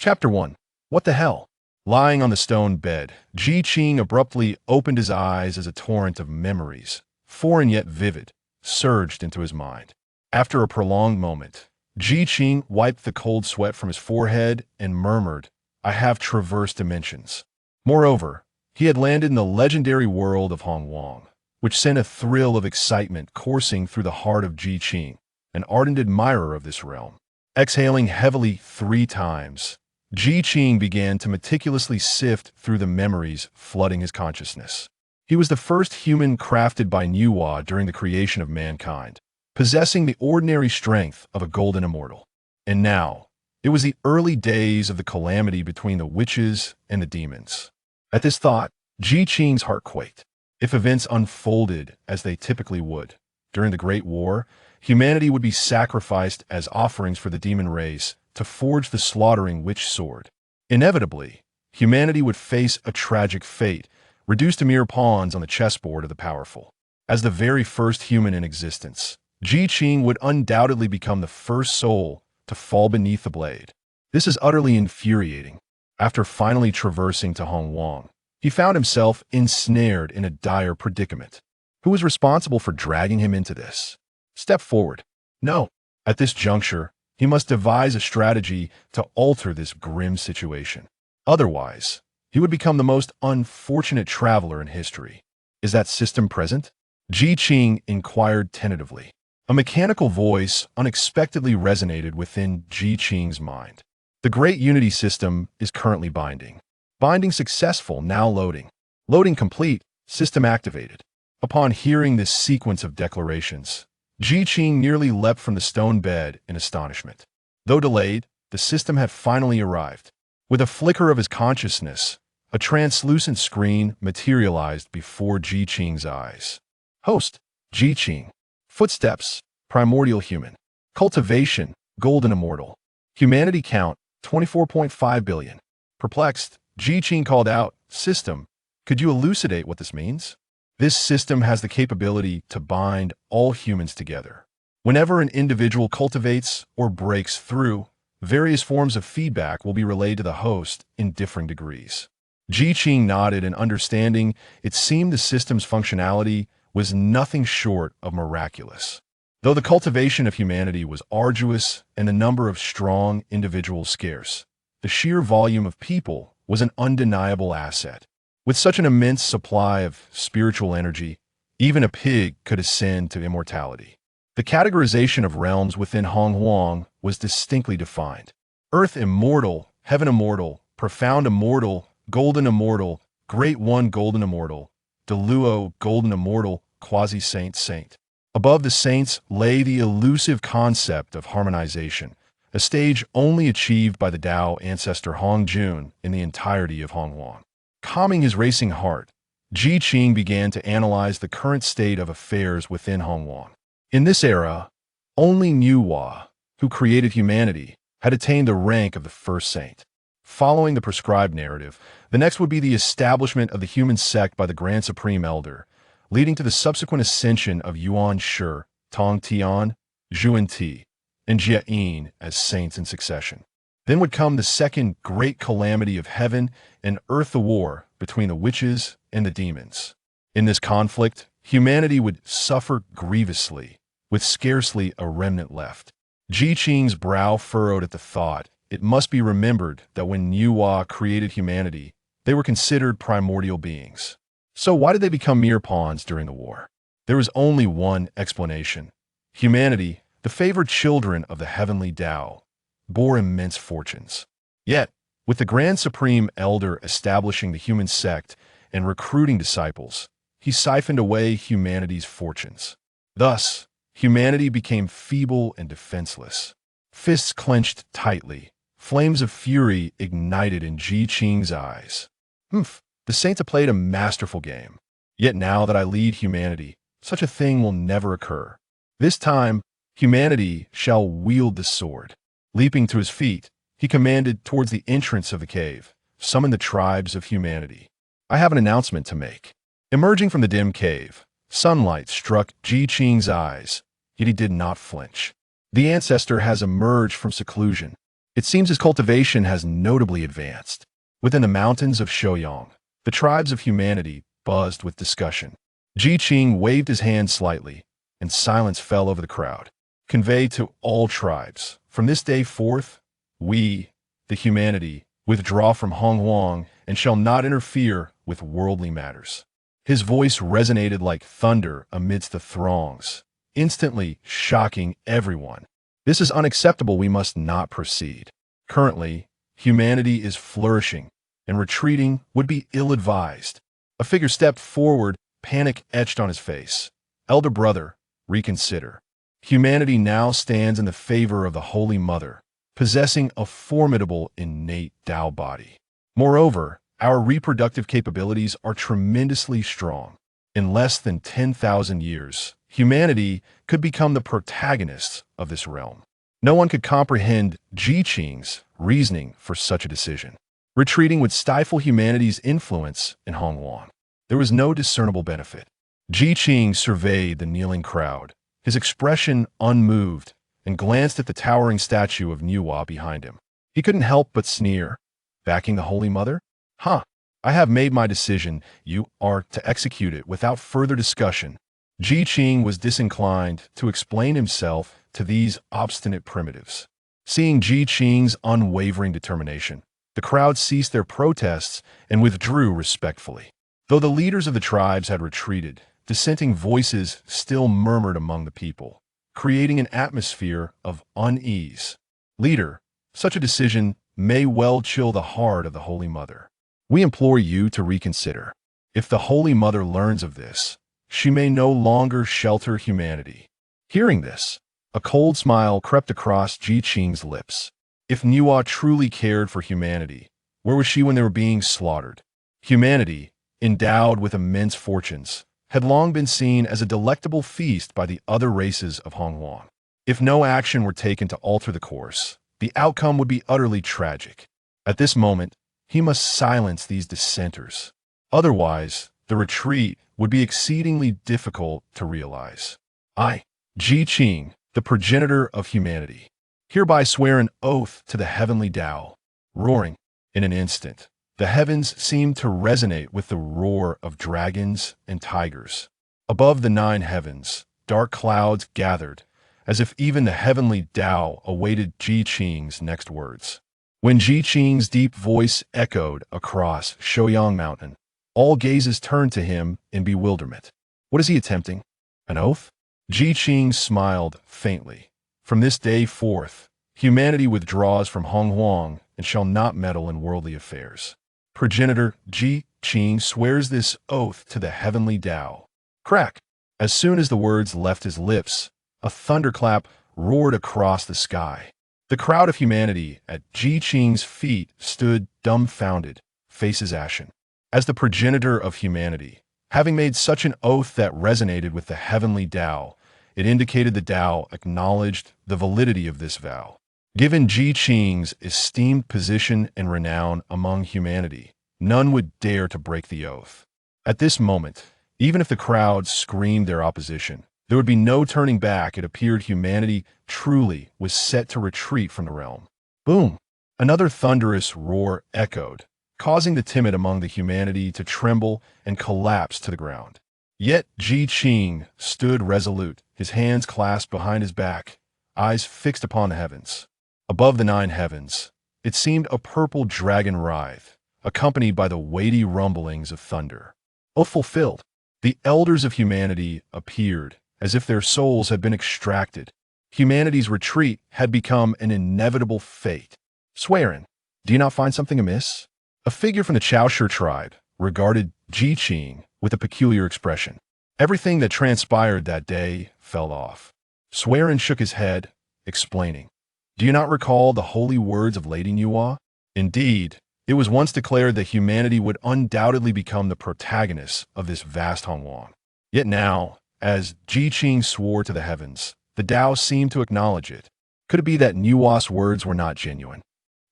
Chapter 1. What the hell? Lying on the stone bed, Qing abruptly opened his eyes as a torrent of memories, foreign yet vivid, surged into his mind. After a prolonged moment, Qing wiped the cold sweat from his forehead and murmured, "I have traversed dimensions." Moreover, he had landed in the legendary world of Hongwang, which sent a thrill of excitement coursing through the heart of Qing, an ardent admirer of this realm. Exhaling heavily 3 times, Qing began to meticulously sift through the memories flooding his consciousness. He was the first human crafted by Nuwa during the creation of mankind, possessing the ordinary strength of a golden immortal. And now, it was the early days of the calamity between the witches and the demons. At this thought, Qing's heart quaked. If events unfolded as they typically would, during the Great War, humanity would be sacrificed as offerings for the demon race to forge the slaughtering witch sword. Inevitably, humanity would face a tragic fate, reduced to mere pawns on the chessboard of the powerful. As the very first human in existence, Qing would undoubtedly become the first soul to fall beneath the blade. This is utterly infuriating. After finally traversing to Hongwang, he found himself ensnared in a dire predicament. Who was responsible for dragging him into this? Step forward. No. At this juncture, he must devise a strategy to alter this grim situation. Otherwise, he would become the most unfortunate traveler in history. Is that system present? Qing inquired tentatively. A mechanical voice unexpectedly resonated within Qing's mind. The Great Unity system is currently binding. Binding successful, now loading. Loading complete, system activated. Upon hearing this sequence of declarations, Qing nearly leapt from the stone bed in astonishment. Though delayed, the system had finally arrived. With a flicker of his consciousness, a translucent screen materialized before Qing's eyes. Host, Qing. Footsteps, primordial human. Cultivation, golden immortal. Humanity count, 24.5 billion. Perplexed, Qing called out, "System, could you elucidate what this means?" This system has the capability to bind all humans together. Whenever an individual cultivates or breaks through, various forms of feedback will be relayed to the host in differing degrees. Qing nodded in understanding. It seemed the system's functionality was nothing short of miraculous. Though the cultivation of humanity was arduous and the number of strong individuals scarce, the sheer volume of people was an undeniable asset. With such an immense supply of spiritual energy, even a pig could ascend to immortality. The categorization of realms within Hongwang was distinctly defined. Earth immortal, heaven immortal, profound immortal, golden immortal, great one golden immortal, Deluo golden immortal, quasi-saint saint. Above the saints lay the elusive concept of harmonization, a stage only achieved by the Tao ancestor Hongjun in the entirety of Hongwang. Calming his racing heart, Qing began to analyze the current state of affairs within Hongwang. In this era, only Nuwa, who created humanity, had attained the rank of the first saint. Following the prescribed narrative, the next would be the establishment of the human sect by the Grand Supreme Elder, leading to the subsequent ascension of Yuan Shi, Tong Tian, Zhuan Ti, and Jia Yin as saints in succession. Then would come the second great calamity of heaven and earth, the war between the witches and the demons. In this conflict, humanity would suffer grievously, with scarcely a remnant left. Qing's brow furrowed at the thought. It must be remembered that when Nuwa created humanity, they were considered primordial beings. So why did they become mere pawns during the war? There was only one explanation. Humanity, the favored children of the heavenly Tao, bore immense fortunes. Yet, with the Grand Supreme Elder establishing the human sect and recruiting disciples, he siphoned away humanity's fortunes. Thus, humanity became feeble and defenseless. Fists clenched tightly, flames of fury ignited in Qing's eyes. The saints have played a masterful game. Yet now that I lead humanity, such a thing will never occur. This time, humanity shall wield the sword. Leaping to his feet, he commanded towards the entrance of the cave, "Summon the tribes of humanity. I have an announcement to make." Emerging from the dim cave, sunlight struck Qing's eyes, yet he did not flinch. The Ancestor has emerged from seclusion. It seems his cultivation has notably advanced. Within the mountains of Shouyang, the tribes of humanity buzzed with discussion. Qing waved his hand slightly, and silence fell over the crowd. Convey to all tribes, from this day forth, we, the humanity, withdraw from Honghuang and shall not interfere with worldly matters. His voice resonated like thunder amidst the throngs, instantly shocking everyone. This is unacceptable. We must not proceed. Currently, humanity is flourishing, and retreating would be ill-advised. A figure stepped forward, panic etched on his face. Elder brother, reconsider. Humanity now stands in the favor of the Holy Mother, possessing a formidable innate Tao body. Moreover, our reproductive capabilities are tremendously strong. In less than 10,000 years, humanity could become the protagonists of this realm. No one could comprehend Qing's reasoning for such a decision. Retreating would stifle humanity's influence in Honghuang. There was no discernible benefit. Qing surveyed the kneeling crowd, his expression unmoved, and glanced at the towering statue of Nuwa behind him. He couldn't help but sneer. Backing the Holy Mother? Huh. I have made my decision. You are to execute it without further discussion. Qing was disinclined to explain himself to these obstinate primitives. Seeing Qing's unwavering determination, the crowd ceased their protests and withdrew respectfully. Though the leaders of the tribes had retreated, dissenting voices still murmured among the people, creating an atmosphere of unease. Leader, such a decision may well chill the heart of the Holy Mother. We implore you to reconsider. If the Holy Mother learns of this, she may no longer shelter humanity. Hearing this, a cold smile crept across Qing's lips. If Nuwa truly cared for humanity, where was she when they were being slaughtered? Humanity, endowed with immense fortunes, had long been seen as a delectable feast by the other races of Honghuang. If no action were taken to alter the course, the outcome would be utterly tragic. At this moment, he must silence these dissenters. Otherwise, the retreat would be exceedingly difficult to realize. I, Qing, the progenitor of humanity, hereby swear an oath to the heavenly Tao. Roaring. In an instant, the heavens seemed to resonate with the roar of dragons and tigers. Above the 9 heavens, dark clouds gathered, as if even the heavenly Tao awaited Qing's next words. When Qing's deep voice echoed across Shouyang Mountain, all gazes turned to him in bewilderment. What is he attempting? An oath? Qing smiled faintly. From this day forth, humanity withdraws from Honghuang and shall not meddle in worldly affairs. Progenitor Qing swears this oath to the heavenly Tao. Crack! As soon as the words left his lips, a thunderclap roared across the sky. The crowd of humanity at Qing's feet stood dumbfounded, faces ashen. As the progenitor of humanity, having made such an oath that resonated with the heavenly Tao, it indicated the Tao acknowledged the validity of this vow. Given Qing's esteemed position and renown among humanity, none would dare to break the oath. At this moment, even if the crowd screamed their opposition, there would be no turning back. It appeared humanity truly was set to retreat from the realm. Boom! Another thunderous roar echoed, causing the timid among the humanity to tremble and collapse to the ground. Yet Qing stood resolute, his hands clasped behind his back, eyes fixed upon the heavens. Above the 9 heavens, it seemed a purple dragon writhe, accompanied by the weighty rumblings of thunder. Oath fulfilled. The elders of humanity appeared, as if their souls had been extracted. Humanity's retreat had become an inevitable fate. Swearing, do you not find something amiss? A figure from the Chaoshu tribe regarded Qing with a peculiar expression. Everything that transpired that day fell off. Swearin shook his head, explaining, do you not recall the holy words of Lady Nuwa? Indeed, it was once declared that humanity would undoubtedly become the protagonists of this vast Honghuang. Yet now, as Qing swore to the heavens, the Tao seemed to acknowledge it. Could it be that Nuwa's words were not genuine?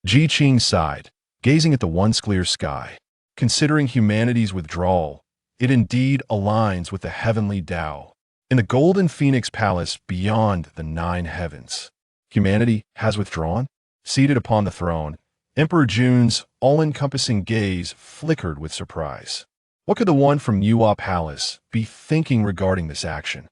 Qing sighed, gazing at the once clear sky. Considering humanity's withdrawal, it indeed aligns with the heavenly Tao. In the golden phoenix palace beyond the 9 heavens, humanity has withdrawn? Seated upon the throne, Emperor Jun's all-encompassing gaze flickered with surprise. What could the one from Nuwa Palace be thinking regarding this action?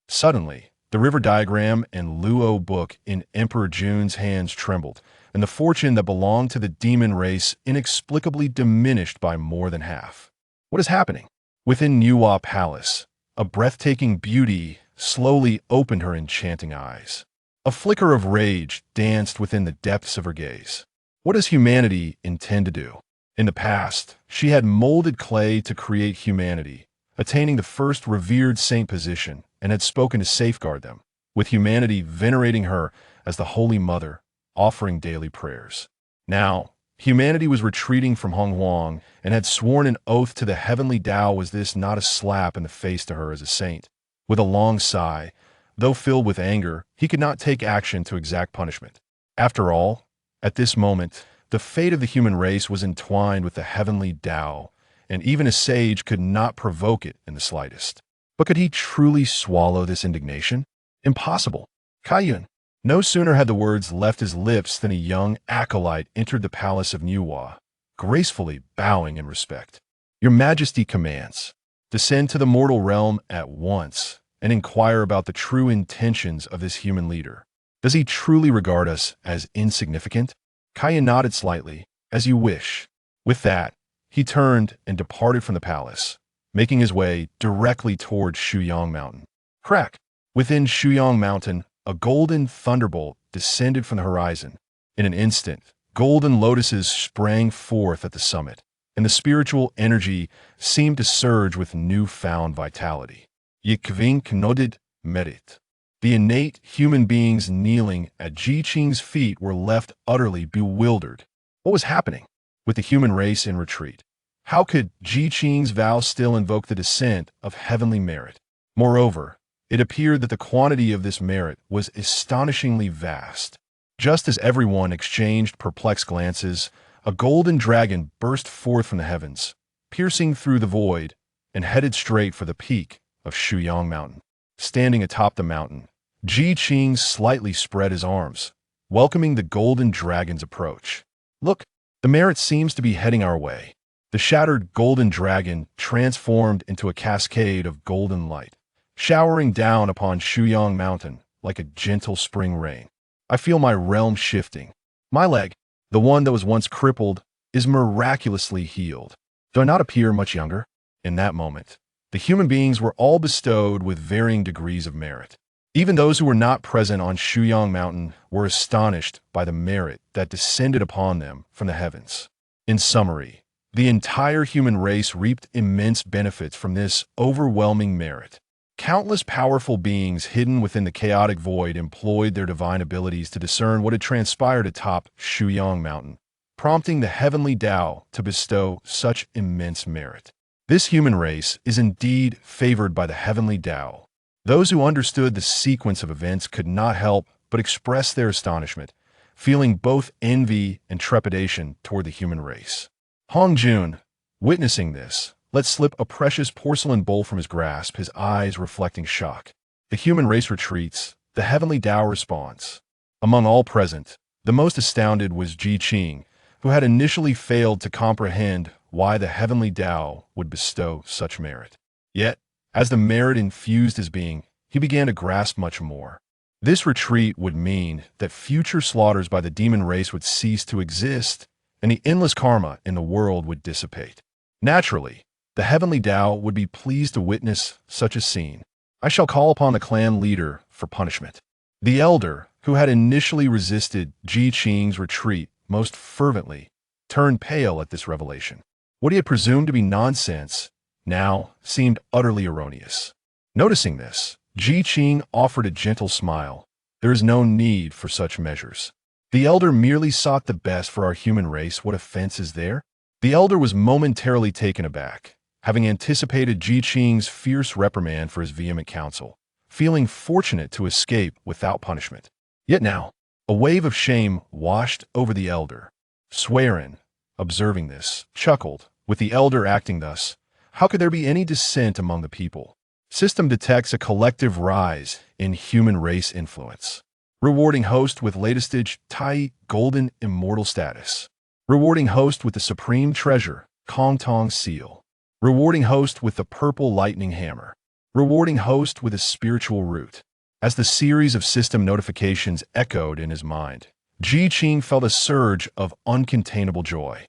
Suddenly, the river diagram and Luo book in Emperor Jun's hands trembled, and the fortune that belonged to the demon race inexplicably diminished by more than half. What is happening? Within Nuwa Palace, a breathtaking beauty slowly opened her enchanting eyes. A flicker of rage danced within the depths of her gaze. What does humanity intend to do? In the past, she had molded clay to create humanity, attaining the first revered saint position, and had spoken to safeguard them, with humanity venerating her as the Holy Mother, offering daily prayers. Now, humanity was retreating from Honghuang and had sworn an oath to the heavenly Tao. Was this not a slap in the face to her as a saint? With a long sigh, though filled with anger, he could not take action to exact punishment. After all, at this moment, the fate of the human race was entwined with the heavenly Tao, and even a sage could not provoke it in the slightest. But could he truly swallow this indignation? Impossible. Kaiyun. No sooner had the words left his lips than a young acolyte entered the palace of Nuwa, gracefully bowing in respect. Your Majesty commands. Descend to the mortal realm at once and inquire about the true intentions of this human leader. Does he truly regard us as insignificant? Kaiyun nodded slightly. As you wish. With that, he turned and departed from the palace, making his way directly toward Shuyang Mountain. Crack! Within Shuyang Mountain, a golden thunderbolt descended from the horizon. In an instant, golden lotuses sprang forth at the summit, and the spiritual energy seemed to surge with newfound vitality. Yikving knoded merit. The innate human beings kneeling at Qing's feet were left utterly bewildered. What was happening with the human race in retreat? How could Qing's vow still invoke the descent of heavenly merit? Moreover, it appeared that the quantity of this merit was astonishingly vast. Just as everyone exchanged perplexed glances, a golden dragon burst forth from the heavens, piercing through the void, and headed straight for the peak of Shuyang Mountain. Standing atop the mountain, Qing slightly spread his arms, welcoming the golden dragon's approach. Look, the merit seems to be heading our way. The shattered golden dragon transformed into a cascade of golden light, showering down upon Shuyang Mountain like a gentle spring rain. I feel my realm shifting. My leg, the one that was once crippled, is miraculously healed. Do I not appear much younger? In that moment, the human beings were all bestowed with varying degrees of merit. Even those who were not present on Shuyang Mountain were astonished by the merit that descended upon them from the heavens. In summary, the entire human race reaped immense benefits from this overwhelming merit. Countless powerful beings hidden within the chaotic void employed their divine abilities to discern what had transpired atop Shuyang Mountain, prompting the heavenly Tao to bestow such immense merit. This human race is indeed favored by the heavenly Tao. Those who understood the sequence of events could not help but express their astonishment, feeling both envy and trepidation toward the human race. Hong Jun, witnessing this, let slip a precious porcelain bowl from his grasp, his eyes reflecting shock. The human race retreats, the heavenly Tao responds. Among all present, the most astounded was Qing, who had initially failed to comprehend why the heavenly Tao would bestow such merit. Yet, as the merit infused his being, he began to grasp much more. This retreat would mean that future slaughters by the demon race would cease to exist, and the endless karma in the world would dissipate. Naturally, the heavenly Tao would be pleased to witness such a scene. I shall call upon the clan leader for punishment. The elder, who had initially resisted Qing's retreat most fervently, turned pale at this revelation. What he had presumed to be nonsense now seemed utterly erroneous. Noticing this, Qing offered a gentle smile. There is no need for such measures. The elder merely sought the best for our human race. What offense is there? The elder was momentarily taken aback, having anticipated Qing's fierce reprimand for his vehement counsel, feeling fortunate to escape without punishment. Yet now, a wave of shame washed over the elder. Swearin, observing this, chuckled. With the elder acting thus, how could there be any dissent among the people? System detects a collective rise in human race influence. Rewarding host with latest Tai golden immortal status. Rewarding host with the supreme treasure, Kong Tong seal. Rewarding host with the purple lightning hammer. Rewarding host with a spiritual root. As the series of system notifications echoed in his mind, Qing felt a surge of uncontainable joy.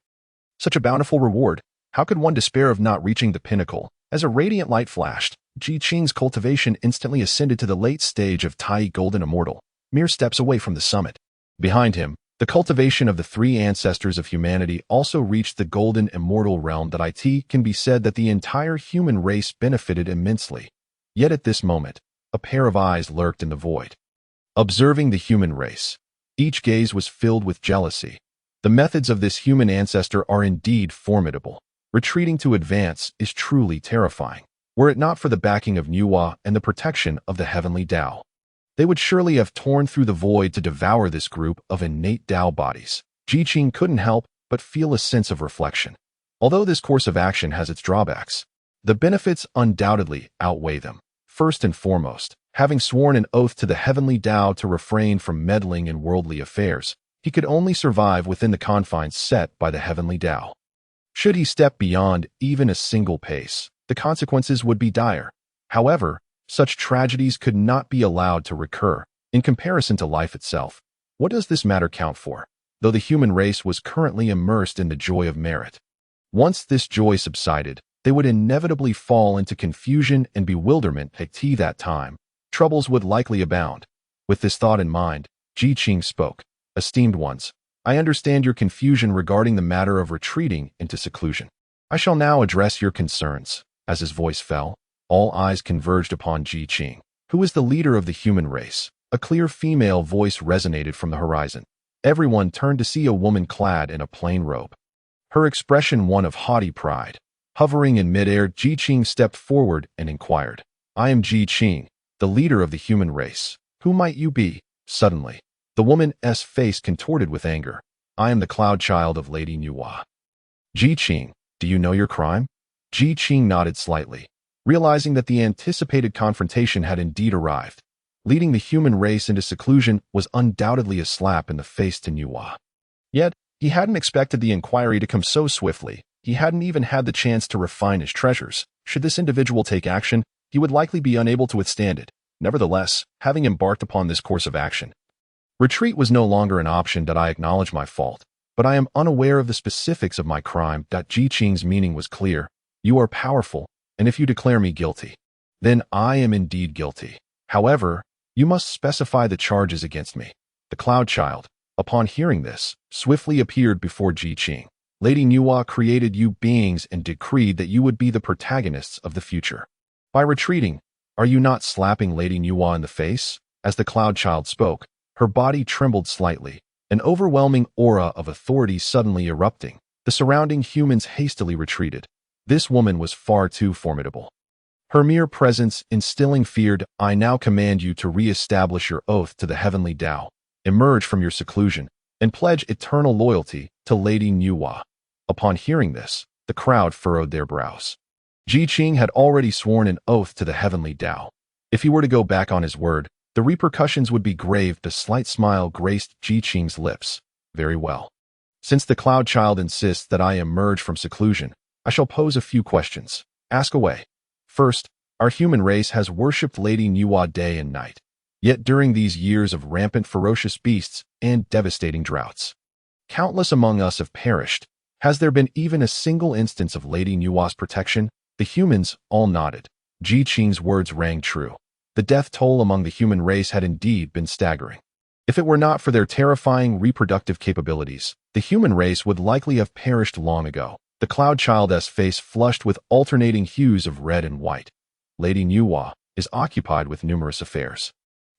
Such a bountiful reward, how could one despair of not reaching the pinnacle? As a radiant light flashed, Qing's cultivation instantly ascended to the late stage of Tai golden immortal, mere steps away from the summit. Behind him, the cultivation of the three ancestors of humanity also reached the golden immortal realm that it can be said that the entire human race benefited immensely. Yet at this moment, a pair of eyes lurked in the void. Observing the human race, each gaze was filled with jealousy. The methods of this human ancestor are indeed formidable. Retreating to advance is truly terrifying. Were it not for the backing of Nuwa and the protection of the heavenly Tao, they would surely have torn through the void to devour this group of innate Tao bodies. Qing couldn't help but feel a sense of reflection. Although this course of action has its drawbacks, the benefits undoubtedly outweigh them. First and foremost, having sworn an oath to the heavenly Tao to refrain from meddling in worldly affairs, he could only survive within the confines set by the heavenly Tao. Should he step beyond even a single pace, the consequences would be dire. However, such tragedies could not be allowed to recur. In comparison to life itself, what does this matter count for? Though the human race was currently immersed in the joy of merit. Once this joy subsided, they would inevitably fall into confusion and bewilderment. At that time, troubles would likely abound. With this thought in mind, Qing spoke. Esteemed ones, I understand your confusion regarding the matter of retreating into seclusion. I shall now address your concerns. As his voice fell, all eyes converged upon Qing, who is the leader of the human race. A clear female voice resonated from the horizon. Everyone turned to see a woman clad in a plain robe. Her expression one of haughty pride. Hovering in midair, Qing stepped forward and inquired, I am Qing, the leader of the human race. Who might you be? Suddenly, the woman's face contorted with anger. I am the cloud child of Lady Nuwa. Qing, do you know your crime? Qing nodded slightly, realizing that the anticipated confrontation had indeed arrived. Leading the human race into seclusion was undoubtedly a slap in the face to Nuwa. Yet, he hadn't expected the inquiry to come so swiftly. He hadn't even had the chance to refine his treasures. Should this individual take action, he would likely be unable to withstand it. Nevertheless, having embarked upon this course of action, retreat was no longer an option. I acknowledge my fault, but I am unaware of the specifics of my crime. Qing's meaning was clear. You are powerful, and if you declare me guilty, then I am indeed guilty. However, you must specify the charges against me. The cloud child, upon hearing this, swiftly appeared before Qing. Lady Nuwa created you beings and decreed that you would be the protagonists of the future. By retreating, are you not slapping Lady Nuwa in the face? As the cloud child spoke, her body trembled slightly, an overwhelming aura of authority suddenly erupting. The surrounding humans hastily retreated. This woman was far too formidable. Her mere presence instilling fear. I now command you to re-establish your oath to the heavenly Tao, emerge from your seclusion, and pledge eternal loyalty to Lady Nuwa. Upon hearing this, the crowd furrowed their brows. Qing had already sworn an oath to the heavenly Tao. If he were to go back on his word, the repercussions would be grave. A slight smile graced Qing's lips. Very well. Since the cloud child insists that I emerge from seclusion, I shall pose a few questions. Ask away. First, our human race has worshipped Lady Nuwa day and night. Yet during these years of rampant ferocious beasts and devastating droughts, countless among us have perished. Has there been even a single instance of Lady Nuwa's protection? The humans all nodded. Qing's words rang true. The death toll among the human race had indeed been staggering. If it were not for their terrifying reproductive capabilities, the human race would likely have perished long ago. The cloud child's face flushed with alternating hues of red and white. Lady Nuwa is occupied with numerous affairs.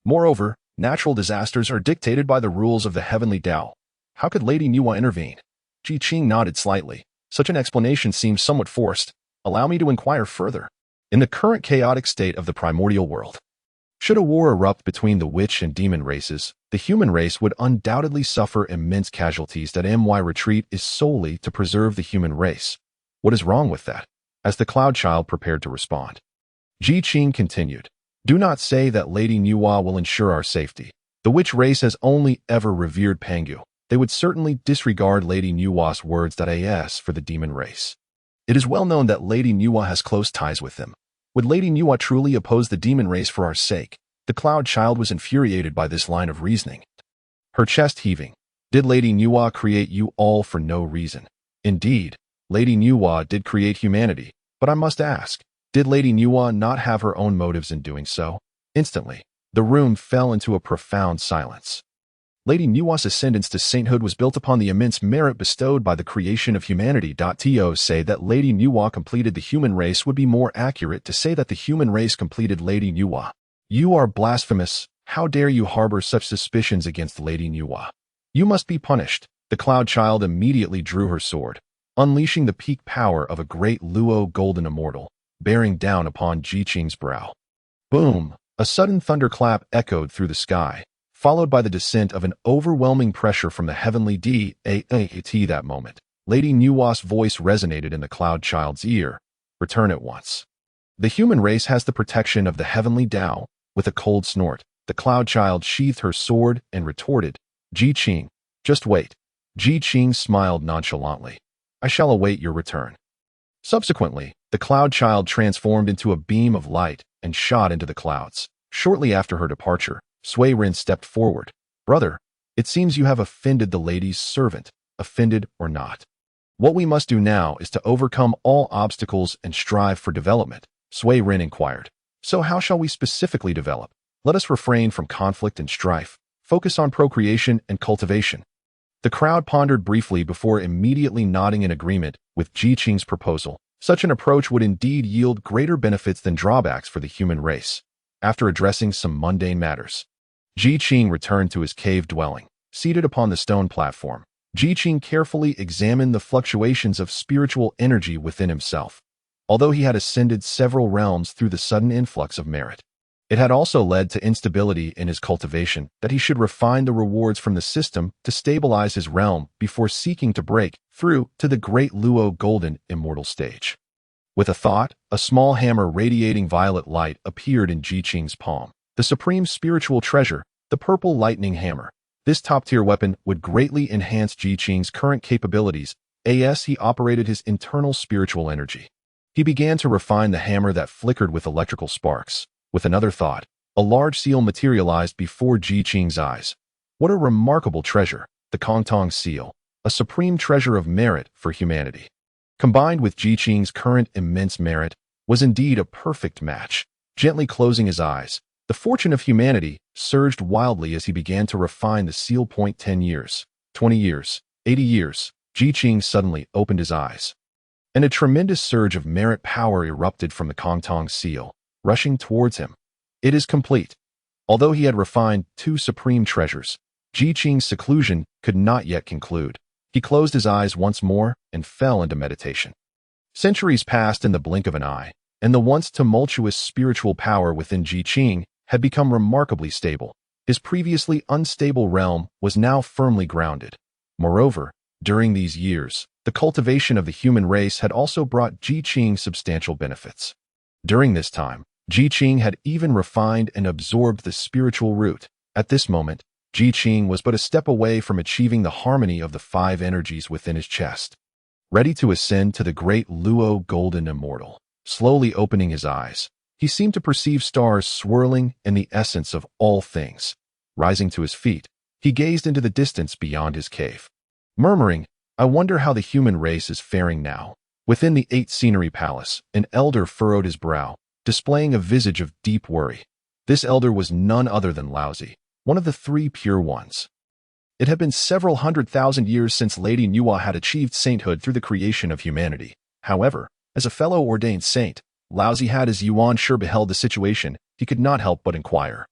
Moreover, natural disasters are dictated by the rules of the heavenly Tao. How could Lady Nuwa intervene? Qing nodded slightly. Such an explanation seems somewhat forced. Allow me to inquire further. In the current chaotic state of the primordial world, should a war erupt between the witch and demon races, the human race would undoubtedly suffer immense casualties. My retreat is solely to preserve the human race. What is wrong with that? As the cloud child prepared to respond, Qing continued, do not say that Lady Nuwa will ensure our safety. The witch race has only ever revered Pangu. They would certainly disregard Lady Nuwa's words as for the demon race. It is well known that Lady Nuwa has close ties with them. Would Lady Nuwa truly oppose the demon race for our sake? The Cloud Child was infuriated by this line of reasoning. Her chest heaving. Did Lady Nuwa create you all for no reason? Indeed, Lady Nuwa did create humanity, but I must ask, did Lady Nuwa not have her own motives in doing so? Instantly, the room fell into a profound silence. Lady Nuwa's ascendance to sainthood was built upon the immense merit bestowed by the creation of humanity. To say that Lady Nuwa completed the human race would be more accurate to say that the human race completed Lady Nuwa. You are blasphemous. How dare you harbor such suspicions against Lady Nuwa? You must be punished. The Cloud Child immediately drew her sword, unleashing the peak power of a great Luo golden immortal, bearing down upon Qing's brow. Boom! A sudden thunderclap echoed through the sky, followed by the descent of an overwhelming pressure from the heavenly deity. That moment, Lady Nuwa's voice resonated in the Cloud Child's ear. Return at once. The human race has the protection of the heavenly Tao. With a cold snort, the Cloud Child sheathed her sword and retorted, Qing, just wait. Qing smiled nonchalantly. I shall await your return. Subsequently, the Cloud Child transformed into a beam of light and shot into the clouds. Shortly after her departure, Sui Rin stepped forward. Brother, it seems you have offended the lady's servant, offended or not. What we must do now is to overcome all obstacles and strive for development, Sui Rin inquired. So how shall we specifically develop? Let us refrain from conflict and strife, focus on procreation and cultivation. The crowd pondered briefly before immediately nodding in agreement with Qing's proposal. Such an approach would indeed yield greater benefits than drawbacks for the human race. After addressing some mundane matters, Qing returned to his cave dwelling. Seated upon the stone platform, Qing carefully examined the fluctuations of spiritual energy within himself. Although he had ascended several realms through the sudden influx of merit, it had also led to instability in his cultivation, that he should refine the rewards from the system to stabilize his realm before seeking to break through to the great Luo golden immortal stage. With a thought, a small hammer radiating violet light appeared in Qing's palm. The supreme spiritual treasure, the purple lightning hammer. This top-tier weapon would greatly enhance Qing's current capabilities as he operated his internal spiritual energy. He began to refine the hammer that flickered with electrical sparks. With another thought, a large seal materialized before Qing's eyes. What a remarkable treasure, the Kongtong seal, a supreme treasure of merit for humanity. Combined with Qing's current immense merit, was indeed a perfect match. Gently closing his eyes, the fortune of humanity surged wildly as he began to refine the seal. 10 years, 20 years, 80 years, Qing suddenly opened his eyes. And a tremendous surge of merit power erupted from the Kongtong seal, rushing towards him. It is complete. Although he had refined 2 supreme treasures, Qing's seclusion could not yet conclude. He closed his eyes once more and fell into meditation. Centuries passed in the blink of an eye, and the once tumultuous spiritual power within Qing had become remarkably stable. His previously unstable realm was now firmly grounded. Moreover, during these years, the cultivation of the human race had also brought Qing substantial benefits. During this time, Qing had even refined and absorbed the spiritual root. At this moment, Qing was but a step away from achieving the harmony of the 5 energies within his chest. Ready to ascend to the great Luo golden immortal. Slowly opening his eyes, he seemed to perceive stars swirling in the essence of all things. Rising to his feet, he gazed into the distance beyond his cave. Murmuring, I wonder how the human race is faring now. Within the 8 scenery palace, an elder furrowed his brow, displaying a visage of deep worry. This elder was none other than Laozi, one of the 3 pure ones. It had been several 100,000 years since Lady Nuwa had achieved sainthood through the creation of humanity. However, as a fellow ordained saint, Laozi had as Yuan sure beheld the situation, he could not help but inquire.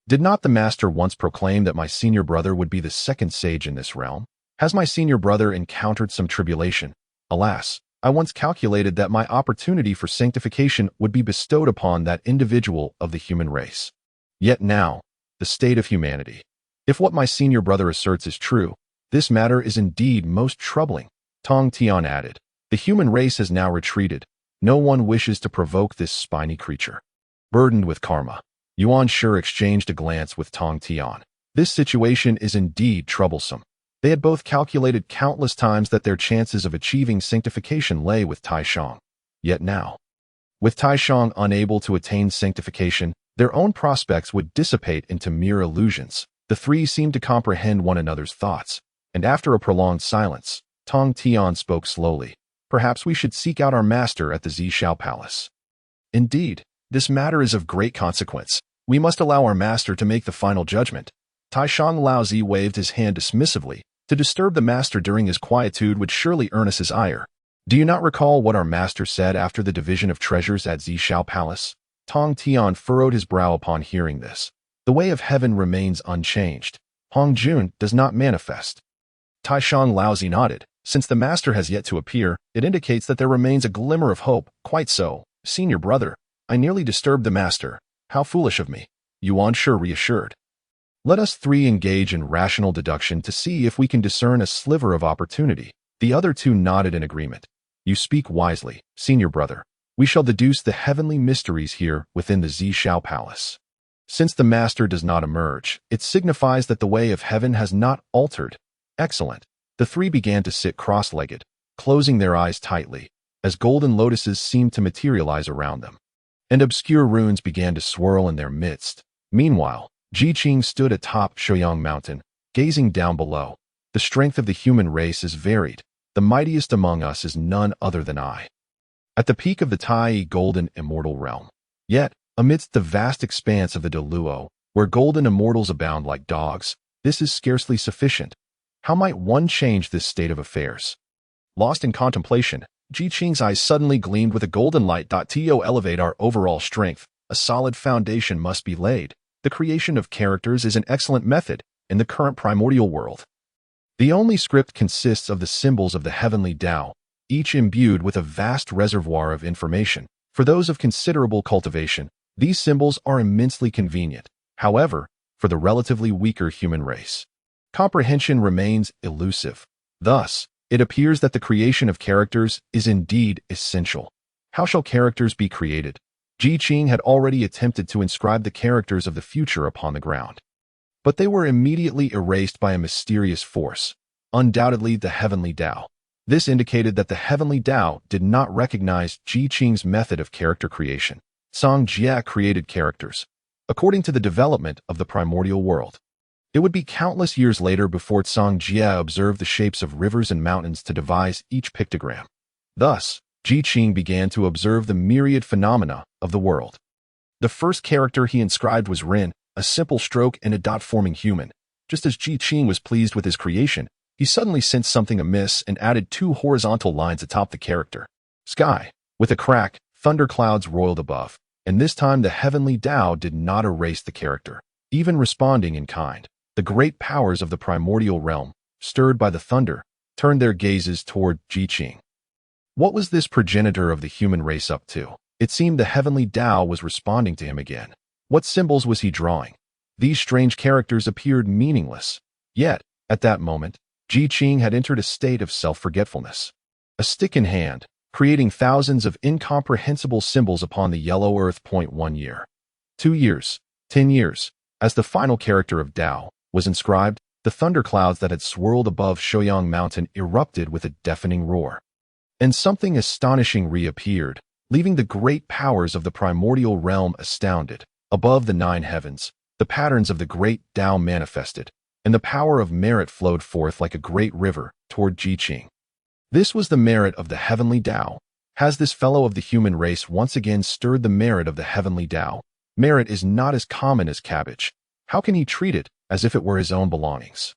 Did not the master once proclaim that my senior brother would be the second sage in this realm? Has my senior brother encountered some tribulation? Alas, I once calculated that my opportunity for sanctification would be bestowed upon that individual of the human race. Yet now, the state of humanity. If what my senior brother asserts is true, this matter is indeed most troubling. Tong Tian added, the human race has now retreated. No one wishes to provoke this spiny creature. Burdened with karma, Yuan Shi exchanged a glance with Tong Tian. This situation is indeed troublesome. They had both calculated countless times that their chances of achieving sanctification lay with Taishang. Yet now, with Taishang unable to attain sanctification, their own prospects would dissipate into mere illusions. The three seemed to comprehend one another's thoughts, and after a prolonged silence, Tong Tian spoke slowly. Perhaps we should seek out our master at the Zishao Palace. Indeed, this matter is of great consequence. We must allow our master to make the final judgment. Taishang Laozi waved his hand dismissively. To disturb the master during his quietude would surely earnest his ire. Do you not recall what our master said after the division of treasures at Zishao Palace? Tong Tian furrowed his brow upon hearing this. The way of heaven remains unchanged. Hong Jun does not manifest. Taishang Laozi nodded. Since the master has yet to appear, it indicates that there remains a glimmer of hope. Quite so, senior brother. I nearly disturbed the master. How foolish of me. Yuan Shi reassured. Let us three engage in rational deduction to see if we can discern a sliver of opportunity. The other two nodded in agreement. You speak wisely, senior brother. We shall deduce the heavenly mysteries here within the Zishao Palace. Since the master does not emerge, it signifies that the way of heaven has not altered. Excellent. The three began to sit cross-legged, closing their eyes tightly, as golden lotuses seemed to materialize around them. And obscure runes began to swirl in their midst. Meanwhile, Qing stood atop Shoyang Mountain, gazing down below. The strength of the human race is varied. The mightiest among us is none other than I. At the peak of the Tai golden immortal realm. Yet, amidst the vast expanse of the Deluo, where golden immortals abound like dogs, this is scarcely sufficient. How might one change this state of affairs? Lost in contemplation, Qing's eyes suddenly gleamed with a golden light. To elevate our overall strength, a solid foundation must be laid. The creation of characters is an excellent method in the current primordial world. The only script consists of the symbols of the heavenly Tao, each imbued with a vast reservoir of information. For those of considerable cultivation, these symbols are immensely convenient. However, for the relatively weaker human race, comprehension remains elusive. Thus, it appears that the creation of characters is indeed essential. How shall characters be created? Qing had already attempted to inscribe the characters of the future upon the ground. But they were immediately erased by a mysterious force, undoubtedly the heavenly Tao. This indicated that the heavenly Tao did not recognize Qing's method of character creation. Sanqing created characters, according to the development of the primordial world. It would be countless years later before Sanqing observed the shapes of rivers and mountains to devise each pictogram. Thus, Qing began to observe the myriad phenomena of the world. The first character he inscribed was Rin, a simple stroke and a dot-forming human. Just as Qing was pleased with his creation, he suddenly sensed something amiss and added 2 horizontal lines atop the character. Sky. With a crack, thunderclouds roiled above, and this time the heavenly Tao did not erase the character, even responding in kind. The great powers of the primordial realm, stirred by the thunder, turned their gazes toward Qing. What was this progenitor of the human race up to? It seemed the heavenly Tao was responding to him again. What symbols was he drawing? These strange characters appeared meaningless. Yet, at that moment, Qing had entered a state of self-forgetfulness. A stick in hand, creating thousands of incomprehensible symbols upon the yellow earth. 1 year, 2 years, 10 years. As the final character of Tao was inscribed, the thunderclouds that had swirled above Shoyang Mountain erupted with a deafening roar. And something astonishing reappeared, leaving the great powers of the primordial realm astounded. Above the 9 heavens, the patterns of the great Tao manifested, and the power of merit flowed forth like a great river toward Qing. This was the merit of the heavenly Tao. Has this fellow of the human race once again stirred the merit of the heavenly Tao? Merit is not as common as cabbage. How can he treat it as if it were his own belongings?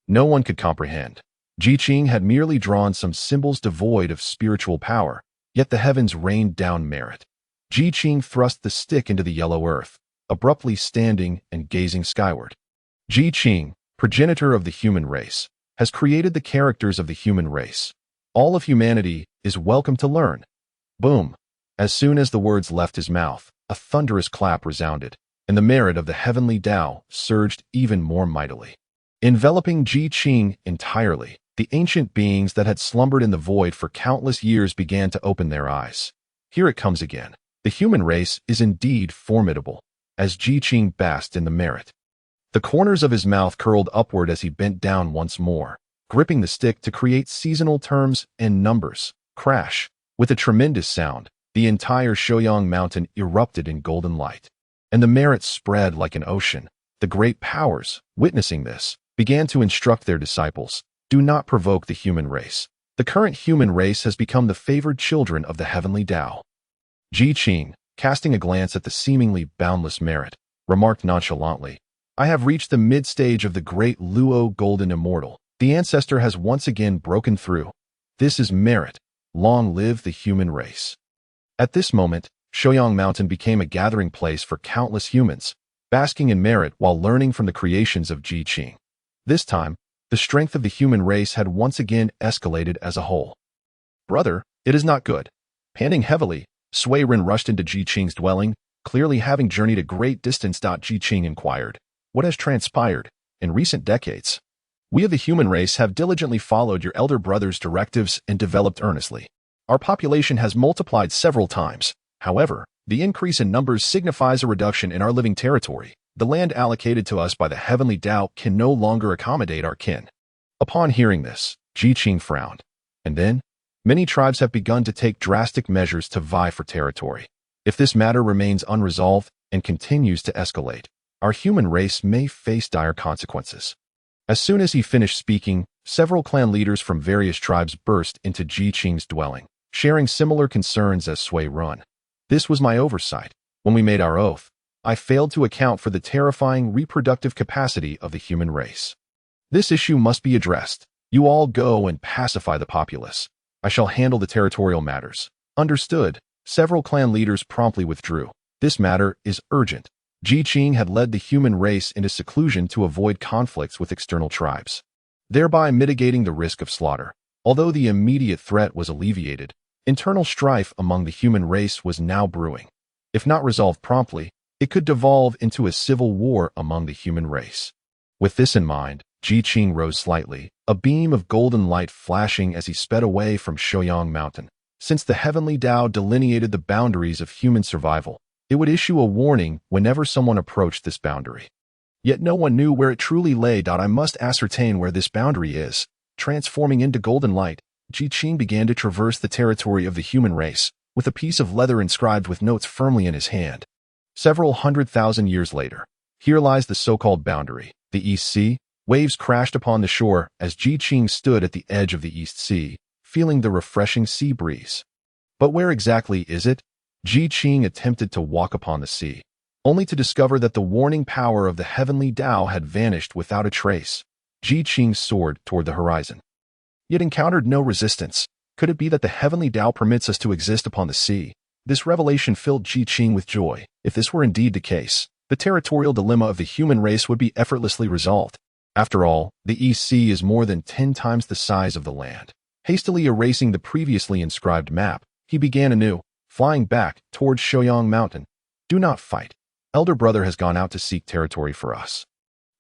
No one could comprehend. Qing had merely drawn some symbols devoid of spiritual power, yet the heavens rained down merit. Qing thrust the stick into the yellow earth, abruptly standing and gazing skyward. Qing, progenitor of the human race, has created the characters of the human race. All of humanity is welcome to learn. Boom! As soon as the words left his mouth, a thunderous clap resounded, and the merit of the heavenly Tao surged even more mightily. Enveloping Qing entirely, the ancient beings that had slumbered in the void for countless years began to open their eyes. Here it comes again. The human race is indeed formidable, as Qing basked in the merit. The corners of his mouth curled upward as he bent down once more, gripping the stick to create seasonal terms and numbers. Crash! With a tremendous sound, the entire Shoyang mountain erupted in golden light, and the merits spread like an ocean. The great powers, witnessing this, began to instruct their disciples, do not provoke the human race. The current human race has become the favored children of the heavenly Tao. Qing, casting a glance at the seemingly boundless merit, remarked nonchalantly, I have reached the mid-stage of the great Luo Golden Immortal. The Ancestor has once again broken through. This is merit. Long live the human race. At this moment, Shoyang Mountain became a gathering place for countless humans, basking in merit while learning from the creations of Qing. This time, the strength of the human race had once again escalated as a whole. Brother, it is not good. Panting heavily, Sui Ren rushed into Qing's dwelling, clearly having journeyed a great distance. Qing inquired, what has transpired in recent decades? We of the human race have diligently followed your elder brother's directives and developed earnestly. Our population has multiplied several times. However, the increase in numbers signifies a reduction in our living territory. The land allocated to us by the heavenly Tao can no longer accommodate our kin. Upon hearing this, Qing frowned. And then, many tribes have begun to take drastic measures to vie for territory. If this matter remains unresolved and continues to escalate, our human race may face dire consequences. As soon as he finished speaking, several clan leaders from various tribes burst into Qing's dwelling, sharing similar concerns as Sui Ren. This was my oversight. When we made our oath, I failed to account for the terrifying reproductive capacity of the human race. This issue must be addressed. You all go and pacify the populace. I shall handle the territorial matters. Understood. Several clan leaders promptly withdrew. This matter is urgent. Qing had led the human race into seclusion to avoid conflicts with external tribes, thereby mitigating the risk of slaughter. Although the immediate threat was alleviated, internal strife among the human race was now brewing. If not resolved promptly, it could devolve into a civil war among the human race. With this in mind, Qing rose slightly, a beam of golden light flashing as he sped away from Shoyang Mountain. Since the heavenly Tao delineated the boundaries of human survival, it would issue a warning whenever someone approached this boundary. Yet no one knew where it truly lay. I must ascertain where this boundary is. Transforming into golden light, Qing began to traverse the territory of the human race, with a piece of leather inscribed with notes firmly in his hand. Several 100,000 years later, here lies the so-called boundary, the East Sea. Waves crashed upon the shore as Qing stood at the edge of the East Sea, feeling the refreshing sea breeze. But where exactly is it? Qing attempted to walk upon the sea, only to discover that the warning power of the heavenly Tao had vanished without a trace. Qing soared toward the horizon, yet encountered no resistance. Could it be that the heavenly Tao permits us to exist upon the sea? This revelation filled Qing with joy. If this were indeed the case, the territorial dilemma of the human race would be effortlessly resolved. After all, the East Sea is more than 10 times the size of the land. Hastily erasing the previously inscribed map, he began anew, flying back towards Shoyang Mountain. Do not fight. Elder brother has gone out to seek territory for us.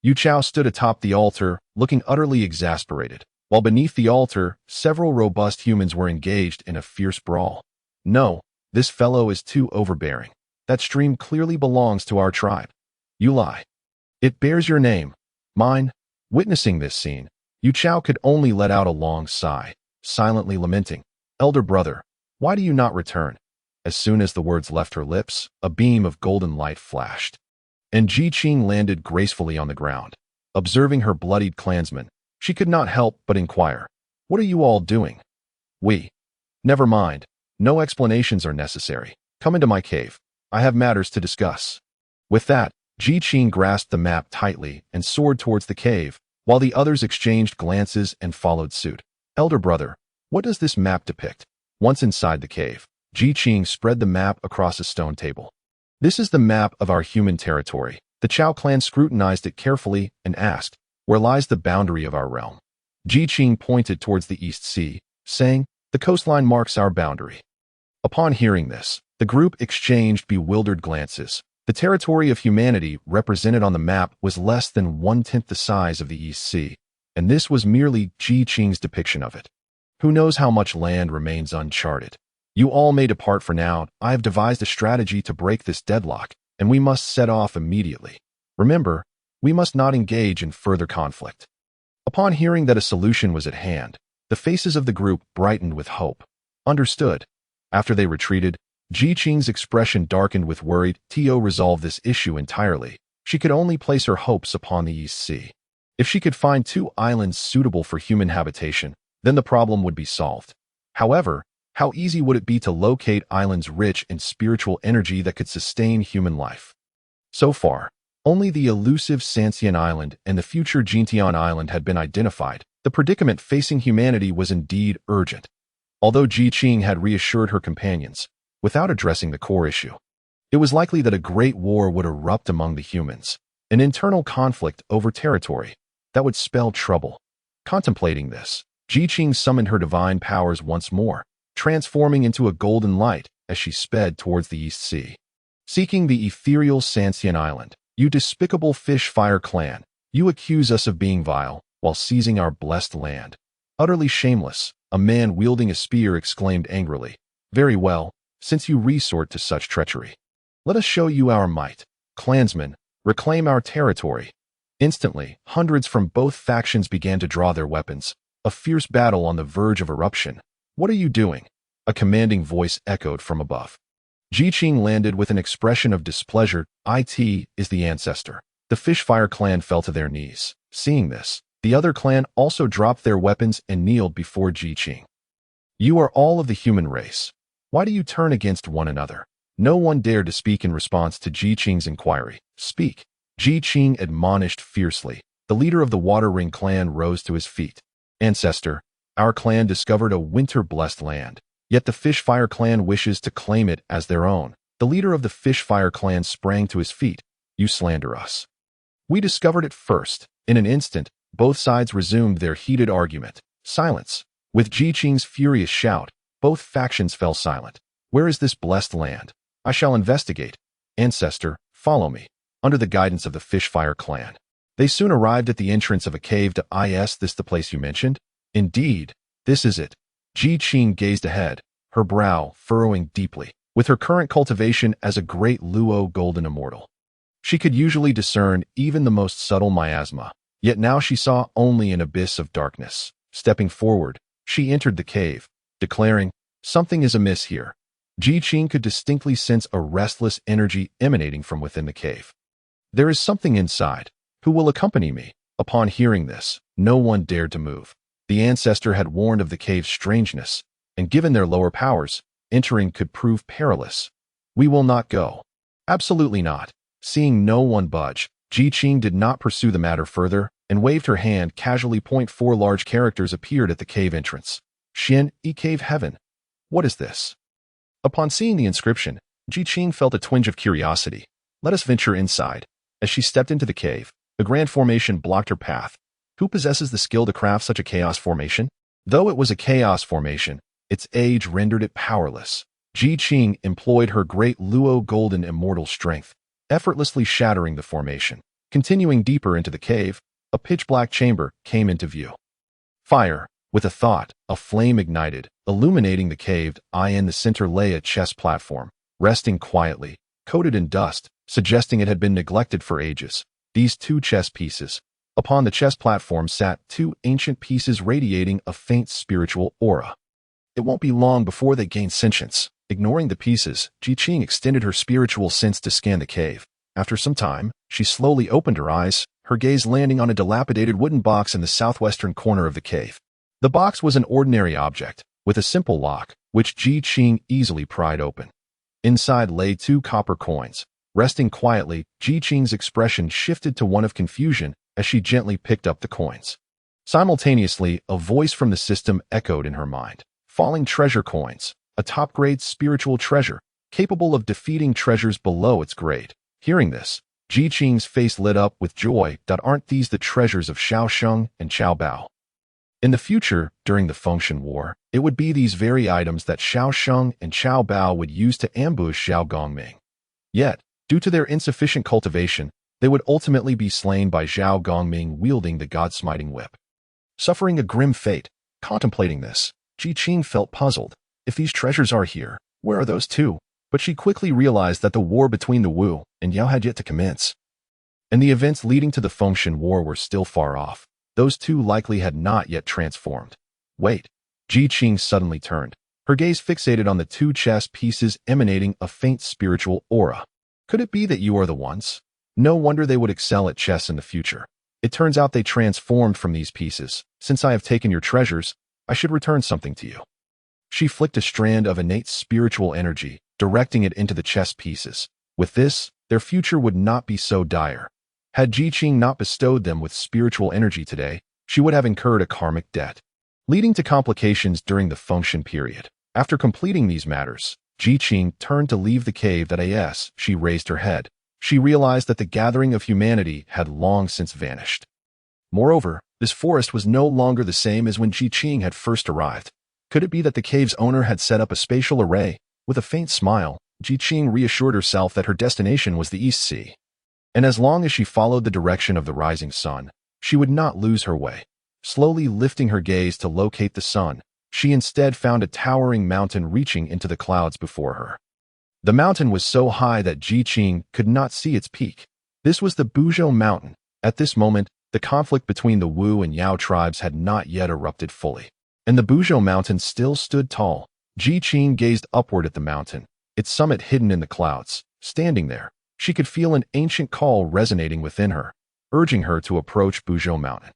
Yu Chao stood atop the altar, looking utterly exasperated, while beneath the altar, several robust humans were engaged in a fierce brawl. No, this fellow is too overbearing. That stream clearly belongs to our tribe. You lie. It bears your name. Mine. Witnessing this scene, Yu Chao could only let out a long sigh, silently lamenting, Elder brother, why do you not return? As soon as the words left her lips, a beam of golden light flashed, and Qing landed gracefully on the ground. Observing her bloodied clansmen, she could not help but inquire, what are you all doing? Never mind. No explanations are necessary. Come into my cave. I have matters to discuss. With that, Qing grasped the map tightly and soared towards the cave, while the others exchanged glances and followed suit. Elder brother, what does this map depict? Once inside the cave, Qing spread the map across a stone table. This is the map of our human territory. The Chao clan scrutinized it carefully and asked, where lies the boundary of our realm? Qing pointed towards the East Sea, saying, the coastline marks our boundary. Upon hearing this, the group exchanged bewildered glances. The territory of humanity represented on the map was less than 1/10 the size of the East Sea, and this was merely Qing's depiction of it. Who knows how much land remains uncharted? You all may depart for now. I have devised a strategy to break this deadlock, and we must set off immediately. Remember, We must not engage in further conflict. Upon hearing that a solution was at hand, the faces of the group brightened with hope. Understood. After they retreated, Qing's expression darkened with worry. To resolve this issue entirely, she could only place her hopes upon the East Sea. If she could find 2 islands suitable for human habitation, then the problem would be solved. However, how easy would it be to locate islands rich in spiritual energy that could sustain human life? So far, only the elusive Sanqing Island and the future Jintian Island had been identified. The predicament facing humanity was indeed urgent. Although Qing had reassured her companions, without addressing the core issue, it was likely that a great war would erupt among the humans, an internal conflict over territory that would spell trouble. Contemplating this, Qing summoned her divine powers once more, transforming into a golden light as she sped towards the East Sea. Seeking the ethereal Sanqing Island, you despicable fish-fire clan, you accuse us of being vile while seizing our blessed land. Utterly shameless, a man wielding a spear exclaimed angrily. Very well, since you resort to such treachery. Let us show you our might. Clansmen, reclaim our territory. Instantly, hundreds from both factions began to draw their weapons, a fierce battle on the verge of eruption. What are you doing? A commanding voice echoed from above. Qing landed with an expression of displeasure. It is the Ancestor. The Fishfire clan fell to their knees. Seeing this, the other clan also dropped their weapons and kneeled before Qing. You are all of the human race. Why do you turn against one another? No one dared to speak in response to Qing's inquiry. Speak. Qing admonished fiercely. The leader of the Water Ring clan rose to his feet. Ancestor, our clan discovered a winter-blessed land. Yet the Fishfire clan wishes to claim it as their own. The leader of the Fishfire clan sprang to his feet. You slander us. We discovered it first. In an instant, both sides resumed their heated argument. Silence. With Qing's furious shout, both factions fell silent. Where is this blessed land? I shall investigate. Ancestor, follow me. Under the guidance of the Fishfire clan, they soon arrived at the entrance of a cave. Is this the place you mentioned? Indeed, this is it. Qing gazed ahead, her brow furrowing deeply. With her current cultivation as a great Luo golden immortal, she could usually discern even the most subtle miasma, yet now she saw only an abyss of darkness. Stepping forward, she entered the cave, declaring, something is amiss here. Qing could distinctly sense a restless energy emanating from within the cave. There is something inside. Who will accompany me? Upon hearing this, no one dared to move. The Ancestor had warned of the cave's strangeness, and given their lower powers, entering could prove perilous. We will not go. Absolutely not. Seeing no one budge, Qing did not pursue the matter further, and waved her hand casually. 4 large characters appeared at the cave entrance. Xian, Cave Heaven. What is this? Upon seeing the inscription, Qing felt a twinge of curiosity. Let us venture inside. As she stepped into the cave, a grand formation blocked her path. Who possesses the skill to craft such a chaos formation? Though it was a chaos formation, its age rendered it powerless. Qing employed her great Luo golden immortal strength, effortlessly shattering the formation. Continuing deeper into the cave, a pitch-black chamber came into view. Fire. With a thought, a flame ignited, illuminating the cave. In the center lay a chess platform, resting quietly, coated in dust, suggesting it had been neglected for ages. These 2 chess pieces. Upon the chess platform sat 2 ancient pieces radiating a faint spiritual aura. It won't be long before they gain sentience. Ignoring the pieces, Qing extended her spiritual sense to scan the cave. After some time, she slowly opened her eyes, her gaze landing on a dilapidated wooden box in the southwestern corner of the cave. The box was an ordinary object, with a simple lock, which Qing easily pried open. Inside lay 2 copper coins. Resting quietly, Qing's expression shifted to one of confusion as she gently picked up the coins. Simultaneously, a voice from the system echoed in her mind. Falling treasure coins, a top-grade spiritual treasure, capable of defeating treasures below its grade. Hearing this, Qing's face lit up with joy. Aren't these the treasures of Shaosheng and Qiaobao? In the future, during the Fengshan War, it would be these very items that Shaosheng and Qiaobao would use to ambush Zhao Gongming. Yet, due to their insufficient cultivation, they would ultimately be slain by Zhao Gongming wielding the God-smiting whip. Suffering a grim fate, contemplating this, Qing felt puzzled. If these treasures are here, where are those 2? But she quickly realized that the war between the Wu and Yao had yet to commence. and the events leading to the Fengshan War were still far off. Those two likely had not yet transformed. Wait. Qing suddenly turned, her gaze fixated on the two chess pieces emanating a faint spiritual aura. Could it be that you are the ones? No wonder they would excel at chess in the future. It turns out they transformed from these pieces. Since I have taken your treasures, I should return something to you. She flicked a strand of innate spiritual energy, directing it into the chess pieces. With this, their future would not be so dire. Had Qing not bestowed them with spiritual energy today, she would have incurred a karmic debt, leading to complications during the Fengshan period. After completing these matters, Qing turned to leave the cave. She raised her head. She realized that the gathering of humanity had long since vanished. Moreover, this forest was no longer the same as when Qing had first arrived. Could it be that the cave's owner had set up a spatial array? With a faint smile, Qing reassured herself that her destination was the East Sea. And as long as she followed the direction of the rising sun, she would not lose her way. Slowly lifting her gaze to locate the sun, she instead found a towering mountain reaching into the clouds before her. The mountain was so high that Qing could not see its peak. This was the Buzhou Mountain. At this moment, the conflict between the Wu and Yao tribes had not yet erupted fully, and the Buzhou Mountain still stood tall. Qing gazed upward at the mountain, its summit hidden in the clouds. Standing there, she could feel an ancient call resonating within her, urging her to approach Buzhou Mountain.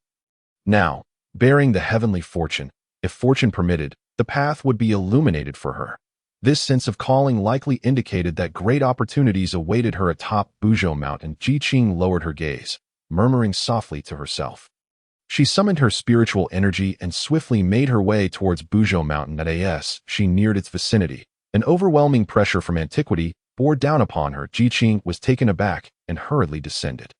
Now, bearing the heavenly fortune, if fortune permitted, the path would be illuminated for her. This sense of calling likely indicated that great opportunities awaited her atop Buzhou Mountain. Qing lowered her gaze, murmuring softly to herself. She summoned her spiritual energy and swiftly made her way towards Buzhou Mountain. As she neared its vicinity, an overwhelming pressure from antiquity bore down upon her. Qing was taken aback and hurriedly descended.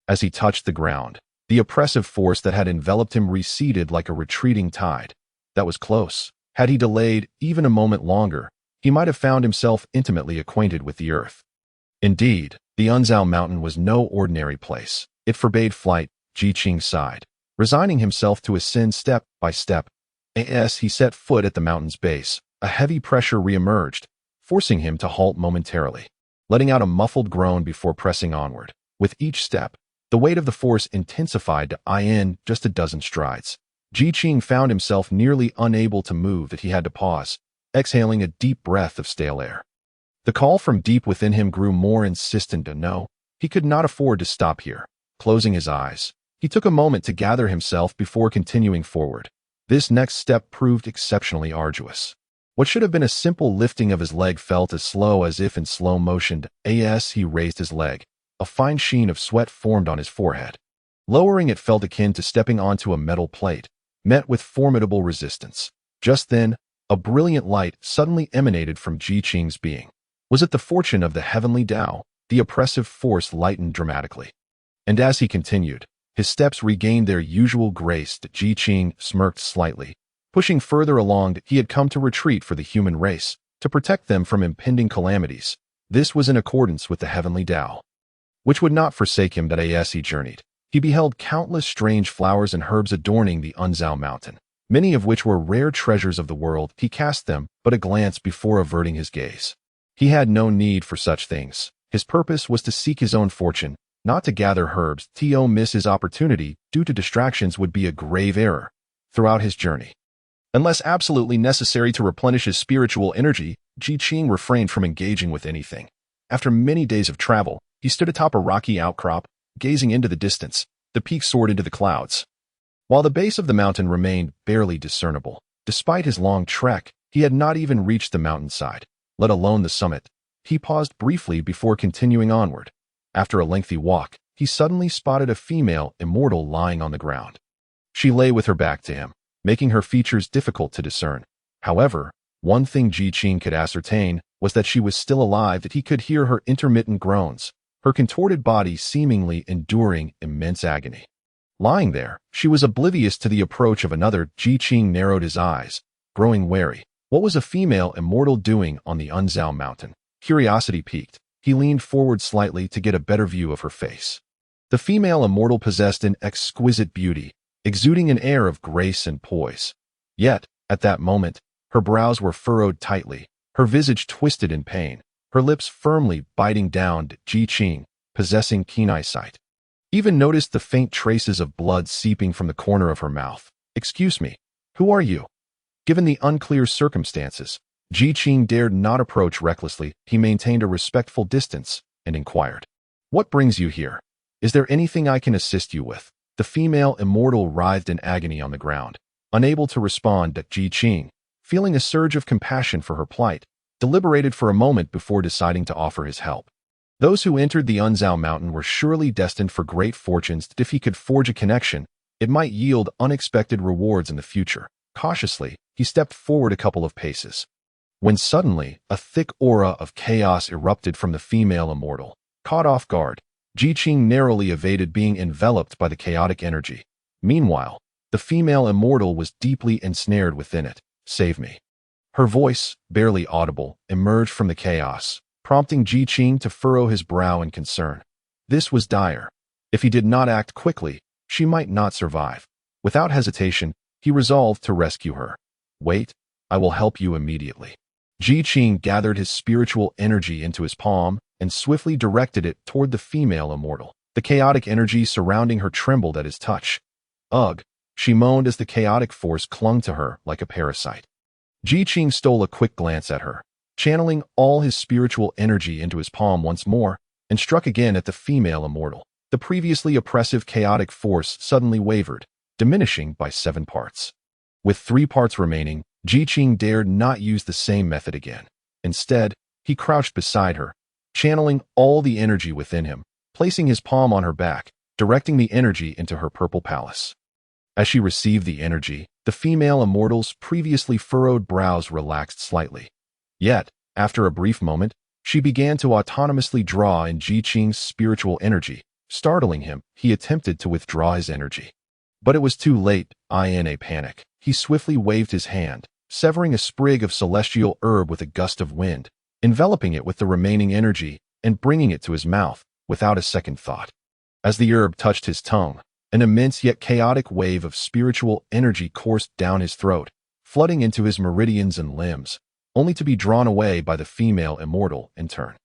As he touched the ground, the oppressive force that had enveloped him receded like a retreating tide. That was close. Had he delayed even a moment longer, he might have found himself intimately acquainted with the earth. Indeed, the Unzao Mountain was no ordinary place. It forbade flight. Qing sighed, resigning himself to ascend step by step. As he set foot at the mountain's base, a heavy pressure reemerged, forcing him to halt momentarily, letting out a muffled groan before pressing onward. With each step, the weight of the force intensified to just a dozen strides. Qing found himself nearly unable to move. That he had to pause, exhaling a deep breath of stale air. The call from deep within him grew more insistent. No, he could not afford to stop here. Closing his eyes, he took a moment to gather himself before continuing forward. This next step proved exceptionally arduous. What should have been a simple lifting of his leg felt as slow as if in slow motion. As he raised his leg, a fine sheen of sweat formed on his forehead. Lowering it felt akin to stepping onto a metal plate, met with formidable resistance. Just then, a brilliant light suddenly emanated from Qing's being. Was it the fortune of the heavenly Tao? The oppressive force lightened dramatically. And as he continued, his steps regained their usual grace. Qing smirked slightly. Pushing further along, he had come to retreat for the human race, to protect them from impending calamities. This was in accordance with the heavenly Tao, which would not forsake him. As he journeyed, he beheld countless strange flowers and herbs adorning the Unzao Mountain, many of which were rare treasures of the world. He cast them but a glance before averting his gaze. He had no need for such things. His purpose was to seek his own fortune, not to gather herbs. To miss his opportunity due to distractions would be a grave error. Throughout his journey, unless absolutely necessary to replenish his spiritual energy, Qing refrained from engaging with anything. After many days of travel, he stood atop a rocky outcrop, gazing into the distance. The peak soared into the clouds, while the base of the mountain remained barely discernible. Despite his long trek, he had not even reached the mountainside, let alone the summit. He paused briefly before continuing onward. After a lengthy walk, he suddenly spotted a female immortal lying on the ground. She lay with her back to him, making her features difficult to discern. However, one thing Qing could ascertain was that she was still alive. That he could hear her intermittent groans, her contorted body seemingly enduring immense agony. Lying there, she was oblivious to the approach of another. Qing narrowed his eyes, growing wary. What was a female immortal doing on the Unzao Mountain? Curiosity piqued. He leaned forward slightly to get a better view of her face. The female immortal possessed an exquisite beauty, exuding an air of grace and poise. Yet, at that moment, her brows were furrowed tightly, her visage twisted in pain, her lips firmly biting down. Qing, possessing keen eyesight, even noticed the faint traces of blood seeping from the corner of her mouth. "Excuse me, who are you?" Given the unclear circumstances, Qing dared not approach recklessly. He maintained a respectful distance and inquired, "What brings you here? Is there anything I can assist you with?" The female immortal writhed in agony on the ground, unable to respond. Qing, feeling a surge of compassion for her plight, deliberated for a moment before deciding to offer his help. Those who entered the Unzao mountain were surely destined for great fortunes. If he could forge a connection, it might yield unexpected rewards in the future. Cautiously, he stepped forward a couple of paces, when suddenly a thick aura of chaos erupted from the female immortal. Caught off guard, Qing narrowly evaded being enveloped by the chaotic energy. Meanwhile, the female immortal was deeply ensnared within it. "Save me." Her voice, barely audible, emerged from the chaos, prompting Qing to furrow his brow in concern. This was dire. If he did not act quickly, she might not survive. Without hesitation, he resolved to rescue her. "Wait, I will help you immediately." Qing gathered his spiritual energy into his palm and swiftly directed it toward the female immortal. The chaotic energy surrounding her trembled at his touch. "Ugh," she moaned as the chaotic force clung to her like a parasite. Qing stole a quick glance at her, channeling all his spiritual energy into his palm once more, and struck again at the female immortal. The previously oppressive chaotic force suddenly wavered, diminishing by 7 parts. With 3 parts remaining, Qing dared not use the same method again. Instead, he crouched beside her, channeling all the energy within him, placing his palm on her back, directing the energy into her purple palace. As she received the energy, the female immortal's previously furrowed brows relaxed slightly. Yet, after a brief moment, she began to autonomously draw in Qing's spiritual energy. Startling him, he attempted to withdraw his energy. But it was too late. In a panic, he swiftly waved his hand, severing a sprig of celestial herb with a gust of wind, enveloping it with the remaining energy and bringing it to his mouth without a second thought. As the herb touched his tongue, an immense yet chaotic wave of spiritual energy coursed down his throat, flooding into his meridians and limbs, only to be drawn away by the female immortal in turn.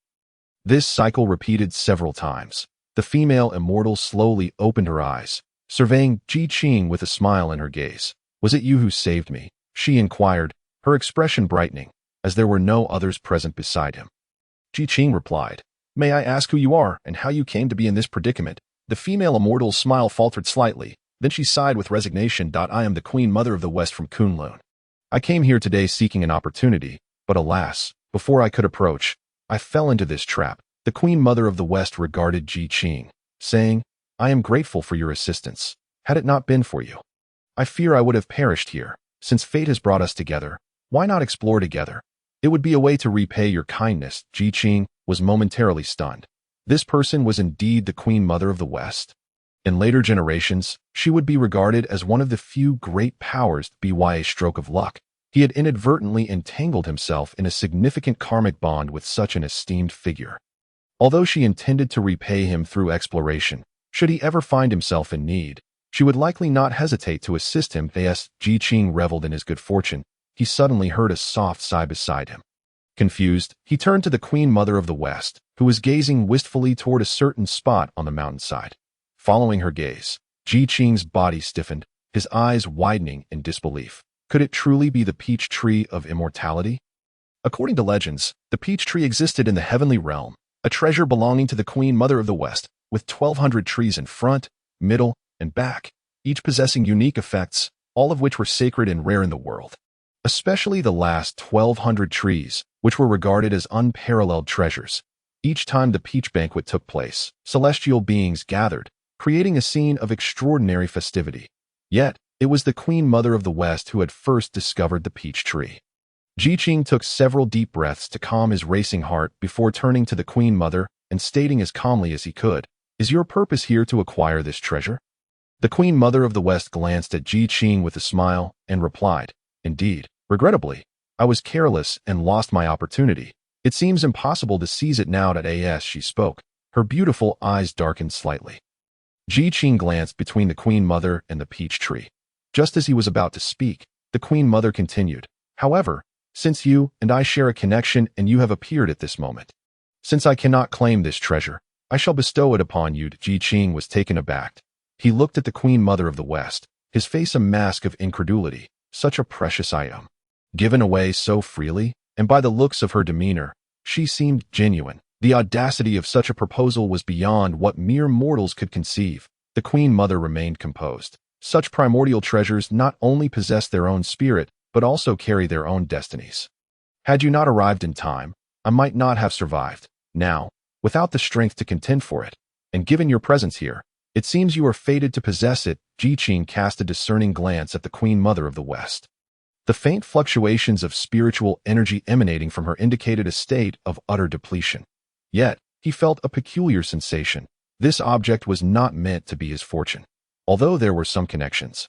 This cycle repeated several times. The female immortal slowly opened her eyes, surveying Qing with a smile in her gaze. "Was it you who saved me?" she inquired, her expression brightening, as there were no others present beside him. Qing replied, "May I ask who you are and how you came to be in this predicament?" The female immortal's smile faltered slightly, then she sighed with resignation. "I am the Queen Mother of the West from Kunlun. I came here today seeking an opportunity, but alas, before I could approach, I fell into this trap." The Queen Mother of the West regarded Qing, saying, "I am grateful for your assistance. Had it not been for you, I fear I would have perished here. Since fate has brought us together, why not explore together? It would be a way to repay your kindness." Qing was momentarily stunned. This person was indeed the Queen Mother of the West. In later generations, she would be regarded as one of the few great powers by a stroke of luck. He had inadvertently entangled himself in a significant karmic bond with such an esteemed figure. Although she intended to repay him through exploration, should he ever find himself in need, she would likely not hesitate to assist him. As Qing reveled in his good fortune, he suddenly heard a soft sigh beside him. Confused, he turned to the Queen Mother of the West, who was gazing wistfully toward a certain spot on the mountainside. Following her gaze, Qing's body stiffened, his eyes widening in disbelief. Could it truly be the peach tree of immortality? According to legends, the peach tree existed in the heavenly realm, a treasure belonging to the Queen Mother of the West, with 1,200 trees in front, middle, and back, each possessing unique effects, all of which were sacred and rare in the world. Especially the last 1,200 trees, which were regarded as unparalleled treasures. Each time the peach banquet took place, celestial beings gathered, creating a scene of extraordinary festivity. Yet, it was the Queen Mother of the West who had first discovered the peach tree. Qing took several deep breaths to calm his racing heart before turning to the Queen Mother and stating as calmly as he could, "Is your purpose here to acquire this treasure?" The Queen Mother of the West glanced at Qing with a smile and replied, "Indeed, regrettably, I was careless and lost my opportunity. It seems impossible to seize it now." As she spoke, her beautiful eyes darkened slightly. Qing glanced between the Queen Mother and the peach tree. Just as he was about to speak, the Queen Mother continued, "However, since you and I share a connection and you have appeared at this moment, since I cannot claim this treasure, I shall bestow it upon you. Qing was taken aback. He looked at the Queen Mother of the West, his face a mask of incredulity. Such a precious item, given away so freely, and by the looks of her demeanor, she seemed genuine. The audacity of such a proposal was beyond what mere mortals could conceive. The Queen Mother remained composed. Such primordial treasures not only possess their own spirit, but also carry their own destinies. Had you not arrived in time, I might not have survived. Now, without the strength to contend for it, and given your presence here, it seems you are fated to possess it. Qing cast a discerning glance at the Queen Mother of the West. The faint fluctuations of spiritual energy emanating from her indicated a state of utter depletion. Yet, he felt a peculiar sensation. This object was not meant to be his fortune, although there were some connections.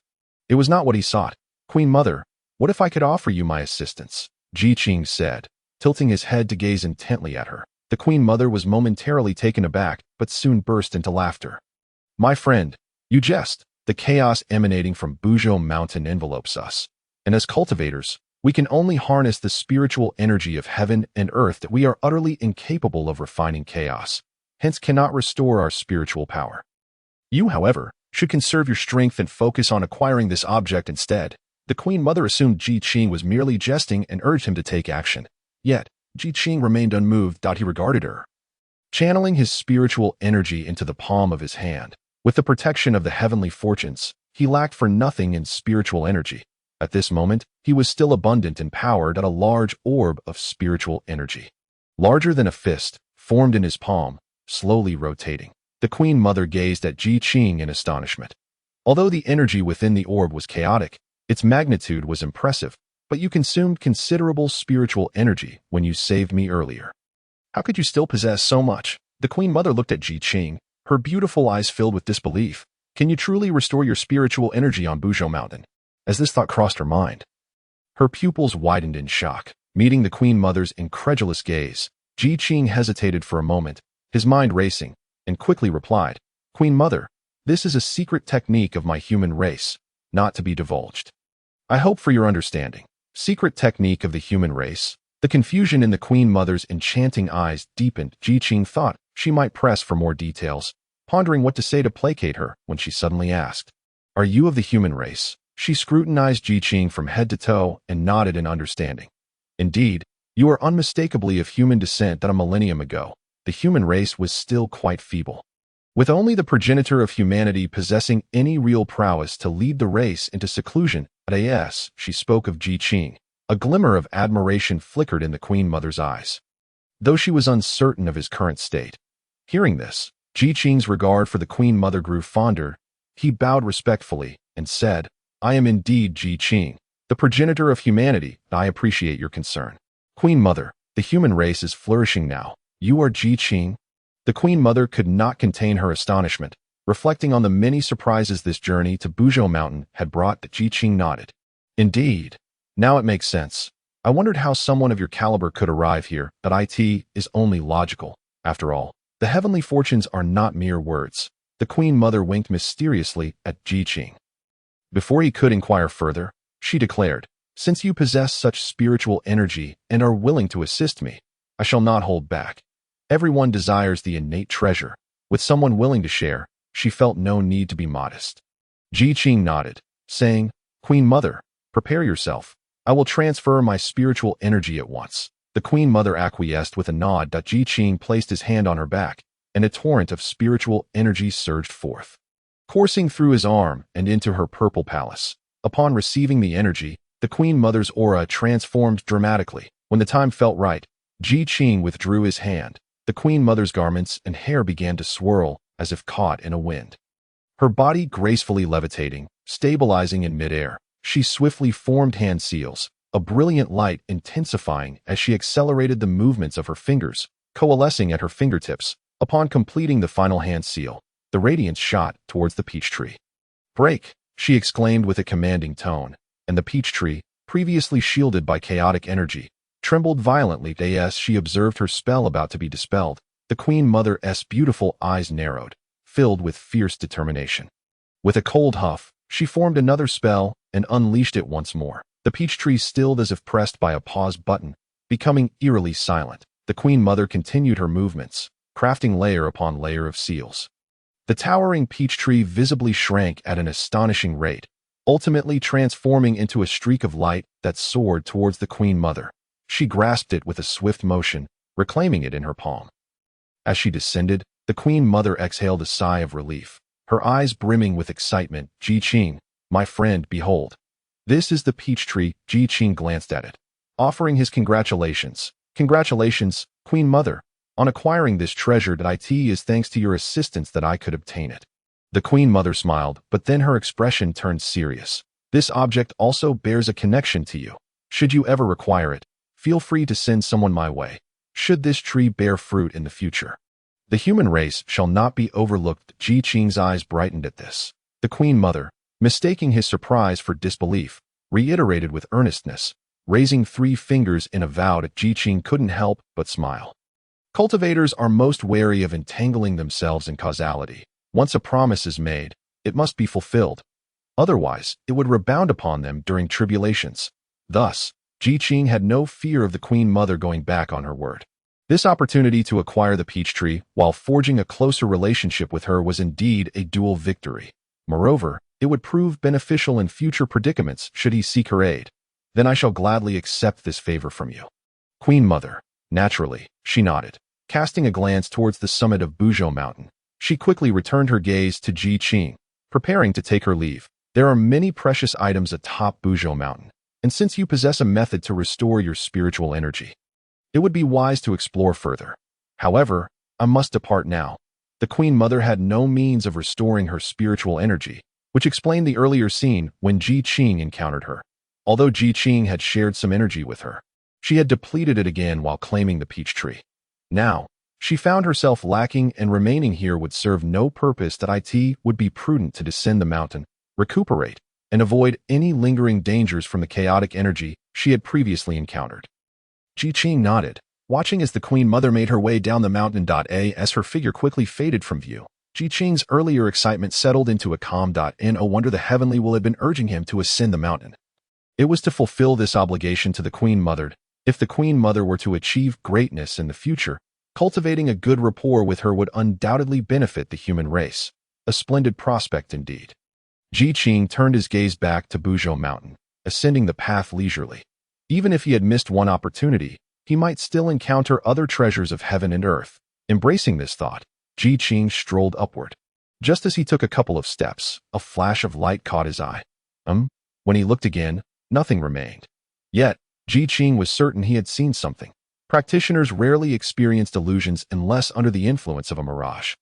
It was not what he sought. Queen Mother, what if I could offer you my assistance? Qing said, tilting his head to gaze intently at her. The Queen Mother was momentarily taken aback, but soon burst into laughter. My friend, you jest. The chaos emanating from Buzhou Mountain envelopes us, and as cultivators, we can only harness the spiritual energy of heaven and earth that we are utterly incapable of refining chaos, hence cannot restore our spiritual power. You, however, should conserve your strength and focus on acquiring this object instead. The Queen Mother assumed Qing was merely jesting and urged him to take action. Yet, Qing remained unmoved. He regarded her, channeling his spiritual energy into the palm of his hand. With the protection of the heavenly fortunes, he lacked for nothing in spiritual energy. At this moment, he was still abundant and powered at a large orb of spiritual energy. Larger than a fist, formed in his palm, slowly rotating. The Queen Mother gazed at Qing in astonishment. Although the energy within the orb was chaotic, its magnitude was impressive, but you consumed considerable spiritual energy when you saved me earlier. How could you still possess so much? The Queen Mother looked at Qing, her beautiful eyes filled with disbelief. Can you truly restore your spiritual energy on Buzhou Mountain? As this thought crossed her mind, her pupils widened in shock. Meeting the Queen Mother's incredulous gaze, Qing hesitated for a moment, his mind racing, and quickly replied, Queen Mother, this is a secret technique of my human race, not to be divulged. I hope for your understanding. Secret technique of the human race. The confusion in the Queen Mother's enchanting eyes deepened. Qing thought she might press for more details, pondering what to say to placate her when she suddenly asked, Are you of the human race? She scrutinized Qing from head to toe and nodded in understanding. Indeed, you are unmistakably of human descent. That a millennium ago, the human race was still quite feeble, with only the progenitor of humanity possessing any real prowess to lead the race into seclusion. As she spoke of Qing, a glimmer of admiration flickered in the Queen Mother's eyes, though she was uncertain of his current state. Hearing this, Qing's regard for the Queen Mother grew fonder. He bowed respectfully and said, I am indeed Qing, the progenitor of humanity. I appreciate your concern. Queen Mother, the human race is flourishing now. You are Qing? The Queen Mother could not contain her astonishment, reflecting on the many surprises this journey to Buzhou Mountain had brought. Qing nodded. Indeed. Now it makes sense. I wondered how someone of your caliber could arrive here. It is only logical. After all, the heavenly fortunes are not mere words. The Queen Mother winked mysteriously at Qing. Before he could inquire further, she declared, Since you possess such spiritual energy and are willing to assist me, I shall not hold back. Everyone desires the innate treasure. With someone willing to share, she felt no need to be modest. Qing nodded, saying, Queen Mother, prepare yourself. I will transfer my spiritual energy at once. The Queen Mother acquiesced with a nod. Qing placed his hand on her back, and a torrent of spiritual energy surged forth, coursing through his arm and into her purple palace. Upon receiving the energy, the Queen Mother's aura transformed dramatically. When the time felt right, Qing withdrew his hand. The Queen Mother's garments and hair began to swirl as if caught in a wind. Her body gracefully levitating, stabilizing in midair, she swiftly formed hand seals, a brilliant light intensifying as she accelerated the movements of her fingers, coalescing at her fingertips. Upon completing the final hand seal, the radiance shot towards the peach tree. Break, she exclaimed with a commanding tone, and the peach tree, previously shielded by chaotic energy, trembled violently. As she observed her spell about to be dispelled, the Queen Mother's beautiful eyes narrowed, filled with fierce determination. With a cold huff, she formed another spell and unleashed it once more. The peach tree stilled as if pressed by a pause button, becoming eerily silent. The Queen Mother continued her movements, crafting layer upon layer of seals. The towering peach tree visibly shrank at an astonishing rate, ultimately transforming into a streak of light that soared towards the Queen Mother. She grasped it with a swift motion, reclaiming it in her palm. As she descended, the Queen Mother exhaled a sigh of relief, her eyes brimming with excitement. Qing, my friend, behold. This is the peach tree. Qing glanced at it, offering his congratulations. Congratulations, Queen Mother, on acquiring this treasure. It is thanks to your assistance that I could obtain it. The Queen Mother smiled, but then her expression turned serious. This object also bears a connection to you. Should you ever require it, feel free to send someone my way. Should this tree bear fruit in the future, the human race shall not be overlooked. Qing's eyes brightened at this. The Queen Mother, mistaking his surprise for disbelief, reiterated with earnestness, raising 3 fingers in a vow. Qing couldn't help but smile. Cultivators are most wary of entangling themselves in causality. Once a promise is made, it must be fulfilled. Otherwise, it would rebound upon them during tribulations. Thus, Qing had no fear of the Queen Mother going back on her word. This opportunity to acquire the peach tree while forging a closer relationship with her was indeed a dual victory. Moreover, it would prove beneficial in future predicaments should he seek her aid. Then I shall gladly accept this favor from you. Queen Mother, naturally, she nodded, casting a glance towards the summit of Buzhou Mountain. She quickly returned her gaze to Qing, preparing to take her leave. There are many precious items atop Buzhou Mountain, and since you possess a method to restore your spiritual energy, it would be wise to explore further. However, I must depart now. The Queen Mother had no means of restoring her spiritual energy, which explained the earlier scene when Qing encountered her. Although Qing had shared some energy with her, she had depleted it again while claiming the peach tree. Now, she found herself lacking, and remaining here would serve no purpose. It would be prudent to descend the mountain, recuperate, and avoid any lingering dangers from the chaotic energy she had previously encountered. Qing nodded, watching as the Queen Mother made her way down the mountain. As her figure quickly faded from view, Qing's earlier excitement settled into a calm. No wonder the Heavenly Will had been urging him to ascend the mountain. It was to fulfill this obligation to the Queen Mother. If the Queen Mother were to achieve greatness in the future, cultivating a good rapport with her would undoubtedly benefit the human race. A splendid prospect indeed. Qing turned his gaze back to Buzhou Mountain, ascending the path leisurely. Even if he had missed one opportunity, he might still encounter other treasures of heaven and earth. Embracing this thought, Qing strolled upward. Just as he took a couple of steps, a flash of light caught his eye. When he looked again, nothing remained. Yet, Qing was certain he had seen something. Practitioners rarely experienced illusions unless under the influence of a mirage.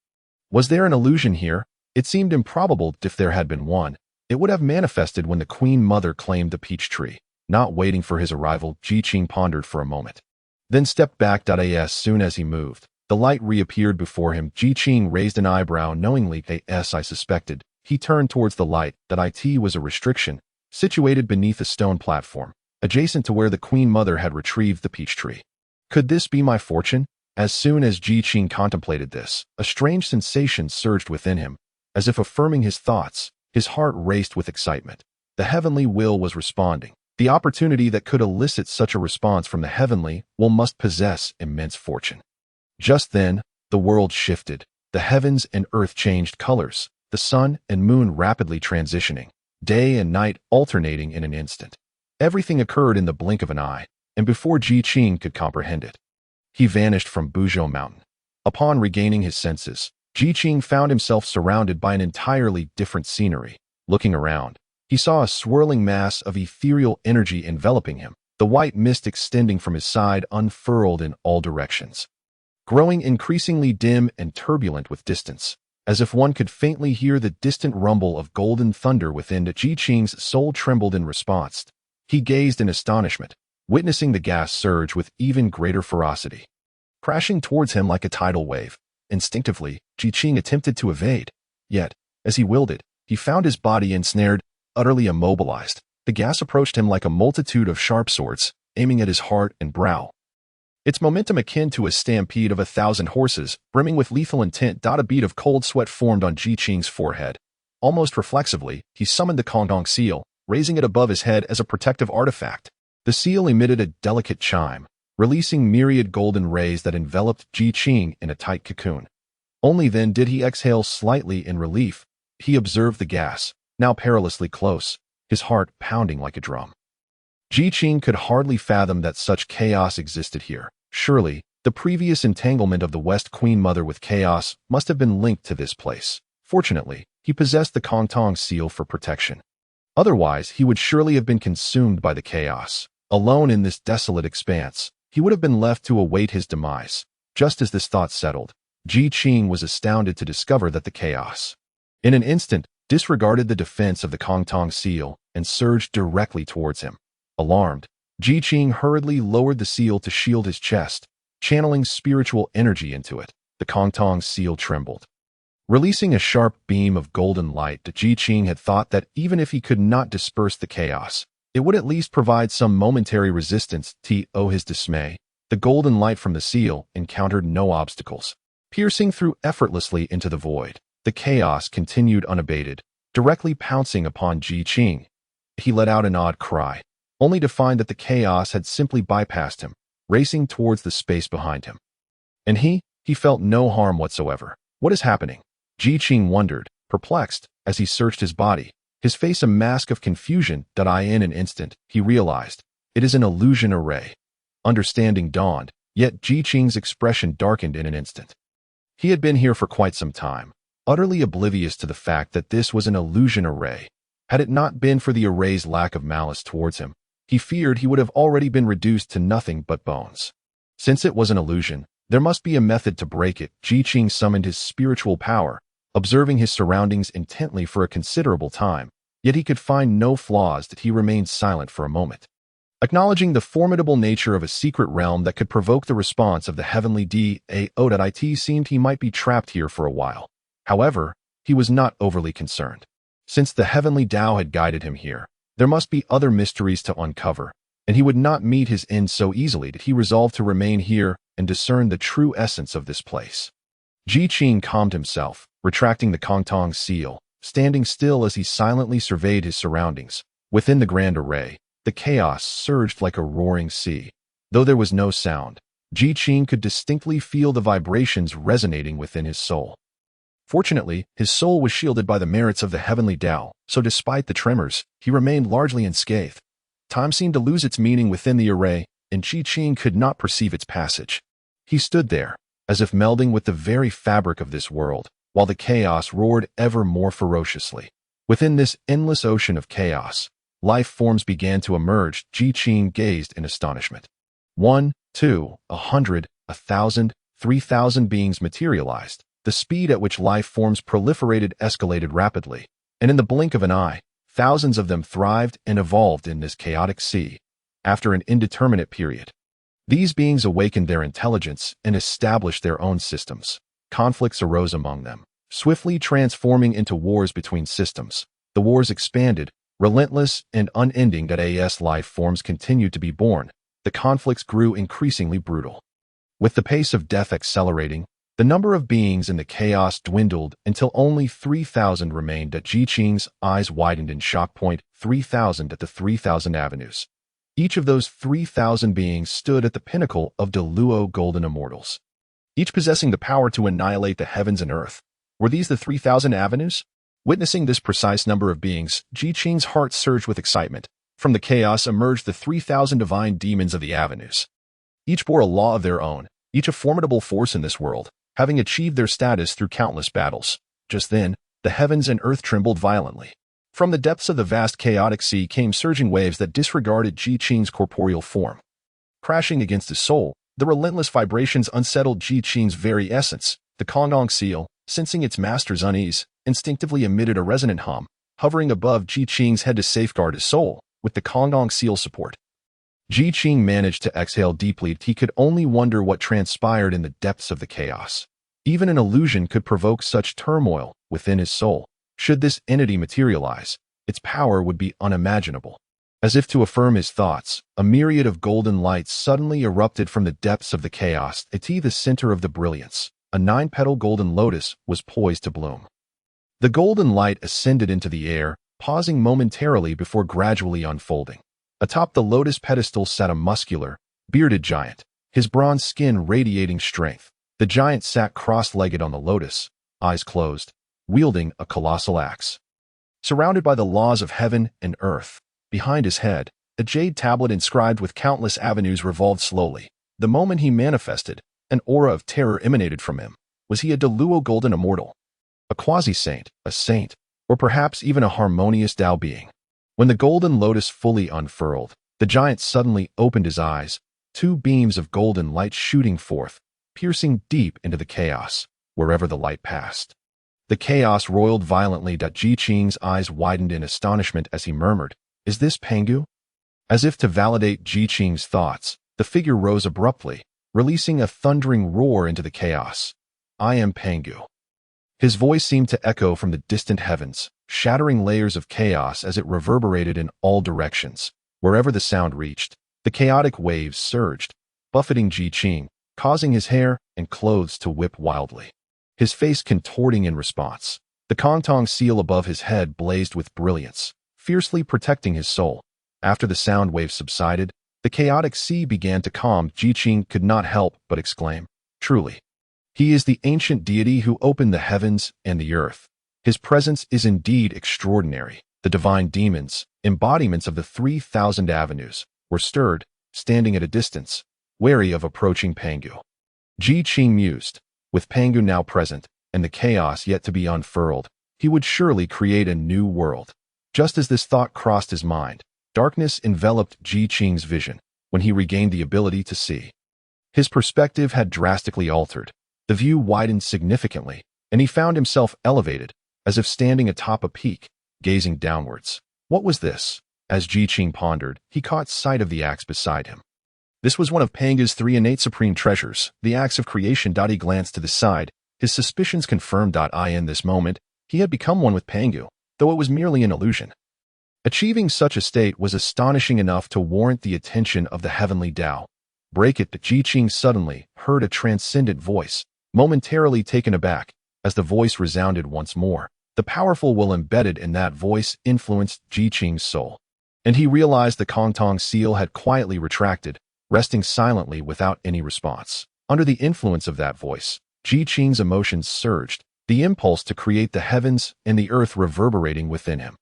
Was there an illusion here? It seemed improbable. If there had been one, it would have manifested when the Queen Mother claimed the peach tree. Not waiting for his arrival, Qing pondered for a moment, then stepped back. As soon as he moved, the light reappeared before him. Qing raised an eyebrow knowingly. I suspected. He turned towards the light. It was a restriction, situated beneath a stone platform, adjacent to where the Queen Mother had retrieved the peach tree. Could this be my fortune? As soon as Qing contemplated this, a strange sensation surged within him. As if affirming his thoughts, his heart raced with excitement. The Heavenly Will was responding. The opportunity that could elicit such a response from the Heavenly Will must possess immense fortune. Just then, the world shifted. The heavens and earth changed colors, the sun and moon rapidly transitioning, day and night alternating in an instant. Everything occurred in the blink of an eye, and before Qing could comprehend it, he vanished from Buzhou Mountain. Upon regaining his senses, Qing found himself surrounded by an entirely different scenery. Looking around, he saw a swirling mass of ethereal energy enveloping him, the white mist extending from his side unfurled in all directions, growing increasingly dim and turbulent with distance, as if one could faintly hear the distant rumble of golden thunder within. Qing's soul trembled in response. He gazed in astonishment, witnessing the gas surge with even greater ferocity, crashing towards him like a tidal wave. Instinctively, Qing attempted to evade. Yet, as he willed it, he found his body ensnared, utterly immobilized. The gas approached him like a multitude of sharp swords, aiming at his heart and brow. Its momentum akin to a stampede of 1,000 horses, brimming with lethal intent. A bead of cold sweat formed on Qing's forehead. Almost reflexively, he summoned the Kongdong seal, raising it above his head as a protective artifact. The seal emitted a delicate chime, releasing myriad golden rays that enveloped Qing in a tight cocoon. Only then did he exhale slightly in relief. He observed the gas, now perilously close, his heart pounding like a drum. Qing could hardly fathom that such chaos existed here. Surely, the previous entanglement of the West Queen Mother with chaos must have been linked to this place. Fortunately, he possessed the Kongtong seal for protection. Otherwise, he would surely have been consumed by the chaos. Alone in this desolate expanse, he would have been left to await his demise. Just as this thought settled, Qing was astounded to discover that the chaos, in an instant, disregarded the defense of the Kongtong seal and surged directly towards him. Alarmed, Qing hurriedly lowered the seal to shield his chest, channeling spiritual energy into it. The Kongtong seal trembled, releasing a sharp beam of golden light. Qing had thought that even if he could not disperse the chaos, it would at least provide some momentary resistance. To his dismay, the golden light from the seal encountered no obstacles, piercing through effortlessly into the void. The chaos continued unabated, directly pouncing upon Qing. He let out an odd cry, only to find that the chaos had simply bypassed him, racing towards the space behind him. And he felt no harm whatsoever. What is happening? Qing wondered, perplexed, as he searched his body, his face a mask of confusion. In an instant, he realized, it is an illusion array. Understanding dawned, yet Qing's expression darkened in an instant. He had been here for quite some time, utterly oblivious to the fact that this was an illusion array. Had it not been for the array's lack of malice towards him, he feared he would have already been reduced to nothing but bones. Since it was an illusion, there must be a method to break it. Qing summoned his spiritual power, observing his surroundings intently for a considerable time, yet he could find no flaws. He remained silent for a moment, acknowledging the formidable nature of a secret realm that could provoke the response of the heavenly Dao. It seemed he might be trapped here for a while. However, he was not overly concerned. Since the heavenly Dao had guided him here, there must be other mysteries to uncover, and he would not meet his end so easily. He resolved to remain here and discern the true essence of this place. Qing calmed himself, retracting the Kongtong seal, standing still as he silently surveyed his surroundings. Within the grand array, the chaos surged like a roaring sea. Though there was no sound, Qing could distinctly feel the vibrations resonating within his soul. Fortunately, his soul was shielded by the merits of the heavenly Tao, so despite the tremors, he remained largely unscathed. Time seemed to lose its meaning within the array, and Qing could not perceive its passage. He stood there, as if melding with the very fabric of this world, while the chaos roared ever more ferociously. Within this endless ocean of chaos, life forms began to emerge. Qing gazed in astonishment. 1, 2, 100, 1,000, 3,000 beings materialized. The speed at which life forms proliferated escalated rapidly, and in the blink of an eye, thousands of them thrived and evolved in this chaotic sea. After an indeterminate period, these beings awakened their intelligence and established their own systems. Conflicts arose among them, swiftly transforming into wars between systems. The wars expanded, relentless and unending. As life forms continued to be born, the conflicts grew increasingly brutal. With the pace of death accelerating, the number of beings in the chaos dwindled until only 3,000 remained. Qing's eyes widened in shock. 3,000 at the 3,000 avenues. Each of those 3,000 beings stood at the pinnacle of the Luo golden immortals, each possessing the power to annihilate the heavens and earth. Were these the 3,000 avenues? Witnessing this precise number of beings, Qing's heart surged with excitement. From the chaos emerged the 3,000 divine demons of the avenues. Each bore a law of their own, each a formidable force in this world, having achieved their status through countless battles. Just then, the heavens and earth trembled violently. From the depths of the vast chaotic sea came surging waves that disregarded Qing's corporeal form. Crashing against his soul, the relentless vibrations unsettled Qing's very essence. The Kongtong seal, sensing its master's unease, instinctively emitted a resonant hum, hovering above Qing's head to safeguard his soul. With the Kongtong seal support, Qing managed to exhale deeply. He could only wonder what transpired in the depths of the chaos. Even an illusion could provoke such turmoil within his soul. Should this entity materialize, its power would be unimaginable. As if to affirm his thoughts, a myriad of golden lights suddenly erupted from the depths of the chaos. At the center of the brilliance, a 9-petal golden lotus was poised to bloom. The golden light ascended into the air, pausing momentarily before gradually unfolding. Atop the lotus pedestal sat a muscular, bearded giant, his bronze skin radiating strength. The giant sat cross-legged on the lotus, eyes closed, wielding a colossal axe. Surrounded by the laws of heaven and earth, behind his head, a jade tablet inscribed with countless avenues revolved slowly. The moment he manifested, an aura of terror emanated from him. Was he a Deluo golden immortal? A quasi-saint, a saint, or perhaps even a harmonious Tao being? When the golden lotus fully unfurled, the giant suddenly opened his eyes, two beams of golden light shooting forth, piercing deep into the chaos, wherever the light passed. The chaos roiled violently. Qing's eyes widened in astonishment as he murmured, "Is this Pangu?" As if to validate Qing's thoughts, the figure rose abruptly, releasing a thundering roar into the chaos. "I am Pangu." His voice seemed to echo from the distant heavens, shattering layers of chaos as it reverberated in all directions. Wherever the sound reached, the chaotic waves surged, buffeting Qing, causing his hair and clothes to whip wildly. His face contorting in response. The Kongtong seal above his head blazed with brilliance, fiercely protecting his soul. After the sound wave subsided, the chaotic sea began to calm. Qing could not help but exclaim, "Truly, he is the ancient deity who opened the heavens and the earth. His presence is indeed extraordinary." The divine demons, embodiments of the 3,000 avenues, were stirred, standing at a distance, wary of approaching Pangu. Qing mused, with Pangu now present, and the chaos yet to be unfurled, he would surely create a new world. Just as this thought crossed his mind, darkness enveloped Qing's vision when he regained the ability to see. His perspective had drastically altered. The view widened significantly, and he found himself elevated, as if standing atop a peak, gazing downwards. What was this? As Qing pondered, he caught sight of the axe beside him. This was one of Pangu's 3 innate supreme treasures, the axe of creation. He glanced to the side, his suspicions confirmed. In this moment, he had become one with Pangu, though it was merely an illusion. Achieving such a state was astonishing enough to warrant the attention of the heavenly Tao. "Break it!" Qing suddenly heard a transcendent voice, momentarily taken aback, as the voice resounded once more. The powerful will embedded in that voice influenced Qing's soul, and he realized the Kongtong seal had quietly retracted, resting silently without any response. Under the influence of that voice, Qing's emotions surged, the impulse to create the heavens and the earth reverberating within him.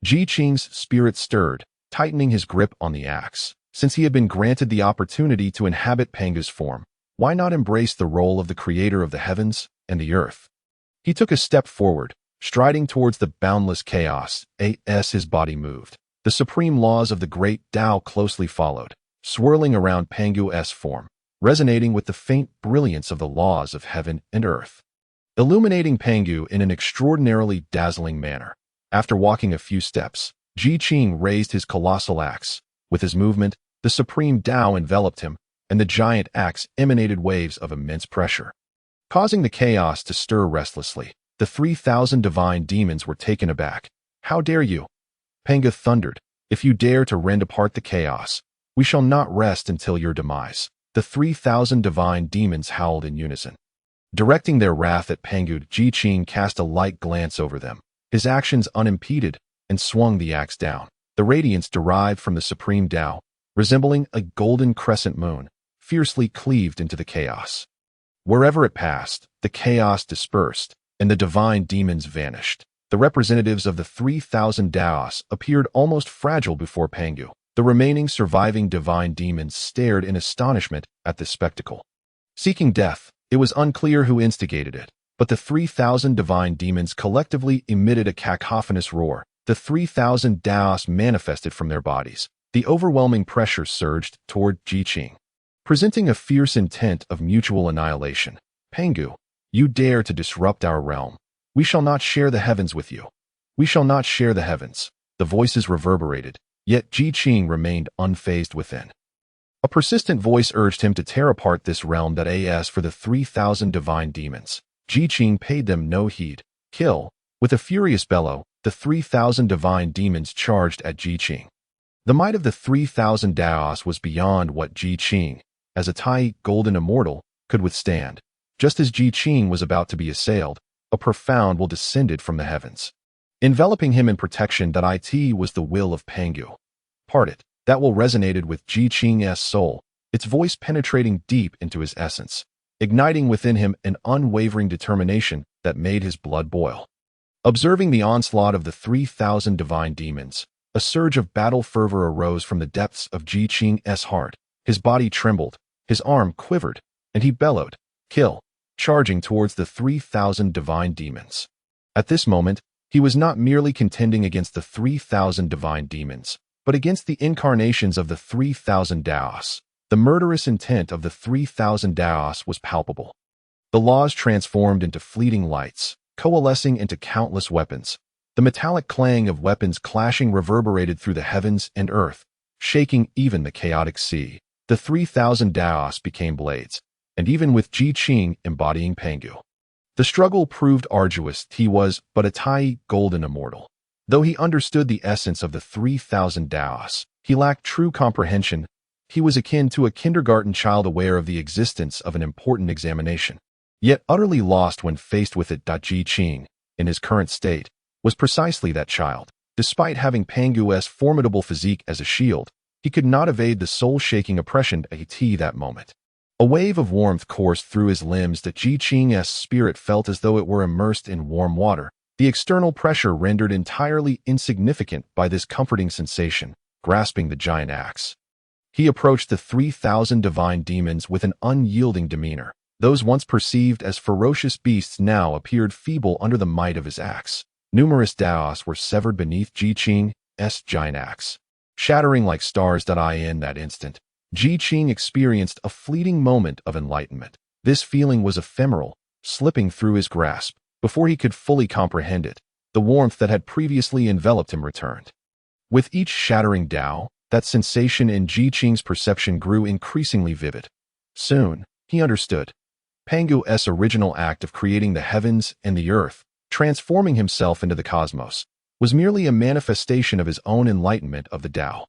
Qing's spirit stirred, tightening his grip on the axe. Since he had been granted the opportunity to inhabit Pangu's form, why not embrace the role of the creator of the heavens and the earth? He took a step forward, striding towards the boundless chaos. As his body moved, the supreme laws of the great Tao closely followed, swirling around Pangu's form, resonating with the faint brilliance of the laws of heaven and earth, illuminating Pangu in an extraordinarily dazzling manner. After walking a few steps, Qing raised his colossal axe. With his movement, the supreme Tao enveloped him, and the giant axe emanated waves of immense pressure, causing the chaos to stir restlessly. The 3,000 divine demons were taken aback. "How dare you?" Pangu thundered. "If you dare to rend apart the chaos, we shall not rest until your demise." The 3,000 divine demons howled in unison. Directing their wrath at Pangu, Qing cast a light glance over them, his actions unimpeded, and swung the axe down. The radiance derived from the supreme Tao, resembling a golden crescent moon, fiercely cleaved into the chaos. Wherever it passed, the chaos dispersed, and the divine demons vanished. The representatives of the 3,000 Daos appeared almost fragile before Pangu. The remaining surviving divine demons stared in astonishment at this spectacle. Seeking death, it was unclear who instigated it, but the 3,000 divine demons collectively emitted a cacophonous roar. The 3,000 Daos manifested from their bodies. The overwhelming pressure surged toward Qing, presenting a fierce intent of mutual annihilation. "Pangu, you dare to disrupt our realm. We shall not share the heavens with you. We shall not share the heavens." The voices reverberated, yet Qing remained unfazed within. A persistent voice urged him to tear apart this realm. As for the 3,000 divine demons, Qing paid them no heed. "Kill!" With a furious bellow, the 3,000 divine demons charged at Qing. The might of the 3,000 Daos was beyond what Qing, as a Tai golden immortal, could withstand. Just as Qing was about to be assailed, a profound will descended from the heavens, enveloping him in protection. It was the will of Pangu. Parted. That will resonated with Qing's soul, its voice penetrating deep into his essence, igniting within him an unwavering determination that made his blood boil. Observing the onslaught of the 3,000 divine demons, a surge of battle fervor arose from the depths of Qing's heart. His body trembled, his arm quivered, and he bellowed, "Kill!" charging towards the 3,000 divine demons. At this moment, he was not merely contending against the 3,000 divine demons, but against the incarnations of the 3,000 Daos. The murderous intent of the 3,000 Daos was palpable. The laws transformed into fleeting lights, coalescing into countless weapons. The metallic clang of weapons clashing reverberated through the heavens and earth, shaking even the chaotic sea. The 3,000 Daos became blades, and even with Qing embodying Pangu. The struggle proved arduous. He was but a tiny, golden immortal. Though he understood the essence of the 3,000 Daos, he lacked true comprehension. He was akin to a kindergarten child aware of the existence of an important examination, yet utterly lost when faced with it. Qing, in his current state, was precisely that child. Despite having Pangu's formidable physique as a shield, he could not evade the soul-shaking oppression at that moment. A wave of warmth coursed through his limbs that Qing's spirit felt as though it were immersed in warm water, the external pressure rendered entirely insignificant by this comforting sensation. Grasping the giant axe, he approached the 3,000 divine demons with an unyielding demeanor. Those once perceived as ferocious beasts now appeared feeble under the might of his axe. Numerous Daos were severed beneath Qing's giant axe, shattering like stars. In that instant, Qing experienced a fleeting moment of enlightenment. This feeling was ephemeral, slipping through his grasp. Before he could fully comprehend it, the warmth that had previously enveloped him returned. With each shattering Dao, that sensation in Qing's perception grew increasingly vivid. Soon, he understood. Pangu's original act of creating the heavens and the earth, transforming himself into the cosmos, was merely a manifestation of his own enlightenment of the Dao.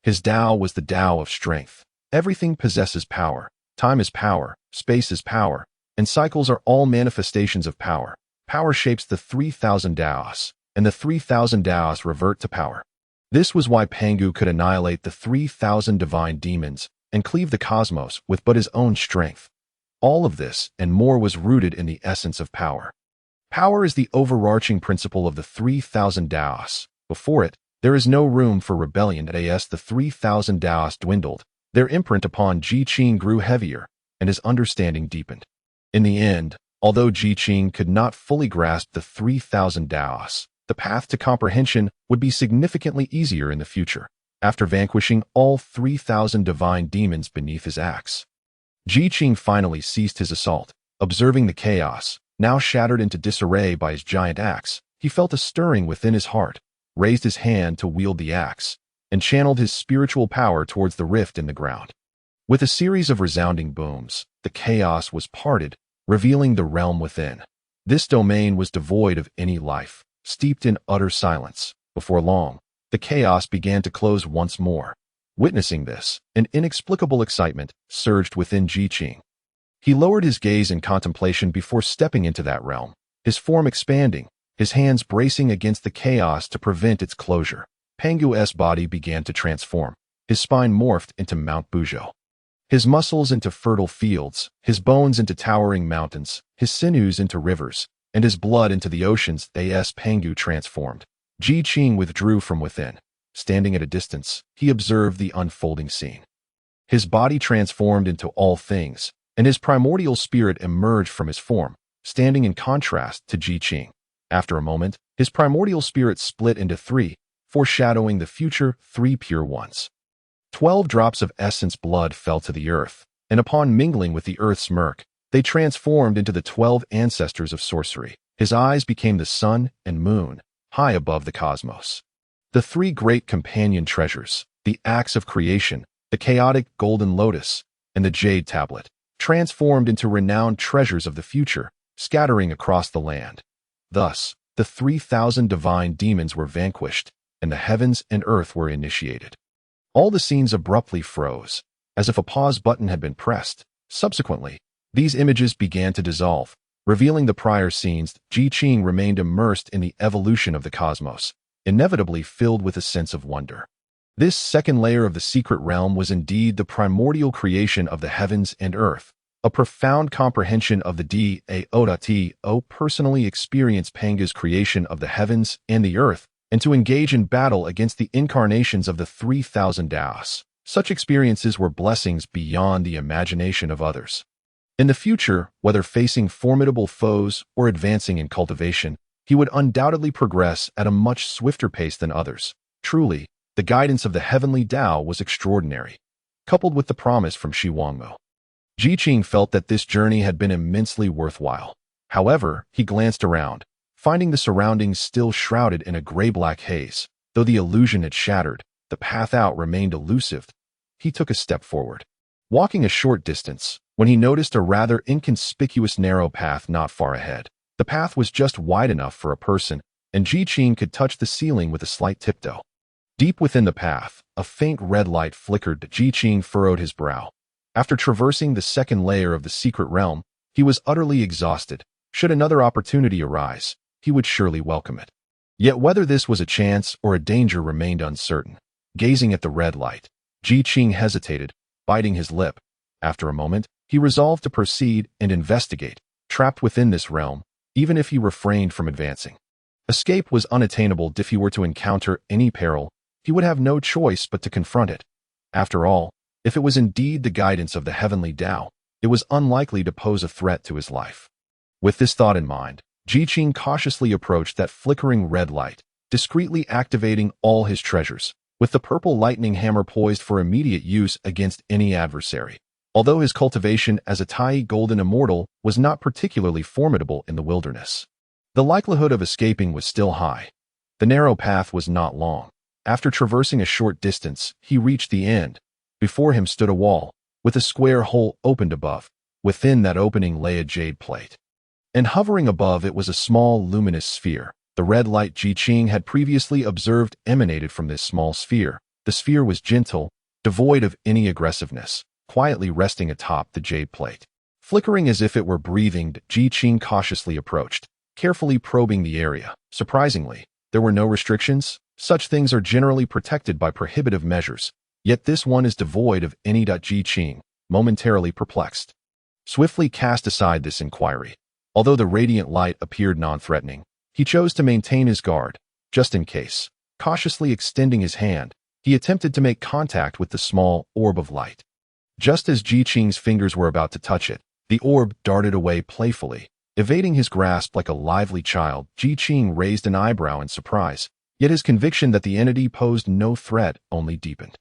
His Dao was the Dao of strength. Everything possesses power. Time is power, space is power, and cycles are all manifestations of power. Power shapes the 3,000 Daos, and the 3,000 Daos revert to power. This was why Pangu could annihilate the 3,000 divine demons and cleave the cosmos with but his own strength. All of this and more was rooted in the essence of power. Power is the overarching principle of the 3,000 Daos. Before it, there is no room for rebellion. As the 3,000 Daos dwindled, their imprint upon Qing grew heavier, and his understanding deepened. In the end, although Qing could not fully grasp the 3,000 Daos, the path to comprehension would be significantly easier in the future, after vanquishing all 3,000 divine demons beneath his axe. Qing finally ceased his assault. Observing the chaos, now shattered into disarray by his giant axe, he felt a stirring within his heart, raised his hand to wield the axe, and channeled his spiritual power towards the rift in the ground. With a series of resounding booms, the chaos was parted, revealing the realm within. This domain was devoid of any life, steeped in utter silence. Before long, the chaos began to close once more. Witnessing this, an inexplicable excitement surged within Qing. He lowered his gaze in contemplation before stepping into that realm, his form expanding, his hands bracing against the chaos to prevent its closure. Pangu's body began to transform. His spine morphed into Mount Buzhou, his muscles into fertile fields, his bones into towering mountains, his sinews into rivers, and his blood into the oceans. Pangu transformed. Qing withdrew from within. Standing at a distance, he observed the unfolding scene. His body transformed into all things, and his primordial spirit emerged from his form, standing in contrast to Qing. After a moment, his primordial spirit split into three, foreshadowing the future 3 pure ones. 12 drops of essence blood fell to the earth, and upon mingling with the earth's murk, they transformed into the 12 ancestors of sorcery. His eyes became the sun and moon, high above the cosmos. The 3 great companion treasures, the axe of creation, the chaotic golden lotus, and the jade tablet, transformed into renowned treasures of the future, scattering across the land. Thus, the 3,000 divine demons were vanquished, and the heavens and earth were initiated. All the scenes abruptly froze, as if a pause button had been pressed. Subsequently, these images began to dissolve, revealing the prior scenes. Qing remained immersed in the evolution of the cosmos, inevitably filled with a sense of wonder. This second layer of the secret realm was indeed the primordial creation of the heavens and earth. A profound comprehension of the Dao personally experienced Panga's creation of the heavens and the earth, and to engage in battle against the incarnations of the 3,000 Daos. Such experiences were blessings beyond the imagination of others. In the future, whether facing formidable foes or advancing in cultivation, he would undoubtedly progress at a much swifter pace than others. Truly, the guidance of the heavenly Tao was extraordinary, coupled with the promise from Shi Wangmo. Qing felt that this journey had been immensely worthwhile. However, he glanced around, finding the surroundings still shrouded in a gray-black haze. Though the illusion had shattered, the path out remained elusive. He took a step forward. Walking a short distance, when he noticed a rather inconspicuous narrow path not far ahead. The path was just wide enough for a person, and Qing could touch the ceiling with a slight tiptoe. Deep within the path, a faint red light flickered. Qing furrowed his brow. After traversing the second layer of the secret realm, he was utterly exhausted. Should another opportunity arise, he would surely welcome it. Yet whether this was a chance or a danger remained uncertain. Gazing at the red light, Qing hesitated, biting his lip. After a moment, he resolved to proceed and investigate. Trapped within this realm, even if he refrained from advancing, escape was unattainable. If he were to encounter any peril, he would have no choice but to confront it. After all, if it was indeed the guidance of the heavenly Tao, it was unlikely to pose a threat to his life. With this thought in mind, Qing cautiously approached that flickering red light, discreetly activating all his treasures, with the purple lightning hammer poised for immediate use against any adversary. Although his cultivation as a Tai golden immortal was not particularly formidable in the wilderness, the likelihood of escaping was still high. The narrow path was not long. After traversing a short distance, he reached the end. Before him stood a wall, with a square hole opened above. Within that opening lay a jade plate, and hovering above it was a small luminous sphere. The red light Qing had previously observed emanated from this small sphere. The sphere was gentle, devoid of any aggressiveness, quietly resting atop the jade plate. Flickering as if it were breathing, Qing cautiously approached, carefully probing the area. Surprisingly, there were no restrictions. Such things are generally protected by prohibitive measures, yet this one is devoid of any. Qing, momentarily perplexed, swiftly cast aside this inquiry. Although the radiant light appeared non-threatening, he chose to maintain his guard, just in case. Cautiously extending his hand, he attempted to make contact with the small orb of light. Just as Qing's fingers were about to touch it, the orb darted away playfully, evading his grasp like a lively child. Qing raised an eyebrow in surprise, yet his conviction that the entity posed no threat only deepened.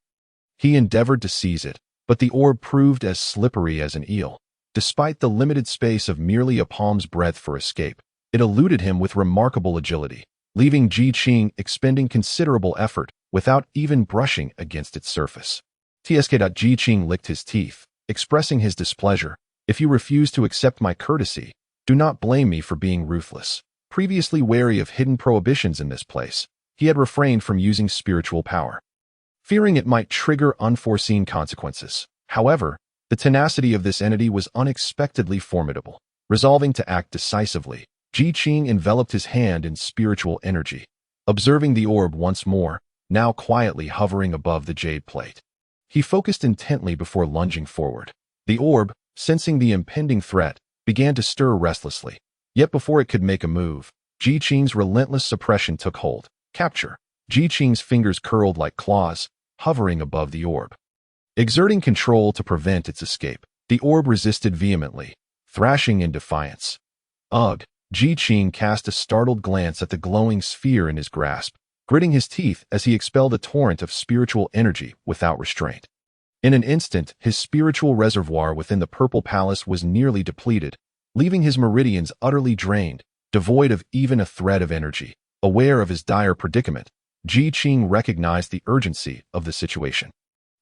He endeavored to seize it, but the orb proved as slippery as an eel. Despite the limited space of merely a palm's breadth for escape, it eluded him with remarkable agility, leaving Qing expending considerable effort without even brushing against its surface. Qing licked his teeth, expressing his displeasure. If you refuse to accept my courtesy, do not blame me for being ruthless. Previously wary of hidden prohibitions in this place, he had refrained from using spiritual power, fearing it might trigger unforeseen consequences. However, the tenacity of this entity was unexpectedly formidable. Resolving to act decisively, Qing enveloped his hand in spiritual energy, observing the orb once more, now quietly hovering above the jade plate. He focused intently before lunging forward. The orb, sensing the impending threat, began to stir restlessly. Yet before it could make a move, Qing's relentless suppression took hold. Capture. Qing's fingers curled like claws, hovering above the orb, exerting control to prevent its escape. The orb resisted vehemently, thrashing in defiance. Ugh! Qing cast a startled glance at the glowing sphere in his grasp, gritting his teeth as he expelled a torrent of spiritual energy without restraint. In an instant, his spiritual reservoir within the purple palace was nearly depleted, leaving his meridians utterly drained, devoid of even a thread of energy. Aware of his dire predicament, Qing recognized the urgency of the situation.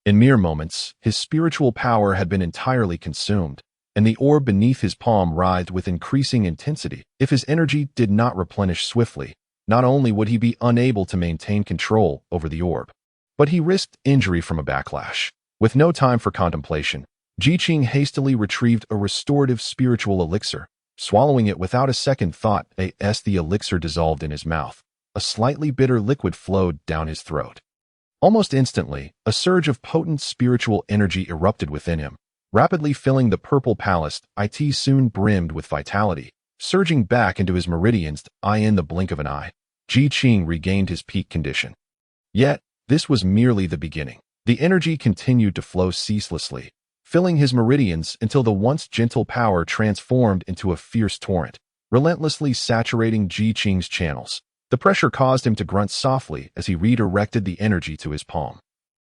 In mere moments, his spiritual power had been entirely consumed, and the orb beneath his palm writhed with increasing intensity. If his energy did not replenish swiftly, not only would he be unable to maintain control over the orb, but he risked injury from a backlash. With no time for contemplation, Qing hastily retrieved a restorative spiritual elixir, swallowing it without a second thought. The elixir dissolved in his mouth. A slightly bitter liquid flowed down his throat. Almost instantly, a surge of potent spiritual energy erupted within him, rapidly filling the purple palace. It soon brimmed with vitality, surging back into his meridians. In the blink of an eye, Qing regained his peak condition. Yet, this was merely the beginning. The energy continued to flow ceaselessly, filling his meridians until the once gentle power transformed into a fierce torrent, relentlessly saturating Qing's channels. The pressure caused him to grunt softly as he redirected the energy to his palm.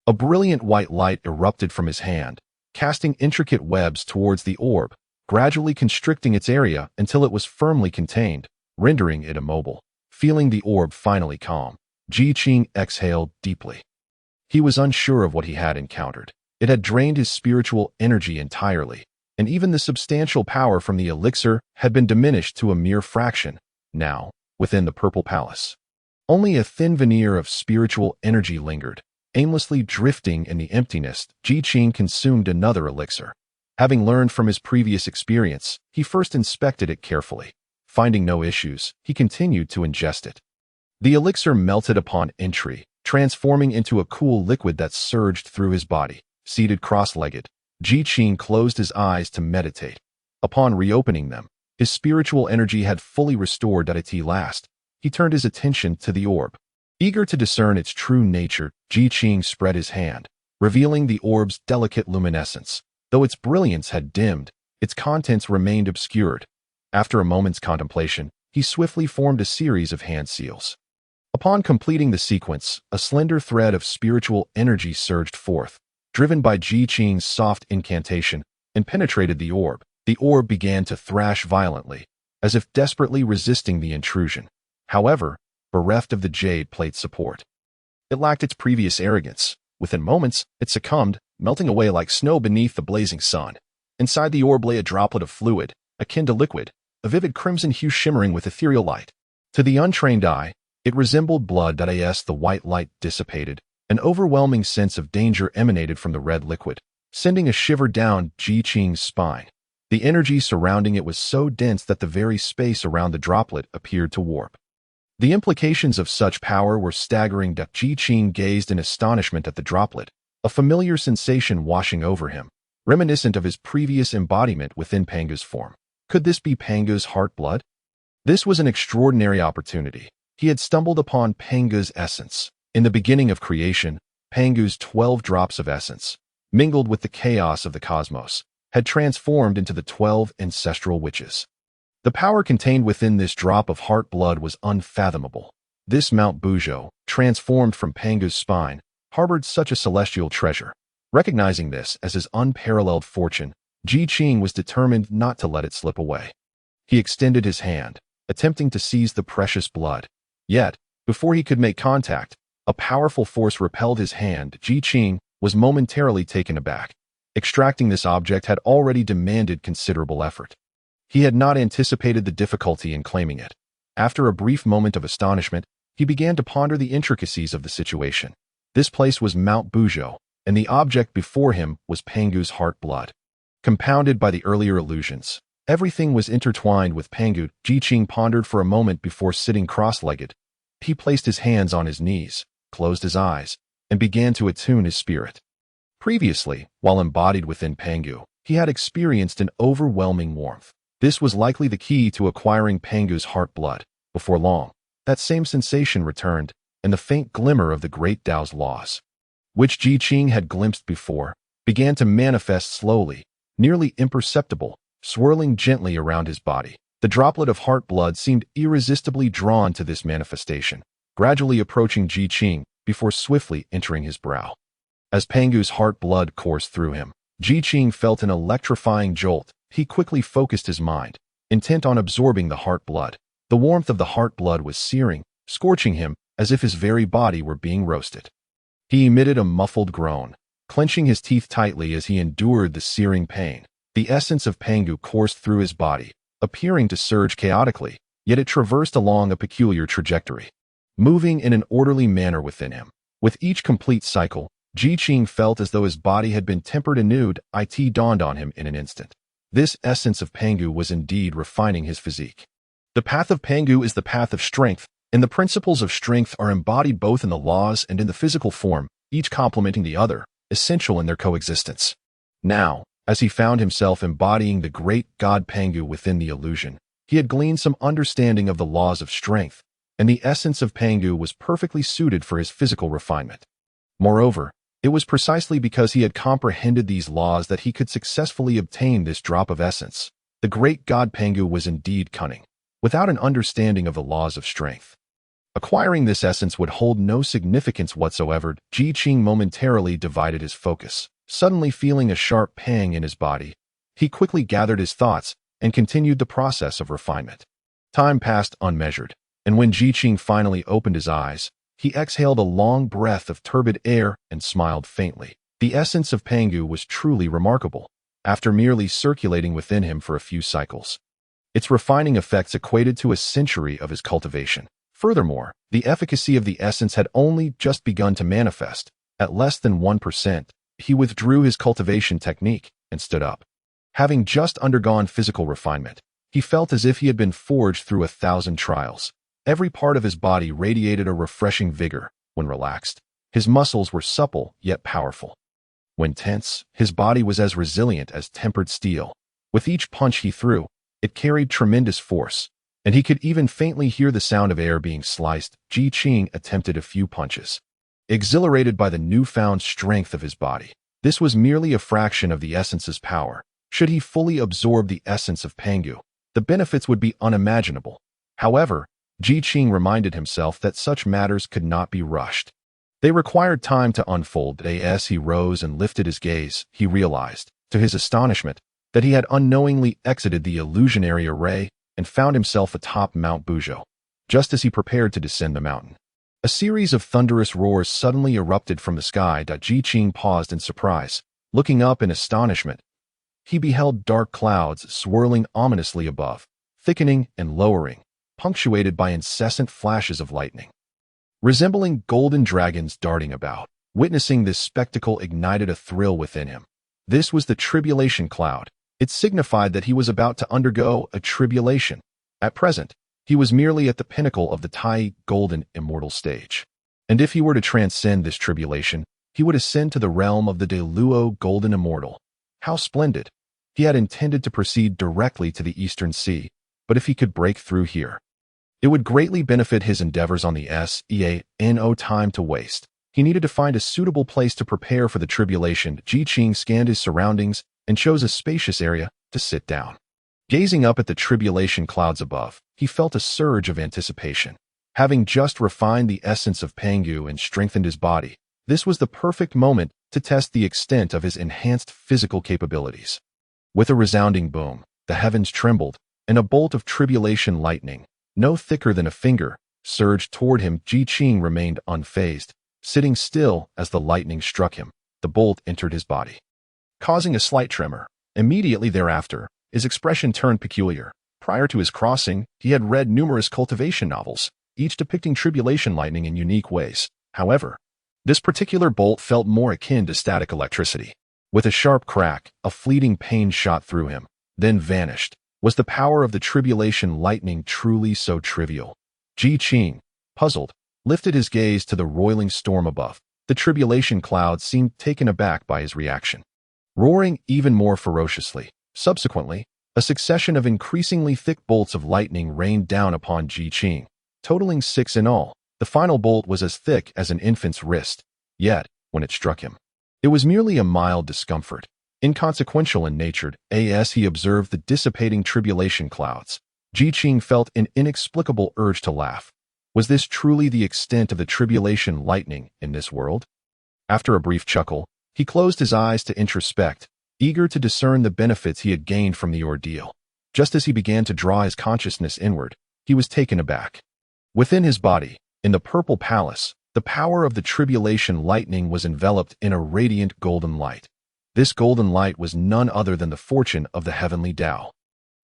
A brilliant white light erupted from his hand, casting intricate webs towards the orb, gradually constricting its area until it was firmly contained, rendering it immobile. Feeling the orb finally calm, Qing exhaled deeply. He was unsure of what he had encountered. It had drained his spiritual energy entirely, and even the substantial power from the elixir had been diminished to a mere fraction. Now, within the purple palace, only a thin veneer of spiritual energy lingered, aimlessly drifting in the emptiness. Qing consumed another elixir. Having learned from his previous experience, he first inspected it carefully. Finding no issues, he continued to ingest it. The elixir melted upon entry, transforming into a cool liquid that surged through his body. Seated cross-legged, Qing closed his eyes to meditate. Upon reopening them, his spiritual energy had fully restored. At last, he turned his attention to the orb. Eager to discern its true nature, Qing spread his hand, revealing the orb's delicate luminescence. Though its brilliance had dimmed, its contents remained obscured. After a moment's contemplation, he swiftly formed a series of hand seals. Upon completing the sequence, a slender thread of spiritual energy surged forth, driven by Qing's soft incantation, and penetrated the orb. The orb began to thrash violently, as if desperately resisting the intrusion. However, bereft of the jade plate support, it lacked its previous arrogance. Within moments, it succumbed, melting away like snow beneath the blazing sun. Inside the orb lay a droplet of fluid, akin to liquid, a vivid crimson hue shimmering with ethereal light. To the untrained eye, it resembled blood. As the white light dissipated, an overwhelming sense of danger emanated from the red liquid, sending a shiver down Qing's spine. The energy surrounding it was so dense that the very space around the droplet appeared to warp. The implications of such power were staggering. Qing gazed in astonishment at the droplet, a familiar sensation washing over him, reminiscent of his previous embodiment within Pangu's form. Could this be Pangu's heart blood? This was an extraordinary opportunity. He had stumbled upon Pangu's essence. In the beginning of creation, Pangu's 12 drops of essence, mingled with the chaos of the cosmos, had transformed into the 12 ancestral witches. The power contained within this drop of heart blood was unfathomable. This Mount Bujo, transformed from Pangu's spine, harbored such a celestial treasure. Recognizing this as his unparalleled fortune, Qing was determined not to let it slip away. He extended his hand, attempting to seize the precious blood. Yet, before he could make contact, a powerful force repelled his hand. Qing was momentarily taken aback. Extracting this object had already demanded considerable effort. He had not anticipated the difficulty in claiming it. After a brief moment of astonishment, he began to ponder the intricacies of the situation. This place was Mount Bujo, and the object before him was Pangu's heart blood. Compounded by the earlier illusions, everything was intertwined with Pangu. Qing pondered for a moment before sitting cross-legged. He placed his hands on his knees, closed his eyes, and began to attune his spirit. Previously, while embodied within Pangu, he had experienced an overwhelming warmth. This was likely the key to acquiring Pangu's heart blood. Before long, that same sensation returned, and the faint glimmer of the great Tao's laws, which Qing had glimpsed before, began to manifest slowly, nearly imperceptible, swirling gently around his body. The droplet of heart blood seemed irresistibly drawn to this manifestation, gradually approaching Qing before swiftly entering his brow. As Pangu's heart blood coursed through him, Qing felt an electrifying jolt. He quickly focused his mind, intent on absorbing the heart blood. The warmth of the heart blood was searing, scorching him as if his very body were being roasted. He emitted a muffled groan, clenching his teeth tightly as he endured the searing pain. The essence of Pangu coursed through his body, appearing to surge chaotically, yet it traversed along a peculiar trajectory, moving in an orderly manner within him. With each complete cycle, Qing felt as though his body had been tempered anew. It dawned on him in an instant. This essence of Pangu was indeed refining his physique. The path of Pangu is the path of strength, and the principles of strength are embodied both in the laws and in the physical form. each complementing the other, essential in their coexistence. Now, as he found himself embodying the great god Pangu within the illusion, he had gleaned some understanding of the laws of strength, and the essence of Pangu was perfectly suited for his physical refinement. Moreover, it was precisely because he had comprehended these laws that he could successfully obtain this drop of essence. The great god Pangu was indeed cunning, without an understanding of the laws of strength. Acquiring this essence would hold no significance whatsoever. Qing momentarily divided his focus. Suddenly feeling a sharp pang in his body, he quickly gathered his thoughts and continued the process of refinement. Time passed unmeasured, and when Qing finally opened his eyes, he exhaled a long breath of turbid air and smiled faintly. The essence of Pangu was truly remarkable, after merely circulating within him for a few cycles. Its refining effects equated to a century of his cultivation. Furthermore, the efficacy of the essence had only just begun to manifest. At less than 1%, he withdrew his cultivation technique and stood up. Having just undergone physical refinement, he felt as if he had been forged through 1,000 trials. Every part of his body radiated a refreshing vigor. When relaxed, his muscles were supple yet powerful. When tense, his body was as resilient as tempered steel. With each punch he threw, it carried tremendous force, and he could even faintly hear the sound of air being sliced. Qing attempted a few punches. Exhilarated by the newfound strength of his body, this was merely a fraction of the essence's power. Should he fully absorb the essence of Pangu, the benefits would be unimaginable. However, Qing reminded himself that such matters could not be rushed. They required time to unfold. As he rose and lifted his gaze, he realized, to his astonishment, that he had unknowingly exited the illusionary array and found himself atop Mount Buzhou. Just as he prepared to descend the mountain, a series of thunderous roars suddenly erupted from the sky. Qing paused in surprise. Looking up in astonishment, he beheld dark clouds swirling ominously above, thickening and lowering, punctuated by incessant flashes of lightning, resembling golden dragons darting about. Witnessing this spectacle ignited a thrill within him. This was the tribulation cloud. It signified that he was about to undergo a tribulation. At present, he was merely at the pinnacle of the Tai golden immortal stage. And if he were to transcend this tribulation, he would ascend to the realm of the De Luo golden immortal. How splendid! He had intended to proceed directly to the Eastern Sea, but if he could break through here, it would greatly benefit his endeavors on the No time to waste. He needed to find a suitable place to prepare for the tribulation. Qing scanned his surroundings and chose a spacious area to sit down. Gazing up at the tribulation clouds above, he felt a surge of anticipation. Having just refined the essence of Pangu and strengthened his body, this was the perfect moment to test the extent of his enhanced physical capabilities. With a resounding boom, the heavens trembled, and a bolt of tribulation lightning, no thicker than a finger, surged toward him. Qing remained unfazed, sitting still as the lightning struck him. The bolt entered his body, causing a slight tremor. Immediately thereafter, his expression turned peculiar. Prior to his crossing, he had read numerous cultivation novels, each depicting tribulation lightning in unique ways. However, this particular bolt felt more akin to static electricity. With a sharp crack, a fleeting pain shot through him, then vanished. Was the power of the tribulation lightning truly so trivial? Qing, puzzled, lifted his gaze to the roiling storm above. The tribulation cloud seemed taken aback by his reaction, roaring even more ferociously. Subsequently, a succession of increasingly thick bolts of lightning rained down upon Qing, totaling 6 in all. The final bolt was as thick as an infant's wrist, yet, when it struck him, it was merely a mild discomfort, inconsequential in nature. As he observed the dissipating tribulation clouds, Qing felt an inexplicable urge to laugh. Was this truly the extent of the tribulation lightning in this world? After a brief chuckle, he closed his eyes to introspect, eager to discern the benefits he had gained from the ordeal. Just as he began to draw his consciousness inward, he was taken aback. Within his body, in the purple palace, the power of the tribulation lightning was enveloped in a radiant golden light. This golden light was none other than the fortune of the heavenly Tao.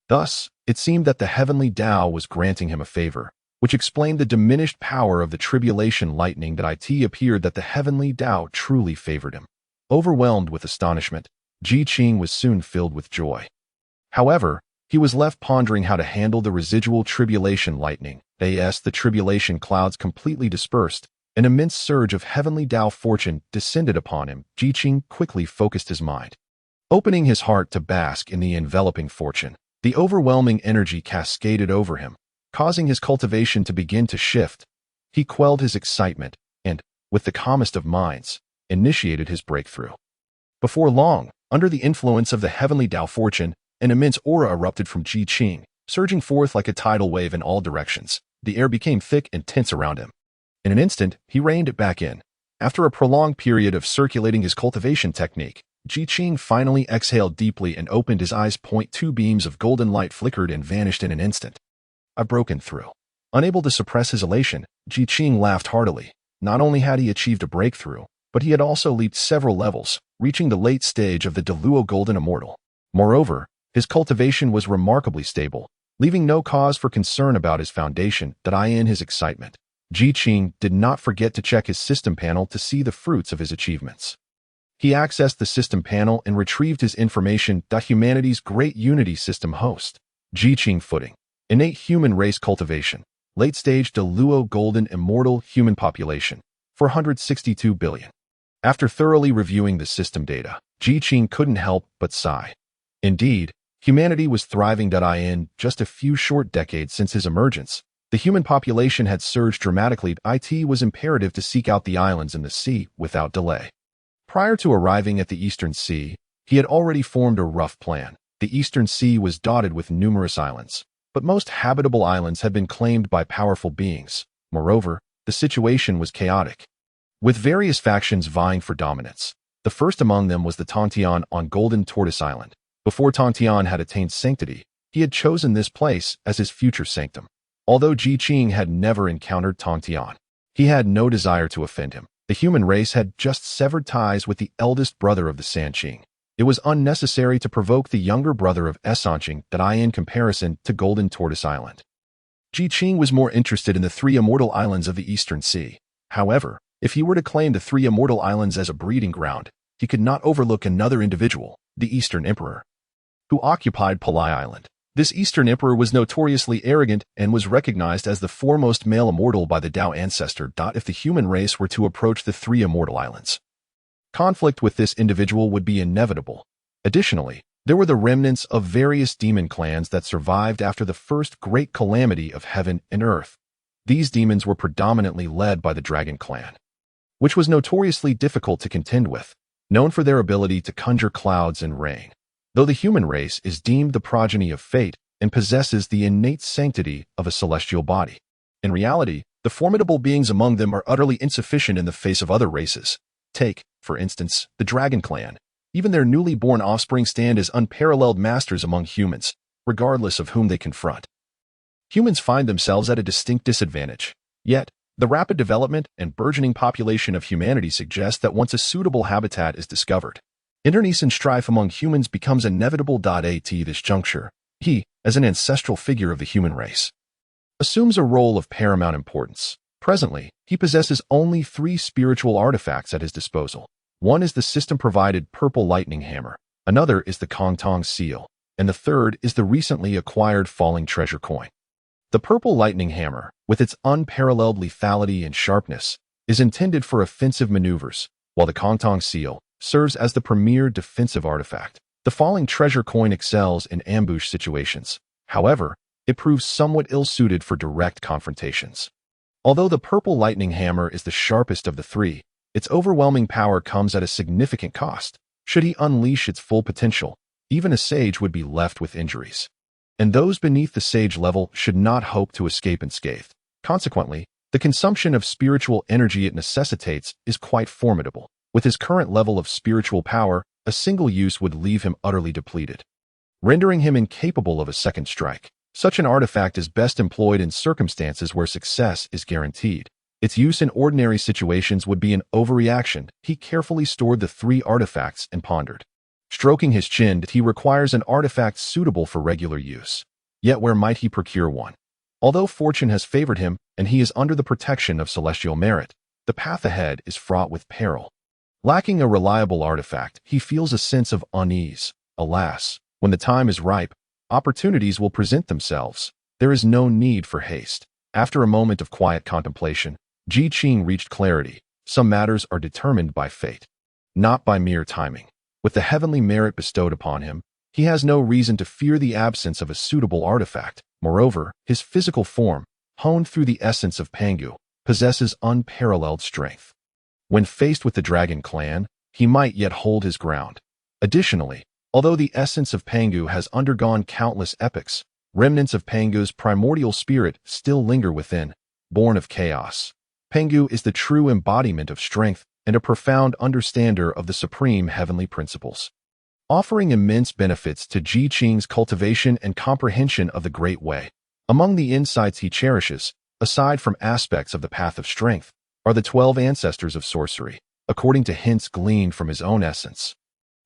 Thus, it seemed that the heavenly Tao was granting him a favor, which explained the diminished power of the tribulation lightning. That it appeared that the heavenly Tao truly favored him. Overwhelmed with astonishment, Qing was soon filled with joy. However, he was left pondering how to handle the residual tribulation lightning. As the tribulation clouds completely dispersed, An immense surge of heavenly Tao fortune descended upon him. Qing quickly focused his mind, opening his heart to bask in the enveloping fortune. The overwhelming energy cascaded over him, causing his cultivation to begin to shift. He quelled his excitement and, with the calmest of minds, initiated his breakthrough. Before long, under the influence of the heavenly Tao fortune, an immense aura erupted from Qing, surging forth like a tidal wave in all directions. The air became thick and tense around him. In an instant, he reined it back in. After a prolonged period of circulating his cultivation technique, Qing finally exhaled deeply and opened his eyes. Two beams of golden light flickered and vanished in an instant. I've broken through. Unable to suppress his elation, Qing laughed heartily. Not only had he achieved a breakthrough, but he had also leaped several levels, reaching the late stage of the Deluo Golden Immortal. Moreover, his cultivation was remarkably stable, leaving no cause for concern about his foundation. In his excitement, Qing did not forget to check his system panel to see the fruits of his achievements. He accessed the system panel and retrieved his information. Humanity's Great Unity System host. Qing footing. Innate human race cultivation. Late stage Deluo Golden Immortal human population. 462 billion. After thoroughly reviewing the system data, Qing couldn't help but sigh. Indeed, humanity was thriving. In just a few short decades since his emergence, the human population had surged dramatically. It was imperative to seek out the islands in the sea without delay. Prior to arriving at the Eastern Sea, he had already formed a rough plan. The Eastern Sea was dotted with numerous islands, but most habitable islands had been claimed by powerful beings. Moreover, the situation was chaotic, with various factions vying for dominance. The first among them was the Tongtian on Golden Tortoise Island. Before Tongtian had attained sanctity, he had chosen this place as his future sanctum. Although Qing had never encountered Tongtian, he had no desire to offend him. The human race had just severed ties with the eldest brother of the Sanqing. It was unnecessary to provoke the younger brother of Sanqing in comparison to Golden Tortoise Island. Qing was more interested in the three immortal islands of the Eastern Sea. However, if he were to claim the three immortal islands as a breeding ground, he could not overlook another individual, the Eastern Emperor, who occupied Palai Island. This Eastern Emperor was notoriously arrogant and was recognized as the foremost male immortal by the Tao Ancestor. If the human race were to approach the three immortal islands, conflict with this individual would be inevitable. Additionally, there were the remnants of various demon clans that survived after the first great calamity of heaven and earth. These demons were predominantly led by the Dragon Clan, which was notoriously difficult to contend with, known for their ability to conjure clouds and rain. Though the human race is deemed the progeny of fate and possesses the innate sanctity of a celestial body, in reality, the formidable beings among them are utterly insufficient in the face of other races. Take, for instance, the Dragon Clan. Even their newly born offspring stand as unparalleled masters among humans, regardless of whom they confront. Humans find themselves at a distinct disadvantage. Yet, the rapid development and burgeoning population of humanity suggests that once a suitable habitat is discovered, internecine strife among humans becomes inevitable. At this juncture, he, as an ancestral figure of the human race, assumes a role of paramount importance. Presently, he possesses only 3 spiritual artifacts at his disposal. One is the system-provided purple lightning hammer, another is the Kongtong seal, and the third is the recently acquired falling treasure coin. The purple lightning hammer, with its unparalleled lethality and sharpness, is intended for offensive maneuvers, while the Kongtong seal serves as the premier defensive artifact. The falling treasure coin excels in ambush situations. However, it proves somewhat ill-suited for direct confrontations. Although the purple lightning hammer is the sharpest of the 3, its overwhelming power comes at a significant cost. Should he unleash its full potential, even a sage would be left with injuries, and those beneath the sage level should not hope to escape unscathed. Consequently, the consumption of spiritual energy it necessitates is quite formidable. With his current level of spiritual power, a single use would leave him utterly depleted, rendering him incapable of a second strike. Such an artifact is best employed in circumstances where success is guaranteed. Its use in ordinary situations would be an overreaction. He carefully stored the 3 artifacts and pondered. Stroking his chin, he requires an artifact suitable for regular use. Yet where might he procure one? Although fortune has favored him and he is under the protection of celestial merit, the path ahead is fraught with peril. Lacking a reliable artifact, he feels a sense of unease. Alas, when the time is ripe, opportunities will present themselves. There is no need for haste. After a moment of quiet contemplation, Qing reached clarity. Some matters are determined by fate, not by mere timing. With the heavenly merit bestowed upon him, he has no reason to fear the absence of a suitable artifact. Moreover, his physical form, honed through the essence of Pangu, possesses unparalleled strength. When faced with the dragon clan, he might yet hold his ground. Additionally, although the essence of Pangu has undergone countless epochs, remnants of Pangu's primordial spirit still linger within, born of chaos. Pangu is the true embodiment of strength and a profound understander of the supreme heavenly principles, offering immense benefits to Qing's cultivation and comprehension of the Great Way. Among the insights he cherishes, aside from aspects of the path of strength, are the 12 ancestors of sorcery, according to hints gleaned from his own essence.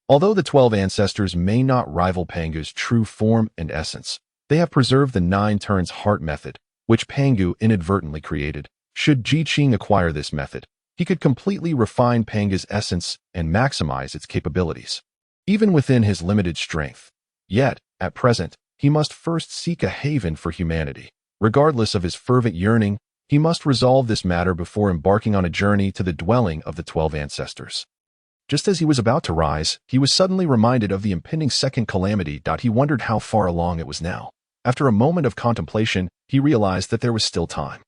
Although the 12 ancestors may not rival Pangu's true form and essence, they have preserved the 9 turns heart method, which Pangu inadvertently created. Should Qing acquire this method, he could completely refine Pangu's essence and maximize its capabilities, even within his limited strength. Yet, at present, he must first seek a haven for humanity. Regardless of his fervent yearning, he must resolve this matter before embarking on a journey to the dwelling of the 12 ancestors. Just as he was about to rise, he was suddenly reminded of the impending second calamity. He wondered how far along it was now. After a moment of contemplation, he realized that there was still time.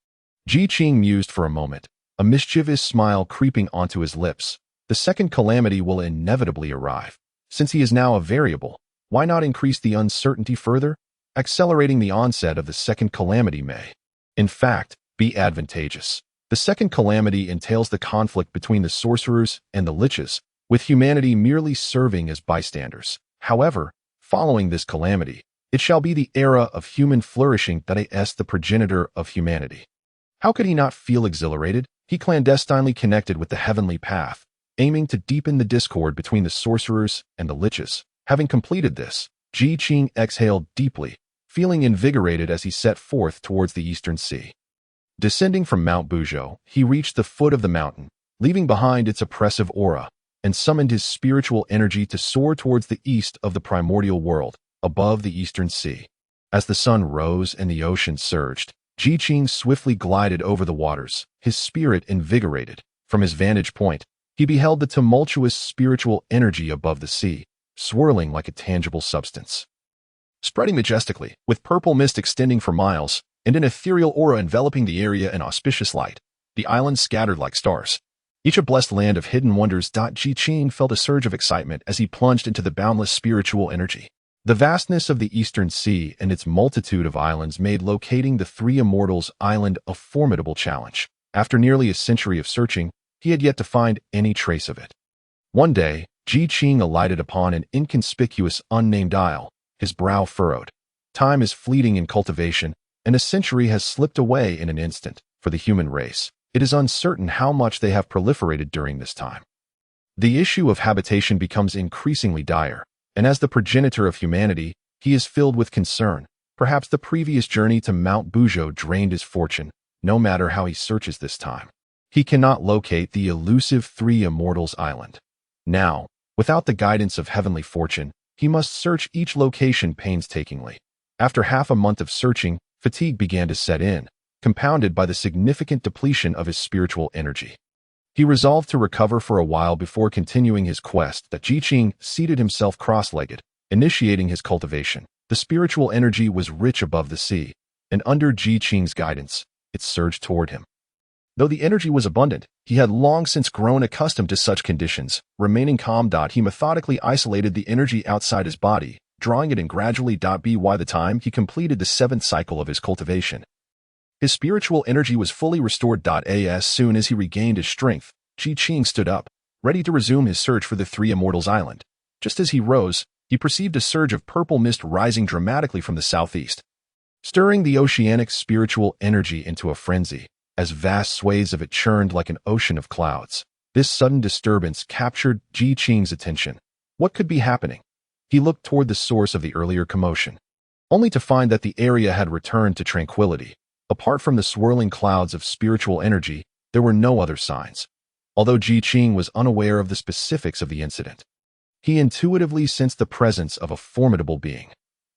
Qing mused for a moment, a mischievous smile creeping onto his lips. The second calamity will inevitably arrive. Since he is now a variable, why not increase the uncertainty further? Accelerating the onset of the second calamity may, in fact, be advantageous. The second calamity entails the conflict between the sorcerers and the liches, with humanity merely serving as bystanders. However, following this calamity, it shall be the era of human flourishing that is the progenitor of humanity. How could he not feel exhilarated? He clandestinely connected with the heavenly path, aiming to deepen the discord between the sorcerers and the liches. Having completed this, Qing exhaled deeply, feeling invigorated as he set forth towards the eastern sea. Descending from Mount Buzhou, he reached the foot of the mountain, leaving behind its oppressive aura, and summoned his spiritual energy to soar towards the east of the primordial world, above the eastern sea. As the sun rose and the ocean surged, Qing swiftly glided over the waters, his spirit invigorated. From his vantage point, he beheld the tumultuous spiritual energy above the sea, swirling like a tangible substance. Spreading majestically, with purple mist extending for miles, and an ethereal aura enveloping the area in auspicious light, the islands scattered like stars, each a blessed land of hidden wonders. Qing felt a surge of excitement as he plunged into the boundless spiritual energy. The vastness of the eastern sea and its multitude of islands made locating the Three Immortals Island a formidable challenge. After nearly a century of searching, he had yet to find any trace of it. One day, Qing alighted upon an inconspicuous, unnamed isle, his brow furrowed. Time is fleeting in cultivation, and a century has slipped away in an instant. For the human race, it is uncertain how much they have proliferated during this time. The issue of habitation becomes increasingly dire, and as the progenitor of humanity, he is filled with concern. Perhaps the previous journey to Mount Buzhou drained his fortune. No matter how he searches this time, he cannot locate the elusive Three Immortals Island. Now, without the guidance of heavenly fortune, he must search each location painstakingly. After half a month of searching, fatigue began to set in, compounded by the significant depletion of his spiritual energy. He resolved to recover for a while before continuing his quest. Qing seated himself cross-legged, initiating his cultivation. The spiritual energy was rich above the sea, and under Qing's guidance, it surged toward him. Though the energy was abundant, he had long since grown accustomed to such conditions. Remaining calm, he methodically isolated the energy outside his body, drawing it in gradually. By the time he completed the 7th cycle of his cultivation, his spiritual energy was fully restored. As soon as he regained his strength, Qing stood up, ready to resume his search for the Three Immortals Island. Just as he rose, he perceived a surge of purple mist rising dramatically from the southeast, stirring the oceanic spiritual energy into a frenzy, as vast swathes of it churned like an ocean of clouds. This sudden disturbance captured Qing's attention. What could be happening? He looked toward the source of the earlier commotion, only to find that the area had returned to tranquility. Apart from the swirling clouds of spiritual energy, there were no other signs. Although Qing was unaware of the specifics of the incident, he intuitively sensed the presence of a formidable being.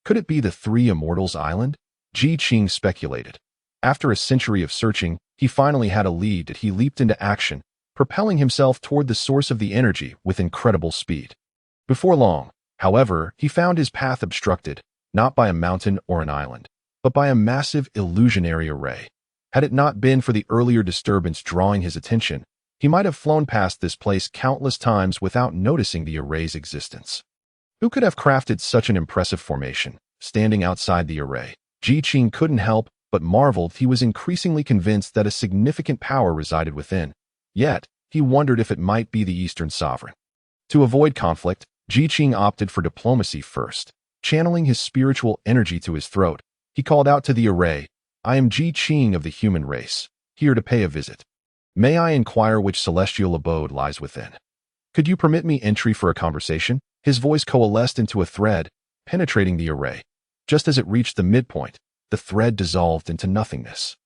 Could it be the Three Immortals Island? Qing speculated. After a century of searching, he finally had a lead and he leaped into action, propelling himself toward the source of the energy with incredible speed. Before long, however, he found his path obstructed, not by a mountain or an island, but by a massive illusionary array. Had it not been for the earlier disturbance drawing his attention, he might have flown past this place countless times without noticing the array's existence. Who could have crafted such an impressive formation? Standing outside the array, Qing couldn't help but marveled. He was increasingly convinced that a significant power resided within. Yet, he wondered if it might be the Eastern sovereign. To avoid conflict, Qing opted for diplomacy first. Channeling his spiritual energy to his throat, he called out to the array, "I am Qing of the human race, here to pay a visit. May I inquire which celestial abode lies within? Could you permit me entry for a conversation?" His voice coalesced into a thread, penetrating the array. Just as it reached the midpoint, the thread dissolved into nothingness.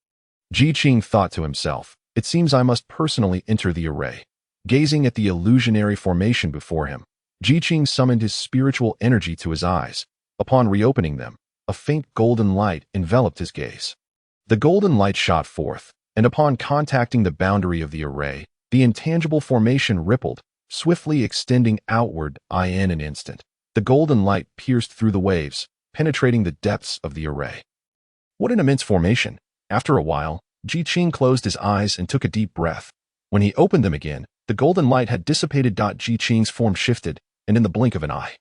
Qing thought to himself, "It seems I must personally enter the array." Gazing at the illusionary formation before him, Qing summoned his spiritual energy to his eyes. Upon reopening them, a faint golden light enveloped his gaze. The golden light shot forth, and upon contacting the boundary of the array, the intangible formation rippled, swiftly extending outward. In an instant, the golden light pierced through the waves, penetrating the depths of the array. What an immense formation! After a while, Qing closed his eyes and took a deep breath. When he opened them again, the golden light had dissipated. Qing's form shifted, and in the blink of an eye,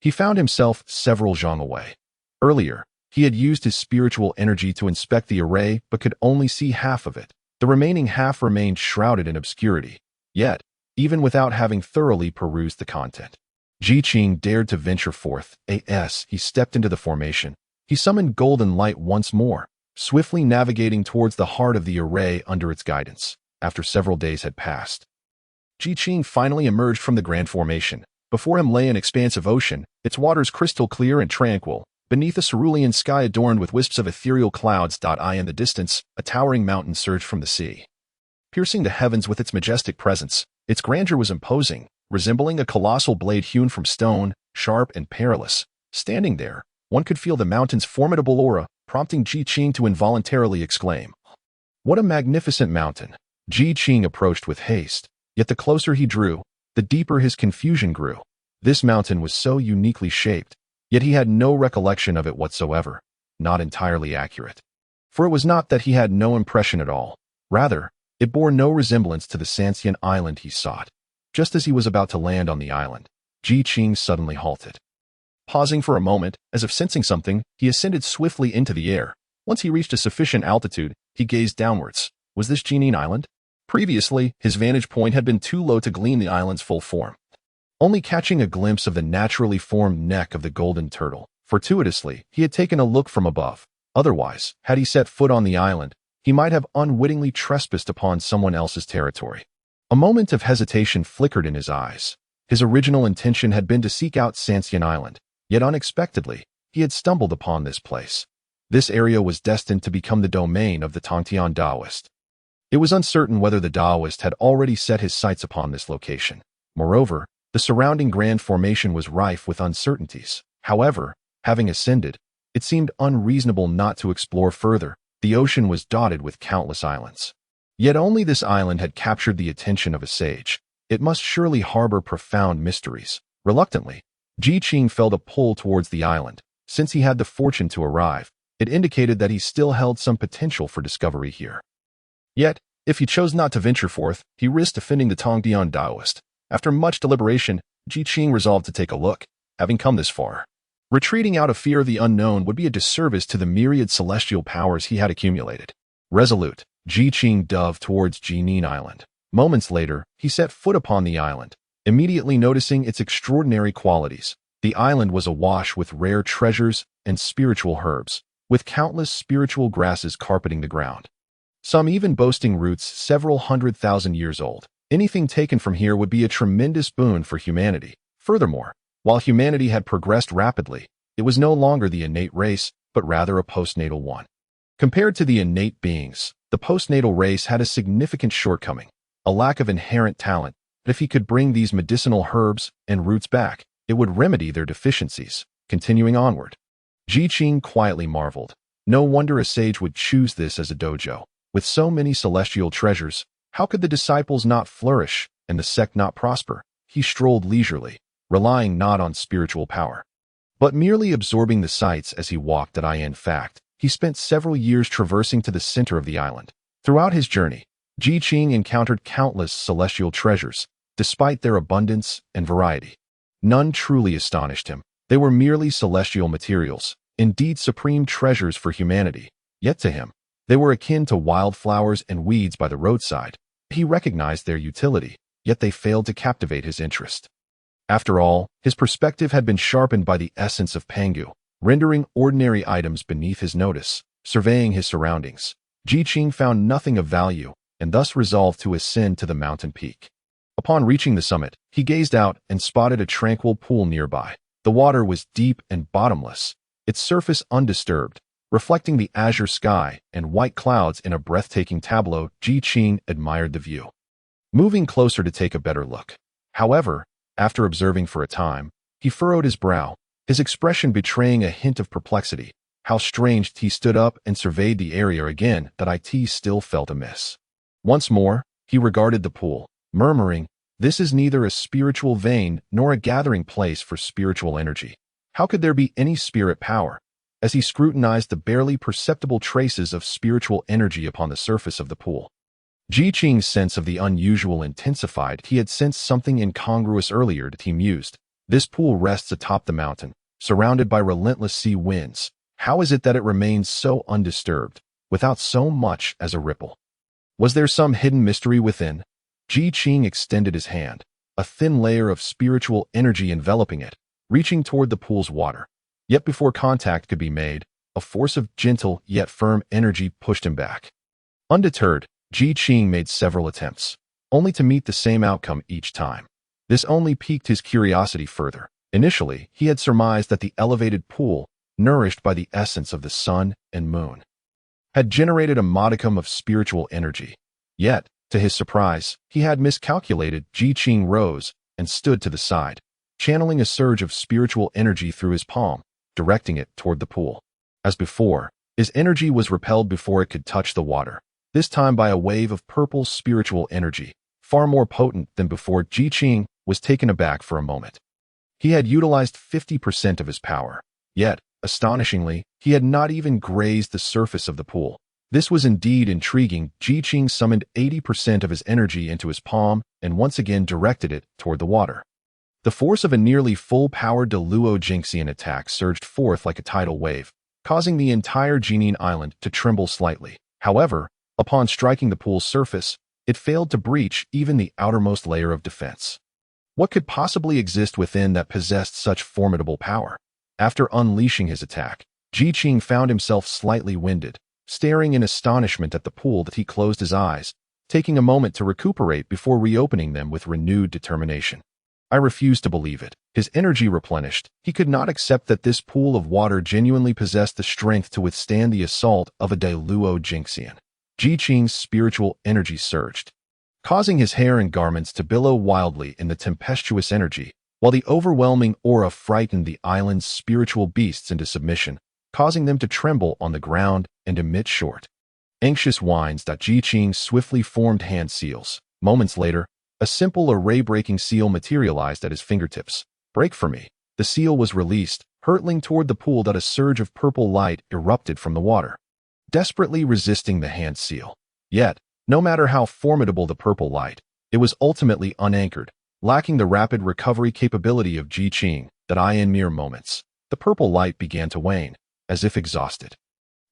he found himself several zhang away. Earlier, he had used his spiritual energy to inspect the array but could only see half of it. The remaining half remained shrouded in obscurity. Yet, even without having thoroughly perused the content, Qing dared to venture forth. He stepped into the formation. He summoned golden light once more, swiftly navigating towards the heart of the array under its guidance. After several days had passed, Qing finally emerged from the grand formation. Before him lay an expanse of ocean, its waters crystal clear and tranquil, beneath a cerulean sky adorned with wisps of ethereal clouds. In the distance, a towering mountain surged from the sea, piercing the heavens with its majestic presence. Its grandeur was imposing, resembling a colossal blade hewn from stone, sharp and perilous. Standing there, one could feel the mountain's formidable aura, prompting Qing to involuntarily exclaim, "What a magnificent mountain!" Qing approached with haste, yet the closer he drew, the deeper his confusion grew. This mountain was so uniquely shaped, yet he had no recollection of it whatsoever. Not entirely accurate. For it was not that he had no impression at all. Rather, it bore no resemblance to the Sanqing island he sought. Just as he was about to land on the island, Qing suddenly halted. Pausing for a moment, as if sensing something, he ascended swiftly into the air. Once he reached a sufficient altitude, he gazed downwards. Was this Qing Island? Previously, his vantage point had been too low to glean the island's full form, only catching a glimpse of the naturally formed neck of the golden turtle. Fortuitously, he had taken a look from above. Otherwise, had he set foot on the island, he might have unwittingly trespassed upon someone else's territory. A moment of hesitation flickered in his eyes. His original intention had been to seek out Sanqing Island, yet unexpectedly, he had stumbled upon this place. This area was destined to become the domain of the Tongtian Taoist. It was uncertain whether the Taoist had already set his sights upon this location. Moreover, the surrounding grand formation was rife with uncertainties. However, having ascended, it seemed unreasonable not to explore further. The ocean was dotted with countless islands. Yet only this island had captured the attention of a sage. It must surely harbor profound mysteries. Reluctantly, Qing felt a pull towards the island. Since he had the fortune to arrive, it indicated that he still held some potential for discovery here. Yet, if he chose not to venture forth, he risked offending the Tongtian Taoist. After much deliberation, Qing resolved to take a look. Having come this far, retreating out of fear of the unknown would be a disservice to the myriad celestial powers he had accumulated. Resolute, Qing dove towards Jinin Island. Moments later, he set foot upon the island, immediately noticing its extraordinary qualities. The island was awash with rare treasures and spiritual herbs, with countless spiritual grasses carpeting the ground, some even boasting roots several 100,000 years old. Anything taken from here would be a tremendous boon for humanity. Furthermore, while humanity had progressed rapidly, it was no longer the innate race, but rather a postnatal one. Compared to the innate beings, the postnatal race had a significant shortcoming, a lack of inherent talent. But if he could bring these medicinal herbs and roots back, it would remedy their deficiencies. Continuing onward, Qing quietly marveled. No wonder a sage would choose this as a dojo. With so many celestial treasures, how could the disciples not flourish and the sect not prosper? He strolled leisurely, relying not on spiritual power, but merely absorbing the sights as he walked. In fact, he spent several years traversing to the center of the island. Throughout his journey, Qing encountered countless celestial treasures, despite their abundance and variety. None truly astonished him. They were merely celestial materials, indeed supreme treasures for humanity. Yet to him, they were akin to wildflowers and weeds by the roadside. He recognized their utility, yet they failed to captivate his interest. After all, his perspective had been sharpened by the essence of Pangu, rendering ordinary items beneath his notice. Surveying his surroundings, Qing found nothing of value, and thus resolved to ascend to the mountain peak. Upon reaching the summit, he gazed out and spotted a tranquil pool nearby. The water was deep and bottomless, its surface undisturbed, reflecting the azure sky and white clouds in a breathtaking tableau. Qing admired the view, moving closer to take a better look. However, after observing for a time, he furrowed his brow, his expression betraying a hint of perplexity. How strange! He stood up and surveyed the area again. It still felt amiss. Once more, he regarded the pool, murmuring, "This is neither a spiritual vein nor a gathering place for spiritual energy. How could there be any spirit power?" As he scrutinized the barely perceptible traces of spiritual energy upon the surface of the pool, Qing's sense of the unusual intensified. He had sensed something incongruous earlier. He mused, "This pool rests atop the mountain, surrounded by relentless sea winds. How is it that it remains so undisturbed, without so much as a ripple? Was there some hidden mystery within?" Qing extended his hand, a thin layer of spiritual energy enveloping it, reaching toward the pool's water. Yet before contact could be made, a force of gentle yet firm energy pushed him back. Undeterred, Qing made several attempts, only to meet the same outcome each time. This only piqued his curiosity further. Initially, he had surmised that the elevated pool, nourished by the essence of the sun and moon, had generated a modicum of spiritual energy. Yet, to his surprise, he had miscalculated. Qing rose and stood to the side, channeling a surge of spiritual energy through his palm, directing it toward the pool. As before, his energy was repelled before it could touch the water, this time by a wave of purple spiritual energy, far more potent than before. Qing was taken aback for a moment. He had utilized 50% of his power, yet, astonishingly, he had not even grazed the surface of the pool. This was indeed intriguing. Qing summoned 80% of his energy into his palm and once again directed it toward the water. The force of a nearly full-powered Luo Jinxian attack surged forth like a tidal wave, causing the entire Jinin island to tremble slightly. However, upon striking the pool's surface, it failed to breach even the outermost layer of defense. What could possibly exist within that possessed such formidable power? After unleashing his attack, Qing found himself slightly winded, staring in astonishment at the pool. He closed his eyes, taking a moment to recuperate before reopening them with renewed determination. I refused to believe it. His energy replenished. He could not accept that this pool of water genuinely possessed the strength to withstand the assault of a Luo Jinxian. Qing's spiritual energy surged, causing his hair and garments to billow wildly in the tempestuous energy, while the overwhelming aura frightened the island's spiritual beasts into submission, causing them to tremble on the ground and emit short, anxious whines. Qing swiftly formed hand seals. Moments later, a simple array-breaking seal materialized at his fingertips. "Break for me." The seal was released, hurtling toward the pool. A surge of purple light erupted from the water, desperately resisting the hand seal. Yet, no matter how formidable the purple light, it was ultimately unanchored, lacking the rapid recovery capability of Qing. In mere moments, the purple light began to wane, as if exhausted.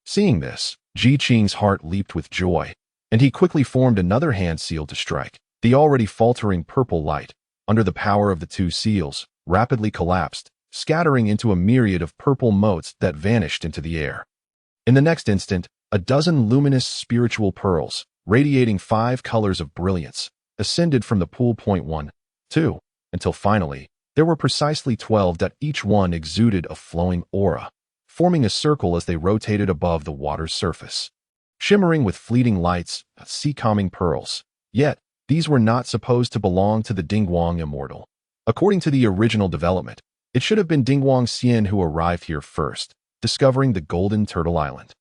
Seeing this, Qing's heart leaped with joy, and he quickly formed another hand seal to strike. The already faltering purple light, under the power of the two seals, rapidly collapsed, scattering into a myriad of purple motes that vanished into the air. In the next instant, a dozen luminous spiritual pearls, radiating 5 colors of brilliance, ascended from the pool. 1, 2, until finally, there were precisely 12. Each one exuded a flowing aura, forming a circle as they rotated above the water's surface, shimmering with fleeting lights, sea-calming pearls. Yet, these were not supposed to belong to the Dingguang immortal. According to the original development, it should have been Dingguang Xian who arrived here first, discovering the Golden Turtle Island.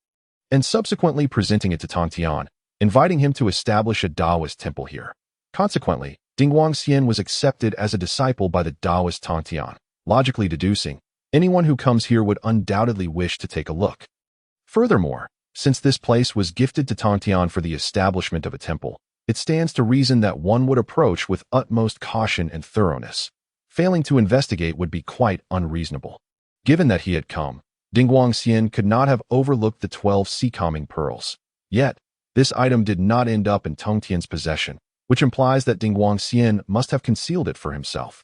and subsequently presenting it to Tongtian, inviting him to establish a Taoist temple here. Consequently, Dingguangxian was accepted as a disciple by the Taoist Tongtian, logically deducing, anyone who comes here would undoubtedly wish to take a look. Furthermore, since this place was gifted to Tongtian for the establishment of a temple, it stands to reason that one would approach with utmost caution and thoroughness. Failing to investigate would be quite unreasonable. Given that he had come, Dingguangxian could not have overlooked the 12 sea-calming pearls. Yet, this item did not end up in Tongtian's possession, which implies that Dingguangxian must have concealed it for himself.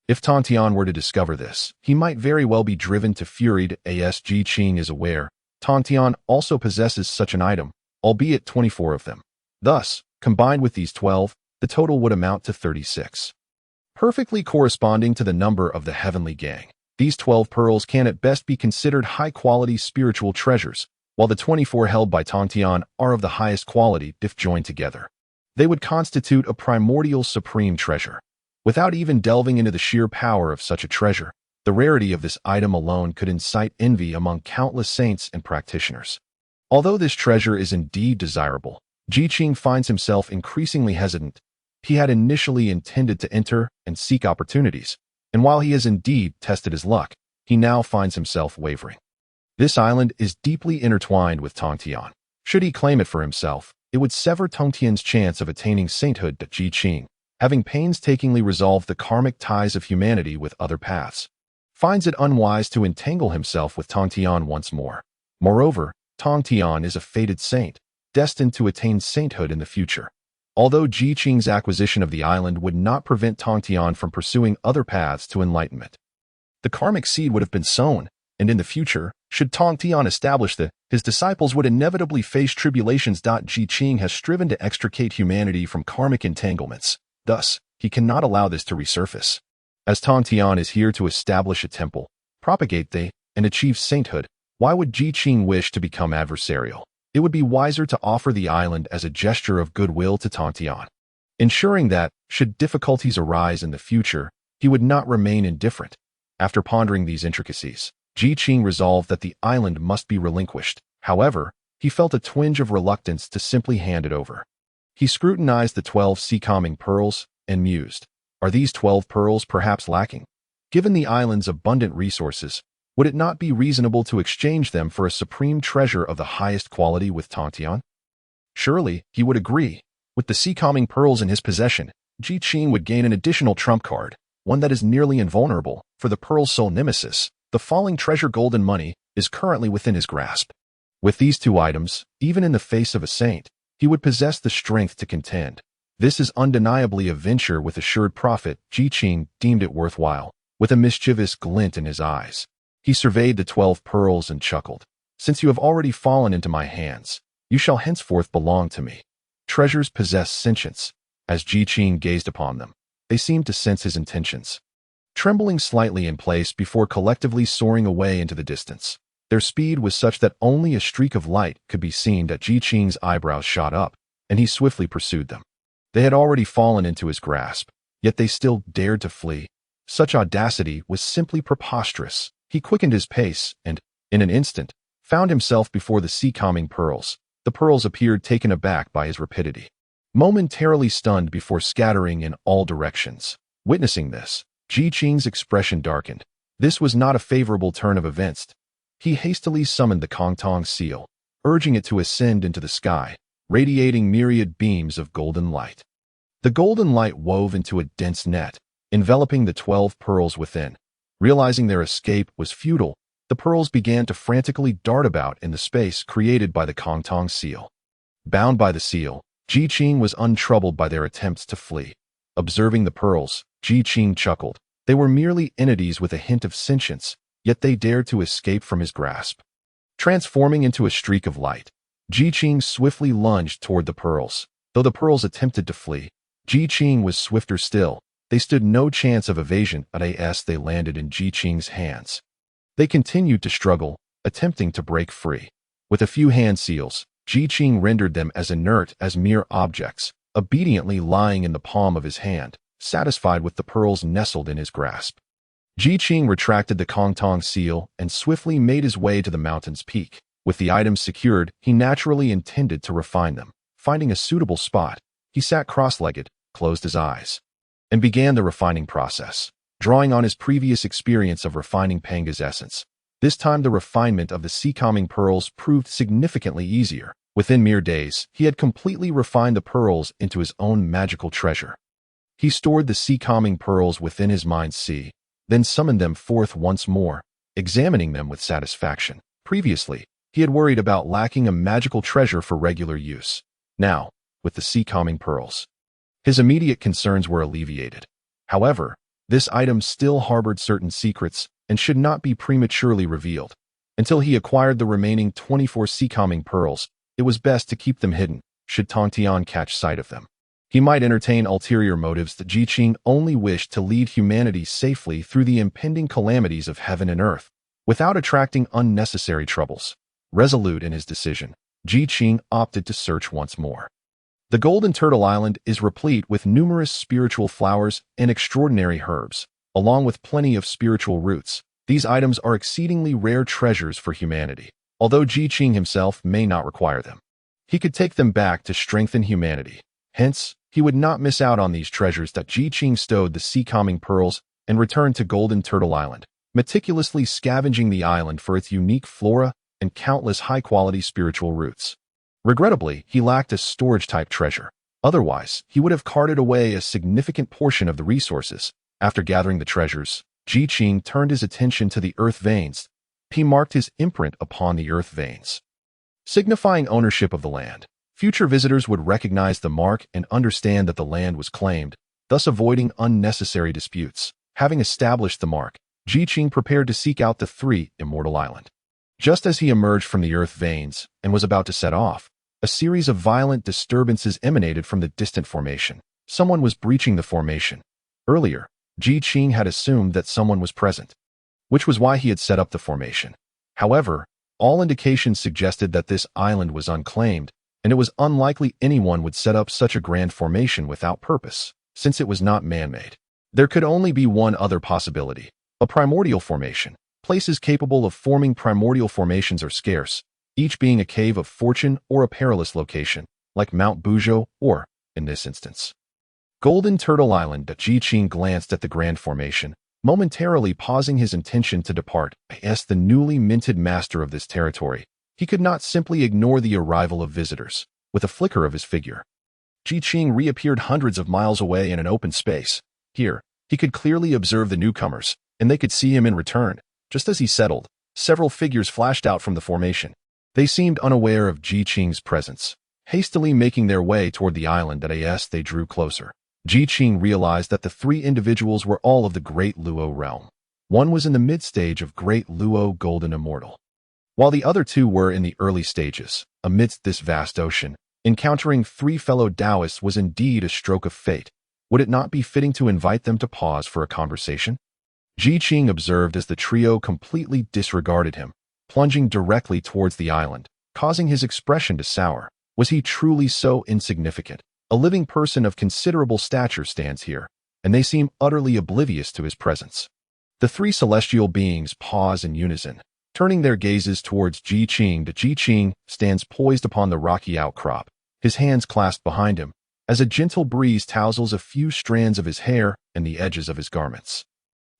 If Tongtian were to discover this, he might very well be driven to fury. As Qing is aware, Tongtian also possesses such an item, albeit 24 of them. Thus, combined with these 12, the total would amount to 36. Perfectly corresponding to the number of the heavenly gang, these 12 pearls can at best be considered high-quality spiritual treasures, while the 24 held by Tongtian are of the highest quality if joined together. They would constitute a primordial supreme treasure. Without even delving into the sheer power of such a treasure, the rarity of this item alone could incite envy among countless saints and practitioners. Although this treasure is indeed desirable, Qing finds himself increasingly hesitant. He had initially intended to enter and seek opportunities, and while he has indeed tested his luck, he now finds himself wavering. This island is deeply intertwined with Tongtian. Should he claim it for himself, it would sever Tongtian's chance of attaining sainthood to Qing, having painstakingly resolved the karmic ties of humanity with other paths. Finds it unwise to entangle himself with Tongtian once more. Moreover, Tongtian is a fated saint, destined to attain sainthood in the future. Although Qing's acquisition of the island would not prevent Tongtian from pursuing other paths to enlightenment. The karmic seed would have been sown, and in the future, should Tongtian establish his disciples would inevitably face tribulations. Qing has striven to extricate humanity from karmic entanglements. Thus, he cannot allow this to resurface. As Tongtian is here to establish a temple, propagate and achieve sainthood, why would Qing wish to become adversarial? It would be wiser to offer the island as a gesture of goodwill to Tongtian, ensuring that, should difficulties arise in the future, he would not remain indifferent. After pondering these intricacies, Qing resolved that the island must be relinquished. However, he felt a twinge of reluctance to simply hand it over. He scrutinized the 12 sea-calming pearls and mused, are these 12 pearls perhaps lacking? Given the island's abundant resources, would it not be reasonable to exchange them for a supreme treasure of the highest quality with Tongtian? Surely, he would agree. With the sea-calming pearls in his possession, Qing would gain an additional trump card, one that is nearly invulnerable, for the pearl's sole nemesis. The falling treasure golden money is currently within his grasp. With these two items, even in the face of a saint, he would possess the strength to contend. This is undeniably a venture with assured profit. Qing deemed it worthwhile, with a mischievous glint in his eyes. He surveyed the 12 pearls and chuckled. Since you have already fallen into my hands, you shall henceforth belong to me. Treasures possess sentience. As Qing gazed upon them, they seemed to sense his intentions. Trembling slightly in place before collectively soaring away into the distance. Their speed was such that only a streak of light could be seen. Qing's eyebrows shot up, and he swiftly pursued them. They had already fallen into his grasp, yet they still dared to flee. Such audacity was simply preposterous. He quickened his pace and, in an instant, found himself before the sea-calming pearls. The pearls appeared taken aback by his rapidity, momentarily stunned before scattering in all directions. Witnessing this, Qing's expression darkened. This was not a favorable turn of events. He hastily summoned the Kongtong seal, urging it to ascend into the sky, radiating myriad beams of golden light. The golden light wove into a dense net, enveloping the 12 pearls within. Realizing their escape was futile, the pearls began to frantically dart about in the space created by the Kongtong seal. Bound by the seal, Qing was untroubled by their attempts to flee. Observing the pearls, Qing chuckled. They were merely entities with a hint of sentience, yet they dared to escape from his grasp. Transforming into a streak of light, Qing swiftly lunged toward the pearls. Though the pearls attempted to flee, Qing was swifter still. They stood no chance of evasion as they landed in Qing's hands. They continued to struggle, attempting to break free. With a few hand seals, Qing rendered them as inert as mere objects, obediently lying in the palm of his hand, satisfied with the pearls nestled in his grasp. Qing retracted the Kongtong seal and swiftly made his way to the mountain's peak. With the items secured, he naturally intended to refine them. Finding a suitable spot, he sat cross-legged, closed his eyes, and began the refining process, drawing on his previous experience of refining Panga's essence. This time the refinement of the sea-calming pearls proved significantly easier. Within mere days, he had completely refined the pearls into his own magical treasure. He stored the sea-calming pearls within his mind's sea, then summoned them forth once more, examining them with satisfaction. Previously, he had worried about lacking a magical treasure for regular use. Now, with the sea-calming pearls, his immediate concerns were alleviated. However, this item still harbored certain secrets and should not be prematurely revealed. Until he acquired the remaining 24 sea-calming pearls, it was best to keep them hidden, should Tongtian catch sight of them. He might entertain ulterior motives that Qing only wished to lead humanity safely through the impending calamities of heaven and earth, without attracting unnecessary troubles. Resolute in his decision, Qing opted to search once more. The Golden Turtle Island is replete with numerous spiritual flowers and extraordinary herbs, along with plenty of spiritual roots. These items are exceedingly rare treasures for humanity, although Qing himself may not require them. He could take them back to strengthen humanity. Hence, he would not miss out on these treasures that Qing stowed the sea-calming pearls and returned to Golden Turtle Island, meticulously scavenging the island for its unique flora and countless high-quality spiritual roots. Regrettably, he lacked a storage-type treasure. Otherwise, he would have carted away a significant portion of the resources. After gathering the treasures, Qing turned his attention to the earth veins. He marked his imprint upon the earth veins, signifying ownership of the land. Future visitors would recognize the mark and understand that the land was claimed, thus avoiding unnecessary disputes. Having established the mark, Qing prepared to seek out the three Immortal Island. Just as he emerged from the earth veins and was about to set off, a series of violent disturbances emanated from the distant formation. Someone was breaching the formation. Earlier, Qing had assumed that someone was present, which was why he had set up the formation. However, all indications suggested that this island was unclaimed, and it was unlikely anyone would set up such a grand formation without purpose, since it was not man-made. There could only be one other possibility: a primordial formation. Places capable of forming primordial formations are scarce, each being a cave of fortune or a perilous location, like Mount Bujo or, in this instance, Golden Turtle Island. Qing glanced at the grand formation, momentarily pausing his intention to depart. As the newly minted master of this territory, he could not simply ignore the arrival of visitors. With a flicker of his figure, Qing reappeared hundreds of miles away in an open space. Here, he could clearly observe the newcomers, and they could see him in return. Just as he settled, several figures flashed out from the formation. They seemed unaware of Qing's presence, hastily making their way toward the island. As they drew closer, Qing realized that the three individuals were all of the Great Luo realm. One was in the mid-stage of Great Luo Golden Immortal, while the other two were in the early stages. Amidst this vast ocean, encountering three fellow Taoists was indeed a stroke of fate. Would it not be fitting to invite them to pause for a conversation? Qing observed as the trio completely disregarded him, plunging directly towards the island, causing his expression to sour. Was he truly so insignificant? A living person of considerable stature stands here, and they seem utterly oblivious to his presence. The three celestial beings pause in unison, turning their gazes towards Qing. Qing stands poised upon the rocky outcrop, his hands clasped behind him, as a gentle breeze tousles a few strands of his hair and the edges of his garments,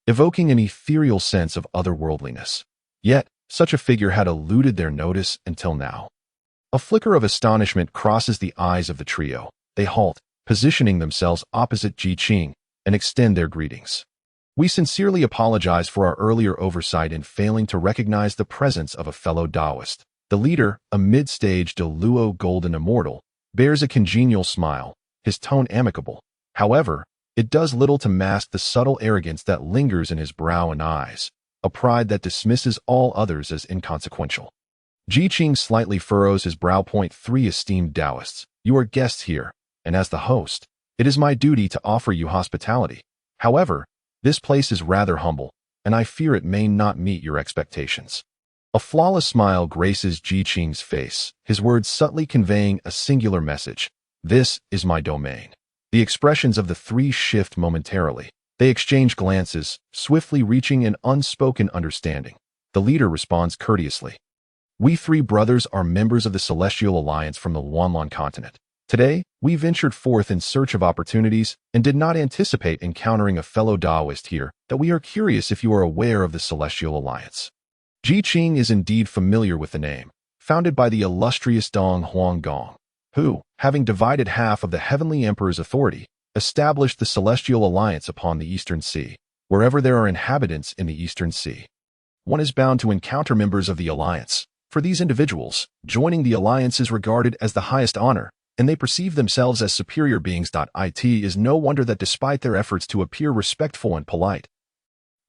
evoking an ethereal sense of otherworldliness. Yet, such a figure had eluded their notice until now. A flicker of astonishment crosses the eyes of the trio. They halt, positioning themselves opposite Qing, and extend their greetings. We sincerely apologize for our earlier oversight in failing to recognize the presence of a fellow Taoist. The leader, a mid-stage de Luo Golden Immortal, bears a congenial smile, his tone amicable. However, it does little to mask the subtle arrogance that lingers in his brow and eyes, a pride that dismisses all others as inconsequential. Qing slightly furrows his brow. Three esteemed Taoists, you are guests here, and as the host, it is my duty to offer you hospitality. However, this place is rather humble, and I fear it may not meet your expectations. A flawless smile graces Qing's face, his words subtly conveying a singular message. This is my domain. The expressions of the three shift momentarily. They exchange glances, swiftly reaching an unspoken understanding. The leader responds courteously. We three brothers are members of the Celestial Alliance from the Wanlan continent. Today, we ventured forth in search of opportunities and did not anticipate encountering a fellow Taoist here, that we are curious if you are aware of the Celestial Alliance. Qing is indeed familiar with the name, founded by the illustrious Dong Huanggong, who, having divided half of the Heavenly Emperor's authority, established the Celestial Alliance upon the Eastern Sea. Wherever there are inhabitants in the Eastern Sea, one is bound to encounter members of the Alliance. For these individuals, joining the Alliance is regarded as the highest honor, and they perceive themselves as superior beings. It is no wonder that despite their efforts to appear respectful and polite,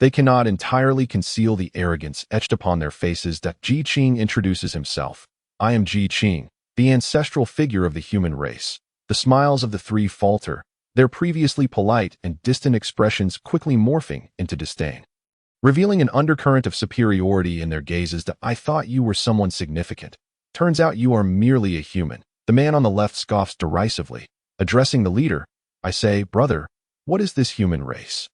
they cannot entirely conceal the arrogance etched upon their faces. Qing introduces himself. I am Qing, the ancestral figure of the human race. The smiles of the three falter, their previously polite and distant expressions quickly morphing into disdain, revealing an undercurrent of superiority in their gazes. I thought you were someone significant. Turns out you are merely a human. The man on the left scoffs derisively. Addressing the leader, I say, brother, what is this human race?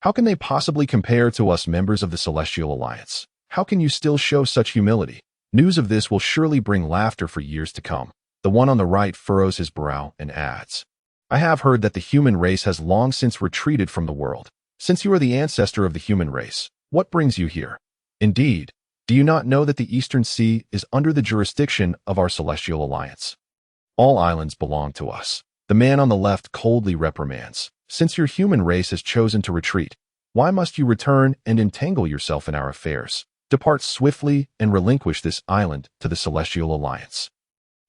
How can they possibly compare to us members of the Celestial Alliance? How can you still show such humility? News of this will surely bring laughter for years to come. The one on the right furrows his brow and adds, I have heard that the human race has long since retreated from the world. Since you are the ancestor of the human race, what brings you here? Indeed, do you not know that the Eastern Sea is under the jurisdiction of our Celestial Alliance? All islands belong to us. The man on the left coldly reprimands. Since your human race has chosen to retreat, why must you return and entangle yourself in our affairs? Depart swiftly and relinquish this island to the Celestial Alliance,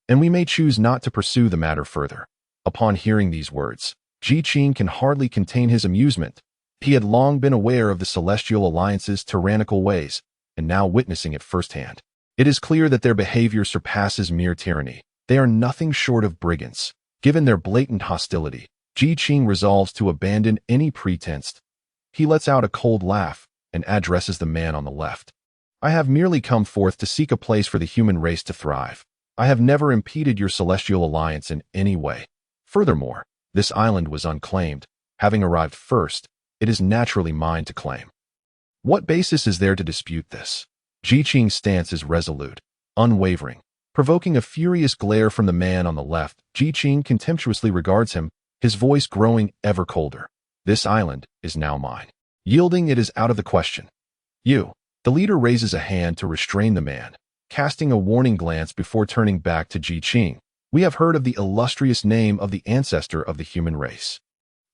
and we may choose not to pursue the matter further. Upon hearing these words, Qing can hardly contain his amusement. He had long been aware of the Celestial Alliance's tyrannical ways, and now witnessing it firsthand. It is clear that their behavior surpasses mere tyranny. They are nothing short of brigands. Given their blatant hostility, Qing resolves to abandon any pretense. He lets out a cold laugh and addresses the man on the left. I have merely come forth to seek a place for the human race to thrive. I have never impeded your Celestial Alliance in any way. Furthermore, this island was unclaimed. Having arrived first, it is naturally mine to claim. What basis is there to dispute this? Qing's stance is resolute, unwavering, provoking a furious glare from the man on the left. Qing contemptuously regards him, his voice growing ever colder. This island is now mine. Yielding it is out of the question. You. The leader raises a hand to restrain the man, casting a warning glance before turning back to Qing. We have heard of the illustrious name of the ancestor of the human race.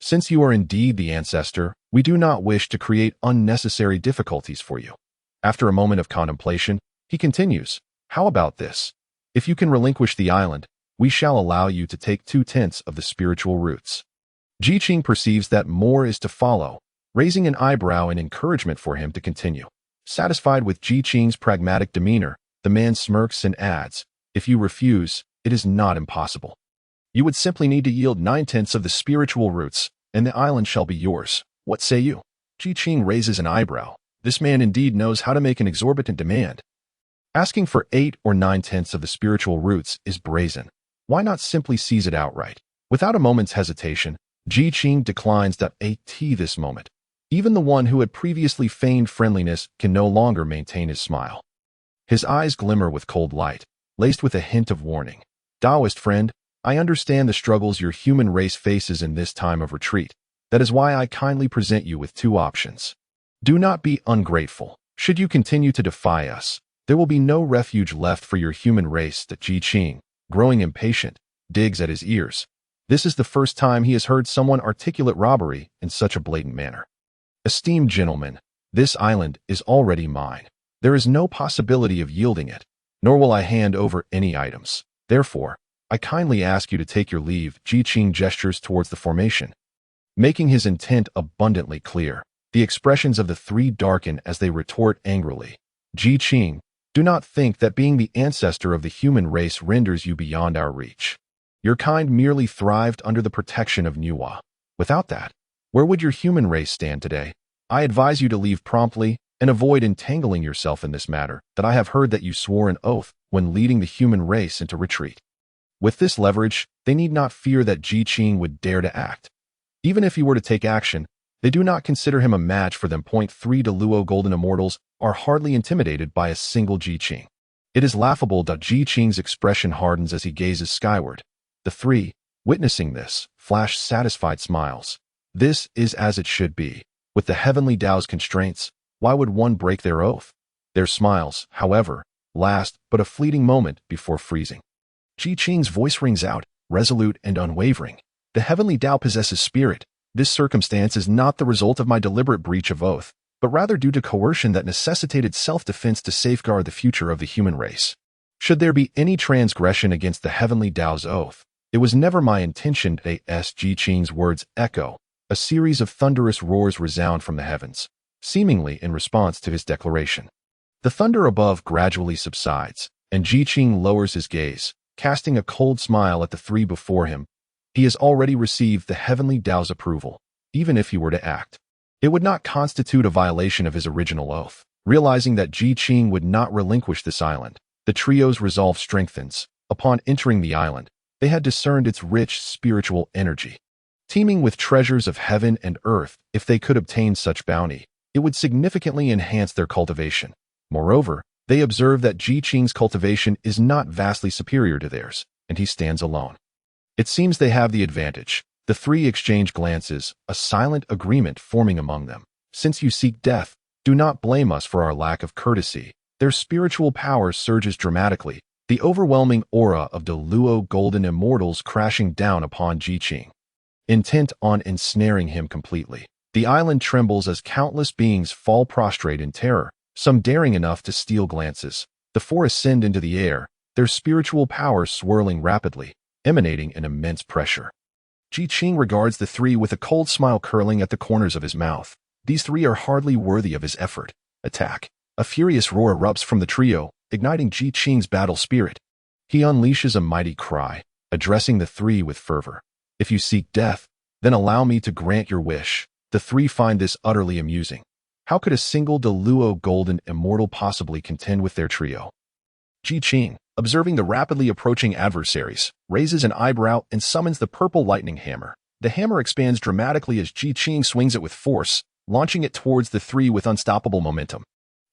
Since you are indeed the ancestor, we do not wish to create unnecessary difficulties for you. After a moment of contemplation, he continues, how about this? If you can relinquish the island, we shall allow you to take 2/10 of the spiritual roots. Qing perceives that more is to follow, raising an eyebrow in encouragement for him to continue. Satisfied with Qing's pragmatic demeanor, the man smirks and adds, if you refuse, it is not impossible. You would simply need to yield 9/10 of the spiritual roots, and the island shall be yours. What say you? Qing raises an eyebrow. This man indeed knows how to make an exorbitant demand. Asking for 8 or 9/10 of the spiritual roots is brazen. Why not simply seize it outright? Without a moment's hesitation, Qing declines this moment. Even the one who had previously feigned friendliness can no longer maintain his smile. His eyes glimmer with cold light, laced with a hint of warning. Taoist friend, I understand the struggles your human race faces in this time of retreat. That is why I kindly present you with 2 options. Do not be ungrateful. Should you continue to defy us, there will be no refuge left for your human race. Qing, growing impatient, digs at his ears. This is the first time he has heard someone articulate robbery in such a blatant manner. Esteemed gentlemen, this island is already mine. There is no possibility of yielding it, nor will I hand over any items. Therefore, I kindly ask you to take your leave. Qing gestures towards the formation, making his intent abundantly clear. The expressions of the three darken as they retort angrily. Qing, do not think that being the ancestor of the human race renders you beyond our reach. Your kind merely thrived under the protection of Nuwa. Without that, where would your human race stand today? I advise you to leave promptly and avoid entangling yourself in this matter, that I have heard that you swore an oath when leading the human race into retreat. With this leverage, they need not fear that Qing would dare to act. Even if he were to take action, they do not consider him a match for them. 3 Luo golden immortals are hardly intimidated by a single Qing. It is laughable that Ji Qing's expression hardens as he gazes skyward. The three, witnessing this, flash satisfied smiles. This is as it should be. With the heavenly Tao's constraints, why would one break their oath? Their smiles, however, last but a fleeting moment before freezing. Ji Qing's voice rings out, resolute and unwavering. The heavenly Tao possesses spirit. This circumstance is not the result of my deliberate breach of oath, but rather due to coercion that necessitated self-defense to safeguard the future of the human race. Should there be any transgression against the heavenly Tao's oath, it was never my intention. As Ji Qing's words echo, a series of thunderous roars resound from the heavens, seemingly in response to his declaration. The thunder above gradually subsides, and Ji Qing lowers his gaze, casting a cold smile at the three before him. He has already received the heavenly Tao's approval. Even if he were to act, it would not constitute a violation of his original oath. Realizing that Ji Qing would not relinquish this island, the trio's resolve strengthens. Upon entering the island, they had discerned its rich spiritual energy. Teeming with treasures of heaven and earth, if they could obtain such bounty, it would significantly enhance their cultivation. Moreover, they observe that Ji Qing's cultivation is not vastly superior to theirs, and he stands alone. It seems they have the advantage. The three exchange glances, a silent agreement forming among them. Since you seek death, do not blame us for our lack of courtesy. Their spiritual power surges dramatically, the overwhelming aura of the Luo golden immortals crashing down upon Ji Qing. Intent on ensnaring him completely, the island trembles as countless beings fall prostrate in terror, some daring enough to steal glances. The four ascend into the air, their spiritual power swirling rapidly, emanating an immense pressure. Ji Qing regards the three with a cold smile curling at the corners of his mouth. These three are hardly worthy of his effort. Attack. A furious roar erupts from the trio, igniting Ji Qing's battle spirit. He unleashes a mighty cry, addressing the three with fervor. If you seek death, then allow me to grant your wish. The three find this utterly amusing. How could a single Luo golden immortal possibly contend with their trio? Ji Qing, observing the rapidly approaching adversaries, raises an eyebrow and summons the purple lightning hammer. The hammer expands dramatically as Ji Qing swings it with force, launching it towards the three with unstoppable momentum.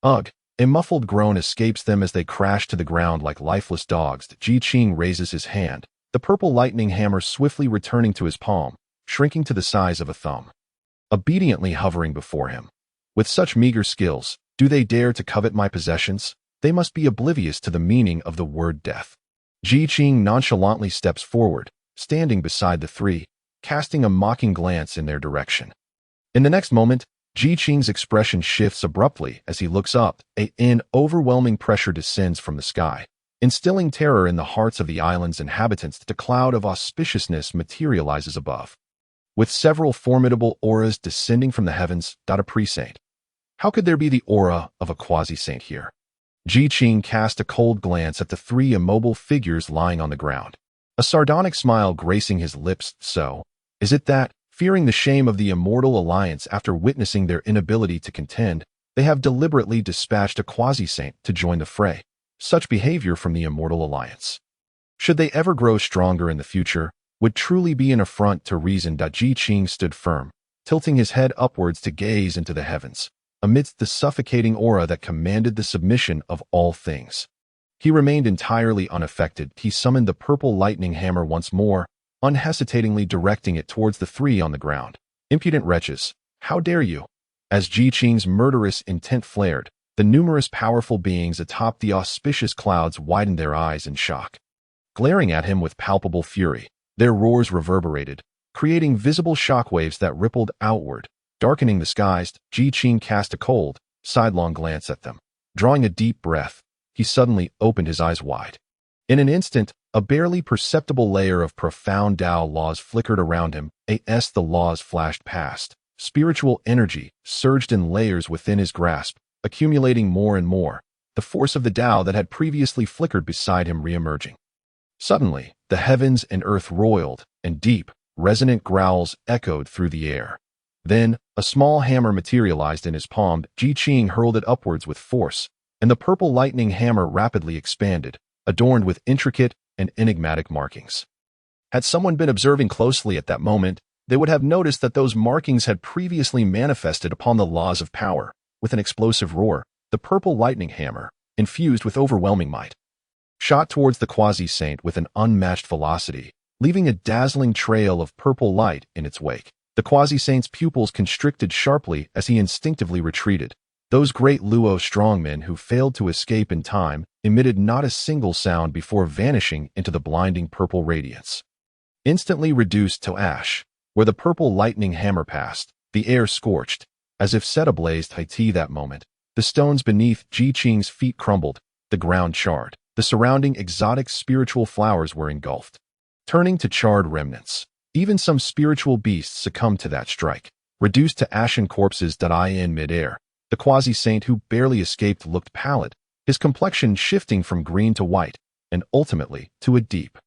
Ugh! A muffled groan escapes them as they crash to the ground like lifeless dogs. Ji Qing raises his hand, the purple lightning hammer swiftly returning to his palm, shrinking to the size of a thumb. Obediently hovering before him. With such meager skills, do they dare to covet my possessions? They must be oblivious to the meaning of the word death. Ji Qing nonchalantly steps forward, standing beside the three, casting a mocking glance in their direction. In the next moment, Ji Qing's expression shifts abruptly as he looks up. An overwhelming pressure descends from the sky, instilling terror in the hearts of the island's inhabitants. The cloud of auspiciousness materializes above, with several formidable auras descending from the heavens. A pre-saint. How could there be the aura of a quasi-saint here? Ji Qing cast a cold glance at the three immobile figures lying on the ground, a sardonic smile gracing his lips. So, is it that, fearing the shame of the immortal alliance after witnessing their inability to contend, they have deliberately dispatched a quasi-saint to join the fray? Such behavior from the immortal alliance, should they ever grow stronger in the future, would truly be an affront to reason. Ji Qing stood firm, tilting his head upwards to gaze into the heavens. Amidst the suffocating aura that commanded the submission of all things, he remained entirely unaffected. He summoned the purple lightning hammer once more, unhesitatingly directing it towards the three on the ground. Impudent wretches, how dare you? As Ji Qing's murderous intent flared, the numerous powerful beings atop the auspicious clouds widened their eyes in shock. Glaring at him with palpable fury, their roars reverberated, creating visible shockwaves that rippled outward. Darkening the skies, Ji Qing cast a cold, sidelong glance at them. Drawing a deep breath, he suddenly opened his eyes wide. In an instant, a barely perceptible layer of profound Tao laws flickered around him. As the laws flashed past, spiritual energy surged in layers within his grasp, accumulating more and more, the force of the Tao that had previously flickered beside him reemerging. Suddenly, the heavens and earth roiled, and deep, resonant growls echoed through the air. Then, a small hammer materialized in his palm. Ji Qing hurled it upwards with force, and the purple lightning hammer rapidly expanded, adorned with intricate and enigmatic markings. Had someone been observing closely at that moment, they would have noticed that those markings had previously manifested upon the laws of power. With an explosive roar, the purple lightning hammer, infused with overwhelming might. Shot towards the quasi-saint with an unmatched velocity, leaving a dazzling trail of purple light in its wake. The quasi-saint's pupils constricted sharply as he instinctively retreated. Those great Luo strongmen who failed to escape in time emitted not a single sound before vanishing into the blinding purple radiance. Instantly reduced to ash, where the purple lightning hammer passed, the air scorched, as if set ablaze that moment. The stones beneath Qing's feet crumbled, the ground charred, the surrounding exotic spiritual flowers were engulfed, turning to charred remnants. Even some spiritual beasts succumbed to that strike, reduced to ashen corpses in midair. The quasi-saint who barely escaped looked pallid, his complexion shifting from green to white, and ultimately to a deep,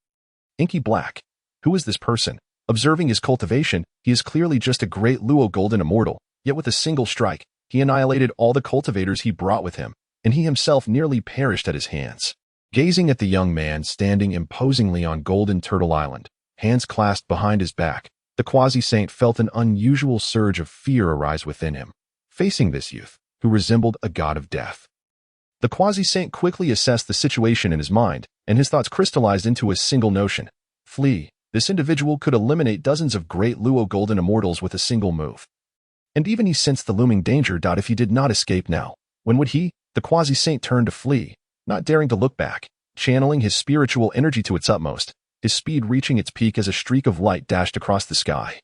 inky black. Who is this person? Observing his cultivation, he is clearly just a great Luo golden immortal, yet with a single strike, he annihilated all the cultivators he brought with him, and he himself nearly perished at his hands. Gazing at the young man standing imposingly on Golden Turtle Island, hands clasped behind his back, the quasi-saint felt an unusual surge of fear arise within him, facing this youth, who resembled a god of death. The quasi-saint quickly assessed the situation in his mind, and his thoughts crystallized into a single notion. Flee. This individual could eliminate dozens of great Luo golden immortals with a single move. And even he sensed the looming danger. If he did not escape now, when would he? The quasi-saint turned to flee, not daring to look back, channeling his spiritual energy to its utmost, his speed reaching its peak as a streak of light dashed across the sky.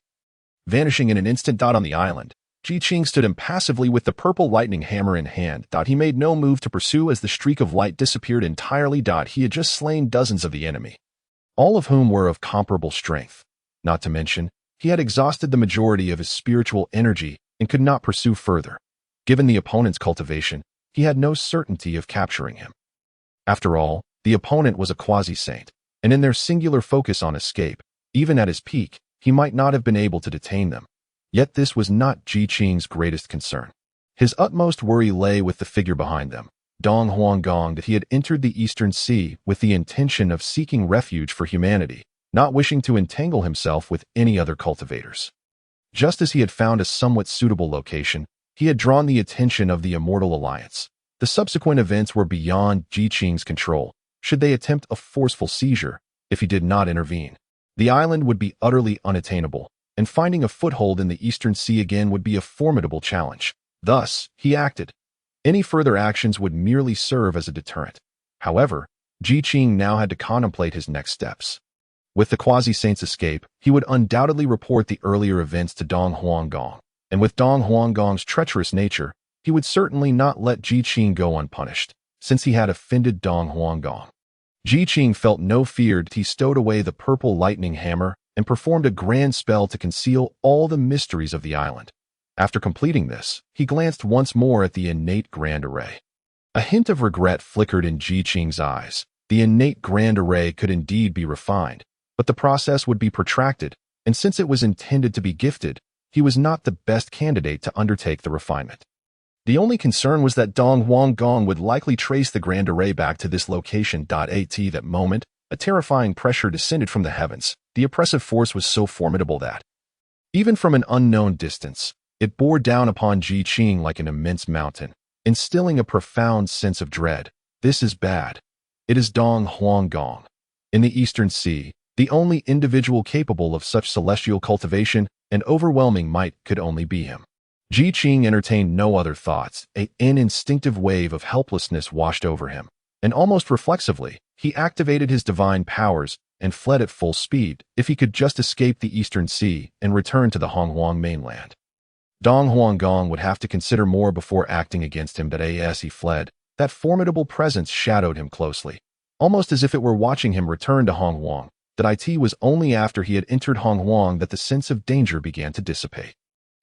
Vanishing in an instant. On the island, Qing stood impassively with the purple lightning hammer in hand. He made no move to pursue as the streak of light disappeared entirely. He had just slain dozens of the enemy, all of whom were of comparable strength. Not to mention, he had exhausted the majority of his spiritual energy and could not pursue further. Given the opponent's cultivation, he had no certainty of capturing him. After all, the opponent was a quasi-saint, and in their singular focus on escape, even at his peak, he might not have been able to detain them. Yet this was not Qing's greatest concern. His utmost worry lay with the figure behind them, Dong Huanggong. That he had entered the Eastern Sea with the intention of seeking refuge for humanity, not wishing to entangle himself with any other cultivators. Just as he had found a somewhat suitable location, he had drawn the attention of the Immortal Alliance. The subsequent events were beyond Qing's control. Should they attempt a forceful seizure, if he did not intervene, the island would be utterly unattainable, and finding a foothold in the Eastern Sea again would be a formidable challenge. Thus, he acted. Any further actions would merely serve as a deterrent. However, Qing now had to contemplate his next steps. With the quasi-saint's escape, he would undoubtedly report the earlier events to Dong Huanggong, and with Dong Huanggong's treacherous nature, he would certainly not let Qing go unpunished, since he had offended Dong Huanggong. Qing felt no fear. He stowed away the purple lightning hammer and performed a grand spell to conceal all the mysteries of the island. After completing this, he glanced once more at the innate grand array. A hint of regret flickered in Qing's eyes. The innate grand array could indeed be refined, but the process would be protracted, and since it was intended to be gifted, he was not the best candidate to undertake the refinement. The only concern was that Dong Huanggong would likely trace the grand array back to this location. At that moment, a terrifying pressure descended from the heavens. The oppressive force was so formidable that, even from an unknown distance, it bore down upon Qing like an immense mountain, instilling a profound sense of dread. This is bad. It is Dong Huanggong. In the Eastern Sea, the only individual capable of such celestial cultivation and overwhelming might could only be him. Qing entertained no other thoughts. An instinctive wave of helplessness washed over him, and almost reflexively, he activated his divine powers and fled at full speed. If he could just escape the Eastern Sea and return to the Honghuang mainland, Dong Huanggong would have to consider more before acting against him. But as he fled, that formidable presence shadowed him closely, almost as if it were watching him return to Honghuang. That it was only after he had entered Honghuang that the sense of danger began to dissipate.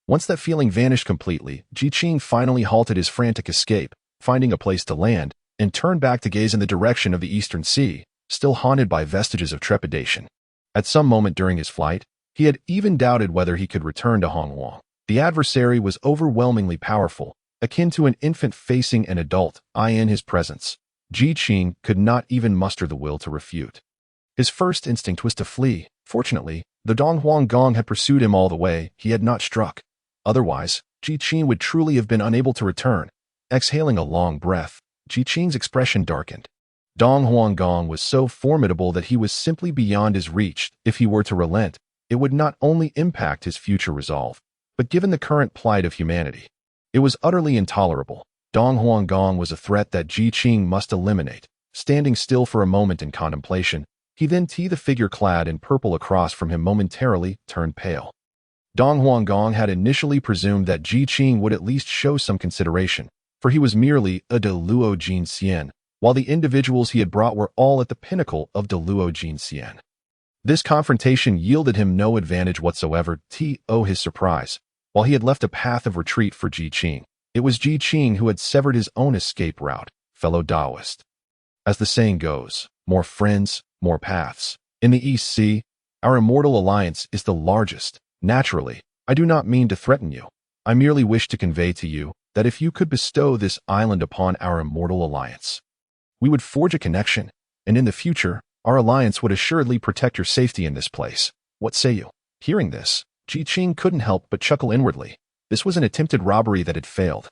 Once that feeling vanished completely, Qing finally halted his frantic escape, finding a place to land, and turned back to gaze in the direction of the Eastern Sea, still haunted by vestiges of trepidation. At some moment during his flight, he had even doubted whether he could return to Honghuang. The adversary was overwhelmingly powerful, akin to an infant facing an adult in his presence. Qing could not even muster the will to refute. His first instinct was to flee. Fortunately, the Dong Huanggong had pursued him all the way. He had not struck. Otherwise, Qing would truly have been unable to return. Exhaling a long breath, Ji Qing's expression darkened. Dong Huanggong was so formidable that he was simply beyond his reach. If he were to relent, it would not only impact his future resolve, but given the current plight of humanity, it was utterly intolerable. Dong Huanggong was a threat that Ji Qing must eliminate. Standing still for a moment in contemplation, he then the figure clad in purple across from him momentarily turned pale. Dong Huanggong had initially presumed that Ji Qing would at least show some consideration, for he was merely a de Luo Jin Xian, while the individuals he had brought were all at the pinnacle of de Luo Jin Xian. This confrontation yielded him no advantage whatsoever. His surprise, while he had left a path of retreat for Ji Qing, it was Ji Qing who had severed his own escape route, fellow Taoist. As the saying goes, more friends, more paths. In the East Sea, our immortal alliance is the largest. Naturally, I do not mean to threaten you. I merely wish to convey to you that if you could bestow this island upon our immortal alliance, we would forge a connection, and in the future, our alliance would assuredly protect your safety in this place. What say you? Hearing this, Ji Qing couldn't help but chuckle inwardly. This was an attempted robbery that had failed.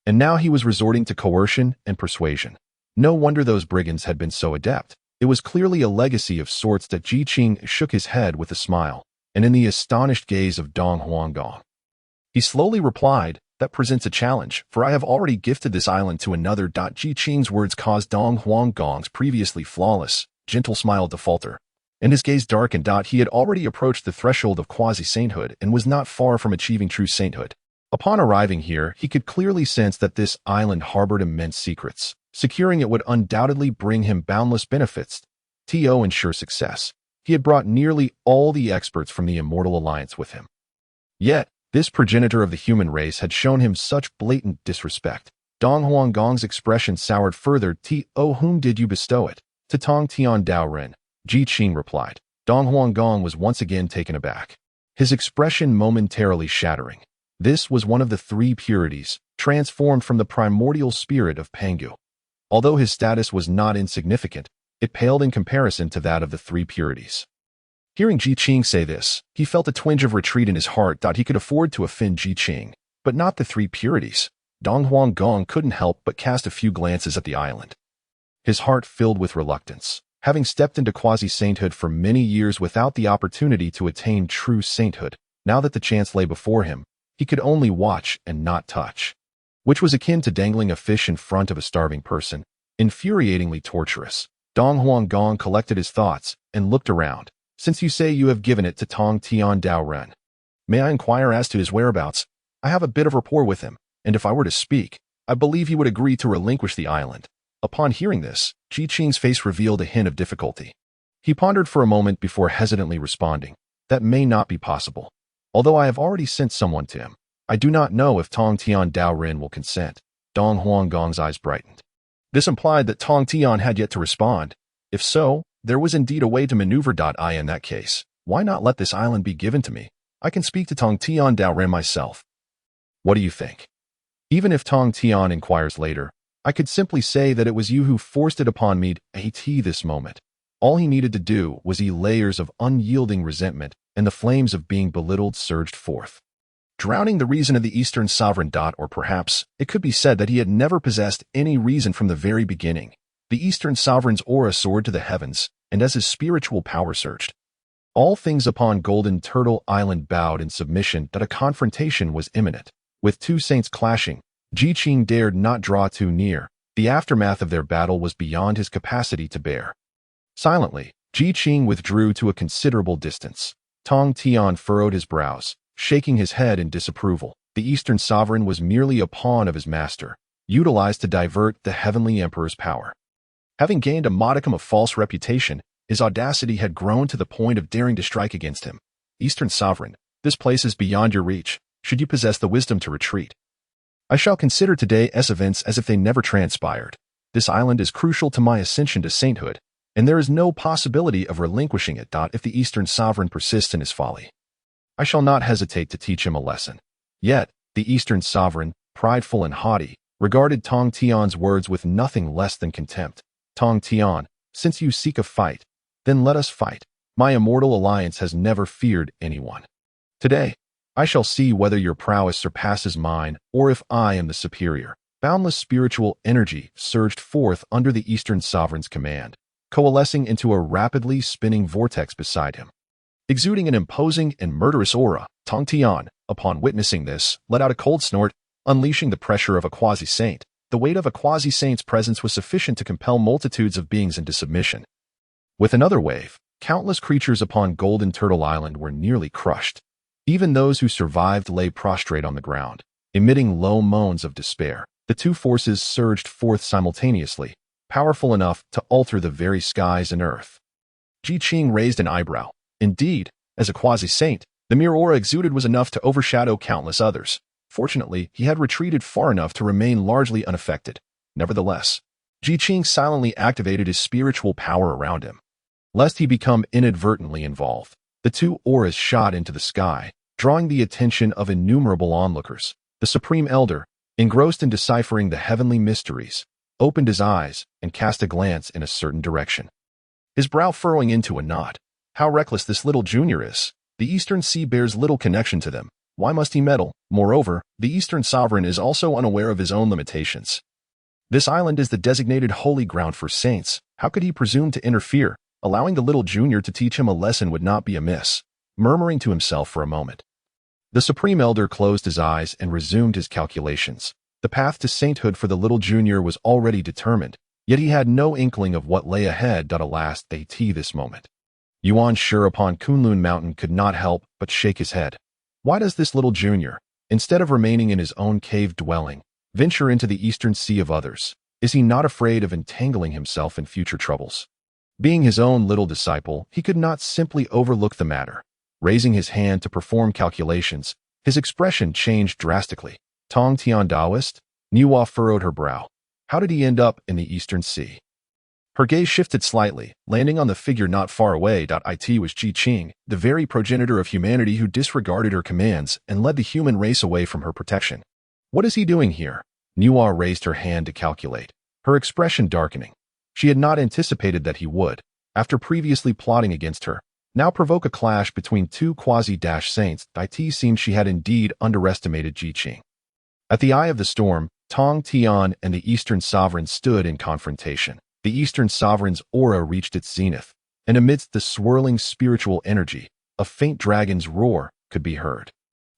And now he was resorting to coercion and persuasion. No wonder those brigands had been so adept. It was clearly a legacy of sorts. That Ji Qing shook his head with a smile, and in the astonished gaze of Dong Huanggong, he slowly replied, that presents a challenge, for I have already gifted this island to another. Ji Qing's words caused Dong Huanggong's previously flawless, gentle smile to falter, and his gaze darkened. He had already approached the threshold of quasi-sainthood and was not far from achieving true sainthood. Upon arriving here, he could clearly sense that this island harbored immense secrets. Securing it would undoubtedly bring him boundless benefits. To ensure success, he had brought nearly all the experts from the Immortal Alliance with him. Yet, this progenitor of the human race had shown him such blatant disrespect. Dong Huanggong's expression soured further. Whom did you bestow it? To Tong Tian Dao Ren, Ji Qing replied. Dong Huanggong was once again taken aback, his expression momentarily shattering. This was one of the three purities, transformed from the primordial spirit of Pangu. Although his status was not insignificant, it paled in comparison to that of the three purities. Hearing Ji Qing say this, he felt a twinge of retreat in his heart. He could afford to offend Ji Qing, but not the three purities. Dong Huanggong couldn't help but cast a few glances at the island. His heart filled with reluctance. Having stepped into quasi-sainthood for many years without the opportunity to attain true sainthood, now that the chance lay before him, he could only watch and not touch, which was akin to dangling a fish in front of a starving person, infuriatingly torturous. Dong Huanggong collected his thoughts and looked around. Since you say you have given it to Tong Tian Dao Ren, may I inquire as to his whereabouts? I have a bit of rapport with him, and if I were to speak, I believe he would agree to relinquish the island. Upon hearing this, Ji Qing's face revealed a hint of difficulty. He pondered for a moment before hesitantly responding. That may not be possible. Although I have already sent someone to him, I do not know if Tong Tian Dao Ren will consent. Dong Huanggong's eyes brightened. This implied that Tong Tian had yet to respond. If so, there was indeed a way to maneuver. In that case, why not let this island be given to me? I can speak to Tong Tian Dao Ren myself. What do you think? Even if Tong Tian inquires later, I could simply say that it was you who forced it upon me at this moment. All he needed to do was layers of unyielding resentment, and the flames of being belittled surged forth, drowning the reason of the Eastern sovereign. Or perhaps it could be said that he had never possessed any reason from the very beginning. The Eastern sovereign's aura soared to the heavens, and as his spiritual power surged, all things upon Golden Turtle Island bowed in submission. That a confrontation was imminent. With two saints clashing, Ji Qing dared not draw too near. The aftermath of their battle was beyond his capacity to bear. Silently, Ji Qing withdrew to a considerable distance. Tong Tian furrowed his brows, shaking his head in disapproval. The Eastern sovereign was merely a pawn of his master, utilized to divert the heavenly emperor's power. Having gained a modicum of false reputation, his audacity had grown to the point of daring to strike against him. Eastern sovereign, this place is beyond your reach, should you possess the wisdom to retreat. I shall consider today's events as if they never transpired. This island is crucial to my ascension to sainthood, and there is no possibility of relinquishing it. If the Eastern sovereign persists in his folly, I shall not hesitate to teach him a lesson. Yet, the Eastern sovereign, prideful and haughty, regarded Tong Tian's words with nothing less than contempt. Tong Tian, since you seek a fight, then let us fight. My immortal alliance has never feared anyone. Today, I shall see whether your prowess surpasses mine or if I am the superior. Boundless spiritual energy surged forth under the Eastern Sovereign's command, coalescing into a rapidly spinning vortex beside him. Exuding an imposing and murderous aura, Tong Tian, upon witnessing this, let out a cold snort, unleashing the pressure of a quasi-saint. The weight of a quasi-saint's presence was sufficient to compel multitudes of beings into submission. With another wave, countless creatures upon Golden Turtle Island were nearly crushed. Even those who survived lay prostrate on the ground, emitting low moans of despair. The two forces surged forth simultaneously, powerful enough to alter the very skies and earth. Qing raised an eyebrow. Indeed, as a quasi-saint, the mere aura exuded was enough to overshadow countless others. Fortunately, he had retreated far enough to remain largely unaffected. Nevertheless, Qing silently activated his spiritual power around him. Lest he become inadvertently involved, the two auras shot into the sky, drawing the attention of innumerable onlookers. The Supreme Elder, engrossed in deciphering the heavenly mysteries, opened his eyes and cast a glance in a certain direction. His brow furrowing into a knot. How reckless this little junior is. The Eastern Sea bears little connection to them. Why must he meddle? Moreover, the Eastern Sovereign is also unaware of his own limitations. This island is the designated holy ground for saints. How could he presume to interfere? Allowing the little junior to teach him a lesson would not be amiss. Murmuring to himself for a moment, the Supreme Elder closed his eyes and resumed his calculations. The path to sainthood for the little junior was already determined, yet he had no inkling of what lay ahead. Alas, this moment. Yuan Shi upon Kunlun Mountain could not help but shake his head. Why does this little junior, instead of remaining in his own cave dwelling, venture into the Eastern Sea of others? Is he not afraid of entangling himself in future troubles? Being his own little disciple, he could not simply overlook the matter. Raising his hand to perform calculations, his expression changed drastically. Tong Tian Taoist? Nuwa furrowed her brow. How did he end up in the Eastern Sea? Her gaze shifted slightly, landing on the figure not far away. It was Qing, the very progenitor of humanity who disregarded her commands and led the human race away from her protection. What is he doing here? Nuwa raised her hand to calculate, her expression darkening. She had not anticipated that he would, after previously plotting against her, now provoke a clash between two quasi-saints. It seemed she had indeed underestimated Qing. At the eye of the storm, Tong Tian and the Eastern Sovereign stood in confrontation. The Eastern Sovereign's aura reached its zenith, and amidst the swirling spiritual energy, a faint dragon's roar could be heard.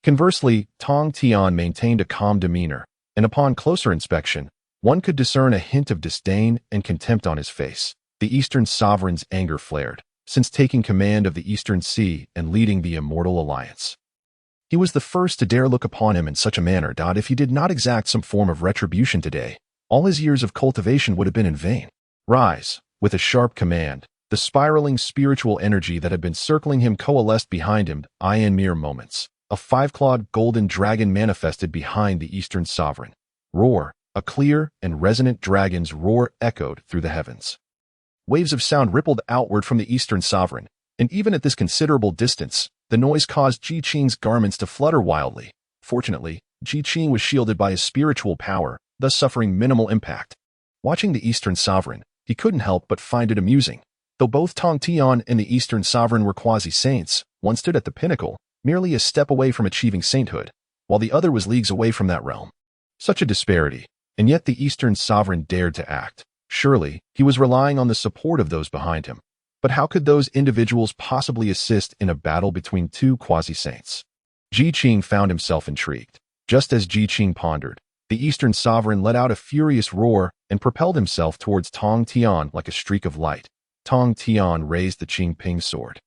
Conversely, Tong Tian maintained a calm demeanor, and upon closer inspection, one could discern a hint of disdain and contempt on his face. The Eastern Sovereign's anger flared, since taking command of the Eastern Sea and leading the Immortal Alliance. He was the first to dare look upon him in such a manner. If he did not exact some form of retribution today, all his years of cultivation would have been in vain. Rise, with a sharp command, the spiraling spiritual energy that had been circling him coalesced behind him. In mere moments, a five-clawed golden dragon manifested behind the Eastern Sovereign. Roar, a clear and resonant dragon's roar echoed through the heavens. Waves of sound rippled outward from the Eastern Sovereign, and even at this considerable distance, the noise caused Qing's garments to flutter wildly. Fortunately, Qing was shielded by his spiritual power, thus suffering minimal impact. Watching the Eastern Sovereign, he couldn't help but find it amusing. Though both Tong Tian and the Eastern Sovereign were quasi-saints, one stood at the pinnacle, merely a step away from achieving sainthood, while the other was leagues away from that realm. Such a disparity, and yet the Eastern Sovereign dared to act. Surely, he was relying on the support of those behind him. But how could those individuals possibly assist in a battle between two quasi-saints? Qing found himself intrigued. Just as Qing pondered, the Eastern Sovereign let out a furious roar and propelled himself towards Tong Tian like a streak of light. Tong Tian raised the Qing sword,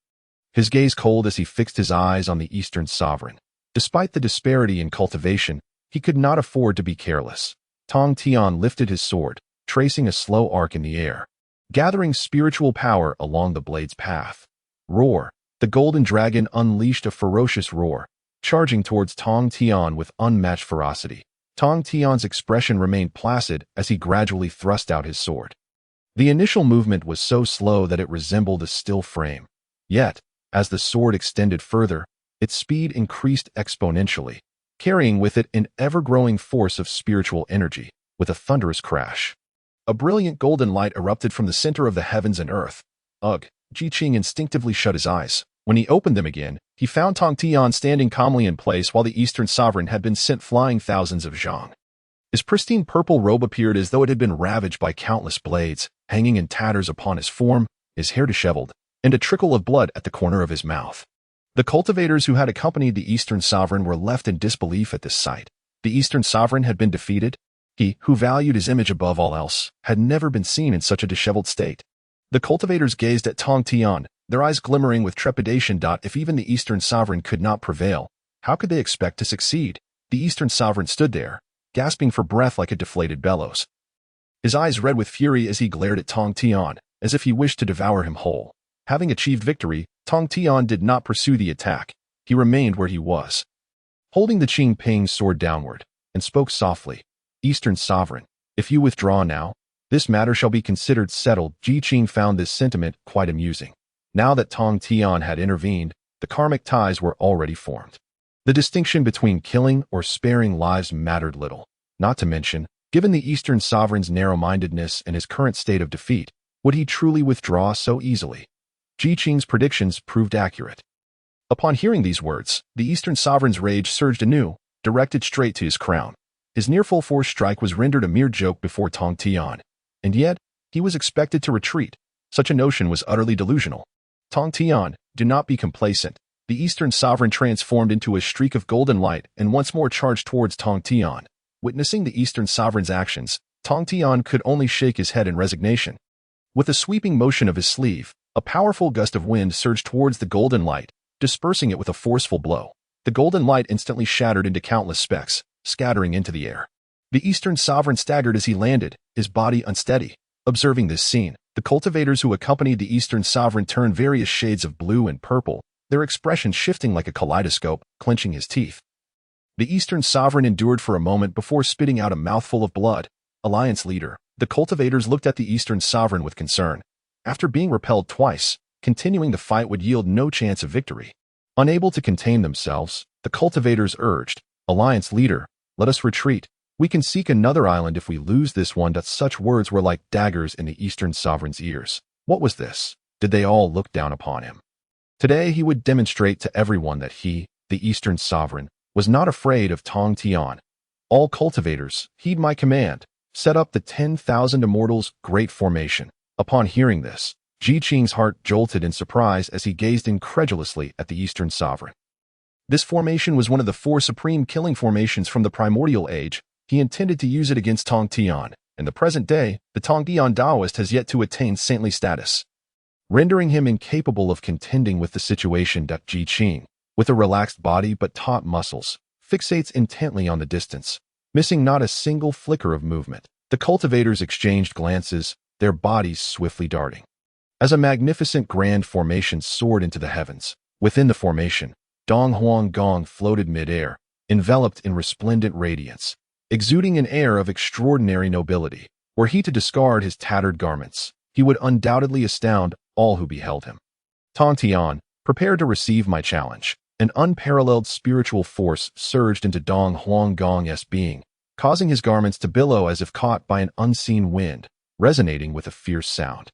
his gaze cold as he fixed his eyes on the Eastern Sovereign. Despite the disparity in cultivation, he could not afford to be careless. Tong Tian lifted his sword, tracing a slow arc in the air, gathering spiritual power along the blade's path. Roar! The golden dragon unleashed a ferocious roar, charging towards Tong Tian with unmatched ferocity. Tong Tian's expression remained placid as he gradually thrust out his sword. The initial movement was so slow that it resembled a still frame. Yet, as the sword extended further, its speed increased exponentially, carrying with it an ever-growing force of spiritual energy. With a thunderous crash, a brilliant golden light erupted from the center of the heavens and earth. Ugh! Qing instinctively shut his eyes. When he opened them again, he found Tong Tian standing calmly in place while the Eastern Sovereign had been sent flying thousands of zhang. His pristine purple robe appeared as though it had been ravaged by countless blades, hanging in tatters upon his form, his hair disheveled, and a trickle of blood at the corner of his mouth. The cultivators who had accompanied the Eastern sovereign were left in disbelief at this sight. The Eastern sovereign had been defeated. He, who valued his image above all else, had never been seen in such a disheveled state. The cultivators gazed at Tong Tian, their eyes glimmering with trepidation. If even the Eastern sovereign could not prevail, how could they expect to succeed? The Eastern sovereign stood there, gasping for breath like a deflated bellows. His eyes red with fury as he glared at Tong Tian, as if he wished to devour him whole. Having achieved victory, Tong Tian did not pursue the attack. He remained where he was, holding the Qing Ping's sword downward, and spoke softly. Eastern sovereign, if you withdraw now, this matter shall be considered settled. Ji Qing found this sentiment quite amusing. Now that Tong Tian had intervened, the karmic ties were already formed. The distinction between killing or sparing lives mattered little. Not to mention, given the Eastern sovereign's narrow-mindedness and his current state of defeat, would he truly withdraw so easily? Ji Qing's predictions proved accurate. Upon hearing these words, the Eastern sovereign's rage surged anew, directed straight to his crown. His near full force strike was rendered a mere joke before Tong Tian. And yet, he was expected to retreat. Such a notion was utterly delusional. Tong Tian, do not be complacent. The Eastern sovereign transformed into a streak of golden light and once more charged towards Tong Tian. Witnessing the Eastern sovereign's actions, Tong Tian could only shake his head in resignation. With a sweeping motion of his sleeve, a powerful gust of wind surged towards the golden light, dispersing it with a forceful blow. The golden light instantly shattered into countless specks, scattering into the air. The Eastern sovereign staggered as he landed, his body unsteady. Observing this scene, the cultivators who accompanied the Eastern sovereign turned various shades of blue and purple, their expressions shifting like a kaleidoscope, clenching his teeth. The Eastern sovereign endured for a moment before spitting out a mouthful of blood. Alliance leader, the cultivators looked at the Eastern sovereign with concern. After being repelled twice, continuing the fight would yield no chance of victory. Unable to contain themselves, the cultivators urged, Alliance leader, let us retreat. We can seek another island if we lose this one. Such words were like daggers in the Eastern sovereign's ears. What was this? Did they all look down upon him? Today he would demonstrate to everyone that he, the Eastern sovereign, was not afraid of Tong Tian. All cultivators, heed my command. Set up the 10,000 immortals' great formation. Upon hearing this, Ji Qing's heart jolted in surprise as he gazed incredulously at the Eastern sovereign. This formation was one of the 4 supreme killing formations from the Primordial age. He intended to use it against Tong Tian. In the present day, the Tong Tian Taoist has yet to attain saintly status, rendering him incapable of contending with the situation. Ji Qing, with a relaxed body but taut muscles, fixates intently on the distance, missing not a single flicker of movement. The cultivators exchanged glances, their bodies swiftly darting. As a magnificent grand formation soared into the heavens, within the formation, Dong Huang Gong floated mid-air, enveloped in resplendent radiance, exuding an air of extraordinary nobility. Were he to discard his tattered garments, he would undoubtedly astound all who beheld him. Tong Tian, prepare to receive my challenge. An unparalleled spiritual force surged into Dong Huang Gong's being, causing his garments to billow as if caught by an unseen wind, resonating with a fierce sound.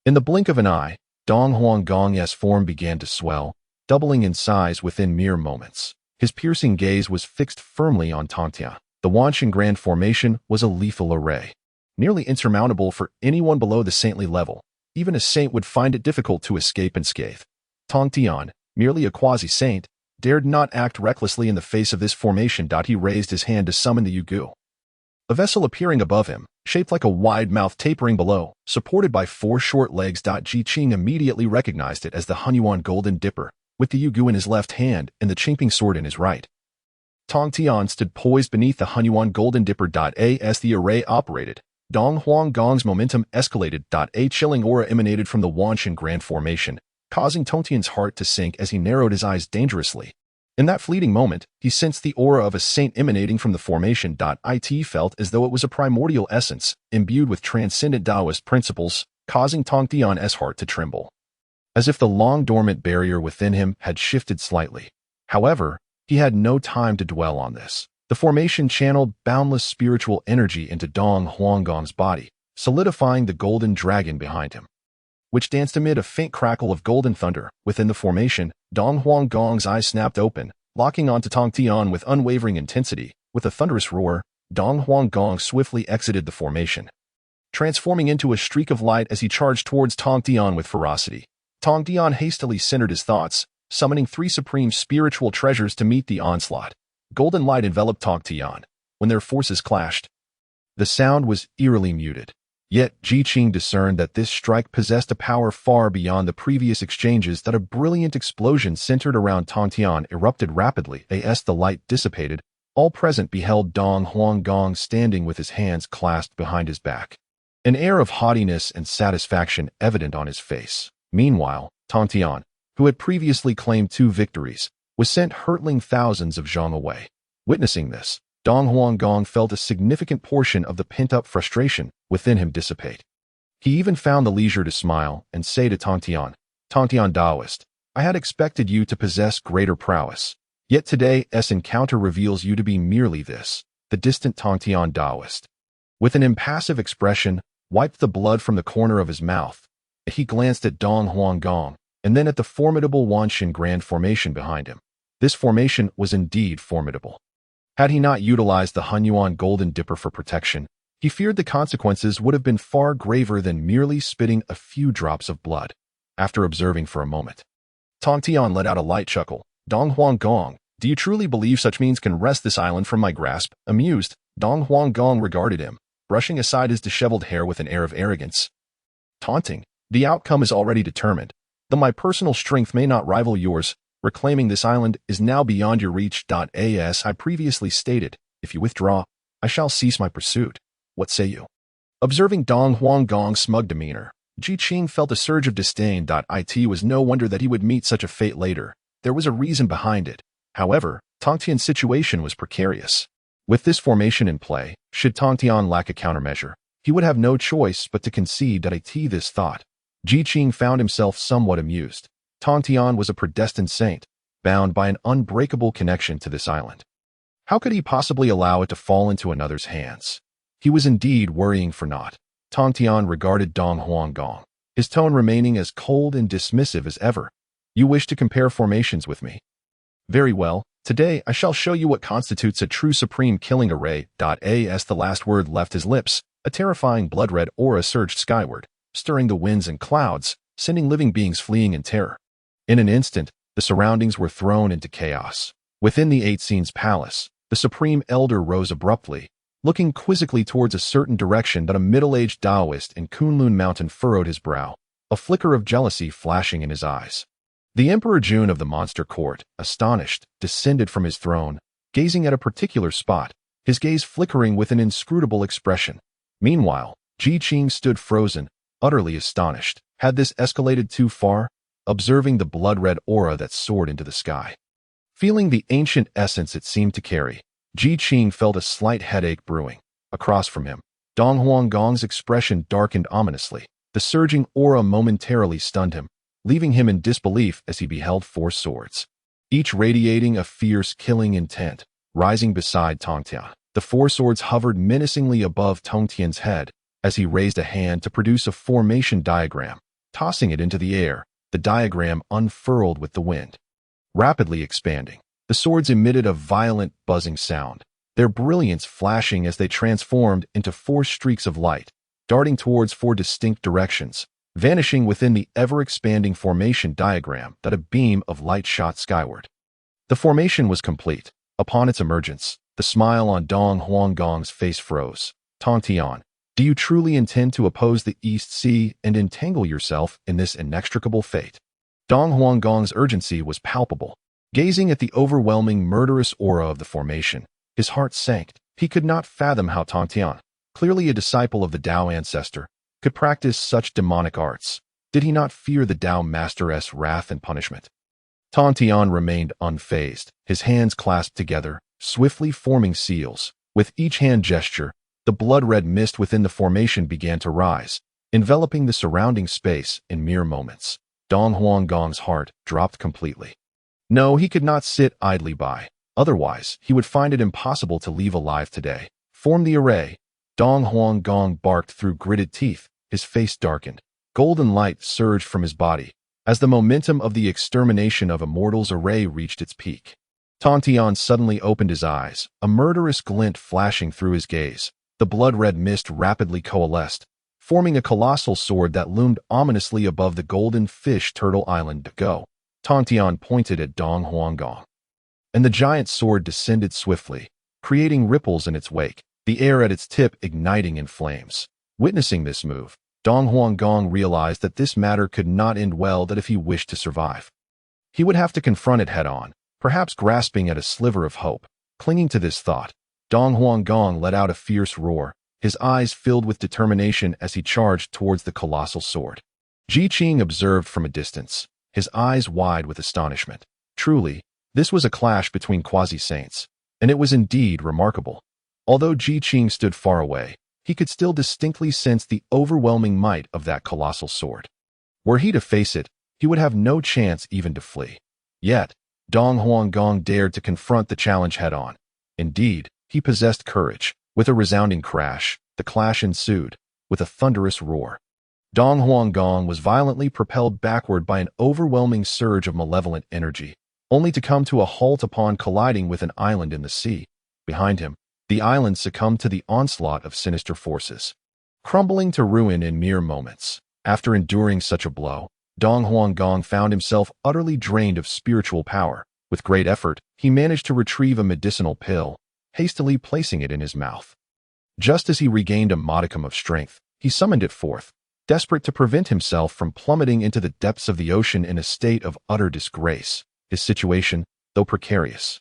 In the blink of an eye, Dong Huang Gong's form began to swell, doubling in size within mere moments. His piercing gaze was fixed firmly on Tong Tian. The Wanqing Grand Formation was a lethal array, nearly insurmountable for anyone below the saintly level. Even a saint would find it difficult to escape unscathed. Tong Tian, merely a quasi-saint, dared not act recklessly in the face of this formation. He raised his hand to summon the Yugu. A vessel appearing above him, shaped like a wide mouth tapering below, supported by 4 short legs. Ji Qing immediately recognized it as the Hunyuan Golden Dipper, with the Yugu in his left hand and the Qingping sword in his right. Tong Tian stood poised beneath the Hunyuan Golden Dipper. As the array operated, Dong Huang Gong's momentum escalated. A chilling aura emanated from the Wanqing Grand Formation, causing Tong Tian's heart to sink as he narrowed his eyes dangerously. In that fleeting moment, he sensed the aura of a saint emanating from the formation. It felt as though it was a primordial essence, imbued with transcendent Taoist principles, causing Tong Tian's heart to tremble, as if the long-dormant barrier within him had shifted slightly. However, he had no time to dwell on this. The formation channeled boundless spiritual energy into Dong Huanggong's body, solidifying the golden dragon behind him, which danced amid a faint crackle of golden thunder. Within the formation, Dong Huanggong's eyes snapped open, locking onto Tong Tian with unwavering intensity. With a thunderous roar, Dong Huanggong swiftly exited the formation, transforming into a streak of light as he charged towards Tong Tian with ferocity. Tong Tian hastily centered his thoughts, summoning 3 supreme spiritual treasures to meet the onslaught. Golden light enveloped Tong Tian. When their forces clashed, the sound was eerily muted. Yet Qing discerned that this strike possessed a power far beyond the previous exchanges, that a brilliant explosion centered around Tong Tian erupted rapidly. As the light dissipated, all present beheld Dong Huanggong standing with his hands clasped behind his back, an air of haughtiness and satisfaction evident on his face. Meanwhile, Tong Tian, who had previously claimed 2 victories, was sent hurtling thousands of zhong away. Witnessing this, Dong Huanggong felt a significant portion of the pent-up frustration within him dissipate. He even found the leisure to smile and say to Tong Tian, Taoist, I had expected you to possess greater prowess. Yet today's encounter reveals you to be merely this, the distant Tong Tian Taoist. With an impassive expression, wiped the blood from the corner of his mouth. He glanced at Dong Huanggong, and then at the formidable Wanxin Grand Formation behind him. This formation was indeed formidable. Had he not utilized the Hunyuan Golden Dipper for protection, he feared the consequences would have been far graver than merely spitting a few drops of blood. After observing for a moment, Tong Tian let out a light chuckle. Dong Huanggong, do you truly believe such means can wrest this island from my grasp? Amused, Dong Huanggong regarded him, brushing aside his disheveled hair with an air of arrogance. Taunting, the outcome is already determined. Though my personal strength may not rival yours, reclaiming this island is now beyond your reach. As I previously stated, if you withdraw, I shall cease my pursuit. What say you? Observing Dong Huanggong's smug demeanor, Qing felt a surge of disdain. It was no wonder that he would meet such a fate later. There was a reason behind it. However, Tong Tian's situation was precarious. With this formation in play, should Tong Tian lack a countermeasure, he would have no choice but to concede. This thought, Qing found himself somewhat amused. Tong Tian was a predestined saint, bound by an unbreakable connection to this island. How could he possibly allow it to fall into another's hands? He was indeed worrying for naught. Tong Tian regarded Dong Huanggong, his tone remaining as cold and dismissive as ever. You wish to compare formations with me? Very well, today I shall show you what constitutes a true supreme killing array. As the last word left his lips, a terrifying blood-red aura surged skyward, stirring the winds and clouds, sending living beings fleeing in terror. In an instant, the surroundings were thrown into chaos. Within the 8 Scenes Palace, the Supreme Elder rose abruptly, looking quizzically towards a certain direction. A middle-aged Taoist in Kunlun Mountain furrowed his brow, a flicker of jealousy flashing in his eyes. The Emperor Jun of the Monster Court, astonished, descended from his throne, gazing at a particular spot, his gaze flickering with an inscrutable expression. Meanwhile, Qing stood frozen, utterly astonished. Had this escalated too far? Observing the blood-red aura that soared into the sky. Feeling the ancient essence it seemed to carry, Qing felt a slight headache brewing. Across from him, Dong Huanggong's expression darkened ominously. The surging aura momentarily stunned him, leaving him in disbelief as he beheld 4 swords, each radiating a fierce killing intent, rising beside Tong Tian. The 4 swords hovered menacingly above Tong Tian's head as he raised a hand to produce a formation diagram. Tossing it into the air, the diagram unfurled with the wind. Rapidly expanding, the swords emitted a violent buzzing sound, their brilliance flashing as they transformed into 4 streaks of light, darting towards 4 distinct directions, vanishing within the ever-expanding formation diagram. A beam of light shot skyward. The formation was complete. Upon its emergence, the smile on Dong Huanggong's face froze. Tong Tian, do you truly intend to oppose the East Sea and entangle yourself in this inextricable fate? Dong Huanggong's urgency was palpable. Gazing at the overwhelming murderous aura of the formation, his heart sank. He could not fathom how Tong Tian, clearly a disciple of the Tao Ancestor, could practice such demonic arts. Did he not fear the Tao Master's wrath and punishment? Tong Tian remained unfazed, his hands clasped together, swiftly forming seals. With each hand gesture, the blood-red mist within the formation began to rise, enveloping the surrounding space in mere moments. Dong Huanggong's heart dropped completely. No, he could not sit idly by. Otherwise, he would find it impossible to leave alive today. Form the array. Dong Huanggong barked through gritted teeth, his face darkened. Golden light surged from his body as the momentum of the extermination of immortals array reached its peak. Tong Tian suddenly opened his eyes, a murderous glint flashing through his gaze. The blood-red mist rapidly coalesced, forming a colossal sword that loomed ominously above the golden fish turtle island. Go. Tong Tian pointed at Dong Huanggong, and the giant sword descended swiftly, creating ripples in its wake, the air at its tip igniting in flames. Witnessing this move, Dong Huanggong realized that this matter could not end well, that if he wished to survive, he would have to confront it head-on, perhaps grasping at a sliver of hope. Clinging to this thought, Dong Huanggong let out a fierce roar, his eyes filled with determination as he charged towards the colossal sword. Qing observed from a distance, his eyes wide with astonishment. Truly, this was a clash between quasi-saints, and it was indeed remarkable. Although Qing stood far away, he could still distinctly sense the overwhelming might of that colossal sword. Were he to face it, he would have no chance even to flee. Yet, Dong Huanggong dared to confront the challenge head-on. Indeed, he possessed courage. With a resounding crash, the clash ensued, with a thunderous roar. Dong Huanggong was violently propelled backward by an overwhelming surge of malevolent energy, only to come to a halt upon colliding with an island in the sea. Behind him, the island succumbed to the onslaught of sinister forces, crumbling to ruin in mere moments. After enduring such a blow, Dong Huanggong found himself utterly drained of spiritual power. With great effort, he managed to retrieve a medicinal pill, hastily placing it in his mouth. Just as he regained a modicum of strength, he summoned it forth, desperate to prevent himself from plummeting into the depths of the ocean in a state of utter disgrace. His situation, though precarious,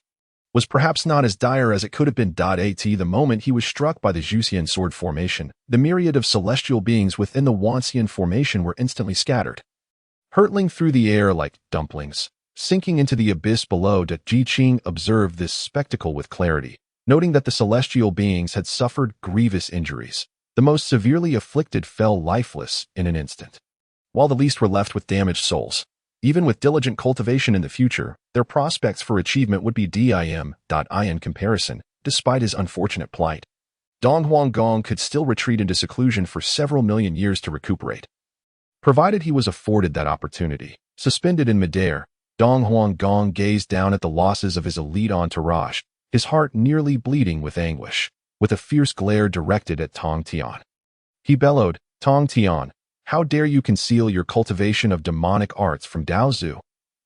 was perhaps not as dire as it could have been. At the moment he was struck by the Zhuxian sword formation, the myriad of celestial beings within the Wanxian formation were instantly scattered, hurtling through the air like dumplings, sinking into the abyss below. Qing observed this spectacle with clarity, noting that the celestial beings had suffered grievous injuries. The most severely afflicted fell lifeless in an instant, while the least were left with damaged souls. Even with diligent cultivation in the future, their prospects for achievement would be dim. In comparison, despite his unfortunate plight, Dong Huanggong could still retreat into seclusion for several million years to recuperate, provided he was afforded that opportunity. Suspended in midair, Dong Huanggong gazed down at the losses of his elite entourage, his heart nearly bleeding with anguish. With a fierce glare directed at Tong Tian, he bellowed, "Tong Tian, how dare you conceal your cultivation of demonic arts from Dao Zhu?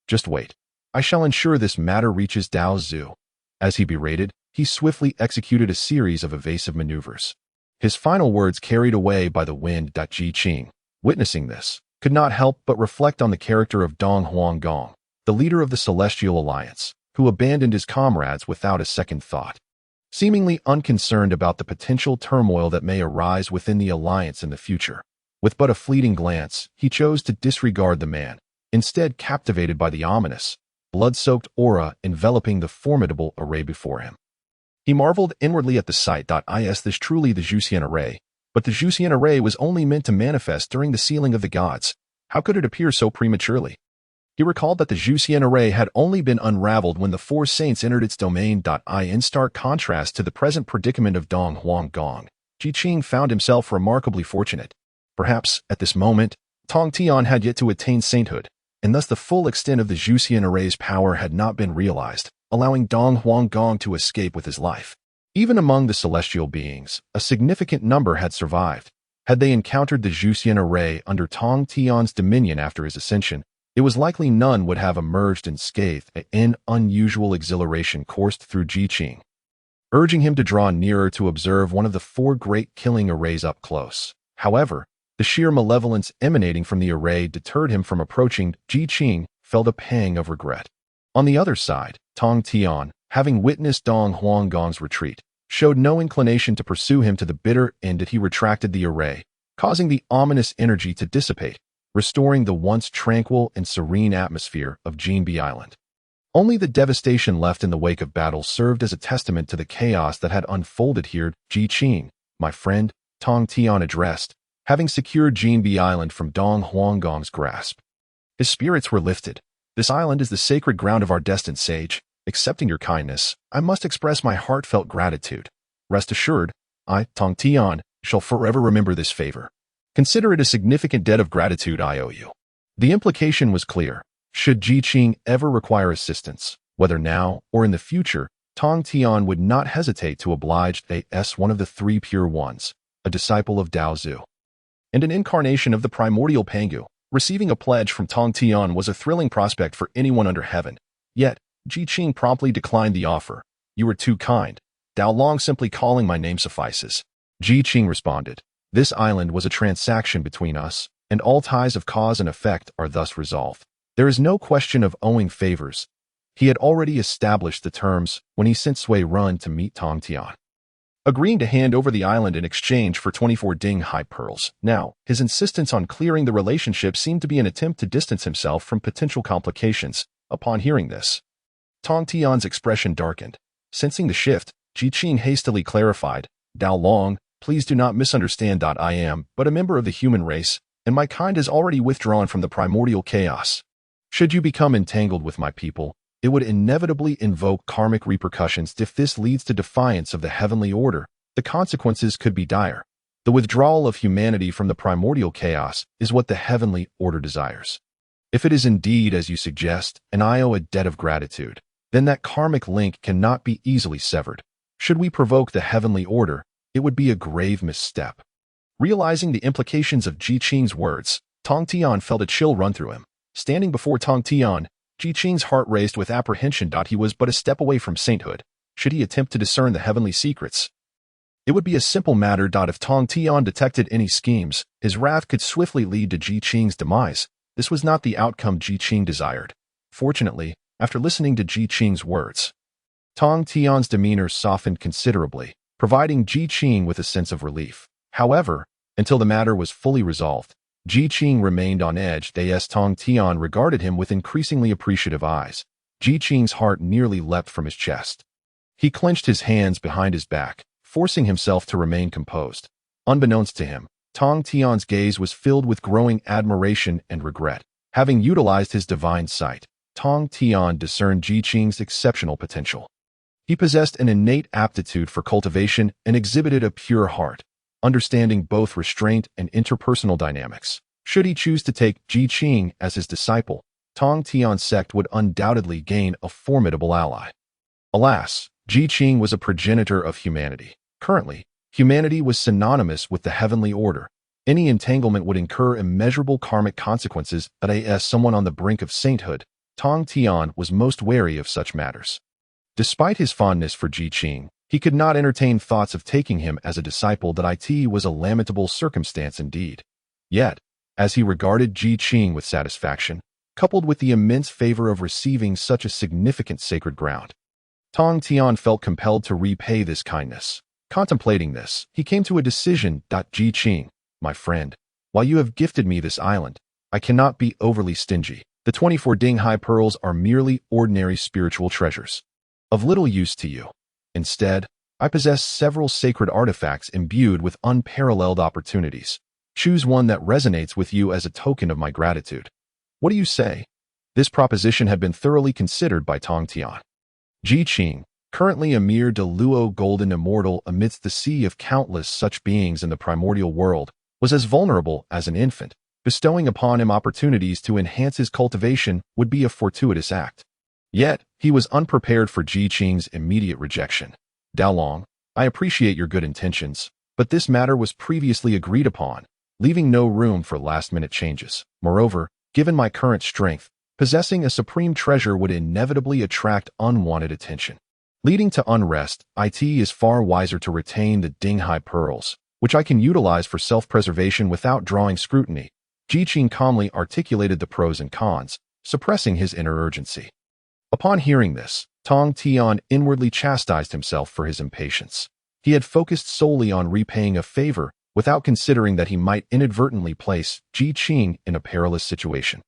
Just wait. I shall ensure this matter reaches Dao Zhu." As he berated, he swiftly executed a series of evasive maneuvers, his final words carried away by the wind. Qing, witnessing this, could not help but reflect on the character of Dong Huanggong, the leader of the Celestial Alliance, who abandoned his comrades without a second thought. Seemingly unconcerned about the potential turmoil that may arise within the alliance in the future. With but a fleeting glance, he chose to disregard the man, instead captivated by the ominous, blood-soaked aura enveloping the formidable array before him. He marveled inwardly at the sight. Is this truly the Zhuxian array? But the Zhuxian array was only meant to manifest during the sealing of the gods. How could it appear so prematurely? He recalled that the Zhuxian array had only been unraveled when the four saints entered its domain. In stark contrast to the present predicament of Dong Huanggong, Qing found himself remarkably fortunate. Perhaps, at this moment, Tong Tian had yet to attain sainthood, and thus the full extent of the Zhuxian array's power had not been realized, allowing Dong Huanggong to escape with his life. Even among the celestial beings, a significant number had survived. Had they encountered the Zhuxian array under Tong Tian's dominion after his ascension, it was likely none would have emerged unscathed. An unusual exhilaration coursed through Qing, urging him to draw nearer to observe one of the four great killing arrays up close. However, the sheer malevolence emanating from the array deterred him from approaching. Qing felt a pang of regret. On the other side, Tong Tian, having witnessed Dong Huanggong's retreat, showed no inclination to pursue him to the bitter end. He retracted the array, causing the ominous energy to dissipate, restoring the once tranquil and serene atmosphere of Jinbi Island. Only the devastation left in the wake of battle served as a testament to the chaos that had unfolded here. Qing, my friend, Tong Tian addressed, having secured Jinbi Island from Dong Huanggong's grasp. His spirits were lifted. This island is the sacred ground of our destined sage. Accepting your kindness, I must express my heartfelt gratitude. Rest assured, I, Tong Tian, shall forever remember this favor. Consider it a significant debt of gratitude I owe you. The implication was clear. Should Qing ever require assistance, Whether now or in the future, Tong Tian would not hesitate to oblige as one of the three pure ones, a disciple of Daozu, and an incarnation of the primordial Pangu. Receiving a pledge from Tong Tian was a thrilling prospect for anyone under heaven. Yet, Qing promptly declined the offer. "You are too kind. Dao Long simply calling my name suffices." Qing responded, "This island was a transaction between us, and all ties of cause and effect are thus resolved. There is no question of owing favors." He had already established the terms when he sent Sui Run to meet Tong Tian, agreeing to hand over the island in exchange for 24 Ding Hai pearls. Now, his insistence on clearing the relationship seemed to be an attempt to distance himself from potential complications. Upon hearing this, Tong Tian's expression darkened. Sensing the shift, Qing hastily clarified, "Dao Long, please do not misunderstand. I am but a member of the human race, and my kind is already withdrawn from the primordial chaos. Should you become entangled with my people, it would inevitably invoke karmic repercussions. If this leads to defiance of the heavenly order, the consequences could be dire. The withdrawal of humanity from the primordial chaos is what the heavenly order desires. If it is indeed as you suggest, and I owe a debt of gratitude, then that karmic link cannot be easily severed. Should we provoke the heavenly order, it would be a grave misstep." Realizing the implications of Qing's words, Tong Tian felt a chill run through him. Standing before Tong Tian, Qing's heart raced with apprehension. He was but a step away from sainthood. Should he attempt to discern the heavenly secrets, it would be a simple matter. If Tong Tian detected any schemes, his wrath could swiftly lead to Qing's demise. This was not the outcome Qing desired. Fortunately, after listening to Qing's words, Tong Tian's demeanor softened considerably, providing Qing with a sense of relief. However, until the matter was fully resolved, Qing remained on edge. Tong Tian regarded him with increasingly appreciative eyes. Qing's heart nearly leapt from his chest. He clenched his hands behind his back, forcing himself to remain composed. Unbeknownst to him, Tong Tian's gaze was filled with growing admiration and regret. Having utilized his divine sight, Tong Tian discerned Qing's exceptional potential. He possessed an innate aptitude for cultivation and exhibited a pure heart, understanding both restraint and interpersonal dynamics. Should he choose to take Qing as his disciple, Tong Tian's sect would undoubtedly gain a formidable ally. Alas, Qing was a progenitor of humanity. Currently, humanity was synonymous with the heavenly order. Any entanglement would incur immeasurable karmic consequences. But as someone on the brink of sainthood, Tong Tian was most wary of such matters. Despite his fondness for Qing, he could not entertain thoughts of taking him as a disciple. It was a lamentable circumstance indeed. Yet, as he regarded Qing with satisfaction, coupled with the immense favor of receiving such a significant sacred ground, Tong Tian felt compelled to repay this kindness. Contemplating this, he came to a decision. Qing, my friend, while you have gifted me this island, I cannot be overly stingy. The 24 Ding Hai pearls are merely ordinary spiritual treasures, of little use to you. Instead, I possess several sacred artifacts imbued with unparalleled opportunities. Choose one that resonates with you as a token of my gratitude. What do you say?" This proposition had been thoroughly considered by Tong Tian. Qing, currently a mere deluo golden immortal amidst the sea of countless such beings in the primordial world, was as vulnerable as an infant. Bestowing upon him opportunities to enhance his cultivation would be a fortuitous act. Yet, he was unprepared for Qing's immediate rejection. "Dao Long, I appreciate your good intentions, but this matter was previously agreed upon, leaving no room for last-minute changes. Moreover, given my current strength, possessing a supreme treasure would inevitably attract unwanted attention, leading to unrest. It is far wiser to retain the Ding Hai pearls, which I can utilize for self-preservation without drawing scrutiny." Qing calmly articulated the pros and cons, suppressing his inner urgency. Upon hearing this, Tong Tian inwardly chastised himself for his impatience. He had focused solely on repaying a favor without considering that he might inadvertently place Qing in a perilous situation.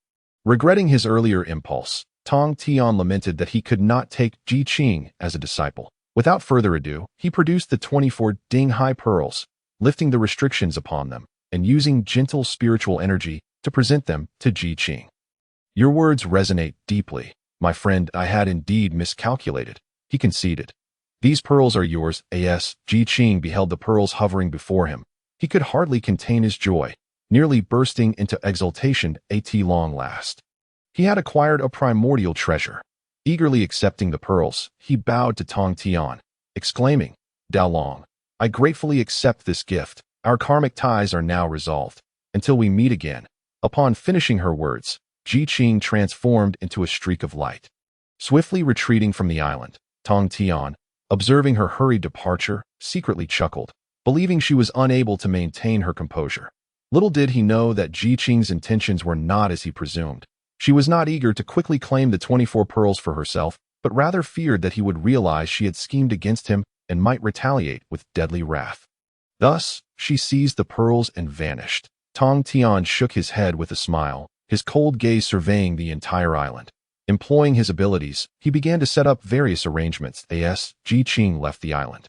Regretting his earlier impulse, Tong Tian lamented that he could not take Qing as a disciple. Without further ado, he produced the 24 Ding Hai pearls, lifting the restrictions upon them, and using gentle spiritual energy to present them to Qing. "Your words resonate deeply. My friend, I had indeed miscalculated," he conceded. "These pearls are yours." Qing beheld the pearls hovering before him. He could hardly contain his joy, nearly bursting into exultation. At long last, he had acquired a primordial treasure. Eagerly accepting the pearls, he bowed to Tong Tian, exclaiming, "Dao Long, I gratefully accept this gift. Our karmic ties are now resolved. Until we meet again." Upon finishing her words, Ji Qing transformed into a streak of light. Swiftly retreating from the island, Tong Tian, observing her hurried departure, secretly chuckled, believing she was unable to maintain her composure. Little did he know that Ji Qing's intentions were not as he presumed. She was not eager to quickly claim the 24 pearls for herself, but rather feared that he would realize she had schemed against him and might retaliate with deadly wrath. Thus, she seized the pearls and vanished. Tong Tian shook his head with a smile, his cold gaze surveying the entire island. Employing his abilities, he began to set up various arrangements as Ji Qing left the island.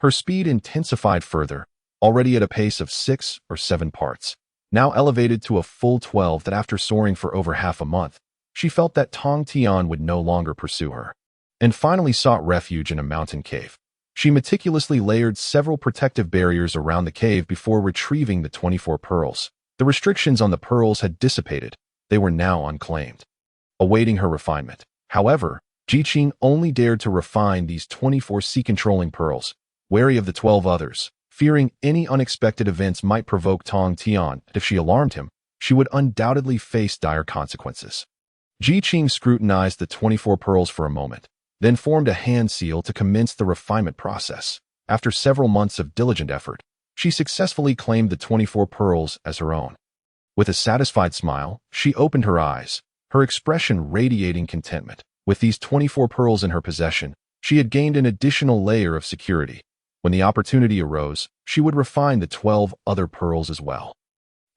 Her speed intensified further, already at a pace of 6 or 7 parts, now elevated to a full 12 that after soaring for over half a month, she felt that Tong Tian would no longer pursue her, and finally sought refuge in a mountain cave. She meticulously layered several protective barriers around the cave before retrieving the 24 pearls. The restrictions on the pearls had dissipated. They were now unclaimed, awaiting her refinement. However, Ji Qing only dared to refine these 24 sea-controlling pearls, wary of the 12 others, fearing any unexpected events might provoke Tong Tian, and if she alarmed him, she would undoubtedly face dire consequences. Ji Qing scrutinized the 24 pearls for a moment, then formed a hand seal to commence the refinement process. After several months of diligent effort, she successfully claimed the 24 pearls as her own. With a satisfied smile, she opened her eyes, her expression radiating contentment. With these 24 pearls in her possession, she had gained an additional layer of security. When the opportunity arose, she would refine the 12 other pearls as well.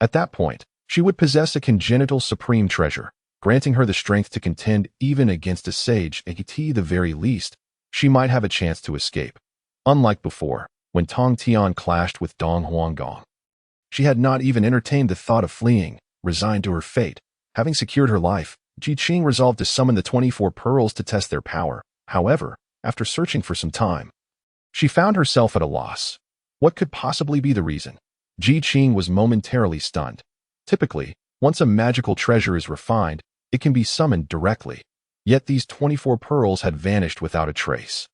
At that point, she would possess a congenital supreme treasure, granting her the strength to contend even against a sage, and at the very least, she might have a chance to escape. Unlike before, when Tong Tian clashed with Dong Huanggong, she had not even entertained the thought of fleeing. Resigned to her fate, having secured her life, Ji Qing resolved to summon the 24 pearls to test their power. However, after searching for some time, she found herself at a loss. What could possibly be the reason? Ji Qing was momentarily stunned. Typically, once a magical treasure is refined, it can be summoned directly. Yet these 24 pearls had vanished without a trace.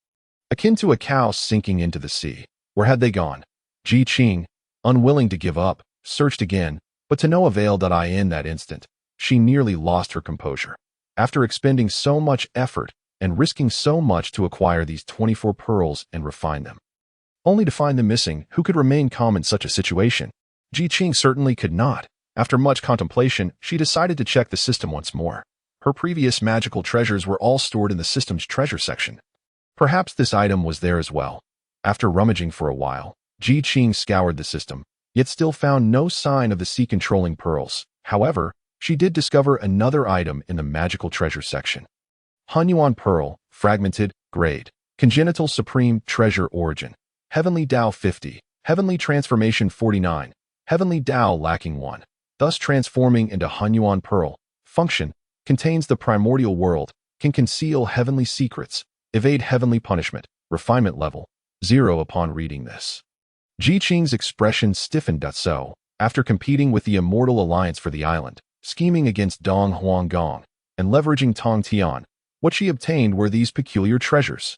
Akin to a cow sinking into the sea. Where had they gone? Ji Qing, unwilling to give up, searched again, but to no avail. In that instant, she nearly lost her composure. After expending so much effort and risking so much to acquire these 24 pearls and refine them, only to find them missing, who could remain calm in such a situation? Ji Qing certainly could not. After much contemplation, she decided to check the system once more. Her previous magical treasures were all stored in the system's treasure section. Perhaps this item was there as well. After rummaging for a while, Ji Qing scoured the system, yet still found no sign of the sea-controlling pearls. However, she did discover another item in the magical treasure section. Hunyuan Pearl, Fragmented, Grade, Congenital Supreme Treasure Origin, Heavenly Dao 50, Heavenly Transformation 49, Heavenly Dao lacking 1. Thus transforming into Hunyuan Pearl. Function: contains the primordial world, can conceal heavenly secrets, evade heavenly punishment. Refinement level 0. Upon reading this, Ji Qing's expression stiffened. So, after competing with the Immortal Alliance for the island, scheming against Dong Huanggong, and leveraging Tong Tian, what she obtained were these peculiar treasures.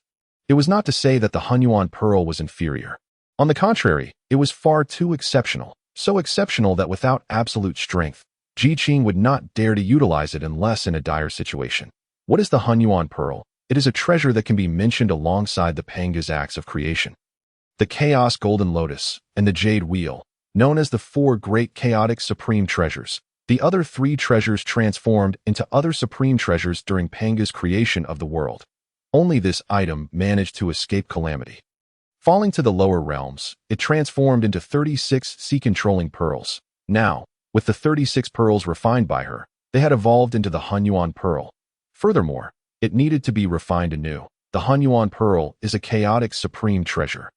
It was not to say that the Hunyuan Pearl was inferior. On the contrary, it was far too exceptional. So exceptional that without absolute strength, Ji Qing would not dare to utilize it unless in a dire situation. What is the Hunyuan Pearl? It is a treasure that can be mentioned alongside the Panga's acts of creation, the Chaos Golden Lotus, and the Jade Wheel, known as the 4 great chaotic supreme treasures. The other 3 treasures transformed into other supreme treasures during Panga's creation of the world. Only this item managed to escape calamity. Falling to the lower realms, it transformed into 36 sea-controlling pearls. Now, with the 36 pearls refined by her, they had evolved into the Hunyuan Pearl. Furthermore, it needed to be refined anew. The Hunyuan Pearl is a chaotic supreme treasure,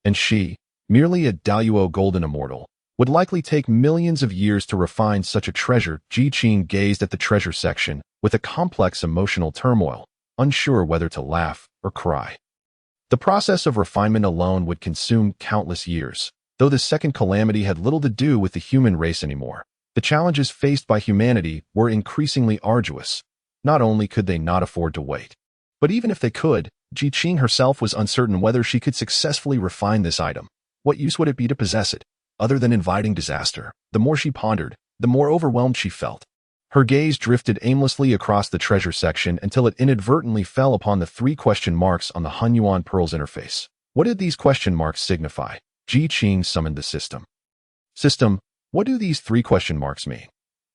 and she, merely a Daluo golden immortal, would likely take millions of years to refine such a treasure. Ji Qing gazed at the treasure section with a complex emotional turmoil, unsure whether to laugh or cry. The process of refinement alone would consume countless years. Though the second calamity had little to do with the human race anymore, the challenges faced by humanity were increasingly arduous. Not only could they not afford to wait, but even if they could, Qing herself was uncertain whether she could successfully refine this item. What use would it be to possess it, other than inviting disaster? The more she pondered, the more overwhelmed she felt. Her gaze drifted aimlessly across the treasure section until it inadvertently fell upon the 3 question marks on the Hunyuan Pearl's interface. What did these question marks signify? Qing summoned the system. System, what do these 3 question marks mean?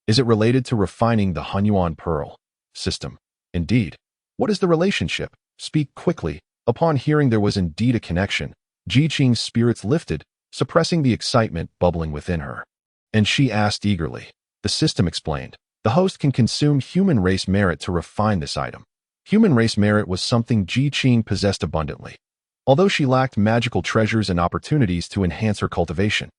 Is it related to refining the Hunyuan Pearl? System, indeed. What is the relationship? Speak quickly. Upon hearing there was indeed a connection, Qing's spirits lifted, suppressing the excitement bubbling within her. And she asked eagerly. The system explained. The host can consume human race merit to refine this item. Human race merit was something Qing possessed abundantly, although she lacked magical treasures and opportunities to enhance her cultivation.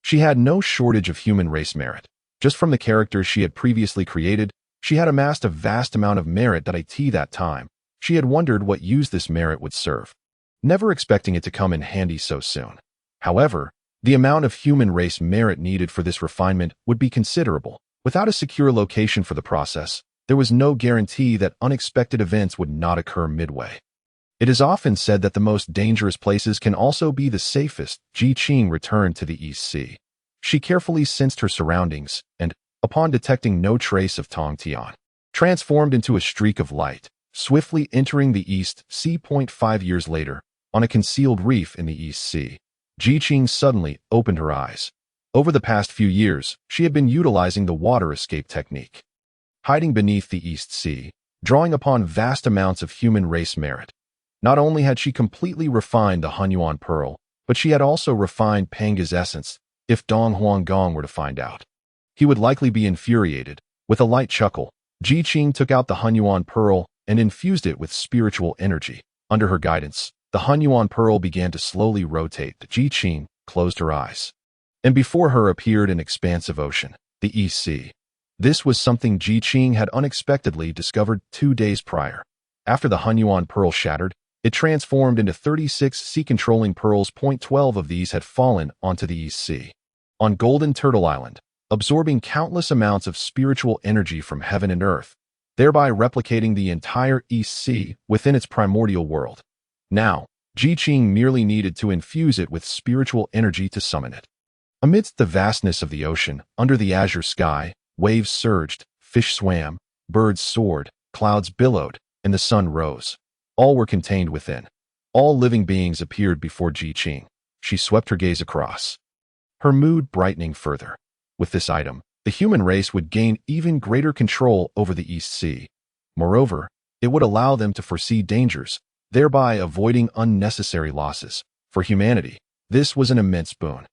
She had no shortage of human race merit. Just from the characters she had previously created, she had amassed a vast amount of merit that time. She had wondered what use this merit would serve, never expecting it to come in handy so soon. However, the amount of human race merit needed for this refinement would be considerable. Without a secure location for the process, there was no guarantee that unexpected events would not occur midway. It is often said that the most dangerous places can also be the safest. Qing returned to the East Sea. She carefully sensed her surroundings and, upon detecting no trace of Tong Tian, transformed into a streak of light, swiftly entering the East Sea. 5 years later, on a concealed reef in the East Sea, Qing suddenly opened her eyes. Over the past few years, she had been utilizing the water escape technique. Hiding beneath the East Sea, drawing upon vast amounts of human race merit. Not only had she completely refined the Hunyuan Pearl, but she had also refined Panga's essence. If Dong Huanggong were to find out, he would likely be infuriated. With a light chuckle, Qing took out the Hunyuan Pearl and infused it with spiritual energy. Under her guidance, the Hunyuan Pearl began to slowly rotate. Qing closed her eyes, and before her appeared an expansive ocean, the East Sea. This was something Qing had unexpectedly discovered 2 days prior. After the Hunyuan Pearl shattered, it transformed into 36 sea-controlling pearls. 12 of these had fallen onto the East Sea, on Golden Turtle Island, absorbing countless amounts of spiritual energy from heaven and earth, thereby replicating the entire East Sea within its primordial world. Now, Qing merely needed to infuse it with spiritual energy to summon it. Amidst the vastness of the ocean, under the azure sky, waves surged, fish swam, birds soared, clouds billowed, and the sun rose. All were contained within. All living beings appeared before Qing. She swept her gaze across, her mood brightening further. With this item, the human race would gain even greater control over the East Sea. Moreover, it would allow them to foresee dangers, thereby avoiding unnecessary losses. For humanity, this was an immense boon.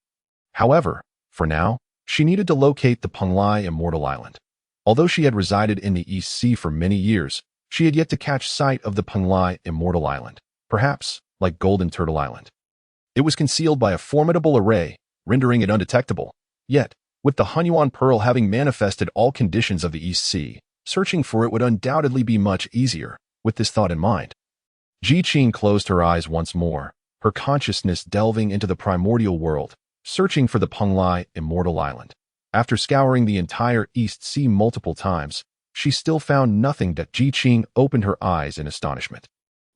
However, for now, she needed to locate the Penglai Immortal Island. Although she had resided in the East Sea for many years, she had yet to catch sight of the Penglai Immortal Island, perhaps like Golden Turtle Island. It was concealed by a formidable array, rendering it undetectable. Yet, with the Hunyuan Pearl having manifested all conditions of the East Sea, searching for it would undoubtedly be much easier. With this thought in mind, Qing closed her eyes once more, her consciousness delving into the primordial world, searching for the Penglai Immortal Island. After scouring the entire East Sea multiple times, she still found nothing. Qing opened her eyes in astonishment,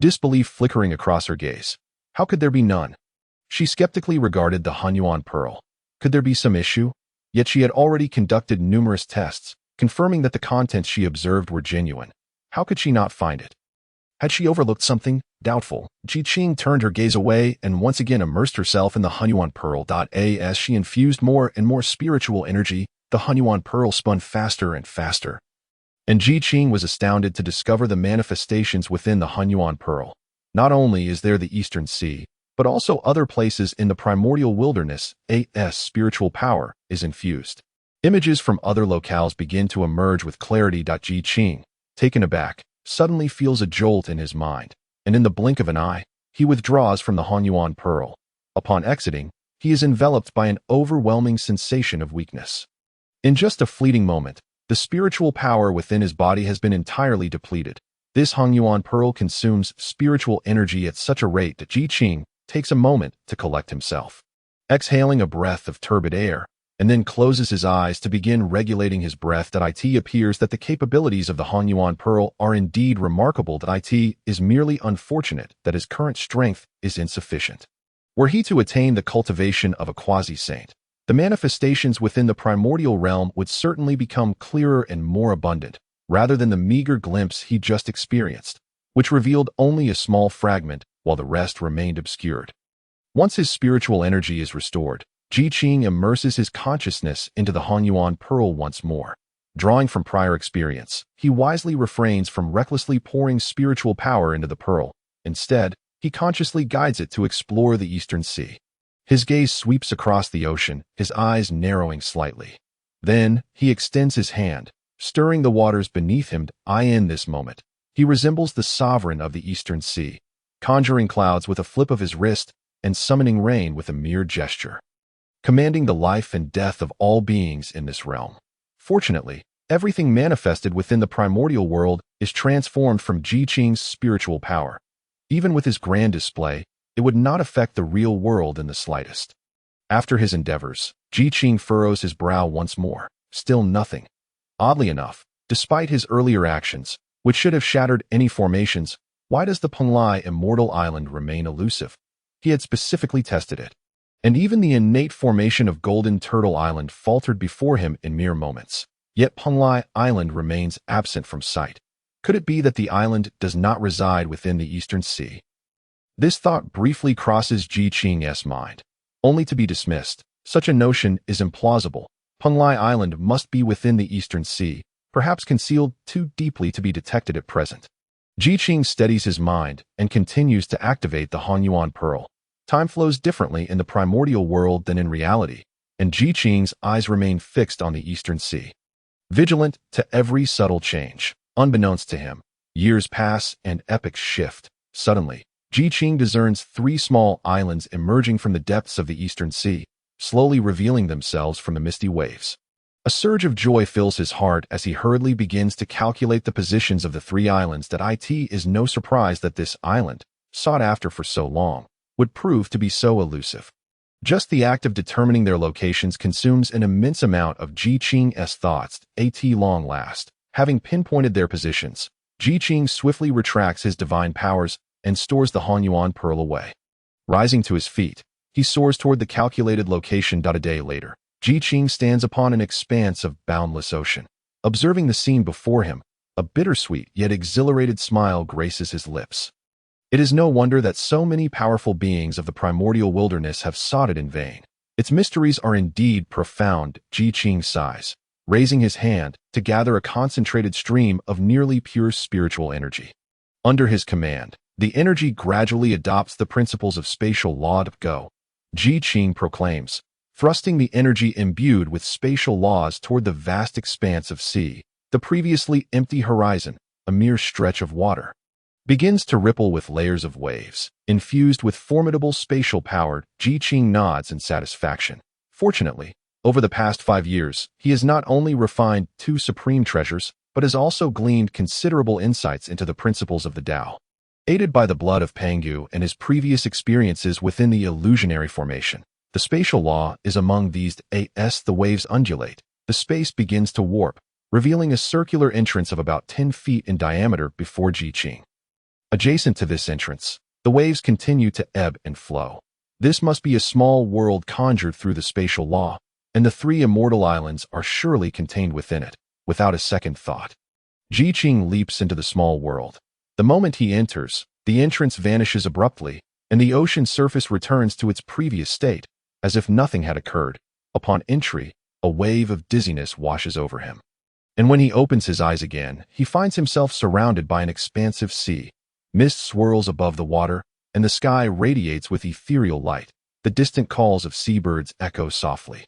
disbelief flickering across her gaze. How could there be none? She skeptically regarded the Hunyuan Pearl. Could there be some issue? Yet she had already conducted numerous tests, confirming that the contents she observed were genuine. How could she not find it? Had she overlooked something? Doubtful, Qing turned her gaze away and once again immersed herself in the Hunyuan Pearl. As she infused more and more spiritual energy, the Hunyuan Pearl spun faster and faster. And Qing was astounded to discover the manifestations within the Hunyuan Pearl. Not only is there the Eastern Sea, but also other places in the primordial wilderness. Spiritual power is infused. Images from other locales begin to emerge with clarity. Qing, taken aback, suddenly feels a jolt in his mind, and in the blink of an eye, he withdraws from the Hunyuan Pearl. Upon exiting, he is enveloped by an overwhelming sensation of weakness. In just a fleeting moment, the spiritual power within his body has been entirely depleted. This Hunyuan Pearl consumes spiritual energy at such a rate that Qing takes a moment to collect himself. Exhaling a breath of turbid air, and then closes his eyes to begin regulating his breath. It appears that the capabilities of the Hanyuan Pearl are indeed remarkable. It is merely unfortunate that his current strength is insufficient. Were he to attain the cultivation of a quasi-saint, the manifestations within the primordial realm would certainly become clearer and more abundant, rather than the meager glimpse he just experienced, which revealed only a small fragment while the rest remained obscured. Once his spiritual energy is restored, Qing immerses his consciousness into the Hanyuan Pearl once more. Drawing from prior experience, he wisely refrains from recklessly pouring spiritual power into the pearl. Instead, he consciously guides it to explore the Eastern Sea. His gaze sweeps across the ocean, his eyes narrowing slightly. Then, he extends his hand, stirring the waters beneath him. In this moment, he resembles the sovereign of the Eastern Sea, conjuring clouds with a flip of his wrist and summoning rain with a mere gesture, commanding the life and death of all beings in this realm. Fortunately, everything manifested within the primordial world is transformed from Qing's spiritual power. Even with his grand display, it would not affect the real world in the slightest. After his endeavors, Qing furrows his brow once more. Still nothing. Oddly enough, despite his earlier actions, which should have shattered any formations, why does the Penglai Immortal Island remain elusive? He had specifically tested it. And even the innate formation of Golden Turtle Island faltered before him in mere moments. Yet Penglai Island remains absent from sight. Could it be that the island does not reside within the Eastern Sea? This thought briefly crosses Qing's mind, only to be dismissed. Such a notion is implausible. Penglai Island must be within the Eastern Sea, perhaps concealed too deeply to be detected at present. Qing steadies his mind and continues to activate the Hanyuan Pearl. Time flows differently in the primordial world than in reality, and Qing's eyes remain fixed on the Eastern Sea, vigilant to every subtle change. Unbeknownst to him, years pass and epochs shift. Suddenly, Qing discerns 3 small islands emerging from the depths of the Eastern Sea, slowly revealing themselves from the misty waves. A surge of joy fills his heart as he hurriedly begins to calculate the positions of the 3 islands. It is no surprise that this island, sought after for so long, would prove to be so elusive. Just the act of determining their locations consumes an immense amount of Qing's thoughts. At long last, having pinpointed their positions, Qing swiftly retracts his divine powers and stores the Hanyuan Pearl away. Rising to his feet, he soars toward the calculated location. A day later, Qing stands upon an expanse of boundless ocean. Observing the scene before him, a bittersweet yet exhilarated smile graces his lips. It is no wonder that so many powerful beings of the primordial wilderness have sought it in vain. Its mysteries are indeed profound. Qing sighs, raising his hand to gather a concentrated stream of nearly pure spiritual energy. Under his command, the energy gradually adopts the principles of spatial law. Go, Qing proclaims, thrusting the energy imbued with spatial laws toward the vast expanse of sea. The previously empty horizon, a mere stretch of water, begins to ripple with layers of waves. Infused with formidable spatial power, Qing nods in satisfaction. Fortunately, over the past 5 years, he has not only refined 2 supreme treasures, but has also gleaned considerable insights into the principles of the Tao. Aided by the blood of Pangu and his previous experiences within the illusionary formation, the spatial law is among these. As the waves undulate, the space begins to warp, revealing a circular entrance of about 10 feet in diameter before Qing. Adjacent to this entrance, the waves continue to ebb and flow. This must be a small world conjured through the spatial law, and the 3 immortal islands are surely contained within it. Without a second thought, Qing leaps into the small world. The moment he enters, the entrance vanishes abruptly, and the ocean surface returns to its previous state, as if nothing had occurred. Upon entry, a wave of dizziness washes over him. And when he opens his eyes again, he finds himself surrounded by an expansive sea. Mist swirls above the water, and the sky radiates with ethereal light. The distant calls of seabirds echo softly,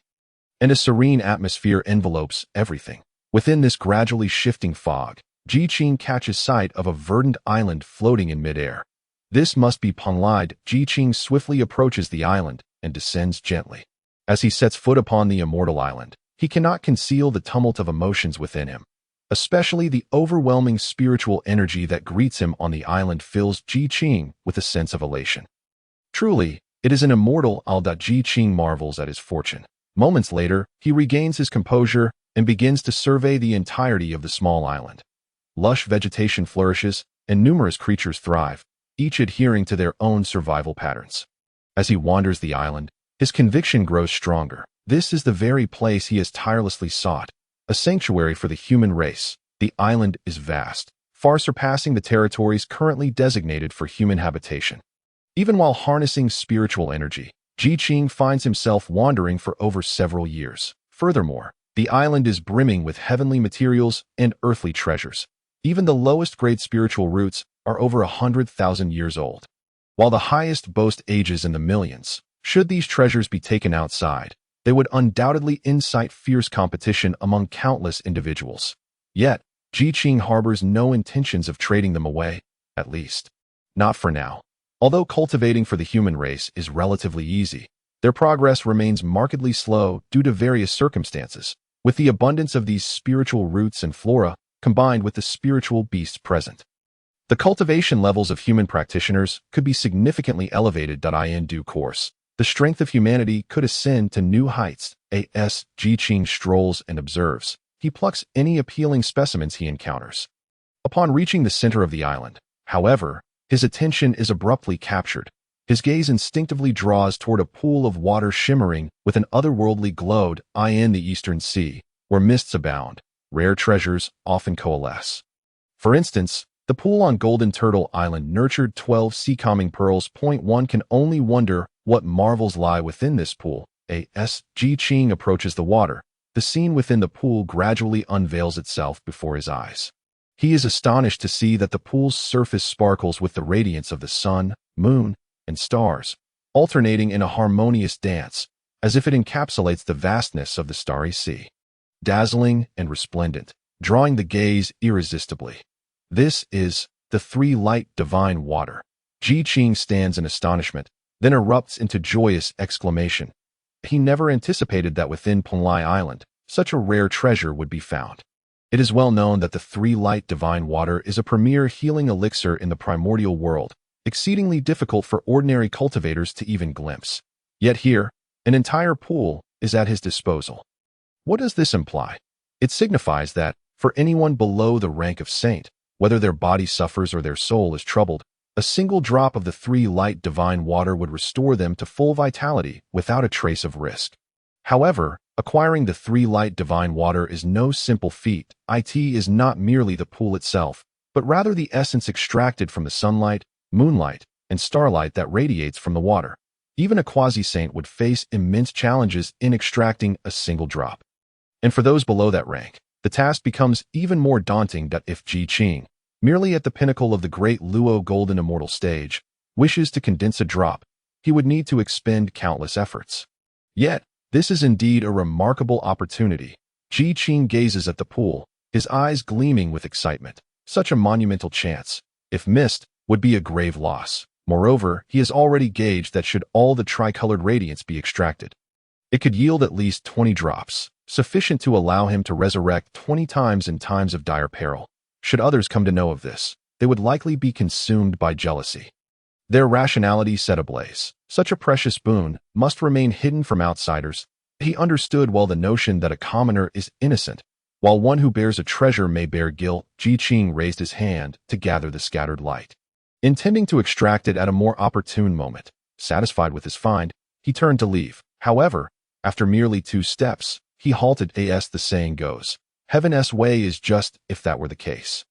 and a serene atmosphere envelopes everything. Within this gradually shifting fog, Qing catches sight of a verdant island floating in midair. This must be Penglai. Qing swiftly approaches the island and descends gently. As he sets foot upon the immortal island, he cannot conceal the tumult of emotions within him. Especially the overwhelming spiritual energy that greets him on the island fills Qing with a sense of elation. Truly, it is an immortal isle. Qing marvels at his fortune. Moments later, he regains his composure and begins to survey the entirety of the small island. Lush vegetation flourishes, and numerous creatures thrive, each adhering to their own survival patterns. As he wanders the island, his conviction grows stronger. This is the very place he has tirelessly sought, a sanctuary for the human race. The island is vast, far surpassing the territories currently designated for human habitation. Even while harnessing spiritual energy, Qing finds himself wandering for over several years. Furthermore, the island is brimming with heavenly materials and earthly treasures. Even the lowest grade spiritual roots are over 100,000 years old, while the highest boast ages in the millions. Should these treasures be taken outside, they would undoubtedly incite fierce competition among countless individuals. Yet, Qing harbors no intentions of trading them away, at least not for now. Although cultivating for the human race is relatively easy, their progress remains markedly slow due to various circumstances. With the abundance of these spiritual roots and flora, combined with the spiritual beasts present, the cultivation levels of human practitioners could be significantly elevated. In due course, the strength of humanity could ascend to new heights. As Qing strolls and observes, he plucks any appealing specimens he encounters. Upon reaching the center of the island, however, his attention is abruptly captured. His gaze instinctively draws toward a pool of water shimmering with an otherworldly glow in the eastern sea, where mists abound. Rare treasures often coalesce. For instance, the pool on Golden Turtle Island nurtured 12 sea-calming pearls. One can only wonder what marvels lie within this pool. As Qing approaches the water, the scene within the pool gradually unveils itself before his eyes. He is astonished to see that the pool's surface sparkles with the radiance of the sun, moon, and stars, alternating in a harmonious dance, as if it encapsulates the vastness of the starry sea. Dazzling and resplendent, drawing the gaze irresistibly. This is the three-light divine water. Qing stands in astonishment, then erupts into joyous exclamation. He never anticipated that within Panlai Island, such a rare treasure would be found. It is well known that the three-light divine water is a premier healing elixir in the primordial world, exceedingly difficult for ordinary cultivators to even glimpse. Yet here, an entire pool is at his disposal. What does this imply? It signifies that, for anyone below the rank of saint, whether their body suffers or their soul is troubled, a single drop of the three-light divine water would restore them to full vitality without a trace of risk. However, acquiring the three-light divine water is no simple feat. It is not merely the pool itself, but rather the essence extracted from the sunlight, moonlight, and starlight that radiates from the water. Even a quasi-saint would face immense challenges in extracting a single drop. And for those below that rank, the task becomes even more daunting. If Qing, merely at the pinnacle of the great Luo golden immortal stage, wishes to condense a drop, he would need to expend countless efforts. Yet, this is indeed a remarkable opportunity. Qing gazes at the pool, his eyes gleaming with excitement. Such a monumental chance, if missed, would be a grave loss. Moreover, he has already gauged that should all the tricolored radiance be extracted, it could yield at least 20 drops, sufficient to allow him to resurrect 20 times in times of dire peril. Should others come to know of this, they would likely be consumed by jealousy, their rationality set ablaze. Such a precious boon must remain hidden from outsiders. He understood well the notion that a commoner is innocent, while one who bears a treasure may bear guilt. Qing raised his hand to gather the scattered light, intending to extract it at a more opportune moment. Satisfied with his find, he turned to leave. However, after merely 2 steps, he halted. As the saying goes, heaven's way is just. If that were the case,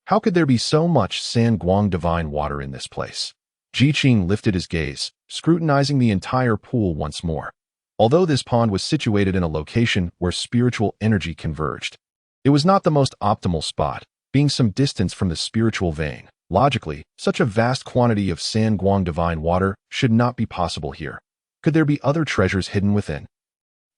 how could there be so much Sanqing divine water in this place? Qing lifted his gaze, scrutinizing the entire pool once more. Although this pond was situated in a location where spiritual energy converged, it was not the most optimal spot, being some distance from the spiritual vein. Logically, such a vast quantity of Sanqing divine water should not be possible here. Could there be other treasures hidden within?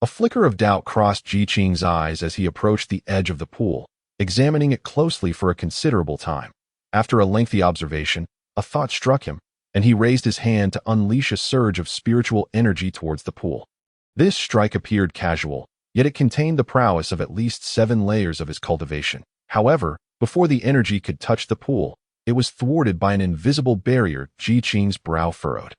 A flicker of doubt crossed Qing's eyes as he approached the edge of the pool, examining it closely for a considerable time. After a lengthy observation, a thought struck him, and he raised his hand to unleash a surge of spiritual energy towards the pool. This strike appeared casual, yet it contained the prowess of at least 7 layers of his cultivation. However, before the energy could touch the pool, it was thwarted by an invisible barrier. Qing's brow furrowed.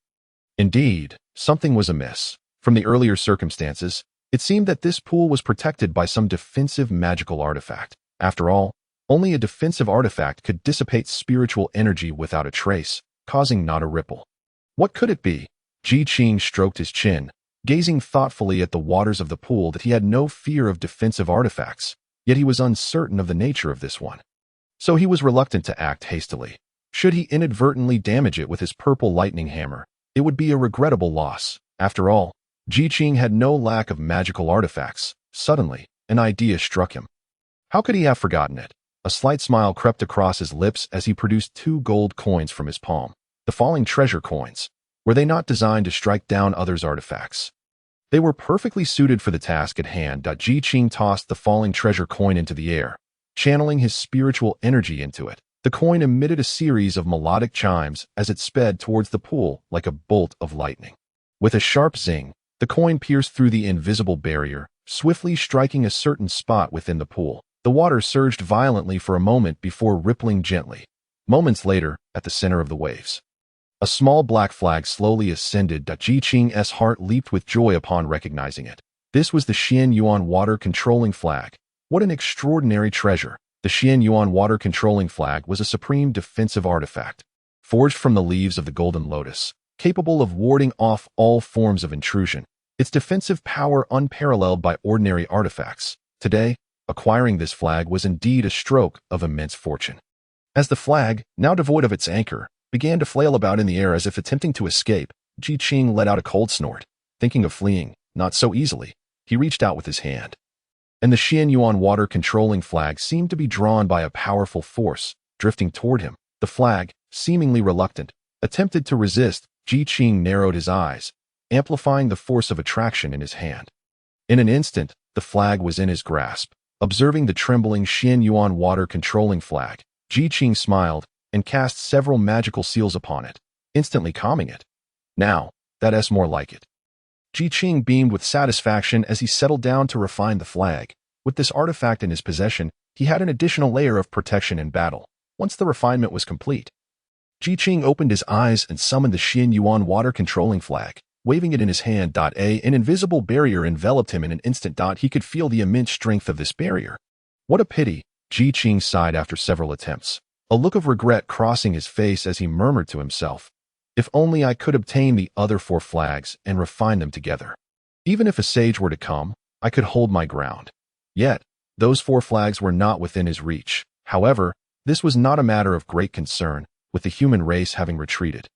Indeed, something was amiss. From the earlier circumstances, It seemed that this pool was protected by some defensive magical artifact. After all, only a defensive artifact could dissipate spiritual energy without a trace, causing not a ripple. What could it be? Qing stroked his chin, gazing thoughtfully at the waters of the pool. That he had no fear of defensive artifacts, yet he was uncertain of the nature of this one. So he was reluctant to act hastily. Should he inadvertently damage it with his purple lightning hammer, it would be a regrettable loss. After all, Qing had no lack of magical artifacts. Suddenly, an idea struck him. How could he have forgotten it? A slight smile crept across his lips as he produced 2 gold coins from his palm. The falling treasure coins. Were they not designed to strike down others' artifacts? They were perfectly suited for the task at hand. Qing tossed the falling treasure coin into the air, channeling his spiritual energy into it. The coin emitted a series of melodic chimes as it sped towards the pool like a bolt of lightning. With a sharp zing, the coin pierced through the invisible barrier, swiftly striking a certain spot within the pool. The water surged violently for a moment before rippling gently. Moments later, at the center of the waves, a small black flag slowly ascended. Qing's heart leaped with joy upon recognizing it. This was the Xian Yuan water-controlling flag. What an extraordinary treasure! The Xian Yuan water-controlling flag was a supreme defensive artifact, forged from the leaves of the golden lotus, capable of warding off all forms of intrusion. Its defensive power unparalleled by ordinary artifacts. Today, acquiring this flag was indeed a stroke of immense fortune. As the flag, now devoid of its anchor, began to flail about in the air as if attempting to escape, Qing let out a cold snort. Thinking of fleeing, not so easily, he reached out with his hand. And the Xian Yuan water-controlling flag seemed to be drawn by a powerful force, drifting toward him. The flag, seemingly reluctant, attempted to resist. Qing narrowed his eyes, amplifying the force of attraction in his hand. In an instant, the flag was in his grasp. Observing the trembling Xian Yuan water-controlling flag, Qing smiled and cast several magical seals upon it, instantly calming it. Now, that's more like it. Qing beamed with satisfaction as he settled down to refine the flag. With this artifact in his possession, he had an additional layer of protection in battle. Once the refinement was complete, Qing opened his eyes and summoned the Xian Yuan water-controlling flag, waving it in his hand. An invisible barrier enveloped him in an instant. He could feel the immense strength of this barrier. What a pity, Qing sighed after several attempts, a look of regret crossing his face as he murmured to himself. If only I could obtain the other 4 flags and refine them together. Even if a sage were to come, I could hold my ground. Yet, those 4 flags were not within his reach. However, this was not a matter of great concern, with the human race having retreated,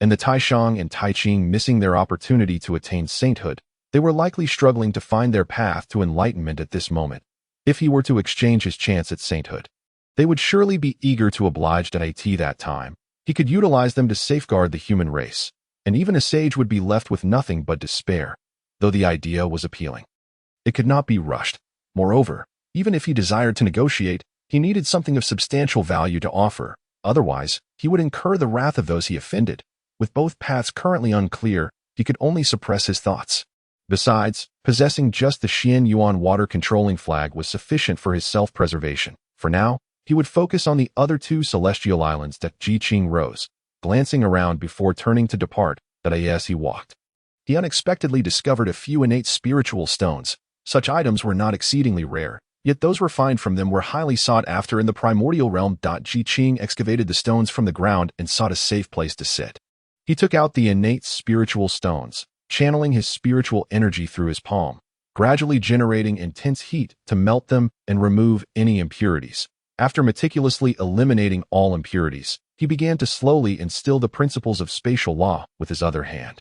and the Taishang and Taiqing missing their opportunity to attain sainthood. They were likely struggling to find their path to enlightenment at this moment. If he were to exchange his chance at sainthood, they would surely be eager to oblige at that time. He could utilize them to safeguard the human race, and even a sage would be left with nothing but despair, though the idea was appealing. It could not be rushed. Moreover, even if he desired to negotiate, he needed something of substantial value to offer. Otherwise, he would incur the wrath of those he offended. With both paths currently unclear, he could only suppress his thoughts. Besides, possessing just the Xian Yuan water-controlling flag was sufficient for his self-preservation. For now, he would focus on the other 2 celestial islands. Qing rose, glancing around before turning to depart. As he walked, he unexpectedly discovered a few innate spiritual stones. Such items were not exceedingly rare, yet those refined from them were highly sought after in the primordial realm. Qing excavated the stones from the ground and sought a safe place to sit. He took out the innate spiritual stones, channeling his spiritual energy through his palm, gradually generating intense heat to melt them and remove any impurities. After meticulously eliminating all impurities, he began to slowly instill the principles of spatial law with his other hand.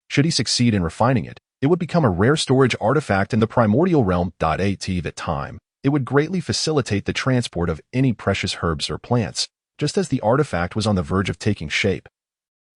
Should he succeed in refining it, it would become a rare storage artifact in the primordial realm. At that time, it would greatly facilitate the transport of any precious herbs or plants, just as the artifact was on the verge of taking shape.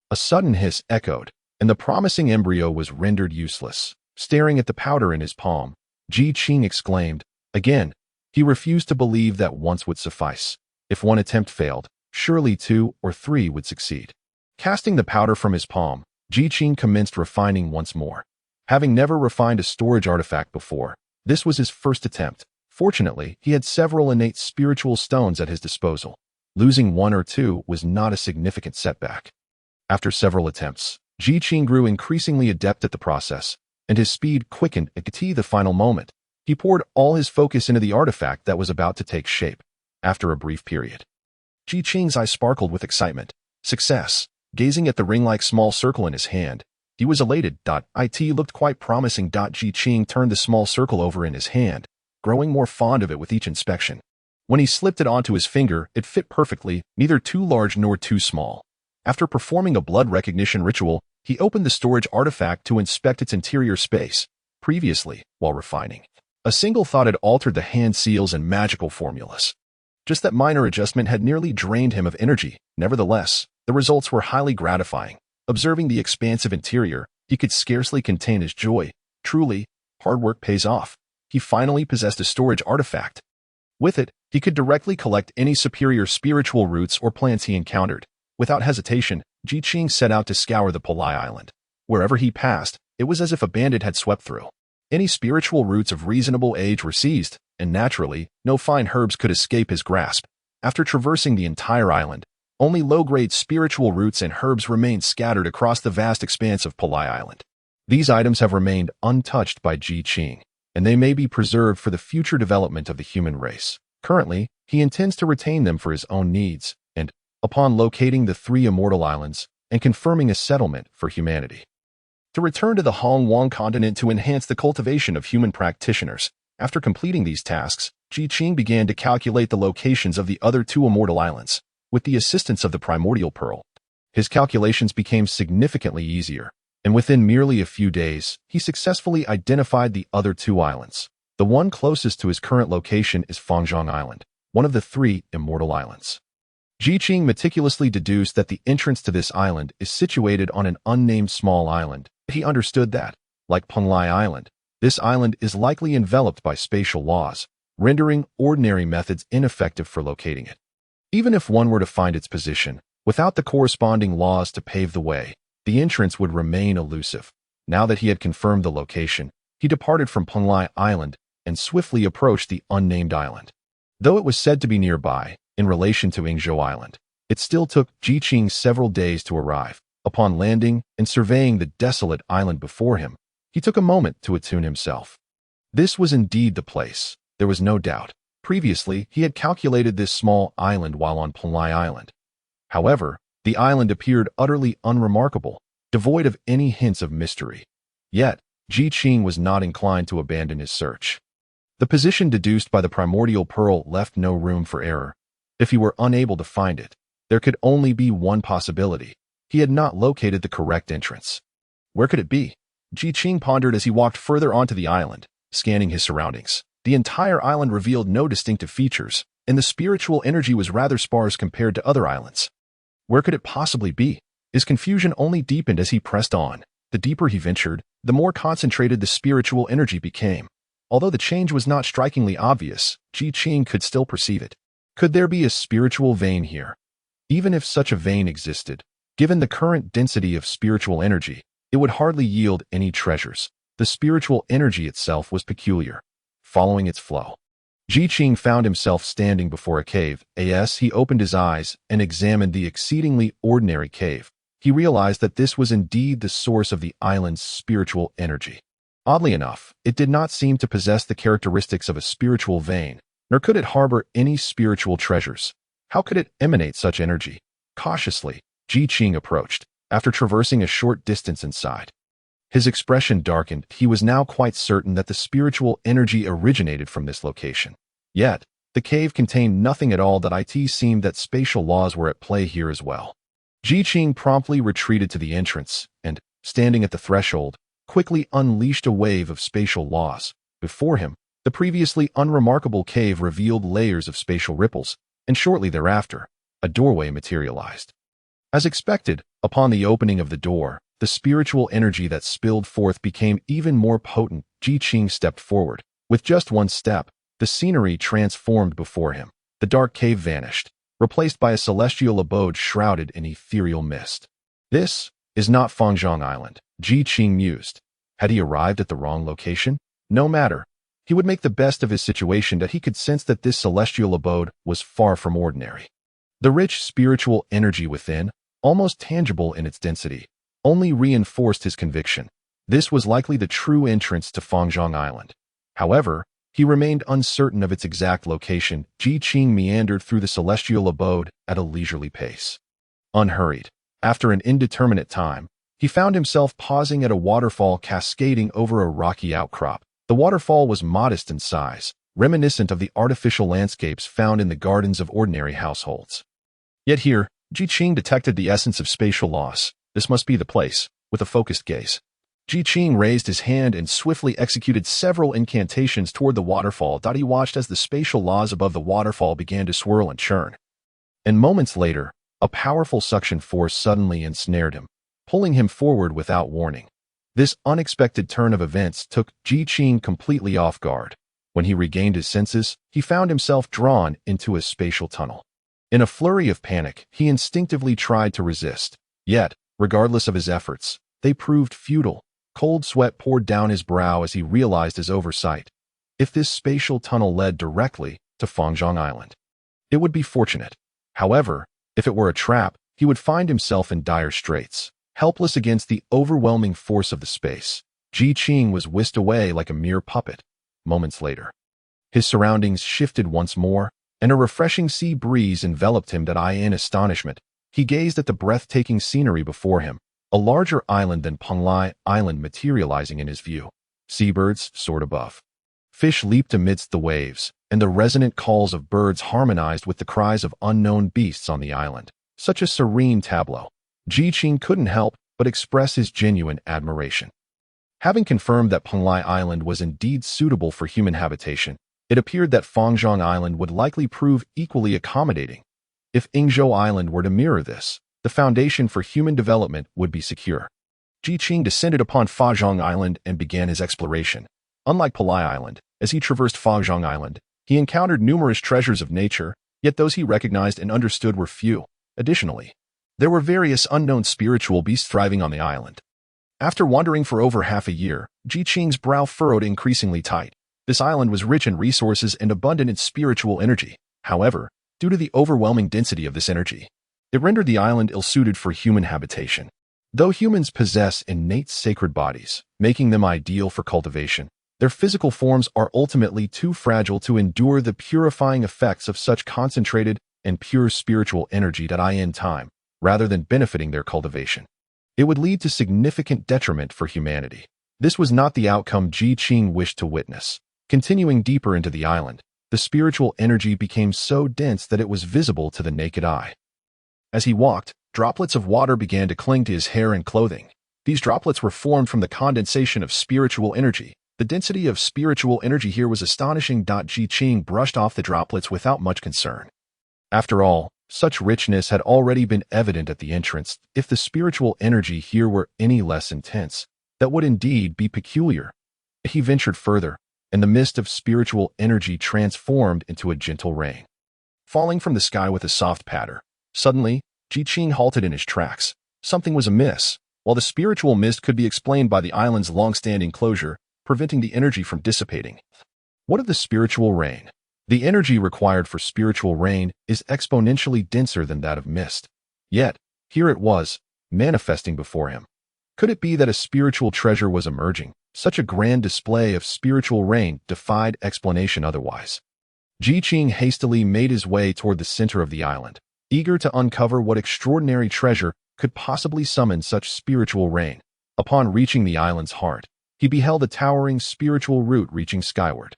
A sudden hiss echoed, and the promising embryo was rendered useless. Staring at the powder in his palm, Qing exclaimed, again. He refused to believe that once would suffice. If one attempt failed, surely 2 or 3 would succeed. Casting the powder from his palm, Qing commenced refining once more. Having never refined a storage artifact before, this was his first attempt. Fortunately, he had several innate spiritual stones at his disposal. Losing 1 or 2 was not a significant setback. After several attempts, Qing grew increasingly adept at the process, and his speed quickened at the final moment. He poured all his focus into the artifact that was about to take shape. After a brief period, Qing's eyes sparkled with excitement. Success. Gazing at the ring-like small circle in his hand, he was elated. It looked quite promising. Qing turned the small circle over in his hand, growing more fond of it with each inspection. When he slipped it onto his finger, it fit perfectly, neither too large nor too small. After performing a blood recognition ritual, he opened the storage artifact to inspect its interior space. Previously, while refining, a single thought had altered the hand seals and magical formulas. Just that minor adjustment had nearly drained him of energy. Nevertheless, the results were highly gratifying. Observing the expansive interior, he could scarcely contain his joy. Truly, hard work pays off. He finally possessed a storage artifact. With it, he could directly collect any superior spiritual roots or plants he encountered. Without hesitation, Qing set out to scour the Palai Island. Wherever he passed, it was as if a bandit had swept through. Any spiritual roots of reasonable age were seized, and naturally, no fine herbs could escape his grasp. After traversing the entire island, only low-grade spiritual roots and herbs remained scattered across the vast expanse of Palai Island. These items have remained untouched by Qing, and they may be preserved for the future development of the human race. Currently, he intends to retain them for his own needs, and, upon locating the 3 immortal islands and confirming a settlement for humanity, to return to the Hongwang continent to enhance the cultivation of human practitioners. After completing these tasks, Qing began to calculate the locations of the other 2 immortal islands. With the assistance of the Primordial Pearl, his calculations became significantly easier, and within merely a few days, he successfully identified the other 2 islands. The one closest to his current location is Fangzhong Island, one of the 3 immortal islands. Qing meticulously deduced that the entrance to this island is situated on an unnamed small island. He understood that, like Palai Island, this island is likely enveloped by spatial laws, rendering ordinary methods ineffective for locating it. Even if one were to find its position, without the corresponding laws to pave the way, the entrance would remain elusive. Now that he had confirmed the location, he departed from Palai Island and swiftly approached the unnamed island. Though it was said to be nearby, in relation to Ingzhou Island, it still took Qing several days to arrive. Upon landing and surveying the desolate island before him, he took a moment to attune himself. This was indeed the place, there was no doubt. Previously, he had calculated this small island while on Palai Island. However, the island appeared utterly unremarkable, devoid of any hints of mystery. Yet, Qing was not inclined to abandon his search. The position deduced by the Primordial Pearl left no room for error. If he were unable to find it, there could only be one possibility. He had not located the correct entrance. Where could it be? Qing pondered as he walked further onto the island, scanning his surroundings. The entire island revealed no distinctive features, and the spiritual energy was rather sparse compared to other islands. Where could it possibly be? His confusion only deepened as he pressed on. The deeper he ventured, the more concentrated the spiritual energy became. Although the change was not strikingly obvious, Qing could still perceive it. Could there be a spiritual vein here? Even if such a vein existed, given the current density of spiritual energy, it would hardly yield any treasures. The spiritual energy itself was peculiar, following its flow. Qing found himself standing before a cave. As he opened his eyes and examined the exceedingly ordinary cave, he realized that this was indeed the source of the island's spiritual energy. Oddly enough, it did not seem to possess the characteristics of a spiritual vein, nor could it harbor any spiritual treasures. How could it emanate such energy? Cautiously, Qing approached, after traversing a short distance inside. His expression darkened. He was now quite certain that the spiritual energy originated from this location. Yet, the cave contained nothing at all. That it seemed that spatial laws were at play here as well. Qing promptly retreated to the entrance and, standing at the threshold, quickly unleashed a wave of spatial laws. Before him, the previously unremarkable cave revealed layers of spatial ripples, and shortly thereafter, a doorway materialized. As expected, upon the opening of the door, the spiritual energy that spilled forth became even more potent. Qing stepped forward. With just one step, the scenery transformed before him. The dark cave vanished, replaced by a celestial abode shrouded in ethereal mist. This is not Fangzhong Island, Qing mused. Had he arrived at the wrong location? No matter. He would make the best of his situation. That he could sense that this celestial abode was far from ordinary. The rich spiritual energy within, almost tangible in its density, only reinforced his conviction. This was likely the true entrance to Fangzhong Island. However, he remained uncertain of its exact location. Qing meandered through the celestial abode at a leisurely pace. Unhurried, after an indeterminate time, he found himself pausing at a waterfall cascading over a rocky outcrop. The waterfall was modest in size, reminiscent of the artificial landscapes found in the gardens of ordinary households. Yet here, Qing detected the essence of spatial loss. This must be the place, with a focused gaze. Qing raised his hand and swiftly executed several incantations toward the waterfall. He watched as the spatial laws above the waterfall began to swirl and churn. And moments later, a powerful suction force suddenly ensnared him, pulling him forward without warning. This unexpected turn of events took Qing completely off guard. When he regained his senses, he found himself drawn into a spatial tunnel. In a flurry of panic, he instinctively tried to resist. Yet, regardless of his efforts, they proved futile. Cold sweat poured down his brow as he realized his oversight. If this spatial tunnel led directly to Fangzhong Island, it would be fortunate. However, if it were a trap, he would find himself in dire straits. Helpless against the overwhelming force of the space, Qing was whisked away like a mere puppet. Moments later, his surroundings shifted once more, and a refreshing sea breeze enveloped him. In astonishment, he gazed at the breathtaking scenery before him. A larger island than Penglai Island materializing in his view. Seabirds soared above. Fish leaped amidst the waves, and the resonant calls of birds harmonized with the cries of unknown beasts on the island. Such a serene tableau. Qing couldn't help but express his genuine admiration. Having confirmed that Penglai Island was indeed suitable for human habitation, it appeared that Fangzhong Island would likely prove equally accommodating. If Yingzhou Island were to mirror this, the foundation for human development would be secure. Qing descended upon Fangzhong Island and began his exploration. Unlike Penglai Island, as he traversed Fangzhong Island, he encountered numerous treasures of nature, yet those he recognized and understood were few. Additionally, there were various unknown spiritual beasts thriving on the island. After wandering for over half a year, Qing's brow furrowed increasingly tight. This island was rich in resources and abundant in spiritual energy. However, due to the overwhelming density of this energy, it rendered the island ill-suited for human habitation. Though humans possess innate sacred bodies, making them ideal for cultivation, their physical forms are ultimately too fragile to endure the purifying effects of such concentrated and pure spiritual energy. In time, rather than benefiting their cultivation, it would lead to significant detriment for humanity. This was not the outcome Qing wished to witness. Continuing deeper into the island, the spiritual energy became so dense that it was visible to the naked eye. As he walked, droplets of water began to cling to his hair and clothing. These droplets were formed from the condensation of spiritual energy. The density of spiritual energy here was astonishing. Qing brushed off the droplets without much concern. After all, such richness had already been evident at the entrance. If the spiritual energy here were any less intense, that would indeed be peculiar. He ventured further, and the mist of spiritual energy transformed into a gentle rain, falling from the sky with a soft patter. Suddenly, Qing halted in his tracks. Something was amiss. While the spiritual mist could be explained by the island's long-standing closure, preventing the energy from dissipating. What of the spiritual rain? The energy required for spiritual rain is exponentially denser than that of mist. Yet, here it was, manifesting before him. Could it be that a spiritual treasure was emerging? Such a grand display of spiritual rain defied explanation otherwise. Qing hastily made his way toward the center of the island, eager to uncover what extraordinary treasure could possibly summon such spiritual rain. Upon reaching the island's heart, he beheld a towering spiritual root reaching skyward,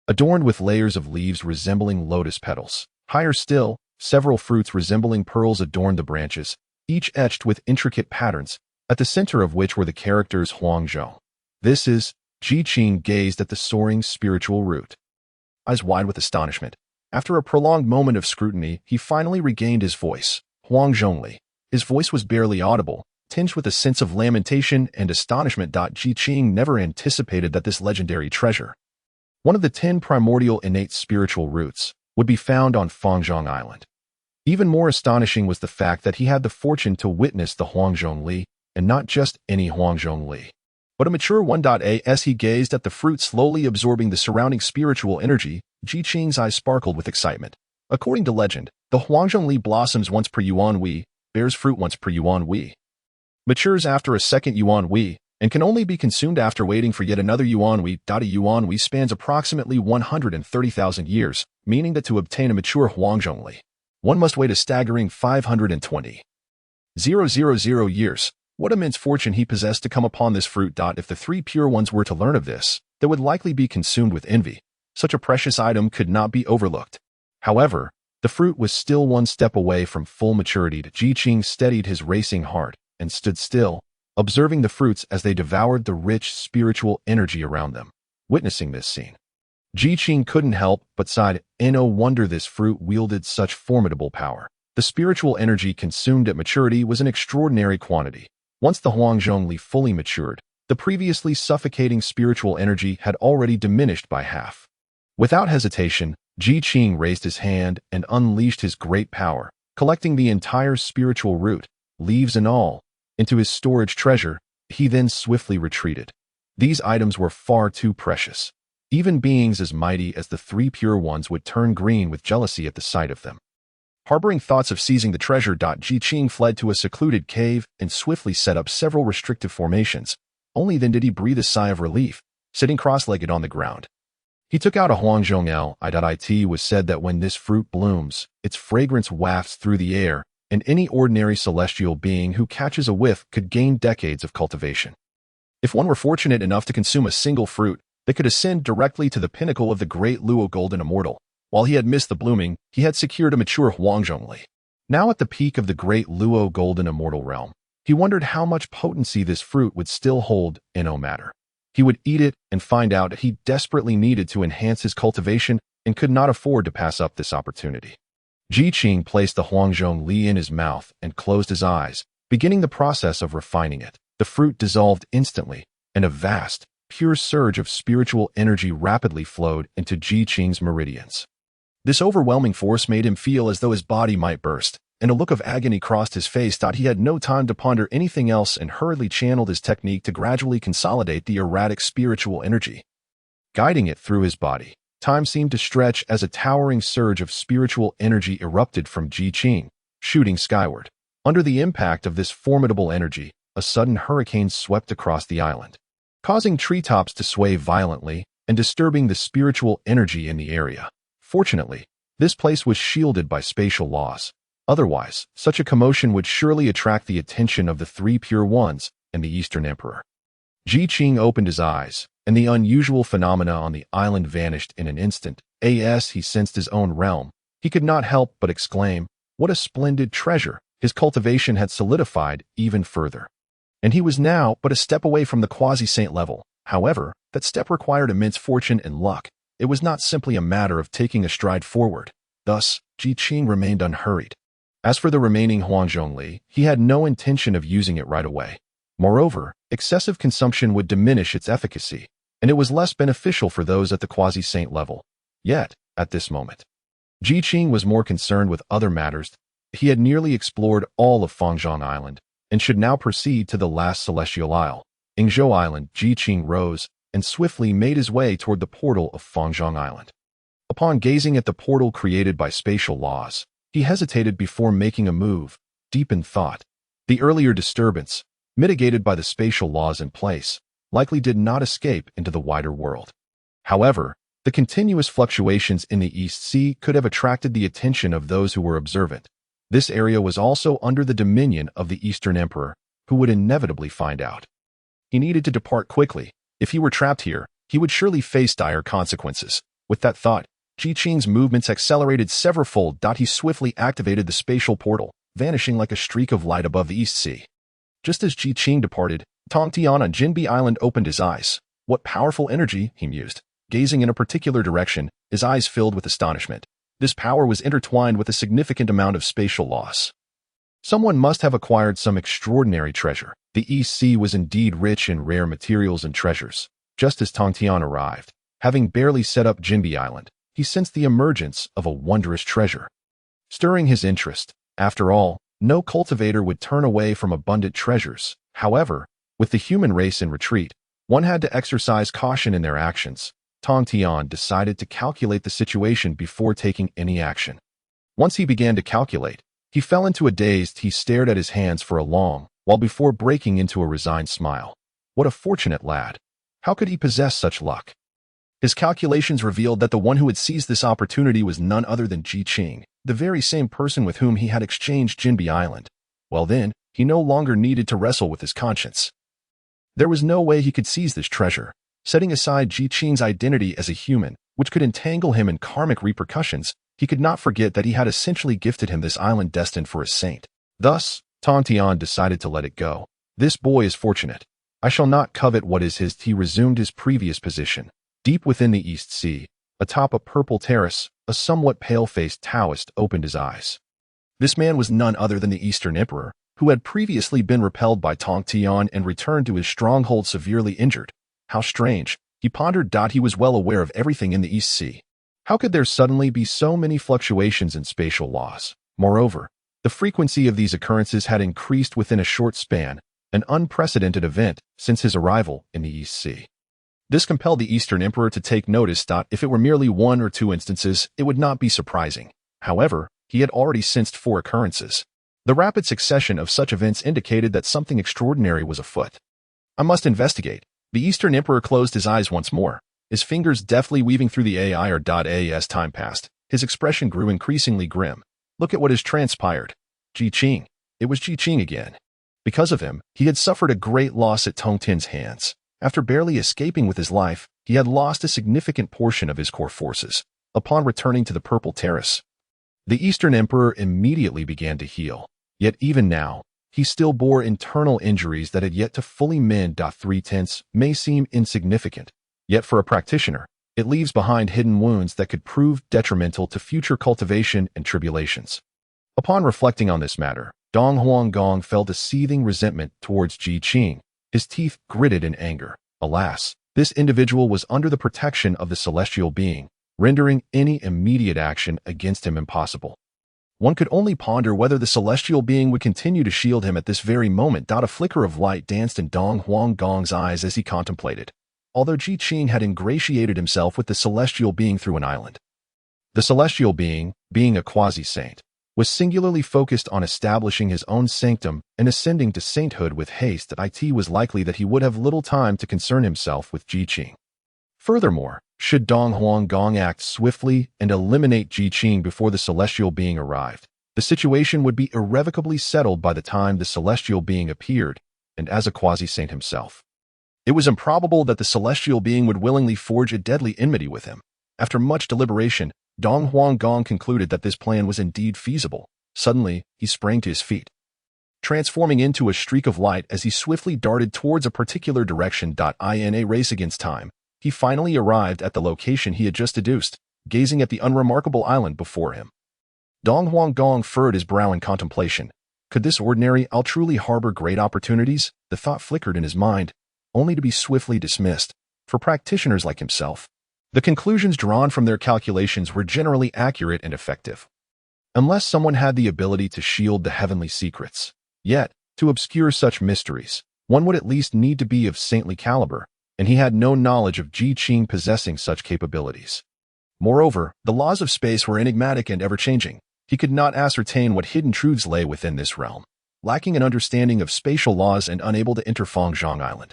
adorned with layers of leaves resembling lotus petals. Higher still, several fruits resembling pearls adorned the branches, each etched with intricate patterns, at the center of which were the characters Huangzhou. This is, Qing gazed at the soaring spiritual root, eyes wide with astonishment. After a prolonged moment of scrutiny, he finally regained his voice. Huangzhongli. His voice was barely audible, tinged with a sense of lamentation and astonishment. Qing never anticipated that this legendary treasure, one of the 10 primordial innate spiritual roots, would be found on Fangzhong Island. Even more astonishing was the fact that he had the fortune to witness the Huangzhongli, and not just any Huangzhongli, but a mature one. As he gazed at the fruit slowly absorbing the surrounding spiritual energy, Qing's eyes sparkled with excitement. According to legend, the Huangzhongli blossoms once per yuan wei, bears fruit once per yuan wei, matures after a second yuan wei, and can only be consumed after waiting for yet another yuanhui. A yuanhui spans approximately 130,000 years, meaning that to obtain a mature huangjongli, one must wait a staggering 520,000 years. What immense fortune he possessed to come upon this fruit. If the three pure ones were to learn of this, they would likely be consumed with envy. Such a precious item could not be overlooked. However, the fruit was still one step away from full maturity. Qing steadied his racing heart and stood still, observing the fruits as they devoured the rich spiritual energy around them. Witnessing this scene, Qing couldn't help but sighed. No wonder this fruit wielded such formidable power. The spiritual energy consumed at maturity was an extraordinary quantity. Once the huangjongli fully matured, the previously suffocating spiritual energy had already diminished by half. Without hesitation, Qing raised his hand and unleashed his great power, collecting the entire spiritual root, leaves and all, into his storage treasure. He then swiftly retreated. These items were far too precious. Even beings as mighty as the three pure ones would turn green with jealousy at the sight of them. Harboring thoughts of seizing the treasure, Qing fled to a secluded cave and swiftly set up several restrictive formations. Only then did he breathe a sigh of relief, sitting cross-legged on the ground. He took out a huangjong. It was said that when this fruit blooms, its fragrance wafts through the air, and any ordinary celestial being who catches a whiff could gain decades of cultivation. If one were fortunate enough to consume a single fruit, they could ascend directly to the pinnacle of the great Luo Golden Immortal. While he had missed the blooming, he had secured a mature huangjongli. Now at the peak of the great Luo Golden Immortal realm, he wondered how much potency this fruit would still hold. No matter. He would eat it and find out that he desperately needed to enhance his cultivation and could not afford to pass up this opportunity. Qing placed the huangjongli in his mouth and closed his eyes, beginning the process of refining it. The fruit dissolved instantly, and a vast, pure surge of spiritual energy rapidly flowed into Qing's meridians. This overwhelming force made him feel as though his body might burst, and a look of agony crossed his face. He had no time to ponder anything else and hurriedly channeled his technique to gradually consolidate the erratic spiritual energy, guiding it through his body. Time seemed to stretch as a towering surge of spiritual energy erupted from Qing, shooting skyward. Under the impact of this formidable energy, a sudden hurricane swept across the island, causing treetops to sway violently and disturbing the spiritual energy in the area. Fortunately, this place was shielded by spatial laws. Otherwise, such a commotion would surely attract the attention of the three pure ones and the Eastern Emperor. Qing opened his eyes, and the unusual phenomena on the island vanished in an instant. As he sensed his own realm, he could not help but exclaim, "What a splendid treasure!" His cultivation had solidified even further, and he was now but a step away from the quasi-saint level. However, that step required immense fortune and luck. It was not simply a matter of taking a stride forward. Thus, Qing remained unhurried. As for the remaining huangjongli, he had no intention of using it right away. Moreover, excessive consumption would diminish its efficacy, and it was less beneficial for those at the quasi-saint level. Yet, at this moment, Qing was more concerned with other matters. He had nearly explored all of Fangzhong Island, and should now proceed to the last celestial isle, Ingzhou Island. Qing rose and swiftly made his way toward the portal of Fangzhong Island. Upon gazing at the portal created by spatial laws, he hesitated before making a move, deep in thought. The earlier disturbance, mitigated by the spatial laws in place, likely did not escape into the wider world. However, the continuous fluctuations in the East Sea could have attracted the attention of those who were observant. This area was also under the dominion of the Eastern Emperor, who would inevitably find out. He needed to depart quickly. If he were trapped here, he would surely face dire consequences. With that thought, Qing's movements accelerated severalfold. He swiftly activated the spatial portal, vanishing like a streak of light above the East Sea. Just as Qing departed, Tong Tian on Jinbi Island opened his eyes. What powerful energy, he mused. Gazing in a particular direction, his eyes filled with astonishment. This power was intertwined with a significant amount of spatial loss. Someone must have acquired some extraordinary treasure. The East Sea was indeed rich in rare materials and treasures. Just as Tong Tian arrived, having barely set up Jinbi Island, he sensed the emergence of a wondrous treasure, stirring his interest. After all, no cultivator would turn away from abundant treasures. However, with the human race in retreat, one had to exercise caution in their actions. Tong Tian decided to calculate the situation before taking any action. Once he began to calculate, he fell into a daze. He stared at his hands for a long while before breaking into a resigned smile. What a fortunate lad. How could he possess such luck? His calculations revealed that the one who had seized this opportunity was none other than Qing, the very same person with whom he had exchanged Jinbi Island. Well then, he no longer needed to wrestle with his conscience. There was no way he could seize this treasure. Setting aside Qing's identity as a human, which could entangle him in karmic repercussions, he could not forget that he had essentially gifted him this island destined for a saint. Thus, Tong Tian decided to let it go. This boy is fortunate. I shall not covet what is his. He resumed his previous position. Deep within the East Sea, atop a purple terrace, a somewhat pale-faced Taoist opened his eyes. This man was none other than the Eastern Emperor, who had previously been repelled by Tong Tian and returned to his stronghold severely injured. How strange, he pondered. He was well aware of everything in the East Sea. How could there suddenly be so many fluctuations in spatial laws? Moreover, the frequency of these occurrences had increased within a short span, an unprecedented event since his arrival in the East Sea. This compelled the Eastern Emperor to take notice. If it were merely one or two instances, it would not be surprising. However, he had already sensed 4 occurrences. The rapid succession of such events indicated that something extraordinary was afoot. I must investigate. The Eastern Emperor closed his eyes once more, his fingers deftly weaving through the AI. As time passed, his expression grew increasingly grim. Look at what has transpired. Qing. It was Qing again. Because of him, he had suffered a great loss at Tong Tian's hands. After barely escaping with his life, he had lost a significant portion of his core forces. Upon returning to the Purple Terrace, the Eastern Emperor immediately began to heal. Yet even now, he still bore internal injuries that had yet to fully mend. 3/10 may seem insignificant, yet for a practitioner, it leaves behind hidden wounds that could prove detrimental to future cultivation and tribulations. Upon reflecting on this matter, Dong Huanggong felt a seething resentment towards Qing. His teeth gritted in anger. Alas, this individual was under the protection of the celestial being, rendering any immediate action against him impossible. One could only ponder whether the celestial being would continue to shield him at this very moment. A flicker of light danced in Dong Huanggong's eyes as he contemplated. Although Qing had ingratiated himself with the celestial being through an island, the celestial being a quasi-saint, was singularly focused on establishing his own sanctum and ascending to sainthood with haste. It was likely that he would have little time to concern himself with Qing. Furthermore, should Dong Huanggong act swiftly and eliminate Qing before the celestial being arrived, the situation would be irrevocably settled by the time the celestial being appeared, and as a quasi-saint himself. It was improbable that the celestial being would willingly forge a deadly enmity with him. After much deliberation, Dong Huanggong concluded that this plan was indeed feasible. Suddenly, he sprang to his feet, transforming into a streak of light as he swiftly darted towards a particular direction. In a race against time, he finally arrived at the location he had just deduced, gazing at the unremarkable island before him. Dong Huanggong furrowed his brow in contemplation. Could this ordinary isle truly harbor great opportunities? The thought flickered in his mind, only to be swiftly dismissed. For practitioners like himself, the conclusions drawn from their calculations were generally accurate and effective, unless someone had the ability to shield the heavenly secrets. Yet, to obscure such mysteries, one would at least need to be of saintly caliber, and he had no knowledge of Qing possessing such capabilities. Moreover, the laws of space were enigmatic and ever-changing. He could not ascertain what hidden truths lay within this realm. Lacking an understanding of spatial laws and unable to enter Fengzhang Island,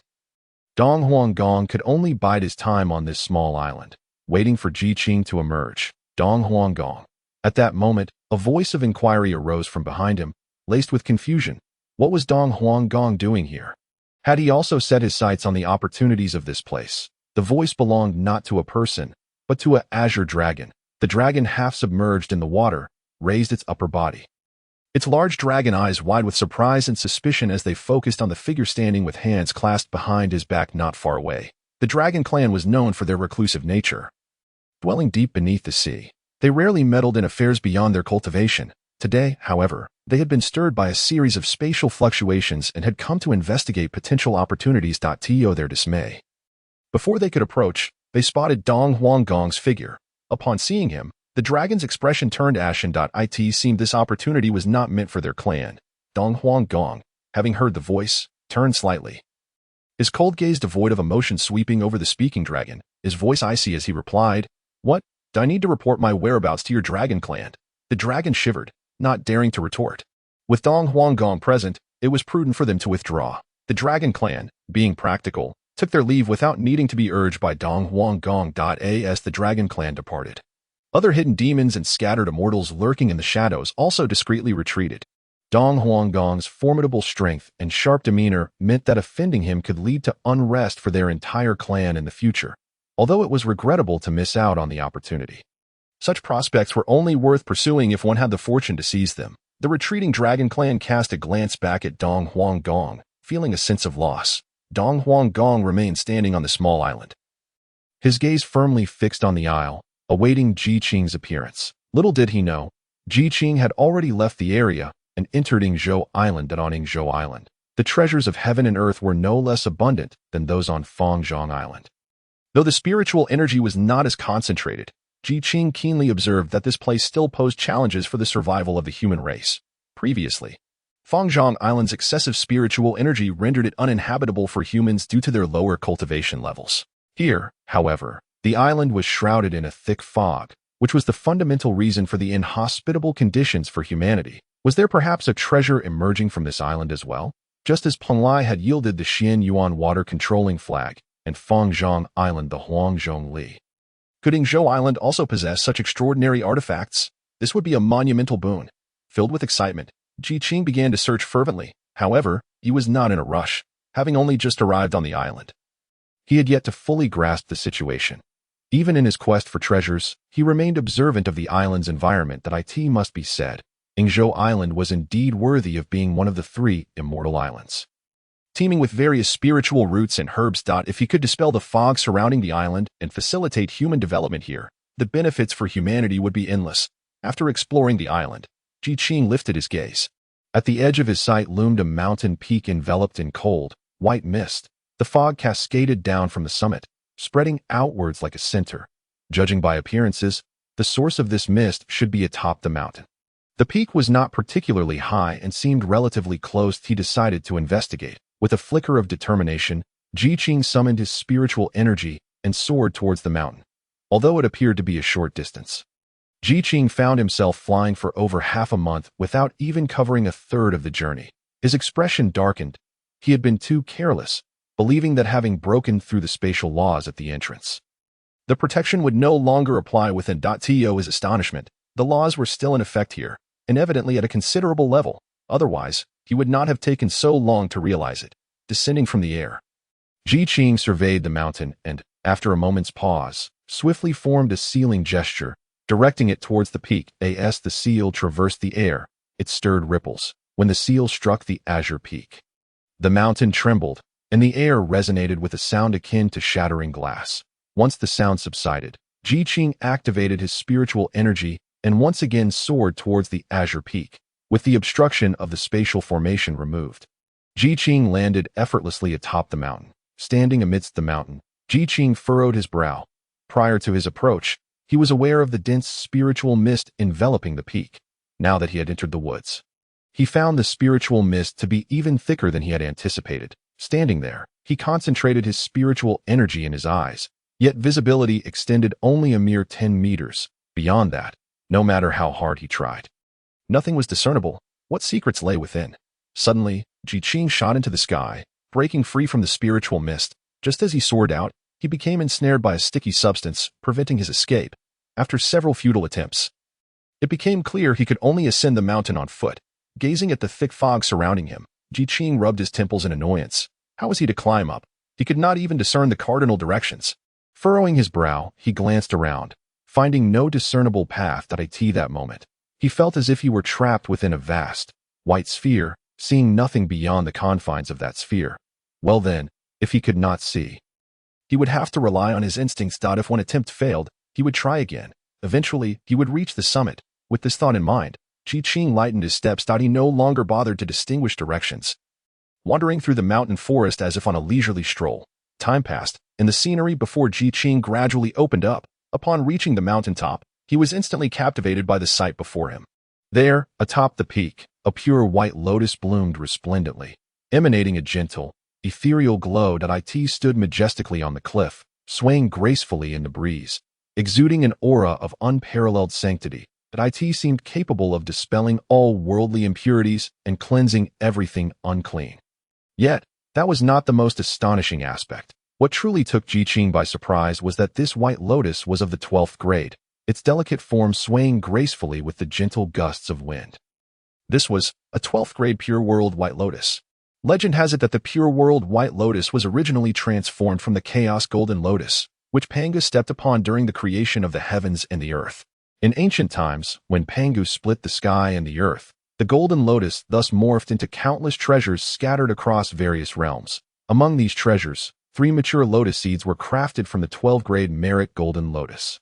Dong Huanggong could only bide his time on this small island, waiting for Qing to emerge. Dong Huanggong. At that moment, a voice of inquiry arose from behind him, laced with confusion. What was Dong Huanggong doing here? Had he also set his sights on the opportunities of this place? The voice belonged not to a person, but to an azure dragon. The dragon, half submerged in the water, raised its upper body, its large dragon eyes wide with surprise and suspicion as they focused on the figure standing with hands clasped behind his back not far away. The dragon clan was known for their reclusive nature. Dwelling deep beneath the sea, they rarely meddled in affairs beyond their cultivation. Today, however, they had been stirred by a series of spatial fluctuations and had come to investigate potential opportunities. To their dismay, before they could approach, they spotted Dong Huanggong's figure. Upon seeing him, the dragon's expression turned ashen. It seemed this opportunity was not meant for their clan. Dong Huanggong, having heard the voice, turned slightly, his cold gaze devoid of emotion sweeping over the speaking dragon, his voice icy as he replied, "What? Do I need to report my whereabouts to your dragon clan?" The dragon shivered, not daring to retort. With Dong Huanggong present, it was prudent for them to withdraw. The Dragon Clan, being practical, took their leave without needing to be urged by Dong Huang Gong. As the Dragon Clan departed, other hidden demons and scattered immortals lurking in the shadows also discreetly retreated. Dong Huang Gong's formidable strength and sharp demeanor meant that offending him could lead to unrest for their entire clan in the future, although it was regrettable to miss out on the opportunity. Such prospects were only worth pursuing if one had the fortune to seize them. The retreating Dragon Clan cast a glance back at Dong Huang Gong, feeling a sense of loss. Dong Huang Gong remained standing on the small island, his gaze firmly fixed on the isle, awaiting Ji Qing's appearance. Little did he know, Ji Qing had already left the area and entered Yingzhou Island. On Yingzhou Island, the treasures of heaven and earth were no less abundant than those on Fangzhong Island. Though the spiritual energy was not as concentrated, Ji Qing keenly observed that this place still posed challenges for the survival of the human race. Previously, Fangzhong Island's excessive spiritual energy rendered it uninhabitable for humans due to their lower cultivation levels. Here, however, the island was shrouded in a thick fog, which was the fundamental reason for the inhospitable conditions for humanity. Was there perhaps a treasure emerging from this island as well? Just as Penglai had yielded the Xian Yuan water-controlling flag, and Fangzhong Island the Huangzhong Li. Could Yingzhou Island also possess such extraordinary artifacts? This would be a monumental boon. Filled with excitement, Ji Qing began to search fervently. However, he was not in a rush, having only just arrived on the island. He had yet to fully grasp the situation. Even in his quest for treasures, he remained observant of the island's environment. That it must be said, Yingzhou Island was indeed worthy of being one of the 3 immortal islands, teeming with various spiritual roots and herbs. If he could dispel the fog surrounding the island and facilitate human development here, the benefits for humanity would be endless. After exploring the island, Ji Qing lifted his gaze. At the edge of his sight loomed a mountain peak enveloped in cold, white mist. The fog cascaded down from the summit, spreading outwards like a center. Judging by appearances, the source of this mist should be atop the mountain. The peak was not particularly high and seemed relatively close. He decided to investigate. With a flicker of determination, Ji Qing summoned his spiritual energy and soared towards the mountain, although it appeared to be a short distance. Ji Qing found himself flying for over half a month without even covering a third of the journey. His expression darkened. He had been too careless, believing that having broken through the spatial laws at the entrance, the protection would no longer apply within. To his astonishment, the laws were still in effect here, and evidently at a considerable level. Otherwise, he would not have taken so long to realize it. Descending from the air, Ji Qing surveyed the mountain and, after a moment's pause, swiftly formed a sealing gesture, directing it towards the peak. As the seal traversed the air, it stirred ripples. When the seal struck the azure peak, the mountain trembled, and the air resonated with a sound akin to shattering glass. Once the sound subsided, Ji Qing activated his spiritual energy and once again soared towards the azure peak. With the obstruction of the spatial formation removed, Ji Qing landed effortlessly atop the mountain. Standing amidst the mountain, Ji Qing furrowed his brow. Prior to his approach, he was aware of the dense spiritual mist enveloping the peak. Now that he had entered the woods, he found the spiritual mist to be even thicker than he had anticipated. Standing there, he concentrated his spiritual energy in his eyes, yet visibility extended only a mere 10 meters. Beyond that, no matter how hard he tried, nothing was discernible. What secrets lay within? Suddenly, Ji Qing shot into the sky, breaking free from the spiritual mist. Just as he soared out, he became ensnared by a sticky substance, preventing his escape. After several futile attempts, it became clear he could only ascend the mountain on foot. Gazing at the thick fog surrounding him, Ji Qing rubbed his temples in annoyance. How was he to climb up? He could not even discern the cardinal directions. Furrowing his brow, he glanced around, finding no discernible path. That moment, he felt as if he were trapped within a vast, white sphere, seeing nothing beyond the confines of that sphere. Well then, if he could not see, he would have to rely on his instincts. If one attempt failed, he would try again. Eventually, he would reach the summit. With this thought in mind, Ji Qing lightened his steps. He no longer bothered to distinguish directions. Wandering through the mountain forest as if on a leisurely stroll, time passed, and the scenery before Ji Qing gradually opened up. Upon reaching the mountaintop, he was instantly captivated by the sight before him. There, atop the peak, a pure white lotus bloomed resplendently, emanating a gentle, ethereal glow. It stood majestically on the cliff, swaying gracefully in the breeze, exuding an aura of unparalleled sanctity. It seemed capable of dispelling all worldly impurities and cleansing everything unclean. Yet, that was not the most astonishing aspect. What truly took Qing by surprise was that this white lotus was of the 12th grade, its delicate form swaying gracefully with the gentle gusts of wind. This was a 12th grade pure world white lotus. Legend has it that the pure world white lotus was originally transformed from the chaos golden lotus, which Pangu stepped upon during the creation of the heavens and the earth. In ancient times, when Pangu split the sky and the earth, the golden lotus thus morphed into countless treasures scattered across various realms. Among these treasures, 3 mature lotus seeds were crafted from the 12th grade merit golden lotus,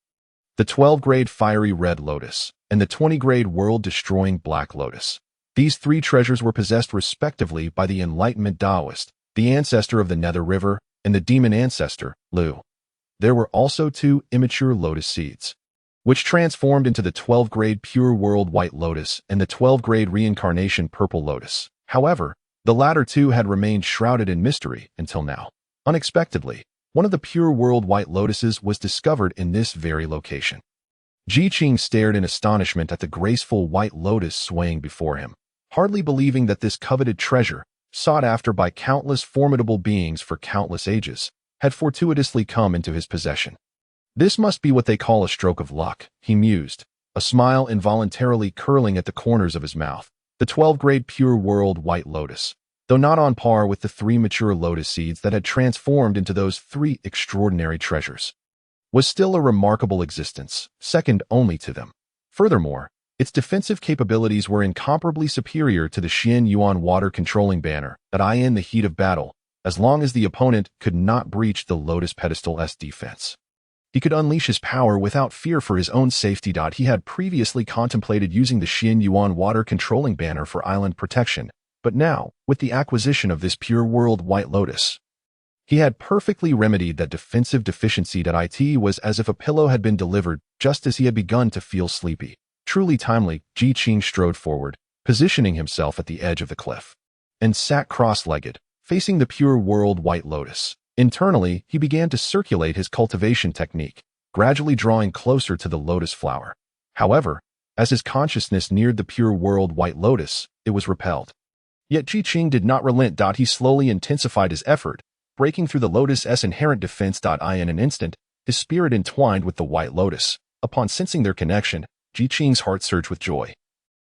the 12th grade fiery red lotus, and the 20th grade world-destroying black lotus. These 3 treasures were possessed respectively by the Enlightenment Taoist, the ancestor of the Nether River, and the demon ancestor, Lu. There were also 2 immature lotus seeds, which transformed into the 12th grade pure world white lotus and the 12th grade reincarnation purple lotus. However, the latter 2 had remained shrouded in mystery until now. Unexpectedly, one of the pure world white lotuses was discovered in this very location. Qing stared in astonishment at the graceful white lotus swaying before him, hardly believing that this coveted treasure, sought after by countless formidable beings for countless ages, had fortuitously come into his possession. This must be what they call a stroke of luck, he mused, a smile involuntarily curling at the corners of his mouth. The 12th grade pure world white lotus, though not on par with the 3 mature lotus seeds that had transformed into those 3 extraordinary treasures, was still a remarkable existence, second only to them. Furthermore, its defensive capabilities were incomparably superior to the Xian Yuan water-controlling banner that in the heat of battle, as long as the opponent could not breach the lotus pedestal's defense, he could unleash his power without fear for his own safety. He had previously contemplated using the Xian Yuan water-controlling banner for island protection, but now, with the acquisition of this pure world white lotus, he had perfectly remedied that defensive deficiency. It was as if a pillow had been delivered just as he had begun to feel sleepy. Truly timely, Qing strode forward, positioning himself at the edge of the cliff, and sat cross-legged, facing the pure world white lotus. Internally, he began to circulate his cultivation technique, gradually drawing closer to the lotus flower. However, as his consciousness neared the pure world white lotus, it was repelled. Yet Qing did not relent. He slowly intensified his effort, breaking through the lotus's inherent defense. In an instant, his spirit entwined with the white lotus. Upon sensing their connection, Qing's heart surged with joy,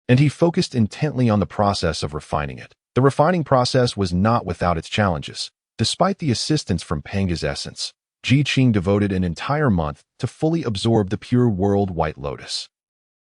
and he focused intently on the process of refining it. The refining process was not without its challenges. Despite the assistance from Pangu's essence, Qing devoted an entire month to fully absorb the pure world white lotus.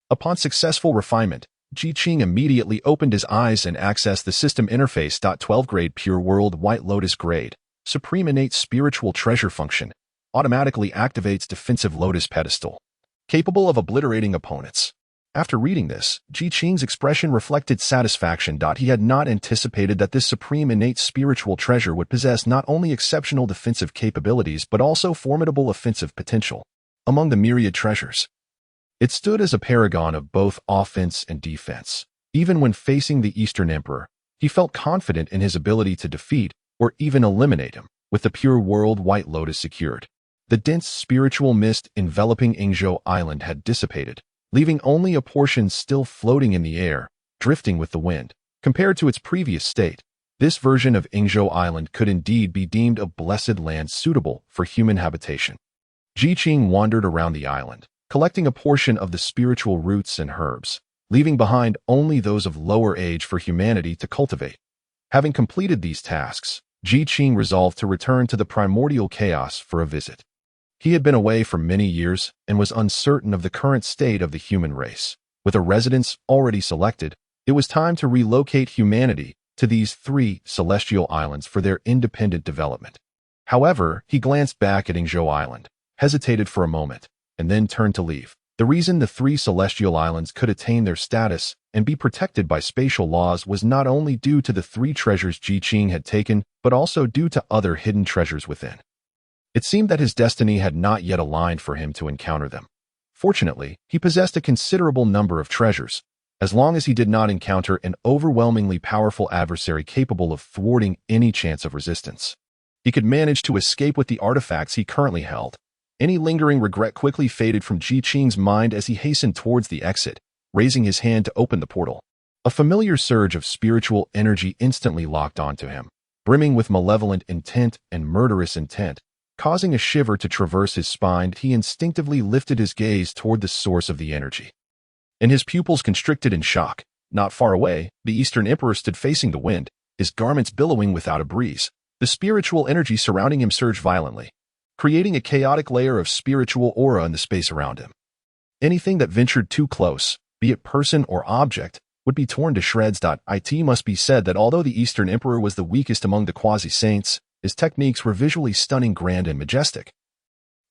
Upon successful refinement, Qing immediately opened his eyes and accessed the system interface. 12th grade pure world white lotus grade, supreme innate spiritual treasure function, automatically activates defensive lotus pedestal, capable of obliterating opponents. After reading this, Qing's expression reflected satisfaction. He had not anticipated that this supreme innate spiritual treasure would possess not only exceptional defensive capabilities but also formidable offensive potential. Among the myriad treasures, it stood as a paragon of both offense and defense. Even when facing the Eastern Emperor, he felt confident in his ability to defeat or even eliminate him. With the pure world white lotus secured, the dense spiritual mist enveloping Yingzhou Island had dissipated, leaving only a portion still floating in the air, drifting with the wind. Compared to its previous state, this version of Yingzhou Island could indeed be deemed a blessed land suitable for human habitation. Qing wandered around the island, collecting a portion of the spiritual roots and herbs, leaving behind only those of lower age for humanity to cultivate. Having completed these tasks, Qing resolved to return to the primordial chaos for a visit. He had been away for many years and was uncertain of the current state of the human race. With a residence already selected, it was time to relocate humanity to these 3 celestial islands for their independent development. However, he glanced back at Yingzhou Island, hesitated for a moment, and then turned to leave. The reason the 3 celestial islands could attain their status and be protected by spatial laws was not only due to the 3 treasures Qing had taken, but also due to other hidden treasures within. It seemed that his destiny had not yet aligned for him to encounter them. Fortunately, he possessed a considerable number of treasures, as long as he did not encounter an overwhelmingly powerful adversary capable of thwarting any chance of resistance. He could manage to escape with the artifacts he currently held. Any lingering regret quickly faded from Qing's mind as he hastened towards the exit, raising his hand to open the portal. A familiar surge of spiritual energy instantly locked onto him, brimming with malevolent intent and murderous intent. Causing a shiver to traverse his spine, he instinctively lifted his gaze toward the source of the energy. And his pupils constricted in shock. Not far away, the Eastern Emperor stood facing the wind, his garments billowing without a breeze. The spiritual energy surrounding him surged violently, creating a chaotic layer of spiritual aura in the space around him. Anything that ventured too close, be it person or object, would be torn to shreds. It must be said that although the Eastern Emperor was the weakest among the quasi-saints, his techniques were visually stunning, grand, and majestic.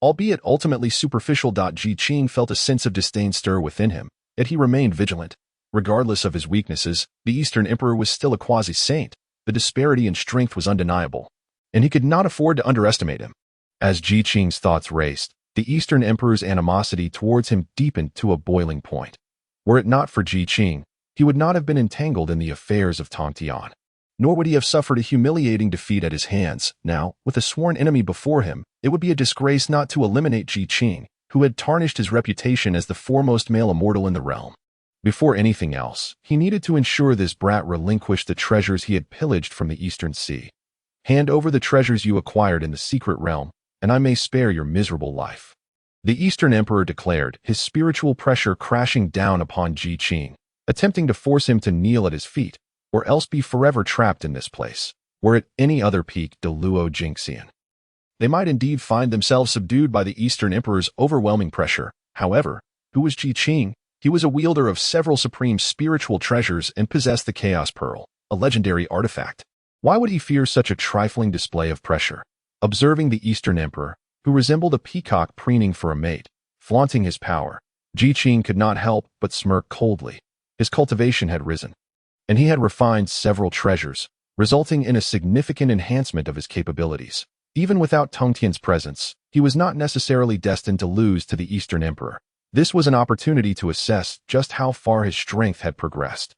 Albeit ultimately superficial. Qing felt a sense of disdain stir within him, yet he remained vigilant. Regardless of his weaknesses, the Eastern Emperor was still a quasi-saint. The disparity in strength was undeniable, and he could not afford to underestimate him. As Qing's thoughts raced, the Eastern Emperor's animosity towards him deepened to a boiling point. Were it not for Qing, he would not have been entangled in the affairs of Tongtian, nor would he have suffered a humiliating defeat at his hands. Now, with a sworn enemy before him, it would be a disgrace not to eliminate Qing, who had tarnished his reputation as the foremost male immortal in the realm. Before anything else, he needed to ensure this brat relinquished the treasures he had pillaged from the Eastern Sea. Hand over the treasures you acquired in the secret realm, and I may spare your miserable life. The Eastern Emperor declared, his spiritual pressure crashing down upon Qing, attempting to force him to kneel at his feet, or else be forever trapped in this place. Were it any other peak de Luo Jingxian, they might indeed find themselves subdued by the Eastern Emperor's overwhelming pressure. However, who was Qing? He was a wielder of several supreme spiritual treasures and possessed the Chaos Pearl, a legendary artifact. Why would he fear such a trifling display of pressure? Observing the Eastern Emperor, who resembled a peacock preening for a mate, flaunting his power, Qing could not help but smirk coldly. His cultivation had risen, and he had refined several treasures, resulting in a significant enhancement of his capabilities. Even without Tongtian's presence, he was not necessarily destined to lose to the Eastern Emperor. This was an opportunity to assess just how far his strength had progressed.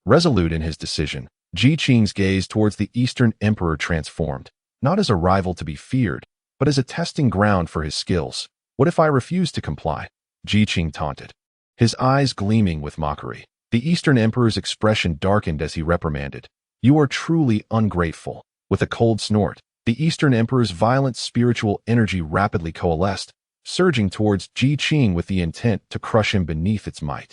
Resolute in his decision, Qing's gaze towards the Eastern Emperor transformed, not as a rival to be feared, but as a testing ground for his skills. What if I refuse to comply? Qing taunted, his eyes gleaming with mockery. The Eastern Emperor's expression darkened as he reprimanded. You are truly ungrateful. With a cold snort, the Eastern Emperor's violent spiritual energy rapidly coalesced, surging towards Qing with the intent to crush him beneath its might.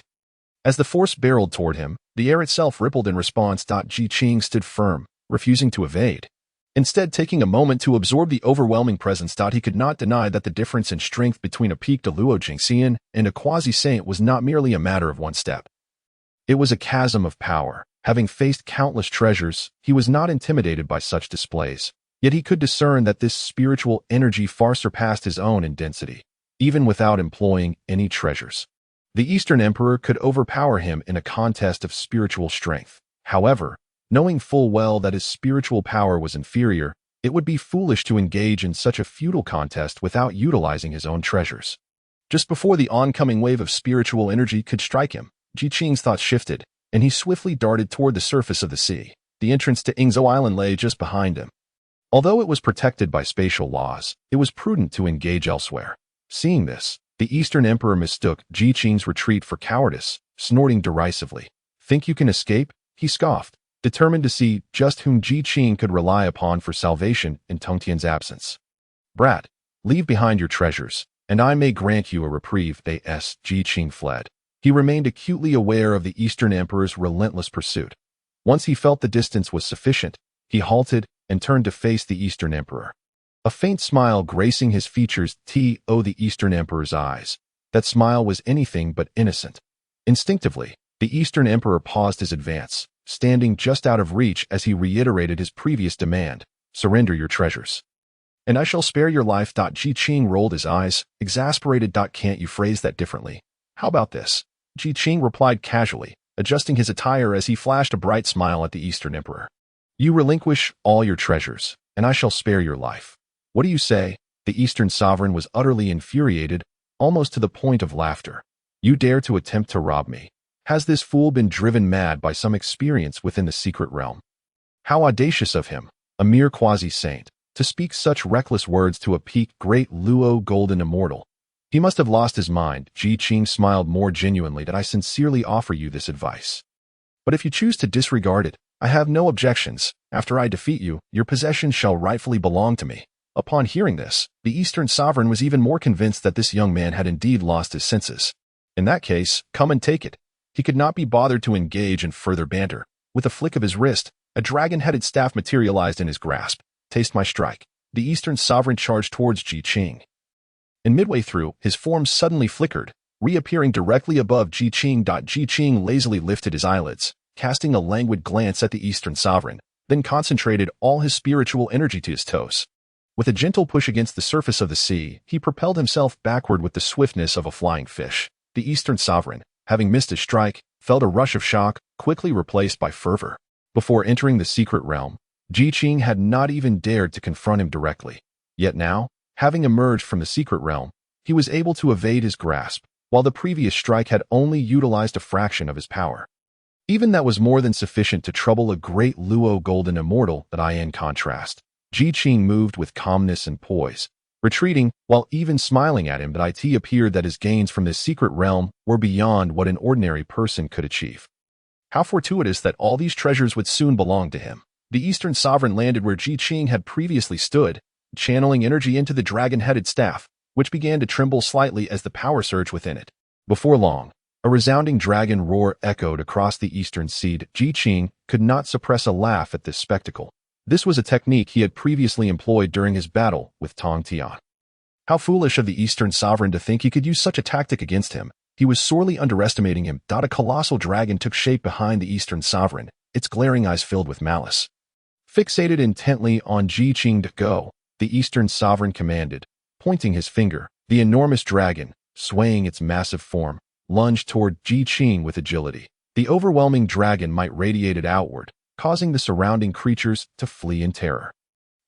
As the force barreled toward him, the air itself rippled in response. Qing stood firm, refusing to evade. Instead, taking a moment to absorb the overwhelming presence. He could not deny that the difference in strength between a peak de Luo Jingxian and a quasi-saint was not merely a matter of one step. It was a chasm of power. Having faced countless treasures, he was not intimidated by such displays. Yet he could discern that this spiritual energy far surpassed his own in density, even without employing any treasures. The Eastern Emperor could overpower him in a contest of spiritual strength. However, knowing full well that his spiritual power was inferior, it would be foolish to engage in such a futile contest without utilizing his own treasures. Just before the oncoming wave of spiritual energy could strike him, Qing's thoughts shifted, and he swiftly darted toward the surface of the sea. The entrance to Ingzhou Island lay just behind him. Although it was protected by spatial laws, it was prudent to engage elsewhere. Seeing this, the Eastern Emperor mistook Qing's retreat for cowardice, snorting derisively. Think you can escape? He scoffed, determined to see just whom Qing could rely upon for salvation in Tongtian's absence. Brat, leave behind your treasures, and I may grant you a reprieve. Qing fled. He remained acutely aware of the Eastern Emperor's relentless pursuit. Once he felt the distance was sufficient, he halted and turned to face the Eastern Emperor. A faint smile gracing his features. The Eastern Emperor's eyes. That smile was anything but innocent. Instinctively, the Eastern Emperor paused his advance, standing just out of reach as he reiterated his previous demand, surrender your treasures, and I shall spare your life. Qing rolled his eyes, exasperated. Can't you phrase that differently? How about this? Qing replied casually, adjusting his attire as he flashed a bright smile at the Eastern Emperor. You relinquish all your treasures, and I shall spare your life. What do you say? The Eastern sovereign was utterly infuriated, almost to the point of laughter. You dare to attempt to rob me? Has this fool been driven mad by some experience within the secret realm? How audacious of him, a mere quasi-saint, to speak such reckless words to a peak great Luo golden immortal. He must have lost his mind. Qing smiled more genuinely. That I sincerely offer you this advice. But if you choose to disregard it, I have no objections. After I defeat you, your possessions shall rightfully belong to me. Upon hearing this, the Eastern sovereign was even more convinced that this young man had indeed lost his senses. In that case, come and take it. He could not be bothered to engage in further banter. With a flick of his wrist, a dragon-headed staff materialized in his grasp. Taste my strike. The Eastern sovereign charged towards Qing. And midway through, his form suddenly flickered, reappearing directly above Qing. Qing lazily lifted his eyelids, casting a languid glance at the Eastern sovereign, then concentrated all his spiritual energy to his toes. With a gentle push against the surface of the sea, he propelled himself backward with the swiftness of a flying fish. The Eastern sovereign, having missed his strike, felt a rush of shock, quickly replaced by fervor. Before entering the secret realm, Qing had not even dared to confront him directly. Yet now, having emerged from the secret realm, he was able to evade his grasp, while the previous strike had only utilized a fraction of his power. Even that was more than sufficient to trouble a great Luo golden immortal that in contrast. Qing moved with calmness and poise, retreating while even smiling at him, but it appeared that his gains from this secret realm were beyond what an ordinary person could achieve. How fortuitous that all these treasures would soon belong to him. The Eastern sovereign landed where Qing had previously stood, channeling energy into the dragon-headed staff, which began to tremble slightly as the power surged within it. Before long, a resounding dragon roar echoed across the eastern sea. Qing could not suppress a laugh at this spectacle. This was a technique he had previously employed during his battle with Tong Tian. How foolish of the Eastern sovereign to think he could use such a tactic against him. He was sorely underestimating him. A colossal dragon took shape behind the Eastern sovereign, its glaring eyes filled with malice. Fixated intently on Qing to go, the Eastern sovereign commanded, pointing his finger. The enormous dragon, swaying its massive form, lunged toward Qing with agility. The overwhelming dragon might radiated outward, causing the surrounding creatures to flee in terror.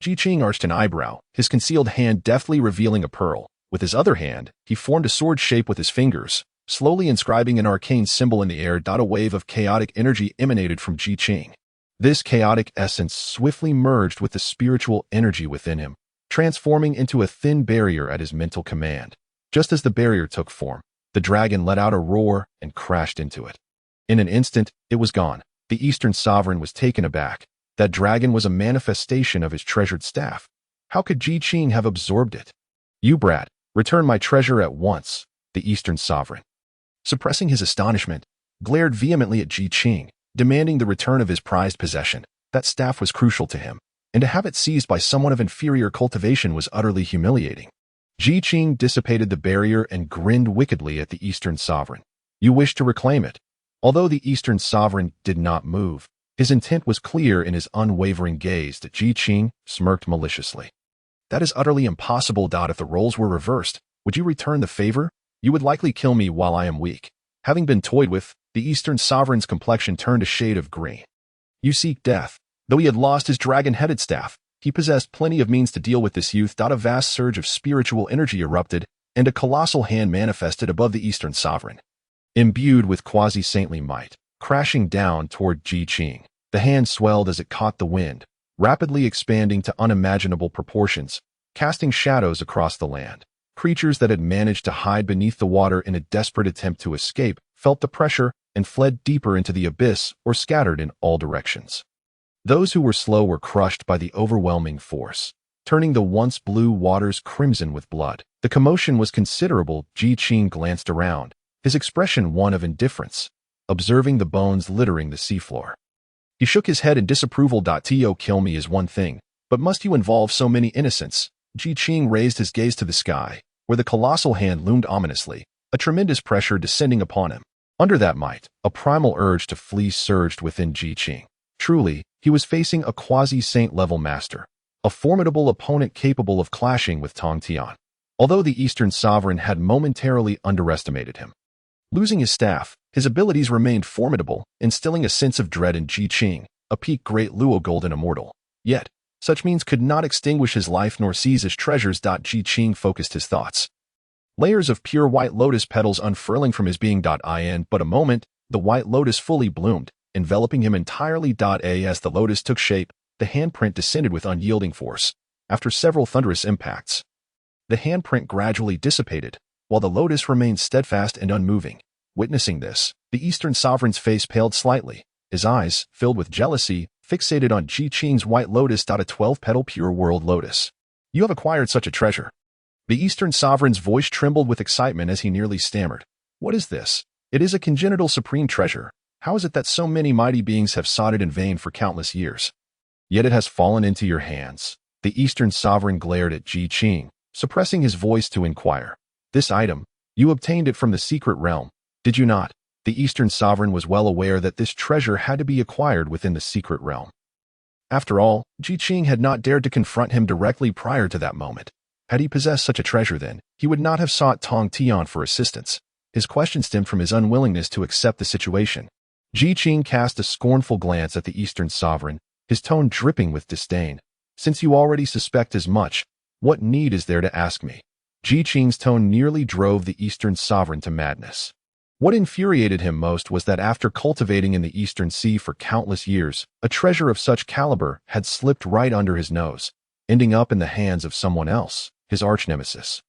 Qing arched an eyebrow, his concealed hand deftly revealing a pearl. With his other hand, he formed a sword shape with his fingers, slowly inscribing an arcane symbol in the air. A wave of chaotic energy emanated from Qing. This chaotic essence swiftly merged with the spiritual energy within him, transforming into a thin barrier at his mental command. Just as the barrier took form, the dragon let out a roar and crashed into it. In an instant, it was gone. The Eastern sovereign was taken aback. That dragon was a manifestation of his treasured staff. How could Qing have absorbed it? You brat, return my treasure at once, the Eastern sovereign, suppressing his astonishment, glared vehemently at Qing, demanding the return of his prized possession. That staff was crucial to him, and to have it seized by someone of inferior cultivation was utterly humiliating. Qing dissipated the barrier and grinned wickedly at the Eastern sovereign. You wish to reclaim it. Although the Eastern sovereign did not move, his intent was clear in his unwavering gaze. That Qing smirked maliciously. That is utterly impossible. If the roles were reversed, would you return the favor? You would likely kill me while I am weak. Having been toyed with, the Eastern sovereign's complexion turned a shade of green. You seek death. Though he had lost his dragon-headed staff, he possessed plenty of means to deal with this youth. A vast surge of spiritual energy erupted, and a colossal hand manifested above the Eastern sovereign, imbued with quasi-saintly might, crashing down toward Qing. The hand swelled as it caught the wind, rapidly expanding to unimaginable proportions, casting shadows across the land. Creatures that had managed to hide beneath the water in a desperate attempt to escape felt the pressure and fled deeper into the abyss or scattered in all directions. Those who were slow were crushed by the overwhelming force, turning the once blue waters crimson with blood. The commotion was considerable. Qing glanced around, his expression one of indifference, observing the bones littering the seafloor. He shook his head in disapproval. To kill me is one thing, but must you involve so many innocents? Qing raised his gaze to the sky, where the colossal hand loomed ominously, a tremendous pressure descending upon him. Under that might, a primal urge to flee surged within Qing. Truly, he was facing a quasi-saint-level master, a formidable opponent capable of clashing with Tong Tian. Although the Eastern sovereign had momentarily underestimated him. Losing his staff, his abilities remained formidable, instilling a sense of dread in Qing, a peak great Luo golden immortal. Yet, such means could not extinguish his life nor seize his treasures. Qing focused his thoughts. Layers of pure white lotus petals unfurling from his being. In but a moment, the white lotus fully bloomed, enveloping him entirely. As the lotus took shape, the handprint descended with unyielding force. After several thunderous impacts, the handprint gradually dissipated, while the lotus remained steadfast and unmoving. Witnessing this, the Eastern sovereign's face paled slightly, his eyes, filled with jealousy, fixated on Ji Qing's white lotus. A 12-petal pure world lotus. You have acquired such a treasure. The Eastern sovereign's voice trembled with excitement as he nearly stammered. What is this? It is a congenital supreme treasure. How is it that so many mighty beings have sought it in vain for countless years? Yet it has fallen into your hands. The Eastern sovereign glared at Ji Qing, suppressing his voice to inquire. This item, you obtained it from the secret realm, did you not? The Eastern sovereign was well aware that this treasure had to be acquired within the secret realm. After all, Ji Qing had not dared to confront him directly prior to that moment. Had he possessed such a treasure then, he would not have sought Tong Tian for assistance. His question stemmed from his unwillingness to accept the situation. Ji Qing cast a scornful glance at the Eastern sovereign, his tone dripping with disdain. Since you already suspect as much, what need is there to ask me? Ji Qing's tone nearly drove the Eastern sovereign to madness. What infuriated him most was that after cultivating in the Eastern Sea for countless years, a treasure of such caliber had slipped right under his nose, ending up in the hands of someone else, his arch-nemesis.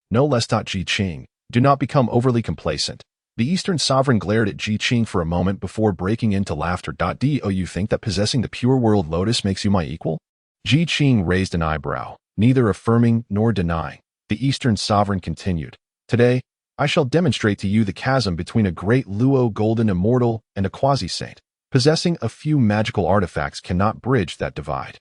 No less. Ji Qing, do not become overly complacent. The Eastern sovereign glared at Ji Qing for a moment before breaking into laughter. Do you think that possessing the pure world lotus makes you my equal? Ji Qing raised an eyebrow, neither affirming nor denying. The Eastern sovereign continued. Today, I shall demonstrate to you the chasm between a great Luo golden immortal and a quasi-saint. Possessing a few magical artifacts cannot bridge that divide.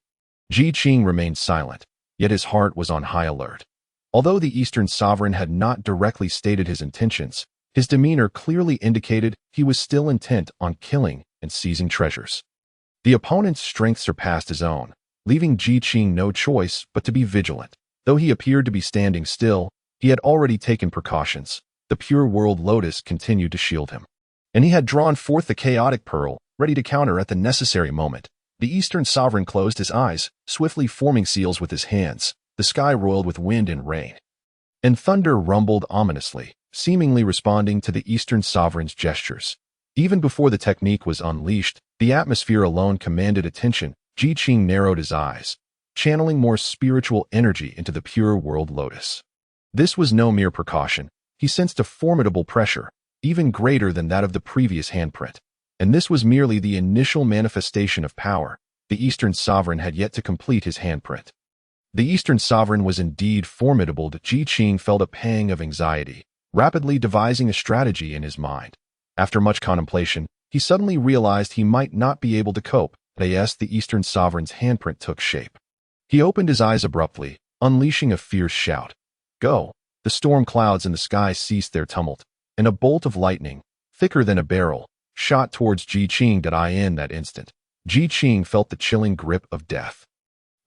Ji Qing remained silent, yet his heart was on high alert. Although the Eastern sovereign had not directly stated his intentions, his demeanor clearly indicated he was still intent on killing and seizing treasures. The opponent's strength surpassed his own, leaving Ji Qing no choice but to be vigilant. Though he appeared to be standing still, he had already taken precautions. The pure world lotus continued to shield him. And he had drawn forth the chaotic pearl, ready to counter at the necessary moment. The Eastern sovereign closed his eyes, swiftly forming seals with his hands. The sky roiled with wind and rain. And thunder rumbled ominously, seemingly responding to the Eastern sovereign's gestures. Even before the technique was unleashed, the atmosphere alone commanded attention. Ji Qing narrowed his eyes, channeling more spiritual energy into the pure world lotus. This was no mere precaution. He sensed a formidable pressure, even greater than that of the previous handprint. And this was merely the initial manifestation of power. The Eastern sovereign had yet to complete his handprint. The Eastern sovereign was indeed formidable. Ji Qing felt a pang of anxiety, rapidly devising a strategy in his mind. After much contemplation, he suddenly realized he might not be able to cope. The Eastern sovereign's handprint took shape. He opened his eyes abruptly, unleashing a fierce shout. Go! The storm clouds in the sky ceased their tumult, and a bolt of lightning, thicker than a barrel, shot towards Ji Qing. In that instant, Ji Qing felt the chilling grip of death.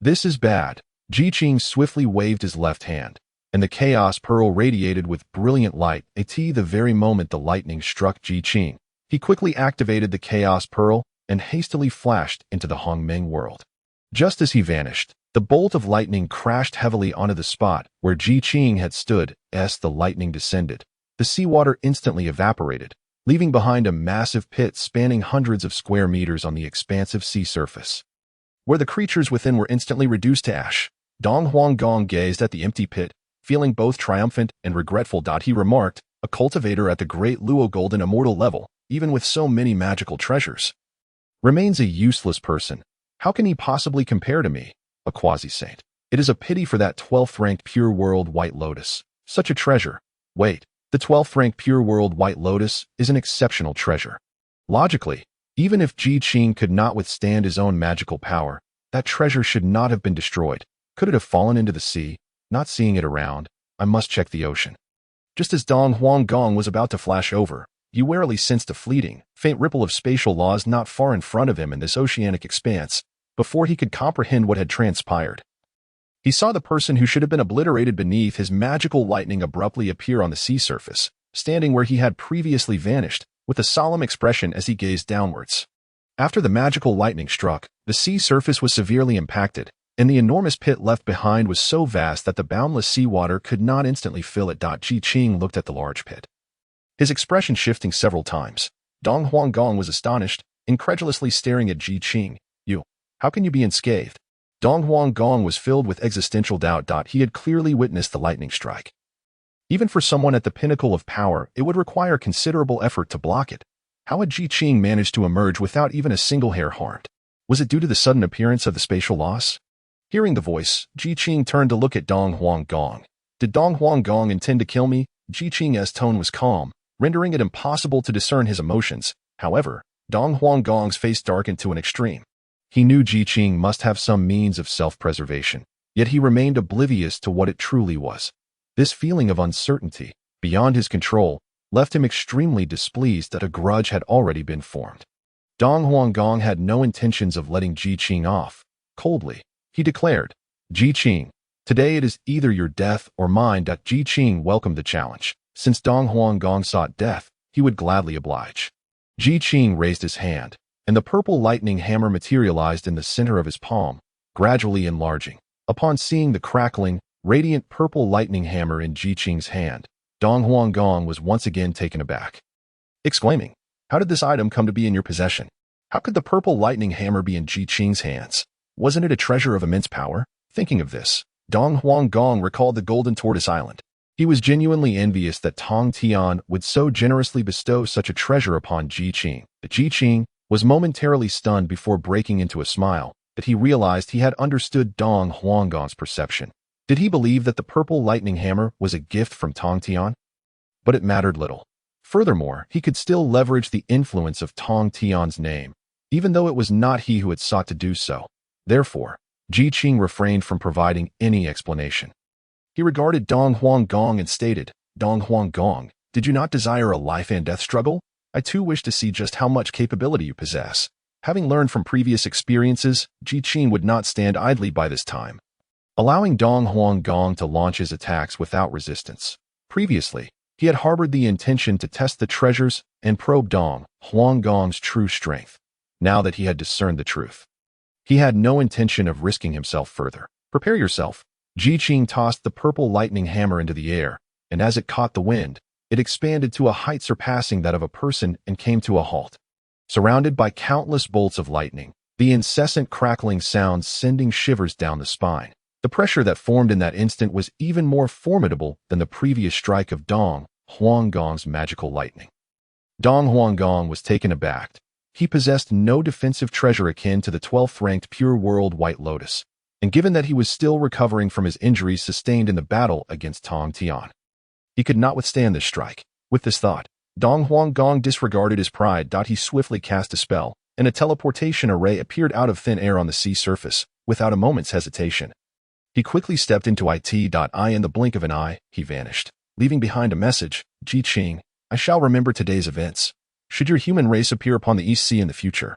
This is bad. Ji Qing swiftly waved his left hand, and the chaos pearl radiated with brilliant light. The very moment the lightning struck Ji Qing, he quickly activated the chaos pearl and hastily flashed into the Hongmeng world. Just as he vanished, the bolt of lightning crashed heavily onto the spot where Ji Qing had stood. As the lightning descended, the seawater instantly evaporated, leaving behind a massive pit spanning hundreds of square meters on the expansive sea surface, where the creatures within were instantly reduced to ash. Dong Huanggong gazed at the empty pit, feeling both triumphant and regretful. He remarked, a cultivator at the great Luo golden immortal level, even with so many magical treasures, remains a useless person. How can he possibly compare to me, a quasi-saint? It is a pity for that 12th-ranked pure world white lotus. Such a treasure. Wait, the 12th-ranked pure world white lotus is an exceptional treasure. Logically, even if Ji Qing could not withstand his own magical power, that treasure should not have been destroyed. Could it have fallen into the sea? Not seeing it around, I must check the ocean. Just as Dong Huanggong was about to flash over, he warily sensed a fleeting, faint ripple of spatial laws not far in front of him in this oceanic expanse. Before he could comprehend what had transpired, he saw the person who should have been obliterated beneath his magical lightning abruptly appear on the sea surface, standing where he had previously vanished, with a solemn expression as he gazed downwards. After the magical lightning struck, the sea surface was severely impacted, and the enormous pit left behind was so vast that the boundless seawater could not instantly fill it. Ji Qing looked at the large pit, his expression shifting several times. Dong Huanggong was astonished, incredulously staring at Ji Qing. How can you be unscathed? Dong Huanggong was filled with existential doubt. He had clearly witnessed the lightning strike. Even for someone at the pinnacle of power, it would require considerable effort to block it. How had Qing managed to emerge without even a single hair harmed? Was it due to the sudden appearance of the spatial loss? Hearing the voice, Qing turned to look at Dong Huanggong. Did Dong Huanggong intend to kill me? Qing's tone was calm, rendering it impossible to discern his emotions. However, Dong Huanggong's face darkened to an extreme. He knew Qing must have some means of self-preservation, yet he remained oblivious to what it truly was. This feeling of uncertainty, beyond his control, left him extremely displeased that a grudge had already been formed. Dong Huanggong had no intentions of letting Qing off. Coldly, he declared, Qing, today it is either your death or mine. Qing welcomed the challenge. Since Dong Huanggong sought death, he would gladly oblige. Qing raised his hand, and the purple lightning hammer materialized in the center of his palm, gradually enlarging. Upon seeing the crackling, radiant purple lightning hammer in Qing's hand, Dong Huanggong was once again taken aback, exclaiming, "How did this item come to be in your possession? How could the purple lightning hammer be in Qing's hands? Wasn't it a treasure of immense power?" Thinking of this, Dong Huanggong recalled the Golden Tortoise Island. He was genuinely envious that Tong Tian would so generously bestow such a treasure upon Qing. But Qing was momentarily stunned before breaking into a smile that he realized he had understood Dong Huanggong's perception. Did he believe that the purple lightning hammer was a gift from Tong Tian? But it mattered little. Furthermore, he could still leverage the influence of Tong Tian's name, even though it was not he who had sought to do so. Therefore, Qing refrained from providing any explanation. He regarded Dong Huanggong and stated, "Dong Huanggong, did you not desire a life and death struggle? I too wish to see just how much capability you possess." Having learned from previous experiences, Qing would not stand idly by this time, allowing Dong Huanggong to launch his attacks without resistance. Previously, he had harbored the intention to test the treasures and probe Dong Huanggong's true strength. Now that he had discerned the truth, he had no intention of risking himself further. "Prepare yourself." Qing tossed the purple lightning hammer into the air, and as it caught the wind, it expanded to a height surpassing that of a person and came to a halt. Surrounded by countless bolts of lightning, the incessant crackling sounds sending shivers down the spine. The pressure that formed in that instant was even more formidable than the previous strike of Dong Huanggong's magical lightning. Dong Huanggong was taken aback. He possessed no defensive treasure akin to the 12th-ranked Pure World White Lotus, and given that he was still recovering from his injuries sustained in the battle against Tong Tian, he could not withstand this strike. With this thought, Dong Huanggong disregarded his pride. He swiftly cast a spell, and a teleportation array appeared out of thin air on the sea surface, without a moment's hesitation. He quickly stepped into it.I. In the blink of an eye, he vanished, leaving behind a message, "Qing, I shall remember today's events. Should your human race appear upon the East Sea in the future,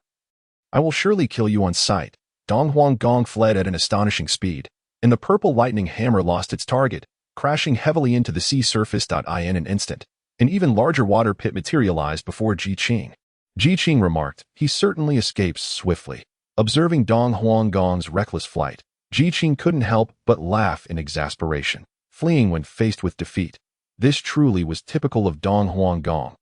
I will surely kill you on sight." Dong Huanggong fled at an astonishing speed, and the purple lightning hammer lost its target, crashing heavily into the sea surface. In an instant, an even larger water pit materialized before Qing. Qing remarked, "He certainly escapes swiftly." Observing Dong Huanggong's reckless flight, Qing couldn't help but laugh in exasperation, fleeing when faced with defeat. This truly was typical of Dong Huanggong.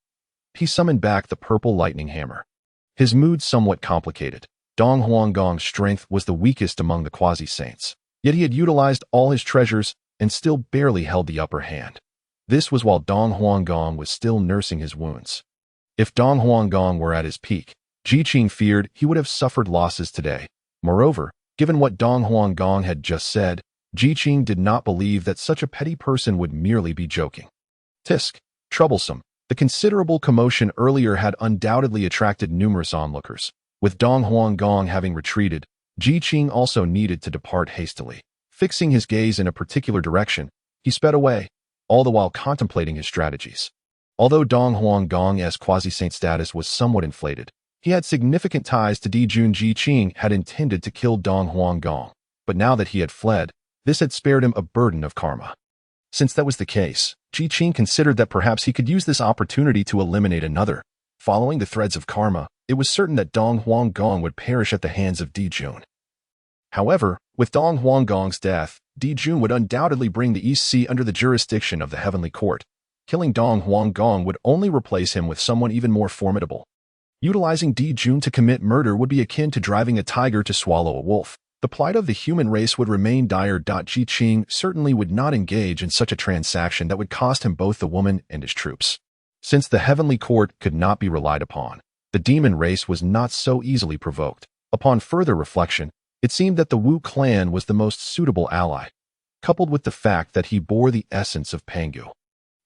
He summoned back the purple lightning hammer. His mood somewhat complicated. Dong Huanggong's strength was the weakest among the quasi-saints, yet he had utilized all his treasures and still barely held the upper hand. This was while Dong Huanggong was still nursing his wounds. If Dong Huanggong were at his peak, Qing feared he would have suffered losses today. Moreover, given what Dong Huanggong had just said, Qing did not believe that such a petty person would merely be joking. Tisk. Troublesome. The considerable commotion earlier had undoubtedly attracted numerous onlookers. With Dong Huanggong having retreated, Qing also needed to depart hastily. Fixing his gaze in a particular direction, he sped away, all the while contemplating his strategies. Although Dong Huanggong's quasi-saint status was somewhat inflated, he had significant ties to Dijun. Qing had intended to kill Dong Huanggong, but now that he had fled, this had spared him a burden of karma. Since that was the case, Qing considered that perhaps he could use this opportunity to eliminate another. Following the threads of karma, it was certain that Dong Huanggong would perish at the hands of Dijun. However, with Dong Huanggong's death, Dijun would undoubtedly bring the East Sea under the jurisdiction of the Heavenly Court. Killing Dong Huanggong would only replace him with someone even more formidable. Utilizing Dijun to commit murder would be akin to driving a tiger to swallow a wolf. The plight of the human race would remain dire. Qing certainly would not engage in such a transaction that would cost him both the woman and his troops. Since the heavenly court could not be relied upon, the demon race was not so easily provoked. Upon further reflection, it seemed that the Wu clan was the most suitable ally, coupled with the fact that he bore the essence of Pangu.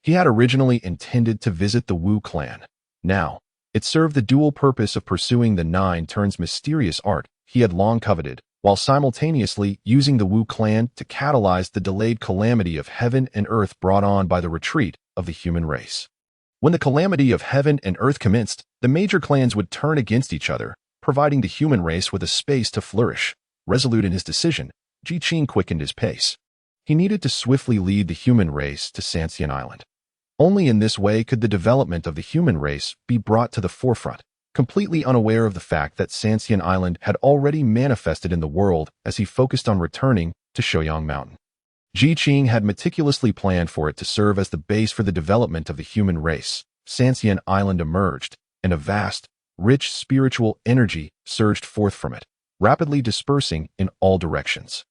He had originally intended to visit the Wu clan. Now, it served the dual purpose of pursuing the nine turns mysterious art he had long coveted, while simultaneously using the Wu clan to catalyze the delayed calamity of heaven and earth brought on by the retreat of the human race. When the calamity of heaven and earth commenced, the major clans would turn against each other, providing the human race with a space to flourish. Resolute in his decision, Qing quickened his pace. He needed to swiftly lead the human race to Sanqing Island. Only in this way could the development of the human race be brought to the forefront, completely unaware of the fact that Sanqing Island had already manifested in the world as he focused on returning to Shouyang Mountain. Qing had meticulously planned for it to serve as the base for the development of the human race. Sanqing Island emerged, and a vast, rich spiritual energy surged forth from it, rapidly dispersing in all directions.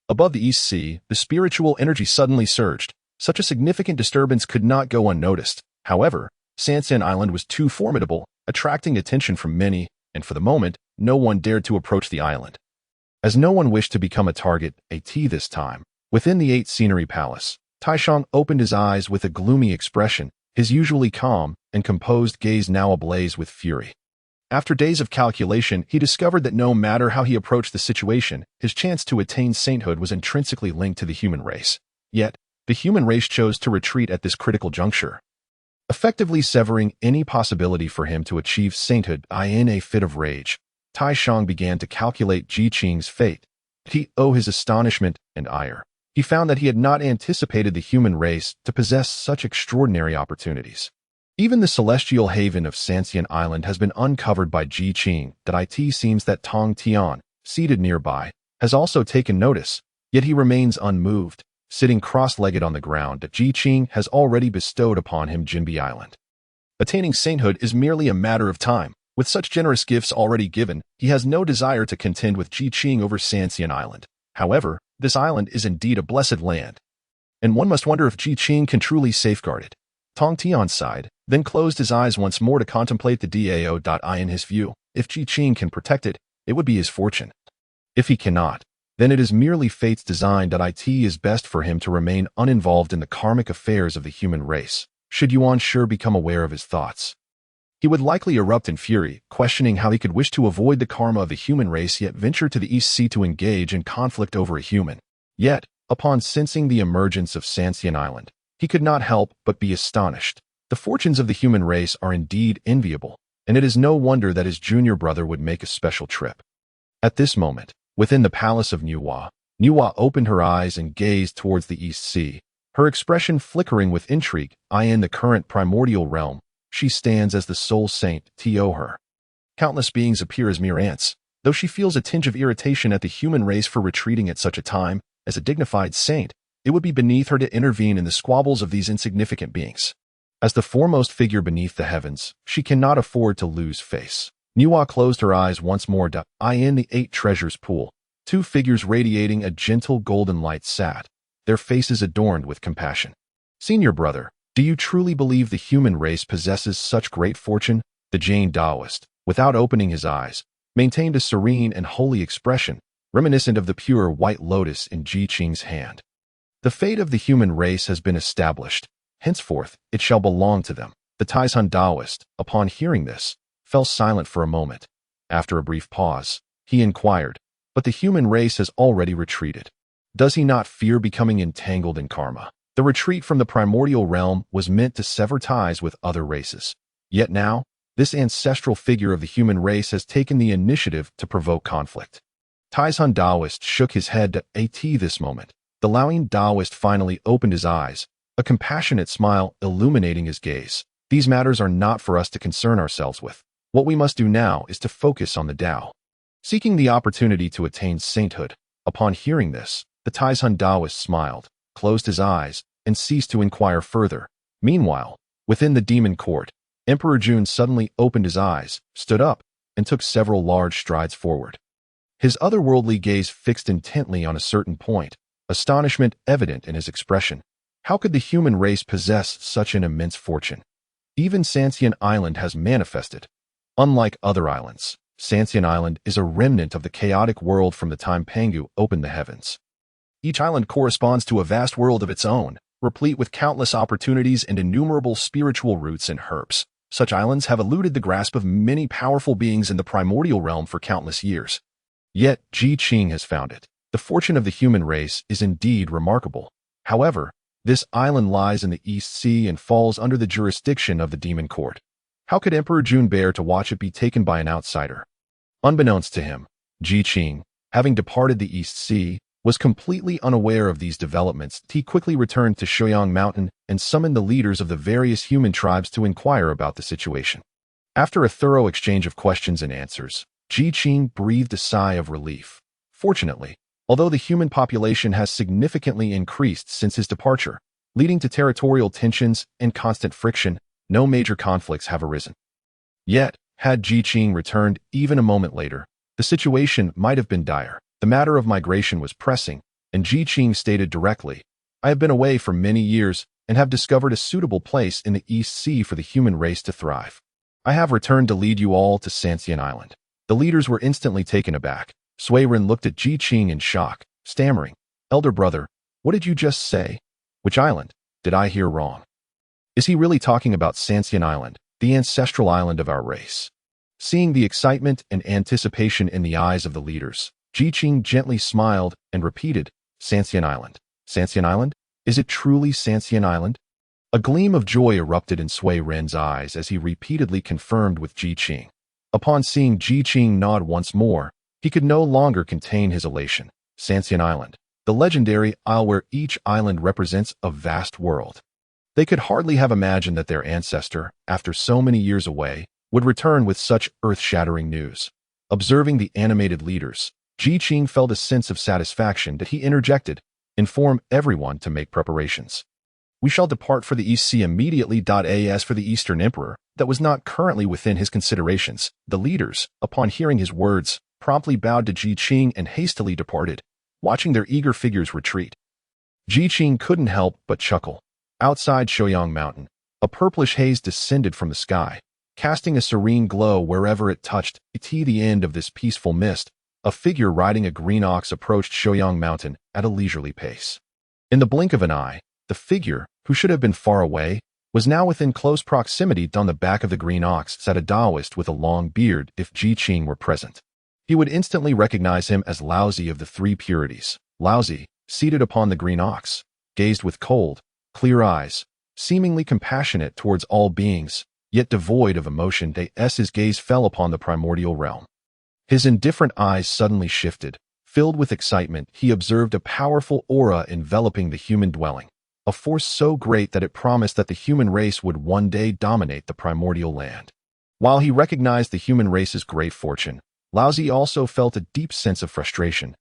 Above the East Sea, the spiritual energy suddenly surged. Such a significant disturbance could not go unnoticed. However, Sanqing Island was too formidable, attracting attention from many, and for the moment, no one dared to approach the island. As no one wished to become a target, this time, within the 8 Scenery Palace, Taishang opened his eyes with a gloomy expression, his usually calm and composed gaze now ablaze with fury. After days of calculation, he discovered that no matter how he approached the situation, his chance to attain sainthood was intrinsically linked to the human race. Yet, the human race chose to retreat at this critical juncture, effectively severing any possibility for him to achieve sainthood. In a fit of rage, Taishang began to calculate Qing's fate. He owed his astonishment and ire. He found that he had not anticipated the human race to possess such extraordinary opportunities. Even the celestial haven of Sanqing Island has been uncovered by Qing. It seems that Tong Tian, seated nearby, has also taken notice, yet he remains unmoved, sitting cross-legged on the ground that Qing has already bestowed upon him Jinbi Island. Attaining sainthood is merely a matter of time. With such generous gifts already given, he has no desire to contend with Qing over Sanqing Island. However, this island is indeed a blessed land, and one must wonder if Qing can truly safeguard it. Tong Tian sighed, then closed his eyes once more to contemplate the Dao. In his view, if Qing can protect it, it would be his fortune. If he cannot, then it is merely fate's design. It is best for him to remain uninvolved in the karmic affairs of the human race. Should Yuan sure become aware of his thoughts, he would likely erupt in fury, questioning how he could wish to avoid the karma of the human race yet venture to the East Sea to engage in conflict over a human. Yet, upon sensing the emergence of Sanqing Island, he could not help but be astonished. The fortunes of the human race are indeed enviable, and it is no wonder that his junior brother would make a special trip. At this moment, within the palace of Nuwa, Nuwa opened her eyes and gazed towards the East Sea, her expression flickering with intrigue. In the current primordial realm, she stands as the sole saint to her. Countless beings appear as mere ants, though she feels a tinge of irritation at the human race for retreating at such a time. As a dignified saint, it would be beneath her to intervene in the squabbles of these insignificant beings. As the foremost figure beneath the heavens, she cannot afford to lose face. Nuwa closed her eyes once more. In the 8 treasures pool, 2 figures radiating a gentle golden light sat, their faces adorned with compassion. Senior brother, do you truly believe the human race possesses such great fortune? The Jain Taoist, without opening his eyes, maintained a serene and holy expression, reminiscent of the pure white lotus in Qing's hand. The fate of the human race has been established. Henceforth, it shall belong to them. The Taizhan Taoist, upon hearing this, fell silent for a moment. After a brief pause, he inquired, but the human race has already retreated. Does he not fear becoming entangled in karma? The retreat from the primordial realm was meant to sever ties with other races. Yet now, this ancestral figure of the human race has taken the initiative to provoke conflict. Taizhan Taoist shook his head at this moment. The Laoyin Taoist finally opened his eyes, a compassionate smile illuminating his gaze. These matters are not for us to concern ourselves with. What we must do now is to focus on the Tao. Seeking the opportunity to attain sainthood. Upon hearing this, the Taizhan Taoist smiled, closed his eyes, and ceased to inquire further. Meanwhile, within the demon court, Emperor Jun suddenly opened his eyes, stood up, and took several large strides forward. His otherworldly gaze fixed intently on a certain point, astonishment evident in his expression. How could the human race possess such an immense fortune? Even Sanqing Island has manifested. Unlike other islands, Sanqing Island is a remnant of the chaotic world from the time Pangu opened the heavens. Each island corresponds to a vast world of its own, replete with countless opportunities and innumerable spiritual roots and herbs. Such islands have eluded the grasp of many powerful beings in the primordial realm for countless years. Yet, Qing has found it. The fortune of the human race is indeed remarkable. However, this island lies in the East Sea and falls under the jurisdiction of the Demon Court. How could Emperor Jun bear to watch it be taken by an outsider? Unbeknownst to him, Qing, having departed the East Sea, was completely unaware of these developments. He quickly returned to Shoyang Mountain and summoned the leaders of the various human tribes to inquire about the situation. After a thorough exchange of questions and answers, Qing breathed a sigh of relief. Fortunately, although the human population has significantly increased since his departure, leading to territorial tensions and constant friction, no major conflicts have arisen. Yet, had Qing returned even a moment later, the situation might have been dire. The matter of migration was pressing, and Qing stated directly, "I have been away for many years and have discovered a suitable place in the East Sea for the human race to thrive. I have returned to lead you all to Sanqing Island." The leaders were instantly taken aback. Suiren looked at Qing in shock, stammering, "Elder brother, what did you just say? Which island? Did I hear wrong? Is he really talking about Sanqing Island, the ancestral island of our race?" Seeing the excitement and anticipation in the eyes of the leaders, Qing gently smiled and repeated, "Sanqing Island. Sanqing Island? Is it truly Sanqing Island?" A gleam of joy erupted in Suiren's eyes as he repeatedly confirmed with Qing. Upon seeing Qing nod once more, he could no longer contain his elation. Sanqing Island, the legendary isle where each island represents a vast world. They could hardly have imagined that their ancestor, after so many years away, would return with such earth-shattering news. Observing the animated leaders, Qing felt a sense of satisfaction that he interjected, "Inform everyone to make preparations. We shall depart for the East Sea immediately. As for the Eastern Emperor, that was not currently within his considerations." The leaders, upon hearing his words, promptly bowed to Qing and hastily departed, watching their eager figures retreat. Qing couldn't help but chuckle. Outside Shoyang Mountain, a purplish haze descended from the sky, casting a serene glow wherever it touched. At the end of this peaceful mist, a figure riding a green ox approached Shoyang Mountain at a leisurely pace. In the blink of an eye, the figure, who should have been far away, was now within close proximity. On the back of the green ox sat a Taoist with a long beard. If Qing were present, he would instantly recognize him as Laozi of the Three Purities. Laozi, seated upon the green ox, gazed with cold, clear eyes, seemingly compassionate towards all beings, yet devoid of emotion. His gaze fell upon the primordial realm. His indifferent eyes suddenly shifted. Filled with excitement, he observed a powerful aura enveloping the human dwelling, a force so great that it promised that the human race would one day dominate the primordial land. While he recognized the human race's great fortune, Laozi also felt a deep sense of frustration.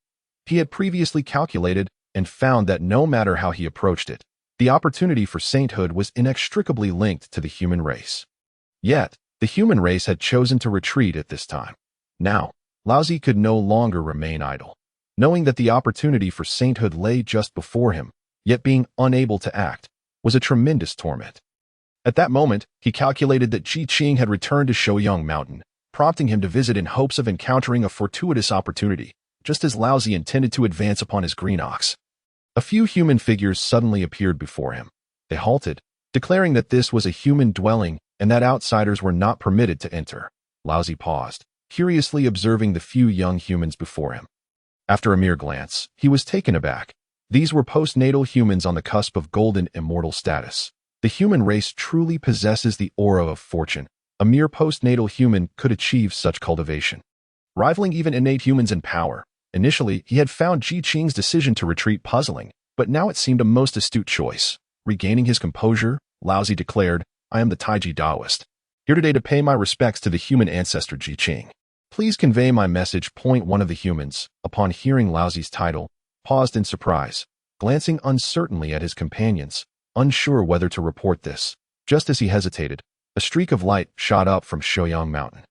He had previously calculated and found that no matter how he approached it, the opportunity for sainthood was inextricably linked to the human race. Yet, the human race had chosen to retreat at this time. Now, Laozi could no longer remain idle. Knowing that the opportunity for sainthood lay just before him, yet being unable to act, was a tremendous torment. At that moment, he calculated that Qing had returned to Shoyang Mountain, prompting him to visit in hopes of encountering a fortuitous opportunity, just as Laozi intended to advance upon his green ox. A few human figures suddenly appeared before him. They halted, declaring that this was a human dwelling and that outsiders were not permitted to enter. Laozi paused, curiously observing the few young humans before him. After a mere glance, he was taken aback. These were postnatal humans on the cusp of golden immortal status. The human race truly possesses the aura of fortune. A mere postnatal human could achieve such cultivation, rivaling even innate humans in power. Initially, he had found Qing's decision to retreat puzzling, but now it seemed a most astute choice. Regaining his composure, Laozi declared, "I am the Taiji Taoist, here today to pay my respects to the human ancestor Qing. Please convey my message." One of the humans, upon hearing Laozi's title, paused in surprise, glancing uncertainly at his companions, unsure whether to report this. Just as he hesitated, a streak of light shot up from Shoyang Mountain,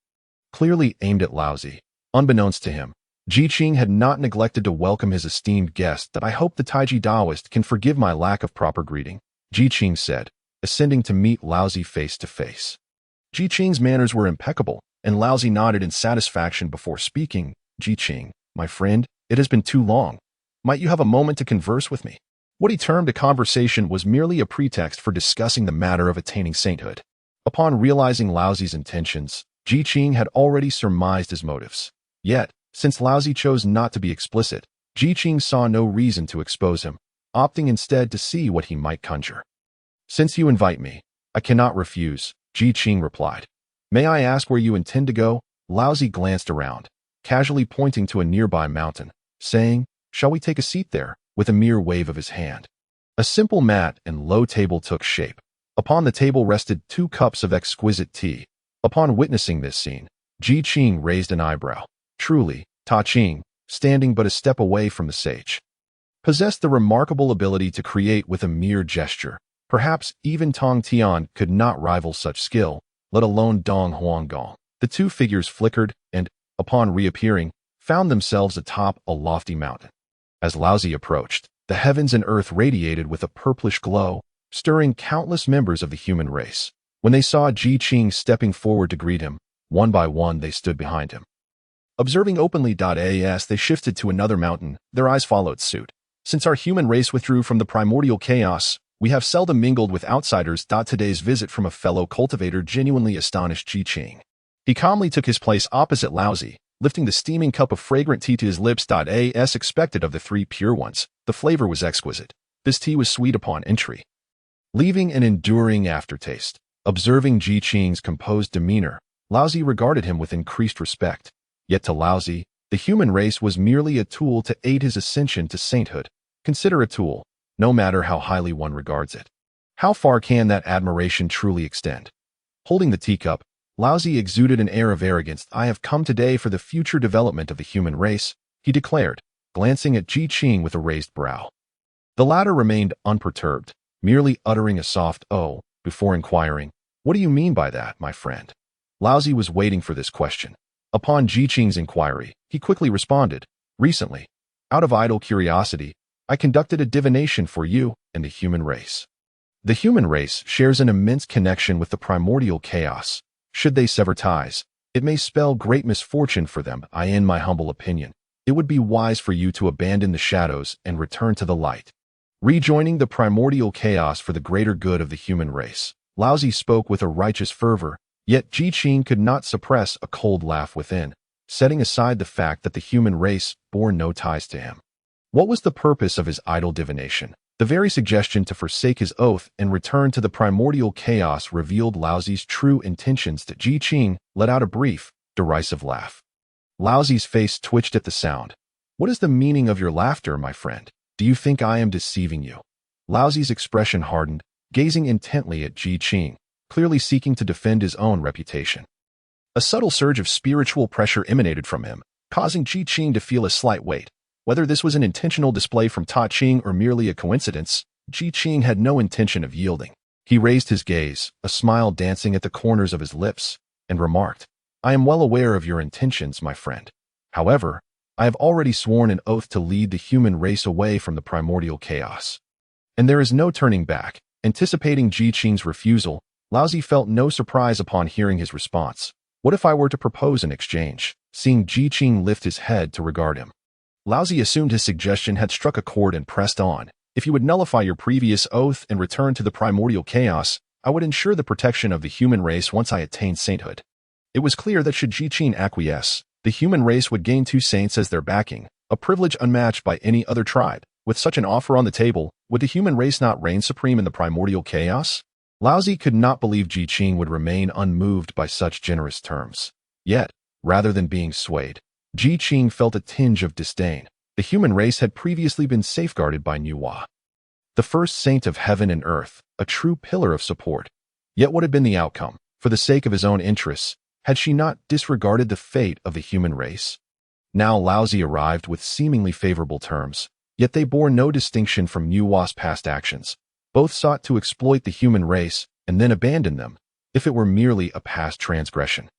clearly aimed at Laozi. Unbeknownst to him, Qing had not neglected to welcome his esteemed guest. "That I hope the Taiji Taoist can forgive my lack of proper greeting," Qing said, ascending to meet Laozi face to face. Qing's manners were impeccable, and Laozi nodded in satisfaction before speaking. Qing, my friend, it has been too long. Might you have a moment to converse with me? What he termed a conversation was merely a pretext for discussing the matter of attaining sainthood. Upon realizing Laozi's intentions, Qing had already surmised his motives. Yet, since Laozi chose not to be explicit, Qing saw no reason to expose him, opting instead to see what he might conjure. Since you invite me, I cannot refuse, Qing replied. May I ask where you intend to go? Laozi glanced around, casually pointing to a nearby mountain, saying, shall we take a seat there, with a mere wave of his hand. A simple mat and low table took shape. Upon the table rested 2 cups of exquisite tea. Upon witnessing this scene, Qing raised an eyebrow. Truly, Qing, standing but a step away from the sage, possessed the remarkable ability to create with a mere gesture. Perhaps even Tong Tian could not rival such skill, let alone Dong Huanggong. The 2 figures flickered and, upon reappearing, found themselves atop a lofty mountain. As Laozi approached, the heavens and earth radiated with a purplish glow, stirring countless members of the human race. When they saw Qing stepping forward to greet him, one by one they stood behind him. Observing openly as they shifted to another mountain, their eyes followed suit. Since our human race withdrew from the primordial chaos, we have seldom mingled with outsiders. Today's visit from a fellow cultivator genuinely astonished Qing. He calmly took his place opposite Laozi, lifting the steaming cup of fragrant tea to his lips. As expected of the 3 pure ones, the flavor was exquisite. This tea was sweet upon entry, leaving an enduring aftertaste. Observing Qing's composed demeanor, Laozi regarded him with increased respect. Yet to Laozi, the human race was merely a tool to aid his ascension to sainthood. Consider a tool, no matter how highly one regards it. How far can that admiration truly extend? Holding the teacup, Laozi exuded an air of arrogance. I have come today for the future development of the human race, he declared, glancing at Qing with a raised brow. The latter remained unperturbed, merely uttering a soft "oh" before inquiring, what do you mean by that, my friend? Laozi was waiting for this question. Upon Qing's inquiry, he quickly responded, recently, out of idle curiosity, I conducted a divination for you and the human race. The human race shares an immense connection with the primordial chaos. Should they sever ties, it may spell great misfortune for them. In my humble opinion, it would be wise for you to abandon the shadows and return to the light, rejoining the primordial chaos for the greater good of the human race. Laozi spoke with a righteous fervor, yet Qing could not suppress a cold laugh within, setting aside the fact that the human race bore no ties to him. What was the purpose of his idle divination? The very suggestion to forsake his oath and return to the primordial chaos revealed Laozi's true intentions. To Qing let out a brief, derisive laugh. Laozi's face twitched at the sound. What is the meaning of your laughter, my friend? Do you think I am deceiving you? Laozi's expression hardened, gazing intently at Qing, clearly seeking to defend his own reputation. A subtle surge of spiritual pressure emanated from him, causing Qing to feel a slight weight. Whether this was an intentional display from Qing or merely a coincidence, Qing had no intention of yielding. He raised his gaze, a smile dancing at the corners of his lips, and remarked, I am well aware of your intentions, my friend. However, I have already sworn an oath to lead the human race away from the primordial chaos. And there is no turning back. Anticipating Qing's refusal, Laozi felt no surprise upon hearing his response. What if I were to propose an exchange? Seeing Qing lift his head to regard him, Laozi assumed his suggestion had struck a chord and pressed on. If you would nullify your previous oath and return to the primordial chaos, I would ensure the protection of the human race once I attained sainthood. It was clear that should Qing acquiesce, the human race would gain 2 saints as their backing, a privilege unmatched by any other tribe. With such an offer on the table, would the human race not reign supreme in the primordial chaos? Laozi could not believe Qing would remain unmoved by such generous terms. Yet, rather than being swayed, Qing felt a tinge of disdain. The human race had previously been safeguarded by Nuwa, the first saint of heaven and earth, a true pillar of support. Yet what had been the outcome? For the sake of his own interests, had she not disregarded the fate of the human race? Now Laozi arrived with seemingly favorable terms, yet they bore no distinction from Nuwa's past actions. Both sought to exploit the human race and then abandon them. If it were merely a past transgression,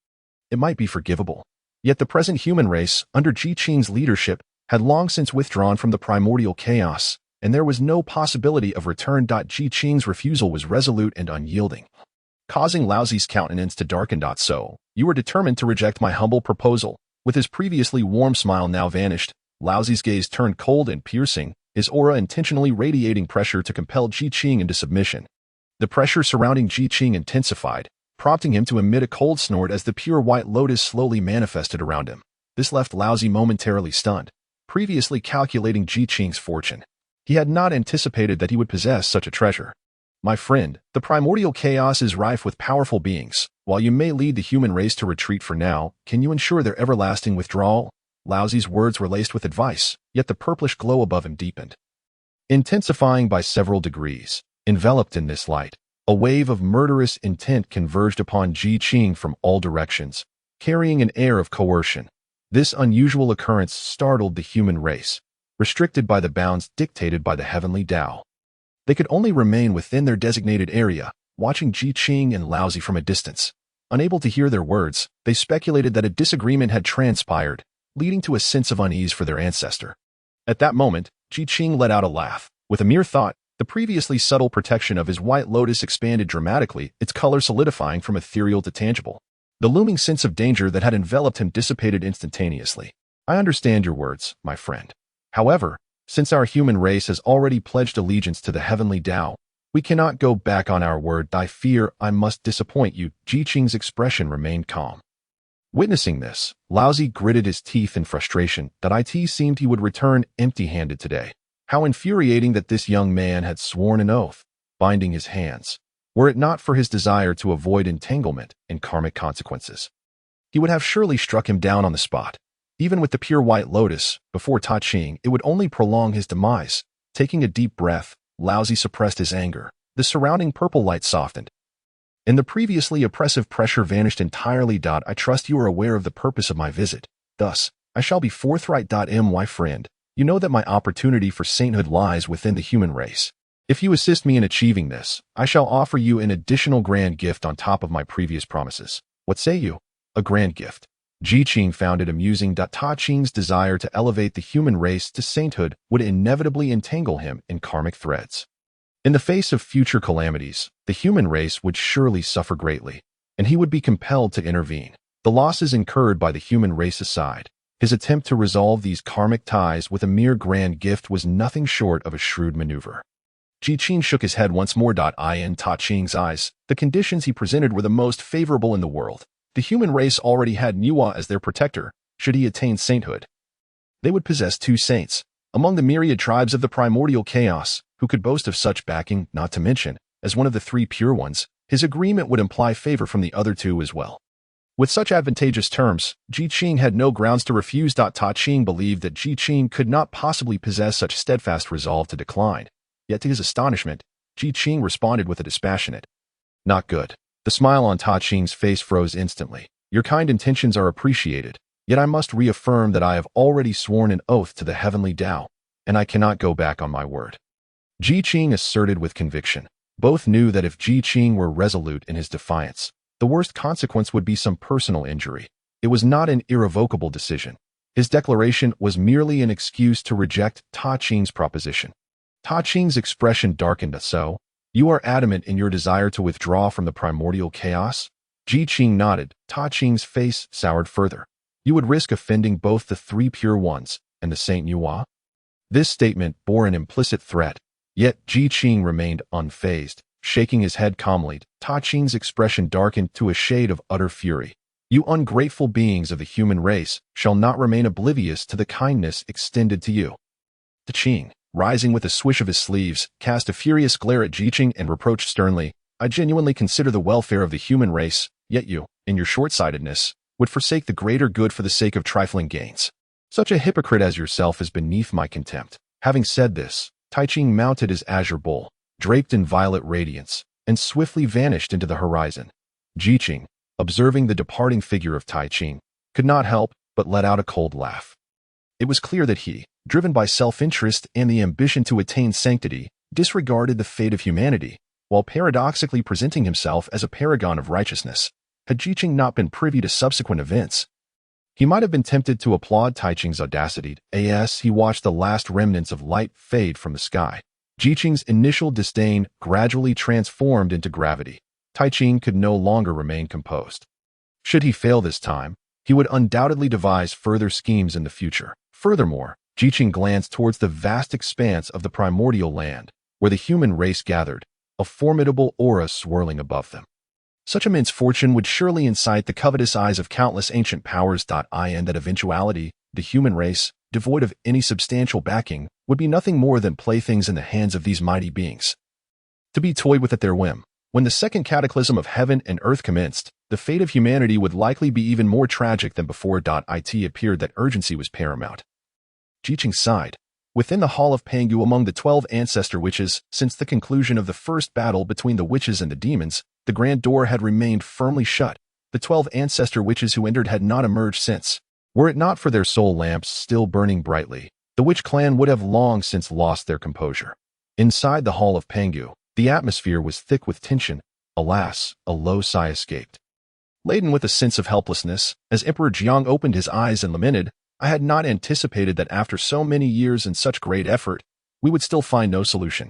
it might be forgivable. Yet the present human race, under Qing's leadership, had long since withdrawn from the primordial chaos, and there was no possibility of return. Ji Qing's refusal was resolute and unyielding, causing Laozi's countenance to darken. So, you were determined to reject my humble proposal. With his previously warm smile now vanished, Laozi's gaze turned cold and piercing, his aura intentionally radiating pressure to compel Ji Qing into submission. The pressure surrounding Ji Qing intensified, prompting him to emit a cold snort as the pure white lotus slowly manifested around him. This left Laozi momentarily stunned, previously calculating Ji Qing's fortune. He had not anticipated that he would possess such a treasure. My friend, the primordial chaos is rife with powerful beings. While you may lead the human race to retreat for now, can you ensure their everlasting withdrawal? Laozi's words were laced with advice, yet the purplish glow above him deepened, intensifying by several degrees. Enveloped in this light, a wave of murderous intent converged upon Ji Qing from all directions, carrying an air of coercion. This unusual occurrence startled the human race, restricted by the bounds dictated by the heavenly Tao. They could only remain within their designated area, watching Ji Qing and Laozi from a distance. Unable to hear their words, they speculated that a disagreement had transpired, leading to a sense of unease for their ancestor. At that moment, Ji Qing let out a laugh. With a mere thought, the previously subtle protection of his white lotus expanded dramatically, its color solidifying from ethereal to tangible. The looming sense of danger that had enveloped him dissipated instantaneously. I understand your words, my friend. However, since our human race has already pledged allegiance to the heavenly Tao, we cannot go back on our word. I fear I must disappoint you. Ji Qing's expression remained calm. Witnessing this, Laozi gritted his teeth in frustration that it seemed he would return empty-handed today. How infuriating that this young man had sworn an oath, binding his hands, were it not for his desire to avoid entanglement and karmic consequences. He would have surely struck him down on the spot. Even with the pure white lotus, before Qing, it would only prolong his demise. Taking a deep breath, Laozi suppressed his anger. The surrounding purple light softened, and the previously oppressive pressure vanished entirely. I trust you are aware of the purpose of my visit. Thus, I shall be forthright. My friend, you know that my opportunity for sainthood lies within the human race. If you assist me in achieving this, I shall offer you an additional grand gift on top of my previous promises. What say you? A grand gift. Ji Qing found it amusing. Qing's desire to elevate the human race to sainthood would inevitably entangle him in karmic threads. In the face of future calamities, the human race would surely suffer greatly, and he would be compelled to intervene. The losses incurred by the human race aside, his attempt to resolve these karmic ties with a mere grand gift was nothing short of a shrewd maneuver. Ji Qing shook his head once more. In Qing's eyes, the conditions he presented were the most favorable in the world. The human race already had Nuwa as their protector, should he attain sainthood. They would possess 2 saints, among the myriad tribes of the primordial chaos, who could boast of such backing. Not to mention, as one of the 3 pure ones, his agreement would imply favor from the other 2 as well. With such advantageous terms, Ji Qing had no grounds to refuse. Qing believed that Ji Qing could not possibly possess such steadfast resolve to decline. Yet to his astonishment, Ji Qing responded with a dispassionate, "Not good." The smile on Qing's face froze instantly. Your kind intentions are appreciated, yet I must reaffirm that I have already sworn an oath to the heavenly Tao, and I cannot go back on my word. Ji Qing asserted with conviction. Both knew that if Ji Qing were resolute in his defiance, the worst consequence would be some personal injury. It was not an irrevocable decision. His declaration was merely an excuse to reject Qing's proposition. Qing's expression darkened. So, you are adamant in your desire to withdraw from the primordial chaos? Ji Qing nodded. Qing's face soured further. You would risk offending both the 3 pure ones and the Saint Nuwa? This statement bore an implicit threat, yet Ji Qing remained unfazed. Shaking his head calmly, Qing's expression darkened to a shade of utter fury. You ungrateful beings of the human race shall not remain oblivious to the kindness extended to you. Qing, rising with a swish of his sleeves, cast a furious glare at Ji Qing and reproached sternly, I genuinely consider the welfare of the human race, yet you, in your short-sightedness, would forsake the greater good for the sake of trifling gains. Such a hypocrite as yourself is beneath my contempt. Having said this, Qing mounted his azure bull, draped in violet radiance, and swiftly vanished into the horizon. Ji Qing, observing the departing figure of Qing, could not help but let out a cold laugh. It was clear that he, driven by self-interest and the ambition to attain sanctity, disregarded the fate of humanity, while paradoxically presenting himself as a paragon of righteousness. Had Ji Qing not been privy to subsequent events, He might have been tempted to applaud Qing's audacity as he watched the last remnants of light fade from the sky. Qing's initial disdain gradually transformed into gravity. Qing could no longer remain composed. Should he fail this time, he would undoubtedly devise further schemes in the future. Furthermore, Qing glanced towards the vast expanse of the primordial land, where the human race gathered, a formidable aura swirling above them. Such immense fortune would surely incite the covetous eyes of countless ancient powers. In that eventuality, the human race, devoid of any substantial backing, would be nothing more than playthings in the hands of these mighty beings, to be toyed with at their whim. When the second cataclysm of heaven and earth commenced, the fate of humanity would likely be even more tragic than before. It appeared that urgency was paramount. Qing sighed. Within the Hall of Pangu among the 12 ancestor witches, since the conclusion of the first battle between the witches and the demons, the grand door had remained firmly shut. The 12 ancestor witches who entered had not emerged since. Were it not for their soul lamps still burning brightly, the witch clan would have long since lost their composure. Inside the Hall of Pangu, the atmosphere was thick with tension. Alas, a low sigh escaped. Laden with a sense of helplessness, as Emperor Jiang opened his eyes and lamented, I had not anticipated that after so many years and such great effort, we would still find no solution.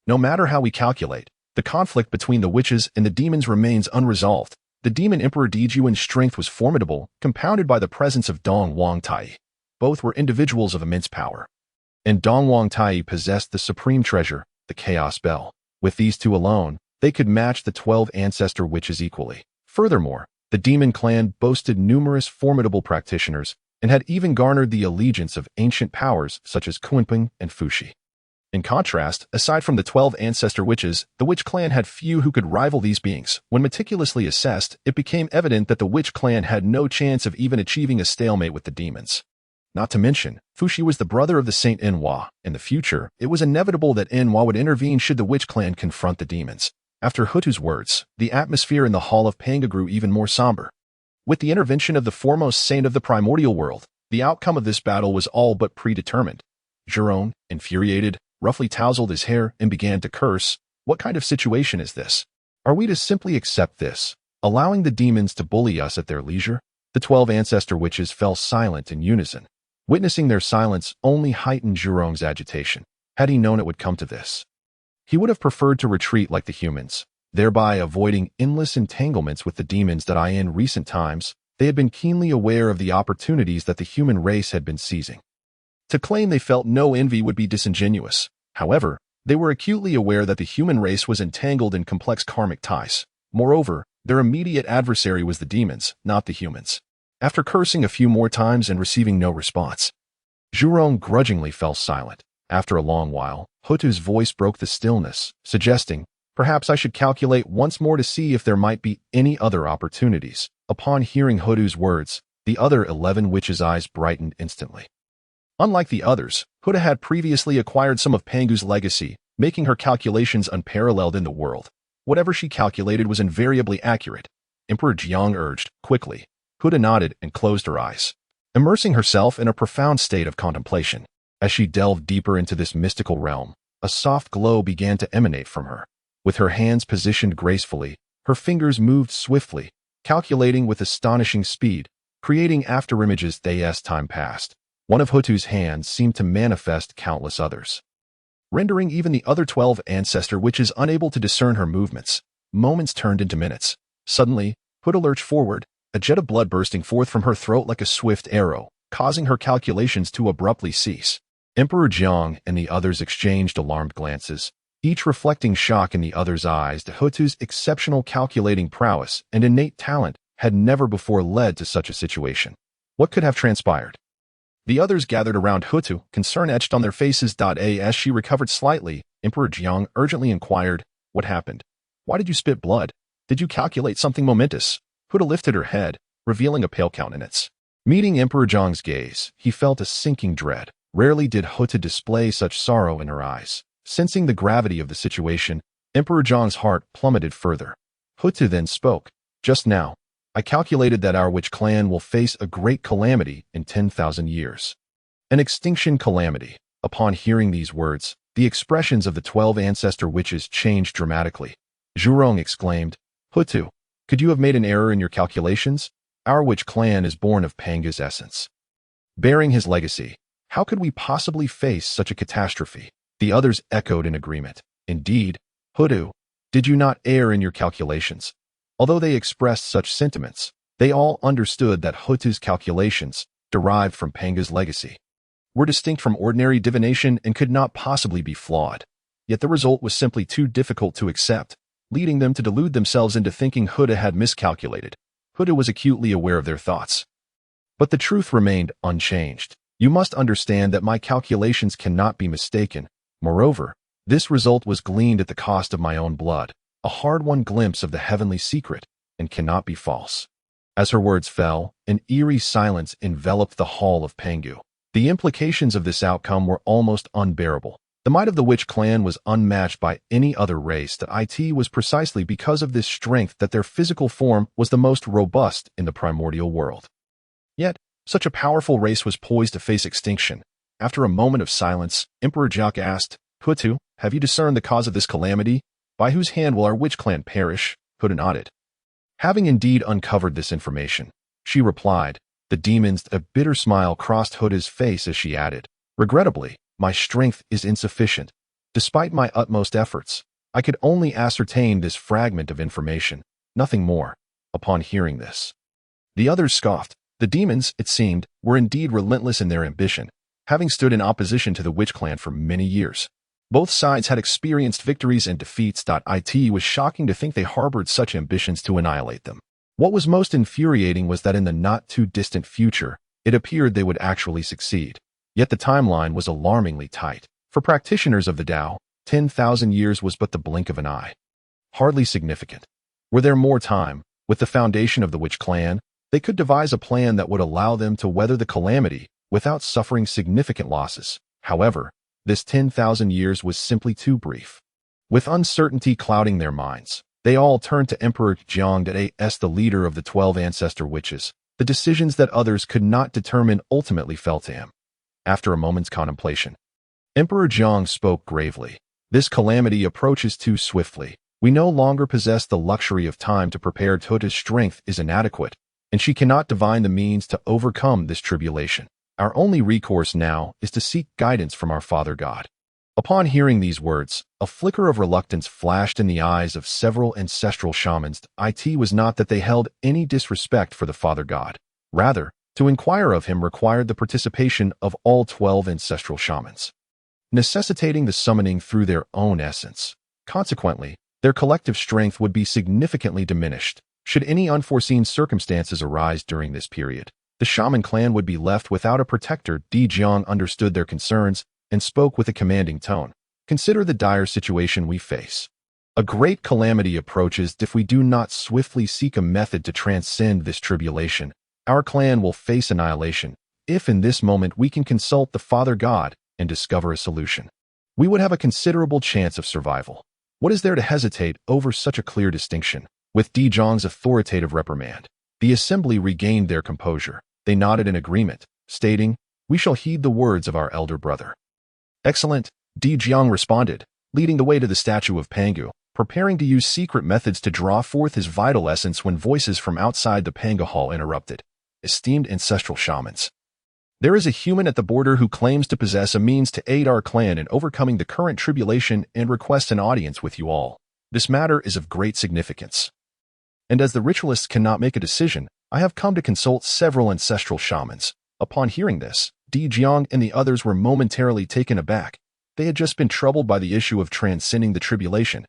No matter how we calculate, the conflict between the witches and the demons remains unresolved. The demon Emperor Dijuan's strength was formidable, compounded by the presence of Dong Wang Tai. Both were individuals of immense power. And Dong Wang Tai possessed the supreme treasure, the Chaos Bell. With these two alone, they could match the 12 ancestor witches equally. Furthermore, the demon clan boasted numerous formidable practitioners, and had even garnered the allegiance of ancient powers such as Kunping and Fuxi. In contrast, aside from the 12 ancestor witches, the witch clan had few who could rival these beings. When meticulously assessed, it became evident that the witch clan had no chance of even achieving a stalemate with the demons. Not to mention, Fuxi was the brother of the Saint Nuwa. In the future, it was inevitable that Nuwa would intervene should the witch clan confront the demons. After Hutu's words, the atmosphere in the Hall of Panga grew even more somber. With the intervention of the foremost saint of the primordial world, the outcome of this battle was all but predetermined. Zhurong, infuriated, roughly tousled his hair and began to curse. What kind of situation is this? Are we to simply accept this, allowing the demons to bully us at their leisure? The 12 ancestor witches fell silent in unison. Witnessing their silence only heightened Zhurong's agitation. Had he known it would come to this, he would have preferred to retreat like the humans, thereby avoiding endless entanglements with the demons. In recent times, they had been keenly aware of the opportunities that the human race had been seizing. To claim they felt no envy would be disingenuous. However, they were acutely aware that the human race was entangled in complex karmic ties. Moreover, their immediate adversary was the demons, not the humans. After cursing a few more times and receiving no response, Zhurong grudgingly fell silent. After a long while, Hutu's voice broke the stillness, suggesting, "Perhaps I should calculate once more to see if there might be any other opportunities." Upon hearing Hutu's words, the other 11 witches' eyes brightened instantly. Unlike the others, Huda had previously acquired some of Pangu's legacy, making her calculations unparalleled in the world. Whatever she calculated was invariably accurate. Emperor Jiang urged, quickly. Huda nodded and closed her eyes, immersing herself in a profound state of contemplation. As she delved deeper into this mystical realm, a soft glow began to emanate from her. With her hands positioned gracefully, her fingers moved swiftly, calculating with astonishing speed, creating afterimages as time passed. One of Hutu's hands seemed to manifest countless others, rendering even the other 12 ancestor witches unable to discern her movements. Moments turned into minutes. Suddenly, Huda lurched forward, a jet of blood bursting forth from her throat like a swift arrow, causing her calculations to abruptly cease. Emperor Jiang and the others exchanged alarmed glances, each reflecting shock in the other's eyes. Hutu's exceptional calculating prowess and innate talent had never before led to such a situation. What could have transpired? The others gathered around Hutu, concern etched on their faces. As she recovered slightly, Emperor Jiang urgently inquired, "What happened? Why did you spit blood? Did you calculate something momentous?" Huda lifted her head, revealing a pale countenance. Meeting Emperor Jiang's gaze, he felt a sinking dread. Rarely did Huta display such sorrow in her eyes. Sensing the gravity of the situation, Emperor Jiang's heart plummeted further. Hutu then spoke. "Just now, I calculated that our witch clan will face a great calamity in 10,000 years. An extinction calamity." Upon hearing these words, the expressions of the 12 ancestor witches changed dramatically. Zhurong exclaimed, "Hutu, could you have made an error in your calculations? Our witch clan is born of Panga's essence. Bearing his legacy, how could we possibly face such a catastrophe? The others echoed in agreement. Indeed, Hoodoo, did you not err in your calculations? Although they expressed such sentiments, they all understood that Hutu's calculations, derived from Panga's legacy, were distinct from ordinary divination and could not possibly be flawed. Yet the result was simply too difficult to accept, leading them to delude themselves into thinking Huda had miscalculated. Huda was acutely aware of their thoughts. But the truth remained unchanged. You must understand that my calculations cannot be mistaken. Moreover, this result was gleaned at the cost of my own blood, a hard-won glimpse of the heavenly secret, and cannot be false. As her words fell, an eerie silence enveloped the hall of Pangu. The implications of this outcome were almost unbearable. The might of the witch clan was unmatched by any other race. The it was precisely because of this strength that their physical form was the most robust in the primordial world. Yet, such a powerful race was poised to face extinction. After a moment of silence, Emperor Jiak asked, Hutu, have you discerned the cause of this calamity? By whose hand will our witch clan perish? Huda nodded. Having indeed uncovered this information, she replied. The demons, a bitter smile crossed Huda's face as she added, regrettably, my strength is insufficient. Despite my utmost efforts, I could only ascertain this fragment of information, nothing more. Upon hearing this, the others scoffed. The demons, it seemed, were indeed relentless in their ambition, having stood in opposition to the witch clan for many years. Both sides had experienced victories and defeats. It was shocking to think they harbored such ambitions to annihilate them. What was most infuriating was that in the not-too-distant future, it appeared they would actually succeed. Yet the timeline was alarmingly tight. For practitioners of the Tao, 10,000 years was but the blink of an eye. Hardly significant. Were there more time, with the foundation of the witch clan, they could devise a plan that would allow them to weather the calamity without suffering significant losses. However, this 10,000 years was simply too brief. With uncertainty clouding their minds, they all turned to Emperor Jiang as the leader of the 12 ancestor witches. The decisions that others could not determine ultimately fell to him. After a moment's contemplation, Emperor Jiang spoke gravely. This calamity approaches too swiftly. We no longer possess the luxury of time to prepare. Tota's strength is inadequate, and she cannot divine the means to overcome this tribulation. Our only recourse now is to seek guidance from our Father God. Upon hearing these words, a flicker of reluctance flashed in the eyes of several ancestral shamans. It was not that they held any disrespect for the Father God. Rather, to inquire of him required the participation of all 12 ancestral shamans, necessitating the summoning through their own essence. Consequently, their collective strength would be significantly diminished. Should any unforeseen circumstances arise during this period, the shaman clan would be left without a protector. Di Jiang understood their concerns and spoke with a commanding tone. Consider the dire situation we face. A great calamity approaches. If we do not swiftly seek a method to transcend this tribulation, our clan will face annihilation. If in this moment we can consult the Father God and discover a solution, we would have a considerable chance of survival. What is there to hesitate over such a clear distinction? With Di Jiang's authoritative reprimand, the assembly regained their composure. They nodded in agreement, stating, "We shall heed the words of our elder brother." "Excellent," Di Jiang responded, leading the way to the statue of Pangu, preparing to use secret methods to draw forth his vital essence when voices from outside the Panga hall interrupted. "Esteemed ancestral shamans, there is a human at the border who claims to possess a means to aid our clan in overcoming the current tribulation and requests an audience with you all. This matter is of great significance. And as the ritualists cannot make a decision, I have come to consult several ancestral shamans." Upon hearing this, Di Jiang and the others were momentarily taken aback. They had just been troubled by the issue of transcending the tribulation.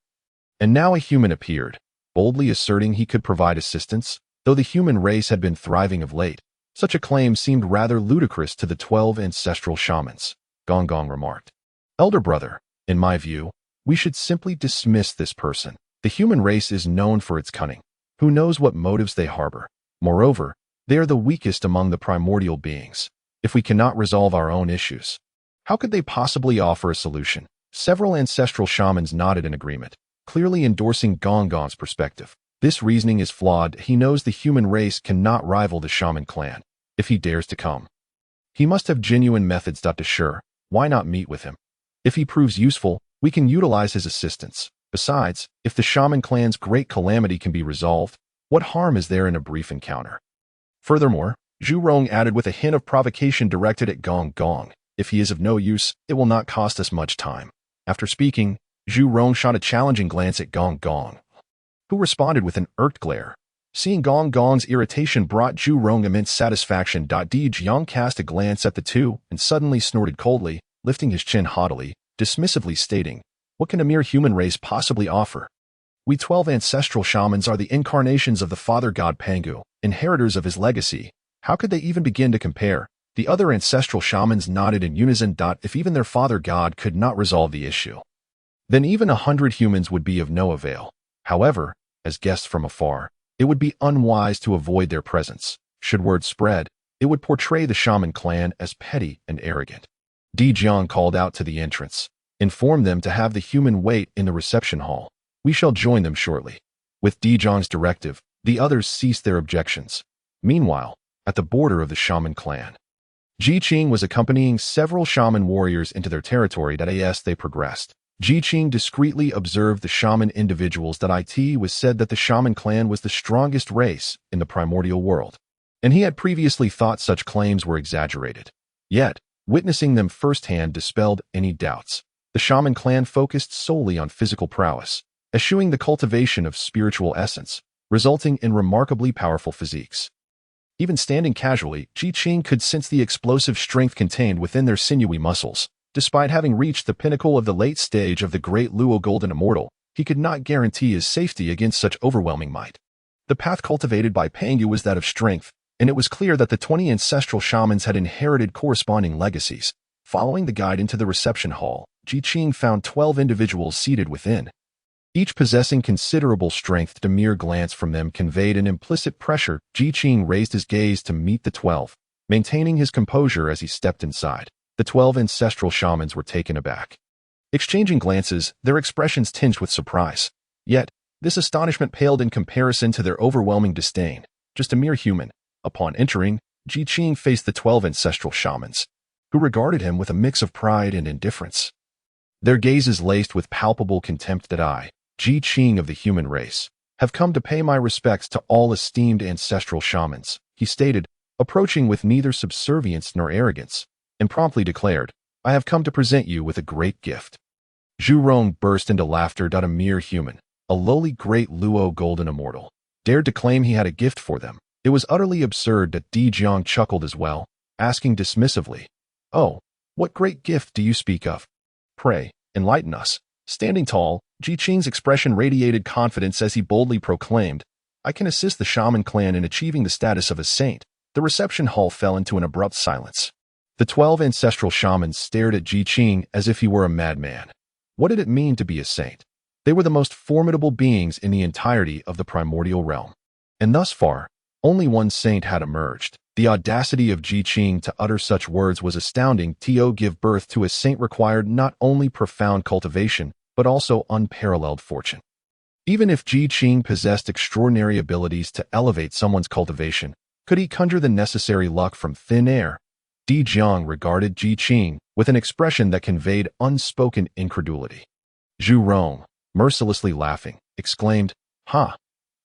And now a human appeared, boldly asserting he could provide assistance. Though the human race had been thriving of late, such a claim seemed rather ludicrous to the 12 ancestral shamans. Gong Gong remarked, "Elder brother, in my view, we should simply dismiss this person. The human race is known for its cunning. Who knows what motives they harbor? Moreover, they are the weakest among the primordial beings. If we cannot resolve our own issues, how could they possibly offer a solution?" Several ancestral shamans nodded in agreement, clearly endorsing Gong Gong's perspective. This reasoning is flawed. He knows the human race cannot rival the shaman clan. If he dares to come, he must have genuine methods. Sure, why not meet with him? If he proves useful, we can utilize his assistance. Besides, if the shaman clan's great calamity can be resolved, what harm is there in a brief encounter? Furthermore, Zhu Rong added with a hint of provocation directed at Gong Gong, "If he is of no use, it will not cost us much time." After speaking, Zhu Rong shot a challenging glance at Gong Gong, who responded with an irked glare. Seeing Gong Gong's irritation brought Zhu Rong immense satisfaction. Di Jiang cast a glance at the two and suddenly snorted coldly, lifting his chin haughtily, dismissively stating, "What can a mere human race possibly offer? We 12 ancestral shamans are the incarnations of the father god Pangu, inheritors of his legacy. How could they even begin to compare?" The other ancestral shamans nodded in unison. If even their father god could not resolve the issue, then even 100 humans would be of no avail. However, as guests from afar, it would be unwise to avoid their presence. Should word spread, it would portray the shaman clan as petty and arrogant. Di Jiang called out to the entrance, "Inform them to have the human wait in the reception hall. We shall join them shortly." With Di Jiang's directive, the others ceased their objections. Meanwhile, at the border of the shaman clan, Qing was accompanying several shaman warriors into their territory. As they progressed, Qing discreetly observed the shaman individuals. It was said that the shaman clan was the strongest race in the primordial world, and he had previously thought such claims were exaggerated. Yet, witnessing them firsthand dispelled any doubts. The shaman clan focused solely on physical prowess, eschewing the cultivation of spiritual essence, resulting in remarkably powerful physiques. Even standing casually, Qing could sense the explosive strength contained within their sinewy muscles. Despite having reached the pinnacle of the late stage of the great Luo Golden Immortal, he could not guarantee his safety against such overwhelming might. The path cultivated by Pangu was that of strength, and it was clear that the 20 ancestral shamans had inherited corresponding legacies. Following the guide into the reception hall, Qing found 12 individuals seated within, each possessing considerable strength. A mere glance from them conveyed an implicit pressure. Qing raised his gaze to meet the 12, maintaining his composure as he stepped inside. The 12 ancestral shamans were taken aback. Exchanging glances, their expressions tinged with surprise. Yet, this astonishment paled in comparison to their overwhelming disdain. Just a mere human. Upon entering, Qing faced the 12 ancestral shamans, who regarded him with a mix of pride and indifference. Their gazes laced with palpable contempt. Qing of the human race, have come to pay my respects to all esteemed ancestral shamans, he stated, approaching with neither subservience nor arrogance, and promptly declared, "I have come to present you with a great gift." Zhu Rong burst into laughter. A mere human, a lowly great Luo Golden Immortal, dared to claim he had a gift for them. It was utterly absurd. Di Jiang chuckled as well, asking dismissively, "Oh, what great gift do you speak of? Pray, enlighten us." Standing tall, Qing's expression radiated confidence as he boldly proclaimed, "I can assist the shaman clan in achieving the status of a saint." The reception hall fell into an abrupt silence. The 12 ancestral shamans stared at Qing as if he were a madman. What did it mean to be a saint? They were the most formidable beings in the entirety of the primordial realm. And thus far, only one saint had emerged. The audacity of Qing to utter such words was astounding. To give birth to a saint required not only profound cultivation, but also unparalleled fortune. Even if Qing possessed extraordinary abilities to elevate someone's cultivation, could he conjure the necessary luck from thin air? Di Jiang regarded Qing with an expression that conveyed unspoken incredulity. Zhu Rong, mercilessly laughing, exclaimed, "Ha!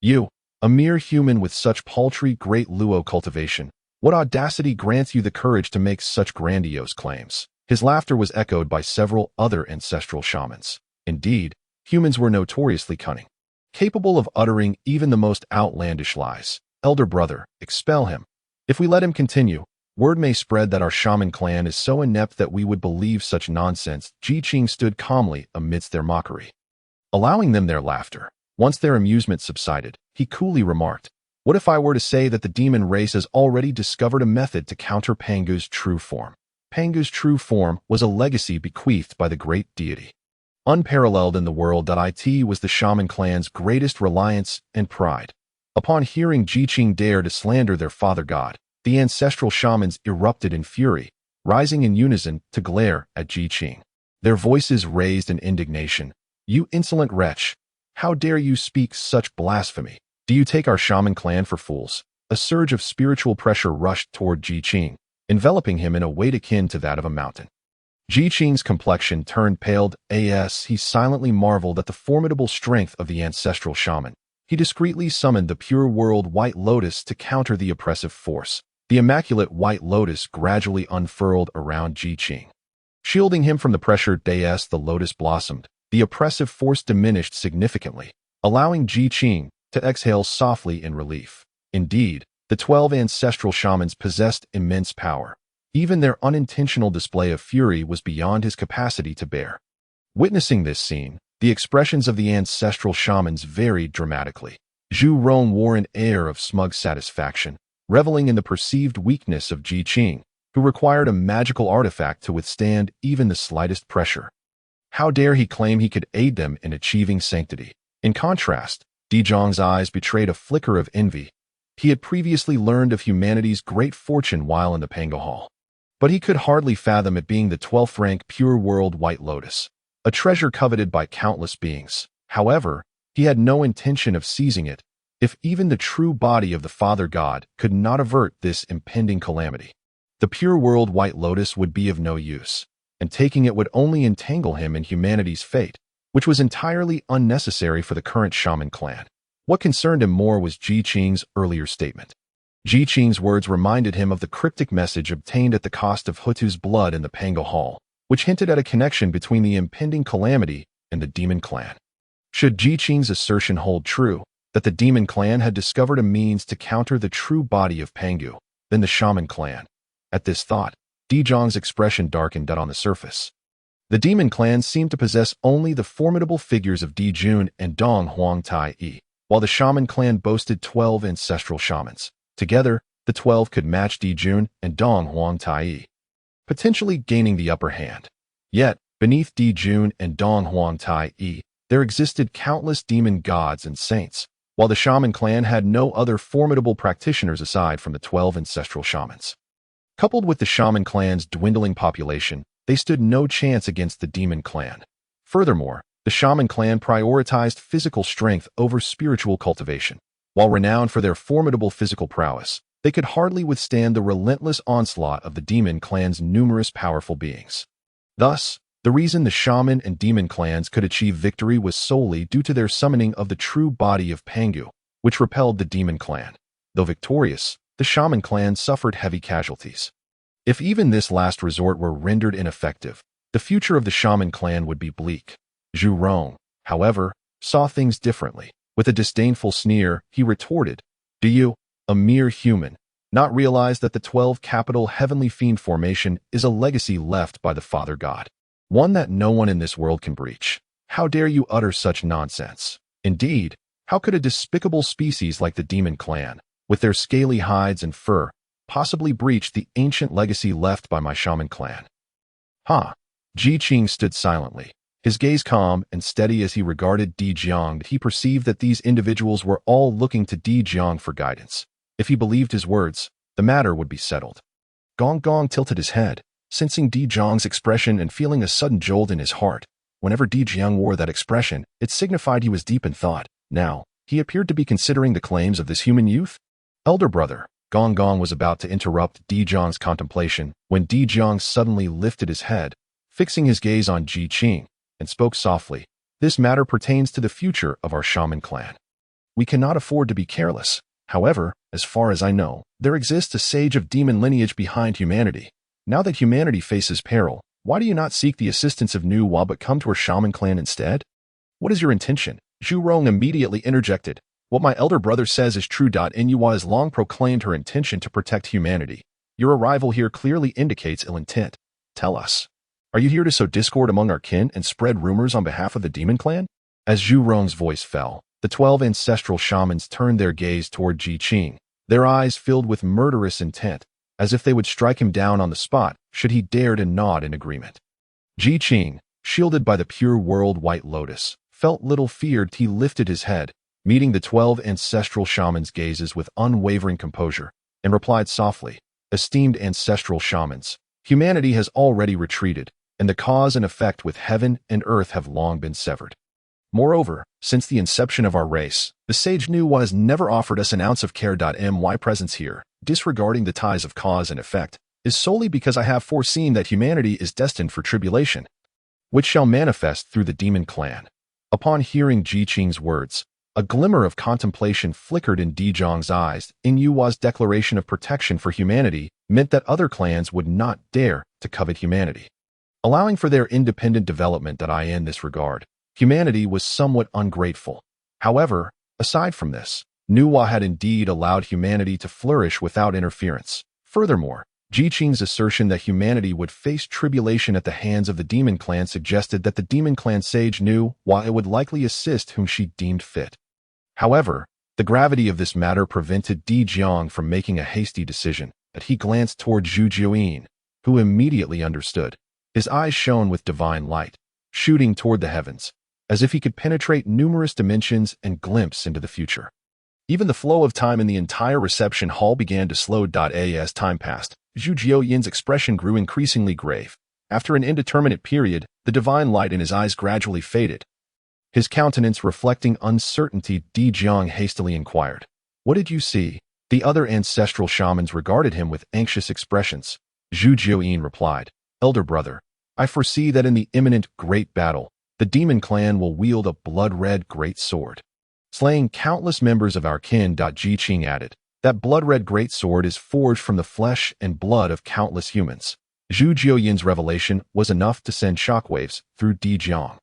You, a mere human with such paltry great Luo cultivation, what audacity grants you the courage to make such grandiose claims?" His laughter was echoed by several other ancestral shamans. Indeed, humans were notoriously cunning, capable of uttering even the most outlandish lies. "Elder brother, expel him. If we let him continue, word may spread that our shaman clan is so inept that we would believe such nonsense." Qing stood calmly amidst their mockery, allowing them their laughter. Once their amusement subsided, he coolly remarked, "What if I were to say that the demon race has already discovered a method to counter Pangu's true form?" Pangu's true form was a legacy bequeathed by the great deity, unparalleled in the world. It was the shaman clan's greatest reliance and pride. Upon hearing Qing dare to slander their father god, the ancestral shamans erupted in fury, rising in unison to glare at Qing. Their voices raised in indignation. "You insolent wretch! How dare you speak such blasphemy? Do you take our shaman clan for fools?" A surge of spiritual pressure rushed toward Qing, enveloping him in a weight akin to that of a mountain. Qing's complexion turned pale as he silently marveled at the formidable strength of the ancestral shaman. he discreetly summoned the pure world White Lotus to counter the oppressive force. The immaculate White Lotus gradually unfurled around Qing. Shielding him from the pressure as the lotus blossomed, the oppressive force diminished significantly, allowing Qing to exhale softly in relief. Indeed, the 12 ancestral shamans possessed immense power. Even their unintentional display of fury was beyond his capacity to bear. Witnessing this scene, the expressions of the ancestral shamans varied dramatically. Zhu Rong wore an air of smug satisfaction, reveling in the perceived weakness of Qing, who required a magical artifact to withstand even the slightest pressure. How dare he claim he could aid them in achieving sanctity? In contrast, Zhang's eyes betrayed a flicker of envy. He had previously learned of humanity's great fortune while in the Pango Hall. But he could hardly fathom it being the 12th rank pure world White Lotus, a treasure coveted by countless beings. However, he had no intention of seizing it, if even the true body of the Father God could not avert this impending calamity. The pure world White Lotus would be of no use, and taking it would only entangle him in humanity's fate, which was entirely unnecessary for the current shaman clan. What concerned him more was Qing's earlier statement. Qing's words reminded him of the cryptic message obtained at the cost of Hutu's blood in the Pango Hall, which hinted at a connection between the impending calamity and the demon clan. Should Qing's assertion hold true, that the demon clan had discovered a means to counter the true body of Pangu, then the shaman clan. At this thought, Zhang's expression darkened on the surface. The demon clan seemed to possess only the formidable figures of Jun and Dong Huang Tai Yi, while the shaman clan boasted 12 ancestral shamans. Together, the 12 could match Jun and Dong Huang Tai Yi, potentially gaining the upper hand. Yet, beneath Jun and Dong Huang Tai Yi, there existed countless demon gods and saints, while the shaman clan had no other formidable practitioners aside from the 12 ancestral shamans. Coupled with the shaman clan's dwindling population, they stood no chance against the demon clan. Furthermore, the shaman clan prioritized physical strength over spiritual cultivation. While renowned for their formidable physical prowess, they could hardly withstand the relentless onslaught of the demon clan's numerous powerful beings. Thus, the reason the shaman and demon clans could achieve victory was solely due to their summoning of the true body of Pangu, which repelled the demon clan. Though victorious, the shaman clan suffered heavy casualties. If even this last resort were rendered ineffective, the future of the shaman clan would be bleak. Zhu Rong, however, saw things differently. With a disdainful sneer, he retorted, "Do you, a mere human, not realize that the 12 capital heavenly fiend formation is a legacy left by the Father God? One that no one in this world can breach. How dare you utter such nonsense? Indeed, how could a despicable species like the demon clan, with their scaly hides and fur, possibly breach the ancient legacy left by my shaman clan?" Qing stood silently, his gaze calm and steady as he regarded Jiang. He perceived that these individuals were all looking to Jiang for guidance. If he believed his words, the matter would be settled. Gong tilted his head, sensing Jiang's expression and feeling a sudden jolt in his heart. Whenever Jiang wore that expression, it signified he was deep in thought. Now, he appeared to be considering the claims of this human youth. Elder brother, Gong was about to interrupt Jiang's contemplation when Jiang suddenly lifted his head, fixing his gaze on Qing, and spoke softly. "This matter pertains to the future of our shaman clan. We cannot afford to be careless. However, as far as I know, there exists a sage of demon lineage behind humanity. Now that humanity faces peril, why do you not seek the assistance of Nuwa but come to our shaman clan instead? What is your intention?" Zhu Rong immediately interjected. "What my elder brother says is true. Nuwa has long proclaimed her intention to protect humanity. Your arrival here clearly indicates ill intent. Tell us, are you here to sow discord among our kin and spread rumors on behalf of the demon clan?" As Zhu Rong's voice fell, the 12 ancestral shamans turned their gaze toward Qing, their eyes filled with murderous intent, as if they would strike him down on the spot should he dare to nod in agreement. Qing, shielded by the pure world White Lotus, felt little feared. He lifted his head, meeting the 12 ancestral shamans' gazes with unwavering composure, and replied softly, "Esteemed ancestral shamans, humanity has already retreated, and the cause and effect with heaven and earth have long been severed. Moreover, since the inception of our race, the sage Nuwa has never offered us an ounce of care. My presence here, disregarding the ties of cause and effect, is solely because I have foreseen that humanity is destined for tribulation, which shall manifest through the demon clan." Upon hearing Qing's words, A glimmer of contemplation flickered in Dijiang's eyes. Nuwa's declaration of protection for humanity meant that other clans would not dare to covet humanity, allowing for their independent development. In this regard, humanity was somewhat ungrateful. However, aside from this, Nuwa had indeed allowed humanity to flourish without interference. Furthermore, Qing's assertion that humanity would face tribulation at the hands of the demon clan suggested that the demon clan sage knew why it would likely assist whom she deemed fit. However, the gravity of this matter prevented Dijiang from making a hasty decision. But he glanced toward Zhu Jiuyin, who immediately understood. His eyes shone with divine light, shooting toward the heavens, as if he could penetrate numerous dimensions and glimpse into the future. Even the flow of time in the entire reception hall began to slow. As time passed, Zhu Jiuyin's expression grew increasingly grave. After an indeterminate period, the divine light in his eyes gradually faded. His countenance reflecting uncertainty, Dijiang hastily inquired, "What did you see?" The other ancestral shamans regarded him with anxious expressions. Zhu Jiuyin replied, "Elder brother, I foresee that in the imminent great battle, the demon clan will wield a blood-red great sword, slaying countless members of our kin." Qing added, "That blood-red great sword is forged from the flesh and blood of countless humans." Zhu Jiuyin's revelation was enough to send shockwaves through Dijiang,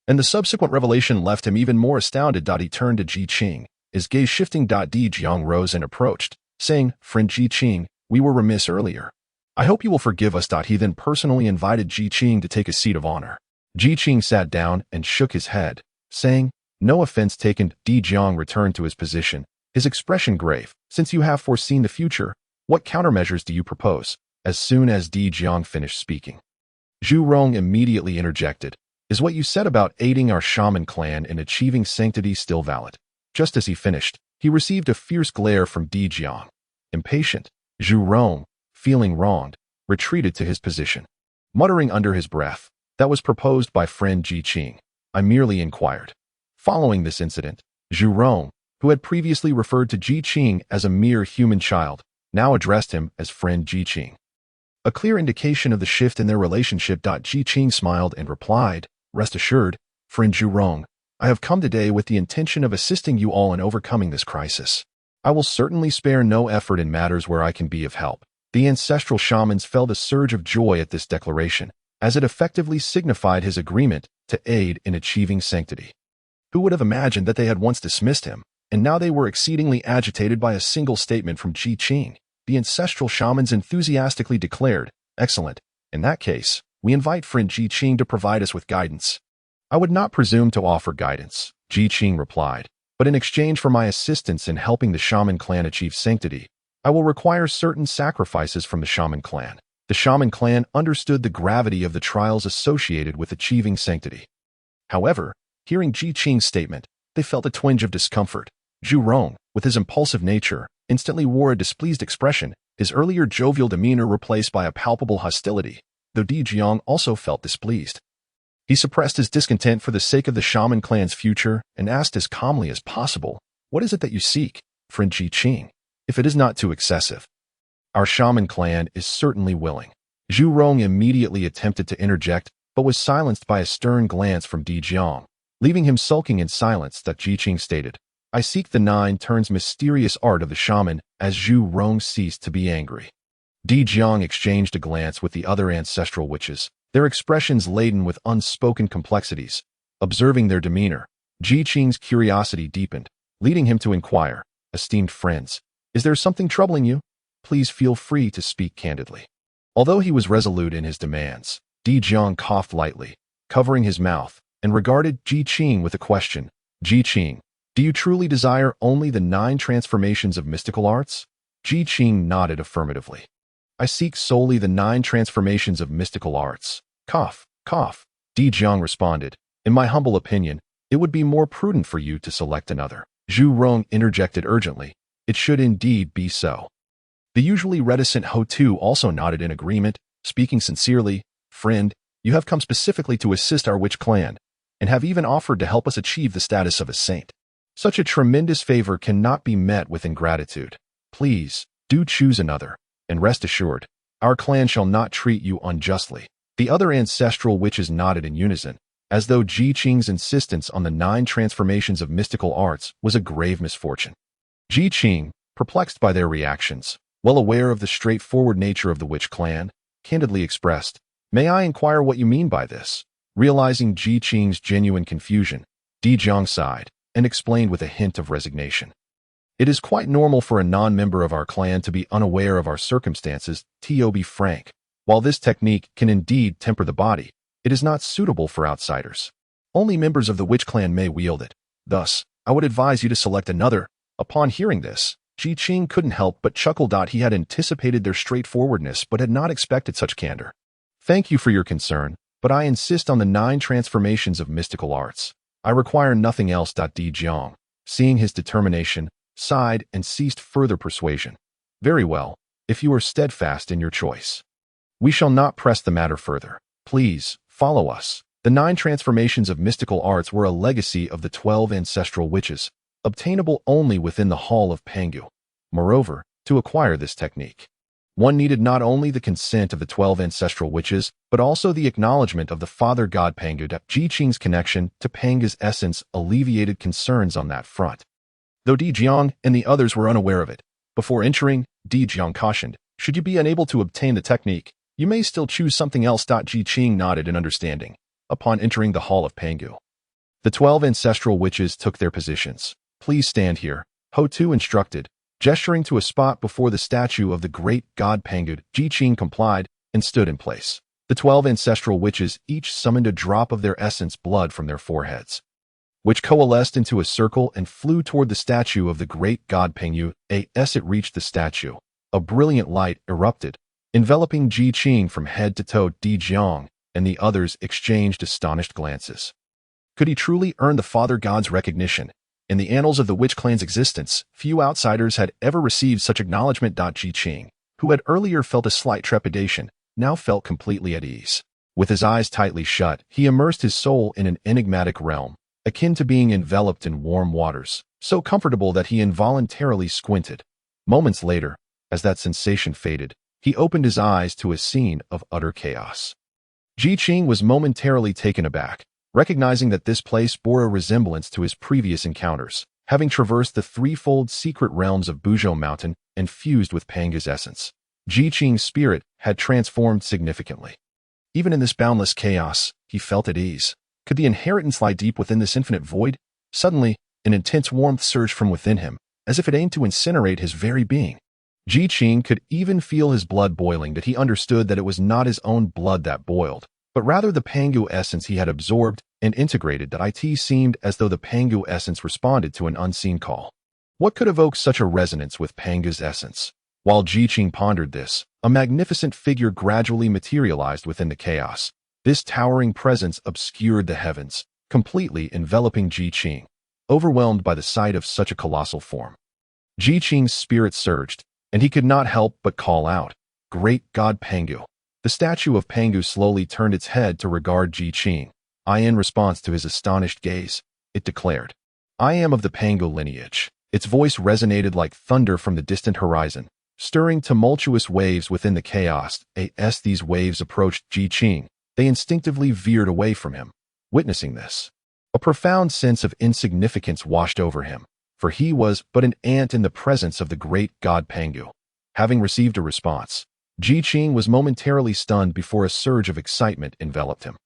and the subsequent revelation left him even more astounded. He turned to Qing, his gaze shifting. Dijiang rose and approached, saying, "Friend Qing, we were remiss earlier. I hope you will forgive us." He then personally invited Qing to take a seat of honor. Qing sat down and shook his head, saying, "No offense taken." Dijiang returned to his position, his expression grave. "Since you have foreseen the future, what countermeasures do you propose?" As soon as Dijiang finished speaking, Zhu Rong immediately interjected, "Is what you said about aiding our shaman clan in achieving sanctity still valid?" Just as he finished, he received a fierce glare from Dijiang. Impatient, Zhu Rong, feeling wronged, retreated to his position, muttering under his breath, "That was proposed by friend Qing. I merely inquired." Following this incident, Zhu Rong, who had previously referred to Qing as a mere human child, now addressed him as friend Qing. A clear indication of the shift in their relationship. Qing smiled and replied, "Rest assured, friend Zhu Rong, I have come today with the intention of assisting you all in overcoming this crisis. I will certainly spare no effort in matters where I can be of help." The ancestral shamans felt a surge of joy at this declaration, as it effectively signified his agreement to aid in achieving sanctity. Who would have imagined that they had once dismissed him, and now they were exceedingly agitated by a single statement from Qing? The ancestral shamans enthusiastically declared, "Excellent. In that case, we invite friend Qing to provide us with guidance." "I would not presume to offer guidance," Qing replied, "but in exchange for my assistance in helping the shaman clan achieve sanctity, I will require certain sacrifices from the shaman clan." The shaman clan understood the gravity of the trials associated with achieving sanctity. However, hearing Qing's statement, they felt a twinge of discomfort. Zhu Rong, with his impulsive nature, instantly wore a displeased expression, his earlier jovial demeanor replaced by a palpable hostility, though Dijiang also felt displeased. He suppressed his discontent for the sake of the shaman clan's future and asked as calmly as possible, "What is it that you seek, friend Qing, if it is not too excessive?" "Our shaman clan is certainly willing." Zhu Rong immediately attempted to interject, but was silenced by a stern glance from Dijiang, leaving him sulking in silence. Qing stated, "I seek the 9 turns mysterious art of the shaman." As Zhu Rong ceased to be angry, Dijiang exchanged a glance with the other ancestral witches, their expressions laden with unspoken complexities. Observing their demeanor, Qing's curiosity deepened, leading him to inquire, "Esteemed friends, is there something troubling you? Please feel free to speak candidly." Although he was resolute in his demands, Dijiang coughed lightly, covering his mouth, and regarded Qing with a question. "Qing, do you truly desire only the 9 transformations of mystical arts?" Qing nodded affirmatively. "I seek solely the 9 transformations of mystical arts." Cough, cough. Dijiang responded, "In my humble opinion, it would be more prudent for you to select another." Zhu Rong interjected urgently, "It should indeed be so." The usually reticent Ho-Tu also nodded in agreement, speaking sincerely, "Friend, you have come specifically to assist our witch clan, and have even offered to help us achieve the status of a saint. Such a tremendous favor cannot be met with ingratitude. Please, do choose another, and rest assured, our clan shall not treat you unjustly." The other ancestral witches nodded in unison, as though Ji Qing's insistence on the 9 transformations of mystical arts was a grave misfortune. Ji Qing, perplexed by their reactions, well aware of the straightforward nature of the witch clan, candidly expressed, "May I inquire what you mean by this?" Realizing Ji Qing's genuine confusion, Di Jiang sighed and explained with a hint of resignation. "It is quite normal for a non-member of our clan to be unaware of our circumstances, to be frank. While this technique can indeed temper the body, it is not suitable for outsiders. Only members of the witch clan may wield it. Thus, I would advise you to select another." Upon hearing this, Ji Qing couldn't help but chuckle. He had anticipated their straightforwardness but had not expected such candor. "Thank you for your concern, but I insist on the 9 transformations of mystical arts. I require nothing else." Di Jiang, seeing his determination, sighed and ceased further persuasion. "Very well, if you are steadfast in your choice. We shall not press the matter further. Please, follow us." The 9 transformations of mystical arts were a legacy of the 12 ancestral witches, obtainable only within the Hall of Pangu. Moreover, to acquire this technique, one needed not only the consent of the 12 ancestral witches, but also the acknowledgement of the father god Pangu. Ji Qing's connection to Pangu's essence alleviated concerns on that front. Though Di Jiang and the others were unaware of it, before entering, Di Jiang cautioned, "Should you be unable to obtain the technique, you may still choose something else." Ji Qing nodded in understanding. Upon entering the Hall of Pangu, the 12 ancestral witches took their positions. "Please stand here," Ho Tu instructed, gesturing to a spot before the statue of the great god Pangu. Ji Qing complied and stood in place. The 12 ancestral witches each summoned a drop of their essence blood from their foreheads, which coalesced into a circle and flew toward the statue of the great god Pangu. As it reached the statue, a brilliant light erupted, enveloping Ji Qing from head to toe. Di Jiang and the others exchanged astonished glances. Could he truly earn the father god's recognition? In the annals of the witch clan's existence, few outsiders had ever received such acknowledgement. Ji Qing, who had earlier felt a slight trepidation, now felt completely at ease. With his eyes tightly shut, he immersed his soul in an enigmatic realm, akin to being enveloped in warm waters, so comfortable that he involuntarily squinted. Moments later, as that sensation faded, he opened his eyes to a scene of utter chaos. Ji Qing was momentarily taken aback, recognizing that this place bore a resemblance to his previous encounters, having traversed the threefold secret realms of Buzhou Mountain and fused with Pangu's essence. Ji Qing's spirit had transformed significantly. Even in this boundless chaos, he felt at ease. Could the inheritance lie deep within this infinite void? Suddenly, an intense warmth surged from within him, as if it aimed to incinerate his very being. Ji Qing could even feel his blood boiling. He understood that it was not his own blood that boiled, but rather the Pangu essence he had absorbed and integrated. It seemed as though the Pangu essence responded to an unseen call. What could evoke such a resonance with Pangu's essence? While Ji Qing pondered this, a magnificent figure gradually materialized within the chaos. This towering presence obscured the heavens, completely enveloping Ji Qing, overwhelmed by the sight of such a colossal form. Ji Qing's spirit surged, and he could not help but call out, "Great God Pangu!" The statue of Pangu slowly turned its head to regard Ji Qing. In response to his astonished gaze, it declared, "I am of the Pangu lineage." Its voice resonated like thunder from the distant horizon, stirring tumultuous waves within the chaos. As these waves approached Ji Qing, they instinctively veered away from him. Witnessing this, a profound sense of insignificance washed over him, for he was but an ant in the presence of the great god Pangu. Having received a response, Ji Qing was momentarily stunned before a surge of excitement enveloped him.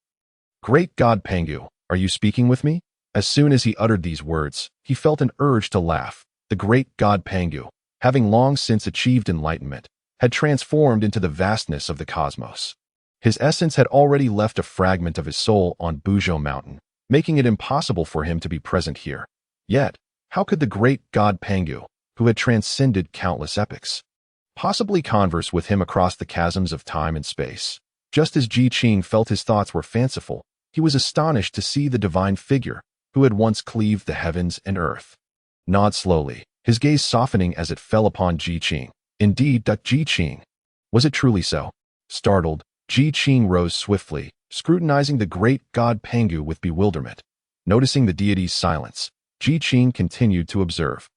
"Great God Pangu, are you speaking with me?" As soon as he uttered these words, he felt an urge to laugh. The great god Pangu, having long since achieved enlightenment, had transformed into the vastness of the cosmos. His essence had already left a fragment of his soul on Buzhou Mountain, making it impossible for him to be present here. Yet, how could the great god Pangu, who had transcended countless epochs, possibly converse with him across the chasms of time and space? Just as Ji Qing felt his thoughts were fanciful, he was astonished to see the divine figure who had once cleaved the heavens and earth nod slowly, his gaze softening as it fell upon Ji Qing. Indeed, Ji Qing. Was it truly so? Startled, Ji Qing rose swiftly, scrutinizing the great god Pangu with bewilderment. Noticing the deity's silence, Ji Qing continued to observe.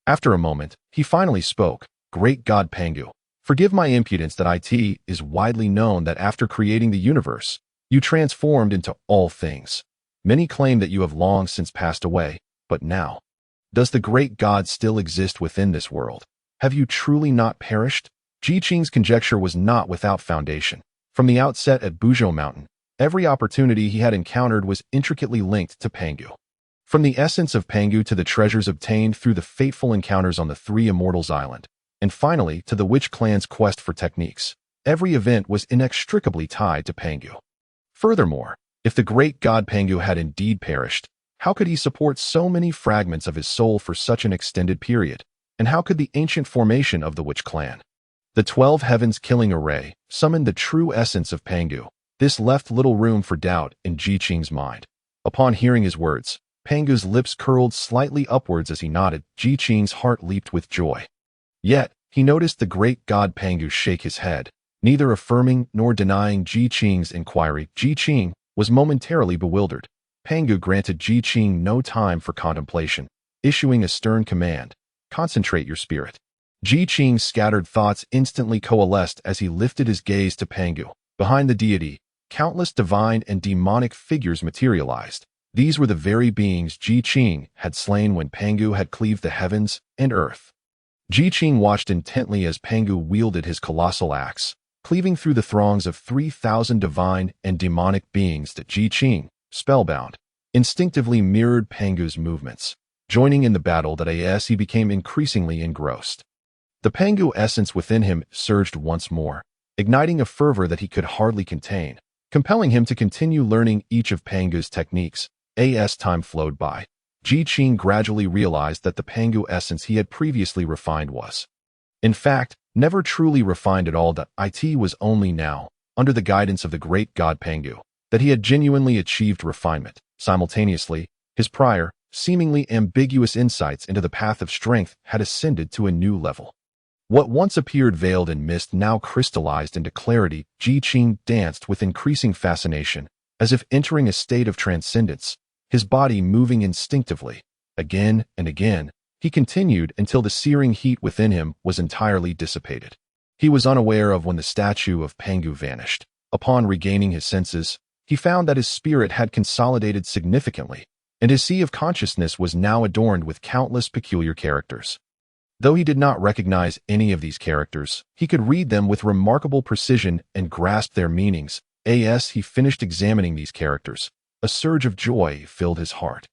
After a moment, he finally spoke. "Great God Pangu, forgive my impudence. That it is widely known that after creating the universe, you transformed into all things. Many claim that you have long since passed away, but now, does the great God still exist within this world? Have you truly not perished? Qing's conjecture was not without foundation. From the outset at Buzhou Mountain, every opportunity he had encountered was intricately linked to Pangu. From the essence of Pangu to the treasures obtained through the fateful encounters on the Three Immortals Island, and finally to the witch clan's quest for techniques, every event was inextricably tied to Pangu. Furthermore, if the great god Pangu had indeed perished, how could he support so many fragments of his soul for such an extended period? And how could the ancient formation of the witch clan, the 12 heavens killing array, summon the true essence of Pangu? This left little room for doubt in Qing's mind. Upon hearing his words, Pangu's lips curled slightly upwards as he nodded. Qing's heart leaped with joy. Yet, he noticed the great god Pangu shake his head, neither affirming nor denying Qing's inquiry. Qing was momentarily bewildered. Pangu granted Qing no time for contemplation, issuing a stern command: concentrate your spirit. Qing's scattered thoughts instantly coalesced as he lifted his gaze to Pangu. Behind the deity, countless divine and demonic figures materialized. These were the very beings Qing had slain when Pangu had cleaved the heavens and earth. Qing watched intently as Pangu wielded his colossal axe, cleaving through the throngs of 3,000 divine and demonic beings that Qing, spellbound, instinctively mirrored Pangu's movements. Joining in the battle that as he became increasingly engrossed. The Pangu essence within him surged once more, igniting a fervor that he could hardly contain, compelling him to continue learning each of Pangu's techniques. As time flowed by, Qing gradually realized that the Pangu essence he had previously refined was, in fact, never truly refined at all. That it was only now, under the guidance of the great god Pangu, that he had genuinely achieved refinement. Simultaneously, his prior, seemingly ambiguous insights into the path of strength had ascended to a new level. What once appeared veiled in mist now crystallized into clarity. Qing danced with increasing fascination, as if entering a state of transcendence, his body moving instinctively. Again and again, he continued until the searing heat within him was entirely dissipated. He was unaware of when the statue of Pangu vanished. Upon regaining his senses, he found that his spirit had consolidated significantly, and his sea of consciousness was now adorned with countless peculiar characters. Though he did not recognize any of these characters, he could read them with remarkable precision and grasp their meanings. As he finished examining these characters, a surge of joy filled his heart.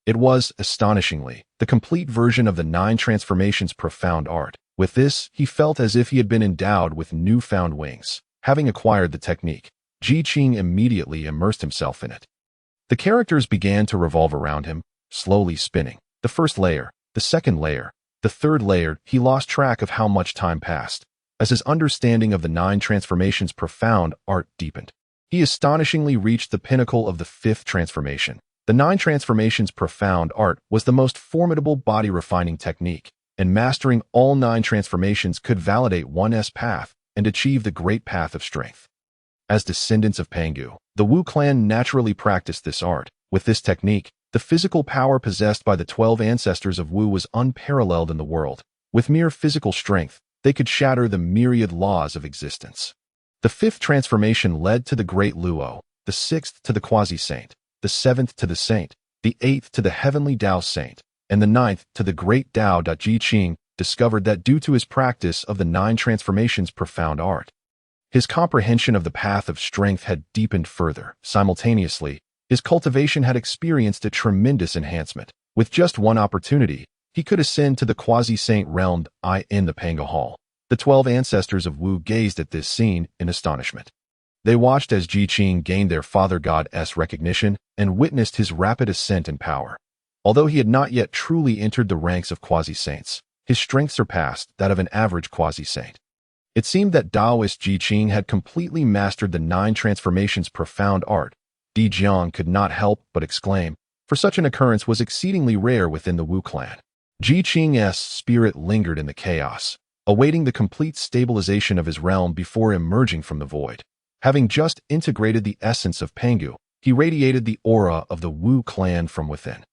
It was, astonishingly, the complete version of the 9 transformations' profound art. With this, he felt as if he had been endowed with newfound wings. Having acquired the technique, Qing immediately immersed himself in it. The characters began to revolve around him, slowly spinning. The first layer, the second layer, the third layer. He lost track of how much time passed, as his understanding of the 9 transformations' profound art deepened. He astonishingly reached the pinnacle of the 5th transformation. The 9 transformations' profound art was the most formidable body-refining technique, and mastering all 9 transformations could validate one's path and achieve the great path of strength. As descendants of Pangu, the Wu clan naturally practiced this art. With this technique, the physical power possessed by the 12 ancestors of Wu was unparalleled in the world. With mere physical strength, they could shatter the myriad laws of existence. The 5th transformation led to the great Luo, the 6th to the quasi-saint, the 7th to the saint, the 8th to the heavenly Dao saint, and the 9th to the great Dao. Qing discovered that due to his practice of the 9 transformations' profound art, his comprehension of the path of strength had deepened further. Simultaneously, his cultivation had experienced a tremendous enhancement. With just one opportunity, he could ascend to the quasi-saint realm. In the Pangu Hall, the 12 ancestors of Wu gazed at this scene in astonishment. They watched as Qing gained their father god's recognition and witnessed his rapid ascent in power. Although he had not yet truly entered the ranks of quasi-saints, his strength surpassed that of an average quasi-saint. It seemed that Taoist Qing had completely mastered the 9 transformations' profound art. Di Jiang could not help but exclaim, for such an occurrence was exceedingly rare within the Wu clan. Qing's spirit lingered in the chaos, awaiting the complete stabilization of his realm before emerging from the void. Having just integrated the essence of Pangu, he radiated the aura of the Wu clan from within.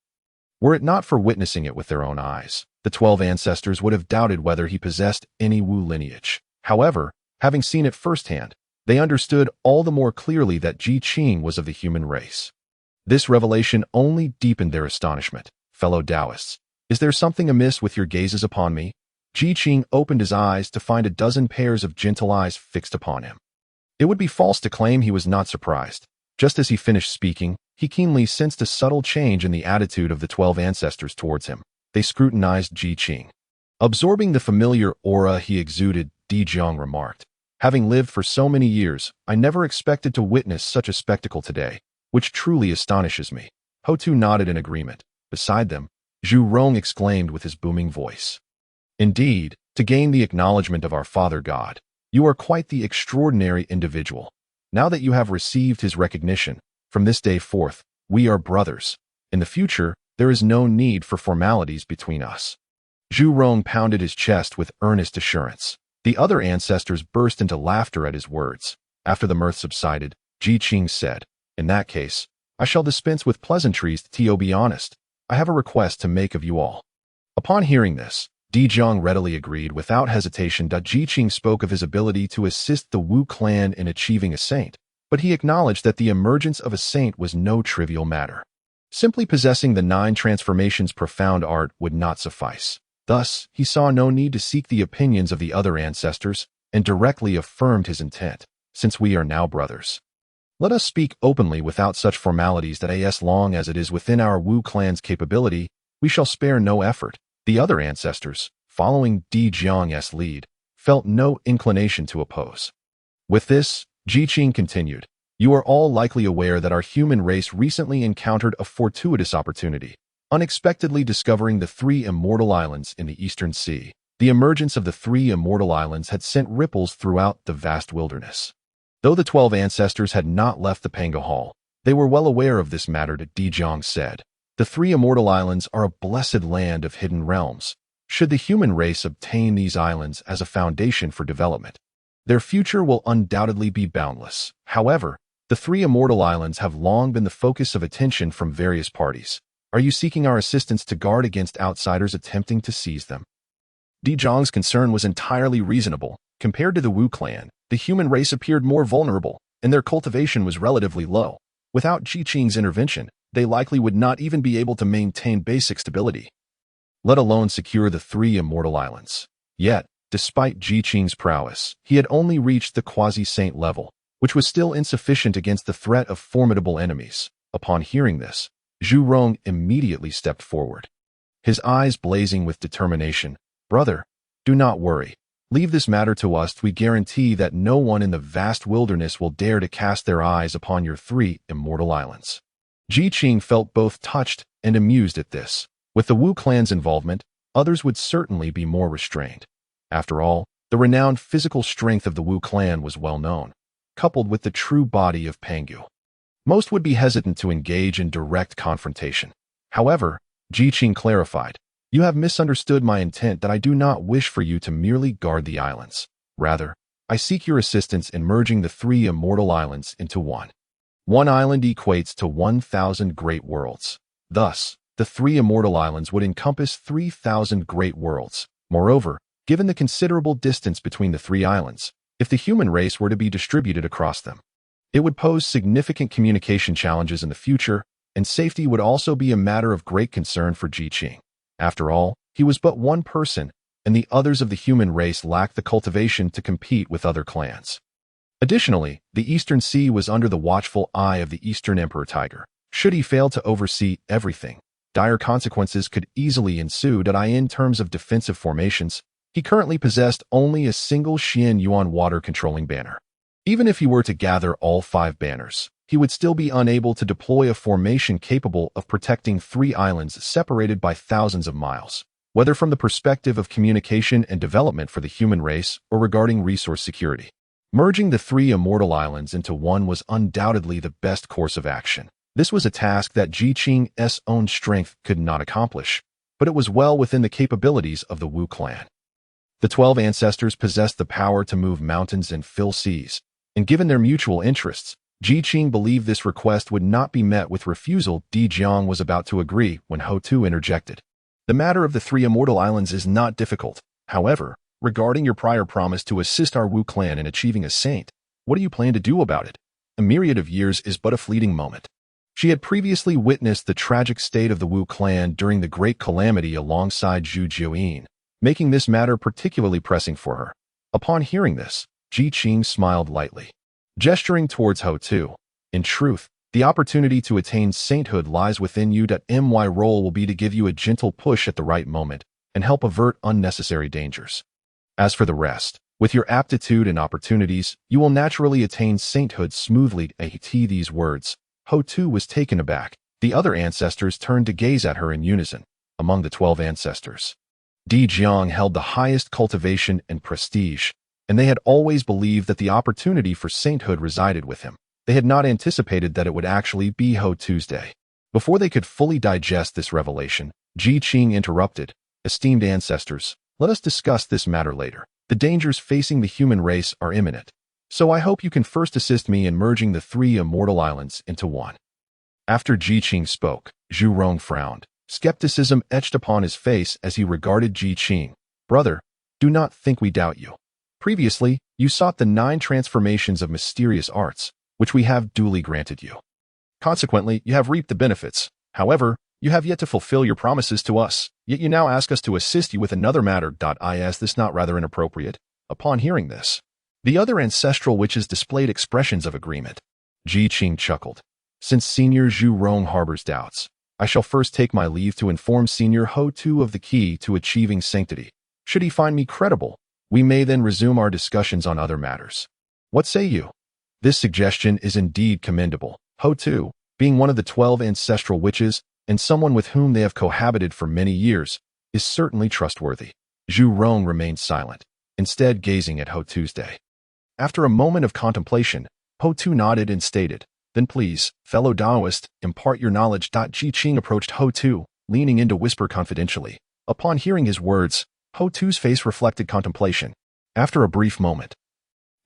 Were it not for witnessing it with their own eyes, the 12 ancestors would have doubted whether he possessed any Wu lineage. However, having seen it firsthand, they understood all the more clearly that Qing was of the human race. This revelation only deepened their astonishment. Fellow Taoists, is there something amiss with your gazes upon me? Qing opened his eyes to find a dozen pairs of gentle eyes fixed upon him. It would be false to claim he was not surprised. Just as he finished speaking, he keenly sensed a subtle change in the attitude of the 12 ancestors towards him. They scrutinized Qing. Absorbing the familiar aura he exuded, Zhang remarked, "Having lived for so many years, I never expected to witness such a spectacle today, which truly astonishes me." Ho-Tu nodded in agreement. Beside them, Zhu Rong exclaimed with his booming voice, "Indeed, to gain the acknowledgement of our Father God, you are quite the extraordinary individual. Now that you have received his recognition, from this day forth, we are brothers. In the future, there is no need for formalities between us." Zhu Rong pounded his chest with earnest assurance. The other ancestors burst into laughter at his words. After the mirth subsided, Qing said, "In that case, I shall dispense with pleasantries to be honest. I have a request to make of you all." Upon hearing this, Zhang readily agreed without hesitation. Qing spoke of his ability to assist the Wu clan in achieving a saint, but he acknowledged that the emergence of a saint was no trivial matter. Simply possessing the 9 transformations' profound art would not suffice. Thus, he saw no need to seek the opinions of the other ancestors and directly affirmed his intent. "Since we are now brothers, let us speak openly without such formalities that as long as it is within our Wu clan's capability, we shall spare no effort." The other ancestors, following Zhang's lead, felt no inclination to oppose. With this, Qing continued, "You are all likely aware that our human race recently encountered a fortuitous opportunity, unexpectedly discovering the 3 immortal islands in the Eastern Sea. The emergence of the 3 immortal islands had sent ripples throughout the vast wilderness. Though the 12 ancestors had not left the Pango Hall, they were well aware of this matter. Zhang said, "The 3 immortal islands are a blessed land of hidden realms. Should the human race obtain these islands as a foundation for development, their future will undoubtedly be boundless. However, the 3 immortal islands have long been the focus of attention from various parties. Are you seeking our assistance to guard against outsiders attempting to seize them?" Zhang's concern was entirely reasonable. Compared to the Wu clan, the human race appeared more vulnerable, and their cultivation was relatively low. Without Qing's intervention, they likely would not even be able to maintain basic stability, let alone secure the 3 immortal islands. Yet, despite Qing's prowess, he had only reached the quasi-saint level, which was still insufficient against the threat of formidable enemies. Upon hearing this, Zhu Rong immediately stepped forward, his eyes blazing with determination. "Brother, do not worry. Leave this matter to us. We guarantee that no one in the vast wilderness will dare to cast their eyes upon your 3 immortal islands." Qing felt both touched and amused at this. With the Wu clan's involvement, others would certainly be more restrained. After all, the renowned physical strength of the Wu clan was well known, coupled with the true body of Pangu. Most would be hesitant to engage in direct confrontation. However, Qing clarified, "You have misunderstood my intent that I do not wish for you to merely guard the islands. Rather, I seek your assistance in merging the 3 immortal islands into one. One island equates to 1,000 great worlds. Thus, the 3 immortal islands would encompass 3,000 great worlds. Moreover, given the considerable distance between the 3 islands, if the human race were to be distributed across them, it would pose significant communication challenges in the future, and safety would also be a matter of great concern for Qing. After all, he was but one person, and the others of the human race lacked the cultivation to compete with other clans. Additionally, the Eastern Sea was under the watchful eye of the Eastern Emperor Tiger. Should he fail to oversee everything, dire consequences could easily ensue. In terms of defensive formations, he currently possessed only a single Xian Yuan water-controlling banner. Even if he were to gather all 5 banners, he would still be unable to deploy a formation capable of protecting 3 islands separated by thousands of miles, whether from the perspective of communication and development for the human race or regarding resource security. Merging the 3 immortal islands into one was undoubtedly the best course of action. This was a task that Qing's own strength could not accomplish, but it was well within the capabilities of the Wu clan. The 12 ancestors possessed the power to move mountains and fill seas, and given their mutual interests, Qing believed this request would not be met with refusal. Zhang was about to agree when Ho-Tu interjected. "The matter of the 3 immortal islands is not difficult. However, regarding your prior promise to assist our Wu clan in achieving a saint, what do you plan to do about it? A myriad of years is but a fleeting moment." She had previously witnessed the tragic state of the Wu clan during the Great Calamity alongside Zhu Jiuyin, making this matter particularly pressing for her. Upon hearing this, Qing smiled lightly, gesturing towards Ho Tu. In truth, the opportunity to attain sainthood lies within you. My role will be to give you a gentle push at the right moment and help avert unnecessary dangers. As for the rest, with your aptitude and opportunities, you will naturally attain sainthood smoothly. At these words, Ho Tu was taken aback. The other ancestors turned to gaze at her in unison. Among the 12 ancestors, Di Jiang held the highest cultivation and prestige, and they had always believed that the opportunity for sainthood resided with him. They had not anticipated that it would actually be Ho Tu's day. Before they could fully digest this revelation, Qing interrupted. Esteemed ancestors, let us discuss this matter later. The dangers facing the human race are imminent, so I hope you can first assist me in merging the 3 immortal islands into one. After Qing spoke, Zhu Rong frowned. Skepticism etched upon his face as he regarded Qing. Brother, do not think we doubt you. Previously, you sought the 9 transformations of mysterious arts, which we have duly granted you. Consequently, you have reaped the benefits. However, you have yet to fulfill your promises to us, yet you now ask us to assist you with another matter. Is this not rather inappropriate? Upon hearing this, the other ancestral witches displayed expressions of agreement. Qing chuckled. Since Senior Zhu Rong harbors doubts, I shall first take my leave to inform Senior Ho Tu of the key to achieving sanctity. Should he find me credible, we may then resume our discussions on other matters. What say you? This suggestion is indeed commendable. Ho Tu, being one of the 12 ancestral witches, and someone with whom they have cohabited for many years, is certainly trustworthy. Zhu Rong remained silent, instead gazing at Ho Tu's day. After a moment of contemplation, Ho Tu nodded and stated, Then please, fellow Taoist, impart your knowledge. Qing approached Ho Tu, leaning in to whisper confidentially. Upon hearing his words, Ho Tu's face reflected contemplation. After a brief moment,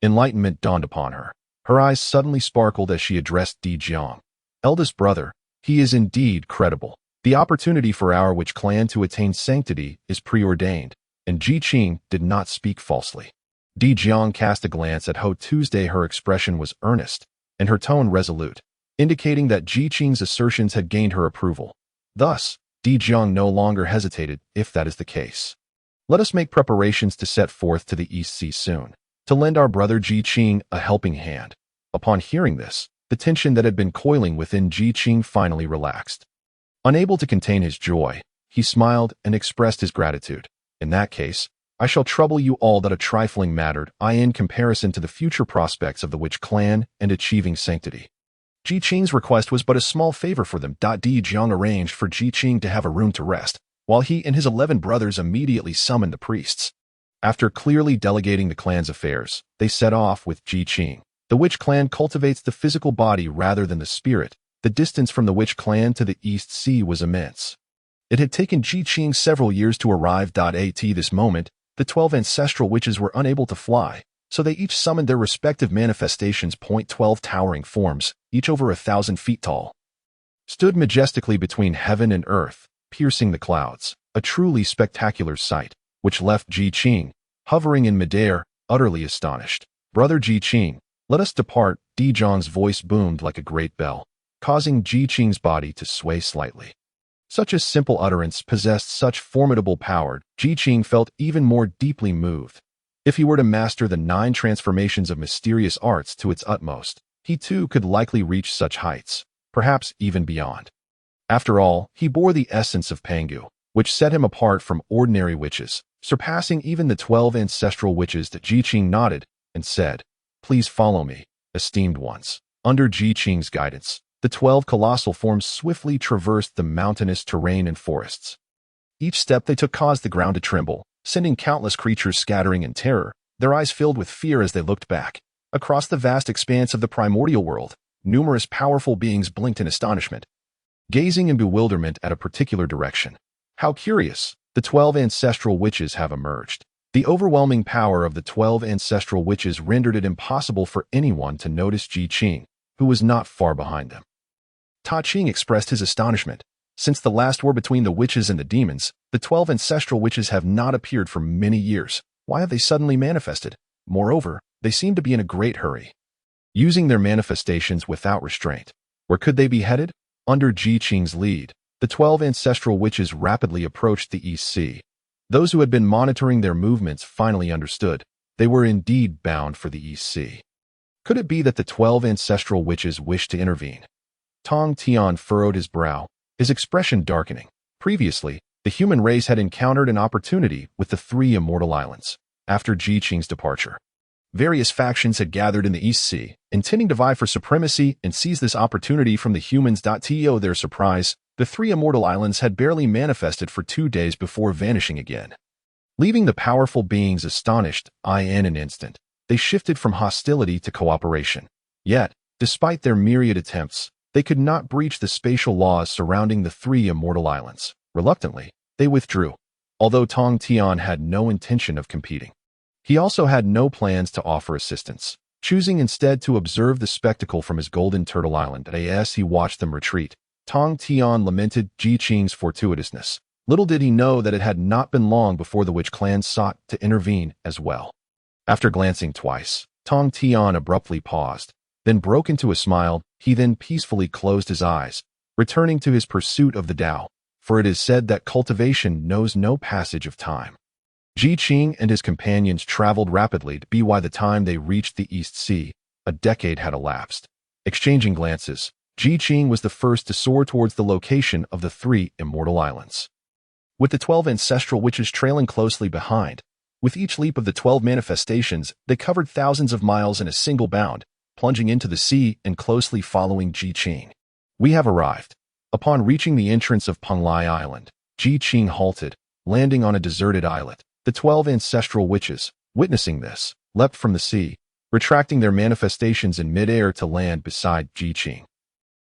enlightenment dawned upon her. Her eyes suddenly sparkled as she addressed Di Jiang. Eldest brother, he is indeed credible. The opportunity for our witch clan to attain sanctity is preordained, and Qing did not speak falsely. Di Jiang cast a glance at Ho Tu's day. Her expression was earnest, and her tone resolute, indicating that Qing's assertions had gained her approval. Thus, Di Jiang no longer hesitated. If that is the case, let us make preparations to set forth to the East Sea soon, to lend our brother Qing a helping hand. Upon hearing this, the tension that had been coiling within Qing finally relaxed. Unable to contain his joy, he smiled and expressed his gratitude. In that case, I shall trouble you all that a trifling matter in comparison to the future prospects of the witch clan and achieving sanctity. Qing's request was but a small favor for them. Di Jiang arranged for Qing to have a room to rest, while he and his 11 brothers immediately summoned the priests. After clearly delegating the clan's affairs, they set off with Qing. The witch clan cultivates the physical body rather than the spirit. The distance from the witch clan to the East Sea was immense. It had taken Qing several years to arrive. At this moment, the 12 ancestral witches were unable to fly, so they each summoned their respective manifestations. 12 towering forms, each over 1,000 feet tall, stood majestically between heaven and earth, piercing the clouds, a truly spectacular sight, which left Qing hovering in midair, utterly astonished. Brother Qing, let us depart. Di Jiang's voice boomed like a great bell, causing Qing's body to sway slightly. Such a simple utterance possessed such formidable power, Qing felt even more deeply moved. If he were to master the 9 transformations of mysterious arts to its utmost, he too could likely reach such heights, perhaps even beyond. After all, he bore the essence of Pangu, which set him apart from ordinary witches, surpassing even the 12 ancestral witches. Qing nodded and said, Please follow me, esteemed ones. Under Qing's guidance, the 12 colossal forms swiftly traversed the mountainous terrain and forests. Each step they took caused the ground to tremble, sending countless creatures scattering in terror, their eyes filled with fear as they looked back. Across the vast expanse of the primordial world, numerous powerful beings blinked in astonishment, gazing in bewilderment at a particular direction. How curious! The 12 ancestral witches have emerged. The overwhelming power of the 12 ancestral witches rendered it impossible for anyone to notice Qing, who was not far behind them. Qing expressed his astonishment. Since the last war between the witches and the demons, the 12 ancestral witches have not appeared for many years. Why have they suddenly manifested? Moreover, they seem to be in a great hurry, using their manifestations without restraint. Where could they be headed? Under Ji Qing's lead, the 12 ancestral witches rapidly approached the East Sea. Those who had been monitoring their movements finally understood. They were indeed bound for the East Sea. Could it be that the 12 ancestral witches wished to intervene? Tong Tian furrowed his brow, his expression darkening. Previously, the human race had encountered an opportunity with the 3 immortal islands. After Ji Qing's departure, various factions had gathered in the East Sea, intending to vie for supremacy and seize this opportunity from the humans. To their surprise, the 3 immortal islands had barely manifested for 2 days before vanishing again. Leaving the powerful beings astonished, in an instant, they shifted from hostility to cooperation. Yet, despite their myriad attempts, they could not breach the spatial laws surrounding the 3 immortal islands. Reluctantly, they withdrew, although Tong Tian had no intention of competing. He also had no plans to offer assistance, choosing instead to observe the spectacle from his golden turtle island. As he watched them retreat, Tong Tian lamented Ji Qing's fortuitousness. Little did he know that it had not been long before the witch clan sought to intervene as well. After glancing twice, Tong Tian abruptly paused, then broke into a smile. He then peacefully closed his eyes, returning to his pursuit of the Tao, for it is said that cultivation knows no passage of time. Ji Qing and his companions traveled rapidly. By the time they reached the East Sea, a decade had elapsed. Exchanging glances, Ji Qing was the first to soar towards the location of the 3 immortal islands. With the 12 ancestral witches trailing closely behind, with each leap of the 12 manifestations, they covered thousands of miles in a single bound, plunging into the sea and closely following Ji Qing. We have arrived. Upon reaching the entrance of Penglai Island, Ji Qing halted, landing on a deserted islet. The 12 ancestral witches, witnessing this, leapt from the sea, retracting their manifestations in midair to land beside Ji Qing.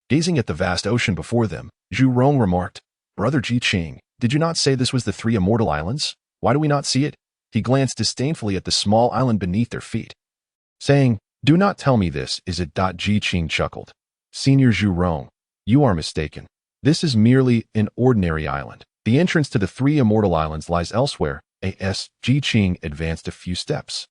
Gazing at the vast ocean before them, Zhu Rong remarked, "Brother Ji Qing, did you not say this was the 3 immortal islands? Why do we not see it?" He glanced disdainfully at the small island beneath their feet, saying, "Do not tell me this, is it?" Ji Qing chuckled. "Senior Zhu Rong, you are mistaken. This is merely an ordinary island. The entrance to the 3 immortal islands lies elsewhere." Ji Qing advanced a few steps.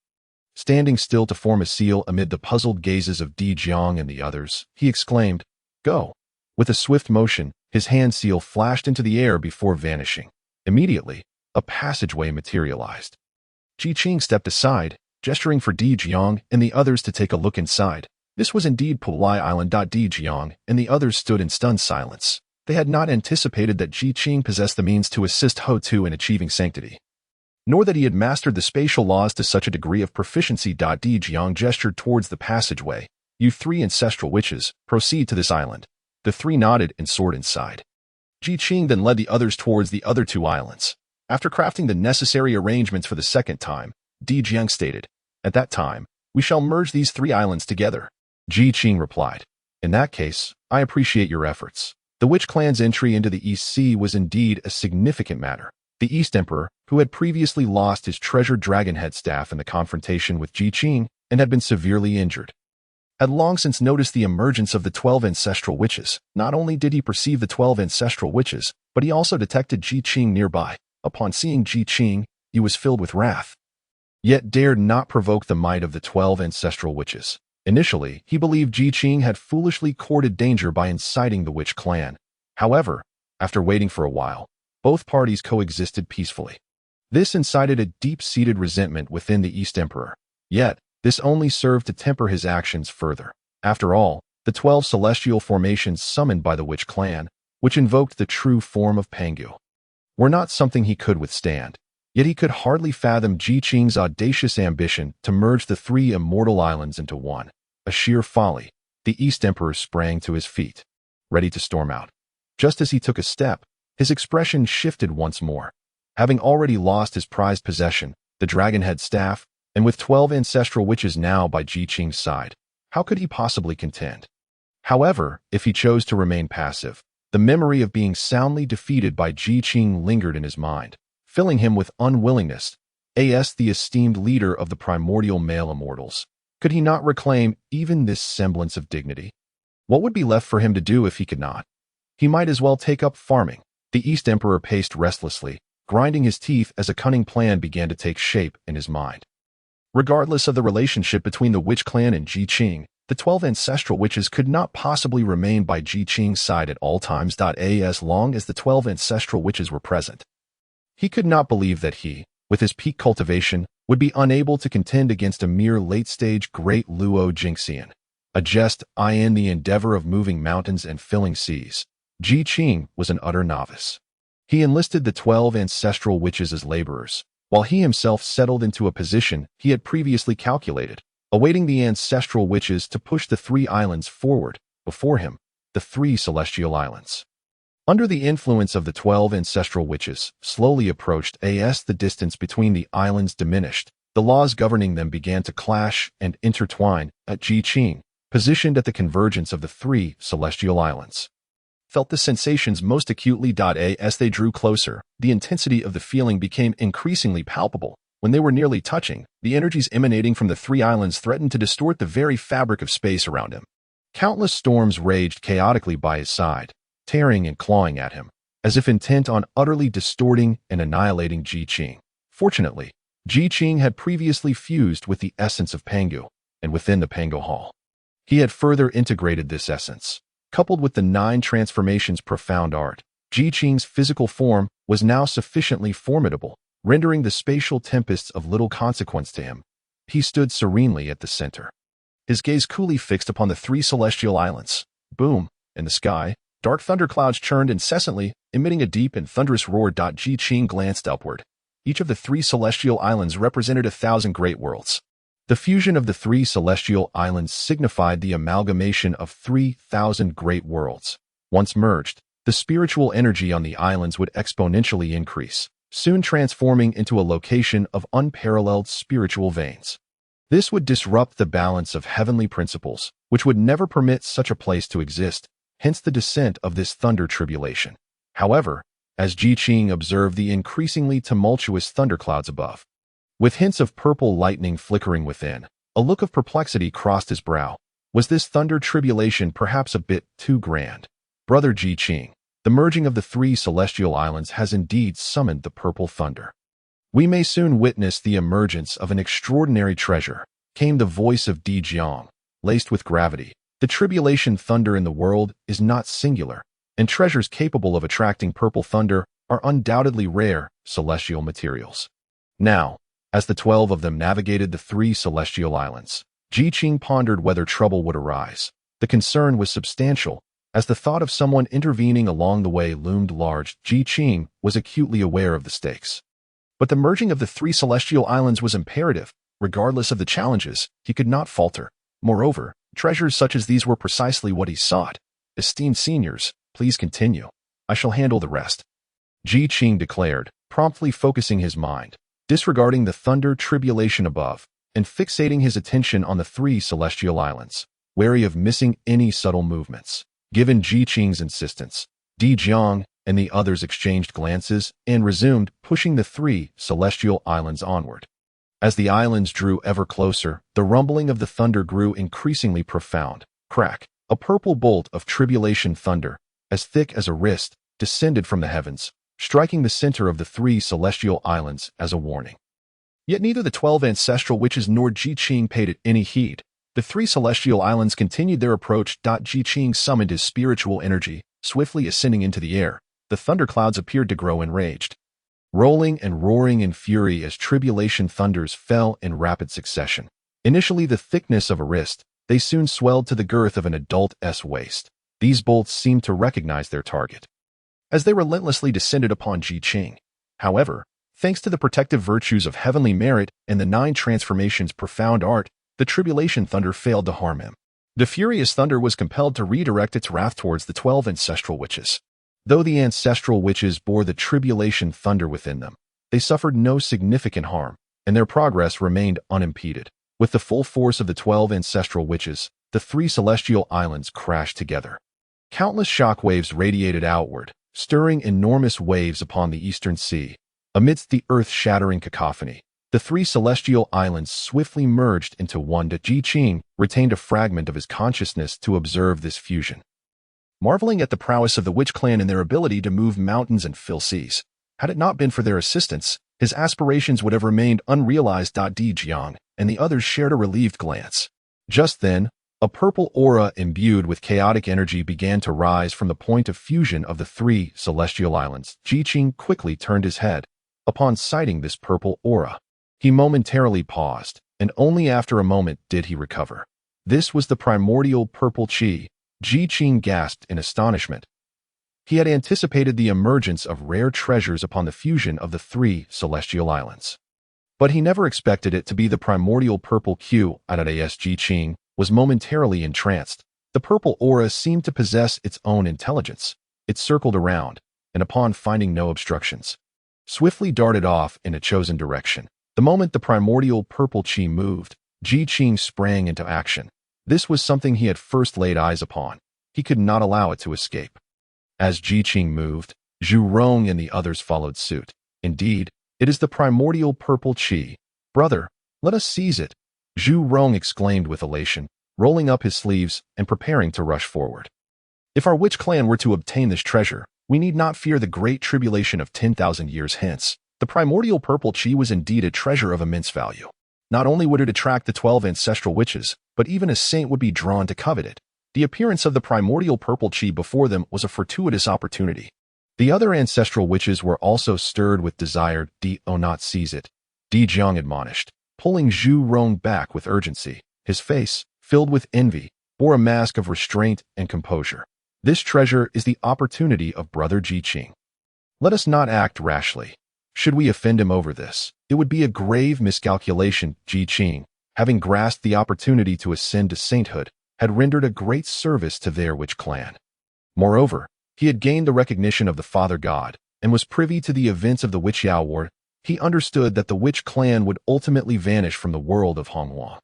Standing still to form a seal amid the puzzled gazes of Di Jiang and the others, he exclaimed, "Go." With a swift motion, his hand seal flashed into the air before vanishing. Immediately, a passageway materialized. Ji Qing stepped aside, gesturing for Di Jiang and the others to take a look inside. This was indeed Penglai Island. Di Jiang and the others stood in stunned silence. They had not anticipated that Ji Qing possessed the means to assist Ho Tu in achieving sanctity, nor that he had mastered the spatial laws to such a degree of proficiency. Di Jiang gestured towards the passageway. "You 3 ancestral witches, proceed to this island." The 3 nodded and soared inside. Ji Qing then led the others towards the other 2 islands. After crafting the necessary arrangements for the second time, Di Jiang stated, "At that time, we shall merge these 3 islands together." Ji Qing replied, "In that case, I appreciate your efforts." The witch clan's entry into the East Sea was indeed a significant matter. The East Emperor, who had previously lost his treasured dragonhead staff in the confrontation with Ji Qing and had been severely injured, had long since noticed the emergence of the 12 ancestral witches. Not only did he perceive the 12 ancestral witches, but he also detected Ji Qing nearby. Upon seeing Ji Qing, he was filled with wrath, yet dared not provoke the might of the 12 ancestral witches. Initially, he believed Ji Qing had foolishly courted danger by inciting the witch clan. However, after waiting for a while, both parties coexisted peacefully. This incited a deep-seated resentment within the East Emperor. Yet, this only served to temper his actions further. After all, the 12 celestial formations summoned by the witch clan, which invoked the true form of Pangu, were not something he could withstand. Yet he could hardly fathom Ji Qing's audacious ambition to merge the 3 immortal islands into one. A sheer folly. The East Emperor sprang to his feet, ready to storm out. Just as he took a step, his expression shifted once more. Having already lost his prized possession, the dragonhead staff, and with 12 ancestral witches now by Ji Qing's side, how could he possibly contend? However, if he chose to remain passive, the memory of being soundly defeated by Ji Qing lingered in his mind, filling him with unwillingness. As the esteemed leader of the primordial male immortals, could he not reclaim even this semblance of dignity? What would be left for him to do if he could not? He might as well take up farming. The East Emperor paced restlessly, grinding his teeth as a cunning plan began to take shape in his mind. Regardless of the relationship between the witch clan and Ji Qing, The 12 ancestral witches could not possibly remain by Qing's side at all times. As long as the 12 ancestral witches were present. He could not believe that he, with his peak cultivation, would be unable to contend against a mere late-stage great Luo Jingxian. A jest in the endeavor of moving mountains and filling seas. Qing was an utter novice. He enlisted the 12 ancestral witches as laborers, while he himself settled into a position he had previously calculated, awaiting the ancestral witches to push the 3 islands forward, before him, the 3 celestial islands. Under the influence of the 12 ancestral witches, slowly approached as the distance between the islands diminished, the laws governing them began to clash and intertwine. Qing, positioned at the convergence of the 3 celestial islands, felt the sensations most acutely. As they drew closer, the intensity of the feeling became increasingly palpable. When they were nearly touching, the energies emanating from the 3 islands threatened to distort the very fabric of space around him. Countless storms raged chaotically by his side, tearing and clawing at him, as if intent on utterly distorting and annihilating Qing. Fortunately, Qing had previously fused with the essence of Pangu, and within the Pangu Hall, he had further integrated this essence. Coupled with the 9 transformations' profound art, Qing's physical form was now sufficiently formidable, rendering the spatial tempests of little consequence to him. He stood serenely at the center, his gaze coolly fixed upon the 3 celestial islands. Boom! In the sky, dark thunderclouds churned incessantly, emitting a deep and thunderous roar. Qing glanced upward. Each of the 3 celestial islands represented 1,000 great worlds. The fusion of the 3 celestial islands signified the amalgamation of 3,000 great worlds. Once merged, the spiritual energy on the islands would exponentially increase, soon transforming into a location of unparalleled spiritual veins. This would disrupt the balance of heavenly principles, which would never permit such a place to exist, hence the descent of this thunder tribulation. However, as Qing observed the increasingly tumultuous thunderclouds above, with hints of purple lightning flickering within, a look of perplexity crossed his brow. Was this thunder tribulation perhaps a bit too grand? Brother Qing, the merging of the 3 celestial islands has indeed summoned the purple thunder. We may soon witness the emergence of an extraordinary treasure, came the voice of Di Jiang, laced with gravity. The tribulation thunder in the world is not singular, and treasures capable of attracting purple thunder are undoubtedly rare celestial materials. Now, as the 12 of them navigated the 3 celestial islands, Qing pondered whether trouble would arise. The concern was substantial, as the thought of someone intervening along the way loomed large. Qing was acutely aware of the stakes. But the merging of the 3 celestial islands was imperative. Regardless of the challenges, he could not falter. Moreover, treasures such as these were precisely what he sought. Esteemed seniors, please continue. I shall handle the rest. Qing declared, promptly focusing his mind, disregarding the thunder tribulation above, and fixating his attention on the 3 celestial islands, wary of missing any subtle movements. Given Qing's insistence, Di Jiang and the others exchanged glances and resumed pushing the 3 celestial islands onward. As the islands drew ever closer, the rumbling of the thunder grew increasingly profound. Crack! A purple bolt of tribulation thunder, as thick as a wrist, descended from the heavens, striking the center of the 3 celestial islands as a warning. Yet neither the 12 ancestral witches nor Qing paid it any heed. The 3 celestial islands continued their approach. Qing summoned his spiritual energy, swiftly ascending into the air. The thunderclouds appeared to grow enraged, rolling and roaring in fury as tribulation thunders fell in rapid succession. Initially the thickness of a wrist, they soon swelled to the girth of an adult's waist. These bolts seemed to recognize their target, as they relentlessly descended upon Qing. However, thanks to the protective virtues of heavenly merit and the 9 transformations' profound art, the tribulation thunder failed to harm him. The furious thunder was compelled to redirect its wrath towards the 12 ancestral witches. Though the ancestral witches bore the tribulation thunder within them, they suffered no significant harm, and their progress remained unimpeded. With the full force of the 12 ancestral witches, the 3 celestial islands crashed together. Countless shock waves radiated outward, stirring enormous waves upon the eastern sea. Amidst the earth-shattering cacophony, the 3 celestial islands swiftly merged into one. Qing retained a fragment of his consciousness to observe this fusion, marveling at the prowess of the witch clan and their ability to move mountains and fill seas. Had it not been for their assistance, his aspirations would have remained unrealized. Di Jiang and the others shared a relieved glance. Just then, A purple aura imbued with chaotic energy began to rise from the point of fusion of the three celestial islands. Qing quickly turned his head. Upon sighting this purple aura, he momentarily paused, and only after a moment did he recover. This was the primordial purple qi. Qing gasped in astonishment. He had anticipated the emergence of rare treasures upon the fusion of the three celestial islands. But he never expected it to be the primordial purple Q. Qing was momentarily entranced. The purple aura seemed to possess its own intelligence. It circled around, and upon finding no obstructions, swiftly darted off in a chosen direction. The moment the primordial purple qi moved, Qing sprang into action. This was something he had first laid eyes upon. He could not allow it to escape. As Qing moved, Zhu Rong and the others followed suit. Indeed, it is the primordial purple qi. Brother, let us seize it, Zhu Rong exclaimed with elation, rolling up his sleeves and preparing to rush forward. If our witch clan were to obtain this treasure, we need not fear the great tribulation of 10,000 years hence. The primordial purple qi was indeed a treasure of immense value. Not only would it attract the 12 ancestral witches, but even a saint would be drawn to covet it. The appearance of the primordial purple qi before them was a fortuitous opportunity. The other ancestral witches were also stirred with desire. Do not seize it, Di Jiang admonished, pulling Zhu Rong back with urgency. His face, filled with envy, bore a mask of restraint and composure. This treasure is the opportunity of brother Qing. Let us not act rashly. Should we offend him over this, it would be a grave miscalculation. Qing, having grasped the opportunity to ascend to sainthood, had rendered a great service to their witch clan. Moreover, he had gained the recognition of the Father God, and was privy to the events of the Witch Yao War. He understood that the witch clan would ultimately vanish from the world of Hongguang.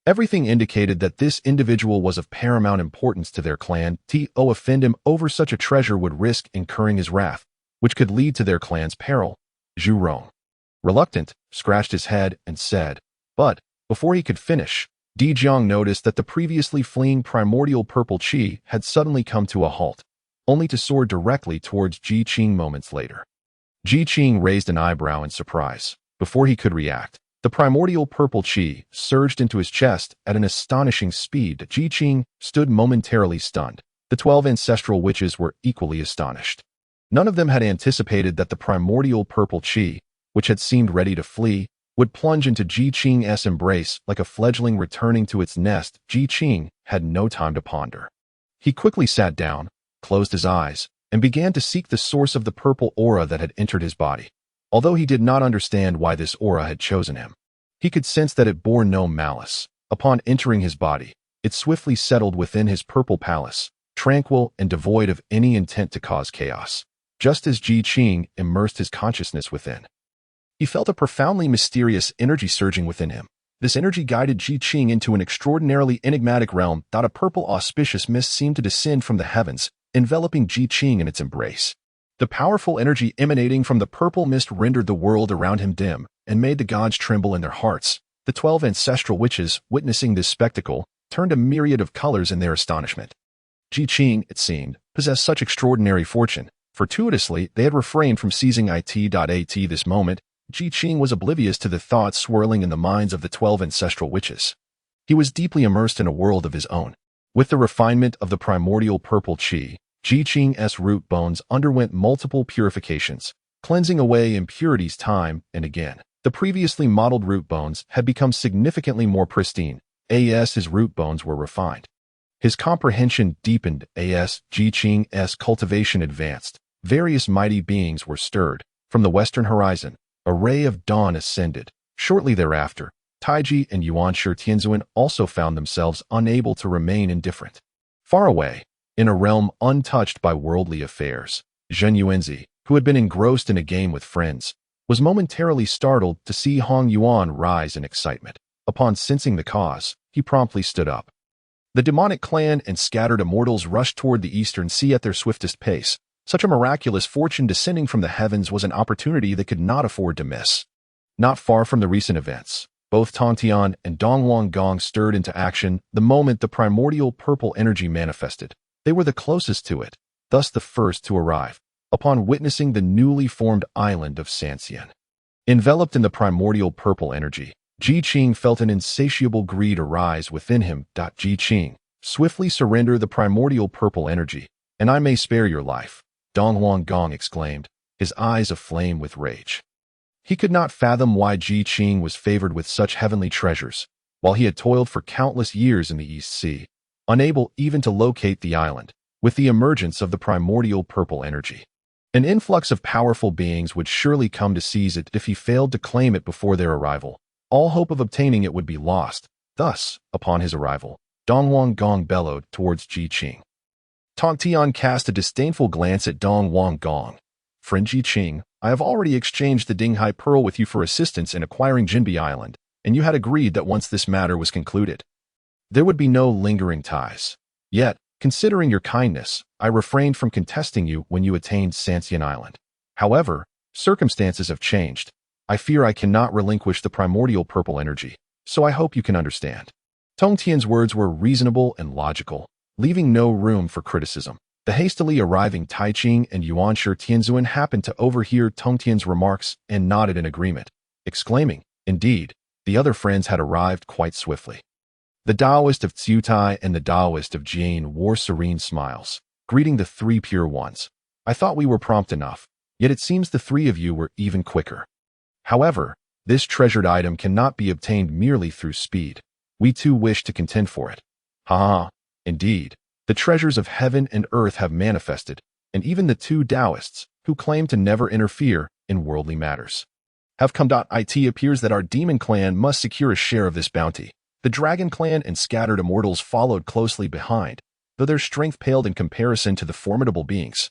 Everything indicated that this individual was of paramount importance to their clan. To offend him over such a treasure would risk incurring his wrath, which could lead to their clan's peril. Zhu Rong, reluctant, scratched his head and said, but, before he could finish, Di Jiang noticed that the previously fleeing primordial purple qi had suddenly come to a halt, only to soar directly towards Qing moments later. Qing raised an eyebrow in surprise. Before he could react, the primordial purple qi surged into his chest at an astonishing speed. Qing stood momentarily stunned. The 12 ancestral witches were equally astonished. None of them had anticipated that the primordial purple qi, which had seemed ready to flee, would plunge into Qing's embrace like a fledgling returning to its nest. Qing had no time to ponder. He quickly sat down, closed his eyes, and began to seek the source of the purple aura that had entered his body. Although he did not understand why this aura had chosen him, he could sense that it bore no malice. Upon entering his body, it swiftly settled within his purple palace, tranquil and devoid of any intent to cause chaos. Just as Qing immersed his consciousness within, he felt a profoundly mysterious energy surging within him. This energy guided Qing into an extraordinarily enigmatic realm. A purple auspicious mist seemed to descend from the heavens, enveloping Qing in its embrace. The powerful energy emanating from the purple mist rendered the world around him dim and made the gods tremble in their hearts. The 12 ancestral witches, witnessing this spectacle, turned a myriad of colors in their astonishment. Qing, it seemed, possessed such extraordinary fortune. Fortuitously, they had refrained from seizing it. At this moment, Qing was oblivious to the thoughts swirling in the minds of the 12 ancestral witches. He was deeply immersed in a world of his own. With the refinement of the primordial purple qi, Qing's root bones underwent multiple purifications, cleansing away impurities time and again. The previously mottled root bones had become significantly more pristine. His root bones were refined. His comprehension deepened. Qing's cultivation advanced. Various mighty beings were stirred. From the western horizon, a ray of dawn ascended. Shortly thereafter, Taiji and Yuanshi Tianzuan also found themselves unable to remain indifferent. Far away, in a realm untouched by worldly affairs, Zhen Yuanzi, who had been engrossed in a game with friends, was momentarily startled to see Hong Yuan rise in excitement. Upon sensing the cause, he promptly stood up. The demonic clan and scattered immortals rushed toward the eastern sea at their swiftest pace. Such a miraculous fortune descending from the heavens was an opportunity they could not afford to miss. Not far from the recent events, both Tongtian and Dongwang Gong stirred into action the moment the primordial purple energy manifested. They were the closest to it, thus the first to arrive, upon witnessing the newly formed island of Sanqing. Enveloped in the primordial purple energy, Ji Qing felt an insatiable greed arise within him. Ji Qing, swiftly surrender the primordial purple energy, and I may spare your life, Dong Huang Gong exclaimed, his eyes aflame with rage. He could not fathom why Ji Qing was favored with such heavenly treasures, while he had toiled for countless years in the East Sea, unable even to locate the island. With the emergence of the primordial purple energy, an influx of powerful beings would surely come to seize it. If he failed to claim it before their arrival, all hope of obtaining it would be lost. Thus, upon his arrival, Dong Huang Gong bellowed towards Ji Qing. Tong Tian cast a disdainful glance at Dong Huang Gong. Friend Ji Qing, I have already exchanged the Dinghai Pearl with you for assistance in acquiring Jinbi Island, and you had agreed that once this matter was concluded, there would be no lingering ties. Yet, considering your kindness, I refrained from contesting you when you attained Sanqing Island. However, circumstances have changed. I fear I cannot relinquish the primordial purple energy, so I hope you can understand. Tong Tian's words were reasonable and logical, leaving no room for criticism. The hastily arriving Tai Qing and Yuanshi Tianzun happened to overhear Tong Tian's remarks and nodded in agreement, exclaiming, indeed, the other friends had arrived quite swiftly. The Taoist of Tsiutai and the Taoist of Jane wore serene smiles, greeting the three pure ones. I thought we were prompt enough, yet it seems the three of you were even quicker. However, this treasured item cannot be obtained merely through speed. We too wish to contend for it. Ha! Indeed, the treasures of heaven and earth have manifested, and even the two Taoists, who claim to never interfere in worldly matters, have come. It appears that our demon clan must secure a share of this bounty. The Dragon Clan and scattered immortals followed closely behind, though their strength paled in comparison to the formidable beings.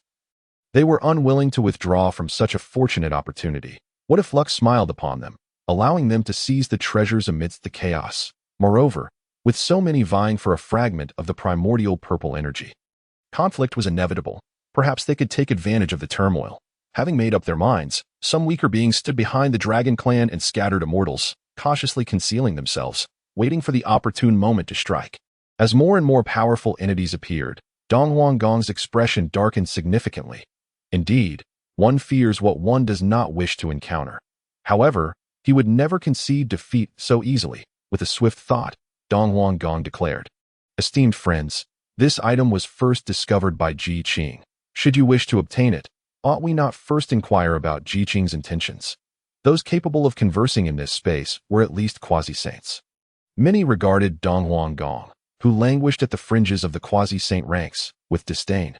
They were unwilling to withdraw from such a fortunate opportunity. What if luck smiled upon them, allowing them to seize the treasures amidst the chaos? Moreover, with so many vying for a fragment of the primordial purple energy, conflict was inevitable. Perhaps they could take advantage of the turmoil. Having made up their minds, some weaker beings stood behind the Dragon Clan and scattered immortals, cautiously concealing themselves, waiting for the opportune moment to strike. As more and more powerful entities appeared, Dong Huang Gong's expression darkened significantly. Indeed, one fears what one does not wish to encounter. However, he would never concede defeat so easily. With a swift thought, Dong Huang Gong declared, esteemed friends, this item was first discovered by Ji Qing. Should you wish to obtain it, ought we not first inquire about Ji Qing's intentions? Those capable of conversing in this space were at least quasi-saints. Many regarded Dong Huang Gong, who languished at the fringes of the quasi-saint ranks, with disdain.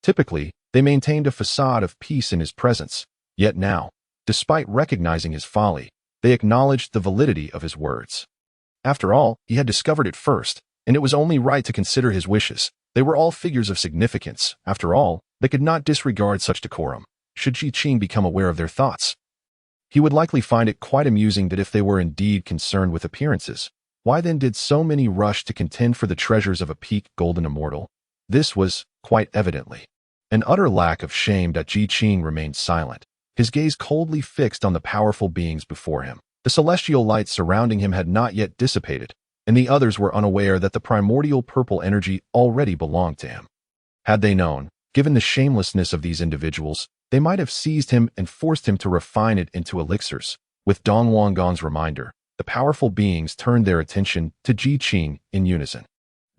Typically, they maintained a facade of peace in his presence, yet now, despite recognizing his folly, they acknowledged the validity of his words. After all, he had discovered it first, and it was only right to consider his wishes. They were all figures of significance. After all, they could not disregard such decorum. Should Ji Qing become aware of their thoughts, he would likely find it quite amusing that if they were indeed concerned with appearances, why then did so many rush to contend for the treasures of a peak golden immortal? This was, quite evidently, an utter lack of shame. Ji Qing remained silent, his gaze coldly fixed on the powerful beings before him. The celestial light surrounding him had not yet dissipated, and the others were unaware that the primordial purple energy already belonged to him. Had they known, given the shamelessness of these individuals, they might have seized him and forced him to refine it into elixirs. With Dong Huang Gong's reminder, the powerful beings turned their attention to Ji Qing in unison.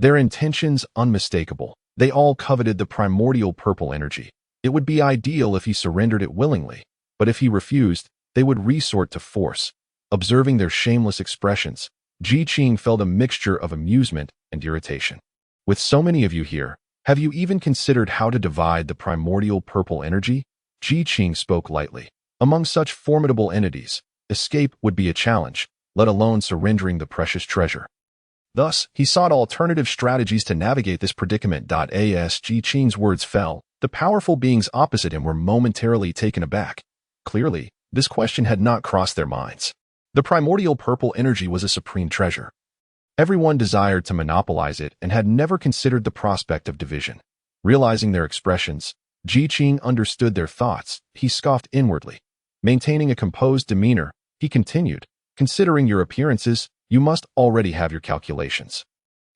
Their intentions unmistakable. They all coveted the primordial purple energy. It would be ideal if he surrendered it willingly, but if he refused, they would resort to force. Observing their shameless expressions, Ji Qing felt a mixture of amusement and irritation. With so many of you here, have you even considered how to divide the primordial purple energy? Ji Qing spoke lightly. Among such formidable entities, escape would be a challenge, let alone surrendering the precious treasure. Thus, he sought alternative strategies to navigate this predicament. As Ji Qing's words fell, the powerful beings opposite him were momentarily taken aback. Clearly, this question had not crossed their minds. The primordial purple energy was a supreme treasure. Everyone desired to monopolize it and had never considered the prospect of division. Realizing their expressions, Ji Qing understood their thoughts. He scoffed inwardly. Maintaining a composed demeanor, he continued, considering your appearances, you must already have your calculations.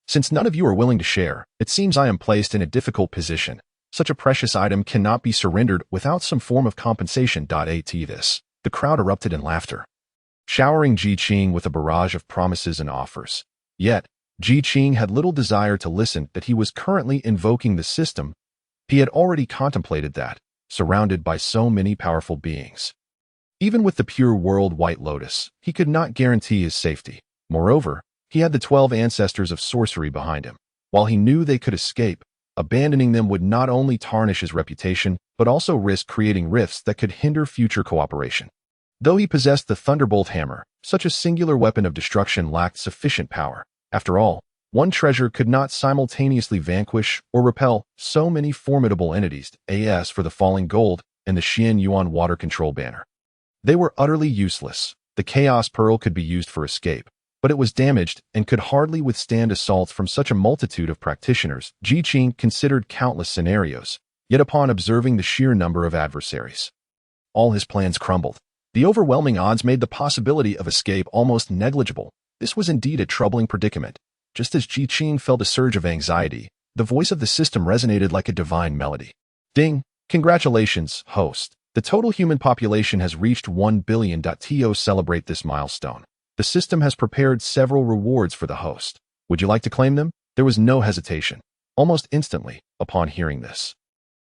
Since none of you are willing to share, it seems I am placed in a difficult position. Such a precious item cannot be surrendered without some form of compensation. At this, the crowd erupted in laughter. showering Ji Qing with a barrage of promises and offers. Yet, Ji Qing had little desire to listen that he was currently invoking the system. He had already contemplated that, surrounded by so many powerful beings. Even with the pure world White Lotus, he could not guarantee his safety. Moreover, he had the 12 ancestors of sorcery behind him. While he knew they could escape, abandoning them would not only tarnish his reputation, but also risk creating rifts that could hinder future cooperation. Though he possessed the Thunderbolt Hammer, such a singular weapon of destruction lacked sufficient power. After all, one treasure could not simultaneously vanquish or repel so many formidable entities, as for the falling gold and the Xian Yuan water control banner. They were utterly useless. The Chaos Pearl could be used for escape, but it was damaged and could hardly withstand assaults from such a multitude of practitioners. Ji Qing considered countless scenarios, yet upon observing the sheer number of adversaries, all his plans crumbled. The overwhelming odds made the possibility of escape almost negligible. This was indeed a troubling predicament. Just as Ji Qing felt a surge of anxiety, the voice of the system resonated like a divine melody. Ding! Congratulations, host. The total human population has reached 1 billion. To celebrate this milestone, the system has prepared several rewards for the host. Would you like to claim them? There was no hesitation. Almost instantly, upon hearing this,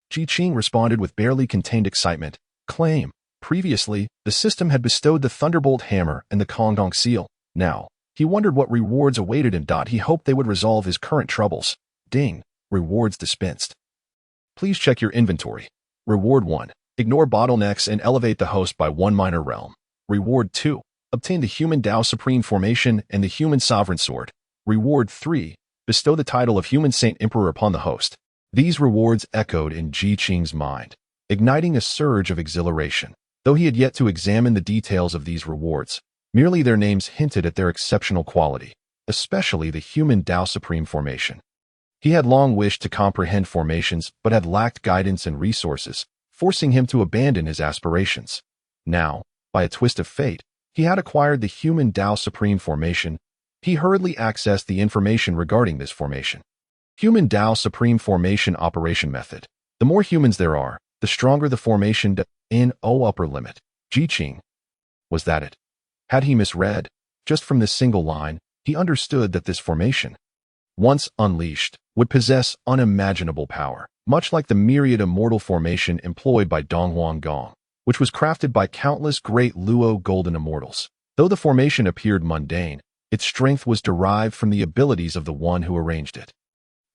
Ji Qing responded with barely contained excitement. Claim. Previously, the system had bestowed the Thunderbolt Hammer and the Kongdong Seal. Now, he wondered what rewards awaited him. He hoped they would resolve his current troubles. Ding. Rewards dispensed. Please check your inventory. Reward 1. Ignore bottlenecks and elevate the host by 1 minor realm. Reward 2. Obtain the Human Tao Supreme Formation and the Human Sovereign Sword. Reward 3. Bestow the title of Human Saint Emperor upon the host. These rewards echoed in Ji Qing's mind, igniting a surge of exhilaration. Though he had yet to examine the details of these rewards, merely their names hinted at their exceptional quality, especially the Human Tao Supreme Formation. He had long wished to comprehend formations but had lacked guidance and resources, forcing him to abandon his aspirations. Now, by a twist of fate, he had acquired the Human Tao Supreme Formation. He hurriedly accessed the information regarding this formation. Human Tao Supreme Formation Operation Method. The more humans there are, the stronger the formation. Upper limit. Ji Qing. Was that it? Had he misread? Just from this single line, he understood that this formation, once unleashed, would possess unimaginable power, much like the myriad immortal formation employed by Donghuang Gong, which was crafted by countless great Luo golden immortals. Though the formation appeared mundane, its strength was derived from the abilities of the one who arranged it.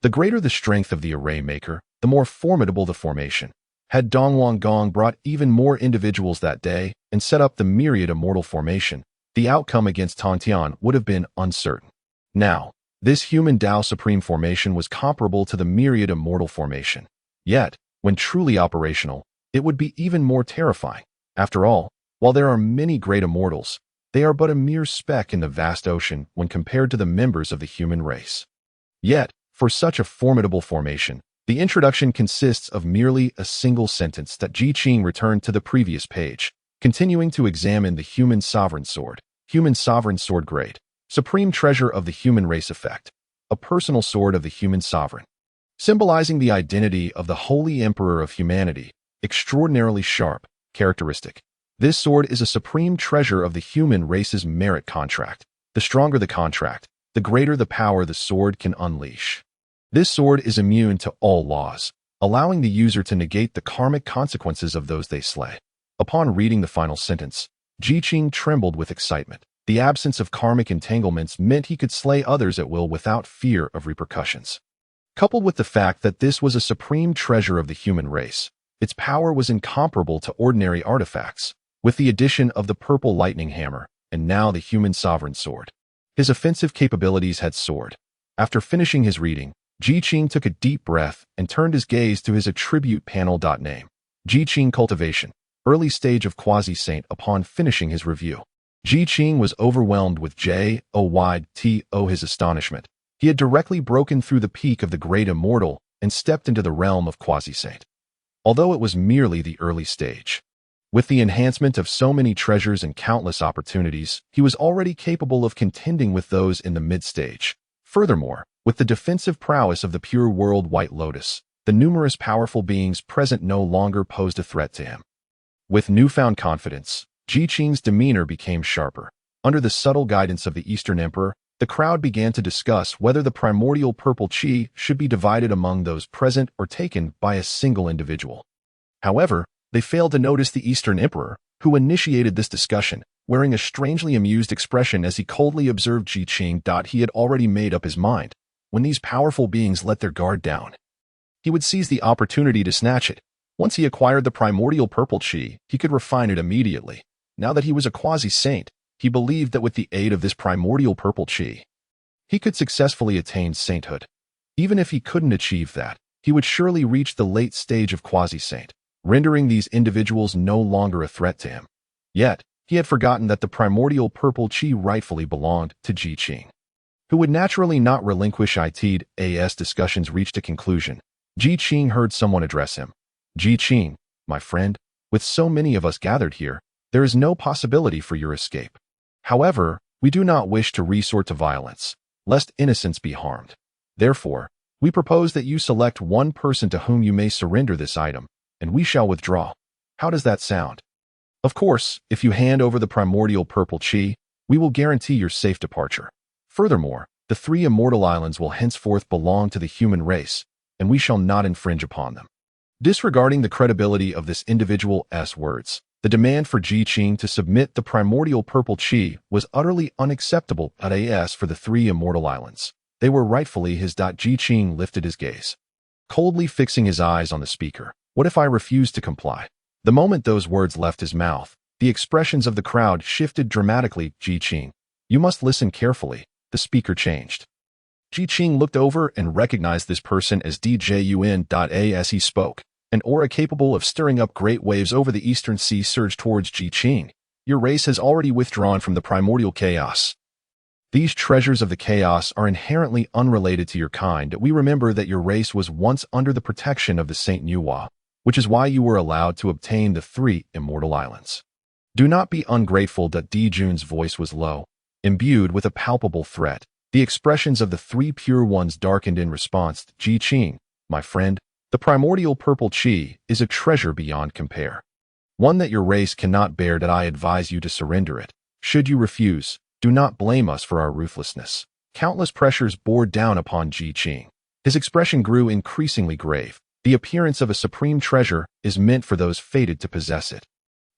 The greater the strength of the array maker, the more formidable the formation. Had Donghuang Gong brought even more individuals that day and set up the myriad immortal formation, the outcome against Tongtian would have been uncertain. Now, this Human Tao Supreme Formation was comparable to the myriad immortal formation. Yet, when truly operational, it would be even more terrifying. After all, while there are many great immortals, they are but a mere speck in the vast ocean when compared to the members of the human race. Yet, for such a formidable formation, the introduction consists of merely a single sentence that Ji Qing returned to the previous page, continuing to examine the Human Sovereign Sword. Human Sovereign Sword Grade. Supreme Treasure of the Human Race Effect. A personal sword of the human sovereign. Symbolizing the identity of the Holy Emperor of Humanity. Extraordinarily sharp. Characteristic. This sword is a supreme treasure of the human race's merit contract. The stronger the contract, the greater the power the sword can unleash. This sword is immune to all laws, allowing the user to negate the karmic consequences of those they slay. Upon reading the final sentence, Ji Qing trembled with excitement. The absence of karmic entanglements meant he could slay others at will without fear of repercussions. Coupled with the fact that this was a supreme treasure of the human race, its power was incomparable to ordinary artifacts, with the addition of the purple lightning hammer, and now the Human Sovereign Sword. His offensive capabilities had soared. After finishing his reading, Ji Qing took a deep breath and turned his gaze to his attribute panel. Name. Ji Qing Cultivation. Early stage of quasi-saint. Upon finishing his review, Ji Qing was overwhelmed with joy. His astonishment. He had directly broken through the peak of the great immortal and stepped into the realm of quasi-saint. Although it was merely the early stage, with the enhancement of so many treasures and countless opportunities, he was already capable of contending with those in the mid-stage. Furthermore, with the defensive prowess of the pure world White Lotus, the numerous powerful beings present no longer posed a threat to him. With newfound confidence, Ji Qing's demeanor became sharper. Under the subtle guidance of the Eastern Emperor, the crowd began to discuss whether the primordial purple qi should be divided among those present or taken by a single individual. However, they failed to notice the Eastern Emperor, who initiated this discussion, wearing a strangely amused expression as he coldly observed Ji Qing. He had already made up his mind. When these powerful beings let their guard down, he would seize the opportunity to snatch it. Once he acquired the primordial purple qi, he could refine it immediately. Now that he was a quasi-saint, he believed that with the aid of this primordial purple qi, he could successfully attain sainthood. Even if he couldn't achieve that, he would surely reach the late stage of quasi-saint, rendering these individuals no longer a threat to him. Yet, he had forgotten that the primordial purple qi rightfully belonged to Ji Qing, who would naturally not relinquish it. As discussions reached a conclusion, Ji Qing heard someone address him. Ji Qing, my friend, with so many of us gathered here, there is no possibility for your escape. However, we do not wish to resort to violence, lest innocents be harmed. Therefore, we propose that you select one person to whom you may surrender this item, and we shall withdraw. How does that sound? Of course, if you hand over the primordial purple qi, we will guarantee your safe departure. Furthermore, the 3 immortal islands will henceforth belong to the human race, and we shall not infringe upon them. Disregarding the credibility of this individual's words, the demand for Ji Qing to submit the primordial purple qi was utterly unacceptable. As for the 3 immortal islands, they were rightfully his. Ji Qing lifted his gaze, coldly fixing his eyes on the speaker. What if I refuse to comply? The moment those words left his mouth, the expressions of the crowd shifted dramatically. Ji Qing, you must listen carefully. The speaker changed. Ji Qing looked over and recognized this person as Djun. As he spoke, an aura capable of stirring up great waves over the eastern sea surged towards Ji Qing. Your race has already withdrawn from the primordial chaos. These treasures of the chaos are inherently unrelated to your kind. We remember that your race was once under the protection of the Saint Nuwa, which is why you were allowed to obtain the 3 immortal islands. Do not be ungrateful. Djun's voice was low, imbued with a palpable threat. The expressions of the 3 pure ones darkened in response. Ji Qing, my friend, the primordial purple qi is a treasure beyond compare. One that your race cannot bear. I advise you to surrender it. Should you refuse, do not blame us for our ruthlessness. Countless pressures bore down upon Ji Qing. His expression grew increasingly grave. The appearance of a supreme treasure is meant for those fated to possess it.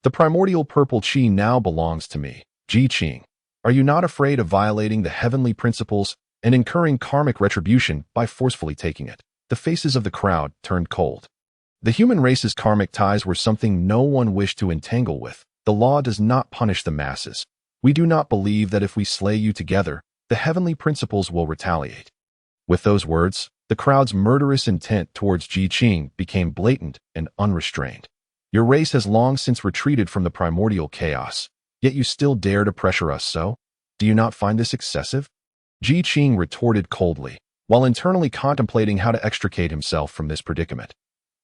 The primordial purple qi now belongs to me. Ji Qing, are you not afraid of violating the heavenly principles and incurring karmic retribution by forcefully taking it? The faces of the crowd turned cold. The human race's karmic ties were something no one wished to entangle with. The law does not punish the masses. We do not believe that if we slay you together, the heavenly principles will retaliate. With those words, the crowd's murderous intent towards Ji Qing became blatant and unrestrained. Your race has long since retreated from the primordial chaos, yet you still dare to pressure us so? Do you not find this excessive? Ji Qing retorted coldly, while internally contemplating how to extricate himself from this predicament.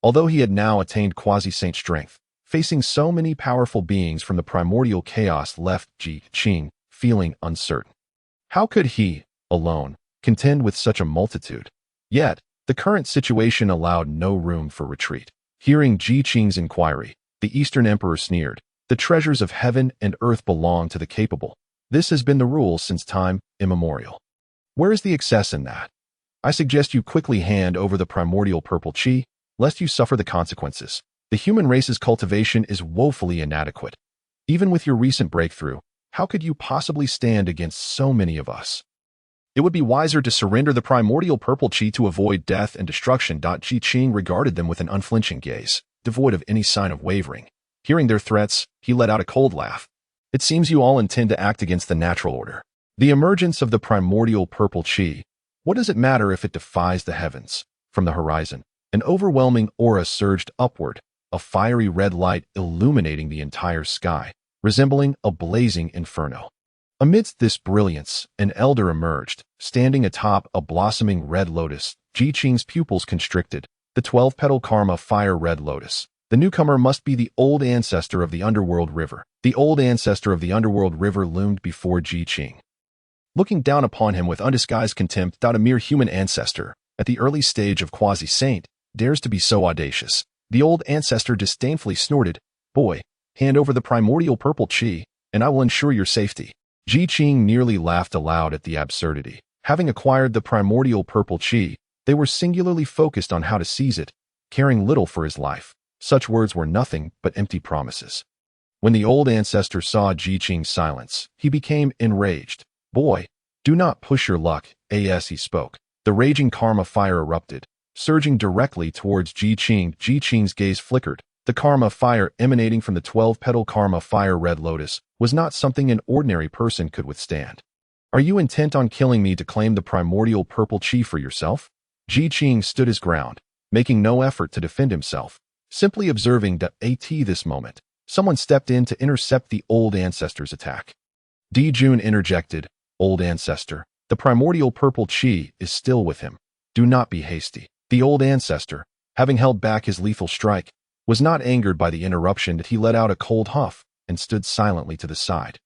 Although he had now attained quasi-saint strength, facing so many powerful beings from the primordial chaos left Ji Qing feeling uncertain. How could he, alone, contend with such a multitude? Yet, the current situation allowed no room for retreat. Hearing Ji Qing's inquiry, the Eastern Emperor sneered. The treasures of heaven and earth belong to the capable. This has been the rule since time immemorial. Where is the excess in that? I suggest you quickly hand over the primordial purple qi, lest you suffer the consequences. The human race's cultivation is woefully inadequate. Even with your recent breakthrough, how could you possibly stand against so many of us? It would be wiser to surrender the primordial purple qi to avoid death and destruction. Ji Qing regarded them with an unflinching gaze, devoid of any sign of wavering. Hearing their threats, he let out a cold laugh. It seems you all intend to act against the natural order. The emergence of the primordial purple qi. What does it matter if it defies the heavens? From the horizon, an overwhelming aura surged upward, a fiery red light illuminating the entire sky, resembling a blazing inferno. Amidst this brilliance, an elder emerged, standing atop a blossoming red lotus. Ji Qing's pupils constricted. The 12-petal karma fire red lotus. The newcomer must be the old ancestor of the underworld river. The old ancestor of the underworld river loomed before Ji Qing, looking down upon him with undisguised contempt. A mere human ancestor, at the early stage of quasi-saint, dares to be so audacious. The old ancestor disdainfully snorted. Boy, Hand over the primordial purple Qi, and I will ensure your safety. Qing nearly laughed aloud at the absurdity. Having acquired the primordial purple Qi, they were singularly focused on how to seize it, caring little for his life. Such words were nothing but empty promises. When the old ancestor saw Qing's silence, he became enraged. Boy, do not push your luck, as he spoke. The raging karma fire erupted, surging directly towards Qing. Qing's gaze flickered. The karma fire emanating from the 12-petal karma fire red lotus was not something an ordinary person could withstand. Are you intent on killing me to claim the primordial purple Qi for yourself? Qing stood his ground, making no effort to defend himself, simply observing that at this moment, someone stepped in to intercept the old ancestor's attack. Jun interjected, "Old ancestor, the primordial purple Qi is still with him. Do not be hasty." The old ancestor, having held back his lethal strike, was not angered by the interruption that he let out a cold huff and stood silently to the side.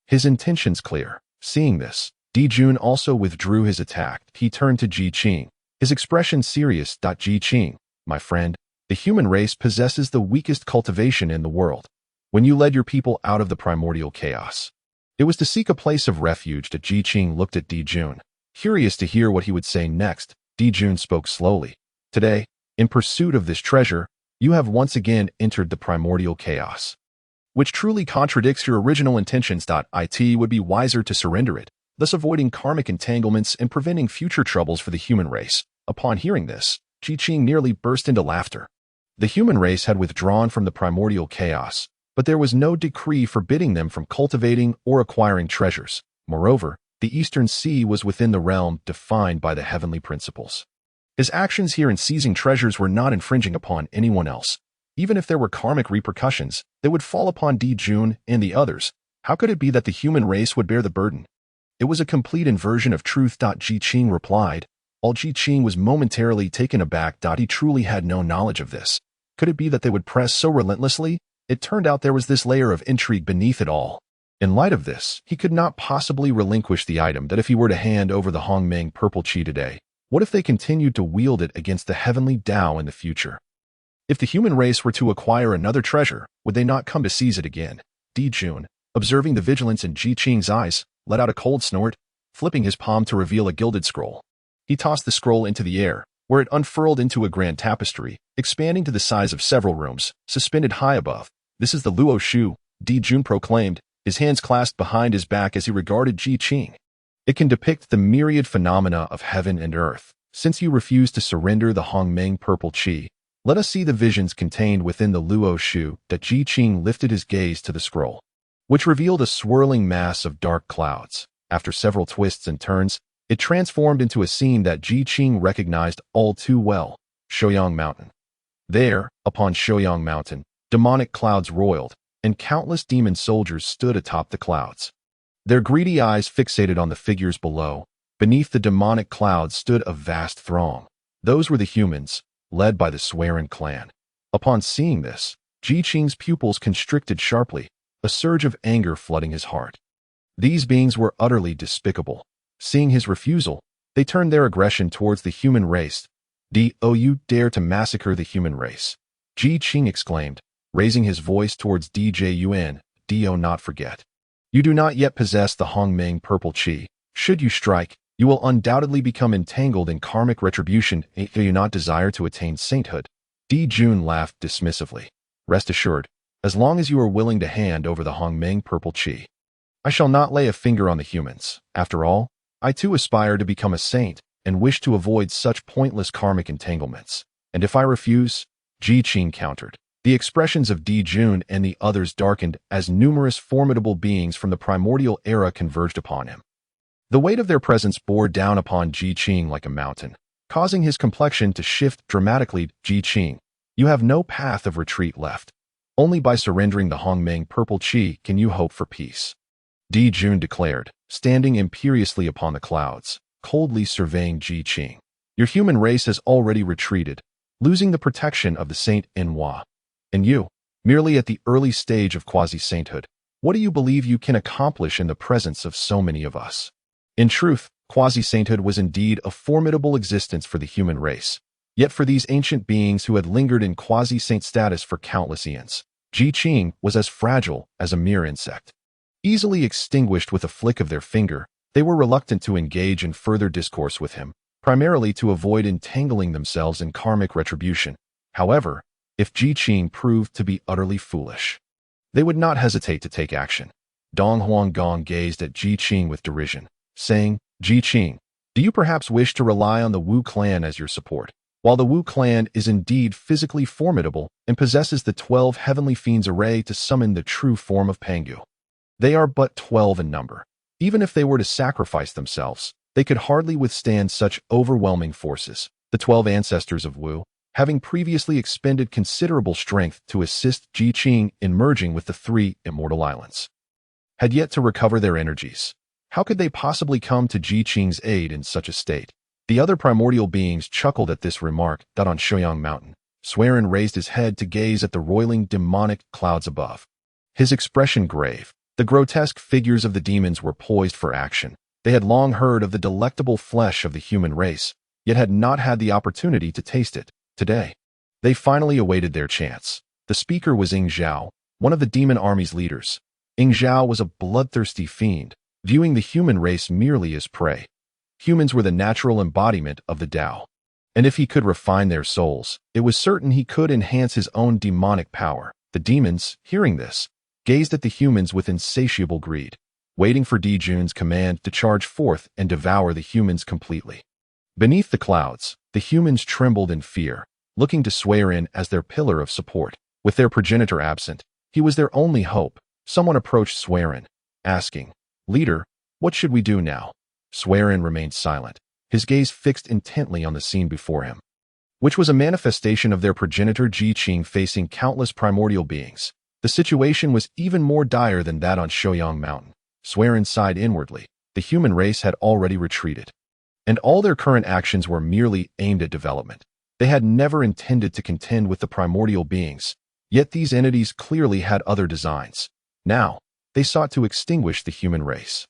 His intentions clear. Seeing this, Jun also withdrew his attack. He turned to Qing, his expression serious. Qing, my friend, the human race possesses the weakest cultivation in the world. When you led your people out of the primordial chaos, it was to seek a place of refuge. Qing looked at Jun, curious to hear what he would say next. Jun spoke slowly. Today, in pursuit of this treasure, you have once again entered the primordial chaos, which truly contradicts your original intentions. It would be wiser to surrender it, thus avoiding karmic entanglements and preventing future troubles for the human race. Upon hearing this, Qing nearly burst into laughter. The human race had withdrawn from the primordial chaos, but there was no decree forbidding them from cultivating or acquiring treasures. Moreover, the Eastern Sea was within the realm defined by the heavenly principles. His actions here in seizing treasures were not infringing upon anyone else. Even if there were karmic repercussions, they would fall upon Jun and the others. How could it be that the human race would bear the burden? It was a complete inversion of truth. Qing replied. All Qing was momentarily taken aback. He truly had no knowledge of this. Could it be that they would press so relentlessly? It turned out there was this layer of intrigue beneath it all. In light of this, he could not possibly relinquish the item that if he were to hand over the Hongmeng purple Qi today, what if they continued to wield it against the heavenly Tao in the future? If the human race were to acquire another treasure, would they not come to seize it again? Jun, observing the vigilance in Qing's eyes, let out a cold snort, flipping his palm to reveal a gilded scroll. He tossed the scroll into the air, where it unfurled into a grand tapestry, expanding to the size of several rooms, suspended high above. This is the Luo Shu, Jun proclaimed, his hands clasped behind his back as he regarded Qing. It can depict the myriad phenomena of heaven and earth. Since you refuse to surrender the Hongmeng purple Qi, let us see the visions contained within the Luo Shu. Qing lifted his gaze to the scroll, which revealed a swirling mass of dark clouds. After several twists and turns, it transformed into a scene that Qing recognized all too well, Shouyang Mountain. There, upon Shouyang Mountain, demonic clouds roiled, and countless demon soldiers stood atop the clouds. Their greedy eyes fixated on the figures below. Beneath the demonic clouds stood a vast throng. Those were the humans, led by the Swearen clan. Upon seeing this, Qing's pupils constricted sharply, a surge of anger flooding his heart. These beings were utterly despicable. Seeing his refusal, they turned their aggression towards the human race. You dare to massacre the human race? Qing exclaimed, raising his voice towards Jun. Do not forget. You do not yet possess the Hongmeng purple Qi. Should you strike, you will undoubtedly become entangled in karmic retribution. Do you not desire to attain sainthood? Jun laughed dismissively. Rest assured, as long as you are willing to hand over the Hongmeng purple Qi, I shall not lay a finger on the humans. After all, I too aspire to become a saint and wish to avoid such pointless karmic entanglements. And if I refuse? Qing countered. The expressions of Jun and the others darkened as numerous formidable beings from the primordial era converged upon him. The weight of their presence bore down upon Qing like a mountain, causing his complexion to shift dramatically. Qing, you have no path of retreat left. Only by surrendering the Hongmeng purple Qi can you hope for peace. Jun declared, standing imperiously upon the clouds, coldly surveying Qing. Your human race has already retreated, losing the protection of the Saint Nuwa. And you, merely at the early stage of quasi-sainthood, what do you believe you can accomplish in the presence of so many of us? In truth, quasi-sainthood was indeed a formidable existence for the human race. Yet for these ancient beings who had lingered in quasi-saint status for countless eons, Qing was as fragile as a mere insect. Easily extinguished with a flick of their finger, they were reluctant to engage in further discourse with him, primarily to avoid entangling themselves in karmic retribution. However, if Qing proved to be utterly foolish, they would not hesitate to take action. Dong Huanggong gazed at Qing with derision, saying, Qing, do you perhaps wish to rely on the Wu clan as your support? While the Wu clan is indeed physically formidable and possesses the 12 heavenly fiends array to summon the true form of Pangu, they are but 12 in number. Even if they were to sacrifice themselves, they could hardly withstand such overwhelming forces. The 12 ancestors of Wu, having previously expended considerable strength to assist Qing in merging with the 3 immortal islands, had yet to recover their energies. How could they possibly come to Qing's aid in such a state? The other primordial beings chuckled at this remark. On Shoyang Mountain, Swearin raised his head to gaze at the roiling demonic clouds above. His expression grave. The grotesque figures of the demons were poised for action. They had long heard of the delectable flesh of the human race, yet had not had the opportunity to taste it. Today, they finally awaited their chance. The speaker was Ying Zhao, one of the demon army's leaders. Ying Zhao was a bloodthirsty fiend, viewing the human race merely as prey. Humans were the natural embodiment of the Tao, and if he could refine their souls, it was certain he could enhance his own demonic power. The demons, hearing this, gazed at the humans with insatiable greed, waiting for Dijun's command to charge forth and devour the humans completely. Beneath the clouds, the humans trembled in fear, looking to Swearin as their pillar of support. With their progenitor absent, he was their only hope. Someone approached Swearin, asking, Leader, what should we do now? Swearin remained silent, his gaze fixed intently on the scene before him, which was a manifestation of their progenitor Qing facing countless primordial beings. The situation was even more dire than that on Shoyang Mountain. Swearin sighed inwardly. The human race had already retreated, and all their current actions were merely aimed at development. They had never intended to contend with the primordial beings, yet these entities clearly had other designs. Now, they sought to extinguish the human race.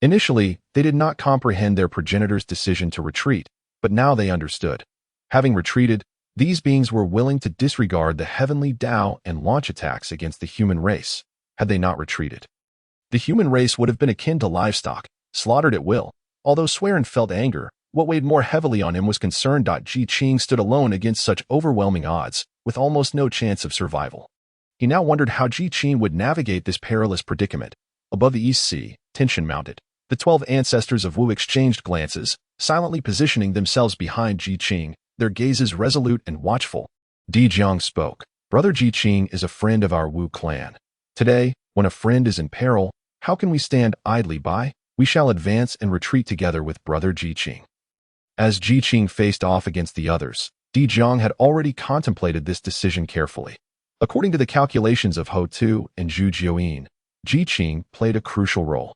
Initially, they did not comprehend their progenitor's decision to retreat, but now they understood. Having retreated, these beings were willing to disregard the heavenly Tao and launch attacks against the human race. Had they not retreated, the human race would have been akin to livestock, slaughtered at will. Although Swearin felt anger, what weighed more heavily on him was concern. Qing stood alone against such overwhelming odds, with almost no chance of survival. He now wondered how Qing would navigate this perilous predicament. Above the East Sea, tension mounted. The 12 ancestors of Wu exchanged glances, silently positioning themselves behind Qing, their gazes resolute and watchful. Dijiang spoke. Brother Qing is a friend of our Wu clan. Today, when a friend is in peril, how can we stand idly by? We shall advance and retreat together with Brother Qing. As Qing faced off against the others, Dijiang had already contemplated this decision carefully. According to the calculations of Ho Tu and Zhu Jioyin, Qing played a crucial role.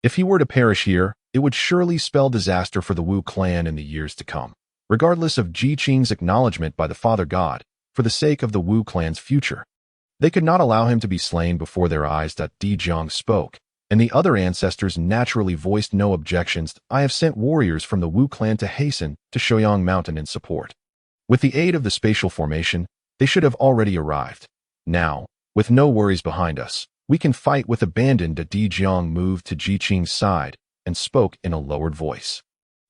If he were to perish here, it would surely spell disaster for the Wu clan in the years to come. Regardless of Qing's acknowledgement by the Father God, for the sake of the Wu clan's future, they could not allow him to be slain before their eyes. Dijiang spoke, and the other ancestors naturally voiced no objections. I have sent warriors from the Wu clan to hasten to Shoyang Mountain in support. With the aid of the spatial formation, they should have already arrived. Now, with no worries behind us, we can fight with abandon. Dijiang moved to Qing's side and spoke in a lowered voice.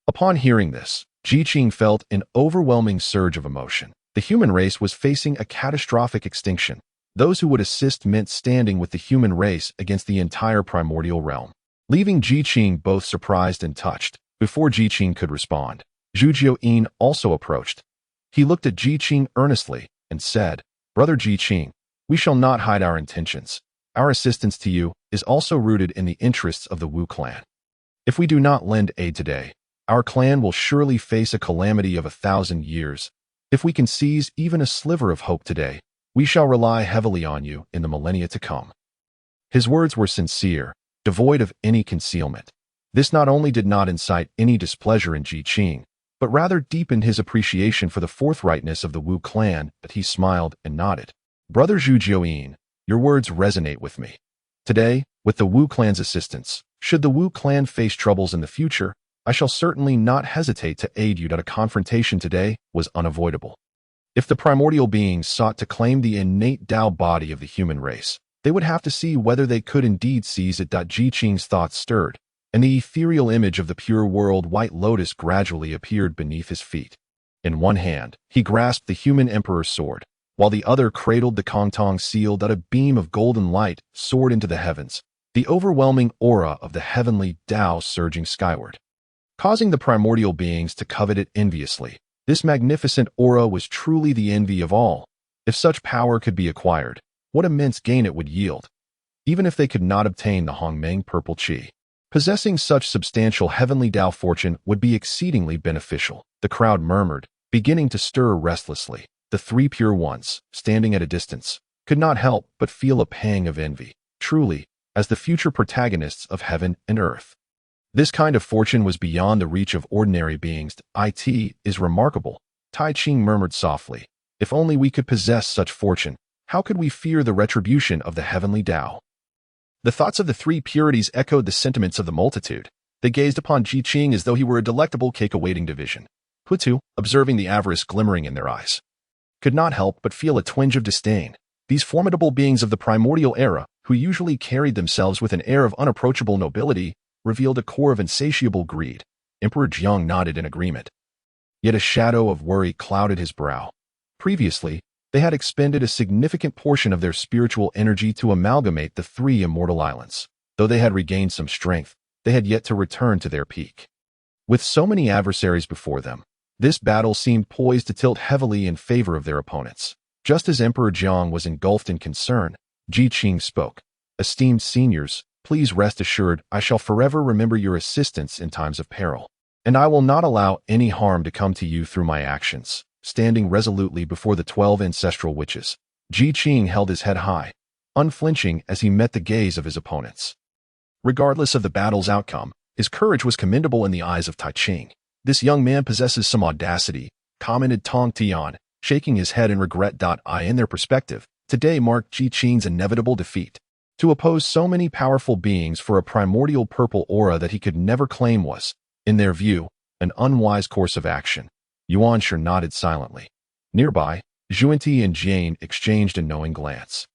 Upon hearing this, Qing felt an overwhelming surge of emotion. The human race was facing a catastrophic extinction. Those who would assist meant standing with the human race against the entire primordial realm, leaving Qing both surprised and touched. Before Qing could respond, Zhu Jioyin also approached. He looked at Qing earnestly and said, Brother Qing, we shall not hide our intentions. Our assistance to you is also rooted in the interests of the Wu clan. If we do not lend aid today, our clan will surely face a calamity of 1,000 years. If we can seize even a sliver of hope today, we shall rely heavily on you in the millennia to come. His words were sincere, devoid of any concealment. This not only did not incite any displeasure in Qing, but rather deepened his appreciation for the forthrightness of the Wu clan. But he smiled and nodded. Brother Zhu Jioyin, your words resonate with me. Today, with the Wu clan's assistance, should the Wu clan face troubles in the future, I shall certainly not hesitate to aid you. A confrontation today was unavoidable. If the primordial beings sought to claim the innate Tao body of the human race, they would have to see whether they could indeed seize it. Ji Qing's thoughts stirred, and the ethereal image of the pure world White Lotus gradually appeared beneath his feet. In one hand, he grasped the human emperor's sword, while the other cradled the Kongtong seal. A beam of golden light soared into the heavens, the overwhelming aura of the heavenly Tao surging skyward, causing the primordial beings to covet it enviously. This magnificent aura was truly the envy of all. If such power could be acquired, what immense gain it would yield, even if they could not obtain the Hongmeng purple qi. Possessing such substantial heavenly Tao fortune would be exceedingly beneficial, the crowd murmured, beginning to stir restlessly. The three pure ones, standing at a distance, could not help but feel a pang of envy, truly, as the future protagonists of heaven and earth. This kind of fortune was beyond the reach of ordinary beings. It is remarkable, Tai Qing murmured softly. If only we could possess such fortune, how could we fear the retribution of the heavenly Tao? The thoughts of the three purities echoed the sentiments of the multitude. They gazed upon Ji Qing as though he were a delectable cake awaiting division. Hutu, observing the avarice glimmering in their eyes, could not help but feel a twinge of disdain. These formidable beings of the primordial era, who usually carried themselves with an air of unapproachable nobility, revealed a core of insatiable greed. Emperor Jiang nodded in agreement. Yet a shadow of worry clouded his brow. Previously, they had expended a significant portion of their spiritual energy to amalgamate the three immortal islands. Though they had regained some strength, they had yet to return to their peak. With so many adversaries before them, this battle seemed poised to tilt heavily in favor of their opponents. Just as Emperor Jiang was engulfed in concern, Ji Qing spoke. Esteemed seniors, please rest assured I shall forever remember your assistance in times of peril, and I will not allow any harm to come to you through my actions. Standing resolutely before the 12 ancestral witches, Ji Qing held his head high, unflinching as he met the gaze of his opponents. Regardless of the battle's outcome, his courage was commendable in the eyes of Tai Qing. This young man possesses some audacity, commented Tong Tian, shaking his head in regret. In their perspective, today marked Ji Qing's inevitable defeat. To oppose so many powerful beings for a primordial purple aura that he could never claim was, in their view, an unwise course of action. Yuan Shi nodded silently. Nearby, Zhuanti and Jane exchanged a knowing glance,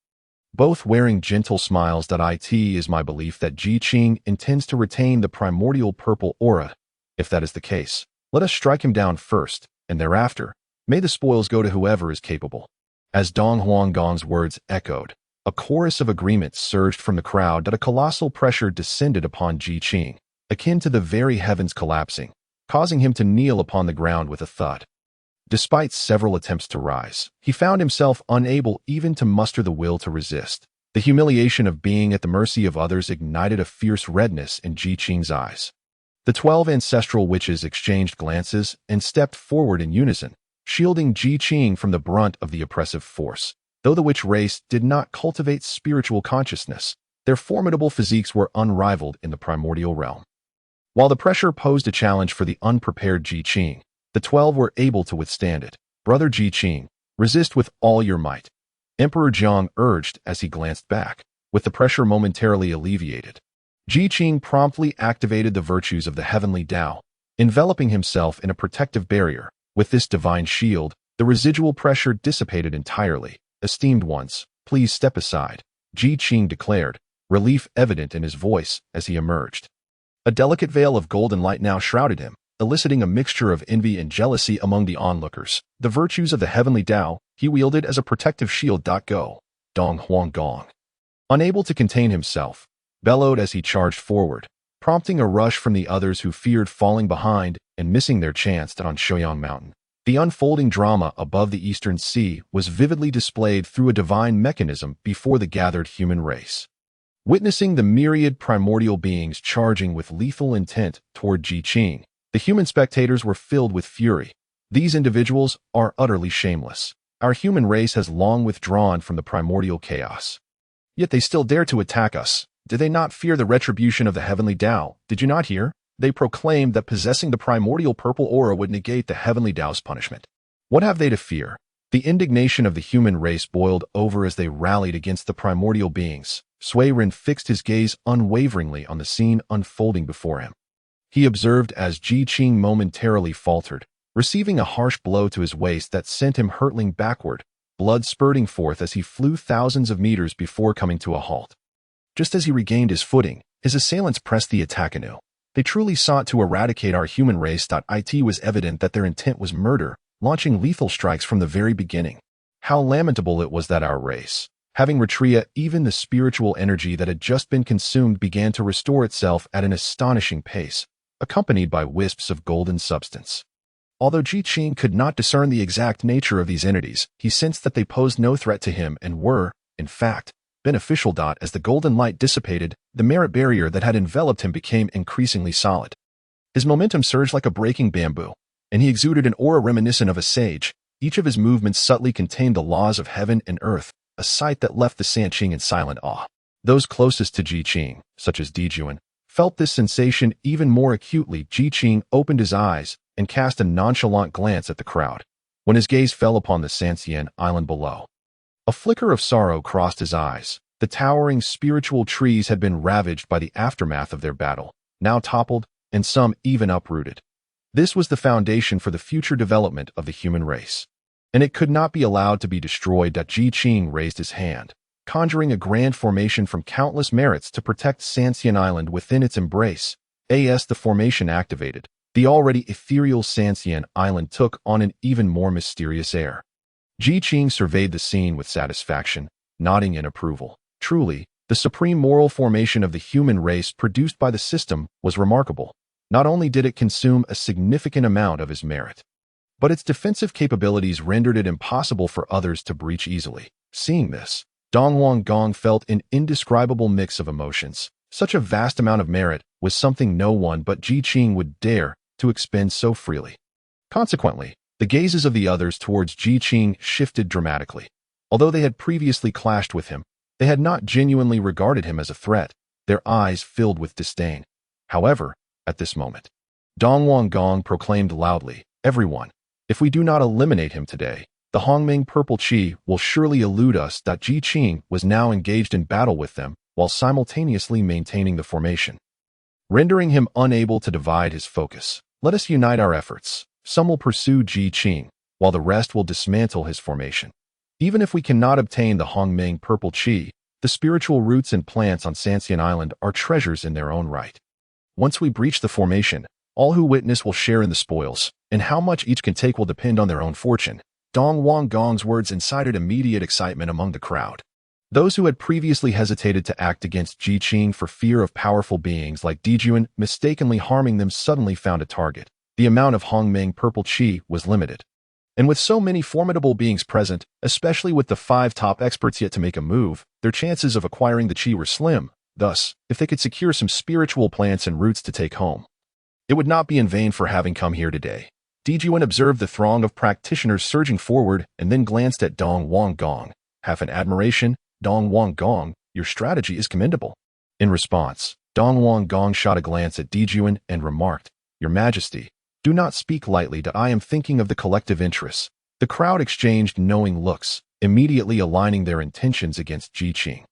both wearing gentle smiles. It is my belief that Ji Qing intends to retain the primordial purple aura. If that is the case, let us strike him down first, and thereafter, may the spoils go to whoever is capable. As Dong Huanggong's words echoed, a chorus of agreement surged from the crowd. A colossal pressure descended upon Ji Qing, akin to the very heavens collapsing, causing him to kneel upon the ground with a thud. Despite several attempts to rise, he found himself unable even to muster the will to resist. The humiliation of being at the mercy of others ignited a fierce redness in Ji Qing's eyes. The 12 ancestral witches exchanged glances and stepped forward in unison, shielding Ji Qing from the brunt of the oppressive force. Though the witch race did not cultivate spiritual consciousness, their formidable physiques were unrivaled in the primordial realm. While the pressure posed a challenge for the unprepared Ji Qing, the 12 were able to withstand it. Brother Ji Qing, resist with all your might, Emperor Jiang urged as he glanced back. With the pressure momentarily alleviated, Ji Qing promptly activated the virtues of the heavenly Tao, enveloping himself in a protective barrier. With this divine shield, the residual pressure dissipated entirely. Esteemed ones, please step aside, Ji Qing declared, relief evident in his voice as he emerged. A delicate veil of golden light now shrouded him, eliciting a mixture of envy and jealousy among the onlookers. The virtues of the heavenly Tao he wielded as a protective shield. Go, Dong Huanggong, unable to contain himself, bellowed as he charged forward, prompting a rush from the others who feared falling behind and missing their chance on Shouyang Mountain. The unfolding drama above the Eastern Sea was vividly displayed through a divine mechanism before the gathered human race. Witnessing the myriad primordial beings charging with lethal intent toward Ji Qing, the human spectators were filled with fury. These individuals are utterly shameless. Our human race has long withdrawn from the primordial chaos. Yet they still dare to attack us. Do they not fear the retribution of the heavenly Tao? Did you not hear? They proclaimed that possessing the primordial purple aura would negate the heavenly Tao's punishment. What have they to fear? The indignation of the human race boiled over as they rallied against the primordial beings. Sui Ren fixed his gaze unwaveringly on the scene unfolding before him. He observed as Ji Qing momentarily faltered, receiving a harsh blow to his waist that sent him hurtling backward, blood spurting forth as he flew thousands of meters before coming to a halt. Just as he regained his footing, his assailants pressed the attack anew. They truly sought to eradicate our human race. It was evident that their intent was murder, launching lethal strikes from the very beginning. How lamentable it was that our race, having retreated, even the spiritual energy that had just been consumed began to restore itself at an astonishing pace, accompanied by wisps of golden substance. Although Qing could not discern the exact nature of these entities, he sensed that they posed no threat to him and were, in fact, beneficial. As the golden light dissipated, the merit barrier that had enveloped him became increasingly solid. His momentum surged like a breaking bamboo, and he exuded an aura reminiscent of a sage. Each of his movements subtly contained the laws of heaven and earth, a sight that left the Sanqing in silent awe. Those closest to Qing, such as Dijuan, felt this sensation even more acutely. Qing opened his eyes and cast a nonchalant glance at the crowd. When his gaze fell upon the Sanqing island below, a flicker of sorrow crossed his eyes. The towering spiritual trees had been ravaged by the aftermath of their battle, now toppled, and some even uprooted. This was the foundation for the future development of the human race, and it could not be allowed to be destroyed. Qing raised his hand, conjuring a grand formation from countless merits to protect Sanqing Island within its embrace. As the formation activated, the already ethereal Sanqing Island took on an even more mysterious air. Qing surveyed the scene with satisfaction, nodding in approval. Truly, the supreme moral formation of the human race produced by the system was remarkable. Not only did it consume a significant amount of his merit, but its defensive capabilities rendered it impossible for others to breach easily. Seeing this, Dong Gong felt an indescribable mix of emotions. Such a vast amount of merit was something no one but Qing would dare to expend so freely. Consequently, the gazes of the others towards Qing shifted dramatically. Although they had previously clashed with him, they had not genuinely regarded him as a threat. Their eyes filled with disdain. However, at this moment, Dong Gong proclaimed loudly, "Everyone, if we do not eliminate him today, the Hongming Purple Qi will surely elude us." Qing was now engaged in battle with them, while simultaneously maintaining the formation, rendering him unable to divide his focus. "Let us unite our efforts. Some will pursue Qing, while the rest will dismantle his formation. Even if we cannot obtain the Hongming Purple Qi, the spiritual roots and plants on Sanqing Island are treasures in their own right. Once we breach the formation, all who witness will share in the spoils, and how much each can take will depend on their own fortune." Dong Gong's words incited immediate excitement among the crowd. Those who had previously hesitated to act against Qing for fear of powerful beings like Dijuan mistakenly harming them suddenly found a target. The amount of Hongming Purple Qi was limited. And with so many formidable beings present, especially with the 5 top experts yet to make a move, their chances of acquiring the Qi were slim. Thus, if they could secure some spiritual plants and roots to take home, it would not be in vain for having come here today. Dijuan observed the throng of practitioners surging forward and then glanced at Dong Gong. Half in admiration, "Dong Gong, your strategy is commendable." In response, Dong Gong shot a glance at Dijuan and remarked, "Your Majesty, do not speak lightly. I am thinking of the collective interests." The crowd exchanged knowing looks, immediately aligning their intentions against Qing.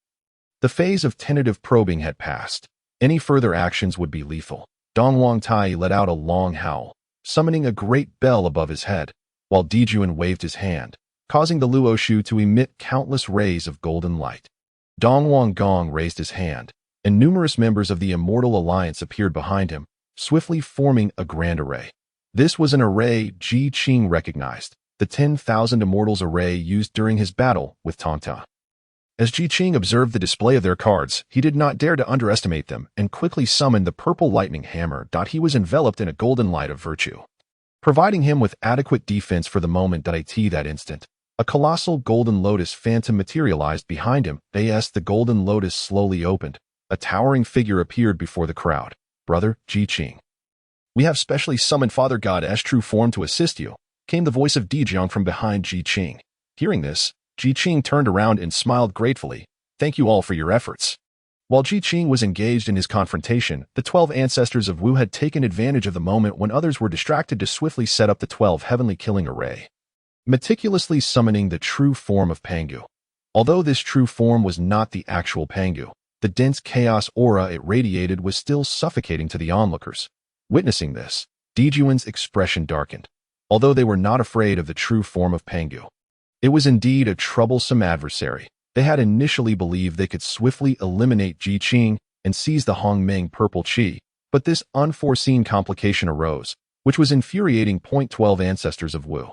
The phase of tentative probing had passed. Any further actions would be lethal. Dong Tai let out a long howl, summoning a great bell above his head, while Dijuan waved his hand, causing the Luoshu to emit countless rays of golden light. Dong Gong raised his hand, and numerous members of the Immortal Alliance appeared behind him, swiftly forming a grand array. This was an array Qing recognized, the 10,000 Immortals array used during his battle with Tongta. As Qing observed the display of their cards, he did not dare to underestimate them and quickly summoned the purple lightning hammer. He was enveloped in a golden light of virtue, providing him with adequate defense for the moment. That instant, a colossal golden lotus phantom materialized behind him. The golden lotus slowly opened. A towering figure appeared before the crowd. "Brother, Qing, we have specially summoned Father God's true form to assist you," came the voice of Dijiang from behind Qing. Hearing this, Qing turned around and smiled gratefully. "Thank you all for your efforts." While Qing was engaged in his confrontation, the 12 ancestors of Wu had taken advantage of the moment when others were distracted to swiftly set up the 12 heavenly killing array, meticulously summoning the true form of Pangu. Although this true form was not the actual Pangu, the dense chaos aura it radiated was still suffocating to the onlookers. Witnessing this, Dijuan's expression darkened. although they were not afraid of the true form of Pangu. It was indeed a troublesome adversary. They had initially believed they could swiftly eliminate Ji Qing and seize the Hongming purple qi, but this unforeseen complication arose, which was infuriating. 12 Ancestors of Wu.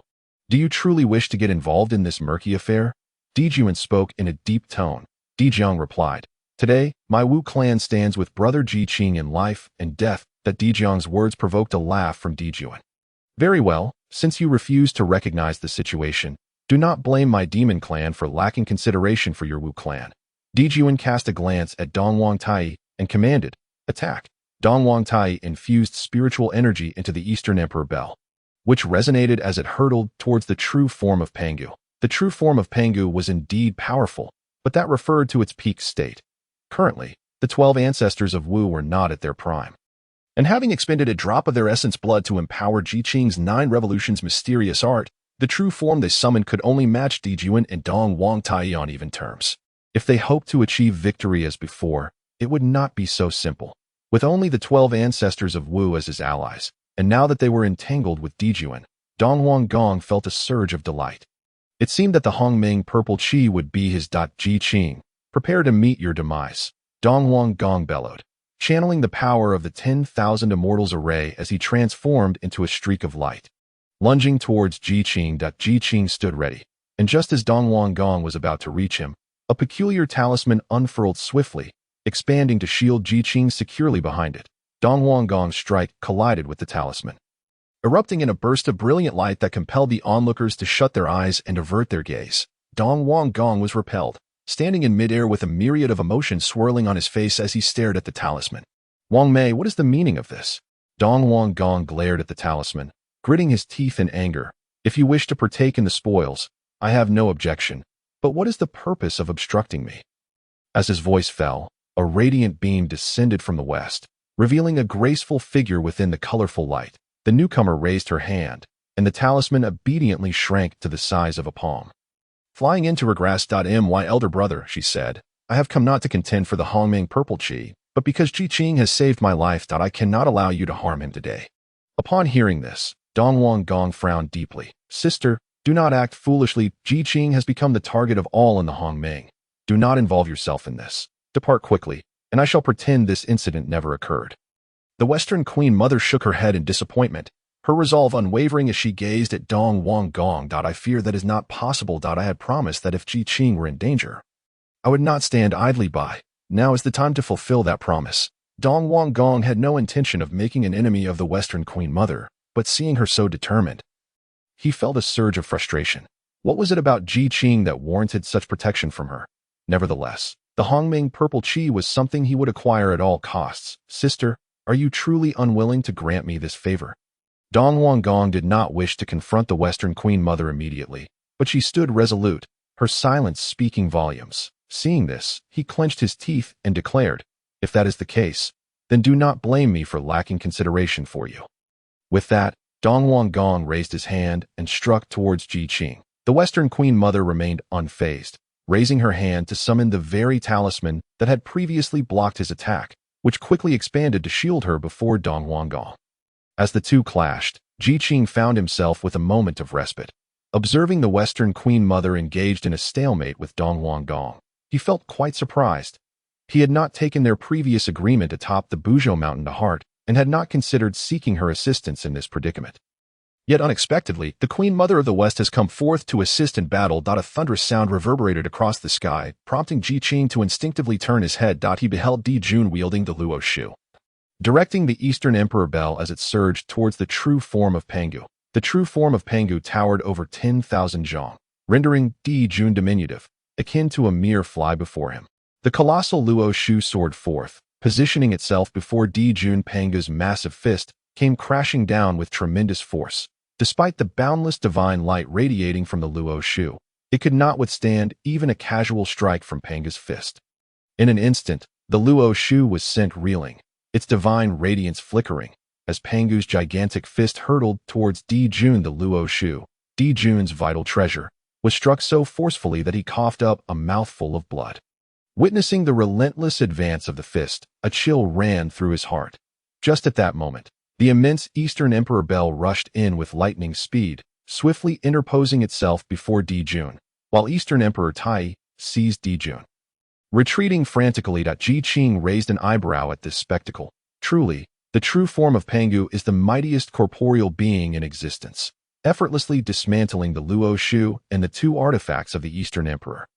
Do you truly wish to get involved in this murky affair? Dijuan spoke in a deep tone. Dijiang replied, Today, my Wu clan stands with brother Ji Qing in life and death. That Dijiang's words provoked a laugh from Dijuan. Very well, since you refuse to recognize the situation, do not blame my demon clan for lacking consideration for your Wu clan. Dijuan cast a glance at Dong Wangtai and commanded, Attack. Dong Wangtai infused spiritual energy into the Eastern Emperor Bell, which resonated as it hurtled towards the true form of Pangu. The true form of Pangu was indeed powerful, but that referred to its peak state. Currently, the 12 Ancestors of Wu were not at their prime. And having expended a drop of their essence blood to empower Ji Qing's 9 revolutions mysterious art, the true form they summoned could only match Dijuan and Dong Wangtai on even terms. If they hoped to achieve victory as before, it would not be so simple. With only the 12 Ancestors of Wu as his allies, and now that they were entangled with Dijuan, Dong Wanggong felt a surge of delight. It seemed that the Hongming purple qi would be his. Ji Qing, prepare to meet your demise, Dong Wanggong bellowed, channeling the power of the 10,000 Immortals array as he transformed into a streak of light. Lunging towards Ji Qing. Ji Qing stood ready, and just as Dong Wanggong was about to reach him, a peculiar talisman unfurled swiftly, expanding to shield Ji Qing securely behind it. Dong Wanggong's strike collided with the talisman, erupting in a burst of brilliant light that compelled the onlookers to shut their eyes and avert their gaze. Dong Wanggong was repelled, standing in midair with a myriad of emotions swirling on his face as he stared at the talisman. Wang Mei, what is the meaning of this? Dong Wanggong glared at the talisman, gritting his teeth in anger. If you wish to partake in the spoils, I have no objection, but what is the purpose of obstructing me? As his voice fell, a radiant beam descended from the west, revealing a graceful figure within the colorful light. The newcomer raised her hand, and the talisman obediently shrank to the size of a palm. Flying into regress. My elder brother, she said, I have come not to contend for the Hongming purple qi, but because Ji Qing has saved my life. I cannot allow you to harm him today. Upon hearing this, Dong Wanggong frowned deeply. Sister, do not act foolishly. Ji Qing has become the target of all in the Hongming. Do not involve yourself in this. Depart quickly, and I shall pretend this incident never occurred. The Western Queen Mother shook her head in disappointment, her resolve unwavering as she gazed at Dong Wanggong. I fear that is not possible. I had promised that if Ji Qing were in danger, I would not stand idly by. Now is the time to fulfill that promise. Dong Wanggong had no intention of making an enemy of the Western Queen Mother, but seeing her so determined, he felt a surge of frustration. What was it about Ji Qing that warranted such protection from her? Nevertheless, the Hongming purple qi was something he would acquire at all costs. Sister, are you truly unwilling to grant me this favor? Dong Wanggong did not wish to confront the Western Queen Mother immediately, but she stood resolute, her silence speaking volumes. Seeing this, he clenched his teeth and declared, If that is the case, then do not blame me for lacking consideration for you. With that, Dong Wanggong raised his hand and struck towards Ji Qing. The Western Queen Mother remained unfazed, raising her hand to summon the very talisman that had previously blocked his attack, which quickly expanded to shield her before Dong Wanggong. As the two clashed, Ji Qing found himself with a moment of respite. Observing the Western Queen Mother engaged in a stalemate with Dong Wanggong, he felt quite surprised. He had not taken their previous agreement atop the Buzhou mountain to heart and had not considered seeking her assistance in this predicament. Yet unexpectedly, the Queen Mother of the West has come forth to assist in battle. A thunderous sound reverberated across the sky, prompting Ji Qing to instinctively turn his head. He beheld Di Jun wielding the Luo Shu, directing the Eastern Emperor Bell as it surged towards the true form of Pangu. The true form of Pangu towered over 10,000 zhong, rendering Di Jun diminutive, akin to a mere fly before him. The colossal Luo Shu soared forth, positioning itself before Di Jun. Pangu's massive fist came crashing down with tremendous force. Despite the boundless divine light radiating from the Luo Shu, it could not withstand even a casual strike from Pangu's fist. In an instant, the Luo Shu was sent reeling, its divine radiance flickering, as Pangu's gigantic fist hurtled towards Di Jun. The Luo Shu, Di Jun's vital treasure, was struck so forcefully that he coughed up a mouthful of blood. Witnessing the relentless advance of the fist, a chill ran through his heart. Just at that moment, The immense Eastern Emperor bell rushed in with lightning speed, swiftly interposing itself before Dijun, while Eastern Emperor Tai seized Dijun. Retreating frantically, Ji Qing raised an eyebrow at this spectacle. Truly, the true form of Pangu is the mightiest corporeal being in existence, effortlessly dismantling the Luo Shu and the two artifacts of the Eastern Emperor.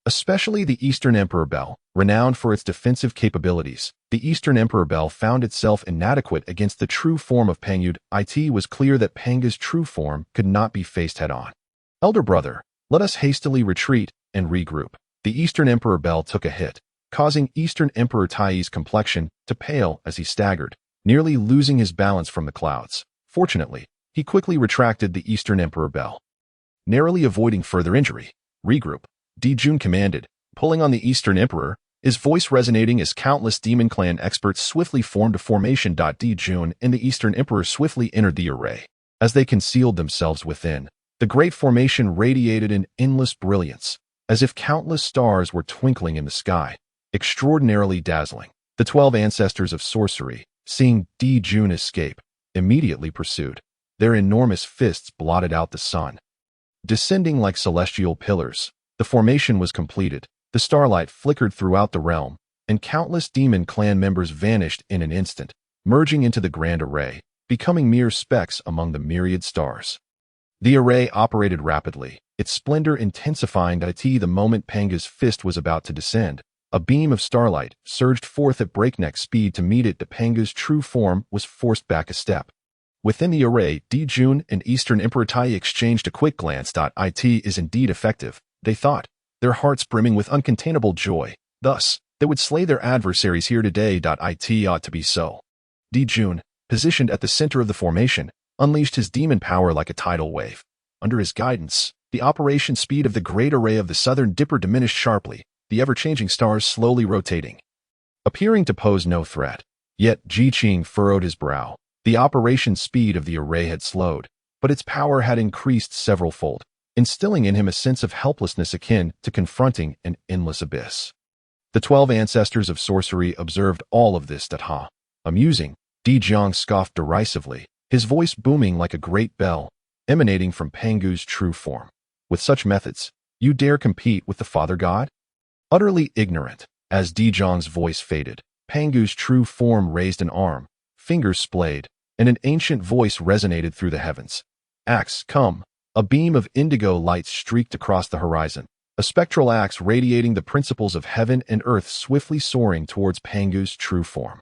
Especially the Eastern Emperor Bell, renowned for its defensive capabilities, the Eastern Emperor Bell found itself inadequate against the true form of Pangu. It was clear that Panga's true form could not be faced head-on. Elder brother, let us hastily retreat and regroup. The Eastern Emperor Bell took a hit, causing Eastern Emperor Tai's complexion to pale as he staggered, nearly losing his balance from the clouds. Fortunately, he quickly retracted the Eastern Emperor Bell. Narrowly avoiding further injury, regroup, Dijun commanded, pulling on the Eastern Emperor, his voice resonating as countless Demon Clan experts swiftly formed a formation. Dijun and the Eastern Emperor swiftly entered the array. As they concealed themselves within, the great formation radiated an endless brilliance, as if countless stars were twinkling in the sky, extraordinarily dazzling. The 12 ancestors of sorcery, seeing Dijun escape, immediately pursued. Their enormous fists blotted out the sun. Descending like celestial pillars, the formation was completed. The starlight flickered throughout the realm, and countless Demon Clan members vanished in an instant, merging into the grand array, becoming mere specks among the myriad stars. The array operated rapidly, its splendor intensifying the moment Panga's fist was about to descend. A beam of starlight surged forth at breakneck speed to meet it. Panga's true form was forced back a step. Within the array, Dijun and Eastern Emperor Tai exchanged a quick glance. It is indeed effective, they thought, their hearts brimming with uncontainable joy. Thus, they would slay their adversaries here today. It ought to be so. Dijun, positioned at the center of the formation, unleashed his demon power like a tidal wave. Under his guidance, the operation speed of the great array of the Southern Dipper diminished sharply, the ever-changing stars slowly rotating, appearing to pose no threat. Yet Ji Qing furrowed his brow. The operation speed of the array had slowed, but its power had increased several-fold, instilling in him a sense of helplessness akin to confronting an endless abyss. The 12 ancestors of sorcery observed all of this. Amusing, Dijun scoffed derisively, his voice booming like a great bell, emanating from Pangu's true form. With such methods, you dare compete with the Father God? Utterly ignorant, as Dijun's voice faded, Pangu's true form raised an arm, fingers splayed, and an ancient voice resonated through the heavens. Axe, come. A beam of indigo light streaked across the horizon, a spectral axe radiating the principles of heaven and earth swiftly soaring towards Pangu's true form.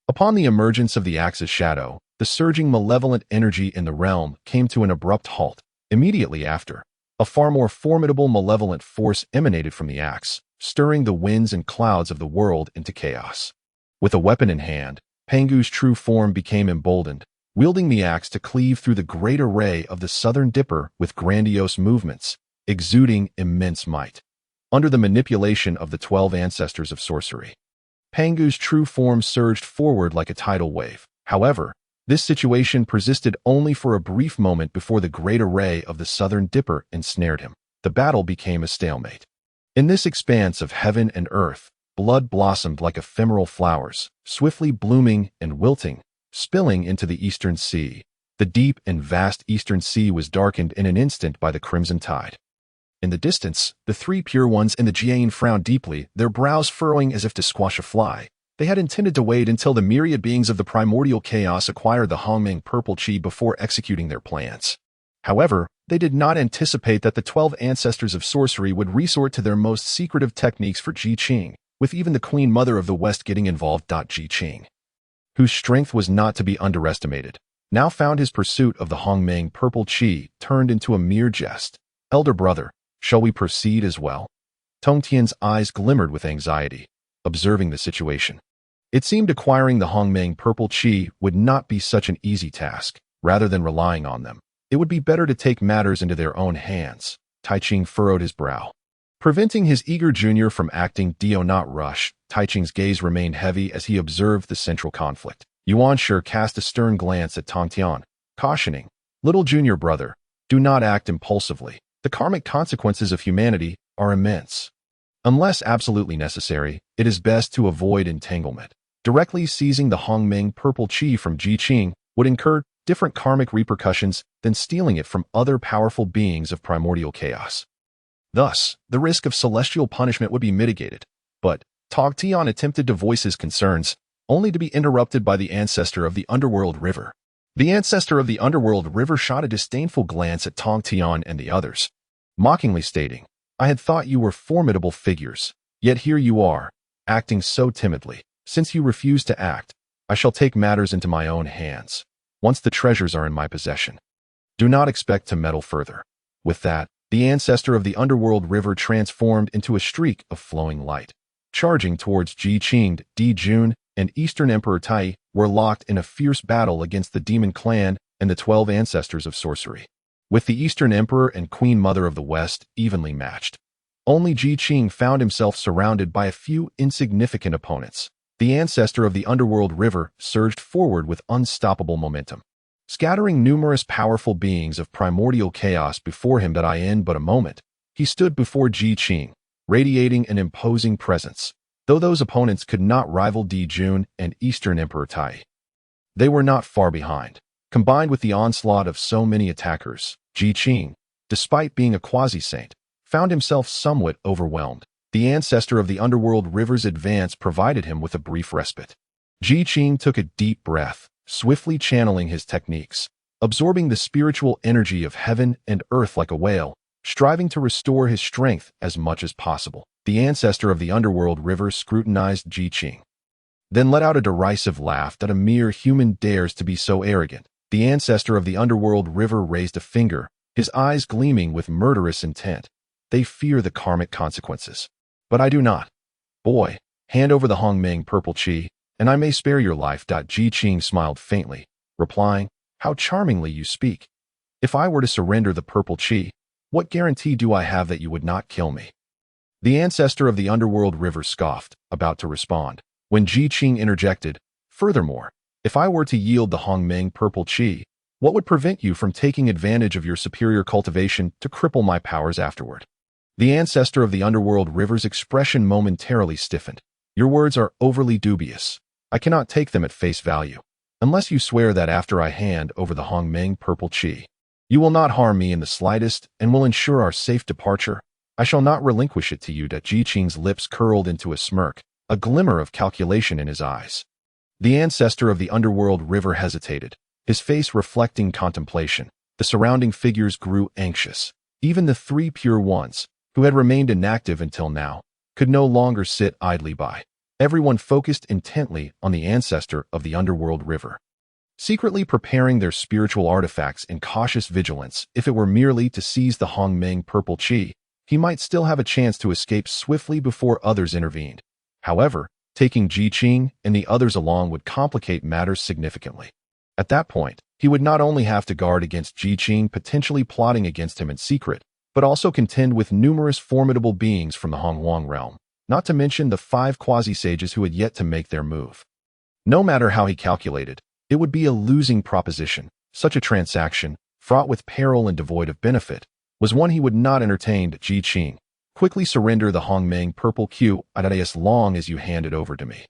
Upon the emergence of the axe's shadow, the surging malevolent energy in the realm came to an abrupt halt. Immediately after, a far more formidable malevolent force emanated from the axe, stirring the winds and clouds of the world into chaos. With a weapon in hand, Pangu's true form became emboldened, wielding the axe to cleave through the great array of the Southern Dipper with grandiose movements, exuding immense might. Under the manipulation of the 12 ancestors of sorcery, Pangu's true form surged forward like a tidal wave. However, this situation persisted only for a brief moment before the great array of the Southern Dipper ensnared him. The battle became a stalemate. In this expanse of heaven and earth, blood blossomed like ephemeral flowers, swiftly blooming and wilting, spilling into the Eastern Sea. The deep and vast Eastern Sea was darkened in an instant by the crimson tide. In the distance, the three Pure Ones and the Jian frowned deeply, their brows furrowing as if to squash a fly. They had intended to wait until the myriad beings of the primordial chaos acquired the Hongmeng purple chi before executing their plans. However, they did not anticipate that the 12 ancestors of sorcery would resort to their most secretive techniques for Ji Qing, with even the Queen Mother of the West getting involved. Ji Qing, whose strength was not to be underestimated, now found his pursuit of the Hongmeng purple chi turned into a mere jest. Elder brother, shall we proceed as well? Tongtian's eyes glimmered with anxiety, observing the situation. It seemed acquiring the Hongmeng purple chi would not be such an easy task. Rather than relying on them, it would be better to take matters into their own hands. Taiching furrowed his brow. Preventing his eager junior from acting do not rush, Taiching's gaze remained heavy as he observed the central conflict. Yuan Shi cast a stern glance at Tongtian, cautioning, "Little junior brother, do not act impulsively. The karmic consequences of humanity are immense. Unless absolutely necessary, it is best to avoid entanglement." Directly seizing the Hongmeng purple chi from Ji Qing, would incur different karmic repercussions than stealing it from other powerful beings of primordial chaos. Thus, the risk of celestial punishment would be mitigated, but Tog Tian attempted to voice his concerns, only to be interrupted by the ancestor of the underworld river. The ancestor of the underworld river shot a disdainful glance at Tog Tian and the others, mockingly stating, "I had thought you were formidable figures, yet here you are, acting so timidly. Since you refuse to act, I shall take matters into my own hands, once the treasures are in my possession. Do not expect to meddle further." With that, the ancestor of the underworld river transformed into a streak of flowing light. Charging towards Qing, Di Jun, and Eastern Emperor Tai were locked in a fierce battle against the demon clan and the 12 ancestors of sorcery. With the Eastern Emperor and Queen Mother of the West evenly matched, only Qing found himself surrounded by a few insignificant opponents. The ancestor of the underworld river surged forward with unstoppable momentum, scattering numerous powerful beings of primordial chaos before him. That in but a moment, he stood before Qing, radiating an imposing presence. Though those opponents could not rival Di Jun and Eastern Emperor Tai, they were not far behind. Combined with the onslaught of so many attackers, Qing, despite being a quasi-saint, found himself somewhat overwhelmed. The ancestor of the underworld river's advance provided him with a brief respite. Qing took a deep breath, swiftly channeling his techniques, absorbing the spiritual energy of heaven and earth like a whale, striving to restore his strength as much as possible. The ancestor of the underworld river scrutinized Qing, then let out a derisive laugh that a mere human dares to be so arrogant. The ancestor of the underworld river raised a finger, his eyes gleaming with murderous intent. "They fear the karmic consequences. But I do not. Boy, hand over the Hongmeng purple qi, and I may spare your life." Qing smiled faintly, replying, "How charmingly you speak. If I were to surrender the purple qi, what guarantee do I have that you would not kill me?" The ancestor of the underworld river scoffed, about to respond, when Qing interjected, "Furthermore, if I were to yield the Hongmeng purple qi, what would prevent you from taking advantage of your superior cultivation to cripple my powers afterward?" The ancestor of the underworld river's expression momentarily stiffened. "Your words are overly dubious. I cannot take them at face value, unless you swear that after I hand over the Hongmeng purple qi, you will not harm me in the slightest and will ensure our safe departure. I shall not relinquish it to you." Qing's lips curled into a smirk, a glimmer of calculation in his eyes. The ancestor of the underworld river hesitated, his face reflecting contemplation. The surrounding figures grew anxious. Even the 3 pure ones, who had remained inactive until now, could no longer sit idly by. Everyone focused intently on the ancestor of the underworld river, secretly preparing their spiritual artifacts in cautious vigilance. If it were merely to seize the Hongmeng purple qi, he might still have a chance to escape swiftly before others intervened. However, taking Qing and the others along would complicate matters significantly. At that point, he would not only have to guard against Qing potentially plotting against him in secret, but also contend with numerous formidable beings from the Hongwang realm, not to mention the 5 quasi-sages who had yet to make their move. No matter how he calculated, it would be a losing proposition. Such a transaction, fraught with peril and devoid of benefit, was one he would not entertain. Qing, quickly surrender the Hongmeng purple qi as long as you hand it over to me.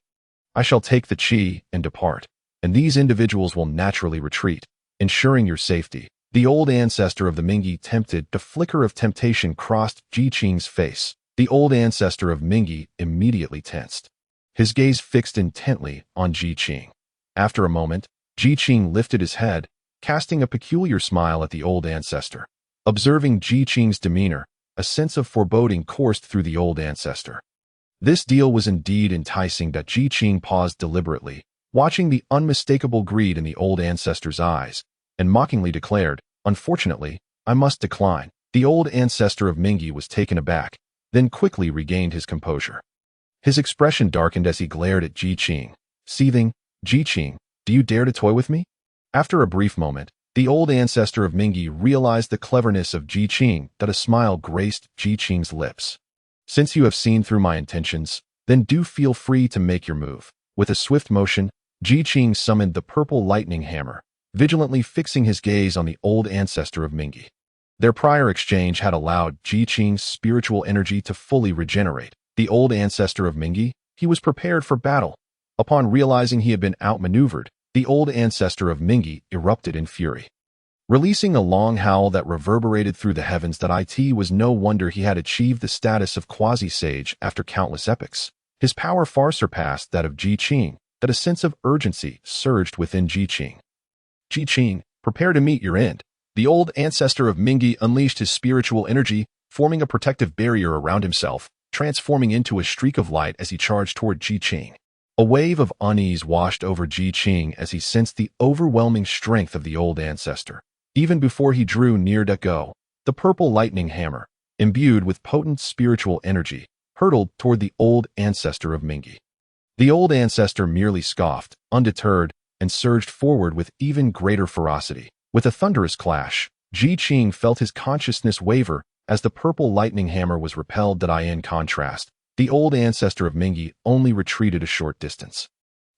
I shall take the qi and depart, and these individuals will naturally retreat, ensuring your safety. The old ancestor of the Mingyi tempted. A flicker of temptation crossed Qing's face. The old ancestor of Mingyi immediately tensed, his gaze fixed intently on Qing. After a moment, Qing lifted his head, casting a peculiar smile at the old ancestor. Observing Qing's demeanor, a sense of foreboding coursed through the old ancestor. This deal was indeed enticing. Qing paused deliberately, watching the unmistakable greed in the old ancestor's eyes, and mockingly declared, "Unfortunately, I must decline." The old ancestor of Mingyi was taken aback, then quickly regained his composure. His expression darkened as he glared at Qing, seething, "Qing, do you dare to toy with me?" After a brief moment, the old ancestor of Mingyi realized the cleverness of Qing. A smile graced Qing's lips. "Since you have seen through my intentions, then do feel free to make your move." With a swift motion, Qing summoned the purple lightning hammer, vigilantly fixing his gaze on the old ancestor of Mingyi. Their prior exchange had allowed Qing's spiritual energy to fully regenerate. The old ancestor of Mingyi, he was prepared for battle. Upon realizing he had been outmaneuvered, the old ancestor of Mingyi erupted in fury. Releasing a long howl that reverberated through the heavens, it was no wonder he had achieved the status of quasi-sage after countless epochs. His power far surpassed that of Qing, that a sense of urgency surged within Qing. Qing, prepare to meet your end. The old ancestor of Mingyi unleashed his spiritual energy, forming a protective barrier around himself, transforming into a streak of light as he charged toward Qing. A wave of unease washed over Qing as he sensed the overwhelming strength of the old ancestor. Even before he drew near to go, the purple lightning hammer, imbued with potent spiritual energy, hurtled toward the old ancestor of Mingyi. The old ancestor merely scoffed, undeterred, and surged forward with even greater ferocity. With a thunderous clash, Qing felt his consciousness waver as the purple lightning hammer was repelled. In contrast, the old ancestor of Mingyi only retreated a short distance.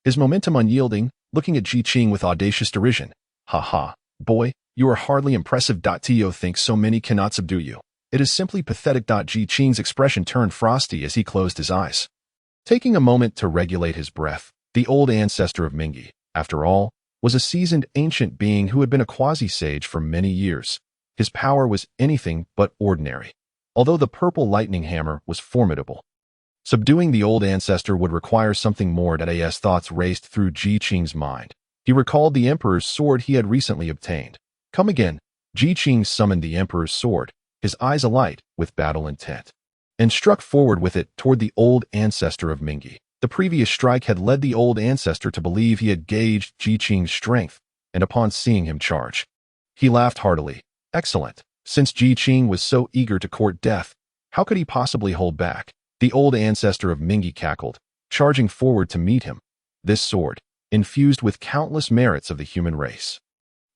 His momentum unyielding, looking at Qing with audacious derision. "Ha ha, boy, you are hardly impressive. To think so many cannot subdue you. It is simply pathetic." Qing's expression turned frosty as he closed his eyes. Taking a moment to regulate his breath, the old ancestor of Mingyi, after all, was a seasoned ancient being who had been a quasi-sage for many years. His power was anything but ordinary, although the purple lightning hammer was formidable. Subduing the old ancestor would require something more. As thoughts raced through Qing's mind, he recalled the emperor's sword he had recently obtained. Come again. Qing summoned the emperor's sword, his eyes alight with battle intent, and struck forward with it toward the old ancestor of Mingyi. The previous strike had led the old ancestor to believe he had gauged Qing's strength, and upon seeing him charge, he laughed heartily. Excellent. Since Qing was so eager to court death, how could he possibly hold back? The old ancestor of Mingyi cackled, charging forward to meet him. This sword, infused with countless merits of the human race,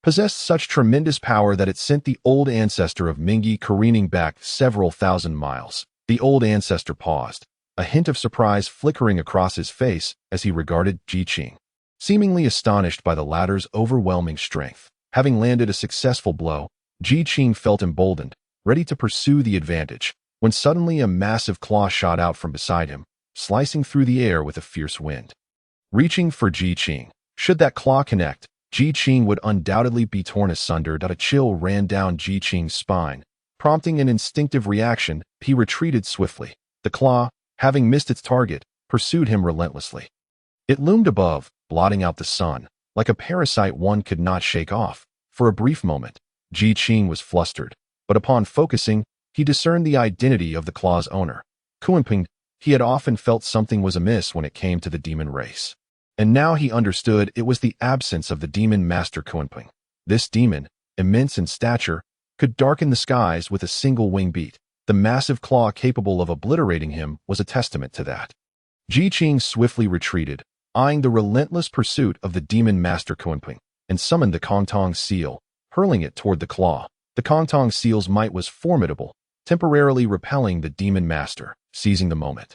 possessed such tremendous power that it sent the old ancestor of Mingyi careening back several thousand miles. The old ancestor paused, a hint of surprise flickering across his face as he regarded Qing, seemingly astonished by the latter's overwhelming strength. Having landed a successful blow, Qing felt emboldened, ready to pursue the advantage, when suddenly a massive claw shot out from beside him, slicing through the air with a fierce wind. Reaching for Qing, should that claw connect, Qing would undoubtedly be torn asunder. A chill ran down Qing's spine, prompting an instinctive reaction. He retreated swiftly. The claw, having missed its target, pursued him relentlessly. It loomed above, blotting out the sun, like a parasite one could not shake off. For a brief moment, Qing was flustered, but upon focusing, he discerned the identity of the claw's owner. Kunping. He had often felt something was amiss when it came to the demon race, and now he understood it was the absence of the demon master Kunping. This demon, immense in stature, could darken the skies with a single wing beat. The massive claw capable of obliterating him was a testament to that. Qing swiftly retreated, eyeing the relentless pursuit of the demon master Kunping, and summoned the Kongtong seal, hurling it toward the claw. The Kongtong seal's might was formidable, temporarily repelling the demon master. Seizing the moment,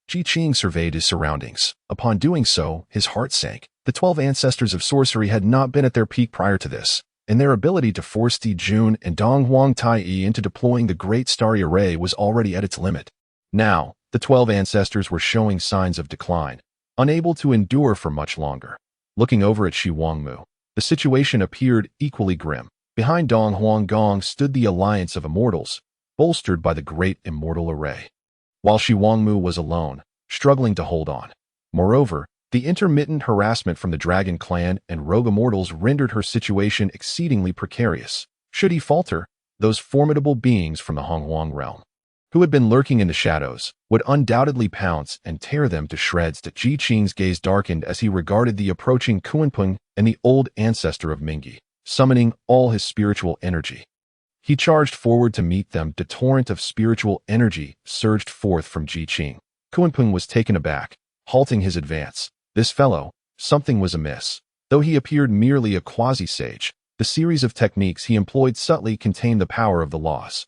Qing surveyed his surroundings. Upon doing so, his heart sank. The 12 ancestors of sorcery had not been at their peak prior to this, and their ability to force Di Jun and Dong Huang Tai into deploying the Great Starry Array was already at its limit. Now, the 12 ancestors were showing signs of decline, unable to endure for much longer. Looking over at Shi Wangmu, the situation appeared equally grim. Behind Dong Huang Gong stood the Alliance of Immortals, bolstered by the Great Immortal Array, while Shi Wangmu was alone, struggling to hold on. Moreover, the intermittent harassment from the Dragon Clan and Rogue Immortals rendered her situation exceedingly precarious. Should he falter, those formidable beings from the Honghuang realm, who had been lurking in the shadows, would undoubtedly pounce and tear them to shreds. Qing's gaze darkened as he regarded the approaching Kunping and the old ancestor of Mingyi. Summoning all his spiritual energy, he charged forward to meet them. The torrent of spiritual energy surged forth from Qing. Kunping was taken aback, halting his advance. This fellow, something was amiss. Though he appeared merely a quasi-sage, the series of techniques he employed subtly contained the power of the laws.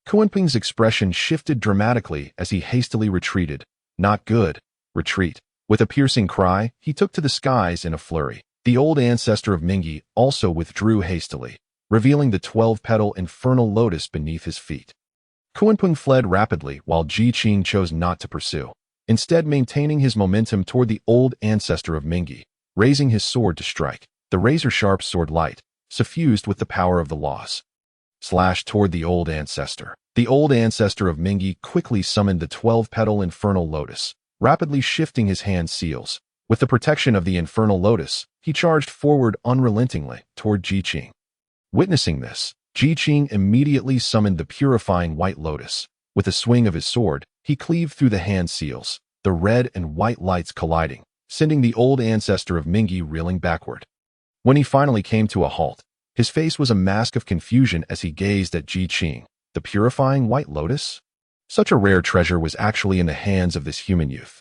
Kunping's expression shifted dramatically as he hastily retreated. Not good. Retreat. With a piercing cry, he took to the skies in a flurry. The old ancestor of Mingyi also withdrew hastily, revealing the 12-petal infernal lotus beneath his feet. Kunping fled rapidly while Qing chose not to pursue, instead maintaining his momentum toward the old ancestor of Mingyi. raising his sword to strike. The razor-sharp sword light, suffused with the power of the laws, slashed toward the old ancestor. The old ancestor of Mingyi quickly summoned the 12-petal infernal lotus, rapidly shifting his hand seals. With the protection of the infernal lotus, he charged forward unrelentingly toward Qing. Witnessing this, Qing immediately summoned the purifying white lotus. With a swing of his sword, he cleaved through the hand seals, the red and white lights colliding, sending the old ancestor of Mingyi reeling backward. When he finally came to a halt, his face was a mask of confusion as he gazed at Qing. The purifying white lotus? Such a rare treasure was actually in the hands of this human youth.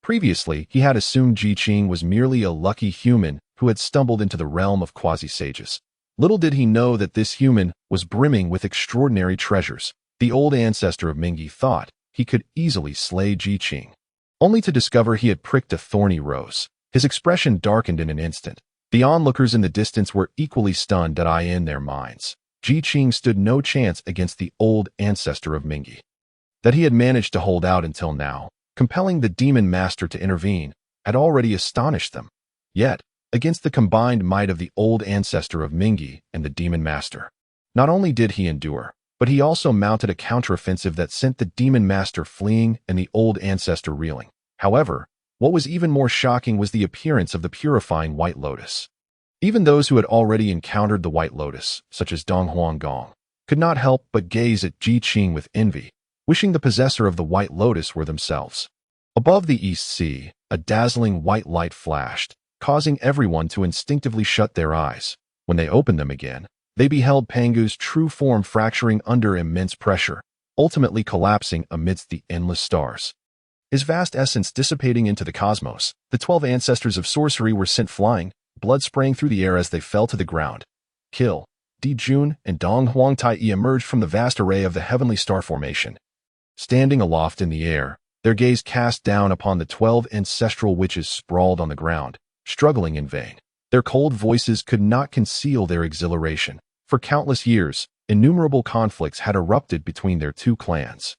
Previously, he had assumed Qing was merely a lucky human who had stumbled into the realm of quasi-sages. Little did he know that this human was brimming with extraordinary treasures. The old ancestor of Mingyi thought he could easily slay Qing, only to discover he had pricked a thorny rose. His expression darkened in an instant. The onlookers in the distance were equally stunned in their minds. Qing stood no chance against the old ancestor of Mingyi. That he had managed to hold out until now, compelling the demon master to intervene, had already astonished them. Yet, against the combined might of the old ancestor of Mingyi and the demon master, not only did he endure, but he also mounted a counteroffensive that sent the demon master fleeing and the old ancestor reeling. However, what was even more shocking was the appearance of the purifying white lotus. Even those who had already encountered the white lotus, such as Dong Huanggong, could not help but gaze at Qing with envy, wishing the possessor of the white lotus were themselves. Above the East Sea, a dazzling white light flashed, causing everyone to instinctively shut their eyes. When they opened them again, they beheld Pangu's true form fracturing under immense pressure, ultimately collapsing amidst the endless stars. His vast essence dissipating into the cosmos, the 12 ancestors of sorcery were sent flying, blood spraying through the air as they fell to the ground. Kill, Dijun, and Dong Huangtai emerged from the vast array of the heavenly star formation. Standing aloft in the air, their gaze cast down upon the 12 ancestral witches sprawled on the ground, struggling in vain. Their cold voices could not conceal their exhilaration. For countless years, innumerable conflicts had erupted between their two clans.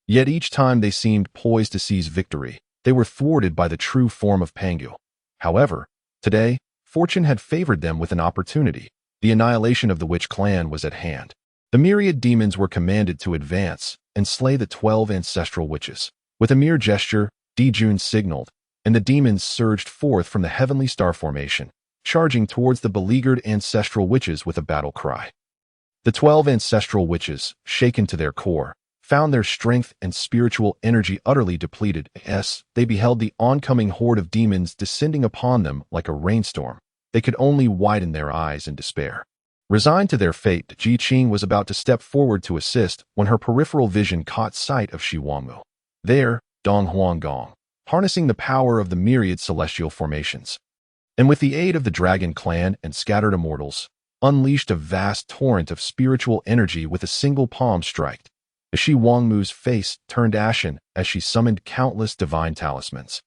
Yet each time they seemed poised to seize victory, they were thwarted by the true form of Pangu. However, today, fortune had favored them with an opportunity. The annihilation of the witch clan was at hand. The myriad demons were commanded to advance and slay the 12 ancestral witches. With a mere gesture, Dijun signaled, and the demons surged forth from the heavenly star formation, charging towards the beleaguered ancestral witches with a battle cry. The 12 ancestral witches, shaken to their core, found their strength and spiritual energy utterly depleted as they beheld the oncoming horde of demons descending upon them like a rainstorm. They could only widen their eyes in despair. Resigned to their fate, Qing was about to step forward to assist when her peripheral vision caught sight of Shi Wangmu. There, Dong Huanggong, harnessing the power of the myriad celestial formations, and with the aid of the dragon clan and scattered immortals, unleashed a vast torrent of spiritual energy with a single palm strike. Shi Wangmu's face turned ashen as she summoned countless divine talismans.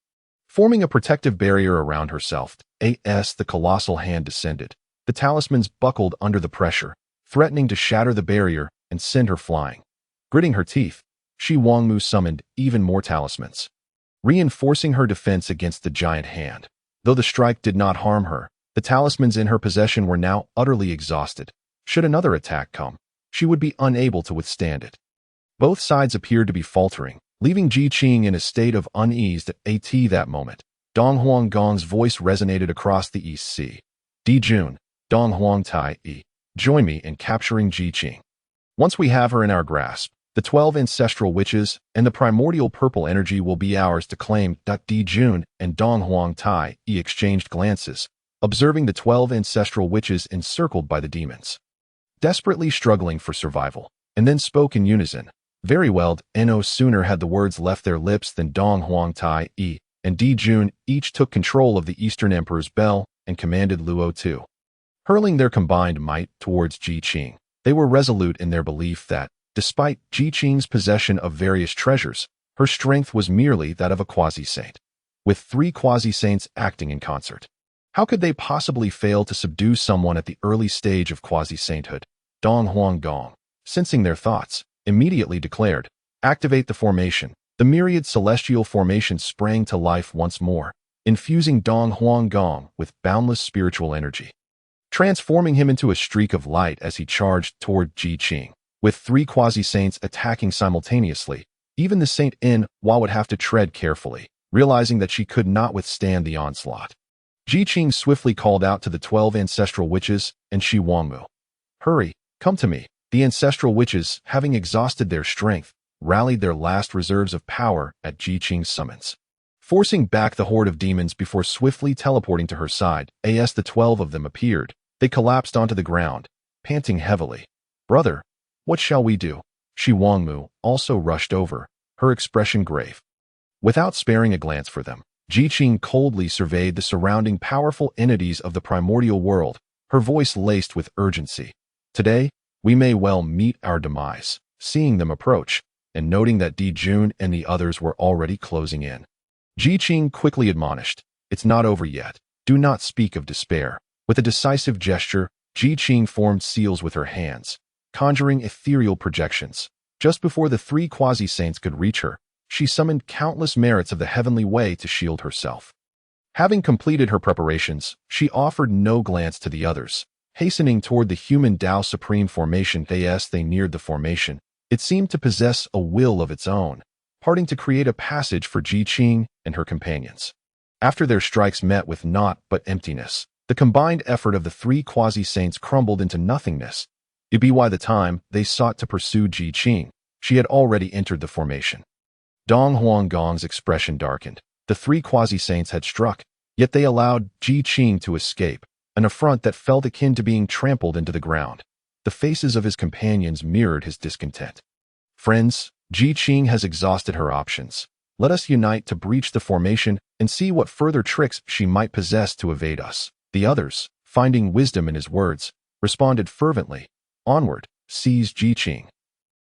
Forming a protective barrier around herself, the colossal hand descended. The talismans buckled under the pressure, threatening to shatter the barrier and send her flying. Gritting her teeth, Shi Wangmu summoned even more talismans, reinforcing her defense against the giant hand. Though the strike did not harm her, the talismans in her possession were now utterly exhausted. Should another attack come, she would be unable to withstand it. Both sides appeared to be faltering, leaving Qing in a state of unease at that moment. Dong Huanggong's voice resonated across the East Sea. Dijun, Dong Huangtai, join me in capturing Qing. Once we have her in our grasp, the 12 ancestral witches and the primordial purple energy will be ours to claim. Dijun and Dong Huangtai exchanged glances, observing the 12 ancestral witches encircled by the demons, desperately struggling for survival, and then spoke in unison. Very well. No sooner had the words left their lips than Dong Huangtai and Dijun each took control of the Eastern Emperor's bell and commanded Luo to. Hurling their combined might towards Qing, they were resolute in their belief that, despite Qing's possession of various treasures, her strength was merely that of a quasi-saint. With 3 quasi-saints acting in concert, how could they possibly fail to subdue someone at the early stage of quasi-sainthood? Dong Huanggong, sensing their thoughts, immediately declared, "Activate the formation." The myriad celestial formation sprang to life once more, infusing Dong Huang Gong with boundless spiritual energy, transforming him into a streak of light as he charged toward Qing. With 3 quasi-saints attacking simultaneously, even the Saint Nuwa would have to tread carefully, realizing that she could not withstand the onslaught. Qing swiftly called out to the 12 ancestral witches and Shi Wangmu. "Hurry, come to me." The ancestral witches, having exhausted their strength, rallied their last reserves of power at Qing's summons, forcing back the horde of demons before swiftly teleporting to her side. As the 12 of them appeared, they collapsed onto the ground, panting heavily. "Brother, what shall we do?" Shi Wangmu also rushed over, her expression grave. Without sparing a glance for them, Qing coldly surveyed the surrounding powerful entities of the primordial world, her voice laced with urgency. "Today, we may well meet our demise." Seeing them approach, and noting that Jun and the others were already closing in, Qing quickly admonished, "It's not over yet. Do not speak of despair." With a decisive gesture, Qing formed seals with her hands, conjuring ethereal projections. Just before the 3 quasi-saints could reach her, she summoned countless merits of the heavenly way to shield herself. Having completed her preparations, she offered no glance to the others. Hastening toward the human Tao Supreme formation as they neared the formation, it seemed to possess a will of its own, parting to create a passage for Qing and her companions. After their strikes met with naught but emptiness, the combined effort of the 3 quasi-saints crumbled into nothingness. By the time they sought to pursue Qing, she had already entered the formation. Dong Huang Gong's expression darkened. The 3 quasi-saints had struck, yet they allowed Qing to escape, an affront that felt akin to being trampled into the ground. The faces of his companions mirrored his discontent. "Friends, Qing has exhausted her options. Let us unite to breach the formation and see what further tricks she might possess to evade us." The others, finding wisdom in his words, responded fervently. "Onward, seize Qing.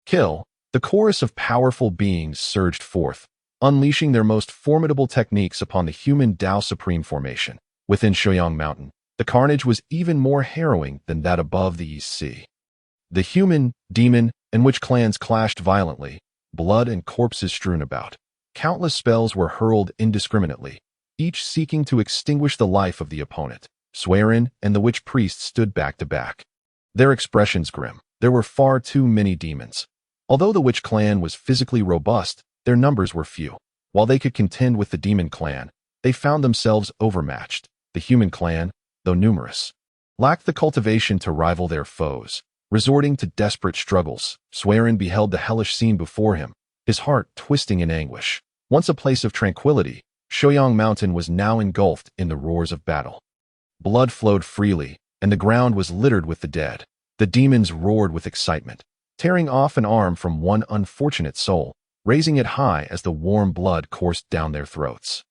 Kill." The chorus of powerful beings surged forth, unleashing their most formidable techniques upon the human Tao Supreme formation. Within Shoyang Mountain, the carnage was even more harrowing than that above the East Sea. The human, demon, and witch clans clashed violently, blood and corpses strewn about. Countless spells were hurled indiscriminately, each seeking to extinguish the life of the opponent. Swearin and the witch priest stood back to back, their expressions grim. There were far too many demons. Although the witch clan was physically robust, their numbers were few. While they could contend with the demon clan, they found themselves overmatched. The human clan, though numerous, lacked the cultivation to rival their foes. Resorting to desperate struggles, Swearin beheld the hellish scene before him, his heart twisting in anguish. Once a place of tranquility, Shoyang Mountain was now engulfed in the roars of battle. Blood flowed freely, and the ground was littered with the dead. The demons roared with excitement, tearing off an arm from one unfortunate soul, raising it high as the warm blood coursed down their throats,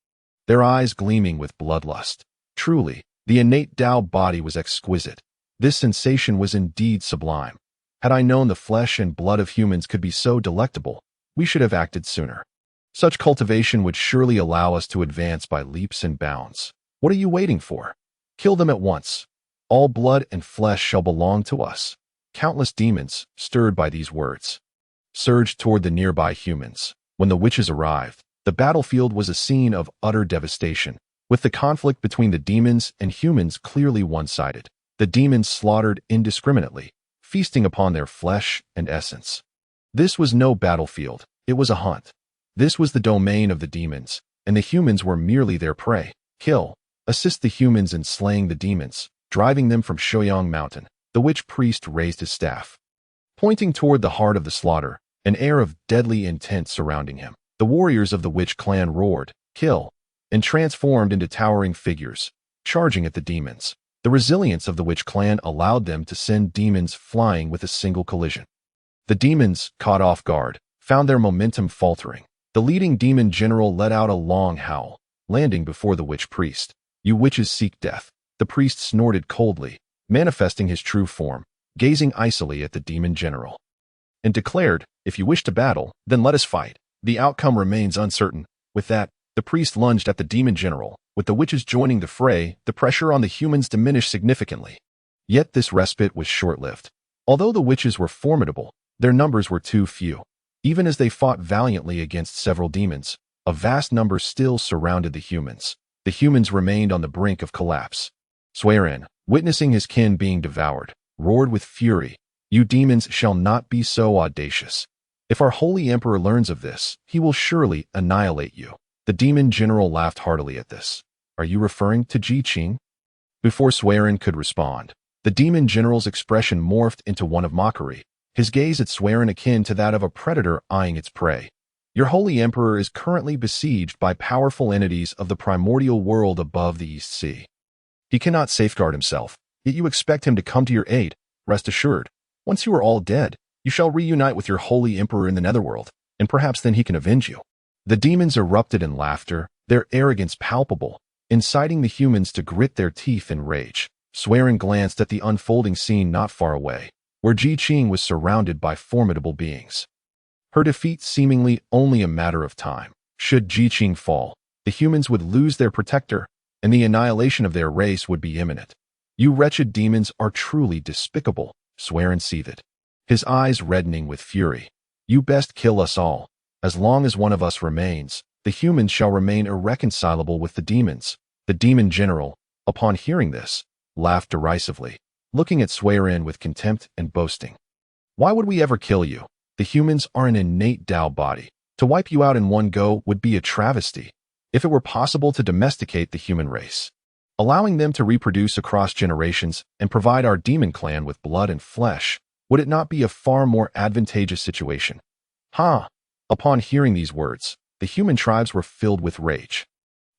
their eyes gleaming with bloodlust. Truly, the innate Tao body was exquisite. This sensation was indeed sublime. Had I known the flesh and blood of humans could be so delectable, we should have acted sooner. Such cultivation would surely allow us to advance by leaps and bounds. What are you waiting for? Kill them at once. All blood and flesh shall belong to us. Countless demons, stirred by these words, surged toward the nearby humans. When the witches arrived, the battlefield was a scene of utter devastation, with the conflict between the demons and humans clearly one-sided. The demons slaughtered indiscriminately, feasting upon their flesh and essence. This was no battlefield, it was a hunt. This was the domain of the demons, and the humans were merely their prey. Kill, assist the humans in slaying the demons, driving them from Shoyang Mountain. The witch priest raised his staff, pointing toward the heart of the slaughter, an air of deadly intent surrounding him. The warriors of the witch clan roared, "Kill," and transformed into towering figures, charging at the demons. The resilience of the witch clan allowed them to send demons flying with a single collision. The demons, caught off guard, found their momentum faltering. The leading demon general let out a long howl, landing before the witch priest. "You witches seek death." The priest snorted coldly, manifesting his true form, gazing icily at the demon general, and declared, "If you wish to battle, then let us fight. The outcome remains uncertain." With that, the priest lunged at the demon general. With the witches joining the fray, the pressure on the humans diminished significantly. Yet this respite was short-lived. Although the witches were formidable, their numbers were too few. Even as they fought valiantly against several demons, a vast number still surrounded the humans. The humans remained on the brink of collapse. Suiren, witnessing his kin being devoured, roared with fury, "You demons shall not be so audacious. If our holy emperor learns of this, he will surely annihilate you." The demon general laughed heartily at this. "Are you referring to Qing?" Before Suiren could respond, the demon general's expression morphed into one of mockery, his gaze at Suiren akin to that of a predator eyeing its prey. "Your holy emperor is currently besieged by powerful entities of the primordial world above the East Sea. He cannot safeguard himself, yet you expect him to come to your aid. Rest assured, once you are all dead, you shall reunite with your holy emperor in the netherworld, and perhaps then he can avenge you." The demons erupted in laughter, their arrogance palpable, inciting the humans to grit their teeth in rage. Suiren glanced at the unfolding scene not far away, where Qing was surrounded by formidable beings. Her defeat seemingly only a matter of time. Should Qing fall, the humans would lose their protector, and the annihilation of their race would be imminent. "You wretched demons are truly despicable," Suiren seethed, his eyes reddening with fury. "You best kill us all. As long as one of us remains, the humans shall remain irreconcilable with the demons." The demon general, upon hearing this, laughed derisively, looking at Suiren with contempt and boasting. "Why would we ever kill you? The humans are an innate Tao body. To wipe you out in one go would be a travesty. If it were possible to domesticate the human race, allowing them to reproduce across generations and provide our demon clan with blood and flesh, would it not be a far more advantageous situation?" Ha! Upon hearing these words, the human tribes were filled with rage,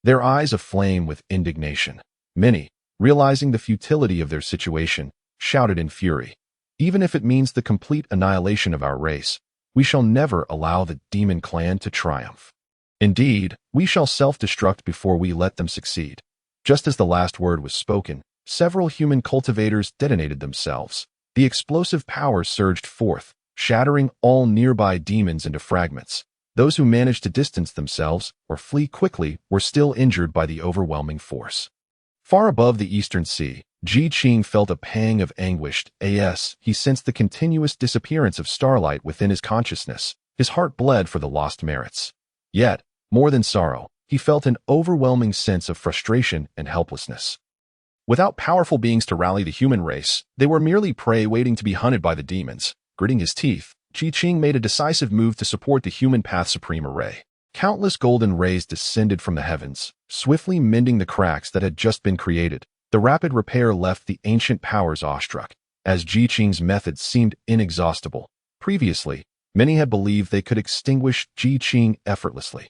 their eyes aflame with indignation. Many, realizing the futility of their situation, shouted in fury, "Even if it means the complete annihilation of our race, we shall never allow the demon clan to triumph. Indeed, we shall self-destruct before we let them succeed." Just as the last word was spoken, several human cultivators detonated themselves. The explosive power surged forth, shattering all nearby demons into fragments. Those who managed to distance themselves or flee quickly were still injured by the overwhelming force. Far above the eastern sea, Qing felt a pang of anguish as he sensed the continuous disappearance of starlight within his consciousness. His heart bled for the lost merits. Yet, more than sorrow, he felt an overwhelming sense of frustration and helplessness. Without powerful beings to rally the human race, they were merely prey waiting to be hunted by the demons. Gritting his teeth, Qing made a decisive move to support the human path supreme array. Countless golden rays descended from the heavens, swiftly mending the cracks that had just been created. The rapid repair left the ancient powers awestruck, as Qing's methods seemed inexhaustible. Previously, many had believed they could extinguish Qing effortlessly.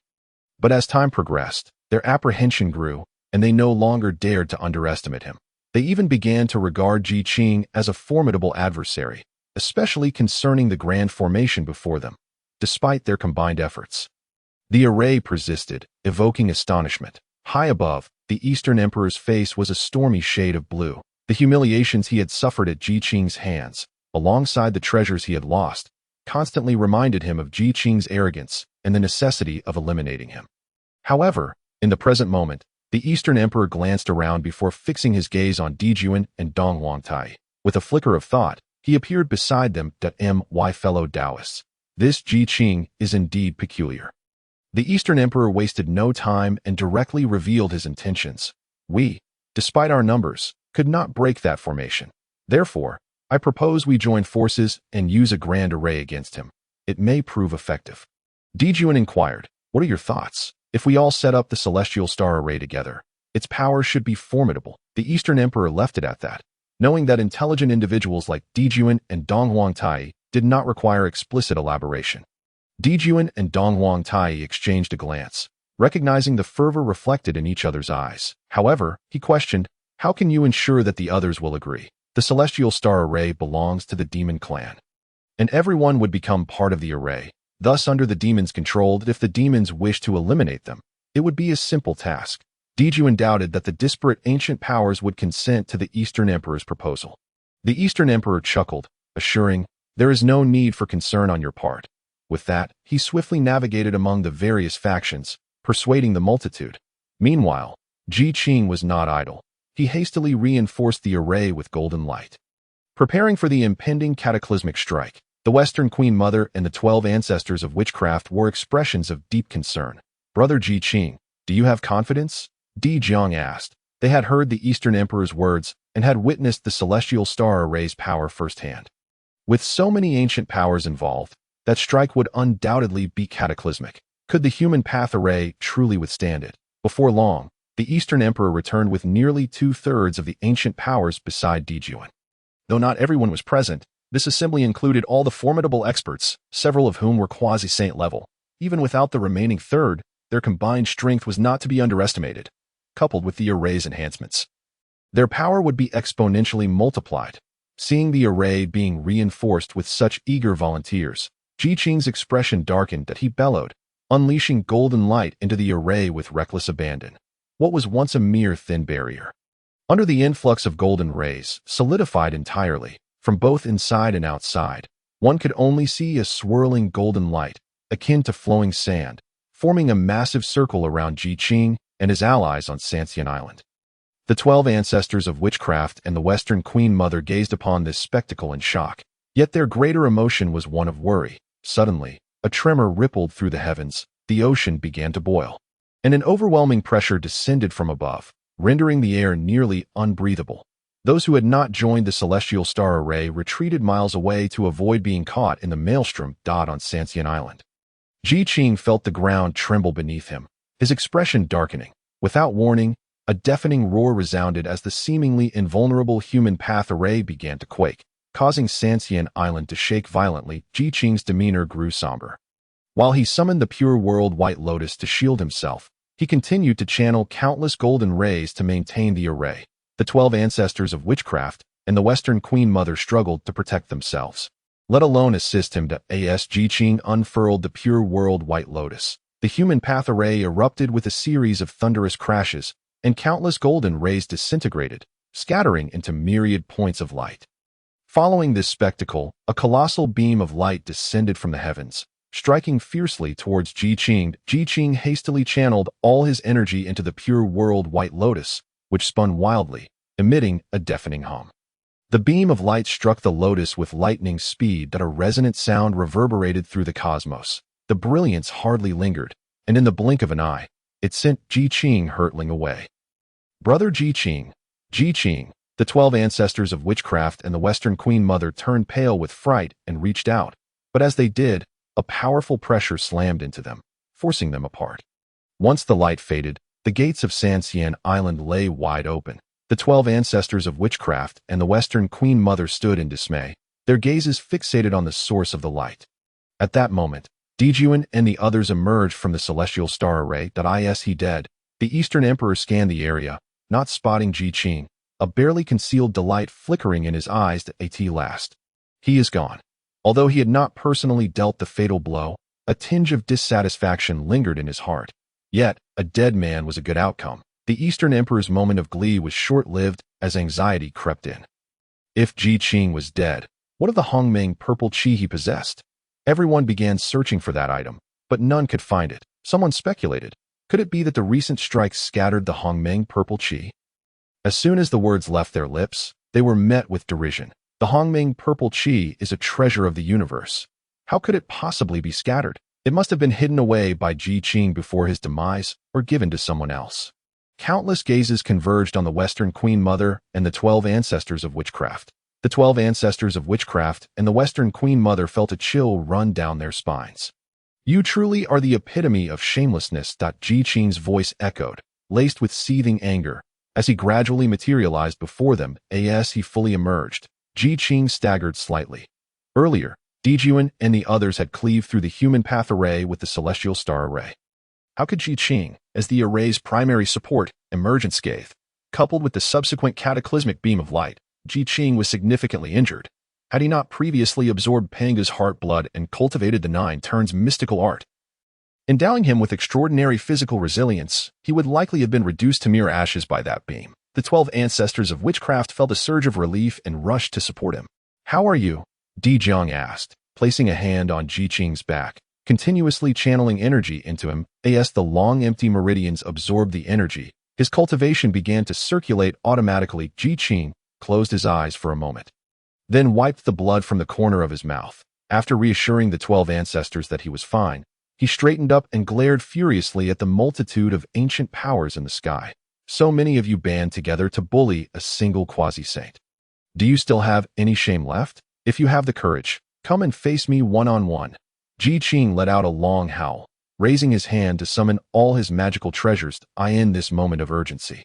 But as time progressed, their apprehension grew, and they no longer dared to underestimate him. They even began to regard Qing as a formidable adversary, especially concerning the grand formation before them. Despite their combined efforts, the array persisted, evoking astonishment. High above, the Eastern Emperor's face was a stormy shade of blue. The humiliations he had suffered at Qing's hands, alongside the treasures he had lost, constantly reminded him of Qing's arrogance and the necessity of eliminating him. However, in the present moment, the Eastern Emperor glanced around before fixing his gaze on Dijuan and Dong Wangtai. With a flicker of thought, he appeared beside them. My fellow Taoists, this Qing is indeed peculiar. The Eastern Emperor wasted no time and directly revealed his intentions. "We, despite our numbers, could not break that formation. Therefore, I propose we join forces and use a grand array against him. It may prove effective." Dijuan inquired, "What are your thoughts? If we all set up the celestial star array together, its power should be formidable." The Eastern Emperor left it at that, knowing that intelligent individuals like Dijuan and Dong Wangtai did not require explicit elaboration. Dijuan and Dong Wangtai exchanged a glance, recognizing the fervor reflected in each other's eyes. However, he questioned, "How can you ensure that the others will agree? The celestial star array belongs to the demon clan, and everyone would become part of the array, thus under the demons' control. That if the demons wish to eliminate them, it would be a simple task." Dijuan doubted that the disparate ancient powers would consent to the Eastern Emperor's proposal. The Eastern Emperor chuckled, assuring, "There is no need for concern on your part." With that, he swiftly navigated among the various factions, persuading the multitude. Meanwhile, Qing was not idle. He hastily reinforced the array with golden light. Preparing for the impending cataclysmic strike, the Western Queen Mother and the 12 ancestors of witchcraft were expressions of deep concern. "Brother Qing, do you have confidence? Di Jiang asked. They had heard the Eastern Emperor's words and had witnessed the celestial star array's power firsthand. With so many ancient powers involved, that strike would undoubtedly be cataclysmic. Could the human path array truly withstand it? Before long, the Eastern Emperor returned with nearly two-thirds of the ancient powers beside Dijuan. Though not everyone was present, this assembly included all the formidable experts, several of whom were quasi-saint level. Even without the remaining third, their combined strength was not to be underestimated, coupled with the array's enhancements. Their power would be exponentially multiplied. Seeing the array being reinforced with such eager volunteers, Ji Qing's expression darkened that he bellowed, unleashing golden light into the array with reckless abandon. What was once a mere thin barrier, under the influx of golden rays, solidified entirely, from both inside and outside. One could only see a swirling golden light, akin to flowing sand, forming a massive circle around Ji Qing and his allies on Sanqing Island. The 12 ancestors of witchcraft and the Western Queen Mother gazed upon this spectacle in shock, yet their greater emotion was one of worry. Suddenly, a tremor rippled through the heavens, the ocean began to boil, and an overwhelming pressure descended from above, rendering the air nearly unbreathable. Those who had not joined the celestial star array retreated miles away to avoid being caught in the maelstrom on Sanqing Island. Ji Qing felt the ground tremble beneath him, his expression darkening. Without warning, a deafening roar resounded as the seemingly invulnerable human path array began to quake, causing Sanqing Island to shake violently. Ji Qing's demeanor grew somber. While he summoned the pure world White Lotus to shield himself, he continued to channel countless golden rays to maintain the array. The 12 ancestors of witchcraft and the Western Queen Mother struggled to protect themselves, let alone assist him. Ji Qing unfurled the pure world White Lotus. The human path array erupted with a series of thunderous crashes, and countless golden rays disintegrated, scattering into myriad points of light. Following this spectacle, a colossal beam of light descended from the heavens, striking fiercely towards Ji Qing. Ji Qing hastily channeled all his energy into the pure world White Lotus, which spun wildly, emitting a deafening hum. The beam of light struck the lotus with lightning speed that a resonant sound reverberated through the cosmos. The brilliance hardly lingered, and in the blink of an eye, it sent Ji Qing hurtling away. Brother Ji Qing, the 12 ancestors of witchcraft and the Western Queen Mother turned pale with fright and reached out, but as they did, a powerful pressure slammed into them, forcing them apart. Once the light faded, the gates of Sanqing Island lay wide open. The 12 ancestors of witchcraft and the Western Queen Mother stood in dismay, their gazes fixated on the source of the light. At that moment, Dijuan and the others emerged from the celestial star array. He dead. The Eastern Emperor scanned the area, not spotting Ji Qing, a barely concealed delight flickering in his eyes. At last, he is gone. Although he had not personally dealt the fatal blow, a tinge of dissatisfaction lingered in his heart. Yet, a dead man was a good outcome. The Eastern Emperor's moment of glee was short-lived as anxiety crept in. If Ji Qing was dead, what of the Hongmeng purple qi he possessed? Everyone began searching for that item, but none could find it. Someone speculated, could it be that the recent strikes scattered the Hongmeng purple qi? As soon as the words left their lips, they were met with derision. The Hongmeng purple qi is a treasure of the universe. How could it possibly be scattered? It must have been hidden away by Ji Qing before his demise or given to someone else. Countless gazes converged on the Western Queen Mother and the 12 ancestors of witchcraft. The 12 ancestors of witchcraft and the Western Queen Mother felt a chill run down their spines. You truly are the epitome of shamelessness. Ji Qing's voice echoed, laced with seething anger, as he gradually materialized before them. As he fully emerged, Ji Qing staggered slightly. Earlier, Dijuan and the others had cleaved through the human path array with the celestial star array. How could Ji Qing, as the array's primary support, emerge unscathed? Coupled with the subsequent cataclysmic beam of light, Ji Qing was significantly injured. Had he not previously absorbed Panga's heart blood and cultivated the Nine Turns mystical art, endowing him with extraordinary physical resilience, he would likely have been reduced to mere ashes by that beam. The 12 ancestors of witchcraft felt a surge of relief and rushed to support him. How are you? Di Jiang asked, placing a hand on Ji Qing's back, continuously channeling energy into him. As the long empty meridians absorbed the energy, his cultivation began to circulate automatically. Ji Qing closed his eyes for a moment, then wiped the blood from the corner of his mouth. After reassuring the 12 ancestors that he was fine, he straightened up and glared furiously at the multitude of ancient powers in the sky. So many of you band together to bully a single quasi-saint. Do you still have any shame left? If you have the courage, come and face me one-on-one. Qing let out a long howl, raising his hand to summon all his magical treasures to end this moment of urgency.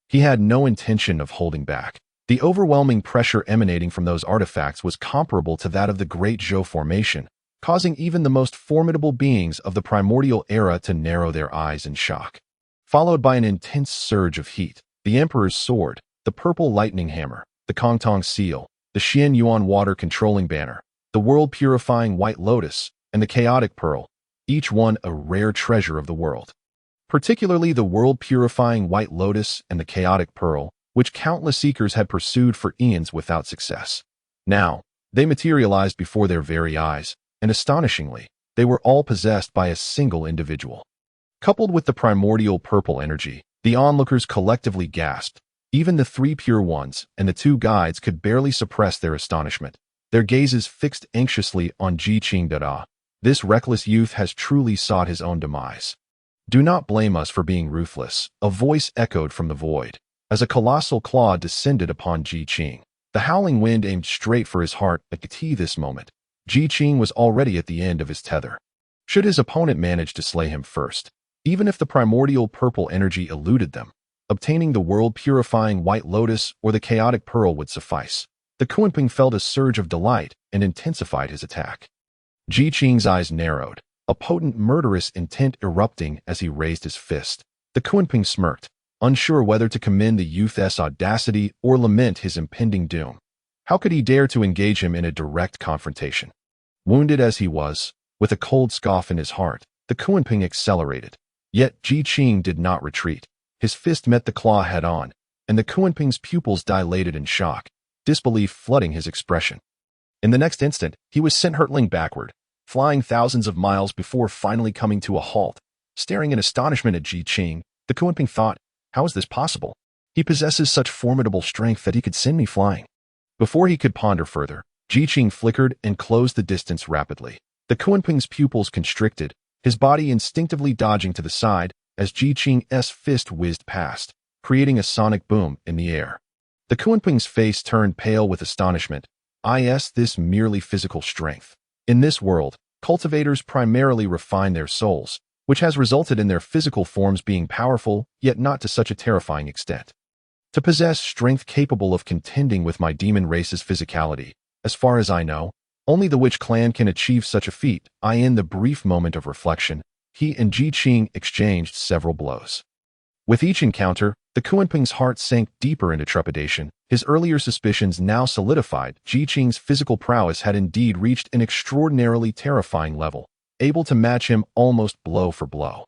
He had no intention of holding back. The overwhelming pressure emanating from those artifacts was comparable to that of the Great Zhou formation, causing even the most formidable beings of the primordial era to narrow their eyes in shock. Followed by an intense surge of heat, the Emperor's sword, the purple lightning hammer, the Kongtong seal, the Xian Yuan water controlling banner, the world-purifying white lotus, and the chaotic pearl, each one a rare treasure of the world. Particularly the world-purifying white lotus and the chaotic pearl, which countless seekers had pursued for eons without success. Now, they materialized before their very eyes, and astonishingly, they were all possessed by a single individual. Coupled with the primordial purple energy, the onlookers collectively gasped. Even the three pure ones and the two guides could barely suppress their astonishment, their gazes fixed anxiously on Qing. This reckless youth has truly sought his own demise. Do not blame us for being ruthless, a voice echoed from the void. As a colossal claw descended upon Qing, the howling wind aimed straight for his heart at this moment. Qing was already at the end of his tether. Should his opponent manage to slay him first, even if the primordial purple energy eluded them, obtaining the world-purifying white lotus or the chaotic pearl would suffice. The Kunping felt a surge of delight and intensified his attack. Qing's eyes narrowed, a potent murderous intent erupting as he raised his fist. The Kunping smirked, unsure whether to commend the youth's audacity or lament his impending doom. How could he dare to engage him in a direct confrontation? Wounded as he was, with a cold scoff in his heart, the Kunping accelerated. Yet Qing did not retreat. His fist met the claw head-on, and the Kunping's pupils dilated in shock, disbelief flooding his expression. In the next instant, he was sent hurtling backward, flying thousands of miles before finally coming to a halt. Staring in astonishment at Qing, the Kunping thought, how is this possible? He possesses such formidable strength that he could send me flying. Before he could ponder further, Qing flickered and closed the distance rapidly. The Kunping's pupils constricted, his body instinctively dodging to the side as Qing's fist whizzed past, creating a sonic boom in the air. The Kunping's face turned pale with astonishment. This merely physical strength. In this world, cultivators primarily refine their souls, which has resulted in their physical forms being powerful, yet not to such a terrifying extent. To possess strength capable of contending with my demon race's physicality, as far as I know, only the Witch clan can achieve such a feat. In the brief moment of reflection, he and Qing exchanged several blows. With each encounter, the Kunping's heart sank deeper into trepidation. His earlier suspicions now solidified. Qing's physical prowess had indeed reached an extraordinarily terrifying level, able to match him almost blow for blow.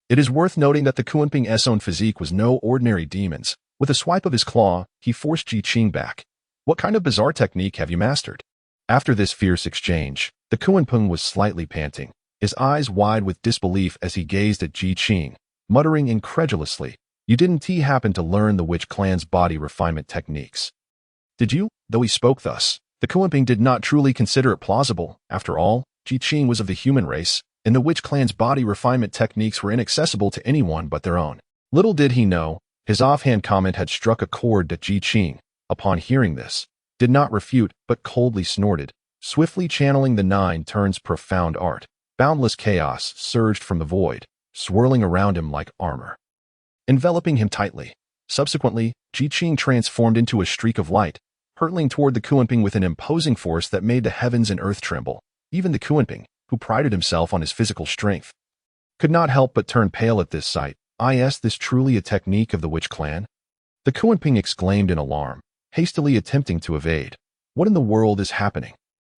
It is worth noting that the Kunping's own physique was no ordinary demon's. With a swipe of his claw, he forced Qing back. What kind of bizarre technique have you mastered? After this fierce exchange, the Kunping was slightly panting, his eyes wide with disbelief as he gazed at Qing, muttering incredulously, "You didn't happen to learn the Witch clan's body refinement techniques?" "Did you?" Though he spoke thus, the Kunping did not truly consider it plausible. After all, Qing was of the human race, and the Witch clan's body refinement techniques were inaccessible to anyone but their own. Little did he know, his offhand comment had struck a chord that Qing, upon hearing this, did not refute but coldly snorted, swiftly channeling the Nine Turns' profound art. Boundless chaos surged from the void, swirling around him like armor, enveloping him tightly. Subsequently, Qing transformed into a streak of light, hurtling toward the Kunping with an imposing force that made the heavens and earth tremble. Even the Kunping, who prided himself on his physical strength, could not help but turn pale at this sight. This truly a technique of the Witch clan? The Kunping exclaimed in alarm, hastily attempting to evade. What in the world is happening?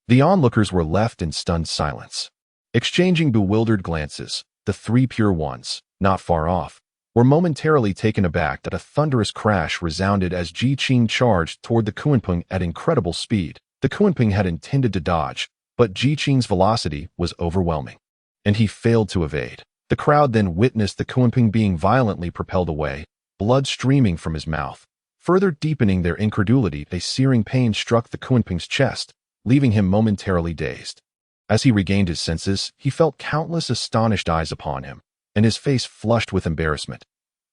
The onlookers were left in stunned silence. Exchanging bewildered glances, the three pure ones, not far off, were momentarily taken aback that a thunderous crash resounded as Qing charged toward the Kunping at incredible speed. The Kunping had intended to dodge, but Qing's velocity was overwhelming, and he failed to evade. The crowd then witnessed the Kunping being violently propelled away, blood streaming from his mouth. Further deepening their incredulity, a searing pain struck the Kunping's chest, leaving him momentarily dazed. As he regained his senses, he felt countless astonished eyes upon him, and his face flushed with embarrassment.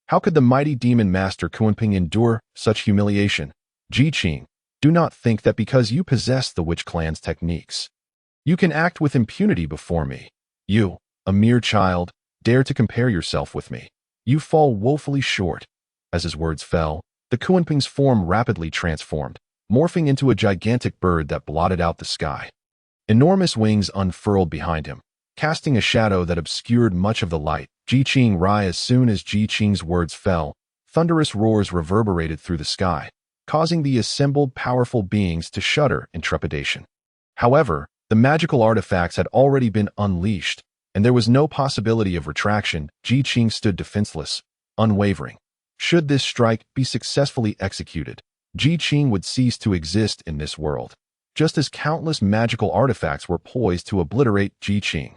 How could the mighty demon master Kunping endure such humiliation? Qing, do not think that because you possess the witch clan's techniques, you can act with impunity before me. You, a mere child, dare to compare yourself with me. You fall woefully short. As his words fell, the Kunping's form rapidly transformed, morphing into a gigantic bird that blotted out the sky. Enormous wings unfurled behind him, casting a shadow that obscured much of the light. Qing Rai. As soon as Qing's words fell, thunderous roars reverberated through the sky, causing the assembled powerful beings to shudder in trepidation. However, the magical artifacts had already been unleashed, and there was no possibility of retraction. Qing stood defenseless, unwavering. Should this strike be successfully executed, Qing would cease to exist in this world, just as countless magical artifacts were poised to obliterate Qing.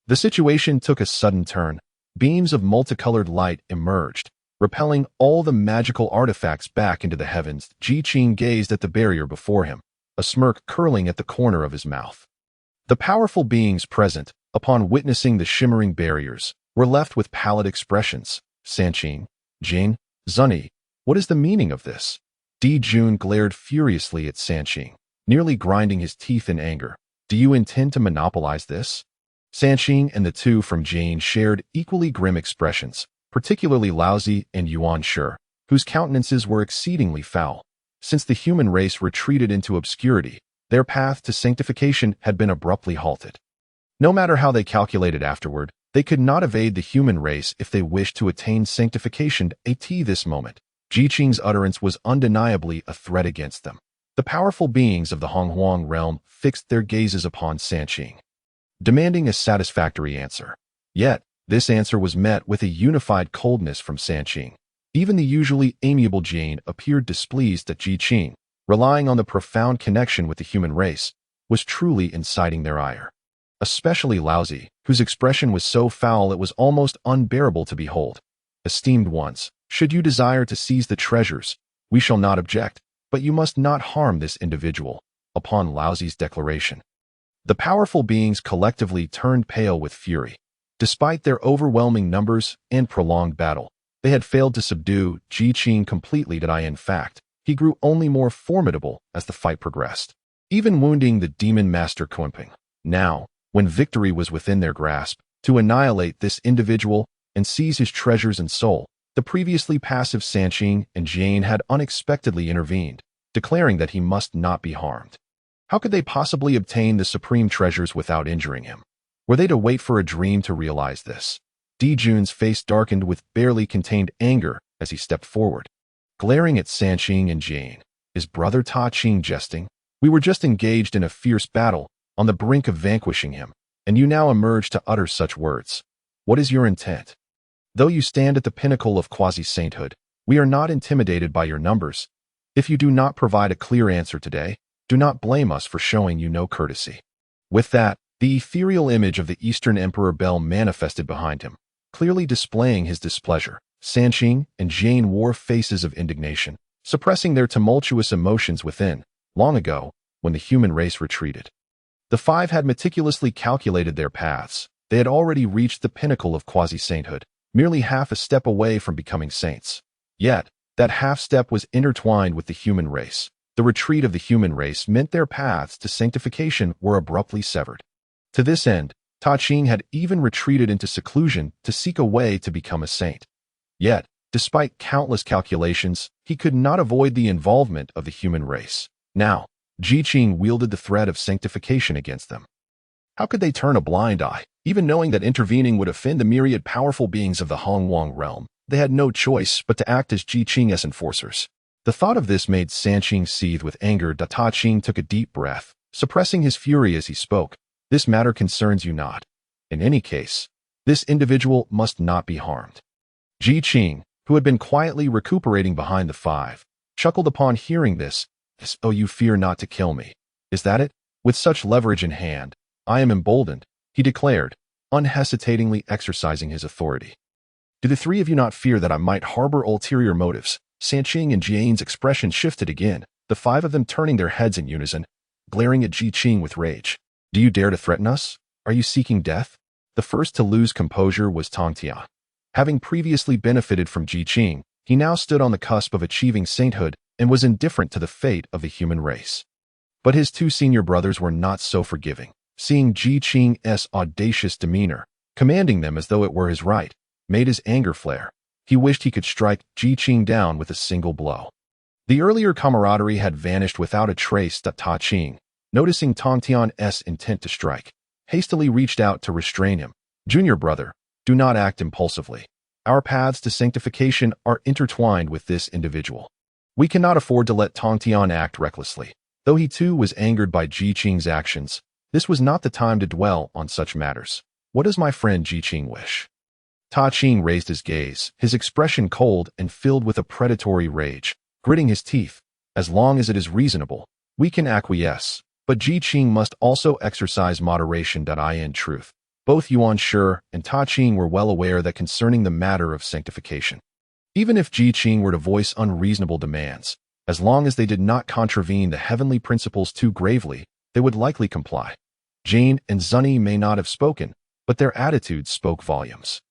The situation took a sudden turn. Beams of multicolored light emerged, repelling all the magical artifacts back into the heavens. Qing gazed at the barrier before him, a smirk curling at the corner of his mouth. The powerful beings present, upon witnessing the shimmering barriers, were left with pallid expressions. Sanqing, Jing, Zunni, what is the meaning of this? Jun glared furiously at Sanqing, nearly grinding his teeth in anger. Do you intend to monopolize this? Sanqing and the two from Jane shared equally grim expressions, particularly Laozi and Yuan Shi, whose countenances were exceedingly foul. Since the human race retreated into obscurity, their path to sanctification had been abruptly halted. No matter how they calculated afterward, they could not evade the human race if they wished to attain sanctification. At this moment, Qing's utterance was undeniably a threat against them. The powerful beings of the Honghuang realm fixed their gazes upon Sanqing, demanding a satisfactory answer. Yet, this answer was met with a unified coldness from Sanqing. Even the usually amiable Jane appeared displeased that Qing, relying on the profound connection with the human race, was truly inciting their ire. Especially Laozi, whose expression was so foul it was almost unbearable to behold. Esteemed ones, should you desire to seize the treasures, we shall not object, but you must not harm this individual. Upon Laozi's declaration, the powerful beings collectively turned pale with fury. Despite their overwhelming numbers and prolonged battle, they had failed to subdue Qing completely. In fact, he grew only more formidable as the fight progressed, even wounding the demon master Kunping. Now, when victory was within their grasp, to annihilate this individual and seize his treasures and soul, the previously passive Sanqing and Jane had unexpectedly intervened, declaring that he must not be harmed. How could they possibly obtain the supreme treasures without injuring him? Were they to wait for a dream to realize this? Jun's face darkened with barely contained anger as he stepped forward, glaring at Sanqing and Jane. Is brother Ta Qing jesting? We were just engaged in a fierce battle, on the brink of vanquishing him, and you now emerge to utter such words. What is your intent? Though you stand at the pinnacle of quasi-sainthood, we are not intimidated by your numbers. If you do not provide a clear answer today, do not blame us for showing you no courtesy. With that, the ethereal image of the Eastern Emperor Bel manifested behind him, clearly displaying his displeasure. Sanqing and Jane wore faces of indignation, suppressing their tumultuous emotions within. Long ago, when the human race retreated, the five had meticulously calculated their paths. They had already reached the pinnacle of quasi-sainthood, merely half a step away from becoming saints. Yet, that half step was intertwined with the human race. The retreat of the human race meant their paths to sanctification were abruptly severed. To this end, Ta Qing had even retreated into seclusion to seek a way to become a saint. Yet, despite countless calculations, he could not avoid the involvement of the human race. Now, Qing wielded the threat of sanctification against them. How could they turn a blind eye, even knowing that intervening would offend the myriad powerful beings of the Honghuang realm? They had no choice but to act as Qing's enforcers. The thought of this made Sanqing seethe with anger. Ta Qing took a deep breath, suppressing his fury as he spoke. This matter concerns you not. In any case, this individual must not be harmed. Qing, who had been quietly recuperating behind the five, chuckled upon hearing this. Oh, you fear not to kill me. Is that it? With such leverage in hand, I am emboldened, he declared, unhesitatingly exercising his authority. Do the three of you not fear that I might harbor ulterior motives? Sanqing and Jane's expression shifted again, the five of them turning their heads in unison, glaring at Qing with rage. Do you dare to threaten us? Are you seeking death? The first to lose composure was Tongtia. Having previously benefited from Qing, he now stood on the cusp of achieving sainthood and was indifferent to the fate of the human race. But his two senior brothers were not so forgiving. Seeing Qing's audacious demeanor, commanding them as though it were his right, made his anger flare. He wished he could strike Qing down with a single blow. The earlier camaraderie had vanished without a trace. Qing, noticing Tongtian's intent to strike, hastily reached out to restrain him. Junior brother, do not act impulsively. Our paths to sanctification are intertwined with this individual. We cannot afford to let Tongtian act recklessly. Though he too was angered by Qing's actions, this was not the time to dwell on such matters. What does my friend Qing wish? Qing raised his gaze, his expression cold and filled with a predatory rage, gritting his teeth. As long as it is reasonable, we can acquiesce, but Qing must also exercise moderation. In truth, both Yuan Shi and Qing were well aware that concerning the matter of sanctification, even if Qing were to voice unreasonable demands, as long as they did not contravene the heavenly principles too gravely, they would likely comply. Jane and Zunny may not have spoken, but their attitudes spoke volumes.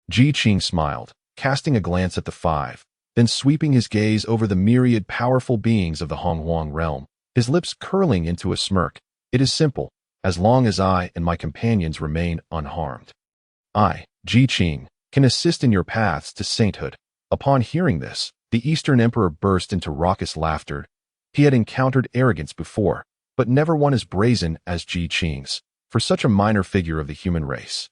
Qing smiled, casting a glance at the five, then sweeping his gaze over the myriad powerful beings of the Honghuang realm, his lips curling into a smirk. It is simple, as long as I and my companions remain unharmed. I, Qing, can assist in your paths to sainthood. Upon hearing this, the Eastern Emperor burst into raucous laughter. He had encountered arrogance before, but never one as brazen as Qing's, for such a minor figure of the human race.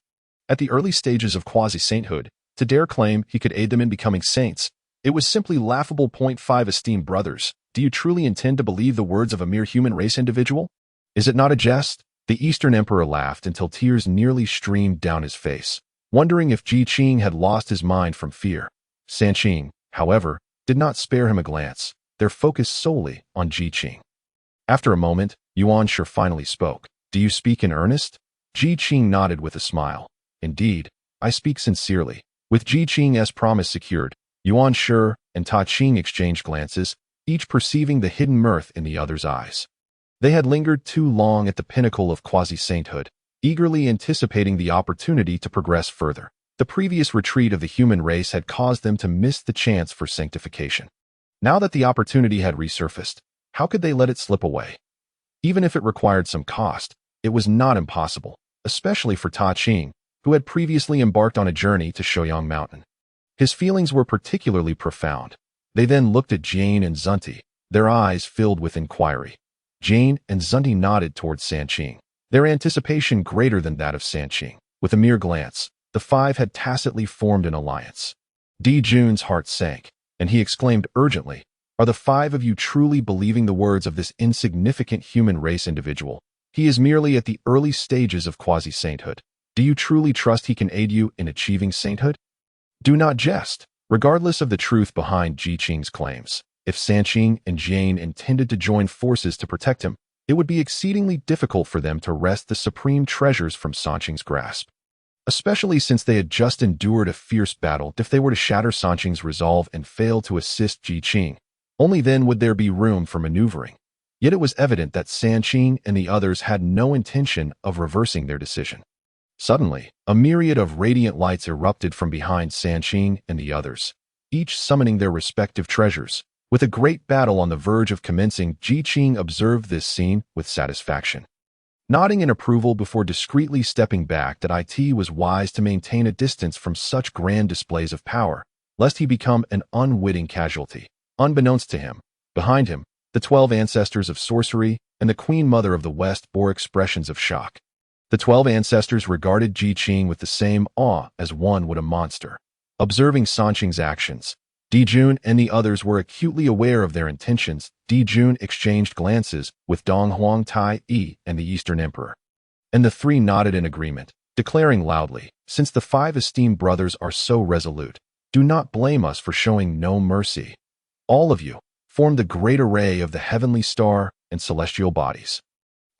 At the early stages of quasi-sainthood, to dare claim he could aid them in becoming saints, it was simply laughable. 5 Esteemed brothers, do you truly intend to believe the words of a mere human race individual? Is it not a jest? The Eastern Emperor laughed until tears nearly streamed down his face, wondering if Qing had lost his mind from fear. Sanqing, however, did not spare him a glance, their focus solely on Qing. After a moment, Yuan Shi finally spoke. Do you speak in earnest? Qing nodded with a smile. Indeed, I speak sincerely. With Qing's promise secured, Yuan Shi and Qing exchanged glances, each perceiving the hidden mirth in the other's eyes. They had lingered too long at the pinnacle of quasi-sainthood, eagerly anticipating the opportunity to progress further. The previous retreat of the human race had caused them to miss the chance for sanctification. Now that the opportunity had resurfaced, how could they let it slip away? Even if it required some cost, it was not impossible, especially for Qing, who had previously embarked on a journey to Shouyang Mountain. His feelings were particularly profound. They then looked at Jane and Zunti, their eyes filled with inquiry. Jane and Zunti nodded towards Sanqing, their anticipation greater than that of Sanqing. With a mere glance, the five had tacitly formed an alliance. Jun's heart sank, and he exclaimed urgently, Are the five of you truly believing the words of this insignificant human race individual? He is merely at the early stages of quasi-sainthood. Do you truly trust he can aid you in achieving sainthood? Do not jest. Regardless of the truth behind Qing's claims, if Sanqing and Jane intended to join forces to protect him, it would be exceedingly difficult for them to wrest the supreme treasures from Sanqing's grasp. Especially since they had just endured a fierce battle. If they were to shatter Sanqing's resolve and fail to assist Qing, only then would there be room for maneuvering. Yet it was evident that Sanqing and the others had no intention of reversing their decision. Suddenly, a myriad of radiant lights erupted from behind Sanqing and the others, each summoning their respective treasures. With a great battle on the verge of commencing, Qing observed this scene with satisfaction, nodding in approval before discreetly stepping back. That it was wise to maintain a distance from such grand displays of power, lest he become an unwitting casualty. Unbeknownst to him, behind him, the 12 ancestors of sorcery and the Queen Mother of the West bore expressions of shock. The 12 ancestors regarded Qing with the same awe as one would a monster. Observing Sanqing's actions, Jun and the others were acutely aware of their intentions. Jun exchanged glances with Dong Huang Tai and the Eastern Emperor, and the three nodded in agreement, declaring loudly, Since the five esteemed brothers are so resolute, do not blame us for showing no mercy. All of you form the great array of the heavenly star and celestial bodies.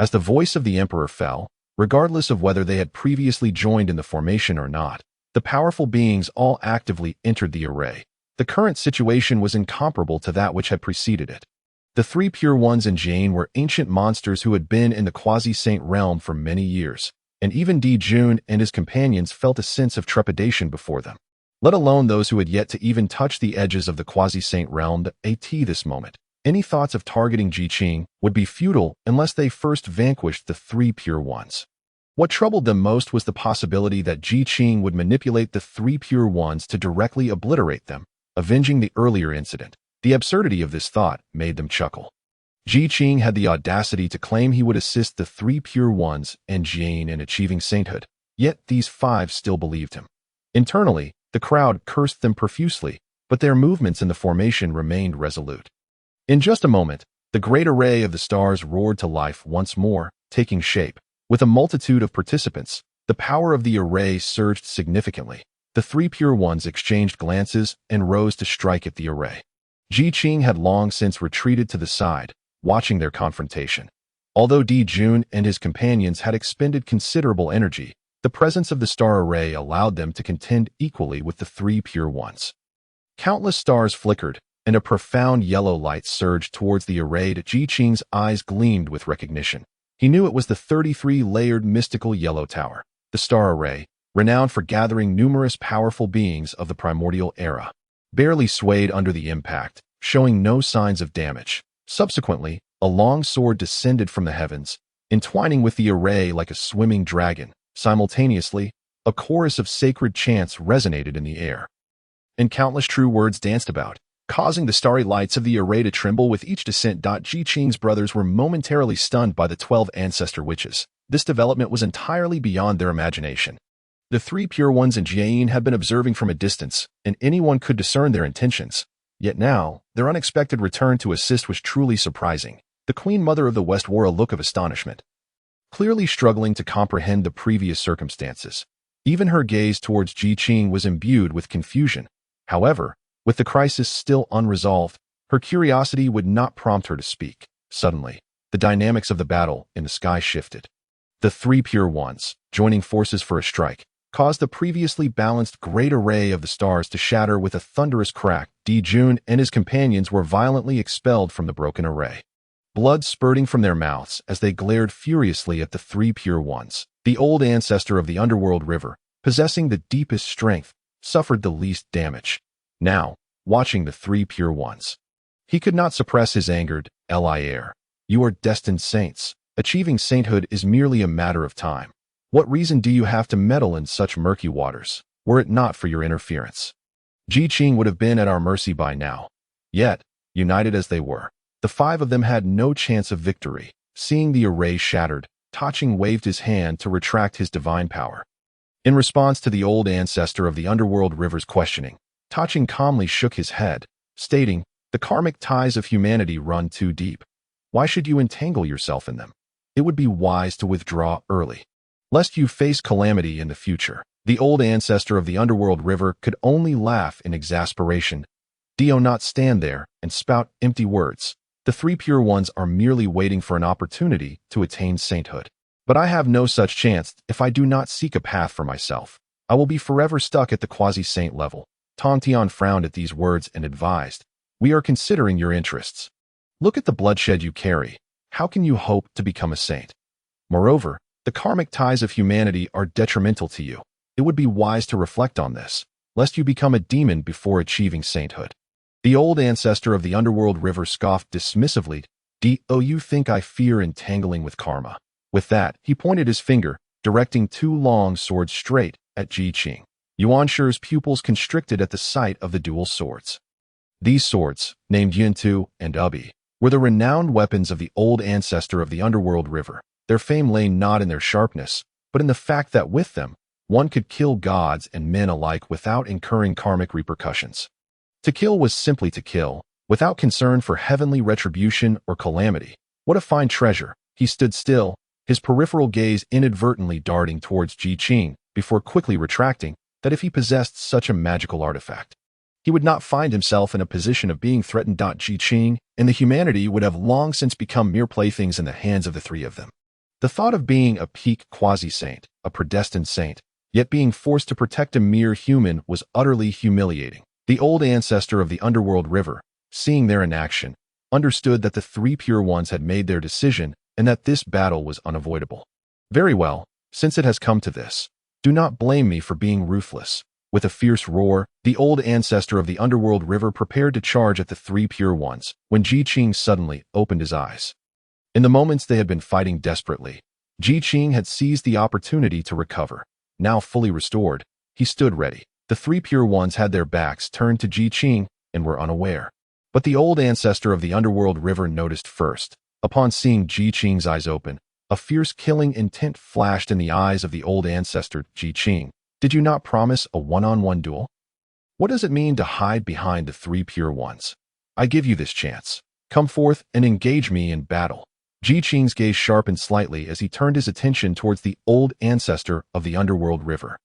As the voice of the Emperor fell, regardless of whether they had previously joined in the formation or not, the powerful beings all actively entered the array. The current situation was incomparable to that which had preceded it. The three pure ones and Jane were ancient monsters who had been in the quasi-saint realm for many years, and even Jun and his companions felt a sense of trepidation before them. let alone those who had yet to even touch the edges of the quasi-saint realm. At this moment, any thoughts of targeting Qing would be futile unless they first vanquished the three pure ones. What troubled them most was the possibility that Qing would manipulate the three pure ones to directly obliterate them, avenging the earlier incident. The absurdity of this thought made them chuckle. Qing had the audacity to claim he would assist the three pure ones and Jane in achieving sainthood, yet these five still believed him. Internally, the crowd cursed them profusely, but their movements in the formation remained resolute. In just a moment, the great array of the stars roared to life once more, taking shape. With a multitude of participants, the power of the array surged significantly. The three pure ones exchanged glances and rose to strike at the array. Qing had long since retreated to the side, watching their confrontation. Although Di Jun and his companions had expended considerable energy, the presence of the star array allowed them to contend equally with the three pure ones. Countless stars flickered, and a profound yellow light surged towards the array. Qing's eyes gleamed with recognition. He knew it was the 33-layered mystical yellow tower, the star array, renowned for gathering numerous powerful beings of the primordial era. Barely swayed under the impact, showing no signs of damage. Subsequently, a long sword descended from the heavens, entwining with the array like a swimming dragon. Simultaneously, a chorus of sacred chants resonated in the air, and countless true words danced about, causing the starry lights of the array to tremble with each descent. Qing's brothers were momentarily stunned by the 12 ancestor witches. This development was entirely beyond their imagination. The three pure ones and Jane had been observing from a distance, and anyone could discern their intentions. Yet now, their unexpected return to assist was truly surprising. The Queen Mother of the West wore a look of astonishment, clearly struggling to comprehend the previous circumstances. Even her gaze towards Qing was imbued with confusion. However, with the crisis still unresolved, her curiosity would not prompt her to speak. Suddenly, the dynamics of the battle in the sky shifted. The three pure ones, joining forces for a strike, caused the previously balanced great array of the stars to shatter with a thunderous crack. Di Jun and his companions were violently expelled from the broken array, blood spurting from their mouths as they glared furiously at the three pure ones. The old ancestor of the underworld river, possessing the deepest strength, suffered the least damage. Now, watching the three pure ones, he could not suppress his angered "Liar, you are destined saints. Achieving sainthood is merely a matter of time. What reason do you have to meddle in such murky waters? Were it not for your interference, Qing would have been at our mercy by now." Yet, united as they were, the five of them had no chance of victory. Seeing the array shattered, Qing waved his hand to retract his divine power. In response to the old ancestor of the underworld river's questioning, Qing calmly shook his head, stating, "The karmic ties of humanity run too deep. Why should you entangle yourself in them? It would be wise to withdraw early, lest you face calamity in the future." The old ancestor of the underworld river could only laugh in exasperation. "Do not stand there and spout empty words. The three pure ones are merely waiting for an opportunity to attain sainthood. But I have no such chance if I do not seek a path for myself. I will be forever stuck at the quasi-saint level." Tongtian frowned at these words and advised, "We are considering your interests. Look at the bloodshed you carry. How can you hope to become a saint? Moreover, the karmic ties of humanity are detrimental to you. It would be wise to reflect on this, lest you become a demon before achieving sainthood." The old ancestor of the underworld river scoffed dismissively. You think I fear entangling with karma?" With that, he pointed his finger, directing two long swords straight at Qing. Yuanshi's pupils constricted at the sight of the dual swords. These swords, named Yuntu and Ubi, were the renowned weapons of the old ancestor of the underworld river. Their fame lay not in their sharpness, but in the fact that with them, one could kill gods and men alike without incurring karmic repercussions. To kill was simply to kill, without concern for heavenly retribution or calamity. What a fine treasure! He stood still, his peripheral gaze inadvertently darting towards Qing, before quickly retracting that if he possessed such a magical artifact, he would not find himself in a position of being threatened. Qing and the humanity would have long since become mere playthings in the hands of the three of them. The thought of being a peak quasi-saint, a predestined saint, yet being forced to protect a mere human was utterly humiliating. The old ancestor of the underworld river, seeing their inaction, understood that the three pure ones had made their decision and that this battle was unavoidable. "Very well, since it has come to this, do not blame me for being ruthless. With a fierce roar, the old ancestor of the underworld river prepared to charge at the three pure ones, when Qing suddenly opened his eyes. In the moments they had been fighting desperately, Qing had seized the opportunity to recover. Now fully restored, he stood ready. The three pure ones had their backs turned to Qing and were unaware. But the old ancestor of the underworld river noticed first. Upon seeing Qing's eyes open, a fierce killing intent flashed in the eyes of the old ancestor. Qing, did you not promise a one-on-one duel? What does it mean to hide behind the three pure ones? I give you this chance. Come forth and engage me in battle. Qing's gaze sharpened slightly as he turned his attention towards the old ancestor of the underworld river.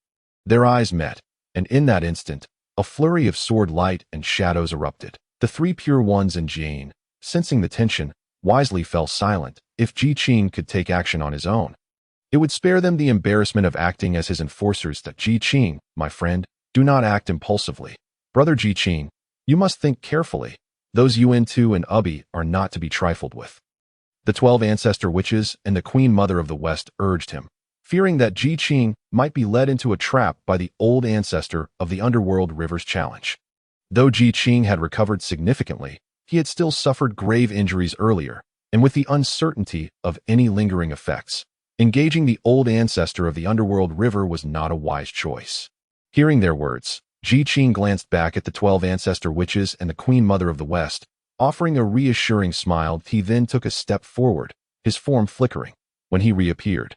Their eyes met, and in that instant, a flurry of sword light and shadows erupted. The three pure ones and Jane, sensing the tension, wisely fell silent. If Qing could take action on his own, it would spare them the embarrassment of acting as his enforcers. That Qing, my friend, do not act impulsively. Brother Qing, you must think carefully. Those Yuan-Tu and Ubi are not to be trifled with. The 12 ancestor witches and the Queen Mother of the West urged him, fearing that Qing might be led into a trap by the old ancestor of the underworld river's challenge. Though Qing had recovered significantly, he had still suffered grave injuries earlier, and with the uncertainty of any lingering effects, engaging the old ancestor of the underworld river was not a wise choice. Hearing their words, Qing glanced back at the 12 ancestor witches and the Queen Mother of the West, offering a reassuring smile. He then took a step forward, his form flickering. When he reappeared,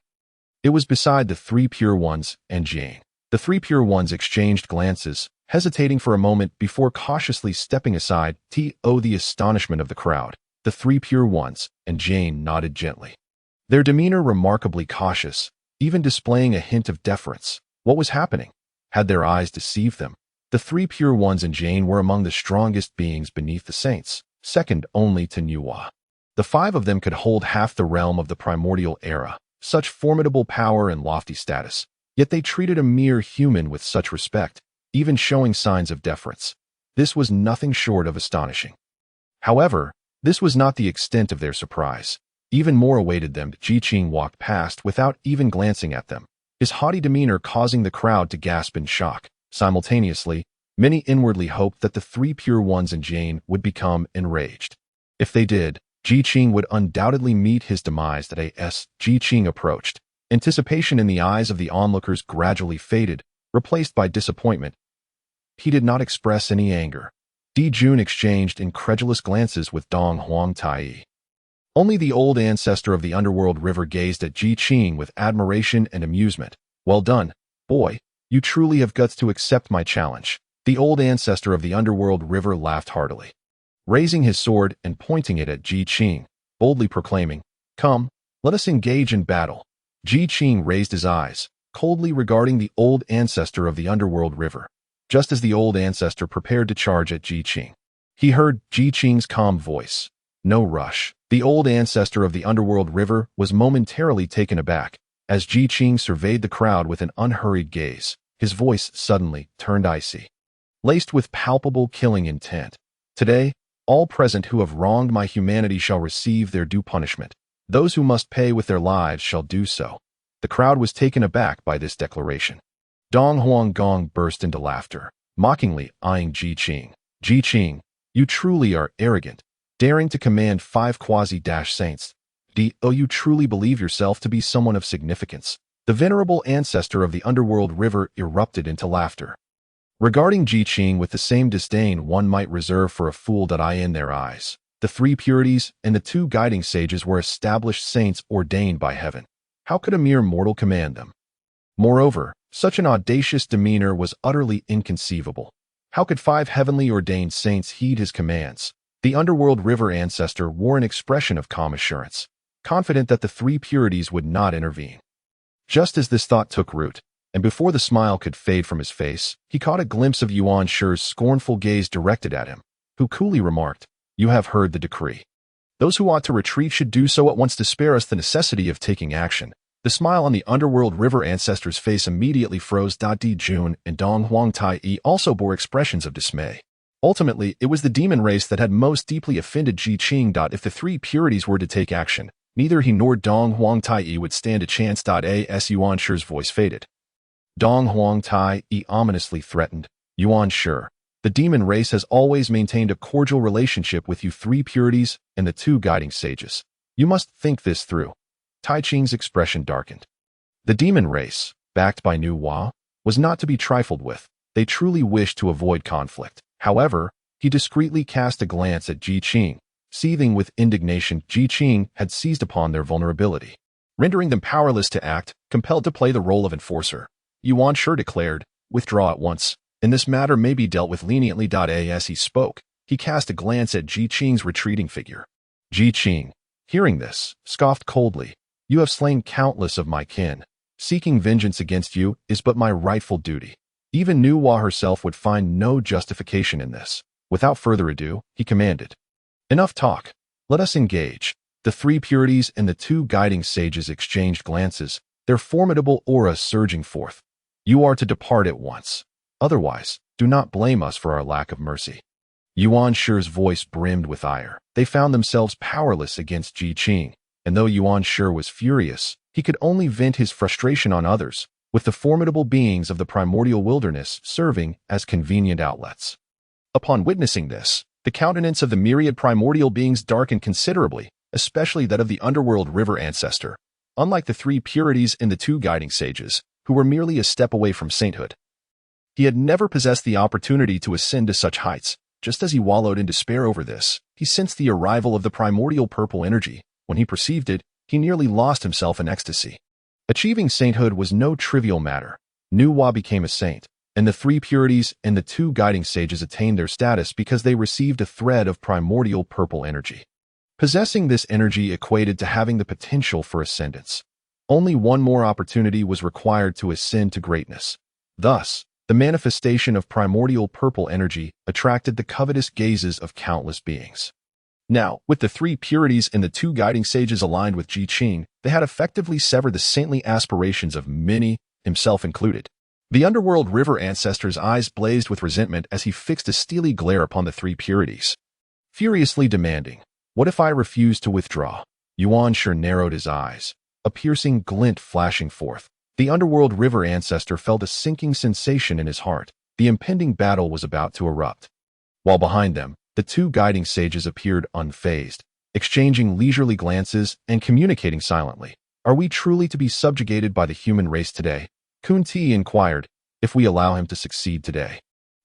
it was beside the three pure ones and Jane. The three pure ones exchanged glances, hesitating for a moment before cautiously stepping aside. The astonishment of the crowd, the three pure ones and Jane nodded gently, their demeanor remarkably cautious, even displaying a hint of deference. What was happening? Had their eyes deceived them? The three pure ones and Jane were among the strongest beings beneath the saints, second only to Nuwa. The five of them could hold half the realm of the primordial era, such formidable power and lofty status, yet they treated a mere human with such respect, even showing signs of deference. This was nothing short of astonishing. However, this was not the extent of their surprise. Even more awaited them. Qing walked past without even glancing at them, his haughty demeanor causing the crowd to gasp in shock. Simultaneously, many inwardly hoped that the three pure ones and Jane would become enraged. If they did, Qing would undoubtedly meet his demise. As Qing approached, anticipation in the eyes of the onlookers gradually faded, replaced by disappointment. He did not express any anger. Jun exchanged incredulous glances with Dong Huang Tai. Only the old ancestor of the underworld river gazed at Qing with admiration and amusement. Well done, boy. You truly have guts to accept my challenge. The old ancestor of the underworld river laughed heartily, raising his sword and pointing it at Qing, boldly proclaiming, "Come, let us engage in battle." Qing raised his eyes, coldly regarding the old ancestor of the underworld river. Just as the old ancestor prepared to charge at Qing, he heard Qing's calm voice. No rush. The old ancestor of the underworld river was momentarily taken aback, as Qing surveyed the crowd with an unhurried gaze. His voice suddenly turned icy, laced with palpable killing intent. Today, all present who have wronged my humanity shall receive their due punishment. Those who must pay with their lives shall do so. The crowd was taken aback by this declaration. Dong Huang Gong burst into laughter, mockingly eyeing Qing. Qing, you truly are arrogant, daring to command 5 quasi-saints. You truly believe yourself to be someone of significance. The venerable ancestor of the underworld river erupted into laughter, regarding Qing with the same disdain one might reserve for a fool. In their eyes, the 3 purities and the 2 guiding sages were established saints ordained by heaven. How could a mere mortal command them? Moreover, such an audacious demeanor was utterly inconceivable. How could 5 heavenly ordained saints heed his commands? The underworld river ancestor wore an expression of calm assurance, confident that the 3 purities would not intervene. Just as this thought took root, and before the smile could fade from his face, he caught a glimpse of Yuan Shi's scornful gaze directed at him, who coolly remarked, "You have heard the decree. Those who ought to retreat should do so at once to spare us the necessity of taking action." The smile on the underworld river ancestor's face immediately froze. Jun and Dong Huang Tai also bore expressions of dismay. Ultimately, it was the demon race that had most deeply offended Qing. If the 3 purities were to take action, neither he nor Dong Huang Tai would stand a chance. As Yuan Shi's voice faded, Dong Huang Tai ominously threatened. Yuan Shi, the demon race has always maintained a cordial relationship with you three purities and the two guiding sages. You must think this through. Tai Qing's expression darkened. The demon race, backed by Nuwa, was not to be trifled with. They truly wished to avoid conflict. However, he discreetly cast a glance at Ji Qing. Seething with indignation, Ji Qing had seized upon their vulnerability, rendering them powerless to act, compelled to play the role of enforcer. Yuan Shi declared, "Withdraw at once, and this matter may be dealt with leniently." As he spoke, he cast a glance at Ji Qing's retreating figure. Ji Qing, hearing this, scoffed coldly. "You have slain countless of my kin. Seeking vengeance against you is but my rightful duty." Even Nuwa herself would find no justification in this. Without further ado, he commanded, "Enough talk. Let us engage." The three purities and the two guiding sages exchanged glances, their formidable aura surging forth. "You are to depart at once. Otherwise, do not blame us for our lack of mercy." Yuan Shi's voice brimmed with ire. They found themselves powerless against Ji Qing, and though Yuan Shi was furious, he could only vent his frustration on others, with the formidable beings of the primordial wilderness serving as convenient outlets. Upon witnessing this, the countenance of the myriad primordial beings darkened considerably, especially that of the underworld river ancestor. Unlike the three purities and the two guiding sages, who were merely a step away from sainthood, he had never possessed the opportunity to ascend to such heights. Just as he wallowed in despair over this, he sensed the arrival of the primordial purple energy. When he perceived it, he nearly lost himself in ecstasy. Achieving sainthood was no trivial matter. Nuwa became a saint, and the three purities and the two guiding sages attained their status because they received a thread of primordial purple energy. Possessing this energy equated to having the potential for ascendance. Only one more opportunity was required to ascend to greatness. Thus, the manifestation of primordial purple energy attracted the covetous gazes of countless beings. Now, with the three purities and the two guiding sages aligned with Ji Qing, they had effectively severed the saintly aspirations of many, himself included. The underworld river ancestor's eyes blazed with resentment as he fixed a steely glare upon the three purities, furiously demanding, "What if I refuse to withdraw?" Yuan Shi narrowed his eyes, a piercing glint flashing forth. The underworld river ancestor felt a sinking sensation in his heart. The impending battle was about to erupt. While behind them, the two guiding sages appeared unfazed, exchanging leisurely glances and communicating silently. "Are we truly to be subjugated by the human race today?" Kunti inquired. "If we allow him to succeed today,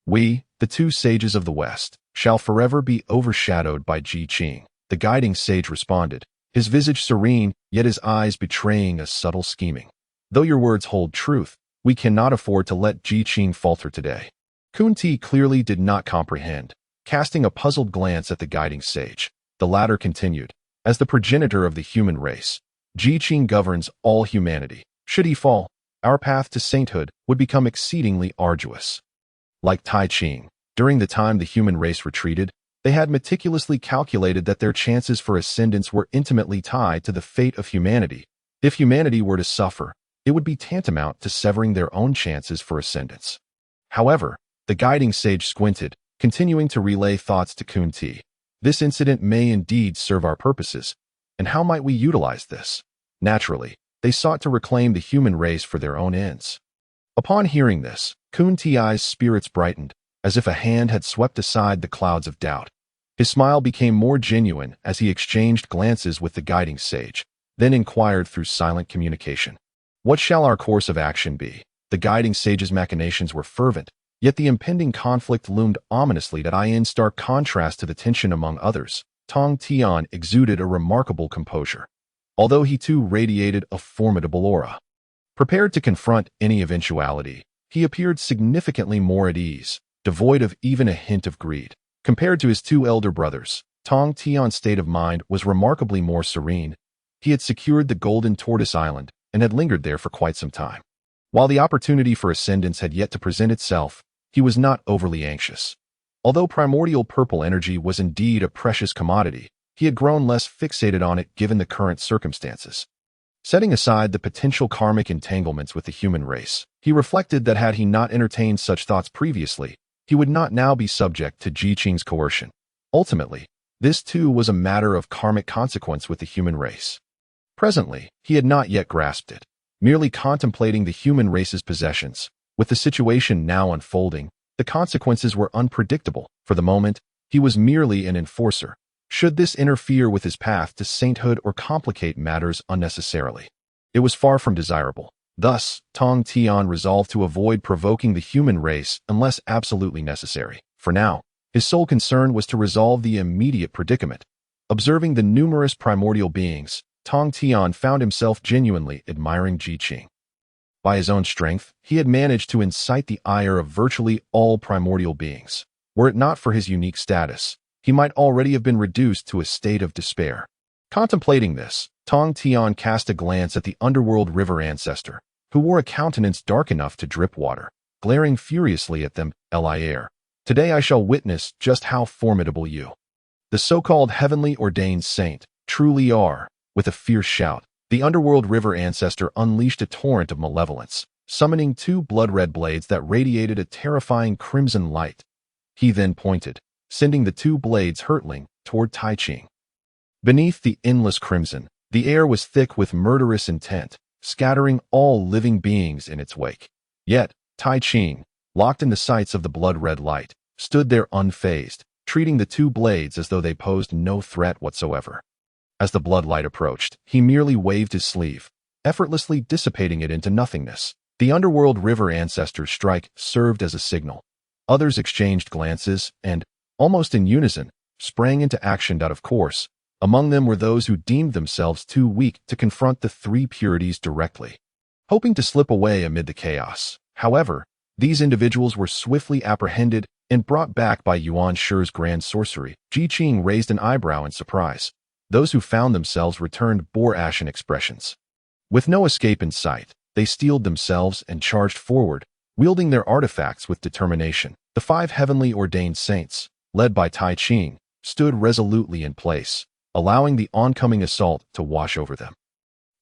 we, the two sages of the West, shall forever be overshadowed by Ji Qing." The guiding sage responded, his visage serene, yet his eyes betraying a subtle scheming. "Though your words hold truth, we cannot afford to let Ji Qing falter today." Kunti clearly did not comprehend. Casting a puzzled glance at the guiding sage, the latter continued, "As the progenitor of the human race, Ji Qing governs all humanity. Should he fall, our path to sainthood would become exceedingly arduous." Like Tai Qing, during the time the human race retreated, they had meticulously calculated that their chances for ascendance were intimately tied to the fate of humanity. If humanity were to suffer, it would be tantamount to severing their own chances for ascendance. However, the guiding sage squinted, continuing to relay thoughts to Kunti. "This incident may indeed serve our purposes, and how might we utilize this?" Naturally, they sought to reclaim the human race for their own ends. Upon hearing this, Kunti's spirits brightened, as if a hand had swept aside the clouds of doubt. His smile became more genuine as he exchanged glances with the guiding sage, then inquired through silent communication, "What shall our course of action be?" The guiding sage's machinations were fervent, yet the impending conflict loomed ominously. In stark contrast to the tension among others, Tong Tian exuded a remarkable composure, although he too radiated a formidable aura. Prepared to confront any eventuality, he appeared significantly more at ease, devoid of even a hint of greed. Compared to his two elder brothers, Tong Tian's state of mind was remarkably more serene. He had secured the Golden Tortoise Island and had lingered there for quite some time. While the opportunity for ascendance had yet to present itself, he was not overly anxious. Although primordial purple energy was indeed a precious commodity, he had grown less fixated on it given the current circumstances. Setting aside the potential karmic entanglements with the human race, he reflected that had he not entertained such thoughts previously, he would not now be subject to Ji Qing's coercion. Ultimately, this too was a matter of karmic consequence with the human race. Presently, he had not yet grasped it. merely contemplating the human race's possessions. With the situation now unfolding, the consequences were unpredictable. For the moment, he was merely an enforcer. Should this interfere with his path to sainthood or complicate matters unnecessarily? It was far from desirable. Thus, Tong Tian resolved to avoid provoking the human race unless absolutely necessary. For now, his sole concern was to resolve the immediate predicament. Observing the numerous primordial beings, Tong Tian found himself genuinely admiring Qing. By his own strength, he had managed to incite the ire of virtually all primordial beings. Were it not for his unique status, he might already have been reduced to a state of despair. Contemplating this, Tong Tian cast a glance at the underworld river ancestor, who wore a countenance dark enough to drip water, glaring furiously at them. Liar, today I shall witness just how formidable you, the so-called heavenly ordained saint, truly are. With a fierce shout, the underworld river ancestor unleashed a torrent of malevolence, summoning two blood-red blades that radiated a terrifying crimson light. He then pointed, sending the two blades hurtling toward Qing. Beneath the endless crimson, the air was thick with murderous intent, scattering all living beings in its wake. Yet, Qing, locked in the sights of the blood-red light, stood there unfazed, treating the two blades as though they posed no threat whatsoever. As the bloodlight approached, he merely waved his sleeve, effortlessly dissipating it into nothingness. The underworld river ancestor's strike served as a signal. Others exchanged glances and, almost in unison, sprang into action. Of course, among them were those who deemed themselves too weak to confront the three purities directly, hoping to slip away amid the chaos. However, these individuals were swiftly apprehended and brought back by Yuan Shi's grand sorcery. Qing raised an eyebrow in surprise. Those who found themselves returned bore ashen expressions. With no escape in sight, they steeled themselves and charged forward, wielding their artifacts with determination. The five heavenly ordained saints, led by Qing, stood resolutely in place, allowing the oncoming assault to wash over them.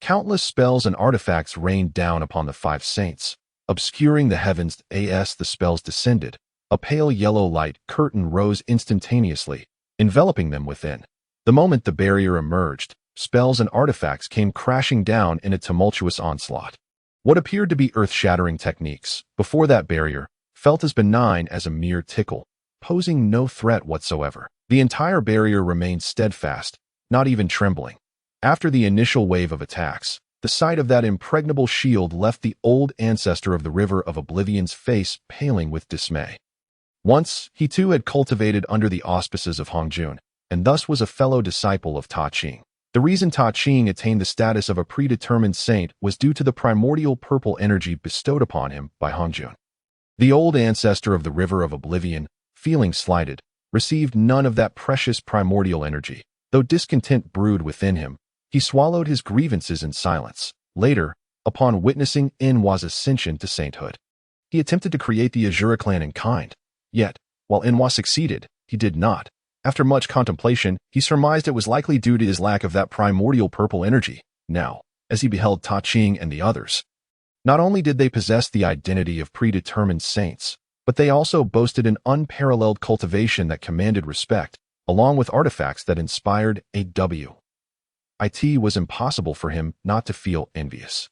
Countless spells and artifacts rained down upon the five saints, obscuring the heavens. As the spells descended, a pale yellow light curtain rose instantaneously, enveloping them within. The moment the barrier emerged, spells and artifacts came crashing down in a tumultuous onslaught. What appeared to be earth-shattering techniques, before that barrier, felt as benign as a mere tickle, posing no threat whatsoever. The entire barrier remained steadfast, not even trembling. After the initial wave of attacks, the sight of that impregnable shield left the old ancestor of the River of Oblivion's face paling with dismay. Once, he too had cultivated under the auspices of Hongjun, and thus was a fellow disciple of Qing. The reason Qing attained the status of a predetermined saint was due to the primordial purple energy bestowed upon him by Hongjun. The old ancestor of the River of Oblivion, feeling slighted, received none of that precious primordial energy. Though discontent brewed within him, he swallowed his grievances in silence. Later, upon witnessing Nuwa's ascension to sainthood, he attempted to create the Azura clan in kind. Yet, while Nuwa succeeded, he did not. After much contemplation, he surmised it was likely due to his lack of that primordial purple energy. Now, as he beheld Qing and the others, not only did they possess the identity of predetermined saints, but they also boasted an unparalleled cultivation that commanded respect, along with artifacts that inspired awe. It was impossible for him not to feel envious.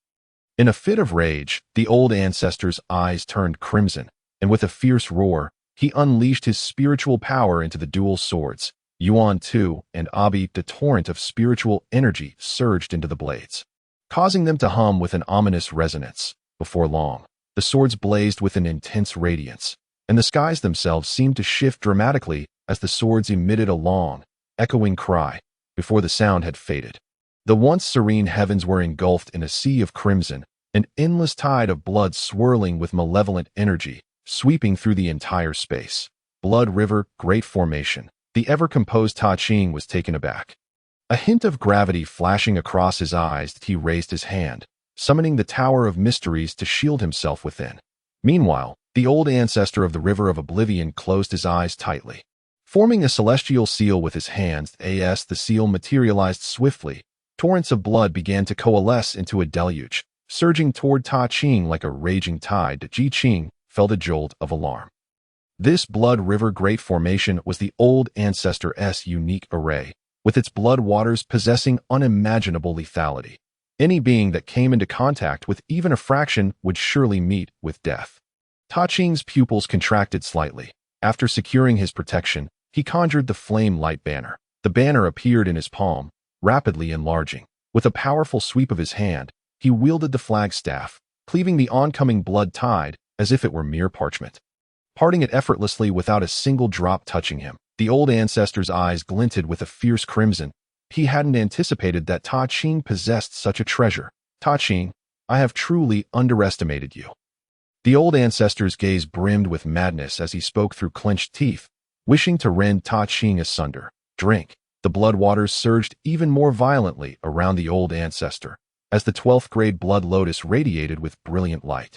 In a fit of rage, the old ancestor's eyes turned crimson, and with a fierce roar, he unleashed his spiritual power into the dual swords. Yuan Tu and Abi, the torrent of spiritual energy surged into the blades, causing them to hum with an ominous resonance. Before long, the swords blazed with an intense radiance, and the skies themselves seemed to shift dramatically as the swords emitted a long, echoing cry before the sound had faded. The once serene heavens were engulfed in a sea of crimson, an endless tide of blood swirling with malevolent energy, sweeping through the entire space. Blood River, Great Formation. The ever-composed Qing was taken aback. A hint of gravity flashing across his eyes, he raised his hand, summoning the Tower of Mysteries to shield himself within. Meanwhile, the old ancestor of the River of Oblivion closed his eyes tightly. Forming a celestial seal with his hands, as the seal materialized swiftly, torrents of blood began to coalesce into a deluge, surging toward Qing like a raging tide. Qing felt a jolt of alarm. This Blood River Great Formation was the old ancestor's unique array, with its blood waters possessing unimaginable lethality. Any being that came into contact with even a fraction would surely meet with death. Ta Qing's pupils contracted slightly. After securing his protection, he conjured the flame light banner. The banner appeared in his palm, rapidly enlarging. With a powerful sweep of his hand, he wielded the flagstaff, cleaving the oncoming blood tide as if it were mere parchment. Parting it effortlessly without a single drop touching him, the old ancestor's eyes glinted with a fierce crimson. He hadn't anticipated that Ta Qing possessed such a treasure. Ta Qing, I have truly underestimated you. The old ancestor's gaze brimmed with madness as he spoke through clenched teeth, wishing to rend Ta Qing asunder. Drink. The blood waters surged even more violently around the old ancestor, as the 12th grade blood lotus radiated with brilliant light.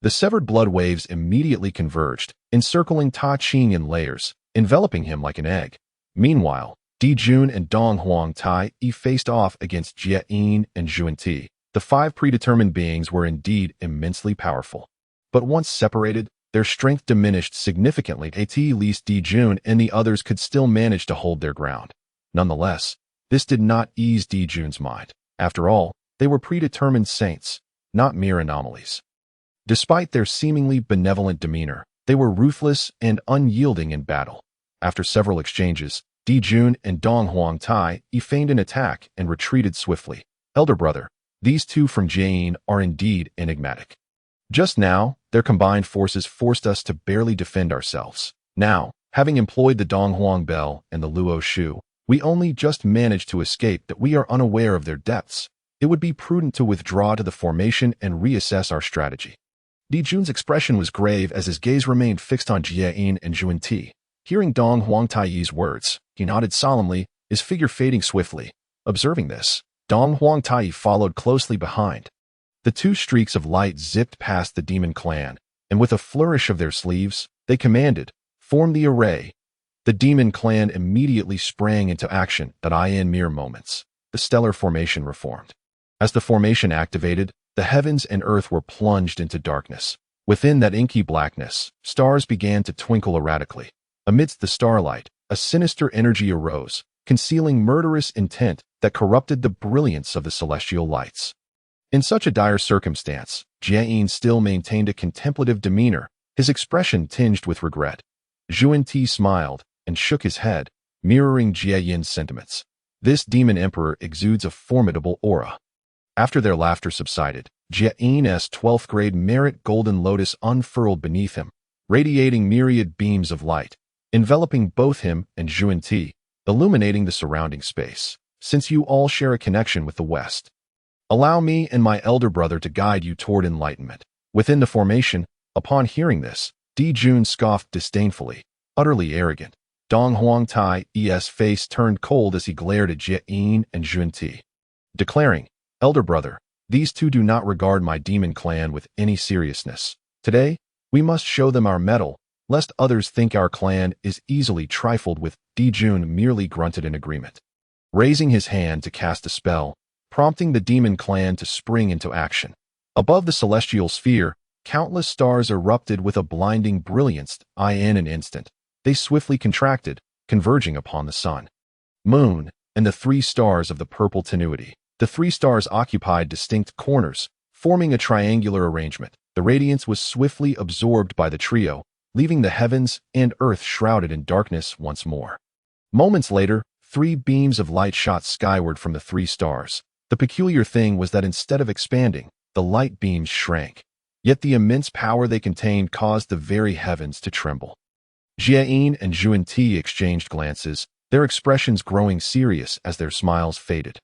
The severed blood waves immediately converged, encircling Ta Qing in layers, enveloping him like an egg. Meanwhile, Di Jun and Dong Huang Tai faced off against Jie Yin and Zhuan Ti. The 5 predetermined beings were indeed immensely powerful. But once separated, their strength diminished significantly. At least Di Jun and the others could still manage to hold their ground. Nonetheless, this did not ease Di Jun's mind. After all, they were predetermined saints, not mere anomalies. Despite their seemingly benevolent demeanor, they were ruthless and unyielding in battle. After several exchanges, Di Jun and Dong Huang Tai feigned an attack and retreated swiftly. Elder brother, these two from Jie are indeed enigmatic. Just now, their combined forces forced us to barely defend ourselves. Now, having employed the Dong Huang Bell and the Luo Shu, we only just managed to escape that we are unaware of their depths. It would be prudent to withdraw to the formation and reassess our strategy. Di Jun's expression was grave as his gaze remained fixed on Jie Yin and Zhuan Ti. Hearing Dong Huang Tai's words, he nodded solemnly, his figure fading swiftly. Observing this, Dong Huang Tai followed closely behind. The 2 streaks of light zipped past the demon clan, and with a flourish of their sleeves, they commanded, "Form the array." The demon clan immediately sprang into action. In mere moments, the stellar formation reformed. As the formation activated, the heavens and earth were plunged into darkness. Within that inky blackness, stars began to twinkle erratically. Amidst the starlight, a sinister energy arose, concealing murderous intent that corrupted the brilliance of the celestial lights. In such a dire circumstance, Jie Yin still maintained a contemplative demeanor, his expression tinged with regret. Zhuan Ti smiled and shook his head, mirroring Jie Yin's sentiments. This demon emperor exudes a formidable aura. After their laughter subsided, Jie Yin's 12th grade merit golden lotus unfurled beneath him, radiating myriad beams of light, enveloping both him and Zhuan Ti, illuminating the surrounding space. Since you all share a connection with the West, allow me and my elder brother to guide you toward enlightenment. Within the formation, upon hearing this, Di Jun scoffed disdainfully, utterly arrogant. Dong Huang Tai's face turned cold as he glared at Jie Yin and Zhuan Ti, declaring, "Elder brother, these two do not regard my demon clan with any seriousness. Today, we must show them our mettle, lest others think our clan is easily trifled with." Di Jun merely grunted in agreement, raising his hand to cast a spell, prompting the demon clan to spring into action. Above the celestial sphere, countless stars erupted with a blinding brilliance. In an instant, they swiftly contracted, converging upon the sun, moon, and the 3 stars of the purple tenuity. The 3 stars occupied distinct corners, forming a triangular arrangement. The radiance was swiftly absorbed by the trio, leaving the heavens and earth shrouded in darkness once more. Moments later, 3 beams of light shot skyward from the 3 stars. The peculiar thing was that instead of expanding, the light beams shrank. Yet the immense power they contained caused the very heavens to tremble. Jie Yin and Zhuan Ti exchanged glances, their expressions growing serious as their smiles faded.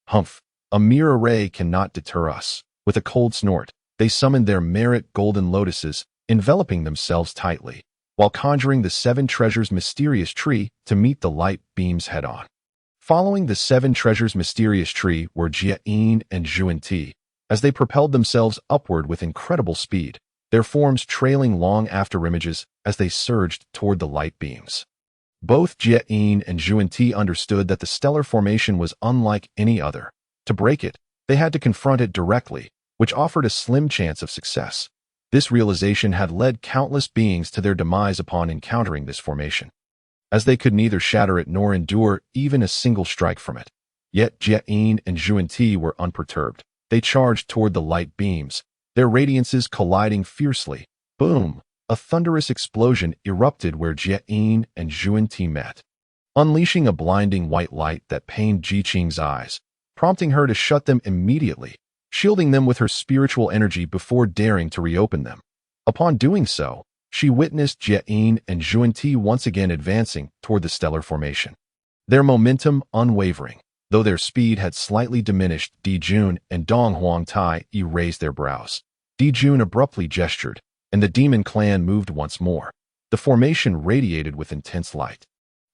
Humph, a mere array cannot deter us. With a cold snort, they summoned their merit golden lotuses, enveloping themselves tightly, while conjuring the 7 treasures mysterious tree to meet the light beams head-on. Following the 7 treasures mysterious tree were Jie Yin and Zhuan Ti, as they propelled themselves upward with incredible speed, their forms trailing long afterimages as they surged toward the light beams. Both Jie Yin and Zhuan Ti understood that the stellar formation was unlike any other. To break it, they had to confront it directly, which offered a slim chance of success. This realization had led countless beings to their demise upon encountering this formation, as they could neither shatter it nor endure even a single strike from it. Yet Jie Yin and Zhuan Ti were unperturbed. They charged toward the light beams, their radiances colliding fiercely. Boom! A thunderous explosion erupted where Jie and Xuanti met, unleashing a blinding white light that pained Qing's eyes, prompting her to shut them immediately, shielding them with her spiritual energy before daring to reopen them. Upon doing so, she witnessed Jie and Xuanti once again advancing toward the stellar formation, their momentum unwavering. Though their speed had slightly diminished, Dijun and Dong Huangtai raised their brows. Dijun abruptly gestured, and the demon clan moved once more. The formation radiated with intense light,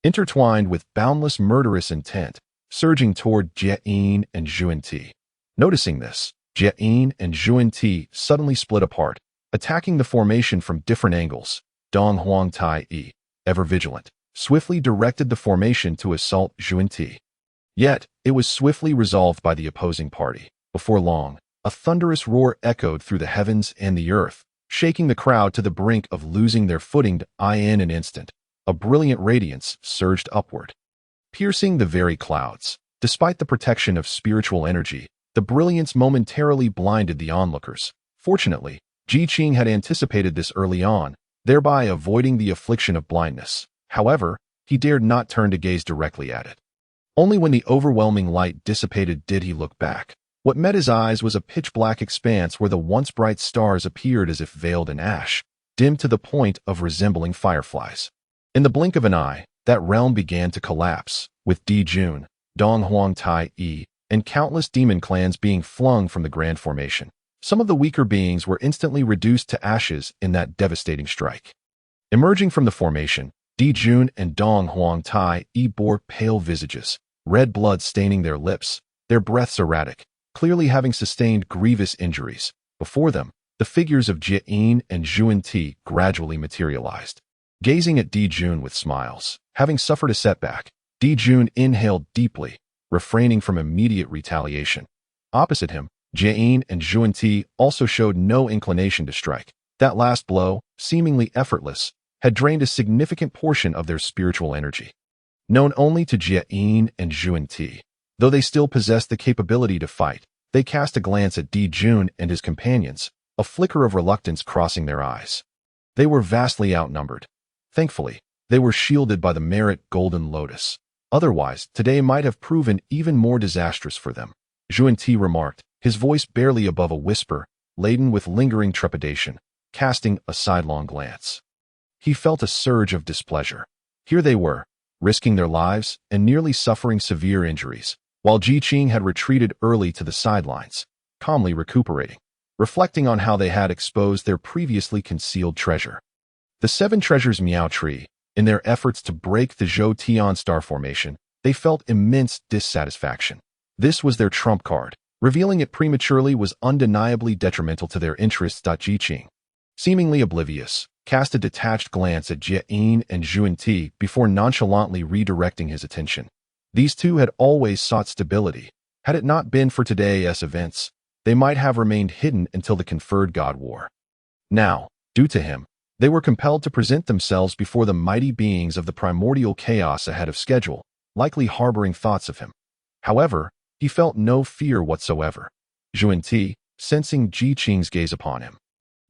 intertwined with boundless murderous intent, surging toward Jie and Xuanti. Noticing this, Jie and Xuanti suddenly split apart, attacking the formation from different angles. Dong Huangtai, ever vigilant, swiftly directed the formation to assault Xuanti. Yet, it was swiftly resolved by the opposing party. Before long, a thunderous roar echoed through the heavens and the earth, shaking the crowd to the brink of losing their footing. In an instant, a brilliant radiance surged upward, piercing the very clouds. Despite the protection of spiritual energy, the brilliance momentarily blinded the onlookers. Fortunately, Qing had anticipated this early on, thereby avoiding the affliction of blindness. However, he dared not turn to gaze directly at it. Only when the overwhelming light dissipated did he look back. What met his eyes was a pitch-black expanse where the once bright stars appeared as if veiled in ash, dimmed to the point of resembling fireflies. In the blink of an eye, that realm began to collapse, with Dijun, Dong Huangtai, and countless demon clans being flung from the grand formation. Some of the weaker beings were instantly reduced to ashes in that devastating strike. Emerging from the formation, Dijun and Dong Huangtai bore pale visages, red blood staining their lips, their breaths erratic, clearly having sustained grievous injuries. Before them, the figures of Jie and Xuanti gradually materialized. Gazing at Dijun with smiles, having suffered a setback, Dijun inhaled deeply, refraining from immediate retaliation. Opposite him, Jie and Xuanti also showed no inclination to strike. That last blow, seemingly effortless, had drained a significant portion of their spiritual energy. Known only to Jie and Xuanti, though they still possessed the capability to fight, they cast a glance at Dijun and his companions, a flicker of reluctance crossing their eyes. They were vastly outnumbered. Thankfully, they were shielded by the merit golden lotus. Otherwise, today might have proven even more disastrous for them. Xuanti remarked, his voice barely above a whisper, laden with lingering trepidation, casting a sidelong glance. He felt a surge of displeasure. Here they were, risking their lives and nearly suffering severe injuries, while Qing had retreated early to the sidelines, calmly recuperating, reflecting on how they had exposed their previously concealed treasure. The seven treasures Miao Tree, in their efforts to break the Zhou Tian star formation, they felt immense dissatisfaction. This was their trump card. Revealing it prematurely was undeniably detrimental to their interests. Qing, seemingly oblivious, cast a detached glance at Jie and Xuanti before nonchalantly redirecting his attention. These two had always sought stability. Had it not been for today's events, they might have remained hidden until the conferred God War. Now, due to him, they were compelled to present themselves before the mighty beings of the primordial chaos ahead of schedule, likely harboring thoughts of him. However, he felt no fear whatsoever. Xuanti, sensing Qing's gaze upon him,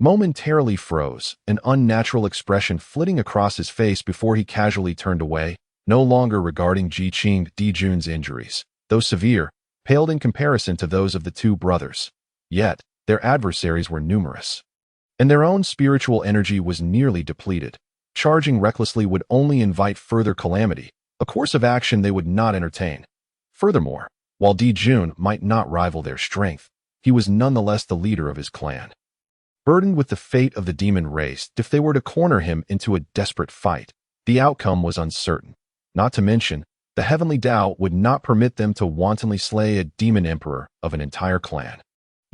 momentarily froze, an unnatural expression flitting across his face before he casually turned away, no longer regarding Qing. Dijun's injuries, though severe, paled in comparison to those of the two brothers. Yet, their adversaries were numerous, and their own spiritual energy was nearly depleted. Charging recklessly would only invite further calamity, a course of action they would not entertain. Furthermore, while Dijun might not rival their strength, he was nonetheless the leader of his clan. Burdened with the fate of the demon race, if they were to corner him into a desperate fight, the outcome was uncertain. Not to mention, the heavenly Tao would not permit them to wantonly slay a demon emperor of an entire clan.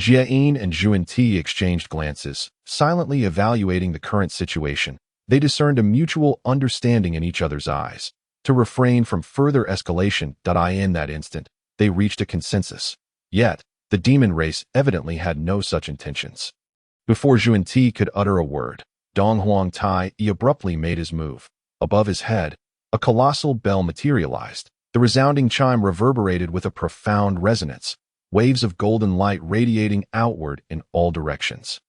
Jie and Xuanti exchanged glances, silently evaluating the current situation. They discerned a mutual understanding in each other's eyes. To refrain from further escalation, in that instant, they reached a consensus. Yet, the demon race evidently had no such intentions. Before Xuanti could utter a word, Dong Huangtai abruptly made his move. Above his head, a colossal bell materialized. The resounding chime reverberated with a profound resonance, waves of golden light radiating outward in all directions.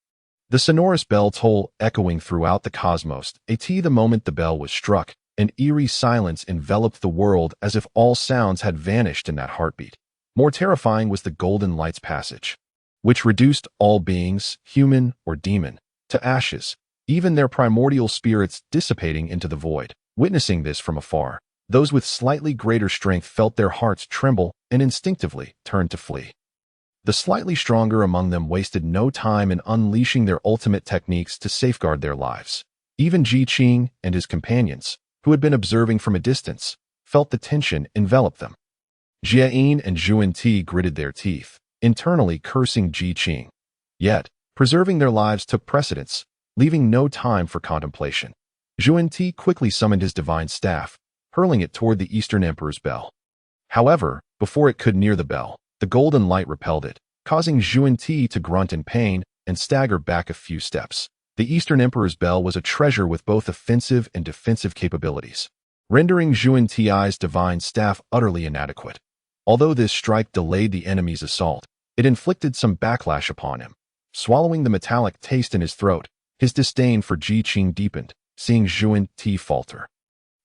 The sonorous bell toll echoing throughout the cosmos. The moment the bell was struck, an eerie silence enveloped the world as if all sounds had vanished in that heartbeat. More terrifying was the golden light's passage, which reduced all beings, human or demon, to ashes, even their primordial spirits dissipating into the void. Witnessing this from afar, those with slightly greater strength felt their hearts tremble and instinctively turned to flee. The slightly stronger among them wasted no time in unleashing their ultimate techniques to safeguard their lives. Even Qing and his companions, who had been observing from a distance, felt the tension envelop them. Jiayin and Zhuan gritted their teeth, internally cursing Qing. Yet, preserving their lives took precedence, leaving no time for contemplation. Zhuan quickly summoned his divine staff, hurling it toward the Eastern Emperor's bell. However, before it could near the bell, the golden light repelled it, causing Zhuan to grunt in pain and stagger back a few steps. The Eastern Emperor's bell was a treasure with both offensive and defensive capabilities, rendering Zhuan Ti's divine staff utterly inadequate. Although this strike delayed the enemy's assault, it inflicted some backlash upon him. Swallowing the metallic taste in his throat, his disdain for Qing deepened, seeing Zhuan falter.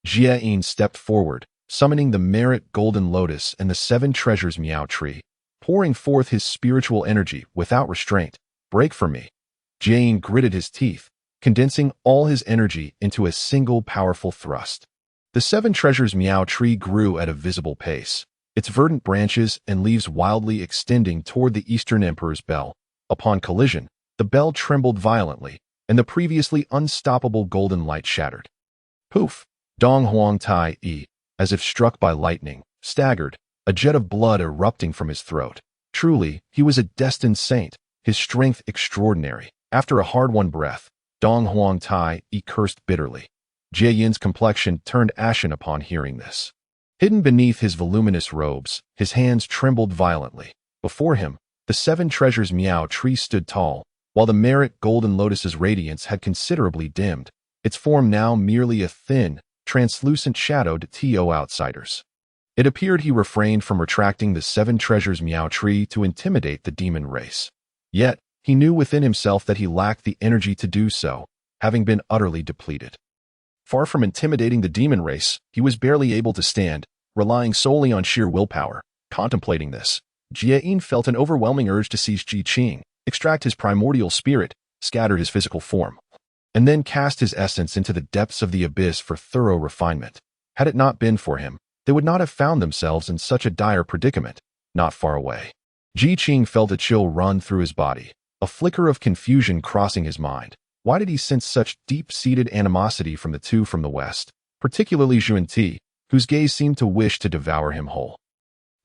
Jiayin stepped forward, summoning the merit golden lotus and the seven treasures Miao tree, pouring forth his spiritual energy without restraint. Break for me. Jiayin gritted his teeth, condensing all his energy into a single powerful thrust. The seven treasures Miao tree grew at a visible pace, its verdant branches and leaves wildly extending toward the Eastern Emperor's bell. Upon collision, the bell trembled violently, and the previously unstoppable golden light shattered. Poof! Dong Huang Tai, as if struck by lightning, staggered, a jet of blood erupting from his throat. Truly, he was a destined saint, his strength extraordinary. After a hard-won breath, Dong Huang Tai cursed bitterly. Jiayin's complexion turned ashen upon hearing this. Hidden beneath his voluminous robes, his hands trembled violently. Before him, the seven treasures Miao tree stood tall, while the merit golden lotus's radiance had considerably dimmed, its form now merely a thin, translucent shadow to outsiders. It appeared he refrained from retracting the seven treasures Miao tree to intimidate the demon race. Yet, he knew within himself that he lacked the energy to do so, having been utterly depleted. Far from intimidating the demon race, he was barely able to stand, relying solely on sheer willpower. Contemplating this, Jiayin felt an overwhelming urge to seize Qing, extract his primordial spirit, scatter his physical form, and then cast his essence into the depths of the abyss for thorough refinement. Had it not been for him, they would not have found themselves in such a dire predicament, not far away. Qing felt a chill run through his body, a flicker of confusion crossing his mind. Why did he sense such deep-seated animosity from the two from the west, particularly Zhuan, whose gaze seemed to wish to devour him whole?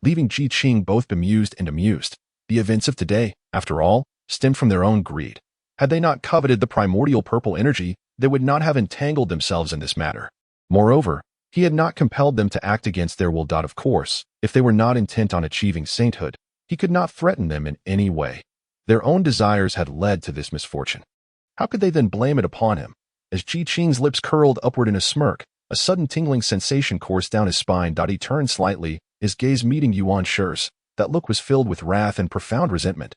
Leaving Qing both bemused and amused, the events of today, after all, stemmed from their own greed. Had they not coveted the primordial purple energy, they would not have entangled themselves in this matter. Moreover, he had not compelled them to act against their will. Of course, if they were not intent on achieving sainthood, he could not threaten them in any way. Their own desires had led to this misfortune. How could they then blame it upon him? As Qing's lips curled upward in a smirk, a sudden tingling sensation coursed down his spine. He turned slightly, his gaze meeting Yuan Shi's. That look was filled with wrath and profound resentment.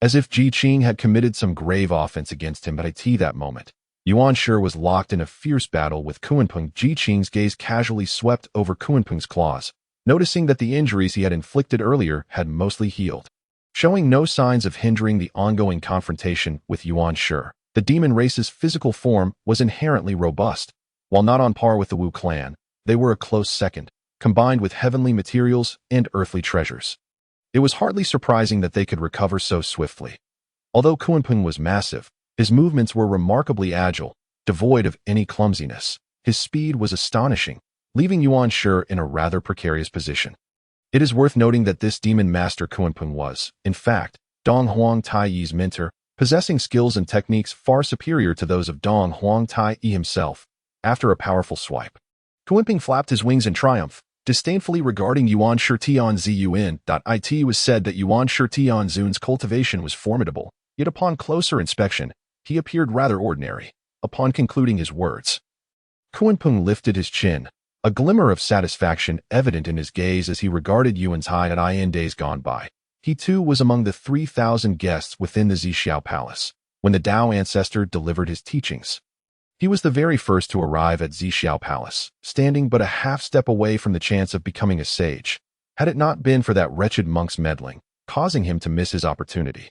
As if Qing had committed some grave offense against him. But at that moment, Yuan Shi was locked in a fierce battle with Kunpeng. Qing's gaze casually swept over Kunpeng's claws, noticing that the injuries he had inflicted earlier had mostly healed. Showing no signs of hindering the ongoing confrontation with Yuan Shi, the demon race's physical form was inherently robust. While not on par with the Wu clan, they were a close second, combined with heavenly materials and earthly treasures. It was hardly surprising that they could recover so swiftly. Although Kunpeng was massive, his movements were remarkably agile, devoid of any clumsiness. His speed was astonishing, leaving Yuan Shi in a rather precarious position. It is worth noting that this demon master Kunpeng was, in fact, Dong Huang Tai's mentor, possessing skills and techniques far superior to those of Dong Huang Tai himself. After a powerful swipe, Kunpeng flapped his wings in triumph, disdainfully regarding Yuan Shi Tianzun. It was said that Yuan Shi Tianzun's cultivation was formidable, yet upon closer inspection, he appeared rather ordinary. Upon concluding his words, Kunpeng lifted his chin, a glimmer of satisfaction evident in his gaze as he regarded Yuan's high in days gone by. He too was among the 3,000 guests within the Zixiao Palace when the Tao Ancestor delivered his teachings. He was the very first to arrive at Zixiao Palace, standing but a half-step away from the chance of becoming a sage, had it not been for that wretched monk's meddling, causing him to miss his opportunity.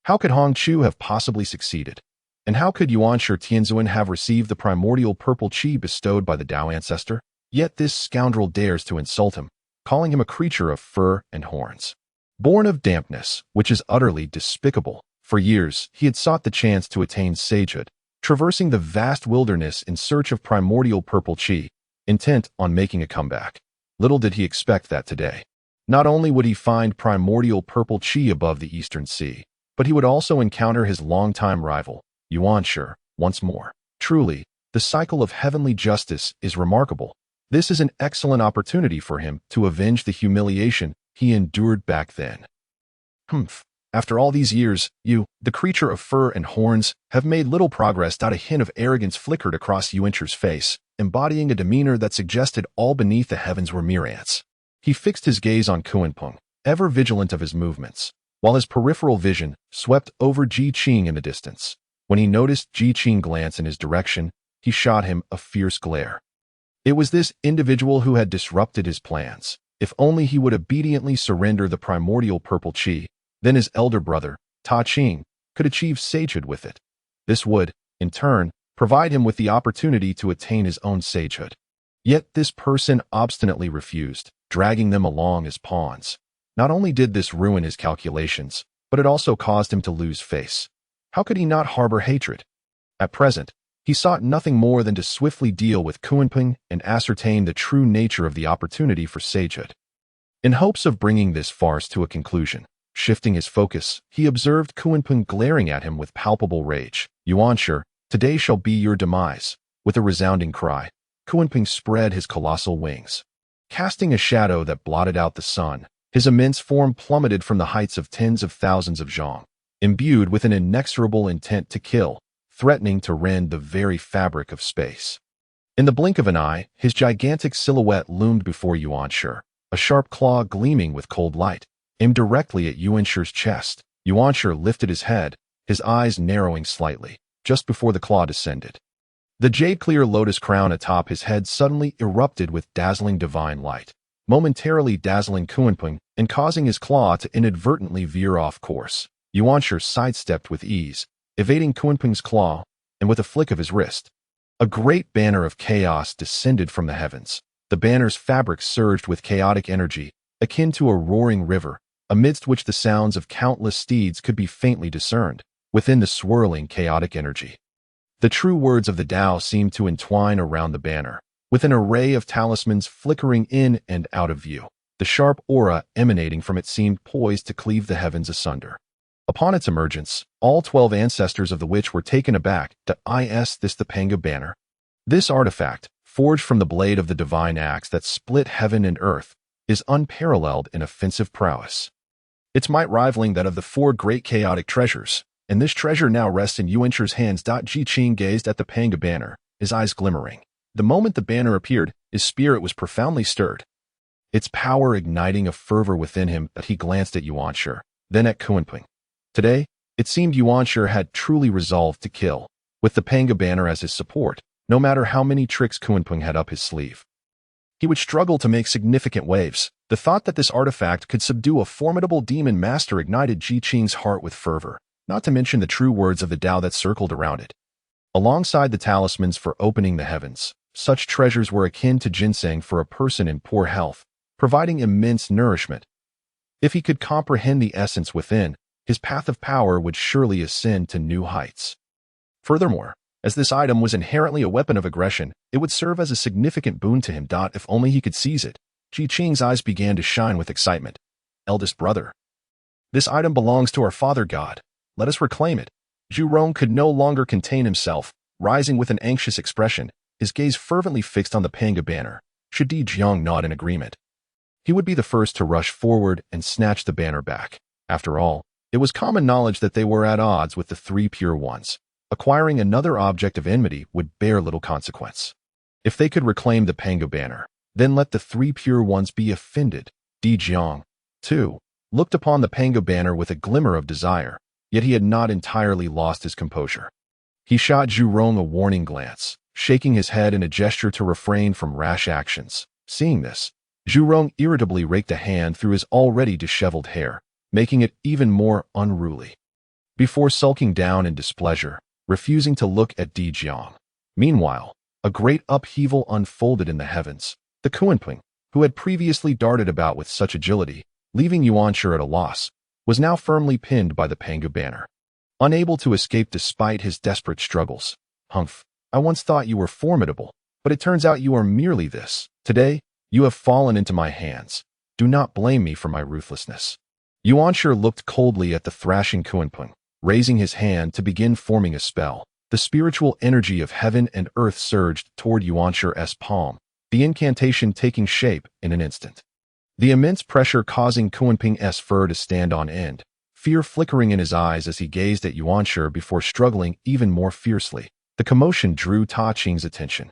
How could Hong Chu have possibly succeeded? And how could Yuanshi Tianzuan have received the primordial purple qi bestowed by the Tao Ancestor? Yet this scoundrel dares to insult him, calling him a creature of fur and horns. Born of dampness, which is utterly despicable. For years, he had sought the chance to attain sagehood, traversing the vast wilderness in search of primordial purple qi, intent on making a comeback. Little did he expect that today. Not only would he find primordial purple qi above the eastern sea, but he would also encounter his longtime rival, Yuanshi, once more. Truly, the cycle of heavenly justice is remarkable. This is an excellent opportunity for him to avenge the humiliation he endured back then. After all these years, you, the creature of fur and horns, have made little progress. A hint of arrogance flickered across Yuanshi's face, embodying a demeanor that suggested all beneath the heavens were mere ants. He fixed his gaze on Kunpeng, ever vigilant of his movements, while his peripheral vision swept over Ji Qing in the distance. When he noticed Ji Qing glance in his direction, he shot him a fierce glare. It was this individual who had disrupted his plans. If only he would obediently surrender the primordial purple qi, then his elder brother, Ta Qing, could achieve sagehood with it. This would, in turn, provide him with the opportunity to attain his own sagehood. Yet this person obstinately refused, dragging them along as pawns. Not only did this ruin his calculations, but it also caused him to lose face. How could he not harbor hatred? At present, he sought nothing more than to swiftly deal with Kunpeng and ascertain the true nature of the opportunity for sagehood. In hopes of bringing this farce to a conclusion, shifting his focus, he observed Kunpeng glaring at him with palpable rage. Yuanshi, today shall be your demise. With a resounding cry, Kunpeng spread his colossal wings. Casting a shadow that blotted out the sun, his immense form plummeted from the heights of tens of thousands of zhang, imbued with an inexorable intent to kill, threatening to rend the very fabric of space. In the blink of an eye, his gigantic silhouette loomed before Yuanshi, a sharp claw gleaming with cold light, aimed directly at Yuanshi's chest. Yuanshi lifted his head, his eyes narrowing slightly, just before the claw descended. The jade-clear lotus crown atop his head suddenly erupted with dazzling divine light, momentarily dazzling Kunpeng and causing his claw to inadvertently veer off course. Yuanshi sidestepped with ease, evading Kunpeng's claw, and with a flick of his wrist, a great banner of chaos descended from the heavens. The banner's fabric surged with chaotic energy, akin to a roaring river, amidst which the sounds of countless steeds could be faintly discerned, within the swirling chaotic energy. The true words of the Tao seemed to entwine around the banner, with an array of talismans flickering in and out of view. The sharp aura emanating from it seemed poised to cleave the heavens asunder. Upon its emergence, all 12 ancestors of the witch were taken aback. Is this the Panga banner? This artifact, forged from the blade of the divine axe that split heaven and earth, is unparalleled in offensive prowess. Its might rivaling that of the 4 great chaotic treasures, and this treasure now rests in Yuanshi's hands. Ji Qing gazed at the Panga banner, his eyes glimmering. The moment the banner appeared, his spirit was profoundly stirred, its power igniting a fervor within him. That he glanced at Yuanshi, then at Kunpeng. Today, it seemed Yuanshi had truly resolved to kill, with the Panga banner as his support, no matter how many tricks Kunpeng had up his sleeve. He would struggle to make significant waves. The thought that this artifact could subdue a formidable demon master ignited Ji Qing's heart with fervor, not to mention the true words of the Tao that circled around it. Alongside the talismans for opening the heavens, such treasures were akin to ginseng for a person in poor health, providing immense nourishment. If he could comprehend the essence within, his path of power would surely ascend to new heights. Furthermore, as this item was inherently a weapon of aggression, it would serve as a significant boon to him. If only he could seize it. Ji Qing's eyes began to shine with excitement. Eldest brother, this item belongs to our father god. Let us reclaim it. Zhu Rong could no longer contain himself, rising with an anxious expression, his gaze fervently fixed on the Panga banner. Shidi Jiang nodded in agreement. He would be the first to rush forward and snatch the banner back. After all, it was common knowledge that they were at odds with the 3 pure ones. Acquiring another object of enmity would bear little consequence. If they could reclaim the Panga banner, then let the 3 pure ones be offended. Di Jiang, too, looked upon the Pango banner with a glimmer of desire, yet he had not entirely lost his composure. He shot Zhu Rong a warning glance, shaking his head in a gesture to refrain from rash actions. Seeing this, Zhu Rong irritably raked a hand through his already disheveled hair, making it even more unruly. Before sulking down in displeasure, refusing to look at Di Jiang. Meanwhile, a great upheaval unfolded in the heavens. The Kunping, who had previously darted about with such agility, leaving Yuanshi at a loss, was now firmly pinned by the Pangu banner. Unable to escape despite his desperate struggles. Humph, I once thought you were formidable, but it turns out you are merely this. Today, you have fallen into my hands. Do not blame me for my ruthlessness. Yuanshi looked coldly at the thrashing Kunping, raising his hand to begin forming a spell. The spiritual energy of heaven and earth surged toward Yuanshi's palm, the incantation taking shape in an instant. The immense pressure causing Kunping's fur to stand on end, fear flickering in his eyes as he gazed at Yuanshi before struggling even more fiercely. The commotion drew Ta Qing's attention.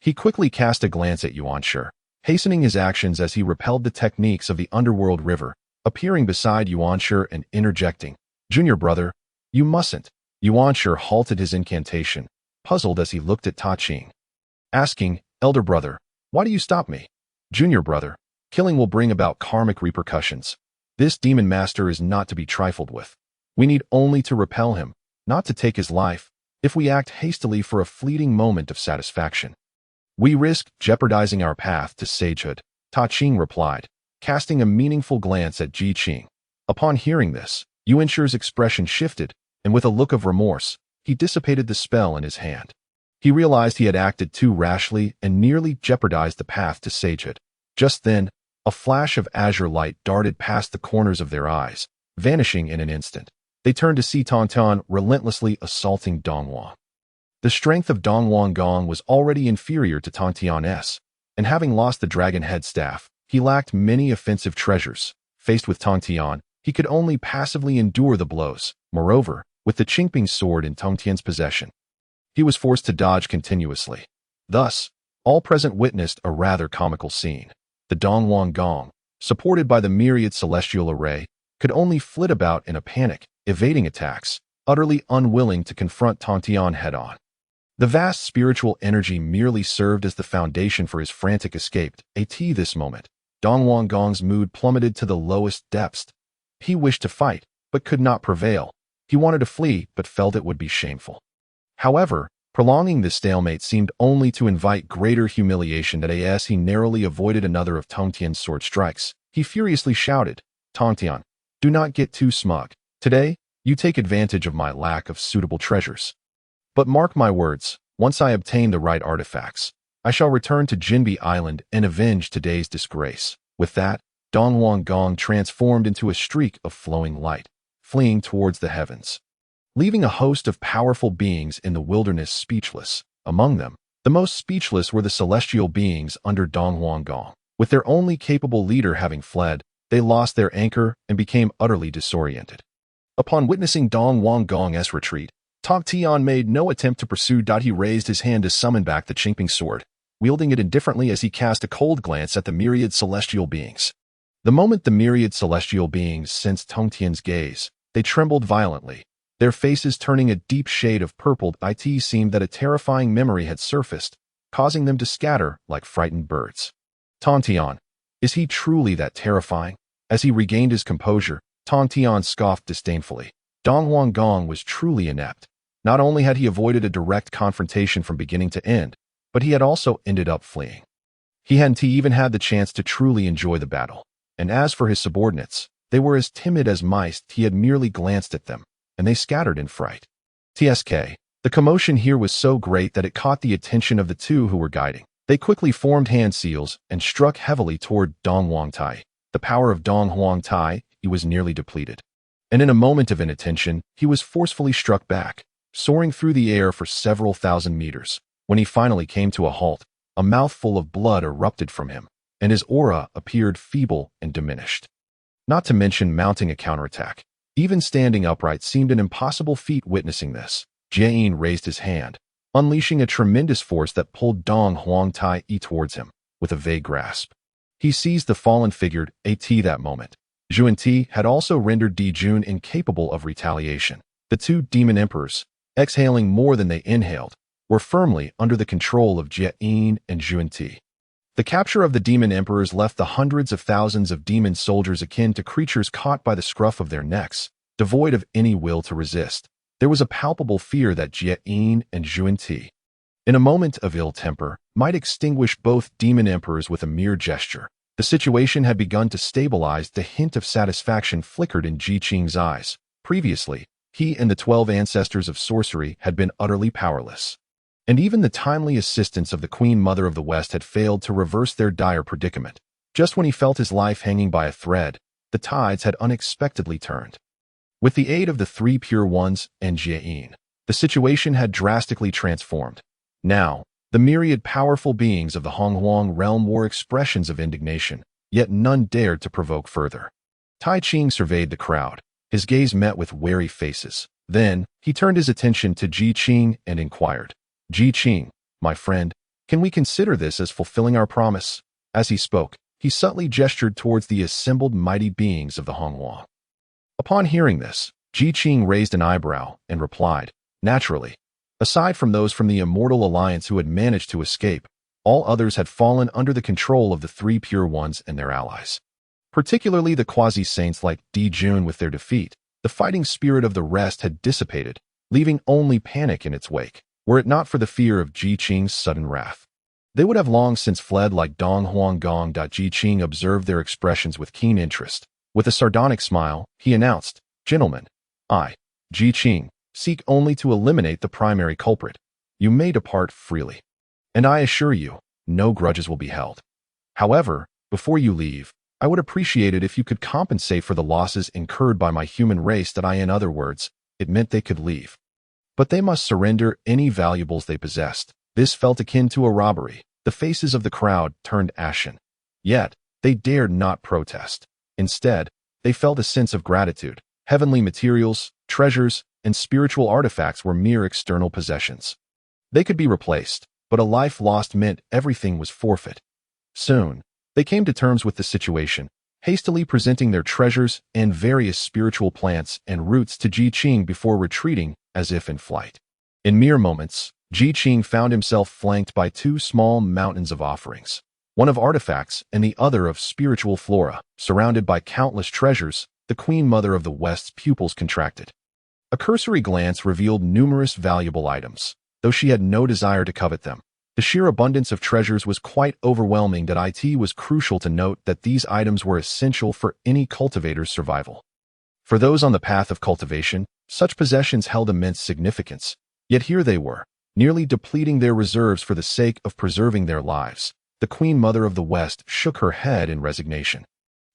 He quickly cast a glance at Yuanshi, hastening his actions as he repelled the techniques of the underworld river, appearing beside Yuanshi and interjecting, "Junior brother, you mustn't." Yuanshi halted his incantation, puzzled as he looked at Ta Qing, asking, "Elder brother, why do you stop me?" "Junior brother, killing will bring about karmic repercussions. This demon master is not to be trifled with. We need only to repel him, not to take his life. If we act hastily for a fleeting moment of satisfaction, we risk jeopardizing our path to sagehood," Ta Qing replied, casting a meaningful glance at Ji Qing. Upon hearing this, Yuanshi's expression shifted, and with a look of remorse, he dissipated the spell in his hand. He realized he had acted too rashly and nearly jeopardized the path to sagehood. Just then, a flash of azure light darted past the corners of their eyes, vanishing in an instant. They turned to see Tontian relentlessly assaulting Dongwang. The strength of Dongwang Gong was already inferior to Tontian's, and having lost the dragon head staff, he lacked many offensive treasures. Faced with Tontian, he could only passively endure the blows. Moreover, with the Qingping sword in Tongtian's possession, he was forced to dodge continuously. Thus, all present witnessed a rather comical scene. The Dongwang Gong, supported by the myriad celestial array, could only flit about in a panic, evading attacks, utterly unwilling to confront Tontian head-on. The vast spiritual energy merely served as the foundation for his frantic escape. At this moment, Dongwang Gong's mood plummeted to the lowest depths. He wished to fight, but could not prevail. He wanted to flee, but felt it would be shameful. However, prolonging this stalemate seemed only to invite greater humiliation. As he narrowly avoided another of Tongtian's sword strikes, he furiously shouted, "Tongtian, do not get too smug. Today, you take advantage of my lack of suitable treasures. But mark my words, once I obtain the right artifacts, I shall return to Jinbi Island and avenge today's disgrace." With that, Dongwang Gong transformed into a streak of flowing light, fleeing towards the heavens, leaving a host of powerful beings in the wilderness speechless. Among them, the most speechless were the celestial beings under Dongwang Gong. With their only capable leader having fled, they lost their anchor and became utterly disoriented. Upon witnessing Dongwang Gong's retreat, Tongtian made no attempt to pursue. He raised his hand to summon back the Qingping sword, wielding it indifferently as he cast a cold glance at the myriad celestial beings. The moment the myriad celestial beings sensed Tongtian's gaze, they trembled violently, their faces turning a deep shade of purple. It seemed that a terrifying memory had surfaced, causing them to scatter like frightened birds. Tongtian, is he truly that terrifying? As he regained his composure, Tongtian scoffed disdainfully. Dongwang Gong was truly inept. Not only had he avoided a direct confrontation from beginning to end, but he had also ended up fleeing. He hadn't even had the chance to truly enjoy the battle. And as for his subordinates, they were as timid as mice. He had merely glanced at them, and they scattered in fright. The commotion here was so great that it caught the attention of the two who were guiding. They quickly formed hand seals and struck heavily toward Dong Huang Tai. The power of Dong Huang Tai, he was nearly depleted. And in a moment of inattention, he was forcefully struck back, soaring through the air for several thousand meters. When he finally came to a halt, a mouthful of blood erupted from him, and his aura appeared feeble and diminished. Not to mention mounting a counterattack. Even standing upright seemed an impossible feat. Witnessing this, Jiayin raised his hand, unleashing a tremendous force that pulled Dong Huang Tai towards him with a vague grasp. He seized the fallen figure at that moment. Ti had also rendered Di Jun incapable of retaliation. The two demon emperors, exhaling more than they inhaled, were firmly under the control of Jie and Ti. The capture of the demon emperors left the hundreds of thousands of demon soldiers akin to creatures caught by the scruff of their necks, devoid of any will to resist. There was a palpable fear that Jie and Ti, in a moment of ill temper, might extinguish both demon emperors with a mere gesture. The situation had begun to stabilize. The hint of satisfaction flickered in Ji Qing's eyes. Previously, he and the 12 ancestors of sorcery had been utterly powerless. And even the timely assistance of the Queen Mother of the West had failed to reverse their dire predicament. Just when he felt his life hanging by a thread, the tides had unexpectedly turned. With the aid of the three Pure Ones and Jie, the situation had drastically transformed. Now, the myriad powerful beings of the Honghuang realm wore expressions of indignation, yet none dared to provoke further. Tai Qing surveyed the crowd. His gaze met with wary faces. Then, he turned his attention to Ji Qing and inquired, "Ji Qing, my friend, can we consider this as fulfilling our promise?" As he spoke, he subtly gestured towards the assembled mighty beings of the Honghuang. Upon hearing this, Ji Qing raised an eyebrow and replied, "Naturally. Aside from those from the Immortal Alliance who had managed to escape, all others had fallen under the control of the three Pure Ones and their allies. Particularly the quasi-saints like Di Jun. With their defeat, the fighting spirit of the rest had dissipated, leaving only panic in its wake. Were it not for the fear of Ji Qing's sudden wrath, they would have long since fled like Dong Huang Gong. Ji Qing observed their expressions with keen interest. With a sardonic smile, he announced, "Gentlemen, I, Ji Qing, seek only to eliminate the primary culprit. You may depart freely. And I assure you, no grudges will be held. However, before you leave, I would appreciate it if you could compensate for the losses incurred by my human race." In other words, it meant they could leave. But they must surrender any valuables they possessed. This felt akin to a robbery. The faces of the crowd turned ashen. Yet, they dared not protest. Instead, they felt a sense of gratitude. Heavenly materials, treasures, and spiritual artifacts were mere external possessions. They could be replaced, but a life lost meant everything was forfeit. Soon, they came to terms with the situation, hastily presenting their treasures and various spiritual plants and roots to Ji Qing before retreating as if in flight. In mere moments, Ji Qing found himself flanked by two small mountains of offerings, one of artifacts and the other of spiritual flora. Surrounded by countless treasures, the Queen Mother of the West's pupils contracted. A cursory glance revealed numerous valuable items, though she had no desire to covet them. The sheer abundance of treasures was quite overwhelming. It was crucial to note that these items were essential for any cultivator's survival. For those on the path of cultivation, such possessions held immense significance, yet here they were, nearly depleting their reserves for the sake of preserving their lives. The Queen Mother of the West shook her head in resignation.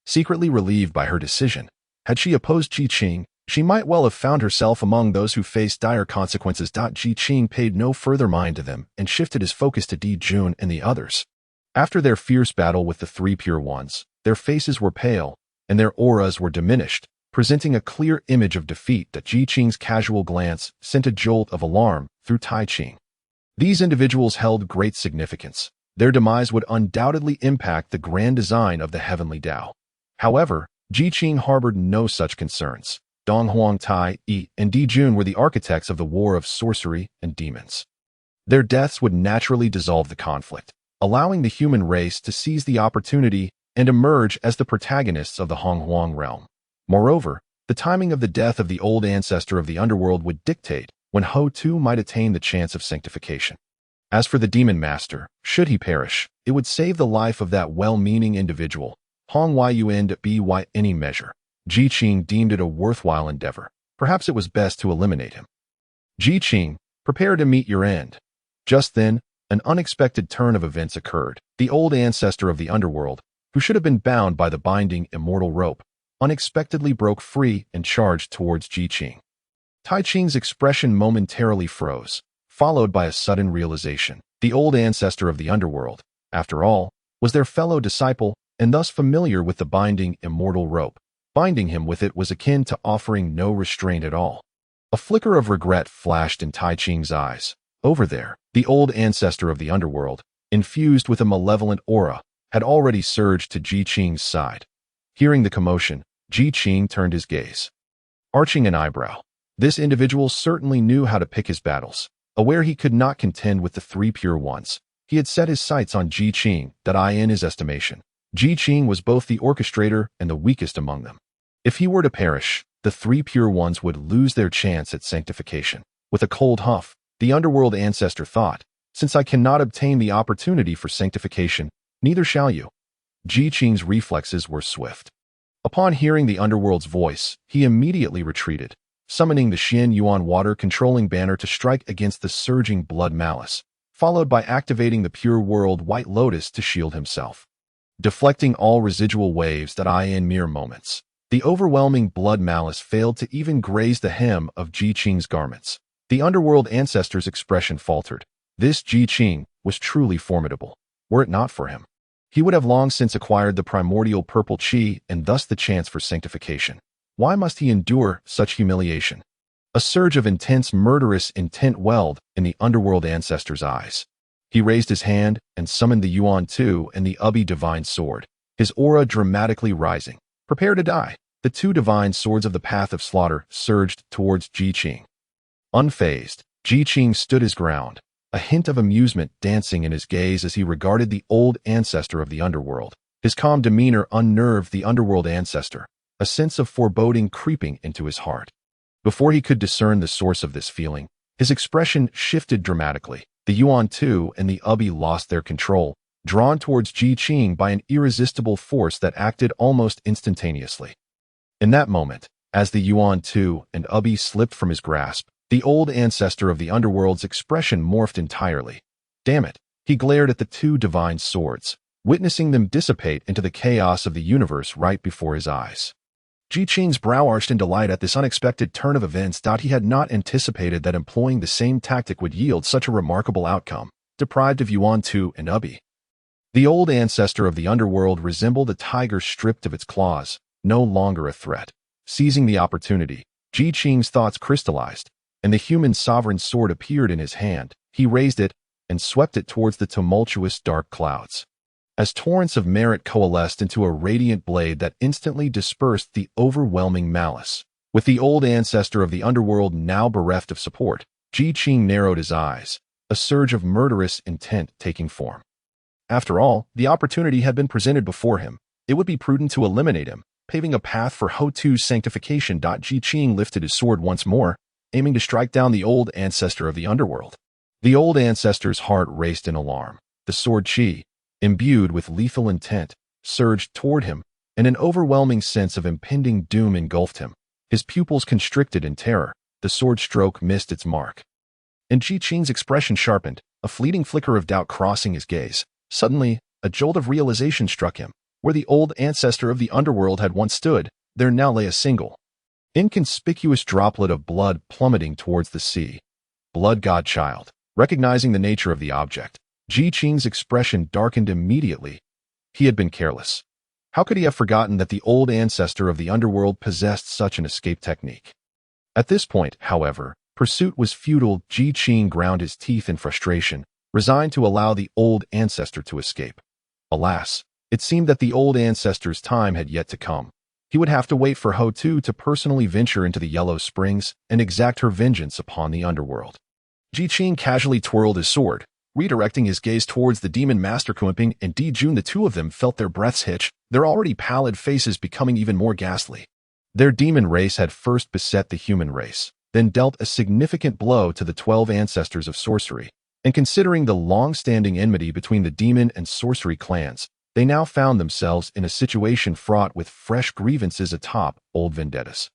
Secretly relieved by her decision, had she opposed Ji Qing, she might well have found herself among those who faced dire consequences. Ji Qing paid no further mind to them and shifted his focus to Di Jun and the others. After their fierce battle with the three Pure Ones, their faces were pale, and their auras were diminished, presenting a clear image of defeat. Ji Qing's casual glance sent a jolt of alarm through Tai Qing. These individuals held great significance. Their demise would undoubtedly impact the grand design of the heavenly Tao. However, Ji Qing harbored no such concerns. Dong Huang Tai and Di Jun were the architects of the war of sorcery and demons. Their deaths would naturally dissolve the conflict, allowing the human race to seize the opportunity and emerge as the protagonists of the Honghuang realm. Moreover, the timing of the death of the old ancestor of the underworld would dictate when Ho Tu might attain the chance of sanctification. As for the demon master, should he perish, it would save the life of that well-meaning individual, Hong Yun by any measure. Ji Qing deemed it a worthwhile endeavor. Perhaps it was best to eliminate him. Ji Qing, prepare to meet your end. Just then, an unexpected turn of events occurred. The old ancestor of the underworld, who should have been bound by the binding immortal rope, unexpectedly broke free and charged towards Ji Qing. Tai Qing's expression momentarily froze, followed by a sudden realization. The old ancestor of the underworld, after all, was their fellow disciple and thus familiar with the binding immortal rope. Binding him with it was akin to offering no restraint at all. A flicker of regret flashed in Tai Qing's eyes. Over there, the old ancestor of the underworld, infused with a malevolent aura, had already surged to Ji Qing's side. Hearing the commotion, Qing turned his gaze, arching an eyebrow. This individual certainly knew how to pick his battles. Aware he could not contend with the three pure ones, he had set his sights on Qing, that in his estimation, Qing was both the orchestrator and the weakest among them. If he were to perish, the three pure ones would lose their chance at sanctification. With a cold huff, the underworld ancestor thought, "Since I cannot obtain the opportunity for sanctification, neither shall you." Qing's reflexes were swift. Upon hearing the underworld's voice, he immediately retreated, summoning the Xin Yuan water-controlling banner to strike against the surging blood malice, followed by activating the pure world White Lotus to shield himself. Deflecting all residual waves that in mere moments, the overwhelming blood malice failed to even graze the hem of Qing's garments. The underworld ancestor's expression faltered. This Qing was truly formidable. Were it not for him, he would have long since acquired the primordial purple qi and thus the chance for sanctification. Why must he endure such humiliation? A surge of intense murderous intent welled in the underworld ancestor's eyes. He raised his hand and summoned the Yuan Tu and the Ubi divine sword, his aura dramatically rising. Prepare to die. The two divine swords of the path of slaughter surged towards Qing. Unfazed, Qing stood his ground, a hint of amusement dancing in his gaze as he regarded the old ancestor of the underworld. His calm demeanor unnerved the underworld ancestor, a sense of foreboding creeping into his heart. Before he could discern the source of this feeling, his expression shifted dramatically. The Yuan Tu and the Ubi lost their control, drawn towards Qing by an irresistible force that acted almost instantaneously. In that moment, as the Yuan Tu and Ubi slipped from his grasp, the old ancestor of the underworld's expression morphed entirely. Damn it, he glared at the two divine swords, witnessing them dissipate into the chaos of the universe right before his eyes. Qing's brow arched in delight at this unexpected turn of events. He had not anticipated that employing the same tactic would yield such a remarkable outcome, deprived of Yuan Tu and Ubi. The old ancestor of the underworld resembled a tiger stripped of its claws, no longer a threat. Seizing the opportunity, Qing's thoughts crystallized, and the human sovereign sword appeared in his hand. He raised it and swept it towards the tumultuous dark clouds. As torrents of merit coalesced into a radiant blade that instantly dispersed the overwhelming malice. With the old ancestor of the underworld now bereft of support, Qing narrowed his eyes, a surge of murderous intent taking form. After all, the opportunity had been presented before him. It would be prudent to eliminate him, paving a path for Ho-Tu's sanctification. Qing lifted his sword once more, aiming to strike down the old ancestor of the underworld. The old ancestor's heart raced in alarm. The sword qi, imbued with lethal intent, surged toward him, and an overwhelming sense of impending doom engulfed him. His pupils constricted in terror. The sword stroke missed its mark. And Qing's expression sharpened, a fleeting flicker of doubt crossing his gaze. Suddenly, a jolt of realization struck him. Where the old ancestor of the underworld had once stood, there now lay a single, inconspicuous droplet of blood plummeting towards the sea. Blood godchild. Recognizing the nature of the object, Qing's expression darkened immediately. He had been careless. How could he have forgotten that the old ancestor of the underworld possessed such an escape technique? At this point, however, pursuit was futile. Qing ground his teeth in frustration, resigned to allow the old ancestor to escape. Alas, it seemed that the old ancestor's time had yet to come. He would have to wait for Ho-Tu to personally venture into the Yellow Springs and exact her vengeance upon the underworld. Qing casually twirled his sword, redirecting his gaze towards the demon master Kunping and Jun. The two of them felt their breaths hitch, their already pallid faces becoming even more ghastly. Their demon race had first beset the human race, then dealt a significant blow to the 12 ancestors of sorcery. And considering the long-standing enmity between the demon and sorcery clans, they now found themselves in a situation fraught with fresh grievances atop old vendettas.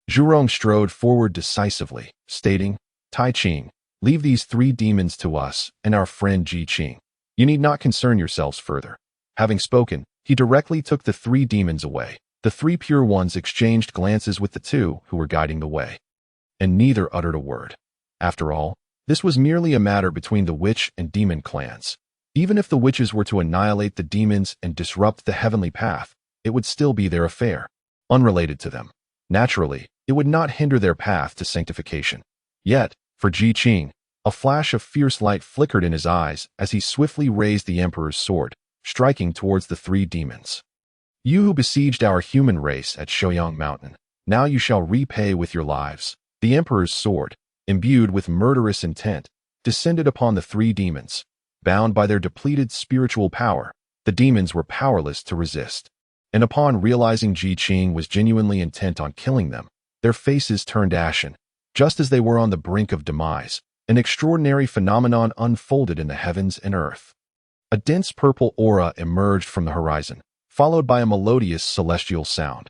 Zhurong strode forward decisively, stating, "Tai Qing, leave these three demons to us and our friend Qing. You need not concern yourselves further." Having spoken, he directly took the three demons away. The three pure ones exchanged glances with the two who were guiding the way, and neither uttered a word. After all, this was merely a matter between the witch and demon clans. Even if the witches were to annihilate the demons and disrupt the heavenly path, it would still be their affair, unrelated to them. Naturally, it would not hinder their path to sanctification. Yet, for Qing, a flash of fierce light flickered in his eyes as he swiftly raised the emperor's sword, striking towards the three demons. You who besieged our human race at Shoyang Mountain, now you shall repay with your lives. The emperor's sword, imbued with murderous intent, descended upon the three demons. Bound by their depleted spiritual power, the demons were powerless to resist. And upon realizing Qing was genuinely intent on killing them, their faces turned ashen. Just as they were on the brink of demise, an extraordinary phenomenon unfolded in the heavens and earth. A dense purple aura emerged from the horizon, followed by a melodious celestial sound.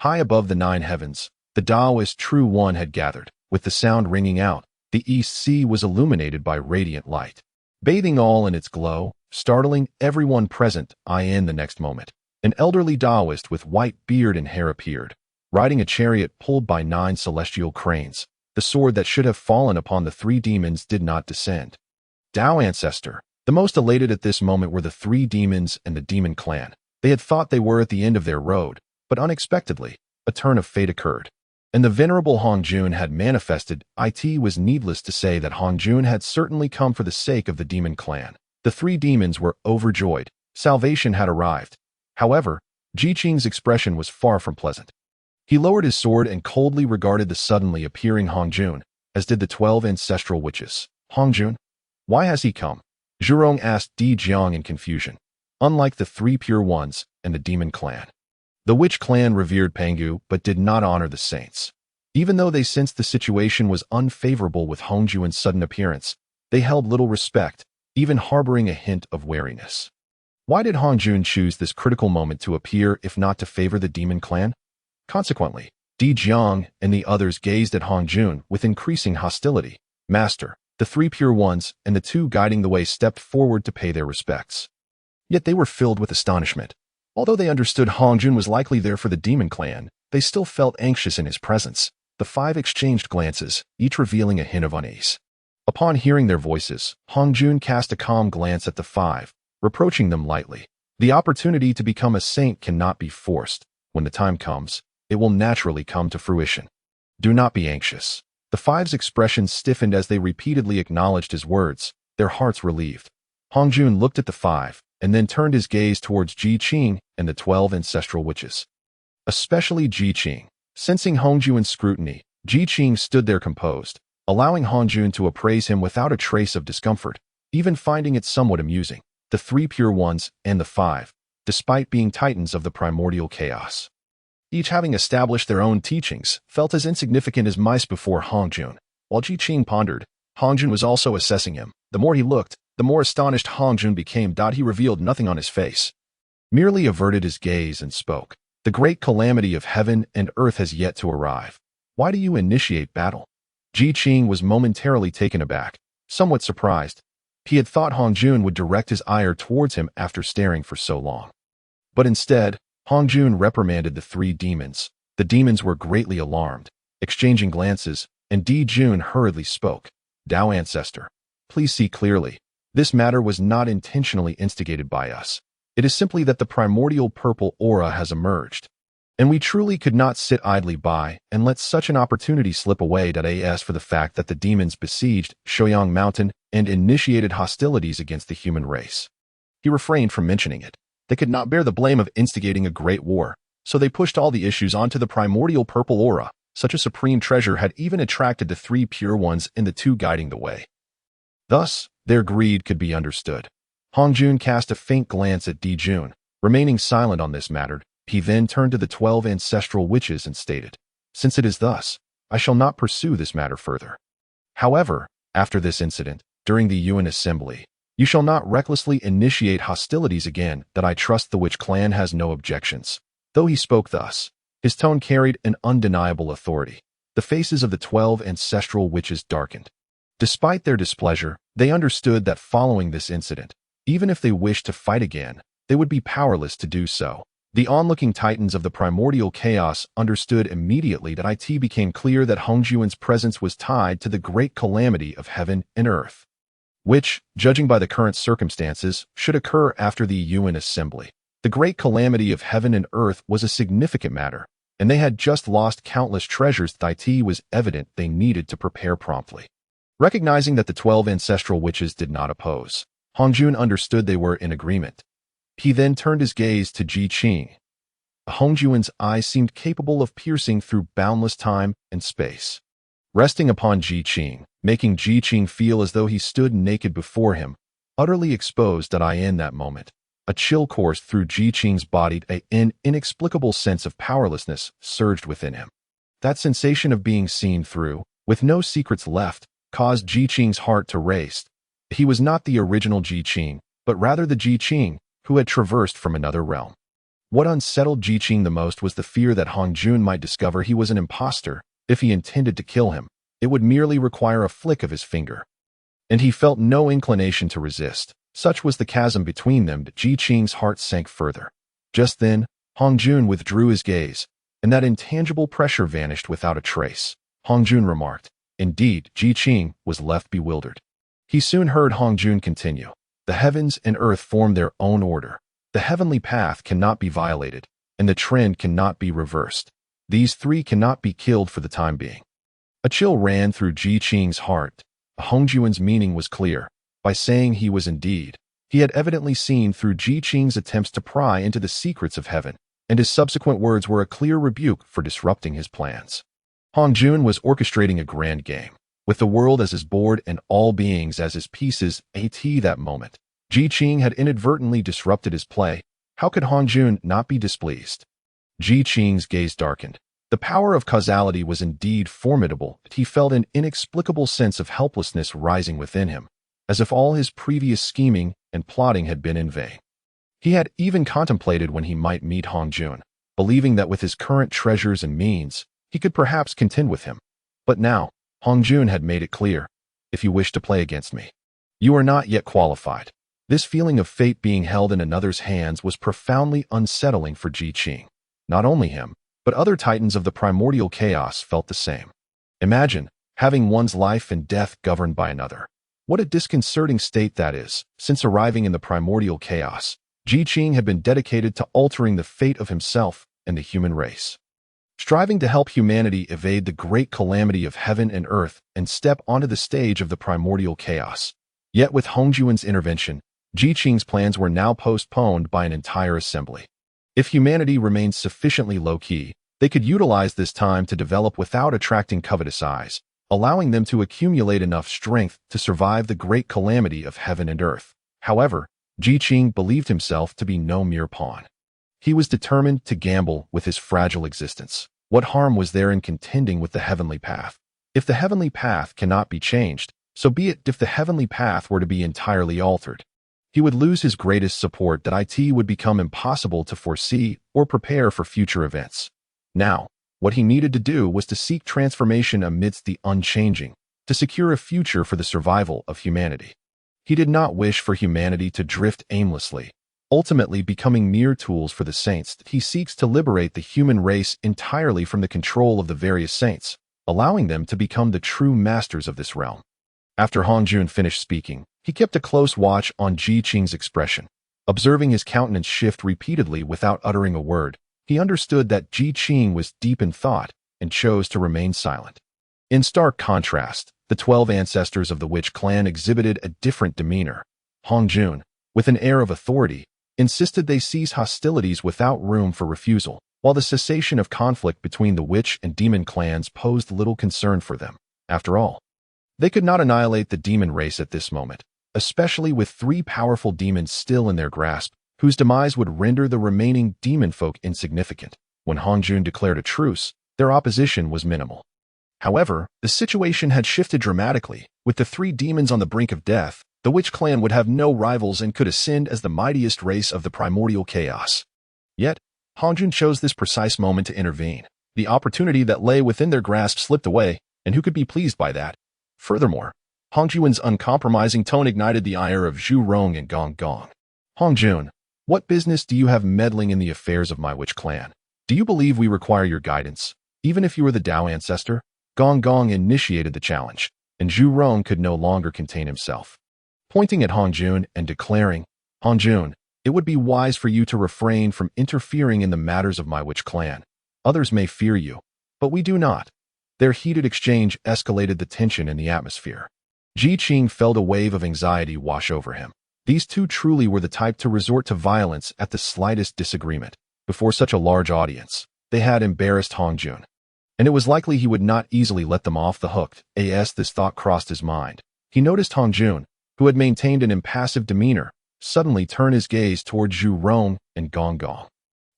High above the nine heavens, the Taoist True One had gathered. With the sound ringing out, the East Sea was illuminated by radiant light, bathing all in its glow, startling everyone present. In the next moment, an elderly Taoist with white beard and hair appeared, riding a chariot pulled by 9 celestial cranes. The sword that should have fallen upon the 3 demons did not descend. Ancestor. The most elated at this moment were the 3 demons and the demon clan. They had thought they were at the end of their road, but unexpectedly, a turn of fate occurred. And the venerable Hongjun had manifested. It was needless to say that Hongjun had certainly come for the sake of the demon clan. The 3 demons were overjoyed. Salvation had arrived. However, Qing's expression was far from pleasant. He lowered his sword and coldly regarded the suddenly appearing Hongjun, as did the 12 ancestral witches. Hongjun? Why has he come? Zhurong asked Di Jiang in confusion. Unlike the 3 pure ones and the demon clan, the witch clan revered Pangu but did not honor the saints. Even though they sensed the situation was unfavorable with Hongjuan's sudden appearance, they held little respect, even harboring a hint of wariness. Why did Hongjun choose this critical moment to appear if not to favor the demon clan? Consequently, Di Jiang and the others gazed at Hongjun with increasing hostility. Master, the 3 pure ones and the 2 guiding the way stepped forward to pay their respects. Yet they were filled with astonishment. Although they understood Hongjun was likely there for the demon clan, they still felt anxious in his presence. The 5 exchanged glances, each revealing a hint of unease. Upon hearing their voices, Hongjun cast a calm glance at the 5, reproaching them lightly. The opportunity to become a saint cannot be forced. When the time comes, it will naturally come to fruition. Do not be anxious. The 5's expression stiffened as they repeatedly acknowledged his words, their hearts relieved. Hongjun looked at the 5, and then turned his gaze towards Qing and the 12 ancestral witches. Especially Qing. Sensing Hongjuan's scrutiny, Qing stood there composed, allowing Hongjun to appraise him without a trace of discomfort, even finding it somewhat amusing. The 3 pure ones and the 5, despite being titans of the primordial chaos, each having established their own teachings, felt as insignificant as mice before Hongjun. While Qing pondered, Hongjun was also assessing him. The more he looked, the more astonished Hongjun became. He revealed nothing on his face, merely averted his gaze and spoke. The great calamity of heaven and earth has yet to arrive. Why do you initiate battle? Qing was momentarily taken aback, somewhat surprised. He had thought Hongjun would direct his ire towards him after staring for so long. But instead, Hongjun reprimanded the 3 demons. The demons were greatly alarmed, exchanging glances, and Di Jun hurriedly spoke. Ancestor, please see clearly. This matter was not intentionally instigated by us. It is simply that the primordial purple aura has emerged, and we truly could not sit idly by and let such an opportunity slip away. As for the fact that the demons besieged Shoyang Mountain and initiated hostilities against the human race, he refrained from mentioning it. They could not bear the blame of instigating a great war, so they pushed all the issues onto the primordial purple aura. Such a supreme treasure had even attracted the 3 pure ones and the 2 guiding the way. Thus, their greed could be understood. Hongjun cast a faint glance at Di Jun, remaining silent on this matter. He then turned to the 12 ancestral witches and stated, "Since it is thus, I shall not pursue this matter further. However, after this incident, during the Yuan assembly, you shall not recklessly initiate hostilities again. I trust the witch clan has no objections." Though he spoke thus, his tone carried an undeniable authority. The faces of the 12 ancestral witches darkened. Despite their displeasure, they understood that following this incident, even if they wished to fight again, they would be powerless to do so. The onlooking titans of the primordial chaos understood immediately. It became clear that Hongjuan's presence was tied to the great calamity of heaven and earth, which, judging by the current circumstances, should occur after the Yuan assembly. The great calamity of heaven and earth was a significant matter, and they had just lost countless treasures. It was evident they needed to prepare promptly. Recognizing that the 12 ancestral witches did not oppose, Hongjun understood they were in agreement. He then turned his gaze to Qing. Hongjuan's eyes seemed capable of piercing through boundless time and space. Resting upon Ji Qing, making Ji Qing feel as though he stood naked before him, utterly exposed in that moment. A chill coursed through Ji Qing's body, an inexplicable sense of powerlessness surged within him. That sensation of being seen through, with no secrets left, caused Ji Qing's heart to race. He was not the original Ji Qing, but rather the Ji Qing who had traversed from another realm. What unsettled Ji Qing the most was the fear that Hongjun might discover he was an impostor. If he intended to kill him, it would merely require a flick of his finger. And he felt no inclination to resist. Such was the chasm between them that Ji Qing's heart sank further. Just then, Hongjun withdrew his gaze, and that intangible pressure vanished without a trace. Hongjun remarked. Indeed, Ji Qing was left bewildered. He soon heard Hongjun continue. The heavens and earth form their own order. The heavenly path cannot be violated, and the trend cannot be reversed. These three cannot be killed for the time being. A chill ran through Ji Qing's heart. Hongjuan's meaning was clear. By saying he was indeed, he had evidently seen through Ji Qing's attempts to pry into the secrets of heaven, and his subsequent words were a clear rebuke for disrupting his plans. Hongjun was orchestrating a grand game, with the world as his board and all beings as his pieces. At that moment, Ji Qing had inadvertently disrupted his play. How could Hongjun not be displeased? Ji Qing's gaze darkened. The power of causality was indeed formidable, but he felt an inexplicable sense of helplessness rising within him, as if all his previous scheming and plotting had been in vain. He had even contemplated when he might meet Hongjun, believing that with his current treasures and means, he could perhaps contend with him. But now, Hongjun had made it clear, if you wish to play against me, you are not yet qualified. This feeling of fate being held in another's hands was profoundly unsettling for Ji Qing. Not only him, but other titans of the primordial chaos felt the same. Imagine having one's life and death governed by another. What a disconcerting state that is. Since arriving in the primordial chaos, Ji Qing had been dedicated to altering the fate of himself and the human race, striving to help humanity evade the great calamity of heaven and earth and step onto the stage of the primordial chaos. Yet with Hongjuan's intervention, Ji Qing's plans were now postponed by an entire assembly. If humanity remained sufficiently low-key, they could utilize this time to develop without attracting covetous eyes, allowing them to accumulate enough strength to survive the great calamity of heaven and earth. However, Ji Qing believed himself to be no mere pawn. He was determined to gamble with his fragile existence. What harm was there in contending with the heavenly path? If the heavenly path cannot be changed, so be it. If the heavenly path were to be entirely altered, he would lose his greatest support. That it would become impossible to foresee or prepare for future events. Now, what he needed to do was to seek transformation amidst the unchanging, to secure a future for the survival of humanity. He did not wish for humanity to drift aimlessly, ultimately becoming mere tools for the saints. He seeks to liberate the human race entirely from the control of the various saints, allowing them to become the true masters of this realm. After Hongjun finished speaking, he kept a close watch on Ji Qing's expression. Observing his countenance shift repeatedly without uttering a word, he understood that Ji Qing was deep in thought and chose to remain silent. In stark contrast, the 12 ancestors of the witch clan exhibited a different demeanor. Hongjun, with an air of authority, insisted they cease hostilities without room for refusal, while the cessation of conflict between the witch and demon clans posed little concern for them. After all, they could not annihilate the demon race at this moment, especially with 3 powerful demons still in their grasp, whose demise would render the remaining demon folk insignificant. When Hongjun declared a truce, their opposition was minimal. However, the situation had shifted dramatically. With the 3 demons on the brink of death, the witch clan would have no rivals and could ascend as the mightiest race of the primordial chaos. Yet, Hongjun chose this precise moment to intervene. The opportunity that lay within their grasp slipped away, and who could be pleased by that? Furthermore, Hongjuan's uncompromising tone ignited the ire of Zhu Rong and Gong Gong. Hongjun, what business do you have meddling in the affairs of my witch clan? Do you believe we require your guidance, even if you were the Dao ancestor? Gong Gong initiated the challenge, and Zhu Rong could no longer contain himself. Pointing at Hongjun and declaring, Hongjun, it would be wise for you to refrain from interfering in the matters of my witch clan. Others may fear you, but we do not. Their heated exchange escalated the tension in the atmosphere. Ji Qing felt a wave of anxiety wash over him. These two truly were the type to resort to violence at the slightest disagreement. before such a large audience. They had embarrassed Hongjun, and it was likely he would not easily let them off the hook. As this thought crossed his mind, he noticed Hongjun, who had maintained an impassive demeanor, suddenly turn his gaze toward Zhu Rong and Gong Gong.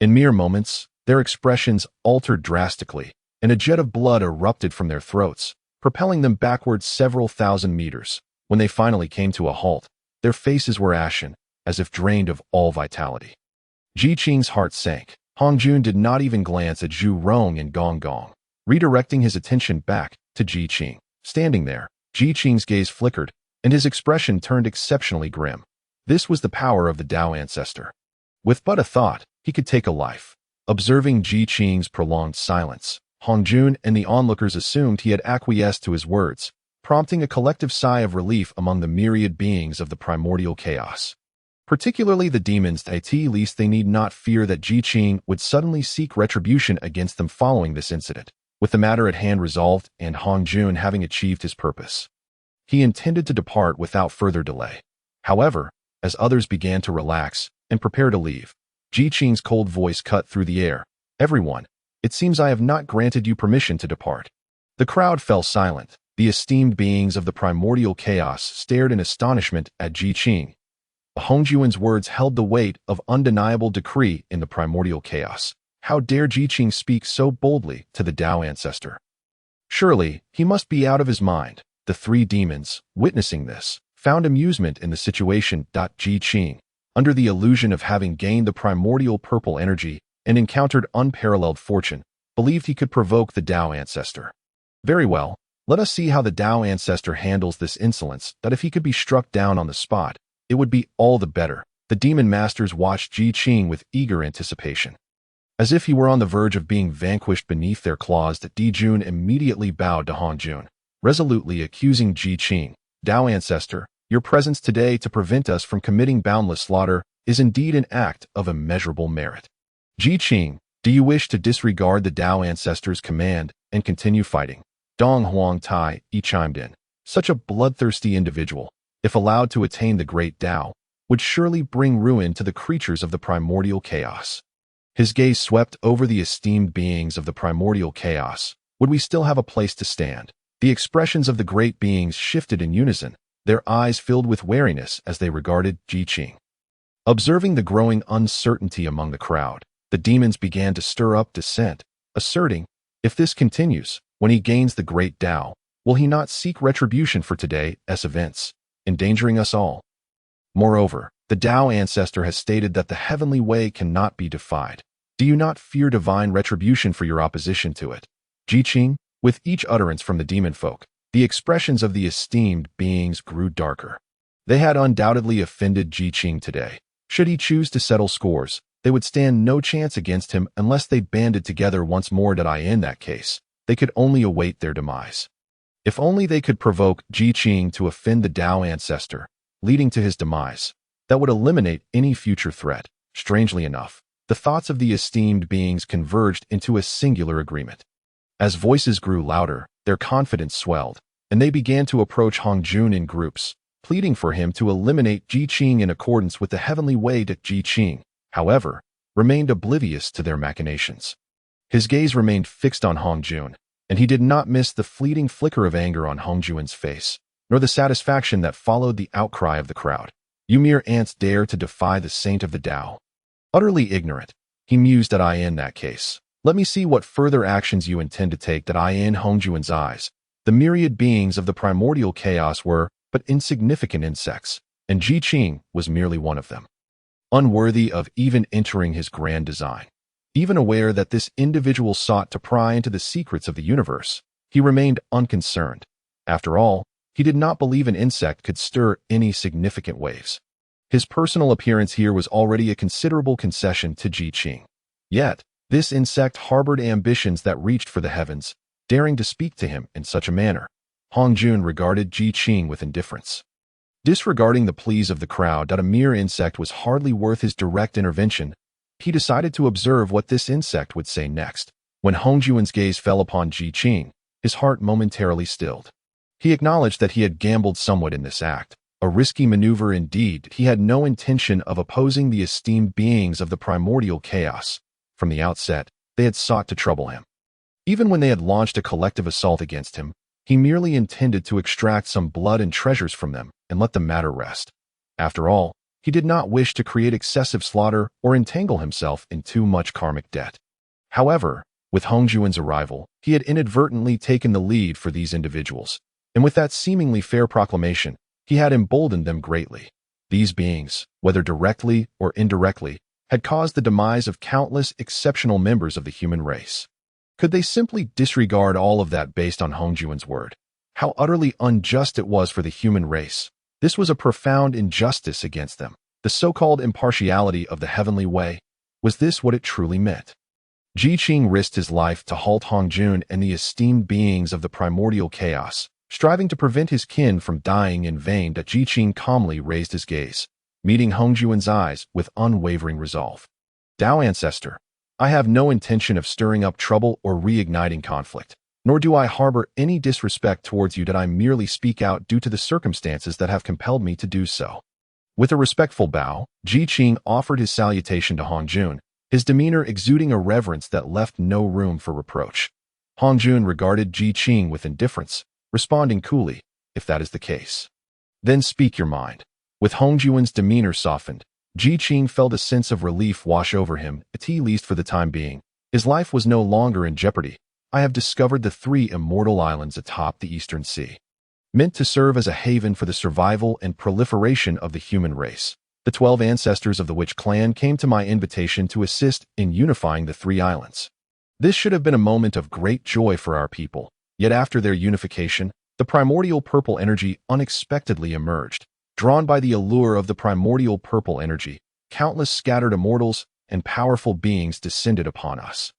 In mere moments, their expressions altered drastically, and a jet of blood erupted from their throats, propelling them backward several thousand meters. When they finally came to a halt, their faces were ashen, as if drained of all vitality. Ji Qing's heart sank. Hongjun did not even glance at Zhu Rong and Gong Gong, redirecting his attention back to Ji Qing. Standing there, Ji Qing's gaze flickered, and his expression turned exceptionally grim. This was the power of the Tao Ancestor. With but a thought, he could take a life. Observing Ji Qing's prolonged silence, Hongjun and the onlookers assumed he had acquiesced to his words, prompting a collective sigh of relief among the myriad beings of the primordial chaos. Particularly the demons, at least they need not fear that Ji Qing would suddenly seek retribution against them following this incident. With the matter at hand resolved and Hongjun having achieved his purpose, he intended to depart without further delay. However, as others began to relax and prepare to leave, Ji Qing's cold voice cut through the air. "Everyone, it seems I have not granted you permission to depart." The crowd fell silent. The esteemed beings of the primordial chaos stared in astonishment at Ji Qing. Hongjun's words held the weight of undeniable decree in the primordial chaos. How dare Ji Qing speak so boldly to the Tao Ancestor? Surely, he must be out of his mind. The three demons, witnessing this, found amusement in the situation. Ji Qing, under the illusion of having gained the primordial purple energy and encountered unparalleled fortune, believed he could provoke the Tao Ancestor. Very well, let us see how the Tao Ancestor handles this insolence. That if he could be struck down on the spot, it would be all the better. The demon masters watched Ji Qing with eager anticipation. As if he were on the verge of being vanquished beneath their claws, Dijun immediately bowed to Hongjun, resolutely accusing Ji Qing. "Tao Ancestor, your presence today to prevent us from committing boundless slaughter is indeed an act of immeasurable merit. Ji Qing, do you wish to disregard the Tao Ancestor's command and continue fighting?" Dong Huang Tai chimed in. Such a bloodthirsty individual, if allowed to attain the great Tao, would surely bring ruin to the creatures of the primordial chaos. His gaze swept over the esteemed beings of the primordial chaos. Would we still have a place to stand? The expressions of the great beings shifted in unison, their eyes filled with wariness as they regarded Ji Qing. Observing the growing uncertainty among the crowd, the demons began to stir up dissent, asserting, "If this continues, when he gains the great Tao, will he not seek retribution for today's events, endangering us all?" Moreover, the Tao Ancestor has stated that the heavenly way cannot be defied. Do you not fear divine retribution for your opposition to it? Ji Qing, with each utterance from the demon folk, the expressions of the esteemed beings grew darker. They had undoubtedly offended Ji Qing today. Should he choose to settle scores, they would stand no chance against him unless they banded together once more. In that case, they could only await their demise. If only they could provoke Ji Qing to offend the Tao Ancestor, leading to his demise, that would eliminate any future threat. Strangely enough, the thoughts of the esteemed beings converged into a singular agreement. As voices grew louder, their confidence swelled, and they began to approach Hongjun in groups, pleading for him to eliminate Ji Qing in accordance with the heavenly way. Ji Qing, however, remained oblivious to their machinations. His gaze remained fixed on Hongjun, and he did not miss the fleeting flicker of anger on Hongjun's face, nor the satisfaction that followed the outcry of the crowd. "You mere ants dare to defy the saint of the Tao." Utterly ignorant, he mused. In that case, let me see what further actions you intend to take. In Hongjun's eyes, the myriad beings of the primordial chaos were but insignificant insects, and Ji Qing was merely one of them, unworthy of even entering his grand design. Even aware that this individual sought to pry into the secrets of the universe, he remained unconcerned. After all, he did not believe an insect could stir any significant waves. His personal appearance here was already a considerable concession to Ji Qing. Yet, this insect harbored ambitions that reached for the heavens, daring to speak to him in such a manner. Hongjun regarded Ji Qing with indifference. Disregarding the pleas of the crowd that a mere insect was hardly worth his direct intervention, he decided to observe what this insect would say next. When Hongjun's gaze fell upon Ji Qing, his heart momentarily stilled. He acknowledged that he had gambled somewhat in this act, a risky maneuver indeed. He had no intention of opposing the esteemed beings of the primordial chaos, from the outset, they had sought to trouble him. Even when they had launched a collective assault against him, he merely intended to extract some blood and treasures from them and let the matter rest. After all, he did not wish to create excessive slaughter or entangle himself in too much karmic debt. However, with Hongjuan's arrival, he had inadvertently taken the lead for these individuals, and with that seemingly fair proclamation, he had emboldened them greatly. These beings, whether directly or indirectly, had caused the demise of countless exceptional members of the human race. Could they simply disregard all of that based on Hongjuan's word? How utterly unjust it was for the human race. This was a profound injustice against them. The so-called impartiality of the heavenly way. Was this what it truly meant? Qing risked his life to halt Hongjun and the esteemed beings of the primordial chaos, striving to prevent his kin from dying in vain. That Qing calmly raised his gaze, meeting Hongjuan's eyes with unwavering resolve. Dao Ancestor, I have no intention of stirring up trouble or reigniting conflict, nor do I harbor any disrespect towards you. That I merely speak out due to the circumstances that have compelled me to do so. With a respectful bow, Qing offered his salutation to Hongjun, his demeanor exuding a reverence that left no room for reproach. Hongjun regarded Qing with indifference, responding coolly, if that is the case, then speak your mind. With Hongjuan's demeanor softened, Qing felt a sense of relief wash over him, at least for the time being. His life was no longer in jeopardy. I have discovered the 3 immortal islands atop the Eastern Sea, meant to serve as a haven for the survival and proliferation of the human race. The 12 ancestors of the Witch clan came to my invitation to assist in unifying the 3 islands. This should have been a moment of great joy for our people, yet after their unification, the primordial purple energy unexpectedly emerged. Drawn by the allure of the primordial purple energy, countless scattered immortals and powerful beings descended upon us,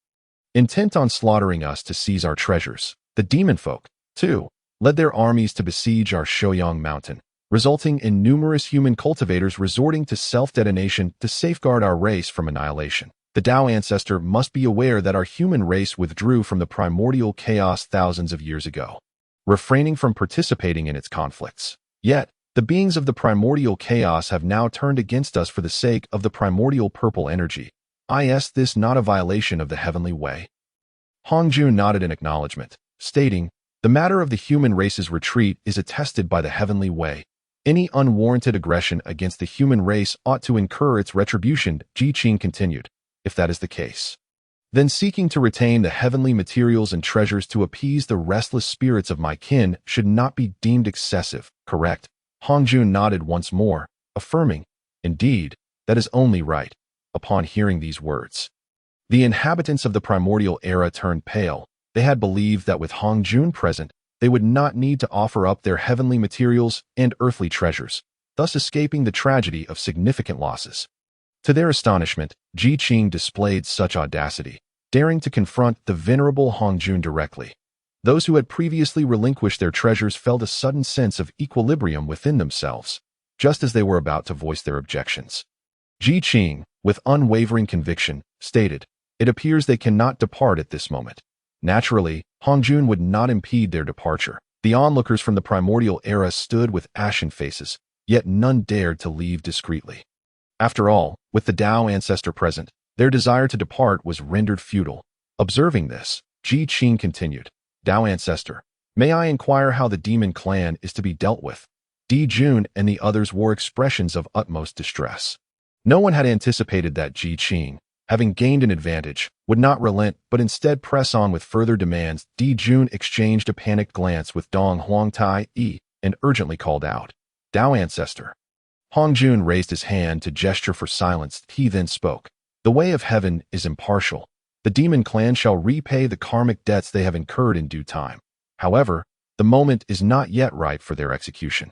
intent on slaughtering us to seize our treasures. The demon folk, too, led their armies to besiege our Shouyang mountain, resulting in numerous human cultivators resorting to self-detonation to safeguard our race from annihilation. The Dao Ancestor must be aware that our human race withdrew from the primordial chaos thousands of years ago, refraining from participating in its conflicts. Yet, the beings of the primordial chaos have now turned against us for the sake of the primordial purple energy. Is this not a violation of the heavenly way? Hongjun nodded in acknowledgement, stating, the matter of the human race's retreat is attested by the heavenly way. Any unwarranted aggression against the human race ought to incur its retribution. Qing continued, if that is the case, then seeking to retain the heavenly materials and treasures to appease the restless spirits of my kin should not be deemed excessive, correct? Hongjun nodded once more, affirming, indeed, that is only right. Upon hearing these words, the inhabitants of the primordial era turned pale. They had believed that with Hongjun present, they would not need to offer up their heavenly materials and earthly treasures, thus escaping the tragedy of significant losses. To their astonishment, Qing displayed such audacity, daring to confront the venerable Hongjun directly. Those who had previously relinquished their treasures felt a sudden sense of equilibrium within themselves, just as they were about to voice their objections. Qing, with unwavering conviction, stated, it appears they cannot depart at this moment. Naturally, Hongjun would not impede their departure. The onlookers from the primordial era stood with ashen faces, yet none dared to leave discreetly. After all, with the Dao Ancestor present, their desire to depart was rendered futile. Observing this, Qing continued, Dao Ancestor, may I inquire how the demon clan is to be dealt with? Jun and the others wore expressions of utmost distress. No one had anticipated that Qing, having gained an advantage, would not relent but instead press on with further demands. Jun exchanged a panicked glance with Dong Huangtai and urgently called out, Dao Ancestor. Hongjun raised his hand to gesture for silence. He then spoke, the way of heaven is impartial. The demon clan shall repay the karmic debts they have incurred in due time. However, the moment is not yet right for their execution.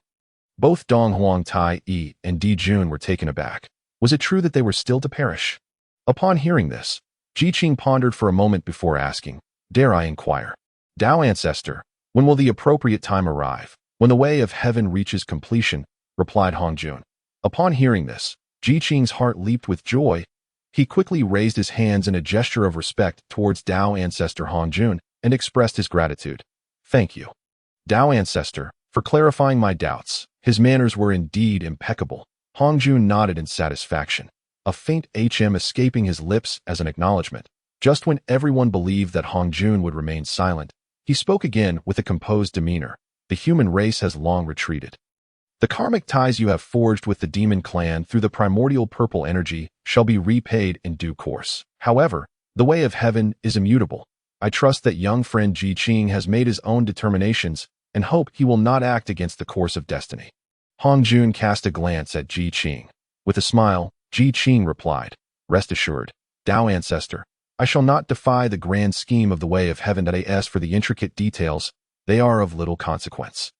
Both Dong Huangtai and Jun were taken aback. Was it true that they were still to perish? Upon hearing this, Qing pondered for a moment before asking, dare I inquire? Dao Ancestor, when will the appropriate time arrive? When the way of heaven reaches completion, replied Hongjun. Upon hearing this, Qing's heart leaped with joy. He quickly raised his hands in a gesture of respect towards Dao Ancestor Hongjun and expressed his gratitude. Thank you, Dao Ancestor, for clarifying my doubts. His manners were indeed impeccable. Hongjun nodded in satisfaction. a faint HM escaping his lips as an acknowledgement. Just when everyone believed that Hongjun would remain silent, he spoke again with a composed demeanor. The human race has long retreated. The karmic ties you have forged with the demon clan through the primordial purple energy shall be repaid in due course. However, the way of heaven is immutable. I trust that young friend Ji Qing has made his own determinations and hope he will not act against the course of destiny. Hongjun cast a glance at Ji Qing. With a smile, Ji Qing replied, "Rest assured, Tao Ancestor, I shall not defy the grand scheme of the way of heaven. As for the intricate details, they are of little consequence."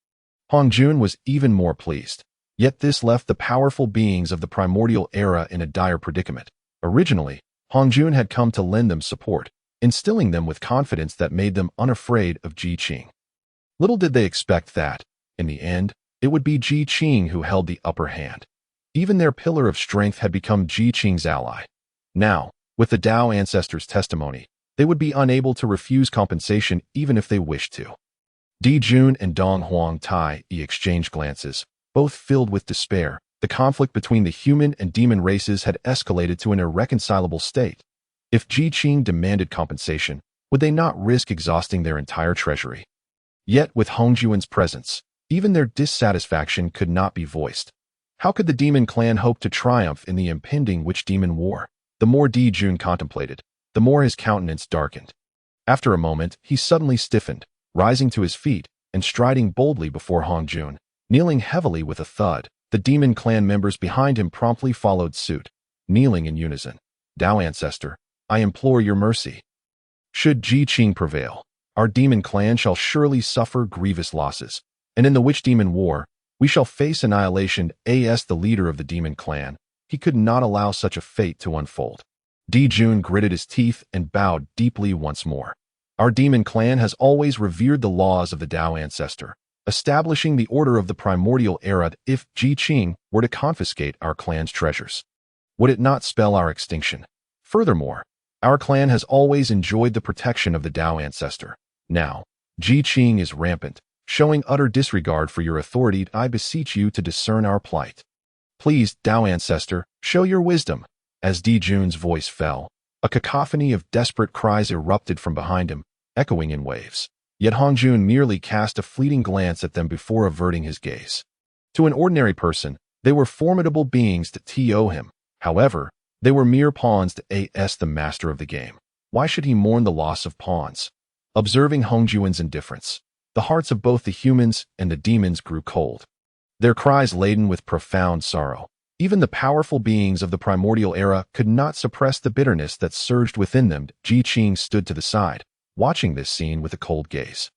Hongjun was even more pleased. Yet this left the powerful beings of the primordial era in a dire predicament. Originally, Hongjun had come to lend them support, instilling them with confidence that made them unafraid of Ji Qing. Little did they expect that, in the end, it would be Ji Qing who held the upper hand. Even their pillar of strength had become Ji Qing's ally. Now, with the Tao Ancestor's testimony, they would be unable to refuse compensation even if they wished to. Di Jun and Dong Huang Tai exchanged glances, both filled with despair. The conflict between the human and demon races had escalated to an irreconcilable state. If Ji Qing demanded compensation, would they not risk exhausting their entire treasury? Yet with Hongjun's presence, even their dissatisfaction could not be voiced. How could the demon clan hope to triumph in the impending witch demon war? The more Di Jun contemplated, the more his countenance darkened. After a moment, he suddenly stiffened, rising to his feet and striding boldly before Hongjun, kneeling heavily with a thud. The demon clan members behind him promptly followed suit, kneeling in unison. "Tao Ancestor, I implore your mercy. Should Ji Qing prevail, our demon clan shall surely suffer grievous losses, and in the witch demon war, we shall face annihilation." As the leader of the demon clan, he could not allow such a fate to unfold. Di Jun gritted his teeth and bowed deeply once more. "Our demon clan has always revered the laws of the Tao Ancestor, establishing the order of the primordial era. If Ji Qing were to confiscate our clan's treasures, would it not spell our extinction? Furthermore, our clan has always enjoyed the protection of the Tao Ancestor. Now, Ji Qing is rampant, showing utter disregard for your authority. I beseech you to discern our plight. Please, Tao Ancestor, show your wisdom." As Di Jun's voice fell, a cacophony of desperate cries erupted from behind him, echoing in waves. Yet Hongjun merely cast a fleeting glance at them before averting his gaze. To an ordinary person, they were formidable beings to owe him. However, they were mere pawns to the master of the game. Why should he mourn the loss of pawns? Observing Hongjun's indifference, the hearts of both the humans and the demons grew cold. Their cries laden with profound sorrow. Even the powerful beings of the primordial era could not suppress the bitterness that surged within them. Ji Qing stood to the side, watching this scene with a cold gaze.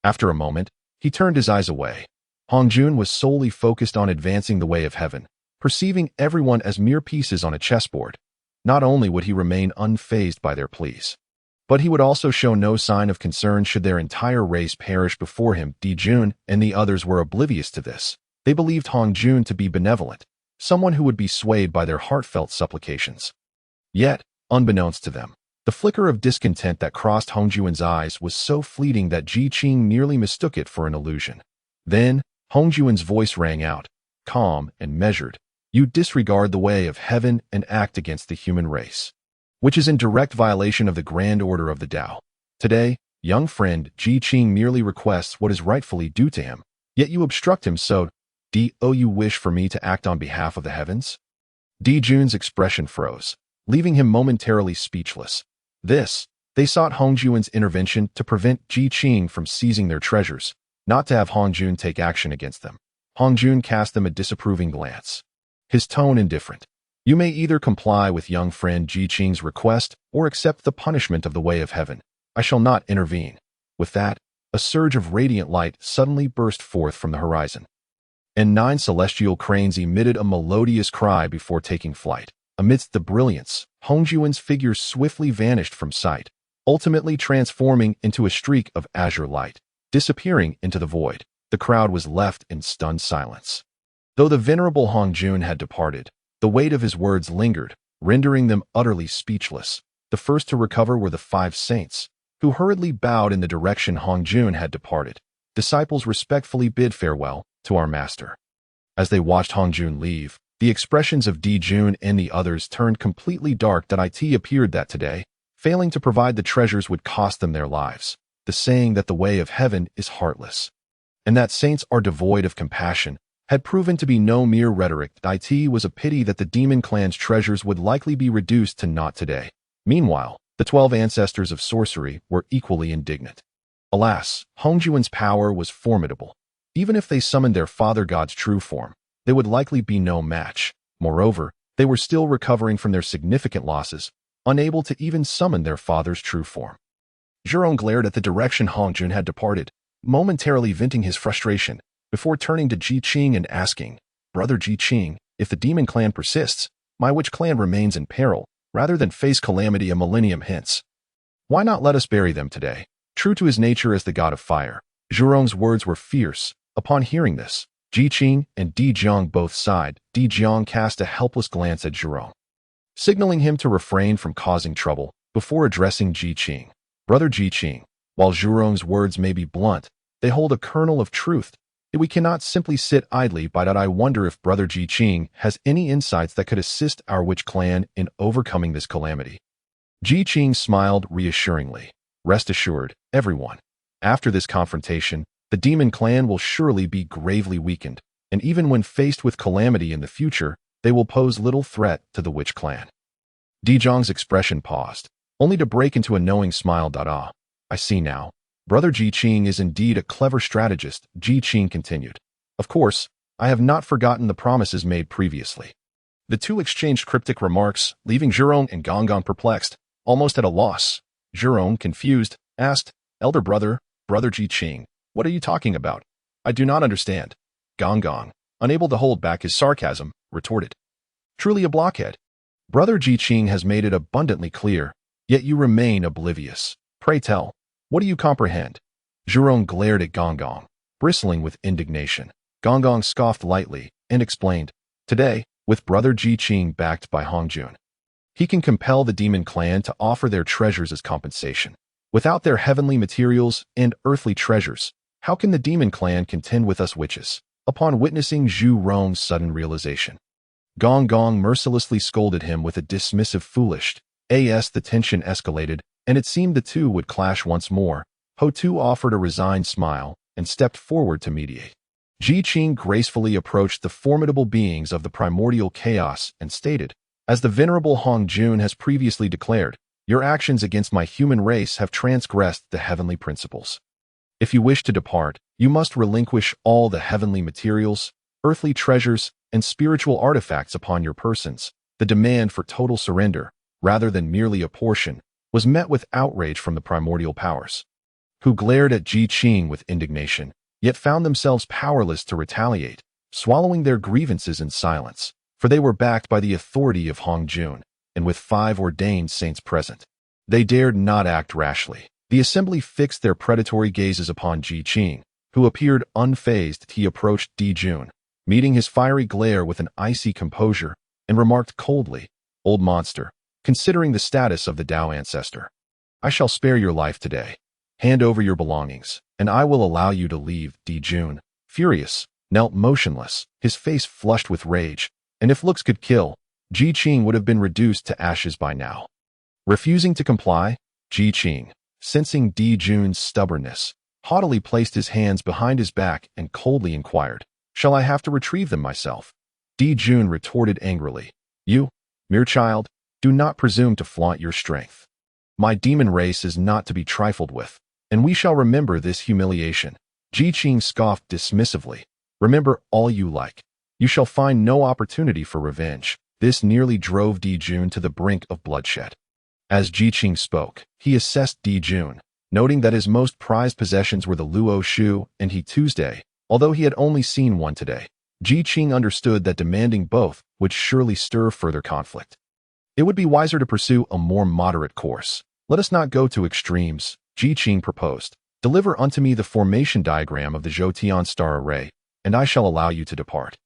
After a moment, he turned his eyes away. Hongjun was solely focused on advancing the way of heaven, perceiving everyone as mere pieces on a chessboard. Not only would he remain unfazed by their pleas, but he would also show no sign of concern should their entire race perish before him. Di Jun and the others were oblivious to this. They believed Hongjun to be benevolent, someone who would be swayed by their heartfelt supplications. Yet, unbeknownst to them, the flicker of discontent that crossed Hongjun's eyes was so fleeting that Ji Qing merely mistook it for an illusion. Then, Hongjun's voice rang out, calm and measured. "You disregard the way of heaven and act against the human race, which is in direct violation of the grand order of the Tao. Today, young friend, Ji Qing merely requests what is rightfully due to him, yet you obstruct him. So, do you wish for me to act on behalf of the heavens?" Di Jun's expression froze, leaving him momentarily speechless. They sought Hongjun's intervention to prevent Ji Qing from seizing their treasures, not to have Hongjun take action against them. Hongjun cast them a disapproving glance, his tone indifferent. "You may either comply with young friend Ji Qing's request or accept the punishment of the way of heaven. I shall not intervene." With that, a surge of radiant light suddenly burst forth from the horizon, and 9 celestial cranes emitted a melodious cry before taking flight. Amidst the brilliance, Hongjun's figure swiftly vanished from sight, ultimately transforming into a streak of azure light. Disappearing into the void, the crowd was left in stunned silence. Though the venerable Hongjun had departed, the weight of his words lingered, rendering them utterly speechless. The first to recover were the 5 saints, who hurriedly bowed in the direction Hongjun had departed. "Disciples respectfully bid farewell to our master." As they watched Hongjun leave, The expressions of Di Jun and the others turned completely dark. It appeared that today, failing to provide the treasures would cost them their lives. The saying that the way of heaven is heartless, and that saints are devoid of compassion, had proven to be no mere rhetoric. It was a pity that the demon clan's treasures would likely be reduced to naught today. Meanwhile, the 12 ancestors of sorcery were equally indignant. Alas, Hongjuan's power was formidable. Even if they summoned their father god's true form, they would likely be no match. Moreover, they were still recovering from their significant losses, unable to even summon their father's true form. Zhurong glared at the direction Hongjun had departed, momentarily venting his frustration, before turning to Ji Qing and asking, "Brother Ji Qing, if the demon clan persists, my witch clan remains in peril, rather than face calamity a millennium hence. Why not let us bury them today?" True to his nature as the god of fire, Zhurong's words were fierce. Upon hearing this, Ji Qing and Di Jiang both sighed. Di Jiang cast a helpless glance at Zhurong, signaling him to refrain from causing trouble, before addressing Ji Qing. "Brother Ji Qing, while Zhurong's words may be blunt, they hold a kernel of truth. We cannot simply sit idly by. I wonder if Brother Ji Qing has any insights that could assist our witch clan in overcoming this calamity." Ji Qing smiled reassuringly. "Rest assured, everyone. After this confrontation, the demon clan will surely be gravely weakened, and even when faced with calamity in the future, they will pose little threat to the witch clan." Di Jiang's expression paused, only to break into a knowing smile. "Ah, I see now. Brother Ji Qing is indeed a clever strategist," Ji Qing continued. "Of course, I have not forgotten the promises made previously." The two exchanged cryptic remarks, leaving Zhurong and Gongong perplexed, almost at a loss. Zhurong, confused, asked, "Elder brother, Brother Ji Qing, what are you talking about? I do not understand." Gongong, unable to hold back his sarcasm, retorted, "Truly a blockhead. Brother Ji Qing has made it abundantly clear, yet you remain oblivious. Pray tell, what do you comprehend?" Zhurong glared at Gongong, bristling with indignation. Gongong scoffed lightly and explained, "Today, with Brother Ji Qing backed by Hongjun, he can compel the demon clan to offer their treasures as compensation. Without their heavenly materials and earthly treasures, how can the demon clan contend with us witches?" Upon witnessing Zhurong's sudden realization, Gongong mercilessly scolded him with a dismissive foolish. The tension escalated, and it seemed the two would clash once more. Ho Tu offered a resigned smile and stepped forward to mediate. Ji Qing gracefully approached the formidable beings of the primordial chaos and stated, "As the venerable Hongjun has previously declared, your actions against my human race have transgressed the heavenly principles. If you wish to depart, you must relinquish all the heavenly materials, earthly treasures, and spiritual artifacts upon your persons." The demand for total surrender, rather than merely a portion, was met with outrage from the primordial powers, who glared at Ji Qing with indignation, yet found themselves powerless to retaliate, swallowing their grievances in silence, for they were backed by the authority of Hongjun, and with 5 ordained saints present. They dared not act rashly. The assembly fixed their predatory gazes upon Ji Qing, who appeared unfazed. He approached Di Jun, meeting his fiery glare with an icy composure, and remarked coldly, "Old monster, considering the status of the Dao ancestor, I shall spare your life today. Hand over your belongings, and I will allow you to leave." Di Jun, furious, knelt motionless, his face flushed with rage, and if looks could kill, Ji Qing would have been reduced to ashes by now. Refusing to comply, Ji Qing, sensing Di Jun's stubbornness, haughtily placed his hands behind his back and coldly inquired, "Shall I have to retrieve them myself?" Di Jun retorted angrily, "You, mere child, do not presume to flaunt your strength. My demon race is not to be trifled with, and we shall remember this humiliation." Ji Qing scoffed dismissively, "Remember all you like. You shall find no opportunity for revenge." This nearly drove Di Jun to the brink of bloodshed. As Ji Qing spoke, he assessed Di Jun, noting that his most prized possessions were the Luo Shu and He Tuesday, although he had only seen one today. Ji Qing understood that demanding both would surely stir further conflict. It would be wiser to pursue a more moderate course. "Let us not go to extremes," Ji Qing proposed. "Deliver unto me the formation diagram of the Zhoutian star array, and I shall allow you to depart."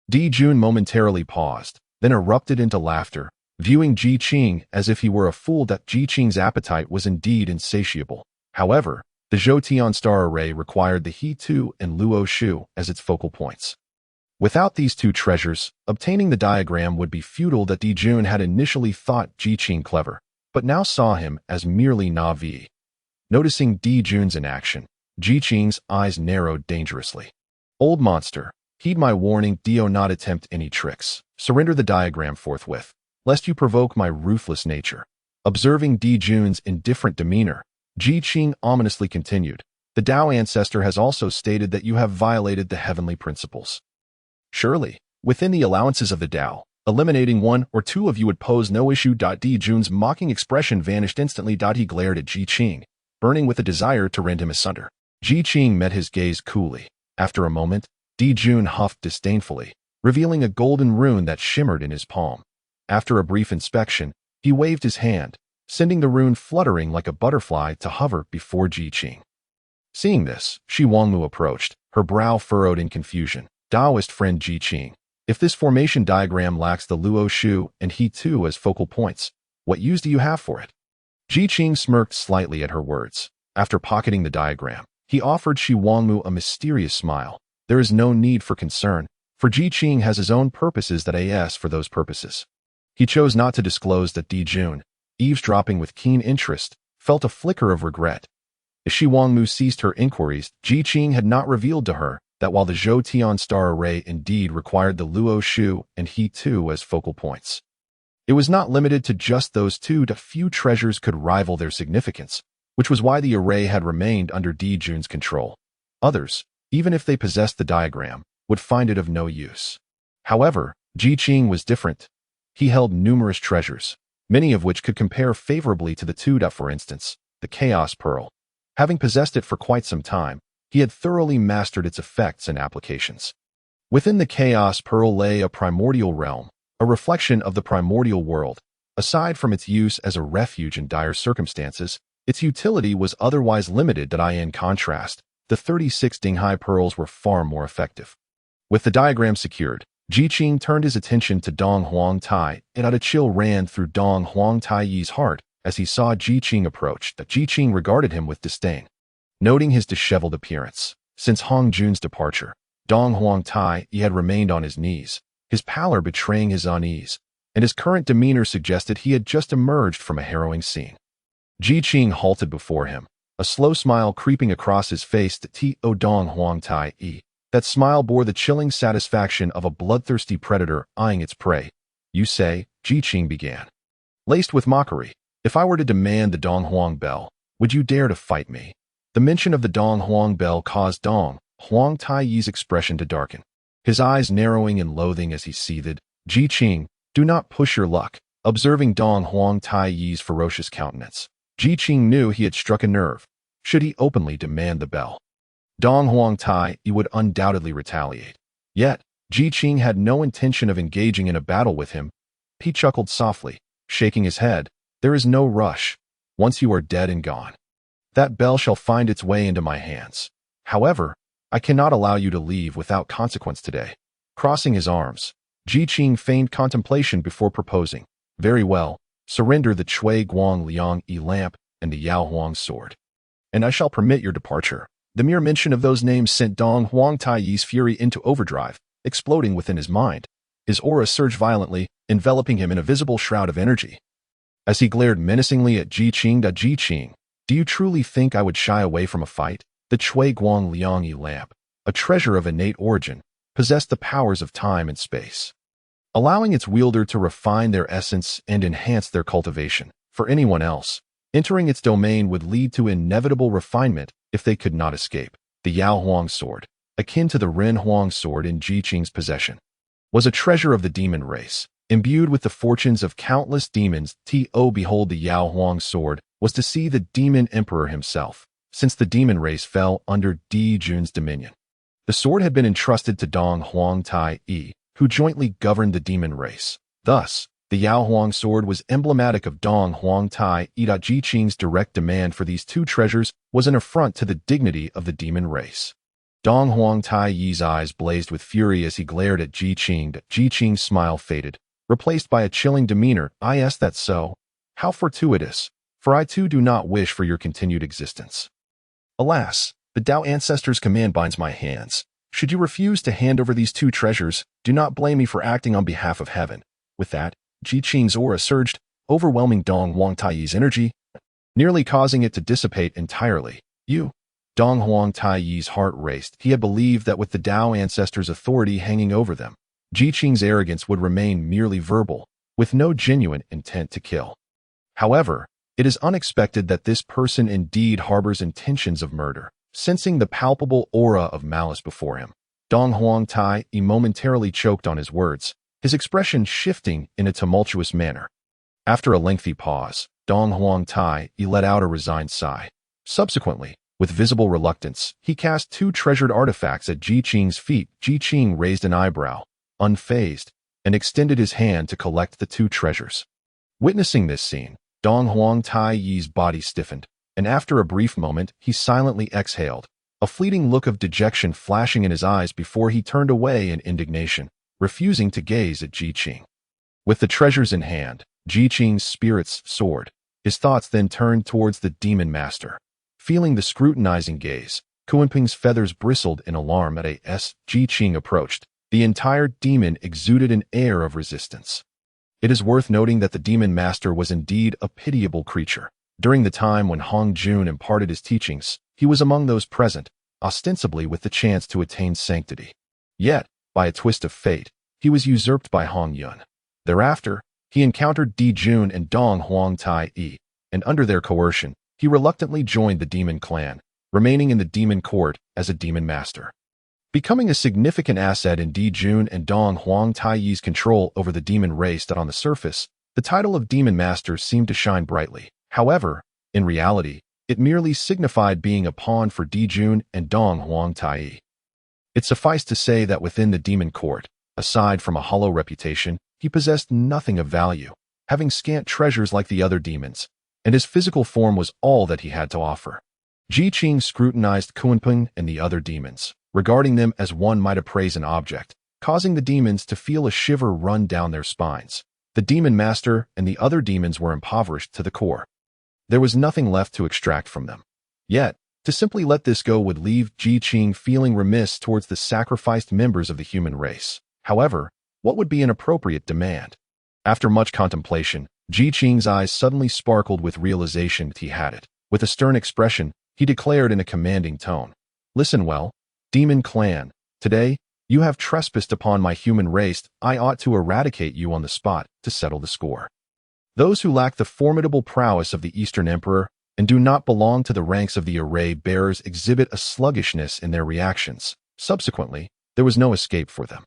Di Jun momentarily paused, then erupted into laughter, viewing Ji Qing as if he were a fool. That Ji Qing's appetite was indeed insatiable. However, the Zhoutian star array required the He Tu and Luo Shu as its focal points. Without these two treasures, obtaining the diagram would be futile. That Di Jun had initially thought Ji Qing clever, but now saw him as merely naive. Noticing Di Jun's inaction, Ji Qing's eyes narrowed dangerously. Old monster, heed my warning. Do not attempt any tricks. Surrender the diagram forthwith, lest you provoke my ruthless nature. Observing Di Jun's indifferent demeanor, Ji Qing ominously continued, the Tao Ancestor has also stated that you have violated the heavenly principles. Surely, within the allowances of the Tao, eliminating one or two of you would pose no issue. Di Jun's mocking expression vanished instantly. He glared at Ji Qing, burning with a desire to rend him asunder. Ji Qing met his gaze coolly. After a moment, Di Jun huffed disdainfully, revealing a golden rune that shimmered in his palm. After a brief inspection, he waved his hand, sending the rune fluttering like a butterfly to hover before Ji Qing. Seeing this, Shi Wangmu approached, her brow furrowed in confusion. Taoist friend Ji Qing, if this formation diagram lacks the Luo Shu and He Tu as focal points, what use do you have for it? Ji Qing smirked slightly at her words. After pocketing the diagram, he offered Shi Wangmu a mysterious smile. There is no need for concern, for Ji Qing has his own purposes that as for those purposes. He chose not to disclose that Di Jun, eavesdropping with keen interest, felt a flicker of regret. As Shi Wangmu ceased her inquiries, Ji Qing had not revealed to her that while the Zhou Tian star array indeed required the Luo Shu and He Tu as focal points, it was not limited to just those two. Few treasures could rival their significance, which was why the array had remained under Di Jun's control. Others, even if they possessed the diagram, would find it of no use. However, Ji Qing was different. He held numerous treasures, many of which could compare favorably to the two. For instance, the Chaos Pearl. Having possessed it for quite some time, he had thoroughly mastered its effects and applications. Within the Chaos Pearl lay a primordial realm, a reflection of the primordial world. Aside from its use as a refuge in dire circumstances, its utility was otherwise limited. In contrast, the 36 Dinghai pearls were far more effective. With the diagram secured, Ji Qing turned his attention to Dong Huang Tai, and a chill ran through Dong Huang Tai's heart as he saw Ji Qing approach. Ji Qing regarded him with disdain. Noting his disheveled appearance, since Hong Jun's departure, Dong Huang Tai had remained on his knees, his pallor betraying his unease, and his current demeanor suggested he had just emerged from a harrowing scene. Ji Qing halted before him, a slow smile creeping across his face. Dong Huang Tai. That smile bore the chilling satisfaction of a bloodthirsty predator eyeing its prey. You say, Ji Qing began, laced with mockery, if I were to demand the Dong Huang bell, would you dare to fight me? The mention of the Dong Huang bell caused Dong Huang Tai's expression to darken, his eyes narrowing in loathing as he seethed. Ji Qing, do not push your luck. Observing Dong Huang Tai's ferocious countenance, Ji Qing knew he had struck a nerve. Should he openly demand the bell, Dong Huang Tai would undoubtedly retaliate. Yet, Ji Qing had no intention of engaging in a battle with him. He chuckled softly, shaking his head. There is no rush. Once you are dead and gone, that bell shall find its way into my hands. However, I cannot allow you to leave without consequence today. Crossing his arms, Ji Qing feigned contemplation before proposing. Very well, surrender the Chui Guang Liang lamp and the Yao Huang sword, and I shall permit your departure. The mere mention of those names sent Dong Huang Tai's fury into overdrive, exploding within his mind. His aura surged violently, enveloping him in a visible shroud of energy. As he glared menacingly at Ji Qing, do you truly think I would shy away from a fight? The Chui Guang Liang lamp, a treasure of innate origin, possessed the powers of time and space, allowing its wielder to refine their essence and enhance their cultivation. For anyone else, entering its domain would lead to inevitable refinement if they could not escape. The Yao Huang sword, akin to the Ren Huang sword in Ji Qing's possession, was a treasure of the demon race, imbued with the fortunes of countless demons. Behold, the Yao Huang sword was to see the demon emperor himself, since the demon race fell under Di Jun's dominion. The sword had been entrusted to Dong Huang Tai, who jointly governed the demon race. Thus, the Yao Huang sword was emblematic of Dong Huang Tai. Ji Qing's direct demand for these two treasures was an affront to the dignity of the demon race. Dong Huang Tai's eyes blazed with fury as he glared at Ji Qing. Ji Qing's smile faded, replaced by a chilling demeanor. Is that so? How fortuitous, for I too do not wish for your continued existence. Alas, the Tao Ancestor's command binds my hands. Should you refuse to hand over these two treasures, do not blame me for acting on behalf of heaven. With that, Qing's aura surged, overwhelming Dong Huangtai's energy, nearly causing it to dissipate entirely. Dong Huangtai's heart raced. He had believed that with the Dao Ancestor's authority hanging over them, Qing's arrogance would remain merely verbal, with no genuine intent to kill. However, it is unexpected that this person indeed harbors intentions of murder. Sensing the palpable aura of malice before him, Dong Huangtai momentarily choked on his words, his expression shifting in a tumultuous manner. After a lengthy pause, Dong Huangtai let out a resigned sigh. Subsequently, with visible reluctance, he cast two treasured artifacts at Qing's feet. Qing raised an eyebrow, unfazed, and extended his hand to collect the two treasures. Witnessing this scene, Dong Huangtai's body stiffened, and after a brief moment, he silently exhaled, a fleeting look of dejection flashing in his eyes before he turned away in indignation, refusing to gaze at Qing. With the treasures in hand, Qing's spirits soared. His thoughts then turned towards the demon master. Feeling the scrutinizing gaze, Kunping's feathers bristled in alarm as Qing approached. The entire demon exuded an air of resistance. It is worth noting that the demon master was indeed a pitiable creature. During the time when Hong Jun imparted his teachings, he was among those present, ostensibly with the chance to attain sanctity. Yet, by a twist of fate, he was usurped by Hong Yun. Thereafter, he encountered Di Jun and Dong Huangtai, and under their coercion, he reluctantly joined the demon clan, remaining in the demon court as a demon master. Becoming a significant asset in Di Jun and Dong Huangtai's control over the demon race that on the surface, the title of demon master seemed to shine brightly. However, in reality, it merely signified being a pawn for Di Jun and Dong Huangtai. It sufficed to say that within the demon court, aside from a hollow reputation, he possessed nothing of value, having scant treasures like the other demons, and his physical form was all that he had to offer. Qing scrutinized Kunping and the other demons, regarding them as one might appraise an object, causing the demons to feel a shiver run down their spines. The demon master and the other demons were impoverished to the core. There was nothing left to extract from them. Yet, to simply let this go would leave Qing feeling remiss towards the sacrificed members of the human race. However, what would be an appropriate demand? After much contemplation, Qing's eyes suddenly sparkled with realization that he had it. With a stern expression, he declared in a commanding tone, "Listen well, demon clan, today, you have trespassed upon my human race. I ought to eradicate you on the spot to settle the score. Those who lack the formidable prowess of the Eastern Emperor and do not belong to the ranks of the array bearers exhibit a sluggishness in their reactions. Subsequently, there was no escape for them.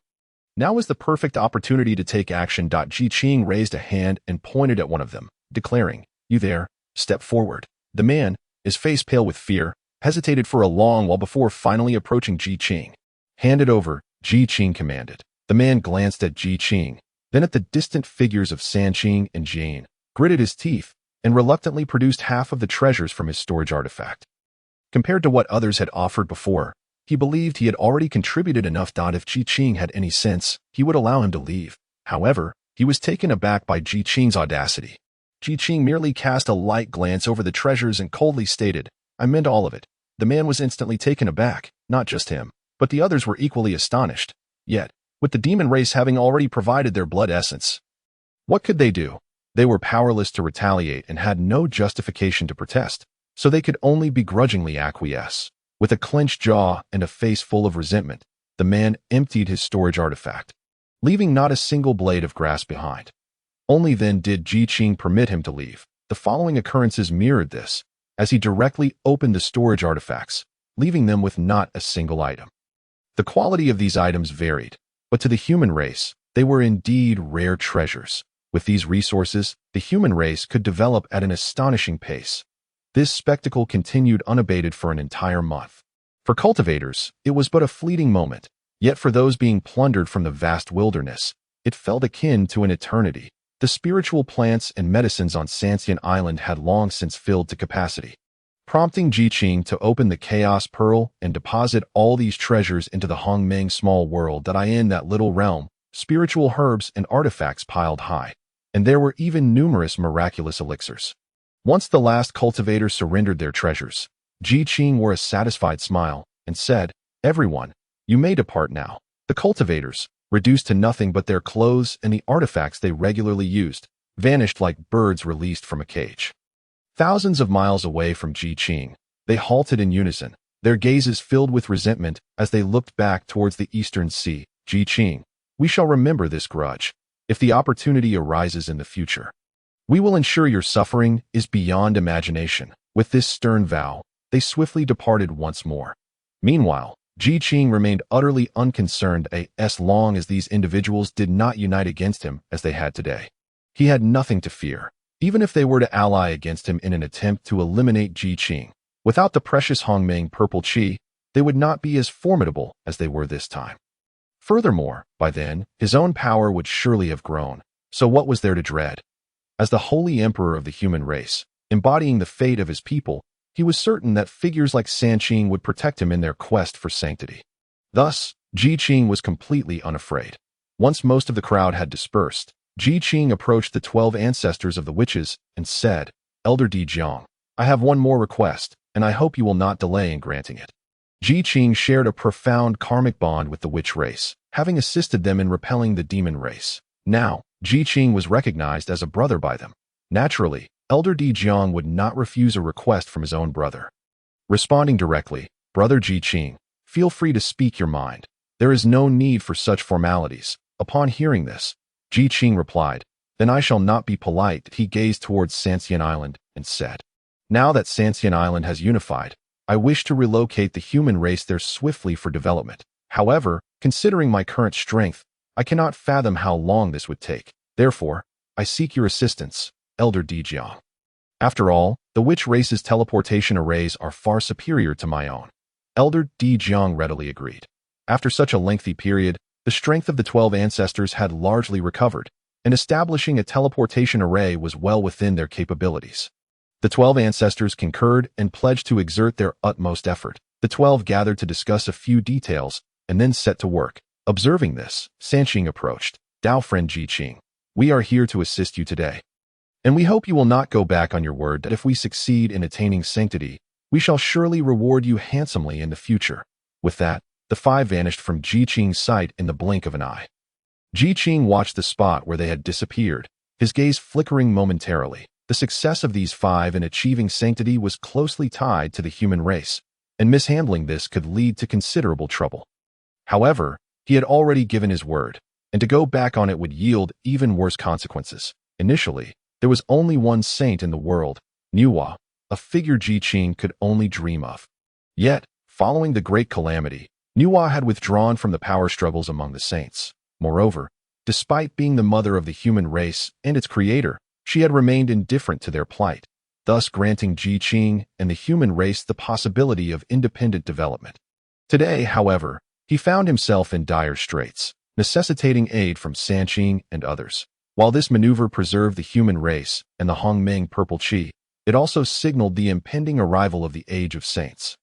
Now is the perfect opportunity to take action." Qing raised a hand and pointed at one of them, declaring, "You there, step forward." The man, his face pale with fear, hesitated for a long while before finally approaching Qing. "Hand it over," Qing commanded. The man glanced at Qing, then at the distant figures of Sanqing and Jane, gritted his teeth, and reluctantly produced half of the treasures from his storage artifact. Compared to what others had offered before, he believed he had already contributed enough. If Qing had any sense, he would allow him to leave. However, he was taken aback by Qing's audacity. Qing merely cast a light glance over the treasures and coldly stated, "I meant all of it." The man was instantly taken aback, not just him, but the others were equally astonished. Yet, with the demon race having already provided their blood essence, what could they do? They were powerless to retaliate and had no justification to protest, so they could only begrudgingly acquiesce. With a clenched jaw and a face full of resentment, the man emptied his storage artifact, leaving not a single blade of grass behind. Only then did Qing permit him to leave. The following occurrences mirrored this, as he directly opened the storage artifacts, leaving them with not a single item. The quality of these items varied, but to the human race, they were indeed rare treasures. With these resources, the human race could develop at an astonishing pace. This spectacle continued unabated for an entire month. For cultivators, it was but a fleeting moment, yet for those being plundered from the vast wilderness, it felt akin to an eternity. The spiritual plants and medicines on Sanqing Island had long since filled to capacity, prompting Qing to open the Chaos Pearl and deposit all these treasures into the Hongmeng small world. In that little realm, spiritual herbs and artifacts piled high, and there were even numerous miraculous elixirs. Once the last cultivators surrendered their treasures, Qing wore a satisfied smile and said, "Everyone, You may depart now. The cultivators, reduced to nothing but their clothes and the artifacts they regularly used, vanished like birds released from a cage. Thousands of miles away from Qing, they halted in unison, their gazes filled with resentment as they looked back towards the eastern sea. Qing, we shall remember this grudge. If the opportunity arises in the future, we will ensure your suffering is beyond imagination. With this stern vow, they swiftly departed once more. Meanwhile, Qing remained utterly unconcerned as long as these individuals did not unite against him as they had today. He had nothing to fear, even if they were to ally against him in an attempt to eliminate Qing. Without the precious Hongmeng purple qi, they would not be as formidable as they were this time. Furthermore, by then, his own power would surely have grown, so what was there to dread? As the holy emperor of the human race, embodying the fate of his people, he was certain that figures like Sanqing would protect him in their quest for sanctity. Thus, Qing was completely unafraid. Once most of the crowd had dispersed, Qing approached the 12 ancestors of the witches and said, "Elder Jiang, I have one more request, and I hope you will not delay in granting it." Qing shared a profound karmic bond with the witch race, having assisted them in repelling the demon race. Now, Qing was recognized as a brother by them. Naturally, Elder Jiang would not refuse a request from his own brother. Responding directly, "Brother Qing, feel free to speak your mind. There is no need for such formalities." Upon hearing this, Qing replied, "Then I shall not be polite." He gazed towards Sanqing Island and said, "Now that Sanqing Island has unified, I wish to relocate the human race there swiftly for development. However, considering my current strength, I cannot fathom how long this would take. Therefore, I seek your assistance, Elder Jiang. After all, the witch race's teleportation arrays are far superior to my own." Elder Jiang readily agreed. After such a lengthy period, the strength of the 12 ancestors had largely recovered, and establishing a teleportation array was well within their capabilities. The 12 ancestors concurred and pledged to exert their utmost effort. The 12 gathered to discuss a few details and then set to work. Observing this, Sanqing approached. "Dao friend Qing, we are here to assist you today. And we hope you will not go back on your word that if we succeed in attaining sanctity, we shall surely reward you handsomely in the future." With that, the 5 vanished from Qing's sight in the blink of an eye. Qing watched the spot where they had disappeared, his gaze flickering momentarily. The success of these 5 in achieving sanctity was closely tied to the human race, and mishandling this could lead to considerable trouble. However, he had already given his word, and to go back on it would yield even worse consequences. Initially, there was only one saint in the world, Nuwa, a figure Qing could only dream of. Yet, following the great calamity, Nuwa had withdrawn from the power struggles among the saints. Moreover, despite being the mother of the human race and its creator, she had remained indifferent to their plight, thus granting Qing and the human race the possibility of independent development. Today, however, he found himself in dire straits, necessitating aid from Sanqing and others. While this maneuver preserved the human race and the Hongmeng purple qi, it also signaled the impending arrival of the Age of Saints.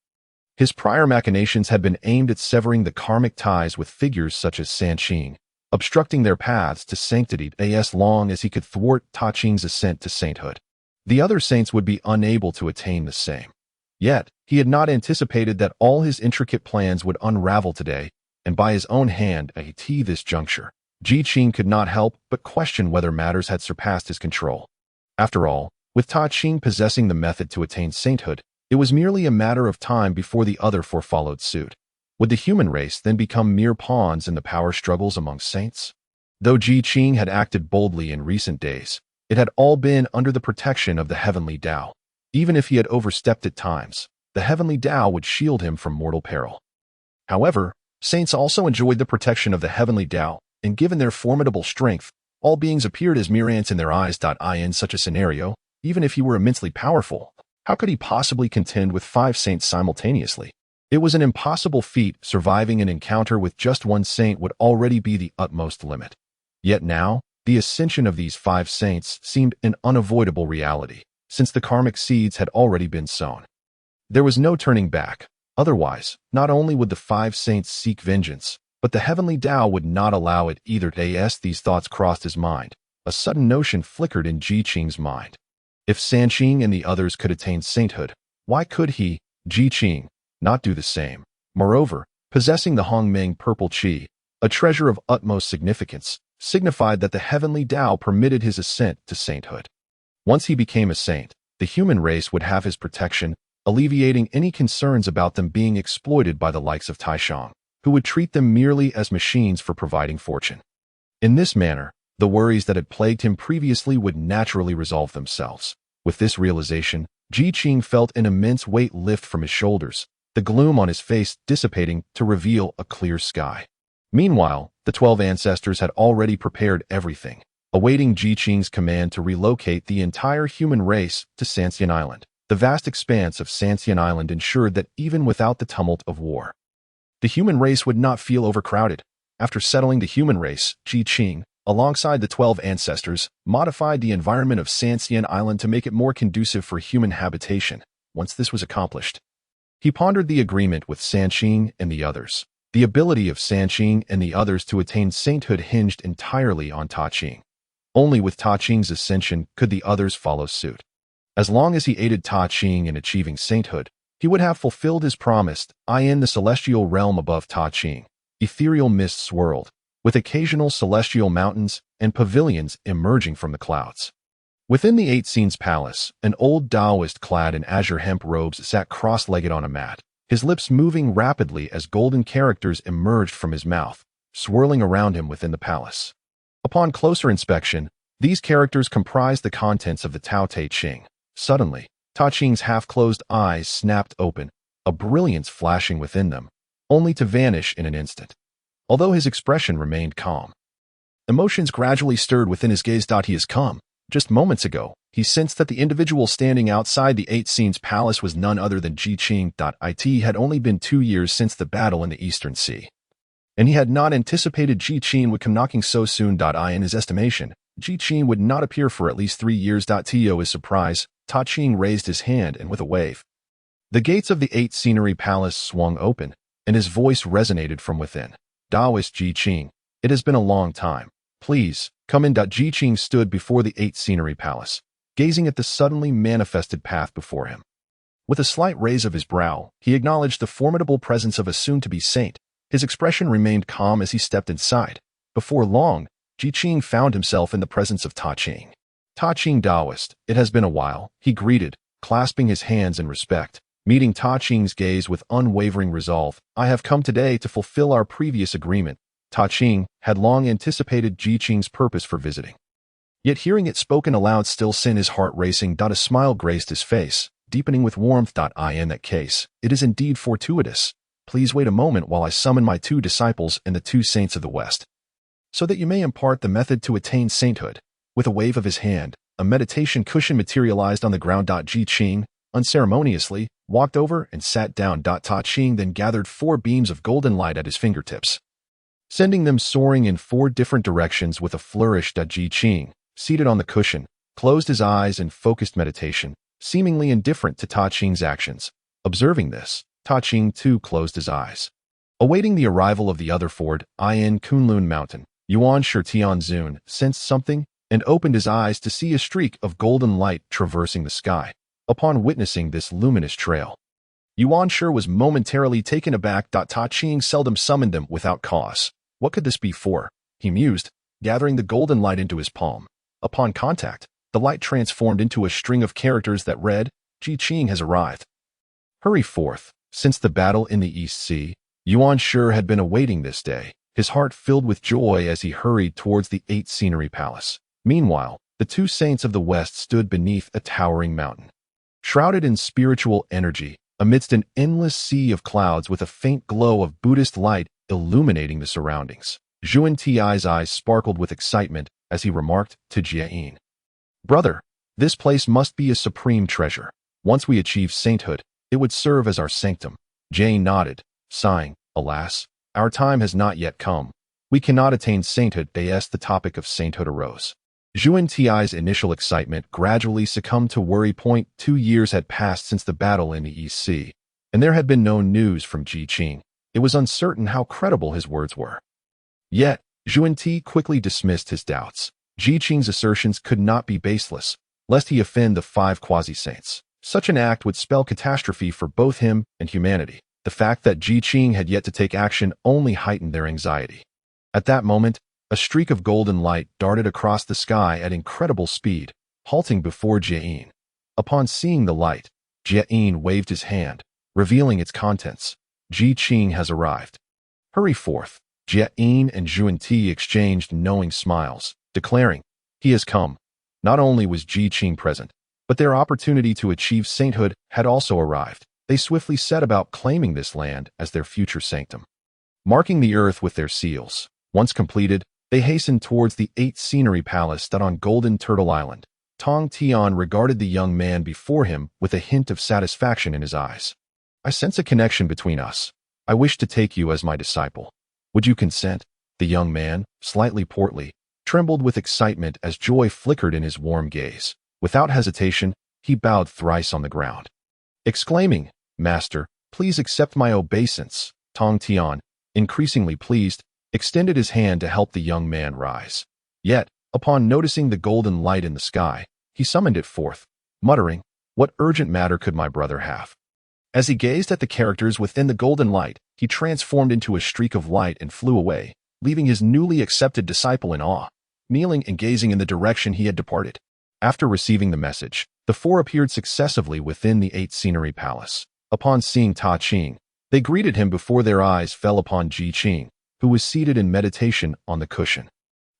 His prior machinations had been aimed at severing the karmic ties with figures such as Sanqing, obstructing their paths to sanctity as long as he could thwart Ta Qing's ascent to sainthood. The other saints would be unable to attain the same. Yet, he had not anticipated that all his intricate plans would unravel today, and by his own hand at this juncture, Qing could not help but question whether matters had surpassed his control. After all, with Ta Qing possessing the method to attain sainthood, it was merely a matter of time before the other 4 followed suit. Would the human race then become mere pawns in the power struggles among saints? Though Qing had acted boldly in recent days, it had all been under the protection of the heavenly Tao. Even if he had overstepped at times, the heavenly Tao would shield him from mortal peril. However, saints also enjoyed the protection of the heavenly Tao, and given their formidable strength, all beings appeared as mere ants in their eyes. In such a scenario, even if he were immensely powerful, how could he possibly contend with 5 saints simultaneously? It was an impossible feat. Surviving an encounter with just one saint would already be the utmost limit. Yet now, the ascension of these 5 saints seemed an unavoidable reality, since the karmic seeds had already been sown. There was no turning back. Otherwise, not only would the 5 saints seek vengeance, but the heavenly Tao would not allow it either. As these thoughts crossed his mind, a sudden notion flickered in Qing's mind. If Sanqing and the others could attain sainthood, why could he, Qing, not do the same? Moreover, Possessing the Hongmeng purple qi, a treasure of utmost significance, signified that the heavenly Tao permitted his ascent to sainthood. Once he became a saint, the human race would have his protection, alleviating any concerns about them being exploited by the likes of Taishang, who would treat them merely as machines for providing fortune. In this manner, the worries that had plagued him previously would naturally resolve themselves. With this realization, Qing felt an immense weight lift from his shoulders, the gloom on his face dissipating to reveal a clear sky. Meanwhile, the 12 ancestors had already prepared everything, awaiting Qing's command to relocate the entire human race to Sanqing Island. The vast expanse of Sanqing Island ensured that even without the tumult of war, the human race would not feel overcrowded. After settling the human race, Qing, alongside the 12 ancestors, modified the environment of Sanqing Island to make it more conducive for human habitation. Once this was accomplished, he pondered the agreement with Sanqing and the others. The ability of Sanqing and the others to attain sainthood hinged entirely on Ta Qing. Only with Ta Qing's ascension could the others follow suit. As long as he aided Ta Qing in achieving sainthood, he would have fulfilled his promise, in the celestial realm above Ta Qing. Ethereal mist swirled, with occasional celestial mountains and pavilions emerging from the clouds. Within the Eight Scenes Palace, an old Taoist clad in azure hemp robes sat cross-legged on a mat, his lips moving rapidly as golden characters emerged from his mouth, swirling around him within the palace. Upon closer inspection, these characters comprised the contents of the Tao Te Ching. Suddenly, Ta Qing's half-closed eyes snapped open, a brilliance flashing within them, only to vanish in an instant. Although his expression remained calm, emotions gradually stirred within his gaze. He has come. Just moments ago, he sensed that the individual standing outside the Eight Scenes Palace was none other than Qing. It had only been 2 years since the battle in the Eastern Sea, and he had not anticipated Qing would come knocking so soon. In his estimation, Qing would not appear for at least 3 years. To his surprise, Ta Qing raised his hand and with a wave, the gates of the Eight Scenery Palace swung open, and his voice resonated from within. Taoist Qing, it has been a long time. Please, come in. Qing stood before the Eight Scenery Palace, gazing at the suddenly manifested path before him. With a slight raise of his brow, he acknowledged the formidable presence of a soon-to-be saint. His expression remained calm as he stepped inside. Before long, Qing found himself in the presence of Ta Qing. Ta Qing Taoist, it has been a while, he greeted, clasping his hands in respect. Meeting Ta Qing's gaze with unwavering resolve, I have come today to fulfill our previous agreement. Ta Qing had long anticipated Qing's purpose for visiting. Yet hearing it spoken aloud still sent his heart racing. A smile graced his face, deepening with warmth. In that case, it is indeed fortuitous. Please wait a moment while I summon my 2 disciples and the 2 saints of the West, so that you may impart the method to attain sainthood. With a wave of his hand, a meditation cushion materialized on the ground. Qing unceremoniously walked over and sat down. Ta Qing then gathered 4 beams of golden light at his fingertips, sending them soaring in 4 different directions with a flourish. Qing, seated on the cushion, closed his eyes in focused meditation, seemingly indifferent to Ta Qing's actions. Observing this, Ta Qing too closed his eyes. Awaiting the arrival of the other Ford, in Kunlun Mountain, Yuan Shi Tianzun sensed something and opened his eyes to see a streak of golden light traversing the sky. Upon witnessing this luminous trail, Yuan Shi was momentarily taken aback. Ta Qing seldom summoned them without cause. What could this be for? He mused, gathering the golden light into his palm. Upon contact, the light transformed into a string of characters that read, Qing has arrived. Hurry forth. Since the battle in the East Sea, Yuan Shi had been awaiting this day, his heart filled with joy as he hurried towards the Eight Scenery Palace. Meanwhile, the 2 saints of the West stood beneath a towering mountain, shrouded in spiritual energy, amidst an endless sea of clouds with a faint glow of Buddhist light illuminating the surroundings. Zhuan Ti's eyes sparkled with excitement as he remarked to Jiayin, Brother, this place must be a supreme treasure. Once we achieve sainthood, it would serve as our sanctum. Jiayin nodded, sighing, Alas, our time has not yet come. We cannot attain sainthood. As the topic of sainthood arose, Zhuan Ti's initial excitement gradually succumbed to worry. 2 years had passed since the battle in the East Sea, and there had been no news from Qing. It was uncertain how credible his words were. Yet, Zhuan Ti quickly dismissed his doubts. Qing's assertions could not be baseless, lest he offend the 5 quasi-saints. Such an act would spell catastrophe for both him and humanity. The fact that Qing had yet to take action only heightened their anxiety. At that moment, a streak of golden light darted across the sky at incredible speed, halting before Jie. Upon seeing the light, Jie waved his hand, revealing its contents. Qing has arrived. Hurry forth. Jie and Zhuan exchanged knowing smiles, declaring, he has come. Not only was Qing present, but their opportunity to achieve sainthood had also arrived. They swiftly set about claiming this land as their future sanctum. Marking the earth with their seals, once completed, they hastened towards the 8 scenery palace that on Golden Turtle Island. Tong Tian regarded the young man before him with a hint of satisfaction in his eyes. I sense a connection between us. I wish to take you as my disciple. Would you consent? The young man, slightly portly, trembled with excitement as joy flickered in his warm gaze. Without hesitation, he bowed thrice on the ground, exclaiming, Master, please accept my obeisance. Tong Tian, increasingly pleased, extended his hand to help the young man rise. Yet, upon noticing the golden light in the sky, he summoned it forth, muttering, what urgent matter could my brother have? As he gazed at the characters within the golden light, he transformed into a streak of light and flew away, leaving his newly accepted disciple in awe, kneeling and gazing in the direction he had departed. After receiving the message, the 4 appeared successively within the 8 scenery palace. Upon seeing Ta Qing, they greeted him before their eyes fell upon Qing, who was seated in meditation on the cushion.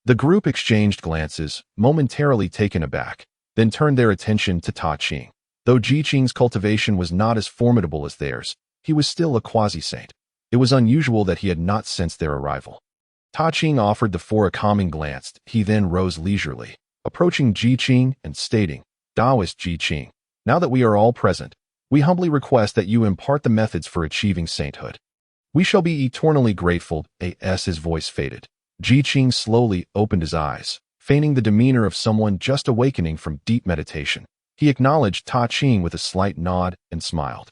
The group exchanged glances, momentarily taken aback, then turned their attention to Ta Qing. Though Qing's cultivation was not as formidable as theirs, he was still a quasi-saint. It was unusual that he had not sensed their arrival. Ta Qing offered the 4 a calming glance. He then rose leisurely, approaching Qing and stating, Taoist Qing, now that we are all present, we humbly request that you impart the methods for achieving sainthood. We shall be eternally grateful. His voice faded. Qing slowly opened his eyes, feigning the demeanor of someone just awakening from deep meditation. He acknowledged Ta Qing with a slight nod and smiled.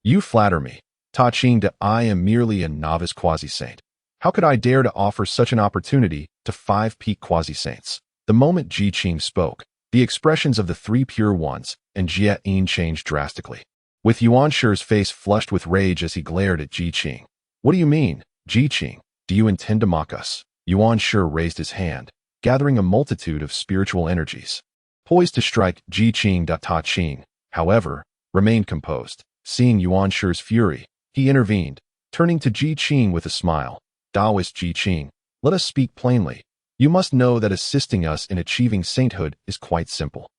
You flatter me, Ta Qing. I am merely a novice quasi-saint. How could I dare to offer such an opportunity to 5 peak quasi-saints? The moment Qing spoke, the expressions of the 3 pure ones and Jie changed drastically. With Yuanshi's face flushed with rage as he glared at Qing. What do you mean, Qing? Do you intend to mock us? Yuanshi raised his hand, gathering a multitude of spiritual energies. Poised to strike, Qing. Ta Qing, however, remained composed. Seeing Yuanshi's fury, he intervened, turning to Qing with a smile. Taoist Qing, let us speak plainly. You must know that assisting us in achieving sainthood is quite simple.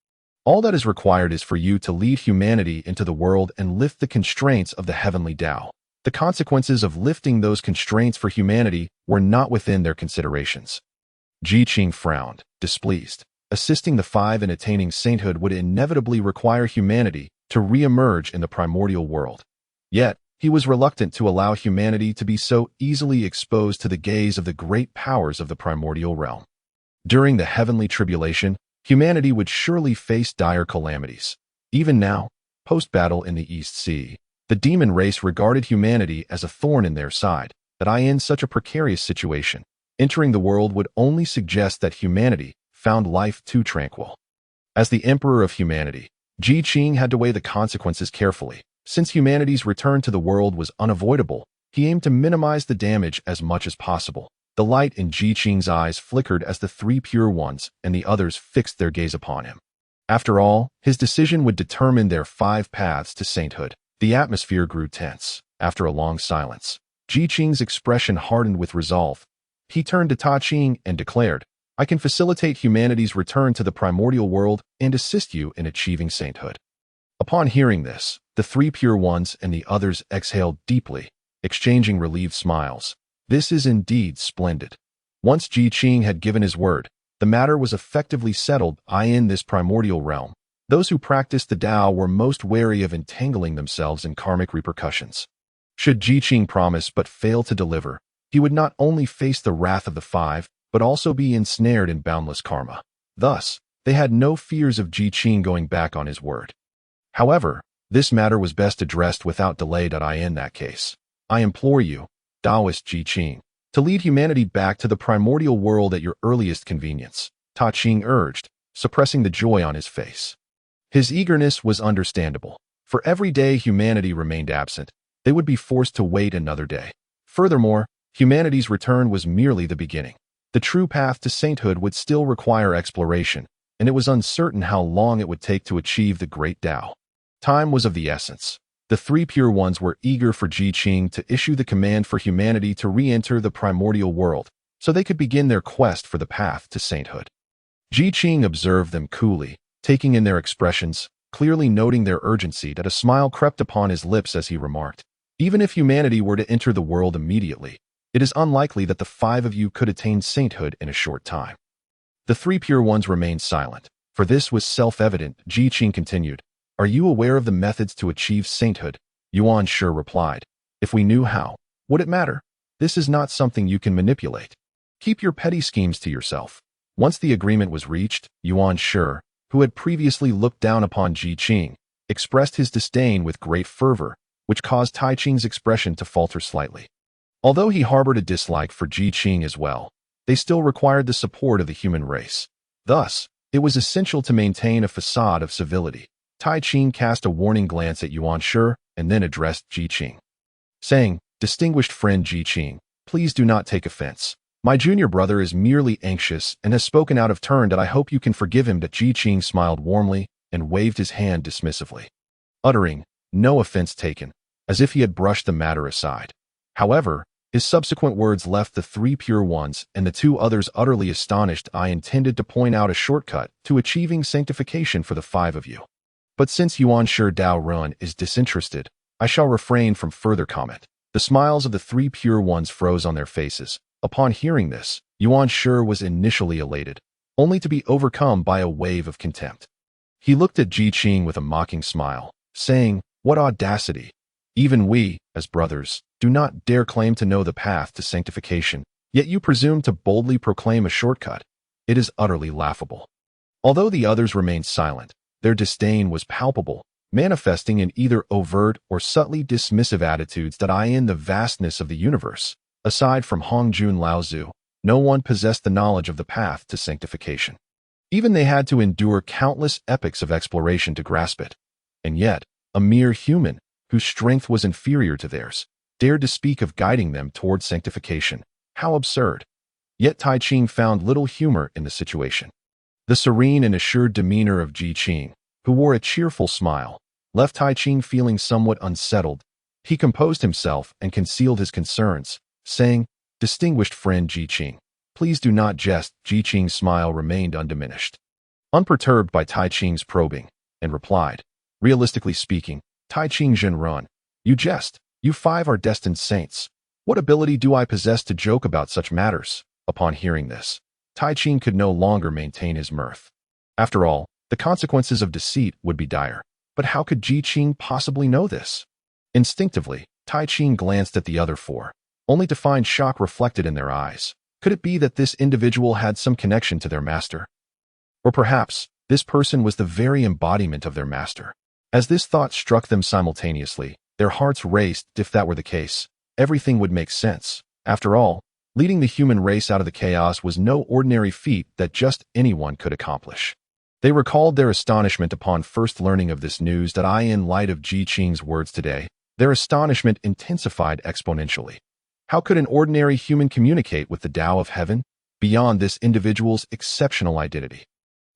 All that is required is for you to lead humanity into the world and lift the constraints of the heavenly Tao. The consequences of lifting those constraints for humanity were not within their considerations. Qing frowned, displeased. Assisting the 5 in attaining sainthood would inevitably require humanity to re-emerge in the primordial world. Yet, he was reluctant to allow humanity to be so easily exposed to the gaze of the great powers of the primordial realm. During the heavenly tribulation, humanity would surely face dire calamities. Even now, post-battle in the East Sea, the demon race regarded humanity as a thorn in their side. That in such a precarious situation, entering the world would only suggest that humanity found life too tranquil. As the emperor of humanity, Qing had to weigh the consequences carefully. Since humanity's return to the world was unavoidable, he aimed to minimize the damage as much as possible. The light in Qing's eyes flickered as the 3 pure ones and the others fixed their gaze upon him. After all, his decision would determine their 5 paths to sainthood. The atmosphere grew tense. After a long silence, Qing's expression hardened with resolve. He turned to Ta Qing and declared, I can facilitate humanity's return to the primordial world and assist you in achieving sainthood. Upon hearing this, the 3 pure ones and the others exhaled deeply, exchanging relieved smiles. This is indeed splendid. Once Qing had given his word, the matter was effectively settled. In this primordial realm, those who practiced the Tao were most wary of entangling themselves in karmic repercussions. Should Qing promise but fail to deliver, he would not only face the wrath of the 5, but also be ensnared in boundless karma. Thus, they had no fears of Qing going back on his word. However, this matter was best addressed without delay. In that case, I implore you, Taoist Qing, to lead humanity back to the primordial world at your earliest convenience, Ta Qing urged, suppressing the joy on his face. His eagerness was understandable. For every day humanity remained absent, they would be forced to wait another day. Furthermore, humanity's return was merely the beginning. The true path to sainthood would still require exploration, and it was uncertain how long it would take to achieve the great Tao. Time was of the essence. The three pure ones were eager for Qing to issue the command for humanity to re-enter the primordial world, so they could begin their quest for the path to sainthood. Qing observed them coolly, taking in their expressions, clearly noting their urgency. That a smile crept upon his lips as he remarked, "Even if humanity were to enter the world immediately, it is unlikely that the five of you could attain sainthood in a short time." The three pure ones remained silent, for this was self-evident. Qing continued, "Are you aware of the methods to achieve sainthood?" Yuan Shi replied, "If we knew how, would it matter? This is not something you can manipulate. Keep your petty schemes to yourself." Once the agreement was reached, Yuan Shi, who had previously looked down upon Qing, expressed his disdain with great fervor, which caused Qing's expression to falter slightly. Although he harbored a dislike for Qing as well, they still required the support of the human race. Thus, it was essential to maintain a facade of civility. Qing cast a warning glance at Yuan Shi and then addressed Qing, saying, "Distinguished friend Qing, please do not take offense. My junior brother is merely anxious and has spoken out of turn. That I hope you can forgive him." That Qing smiled warmly and waved his hand dismissively, uttering, "No offense taken," as if he had brushed the matter aside. However, his subsequent words left the three pure ones and the two others utterly astonished. "I intended to point out a shortcut to achieving sanctification for the five of you. But since Yuan Shi Dao Run is disinterested, I shall refrain from further comment." The smiles of the three pure ones froze on their faces. Upon hearing this, Yuan Shi was initially elated, only to be overcome by a wave of contempt. He looked at Qing with a mocking smile, saying, "What audacity! Even we, as brothers, do not dare claim to know the path to sanctification, yet you presume to boldly proclaim a shortcut. It is utterly laughable." Although the others remained silent, their disdain was palpable, manifesting in either overt or subtly dismissive attitudes. That in the vastness of the universe, aside from Hongjun Laozi, no one possessed the knowledge of the path to sanctification. Even they had to endure countless epochs of exploration to grasp it. And yet, a mere human, whose strength was inferior to theirs, dared to speak of guiding them toward sanctification. How absurd! Yet Qing found little humor in the situation. The serene and assured demeanor of Qing, who wore a cheerful smile, left Qing feeling somewhat unsettled. He composed himself and concealed his concerns, saying, "Distinguished friend Qing, please do not jest." Qing's smile remained undiminished, unperturbed by Qing's probing, and replied, "Realistically speaking, Qing Zhenrun, you jest. You five are destined saints. What ability do I possess to joke about such matters?" Upon hearing this, Qing could no longer maintain his mirth. After all, the consequences of deceit would be dire. But how could Qing possibly know this? Instinctively, Qing glanced at the other four, only to find shock reflected in their eyes. Could it be that this individual had some connection to their master? Or perhaps, this person was the very embodiment of their master. As this thought struck them simultaneously, their hearts raced. If that were the case, everything would make sense. After all, leading the human race out of the chaos was no ordinary feat that just anyone could accomplish. They recalled their astonishment upon first learning of this news. That in light of Qing's words today, their astonishment intensified exponentially. How could an ordinary human communicate with the Tao of heaven, beyond this individual's exceptional identity?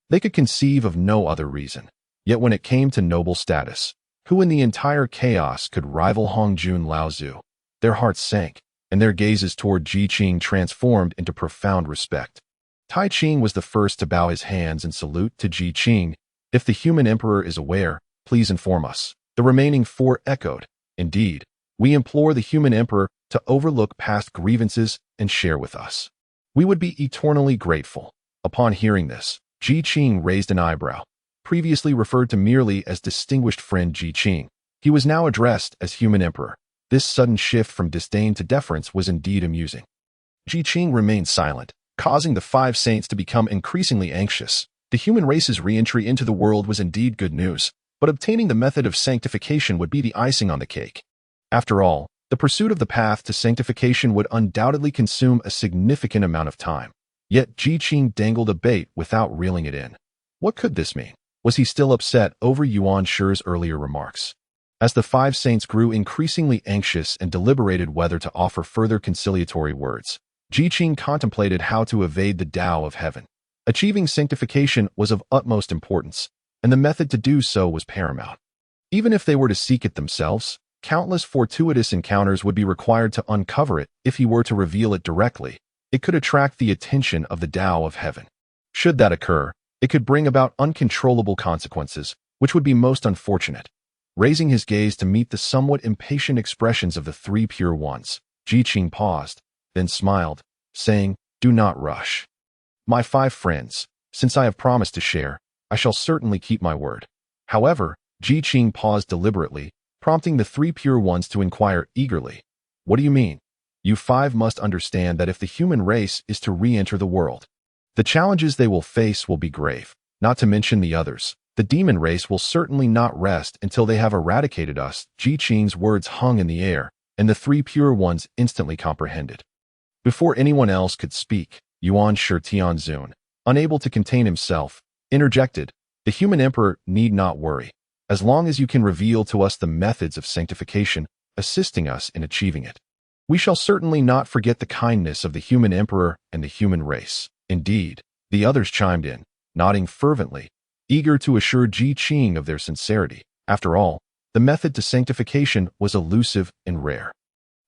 They could conceive of no other reason. Yet when it came to noble status, who in the entire chaos could rival Hongjun Laozi? Their hearts sank, and their gazes toward Qing transformed into profound respect. Qing was the first to bow his hands in salute to Qing. "If the human emperor is aware, please inform us." The remaining four echoed, "Indeed, we implore the human emperor to overlook past grievances and share with us. We would be eternally grateful." Upon hearing this, Qing raised an eyebrow. Previously referred to merely as distinguished friend Qing, he was now addressed as human emperor. This sudden shift from disdain to deference was indeed amusing. Qing remained silent, causing the five saints to become increasingly anxious. The human race's re-entry into the world was indeed good news, but obtaining the method of sanctification would be the icing on the cake. After all, the pursuit of the path to sanctification would undoubtedly consume a significant amount of time. Yet Qing dangled a bait without reeling it in. What could this mean? Was he still upset over Yuan Shi's earlier remarks? As the five saints grew increasingly anxious and deliberated whether to offer further conciliatory words, Qing contemplated how to evade the Tao of heaven. Achieving sanctification was of utmost importance, and the method to do so was paramount. Even if they were to seek it themselves, countless fortuitous encounters would be required to uncover it. If he were to reveal it directly, it could attract the attention of the Tao of heaven. Should that occur, it could bring about uncontrollable consequences, which would be most unfortunate. Raising his gaze to meet the somewhat impatient expressions of the three pure ones, Qing paused, then smiled, saying, "Do not rush. My five friends, since I have promised to share, I shall certainly keep my word." However, Qing paused deliberately, prompting the three pure ones to inquire eagerly, "What do you mean? You five must understand that if the human race is to re-enter the world, the challenges they will face will be grave, not to mention the others. The demon race will certainly not rest until they have eradicated us." Qing's words hung in the air, and the three pure ones instantly comprehended. Before anyone else could speak, Yuan Shi Tianzun, unable to contain himself, interjected, "The human emperor need not worry, as long as you can reveal to us the methods of sanctification, assisting us in achieving it. We shall certainly not forget the kindness of the human emperor and the human race." Indeed, the others chimed in, nodding fervently, eager to assure Qing of their sincerity. After all, the method to sanctification was elusive and rare.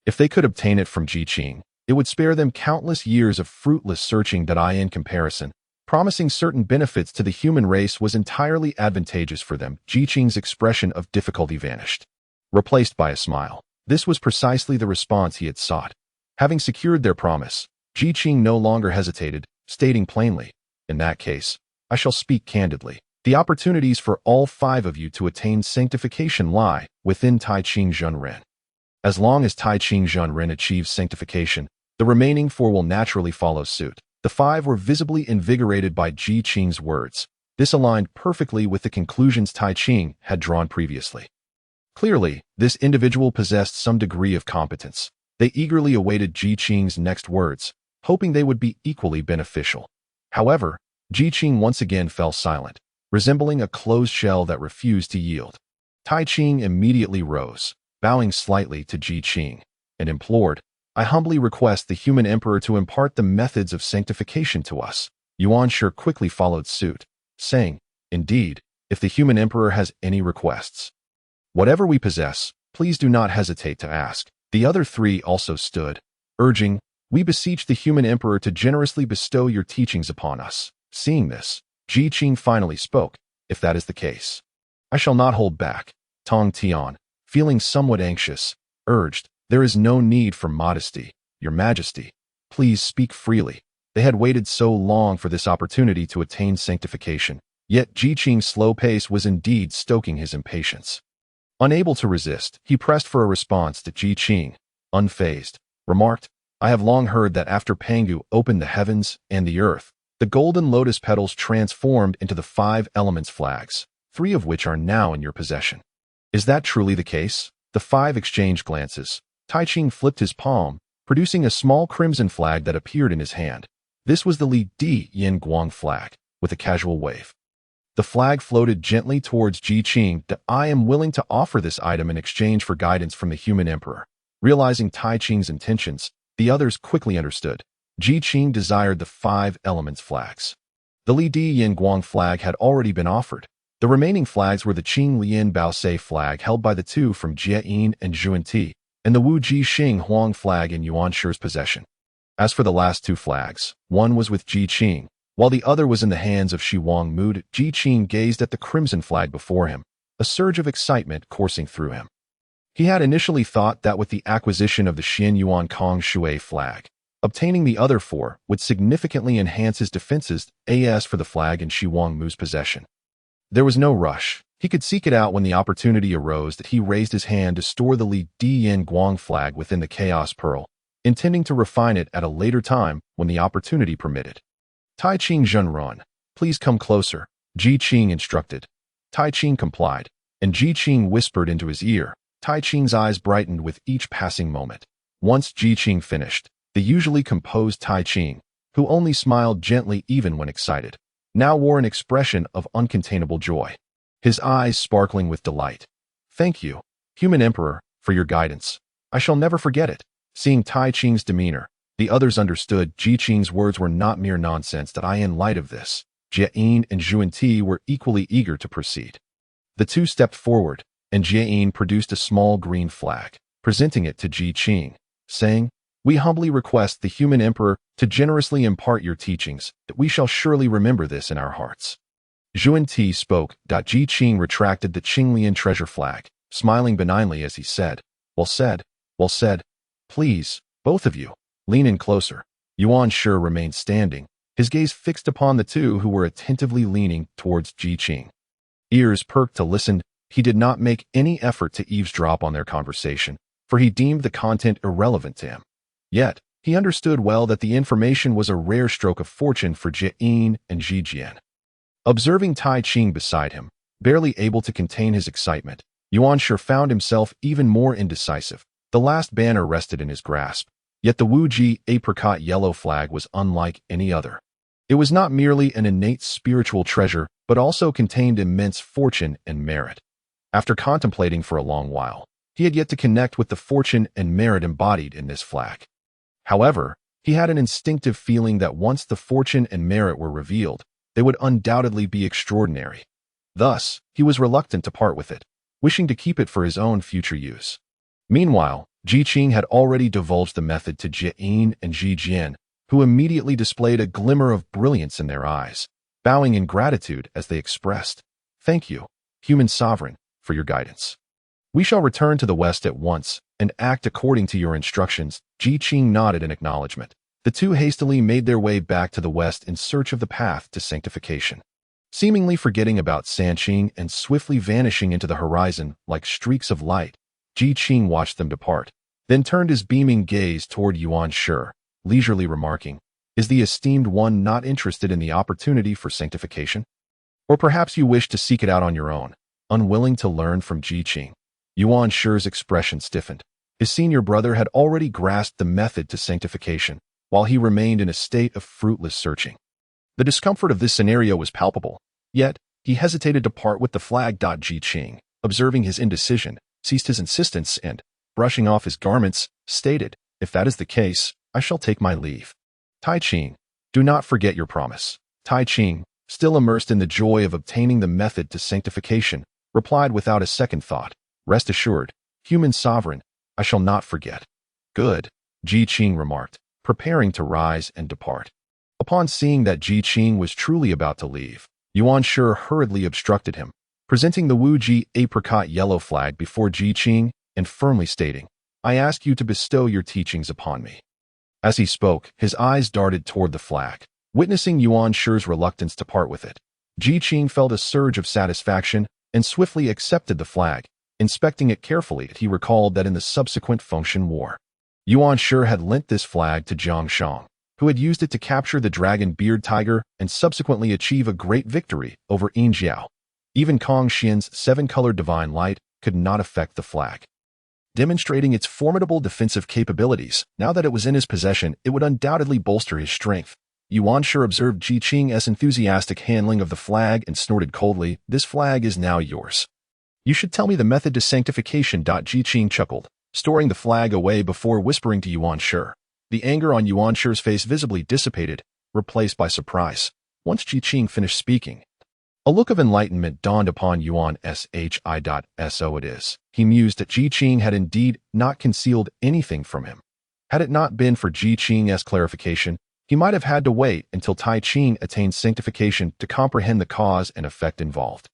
If they could obtain it from Qing, it would spare them countless years of fruitless searching. That in comparison, promising certain benefits to the human race was entirely advantageous for them. Qing's expression of difficulty vanished, replaced by a smile. This was precisely the response he had sought. Having secured their promise, Qing no longer hesitated, stating plainly, "In that case, I shall speak candidly. The opportunities for all five of you to attain sanctification lie within Qing Zhenren. As long as Qing Zhenren achieves sanctification, the remaining four will naturally follow suit." The five were visibly invigorated by Qing's words. This aligned perfectly with the conclusions Qing had drawn previously. Clearly, this individual possessed some degree of competence. They eagerly awaited Qing's next words, hoping they would be equally beneficial. However, Qing once again fell silent, resembling a closed shell that refused to yield. Qing immediately rose, bowing slightly to Qing, and implored, "I humbly request the human emperor to impart the methods of sanctification to us." Yuan Shi quickly followed suit, saying, "Indeed, if the human emperor has any requests, whatever we possess, please do not hesitate to ask." The other three also stood, urging, "We beseech the human emperor to generously bestow your teachings upon us." Seeing this, Qing finally spoke, "If that is the case, I shall not hold back." Tong Tian, feeling somewhat anxious, urged, "There is no need for modesty, Your Majesty. Please speak freely." They had waited so long for this opportunity to attain sanctification, yet Qing's slow pace was indeed stoking his impatience. Unable to resist, he pressed for a response to Qing, unfazed, remarked, "I have long heard that after Pangu opened the heavens and the earth, the golden lotus petals transformed into the five elements flags, three of which are now in your possession. Is that truly the case?" The five exchanged glances. Qing flipped his palm, producing a small crimson flag that appeared in his hand. This was the Li Di Yin Guang flag, with a casual wave. The flag floated gently towards Qing. "I am willing to offer this item in exchange for guidance from the human emperor." Realizing Qing's intentions, the others quickly understood. Qing desired the five elements flags. The Li Di Yin Guang flag had already been offered. The remaining flags were the Qing Lian Baosei flag held by the two from Jieyin and Zhuanti, and the Wu Ji Xing Huang flag in Yuan Shi's possession. As for the last two flags, one was with Qing, while the other was in the hands of Shi Wang Mu. Qing gazed at the crimson flag before him, a surge of excitement coursing through him. He had initially thought that with the acquisition of the Xian Yuan Kong Shui flag, obtaining the other four would significantly enhance his defenses. As for the flag in Shi Wang Mu's possession, there was no rush. He could seek it out when the opportunity arose. That he raised his hand to store the Li Di Yin Guang flag within the Chaos Pearl, intending to refine it at a later time when the opportunity permitted. "Qing Zhenren, please come closer," Qing instructed. Qing complied, and Qing whispered into his ear. Qing's eyes brightened with each passing moment. Once Qing finished, the usually composed Qing, who only smiled gently even when excited, now wore an expression of uncontainable joy, his eyes sparkling with delight. "Thank you. Human Emperor, for your guidance. I shall never forget it." Seeing Tai Qing's demeanor, the others understood Ji Qing's words were not mere nonsense. That in light of this, Jie'in and Zhuan were equally eager to proceed. The two stepped forward, and Jie'in produced a small green flag, presenting it to Ji Qing, saying, "We humbly request the Human Emperor to generously impart your teachings, that we shall surely remember this in our hearts." Zhuan spoke. Ji Qing retracted the Qinglian treasure flag, smiling benignly as he said, "Well said, well said. Please, both of you, lean in closer." Yuan Shi remained standing, his gaze fixed upon the two who were attentively leaning towards Ji Qing. Ears perked to listen, he did not make any effort to eavesdrop on their conversation, for he deemed the content irrelevant to him. Yet, he understood well that the information was a rare stroke of fortune for Jie'in and Ji Jian. Observing Tai Qing beside him, barely able to contain his excitement, Yuan Shi found himself even more indecisive. The last banner rested in his grasp, yet the Wuji apricot yellow flag was unlike any other. It was not merely an innate spiritual treasure, but also contained immense fortune and merit. After contemplating for a long while, he had yet to connect with the fortune and merit embodied in this flag. However, he had an instinctive feeling that once the fortune and merit were revealed, they would undoubtedly be extraordinary. Thus, he was reluctant to part with it, wishing to keep it for his own future use. Meanwhile, Ji Qing had already divulged the method to Jie'in and Ji Jian, who immediately displayed a glimmer of brilliance in their eyes, bowing in gratitude as they expressed, "Thank you, Human Sovereign, for your guidance. We shall return to the West at once and act according to your instructions." Ji Qing nodded in acknowledgement. The two hastily made their way back to the West in search of the path to sanctification. Seemingly forgetting about Sanqing and swiftly vanishing into the horizon like streaks of light, Ji Qing watched them depart, then turned his beaming gaze toward Yuan Shi, leisurely remarking, "Is the esteemed one not interested in the opportunity for sanctification? Or perhaps you wish to seek it out on your own, unwilling to learn from Ji Qing?" Yuan Shi's expression stiffened. His senior brother had already grasped the method to sanctification, while he remained in a state of fruitless searching. The discomfort of this scenario was palpable, yet he hesitated to part with the flag. Ji Qing, observing his indecision, ceased his insistence and, brushing off his garments, stated, "If that is the case, I shall take my leave." Tai Qing, do not forget your promise. Tai Qing, still immersed in the joy of obtaining the method to sanctification, replied without a second thought, "Rest assured, Human Sovereign, I shall not forget." "Good," Ji Qing remarked, preparing to rise and depart. Upon seeing that Ji Qing was truly about to leave, Yuan Shi hurriedly obstructed him, presenting the Wuji apricot yellow flag before Ji Qing and firmly stating, "I ask you to bestow your teachings upon me." As he spoke, his eyes darted toward the flag. Witnessing Yuan Shi's reluctance to part with it, Ji Qing felt a surge of satisfaction and swiftly accepted the flag. Inspecting it carefully, he recalled that in the subsequent Fengtian War, Yuan Shi had lent this flag to Jiang Shang, who had used it to capture the dragon-beard tiger and subsequently achieve a great victory over Yinjiao. Even Kong Xian's seven-colored divine light could not affect the flag. Demonstrating its formidable defensive capabilities, now that it was in his possession, it would undoubtedly bolster his strength. Yuan Shi observed Ji Qing's enthusiastic handling of the flag and snorted coldly, "This flag is now yours. You should tell me the method to sanctification." Ji Qing chuckled, storing the flag away before whispering to Yuan Shi. The anger on Yuan Shi's face visibly dissipated, replaced by surprise. Once Ji Qing finished speaking, a look of enlightenment dawned upon Yuan Shi. So it is. He mused that Ji Qing had indeed not concealed anything from him. Had it not been for Ji Qing's clarification, he might have had to wait until Tai Qing attained sanctification to comprehend the cause and effect involved.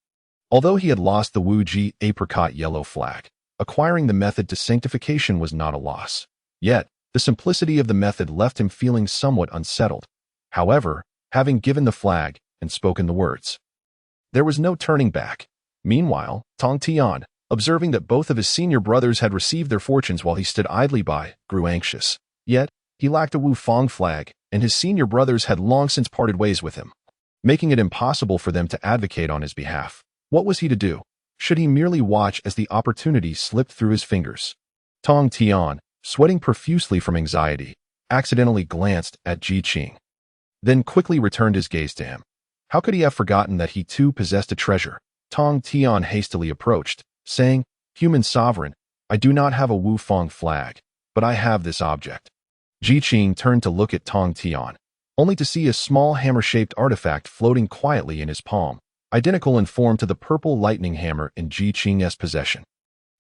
Although he had lost the Wuji apricot yellow flag, acquiring the method to sanctification was not a loss. Yet, the simplicity of the method left him feeling somewhat unsettled. However, having given the flag and spoken the words, there was no turning back. Meanwhile, Tong Tian, observing that both of his senior brothers had received their fortunes while he stood idly by, grew anxious. Yet, he lacked a Wu Fang flag, and his senior brothers had long since parted ways with him, making it impossible for them to advocate on his behalf. What was he to do? Should he merely watch as the opportunity slipped through his fingers? Tong Tian, sweating profusely from anxiety, accidentally glanced at Ji Qing, then quickly returned his gaze to him. How could he have forgotten that he too possessed a treasure? Tong Tian hastily approached, saying, "Human sovereign, I do not have a Wufang flag, but I have this object." Qing turned to look at Tong Tian, only to see a small hammer-shaped artifact floating quietly in his palm, identical in form to the purple lightning hammer in Qing's possession.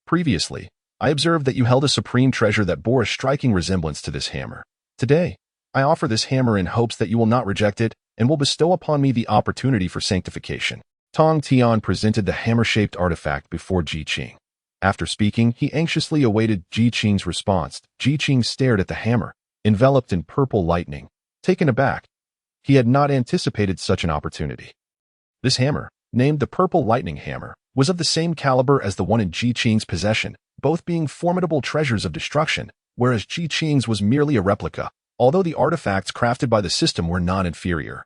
"Previously, I observed that you held a supreme treasure that bore a striking resemblance to this hammer. Today, I offer this hammer in hopes that you will not reject it and will bestow upon me the opportunity for sanctification." Tong Tian presented the hammer-shaped artifact before Qing. After speaking, he anxiously awaited Qing's response. Qing stared at the hammer, enveloped in purple lightning. Taken aback, he had not anticipated such an opportunity. This hammer, named the Purple Lightning Hammer, was of the same caliber as the one in Qing's possession, both being formidable treasures of destruction, whereas Qing's was merely a replica, although the artifacts crafted by the system were non-inferior.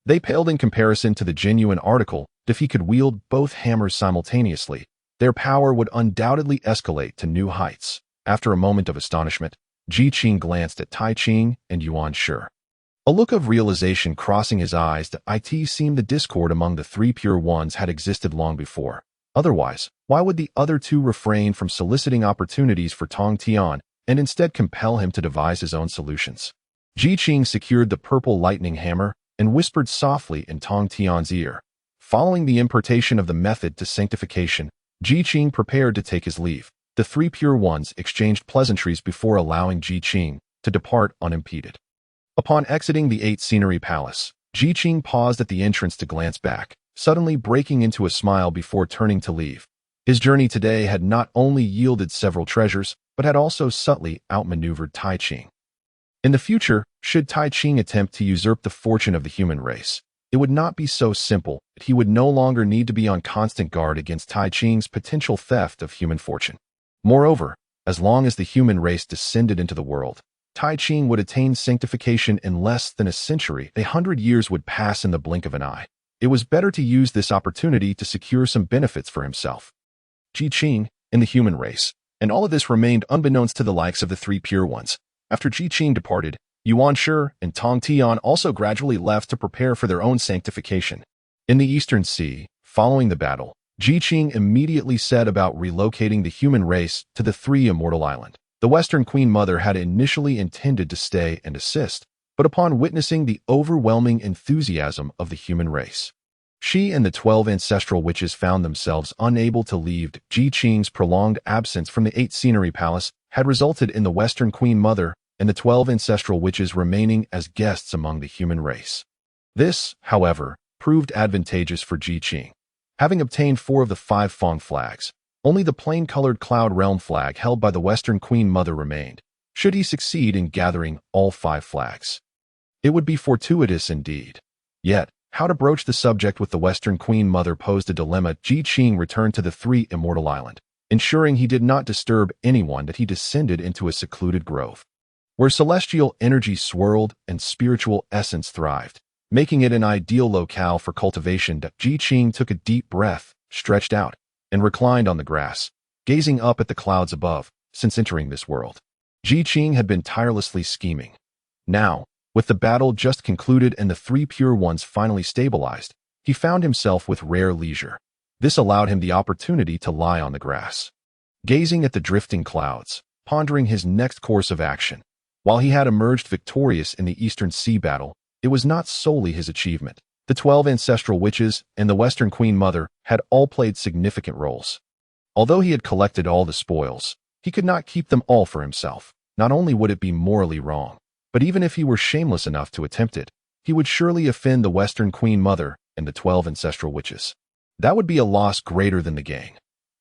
They paled in comparison to the genuine article. If he could wield both hammers simultaneously, their power would undoubtedly escalate to new heights. After a moment of astonishment, Qing glanced at Tai Qing and Yuan Shi. A look of realization crossing his eyes. It seemed the discord among the three pure ones had existed long before. Otherwise, why would the other two refrain from soliciting opportunities for Tong Tian and instead compel him to devise his own solutions? Qing secured the purple lightning hammer and whispered softly in Tong Tian's ear. Following the importation of the method to sanctification, Qing prepared to take his leave. The three pure ones exchanged pleasantries before allowing Qing to depart unimpeded. Upon exiting the Eight Scenery Palace, Qing paused at the entrance to glance back, suddenly breaking into a smile before turning to leave. His journey today had not only yielded several treasures, but had also subtly outmaneuvered Tai Qing. In the future, should Tai Qing attempt to usurp the fortune of the human race, it would not be so simple. He would no longer need to be on constant guard against Tai Qing's potential theft of human fortune. Moreover, as long as the human race descended into the world, Tai Qing would attain sanctification in less than a century. 100 years would pass in the blink of an eye. It was better to use this opportunity to secure some benefits for himself. Qing, in the human race, and all of this remained unbeknownst to the likes of the three pure ones. After Qing departed, Yuan Shi and Tong Tian also gradually left to prepare for their own sanctification. In the Eastern Sea, following the battle, Qing immediately set about relocating the human race to the Three Immortal Island. The Western Queen Mother had initially intended to stay and assist, but upon witnessing the overwhelming enthusiasm of the human race, she and the 12 ancestral witches found themselves unable to leave. Qing's prolonged absence from the Eight Scenery Palace had resulted in the Western Queen Mother and the 12 ancestral witches remaining as guests among the human race. This, however, proved advantageous for Qing. Having obtained 4 of the 5 Fang flags, only the plain-colored Cloud Realm flag held by the Western Queen Mother remained. Should he succeed in gathering all 5 flags, it would be fortuitous indeed. Yet, how to broach the subject with the Western Queen Mother posed a dilemma. Qing returned to the Three Immortal Island, ensuring he did not disturb anyone that he descended into a secluded grove, where celestial energy swirled and spiritual essence thrived, making it an ideal locale for cultivation. Qing took a deep breath, stretched out, and reclined on the grass, gazing up at the clouds above. Since entering this world, Qing had been tirelessly scheming. Now, with the battle just concluded and the three pure ones finally stabilized, he found himself with rare leisure. This allowed him the opportunity to lie on the grass, gazing at the drifting clouds, pondering his next course of action. While he had emerged victorious in the Eastern Sea battle, it was not solely his achievement. The 12 ancestral witches and the Western Queen Mother had all played significant roles. Although he had collected all the spoils, he could not keep them all for himself. Not only would it be morally wrong, but even if he were shameless enough to attempt it, he would surely offend the Western Queen Mother and the 12 ancestral witches. That would be a loss greater than the gain.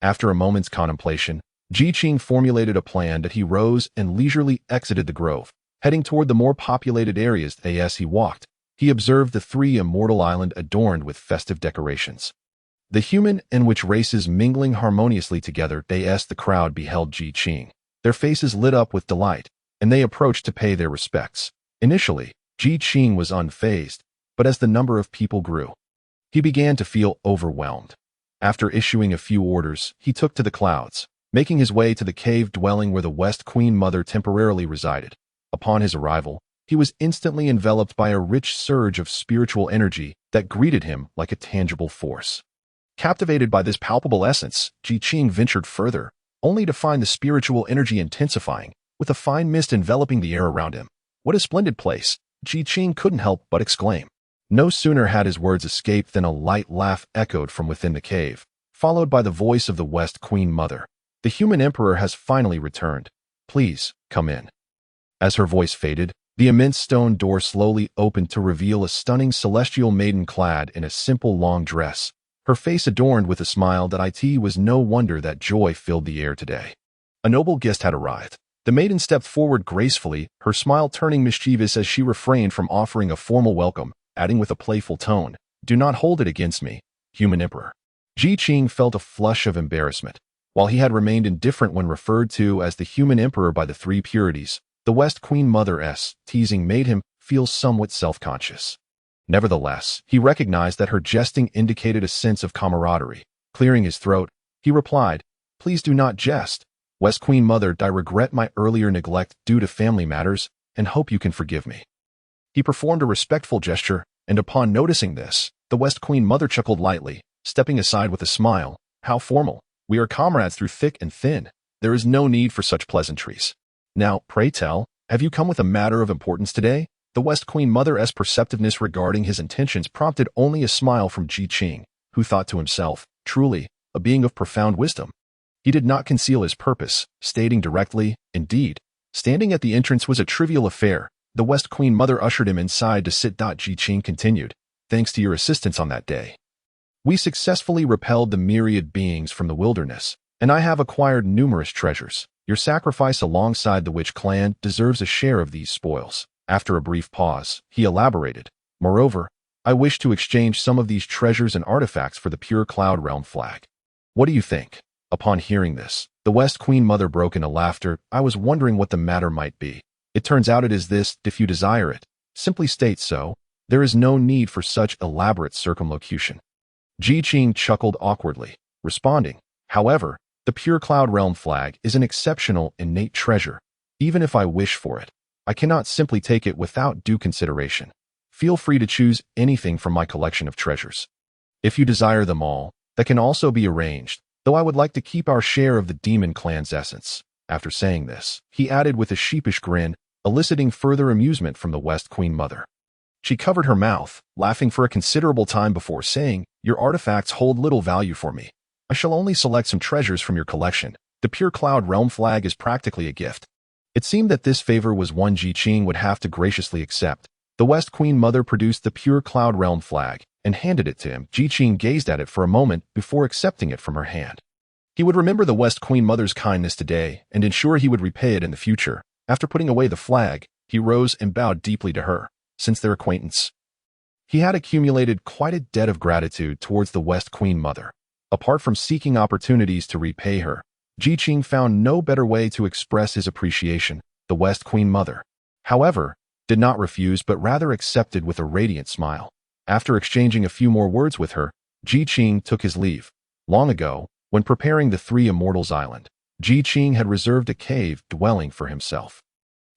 After a moment's contemplation, Qing formulated a plan that he rose and leisurely exited the grove, heading toward the more populated areas. As he walked, he observed the Three Immortal Island adorned with festive decorations, the human and witch races mingling harmoniously together. As the crowd beheld Qing, their faces lit up with delight, and they approached to pay their respects. Initially, Qing was unfazed, but as the number of people grew, he began to feel overwhelmed. After issuing a few orders, he took to the clouds, making his way to the cave dwelling where the West Queen Mother temporarily resided. Upon his arrival, he was instantly enveloped by a rich surge of spiritual energy that greeted him like a tangible force. Captivated by this palpable essence, Qing ventured further, only to find the spiritual energy intensifying, with a fine mist enveloping the air around him. What a splendid place! Qing couldn't help but exclaim. No sooner had his words escaped than a light laugh echoed from within the cave, followed by the voice of the West Queen Mother. The human emperor has finally returned. Please, come in. As her voice faded, the immense stone door slowly opened to reveal a stunning celestial maiden clad in a simple long dress, her face adorned with a smile that it was no wonder that joy filled the air today. A noble guest had arrived. The maiden stepped forward gracefully, her smile turning mischievous as she refrained from offering a formal welcome, adding with a playful tone, "Do not hold it against me, human emperor." Qing felt a flush of embarrassment. While he had remained indifferent when referred to as the human emperor by the three purities, the West Queen Mother's teasing made him feel somewhat self-conscious. Nevertheless, he recognized that her jesting indicated a sense of camaraderie. Clearing his throat, he replied, "Please do not jest. West Queen Mother, I regret my earlier neglect due to family matters, and hope you can forgive me." He performed a respectful gesture, and upon noticing this, the West Queen Mother chuckled lightly, stepping aside with a smile. "How formal. We are comrades through thick and thin. There is no need for such pleasantries. Now, pray tell, have you come with a matter of importance today?" The West Queen Mother's perceptiveness regarding his intentions prompted only a smile from Qing, who thought to himself, truly, a being of profound wisdom. He did not conceal his purpose, stating directly, "Indeed, standing at the entrance was a trivial affair." The West Queen Mother ushered him inside to sit. Qing continued, "Thanks to your assistance on that day, we successfully repelled the myriad beings from the wilderness, and I have acquired numerous treasures. Your sacrifice alongside the witch clan deserves a share of these spoils." After a brief pause, he elaborated, "Moreover, I wish to exchange some of these treasures and artifacts for the pure Cloud Realm flag. What do you think?" Upon hearing this, the West Queen Mother broke into laughter. "I was wondering what the matter might be. It turns out it is this: if you desire it, simply state so. There is no need for such elaborate circumlocution." Qing chuckled awkwardly, responding, "However, the pure Cloud Realm flag is an exceptional, innate treasure. Even if I wish for it, I cannot simply take it without due consideration. Feel free to choose anything from my collection of treasures. If you desire them all, that can also be arranged, though I would like to keep our share of the demon clan's essence." After saying this, he added with a sheepish grin, eliciting further amusement from the West Queen Mother. She covered her mouth, laughing for a considerable time before saying, "Your artifacts hold little value for me. I shall only select some treasures from your collection. The pure Cloud Realm flag is practically a gift." It seemed that this favor was one Qing would have to graciously accept. The West Queen Mother produced the pure Cloud Realm flag and handed it to him. Qing gazed at it for a moment before accepting it from her hand. He would remember the West Queen Mother's kindness today and ensure he would repay it in the future. After putting away the flag, he rose and bowed deeply to her. Since their acquaintance, he had accumulated quite a debt of gratitude towards the West Queen Mother. Apart from seeking opportunities to repay her, Qing found no better way to express his appreciation. The West Queen Mother, however, did not refuse but rather accepted with a radiant smile. After exchanging a few more words with her, Qing took his leave. Long ago, when preparing the Three Immortals Island, Qing had reserved a cave dwelling for himself.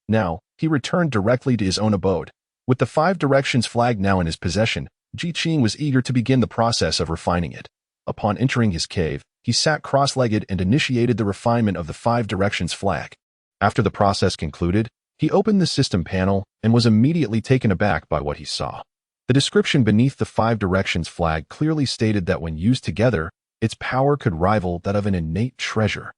Now, he returned directly to his own abode. With the Five Directions flag now in his possession, Qing was eager to begin the process of refining it. Upon entering his cave, he sat cross-legged and initiated the refinement of the Five Directions flag. After the process concluded, he opened the system panel and was immediately taken aback by what he saw. The description beneath the Five Directions flag clearly stated that when used together, its power could rival that of an innate treasure.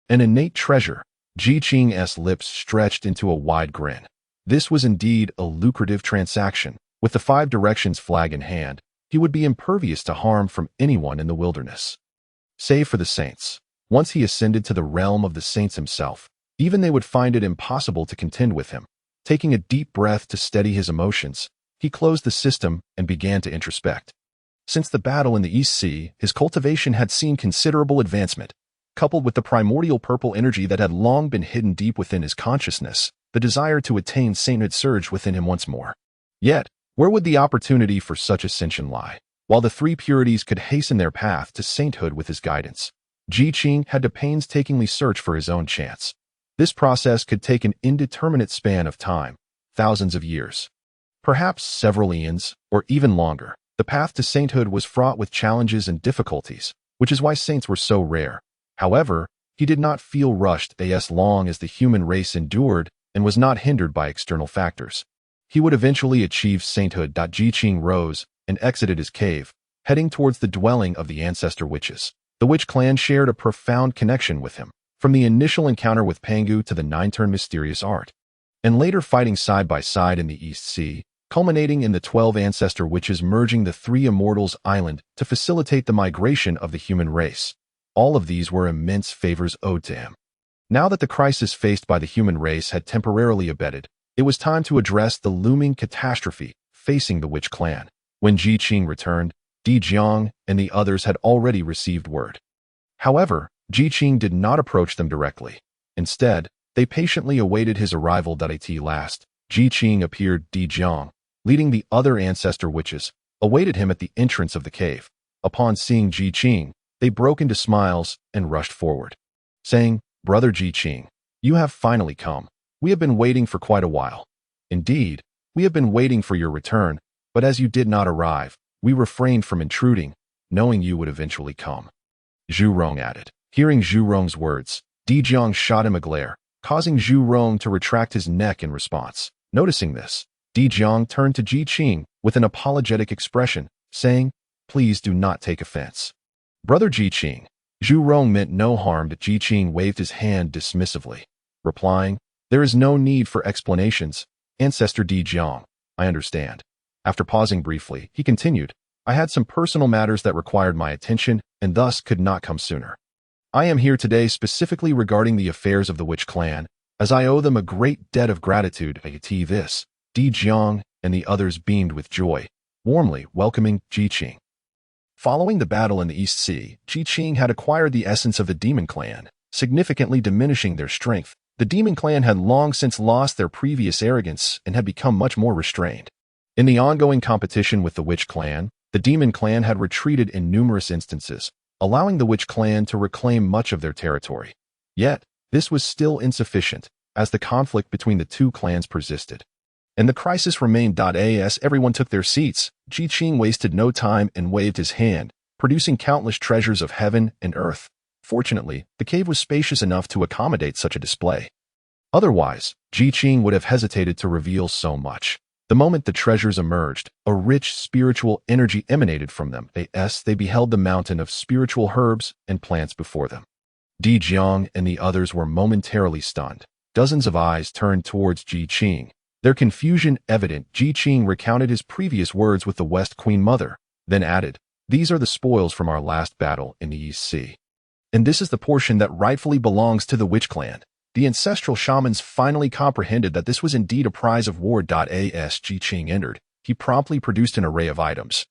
An innate treasure. Qing's lips stretched into a wide grin. This was indeed a lucrative transaction. With the Five Directions flag in hand, he would be impervious to harm from anyone in the wilderness. Save for the saints. Once he ascended to the realm of the saints himself, even they would find it impossible to contend with him. Taking a deep breath to steady his emotions, he closed the system and began to introspect. Since the battle in the East Sea, his cultivation had seen considerable advancement. Coupled with the primordial purple energy that had long been hidden deep within his consciousness, the desire to attain sainthood surged within him once more. Yet, where would the opportunity for such ascension lie? While the three purities could hasten their path to sainthood with his guidance, Qing had to painstakingly search for his own chance. This process could take an indeterminate span of time, thousands of years, perhaps several eons, or even longer. The path to sainthood was fraught with challenges and difficulties, which is why saints were so rare. However, he did not feel rushed as long as the human race endured and was not hindered by external factors. He would eventually achieve sainthood. Qing rose and exited his cave, heading towards the dwelling of the Ancestor witches. The witch clan shared a profound connection with him, from the initial encounter with Pangu to the nine-turn mysterious art, and later fighting side by side in the East Sea, culminating in the 12 Ancestor witches merging the three immortals island to facilitate the migration of the human race. All of these were immense favors owed to him. Now that the crisis faced by the human race had temporarily abated, it was time to address the looming catastrophe facing the witch clan. When Qing returned, Jiang and the others had already received word. However, Qing did not approach them directly. Instead, they patiently awaited his arrival. At last, Qing appeared. Jiang, leading the other Ancestor witches, awaited him at the entrance of the cave. Upon seeing Qing, they broke into smiles and rushed forward, saying, "Brother Qing, you have finally come. We have been waiting for quite a while. Indeed, we have been waiting for your return, but as you did not arrive, we refrained from intruding, knowing you would eventually come." Zhu Rong added. Hearing Zhu Rong's words, Jiang shot him a glare, causing Zhu Rong to retract his neck in response. Noticing this, Jiang turned to Qing with an apologetic expression, saying, "Please do not take offense. Brother Qing." Zhu Rong meant no harm. Qing waved his hand dismissively, replying, "There is no need for explanations, Ancestor Jiang. I understand." After pausing briefly, he continued, "I had some personal matters that required my attention and thus could not come sooner. I am here today specifically regarding the affairs of the witch clan, as I owe them a great debt of gratitude." This, Jiang and the others beamed with joy, warmly welcoming Qing. Following the battle in the East Sea, Qing had acquired the essence of the demon clan, significantly diminishing their strength. The demon clan had long since lost their previous arrogance and had become much more restrained. In the ongoing competition with the witch clan, the demon clan had retreated in numerous instances, allowing the witch clan to reclaim much of their territory. Yet, this was still insufficient, as the conflict between the two clans persisted. And the crisis remained. As everyone took their seats, Qing wasted no time and waved his hand, producing countless treasures of heaven and earth. Fortunately, the cave was spacious enough to accommodate such a display. Otherwise, Qing would have hesitated to reveal so much. The moment the treasures emerged, a rich spiritual energy emanated from them. They beheld the mountain of spiritual herbs and plants before them. Jiang and the others were momentarily stunned. Dozens of eyes turned towards Qing, their confusion evident. Qing recounted his previous words with the West Queen Mother, then added, "These are the spoils from our last battle in the East Sea. And this is the portion that rightfully belongs to the witch clan." The ancestral shamans finally comprehended that this was indeed a prize of war. As Qing entered, he promptly produced an array of items,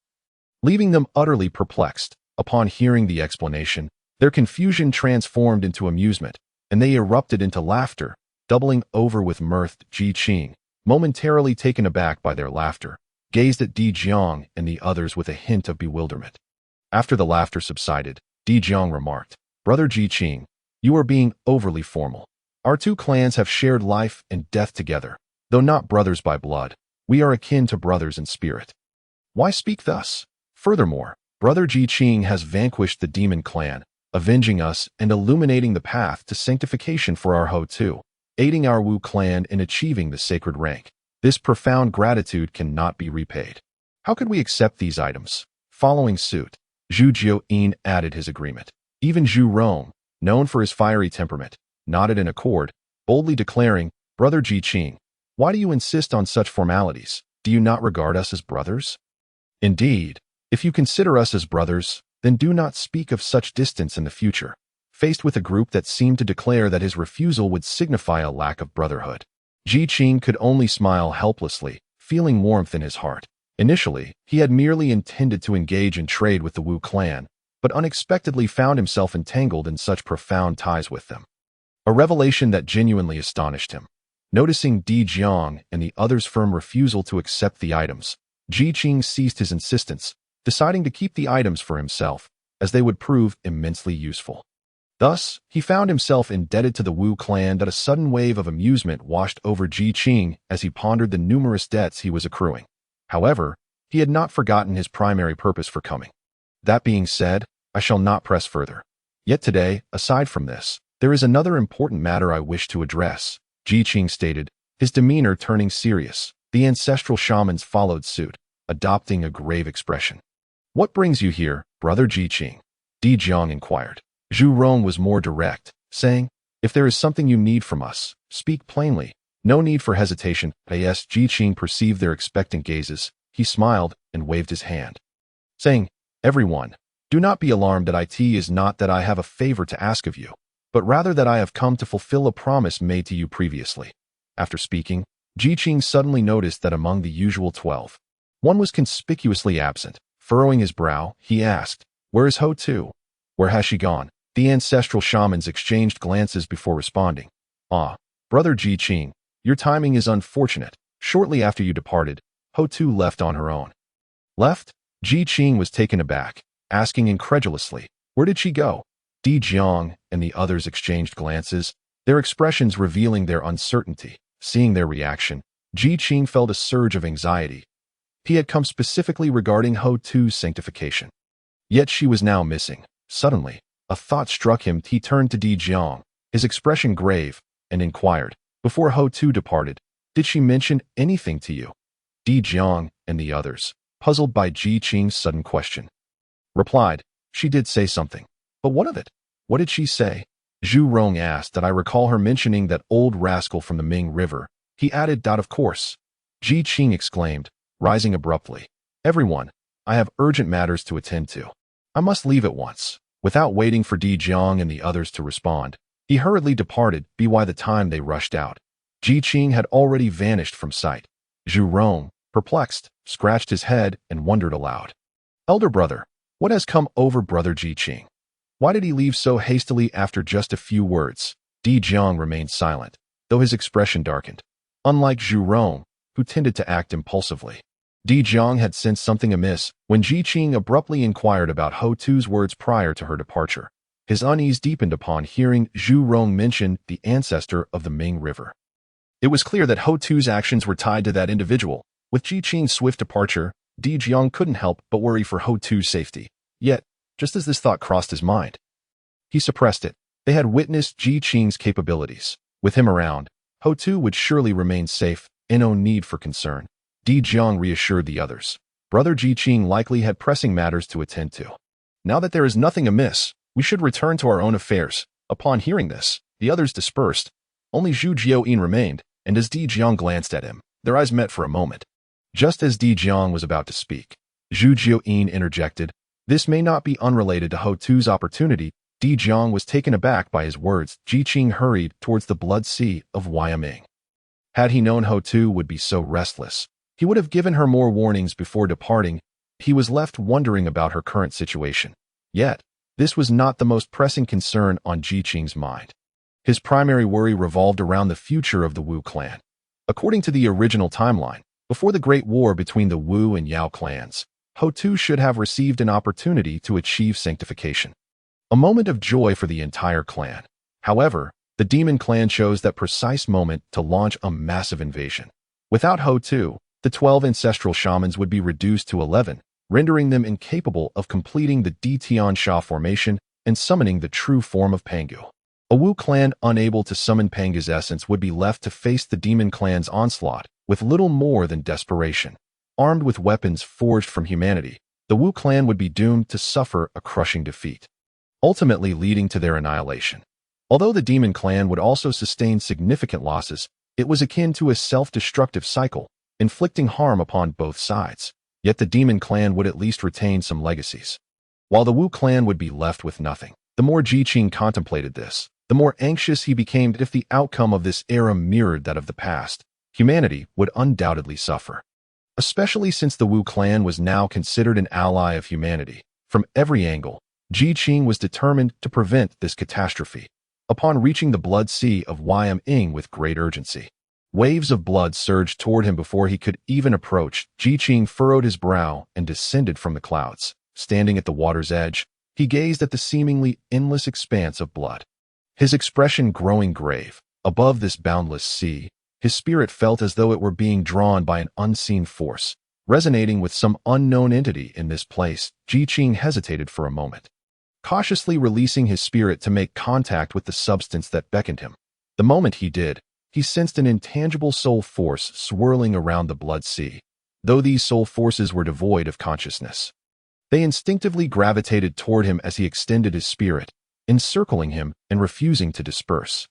leaving them utterly perplexed. Upon hearing the explanation, their confusion transformed into amusement, and they erupted into laughter, doubling over with mirth. Qing, momentarily taken aback by their laughter, gazed at Jiang and the others with a hint of bewilderment. After the laughter subsided, Jiang remarked, "Brother Qing, you are being overly formal. Our two clans have shared life and death together. Though not brothers by blood, we are akin to brothers in spirit. Why speak thus? Furthermore, Brother Qing has vanquished the demon clan, avenging us and illuminating the path to sanctification for our Ho too, aiding our Wu clan in achieving the sacred rank. This profound gratitude cannot be repaid. How could we accept these items?" Following suit, Zhu Jiuyin added his agreement. Even Zhu Rong, known for his fiery temperament, nodded in accord, boldly declaring, "Brother Qing, why do you insist on such formalities? Do you not regard us as brothers? Indeed, if you consider us as brothers, then do not speak of such distance in the future." Faced with a group that seemed to declare that his refusal would signify a lack of brotherhood, Qing could only smile helplessly, feeling warmth in his heart. Initially, he had merely intended to engage in trade with the Wu clan, but unexpectedly found himself entangled in such profound ties with them. A revelation that genuinely astonished him. Noticing Jiang and the others' firm refusal to accept the items, Qing ceased his insistence, deciding to keep the items for himself, as they would prove immensely useful. Thus, he found himself indebted to the Wu clan. That a sudden wave of amusement washed over Qing as he pondered the numerous debts he was accruing. However, He had not forgotten his primary purpose for coming. That being said, I shall not press further. Yet today, aside from this, there is another important matter I wish to address, Qing stated, his demeanor turning serious. The ancestral shamans followed suit, adopting a grave expression. What brings you here, brother Qing? Di Jiang inquired. Zhu Rong was more direct, saying, if there is something you need from us, speak plainly. No need for hesitation. As Qing perceived their expectant gazes, he smiled and waved his hand, saying, everyone, do not be alarmed that it is not that I have a favor to ask of you, but rather that I have come to fulfill a promise made to you previously. After speaking, Qing suddenly noticed that among the usual 12, one was conspicuously absent. Furrowing his brow, he asked, where is Ho Tu? Where has she gone? The ancestral shamans exchanged glances before responding. Ah, brother Qing, your timing is unfortunate. Shortly after you departed, Ho Tu left on her own. Left? Qing was taken aback, asking incredulously, where did she go? Di Jiang and the others exchanged glances, their expressions revealing their uncertainty. Seeing their reaction, Qing felt a surge of anxiety. He had come specifically regarding Ho Tu's sanctification. Yet she was now missing. Suddenly, a thought struck him. He turned to Di Jiang, his expression grave, and inquired, before Ho Tu departed, did she mention anything to you? Di Jiang and the others, puzzled by Qing's sudden question, replied, she did say something. But what of it? What did she say? Zhu Rong asked. That I recall her mentioning that old rascal from the Ming River. He added. Of course. Qing exclaimed, rising abruptly. Everyone, I have urgent matters to attend to. I must leave at once. Without waiting for Di Jiang and the others to respond, he hurriedly departed. By the time they rushed out, Qing had already vanished from sight. Zhu Rong, perplexed, scratched his head and wondered aloud. Elder brother, what has come over brother Qing? Why did he leave so hastily after just a few words? Di Jiang remained silent, though his expression darkened. Unlike Zhu Rong, who tended to act impulsively, Di Jiang had sensed something amiss when Qing abruptly inquired about Ho Tu's words prior to her departure. His unease deepened upon hearing Zhu Rong mention the ancestor of the Ming River. It was clear that Ho Tu's actions were tied to that individual. With Qing's swift departure, Di Jiang couldn't help but worry for Ho Tu's safety. Yet, just as this thought crossed his mind, he suppressed it. They had witnessed Qing's capabilities. With him around, Ho Tu would surely remain safe, and no need for concern. Di Jiang reassured the others. Brother Qing likely had pressing matters to attend to. Now that there is nothing amiss, we should return to our own affairs. Upon hearing this, the others dispersed. Only Zhu Jiuyin remained, and as Di Jiang glanced at him, their eyes met for a moment. Just as Di Jiang was about to speak, Zhu Jiuyin interjected, this may not be unrelated to Ho Tu's opportunity. Di Jiang was taken aback by his words. Qing hurried towards the blood sea of Wyoming. Had he known Ho Tu would be so restless, he would have given her more warnings before departing. He was left wondering about her current situation. Yet, this was not the most pressing concern on Qing's mind. His primary worry revolved around the future of the Wu clan. According to the original timeline, before the Great War between the Wu and Yao clans, Ho Tu should have received an opportunity to achieve sanctification. A moment of joy for the entire clan. However, the demon clan chose that precise moment to launch a massive invasion. Without Ho Tu, the 12 ancestral shamans would be reduced to 11, rendering them incapable of completing the Ditian Sha formation and summoning the true form of Pangu. A Wu clan unable to summon Pangu's essence would be left to face the demon clan's onslaught with little more than desperation. Armed with weapons forged from humanity, the Wu clan would be doomed to suffer a crushing defeat, ultimately leading to their annihilation. Although the demon clan would also sustain significant losses, it was akin to a self-destructive cycle, inflicting harm upon both sides. Yet the demon clan would at least retain some legacies, while the Wu clan would be left with nothing. The more Qing contemplated this, the more anxious he became. If the outcome of this era mirrored that of the past, humanity would undoubtedly suffer, especially since the Wu clan was now considered an ally of humanity. From every angle, Qing was determined to prevent this catastrophe. Upon reaching the blood sea of Wyoming with great urgency, waves of blood surged toward him before he could even approach. Qing furrowed his brow and descended from the clouds. Standing at the water's edge, he gazed at the seemingly endless expanse of blood, his expression growing grave. Above this boundless sea, his spirit felt as though it were being drawn by an unseen force, Resonating with some unknown entity in this place, Qing hesitated for a moment, cautiously releasing his spirit to make contact with the substance that beckoned him. The moment he did, he sensed an intangible soul force swirling around the blood sea. Though these soul forces were devoid of consciousness, they instinctively gravitated toward him as he extended his spirit, encircling him and refusing to disperse.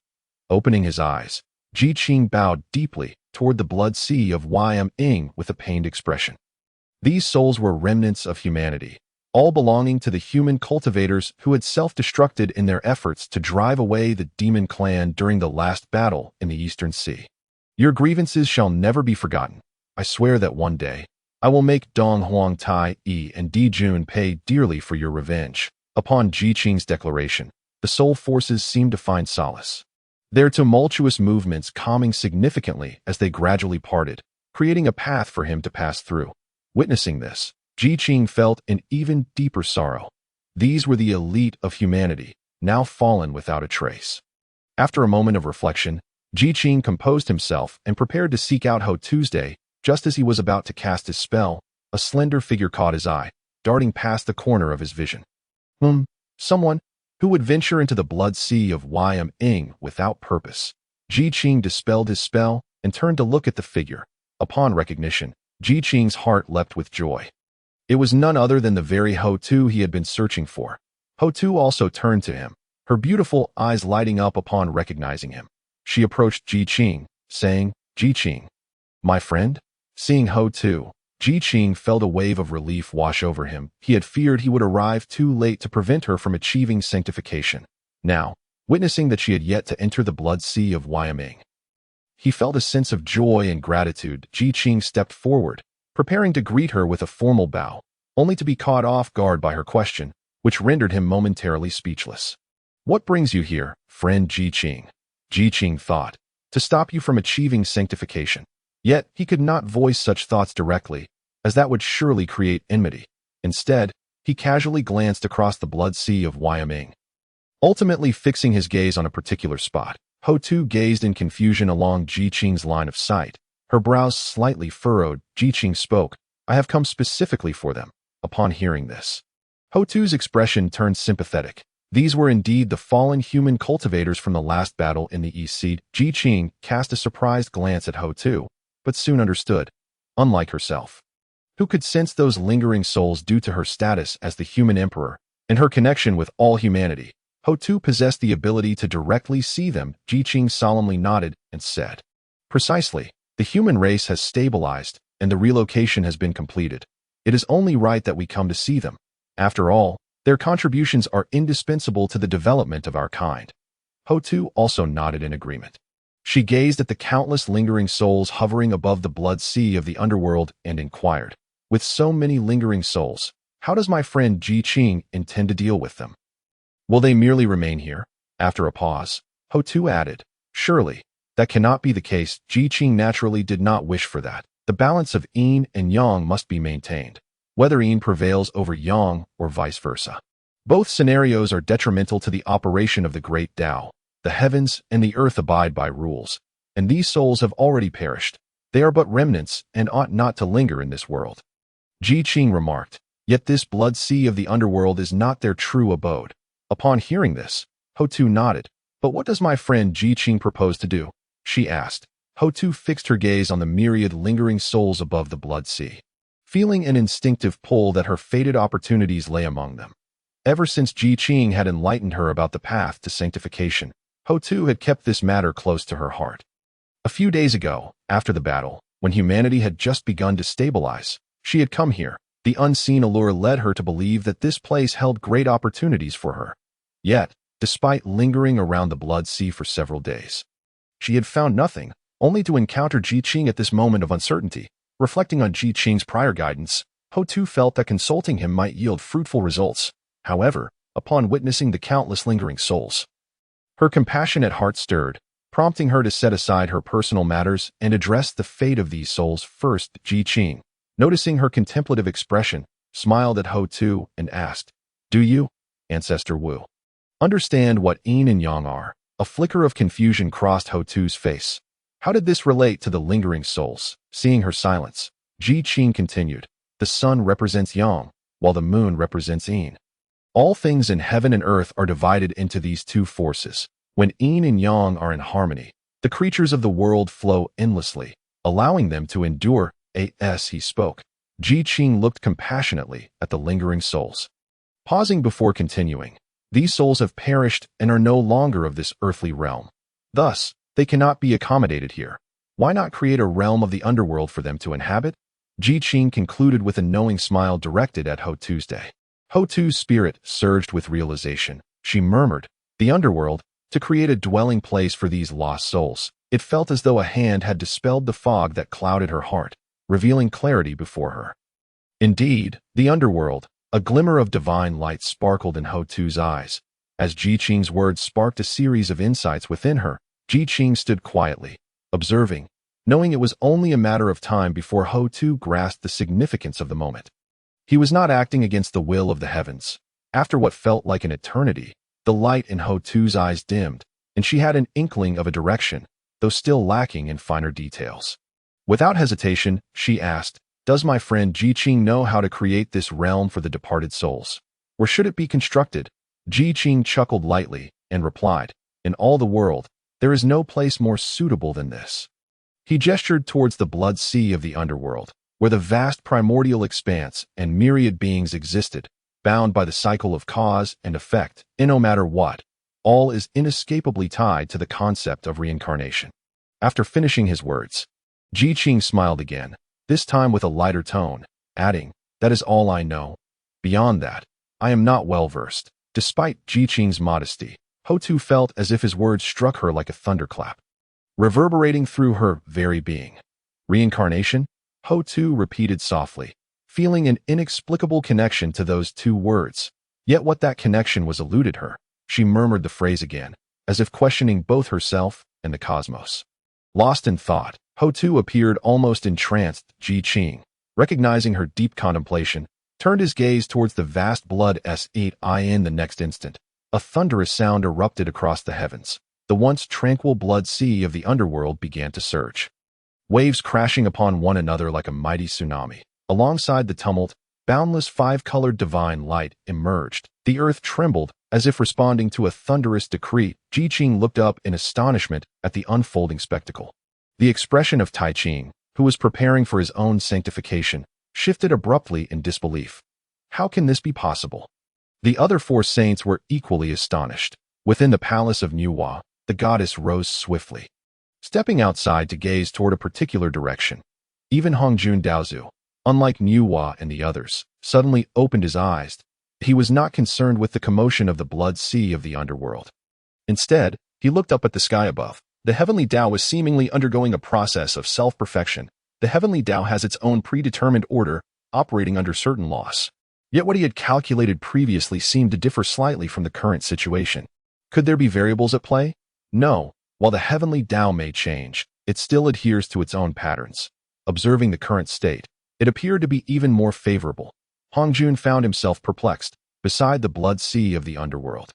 Opening his eyes, Qing bowed deeply toward the blood sea of Ying with a pained expression. These souls were remnants of humanity, all belonging to the human cultivators who had self-destructed in their efforts to drive away the demon clan during the last battle in the Eastern Sea. Your grievances shall never be forgotten. I swear that one day, I will make Dong Huang Tai Yi and Di Jun pay dearly for your revenge. Upon Qing's declaration, the soul forces seemed to find solace, their tumultuous movements calming significantly as they gradually parted, creating a path for him to pass through. Witnessing this, Qing felt an even deeper sorrow. These were the elite of humanity, now fallen without a trace. After a moment of reflection, Qing composed himself and prepared to seek out Ho Tuesday. Just as he was about to cast his spell, a slender figure caught his eye, darting past the corner of his vision. Someone who would venture into the blood sea of Ying without purpose. Qing dispelled his spell and turned to look at the figure. Upon recognition, Qing's heart leapt with joy. It was none other than the very Ho Tu he had been searching for. Ho Tu also turned to him, her beautiful eyes lighting up upon recognizing him. She approached Qing, saying, "Qing, my friend?" Seeing Ho Tu, Qing felt a wave of relief wash over him. He had feared he would arrive too late to prevent her from achieving sanctification. Now, witnessing that she had yet to enter the blood sea of Ying, he felt a sense of joy and gratitude. Qing stepped forward, preparing to greet her with a formal bow, only to be caught off guard by her question, which rendered him momentarily speechless. "What brings you here, friend Qing?" Qing thought. "To stop you from achieving sanctification." Yet he could not voice such thoughts directly, as that would surely create enmity. Instead, he casually glanced across the blood sea of Ying, ultimately fixing his gaze on a particular spot. Ho Tu gazed in confusion along Qing's line of sight, her brows slightly furrowed. Qing spoke, "I have come specifically for them." Upon hearing this, Ho Tu's expression turned sympathetic. These were indeed the fallen human cultivators from the last battle in the East Sea. Qing cast a surprised glance at Ho Tu, but soon understood. Unlike herself, who could sense those lingering souls due to her status as the human emperor and her connection with all humanity, Ho Tu possessed the ability to directly see them. Qing solemnly nodded and said, "Precisely, the human race has stabilized and the relocation has been completed. It is only right that we come to see them. After all, their contributions are indispensable to the development of our kind." Ho Tu also nodded in agreement. She gazed at the countless lingering souls hovering above the blood sea of the underworld and inquired, "With so many lingering souls, how does my friend Qing intend to deal with them? Will they merely remain here?" After a pause, Ho Tu added, "Surely, that cannot be the case." Qing naturally did not wish for that. The balance of yin and yang must be maintained, whether yin prevails over yang or vice versa. Both scenarios are detrimental to the operation of the great Tao. The heavens and the earth abide by rules, and these souls have already perished. They are but remnants and ought not to linger in this world. Qing remarked, "Yet this blood sea of the underworld is not their true abode." Upon hearing this, Ho Tu nodded. "But what does my friend Qing propose to do?" she asked. Ho Tu fixed her gaze on the myriad lingering souls above the blood sea, feeling an instinctive pull that her fated opportunities lay among them. Ever since Qing had enlightened her about the path to sanctification, Ho Tu had kept this matter close to her heart. A few days ago, after the battle, when humanity had just begun to stabilize, she had come here. The unseen allure led her to believe that this place held great opportunities for her. Yet, despite lingering around the blood sea for several days, she had found nothing, only to encounter Qing at this moment of uncertainty. Reflecting on Qing's prior guidance, Ho Tu felt that consulting him might yield fruitful results. However, upon witnessing the countless lingering souls, her compassionate heart stirred, prompting her to set aside her personal matters and address the fate of these souls first. Qing, noticing her contemplative expression, smiled at Ho Tu and asked, "Do you, Ancestor Wu, understand what yin and yang are?" A flicker of confusion crossed Ho Tu's face. How did this relate to the lingering souls? Seeing her silence, Qing continued. The sun represents yang, while the moon represents yin. All things in heaven and earth are divided into these two forces. When yin and yang are in harmony, the creatures of the world flow endlessly, allowing them to endure. As he spoke, Qing looked compassionately at the lingering souls. Pausing before continuing, these souls have perished and are no longer of this earthly realm. Thus, they cannot be accommodated here. Why not create a realm of the underworld for them to inhabit? Qing concluded with a knowing smile directed at Ho Tuesday. Ho Tu's spirit surged with realization. She murmured, the underworld, to create a dwelling place for these lost souls. It felt as though a hand had dispelled the fog that clouded her heart, revealing clarity before her. Indeed, the underworld, a glimmer of divine light sparkled in Ho Tu's eyes. As Qing's words sparked a series of insights within her, Qing stood quietly, observing, knowing it was only a matter of time before Ho Tu grasped the significance of the moment. He was not acting against the will of the heavens. After what felt like an eternity, the light in Ho Tu's eyes dimmed, and she had an inkling of a direction, though still lacking in finer details. Without hesitation, she asked, does my friend Qing know how to create this realm for the departed souls? Or should it be constructed? Qing chuckled lightly and replied, in all the world, there is no place more suitable than this. He gestured towards the blood sea of the underworld, where the vast primordial expanse and myriad beings existed, bound by the cycle of cause and effect, and no matter what, all is inescapably tied to the concept of reincarnation. After finishing his words, Qing smiled again, this time with a lighter tone, adding, that is all I know. Beyond that, I am not well versed. Despite Qing's modesty, Ho Tu felt as if his words struck her like a thunderclap, reverberating through her very being. Reincarnation? Ho Tu repeated softly, feeling an inexplicable connection to those two words. Yet what that connection was eluded her. She murmured the phrase again, as if questioning both herself and the cosmos. Lost in thought, Ho Tu appeared almost entranced. Qing, recognizing her deep contemplation, turned his gaze towards the vast blood in the next instant. A thunderous sound erupted across the heavens. The once tranquil blood sea of the underworld began to surge, waves crashing upon one another like a mighty tsunami. Alongside the tumult, boundless five-colored divine light emerged. The earth trembled, as if responding to a thunderous decree. Qing looked up in astonishment at the unfolding spectacle. The expression of Qing, who was preparing for his own sanctification, shifted abruptly in disbelief. How can this be possible? The other four saints were equally astonished. Within the palace of Nuwa, the goddess rose swiftly, stepping outside to gaze toward a particular direction. Even Hongjun Daozu, unlike Nuwa and the others, suddenly opened his eyes. He was not concerned with the commotion of the blood sea of the underworld. Instead, he looked up at the sky above. The heavenly Tao was seemingly undergoing a process of self-perfection. The heavenly Tao has its own predetermined order, operating under certain laws. Yet what he had calculated previously seemed to differ slightly from the current situation. Could there be variables at play? No. While the heavenly Tao may change, it still adheres to its own patterns. Observing the current state, it appeared to be even more favorable. Hongjun found himself perplexed, beside the blood sea of the underworld.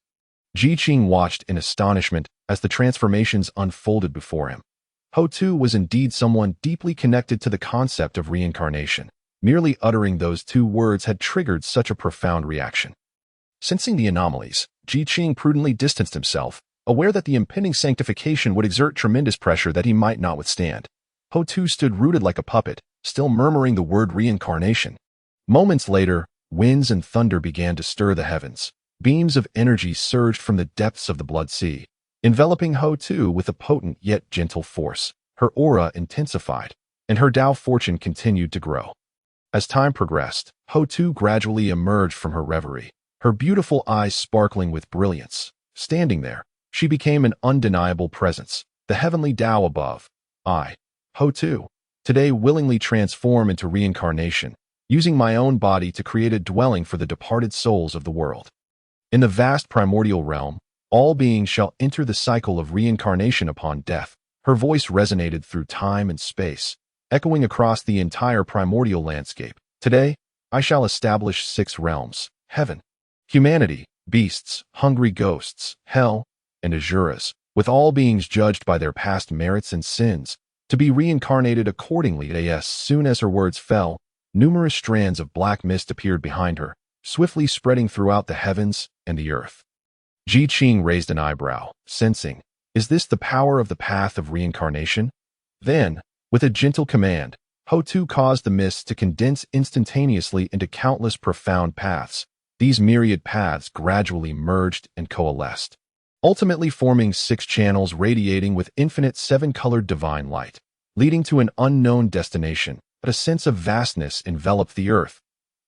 Qing watched in astonishment as the transformations unfolded before him. Ho Tu was indeed someone deeply connected to the concept of reincarnation. Merely uttering those two words had triggered such a profound reaction. Sensing the anomalies, Qing prudently distanced himself, aware that the impending sanctification would exert tremendous pressure that he might not withstand. Ho Tu stood rooted like a puppet, still murmuring the word reincarnation. Moments later, winds and thunder began to stir the heavens. Beams of energy surged from the depths of the blood sea, enveloping Ho Tu with a potent yet gentle force. Her aura intensified, and her Tao fortune continued to grow. As time progressed, Ho Tu gradually emerged from her reverie, her beautiful eyes sparkling with brilliance. Standing there, she became an undeniable presence, the heavenly Tao above. I, Ho Tu, today willingly transform into reincarnation, using my own body to create a dwelling for the departed souls of the world. In the vast primordial realm, all beings shall enter the cycle of reincarnation upon death. Her voice resonated through time and space, echoing across the entire primordial landscape. Today, I shall establish 6 realms: heaven, humanity, beasts, hungry ghosts, hell, and asuras, with all beings judged by their past merits and sins, to to be reincarnated accordingly. As soon as her words fell, numerous strands of black mist appeared behind her, swiftly spreading throughout the heavens and the earth. Qing raised an eyebrow, sensing, is this the power of the path of reincarnation? Then, with a gentle command, Hotu caused the mists to condense instantaneously into countless profound paths. These myriad paths gradually merged and coalesced, ultimately forming 6 channels radiating with infinite 7-colored divine light, leading to an unknown destination. But a sense of vastness enveloped the earth.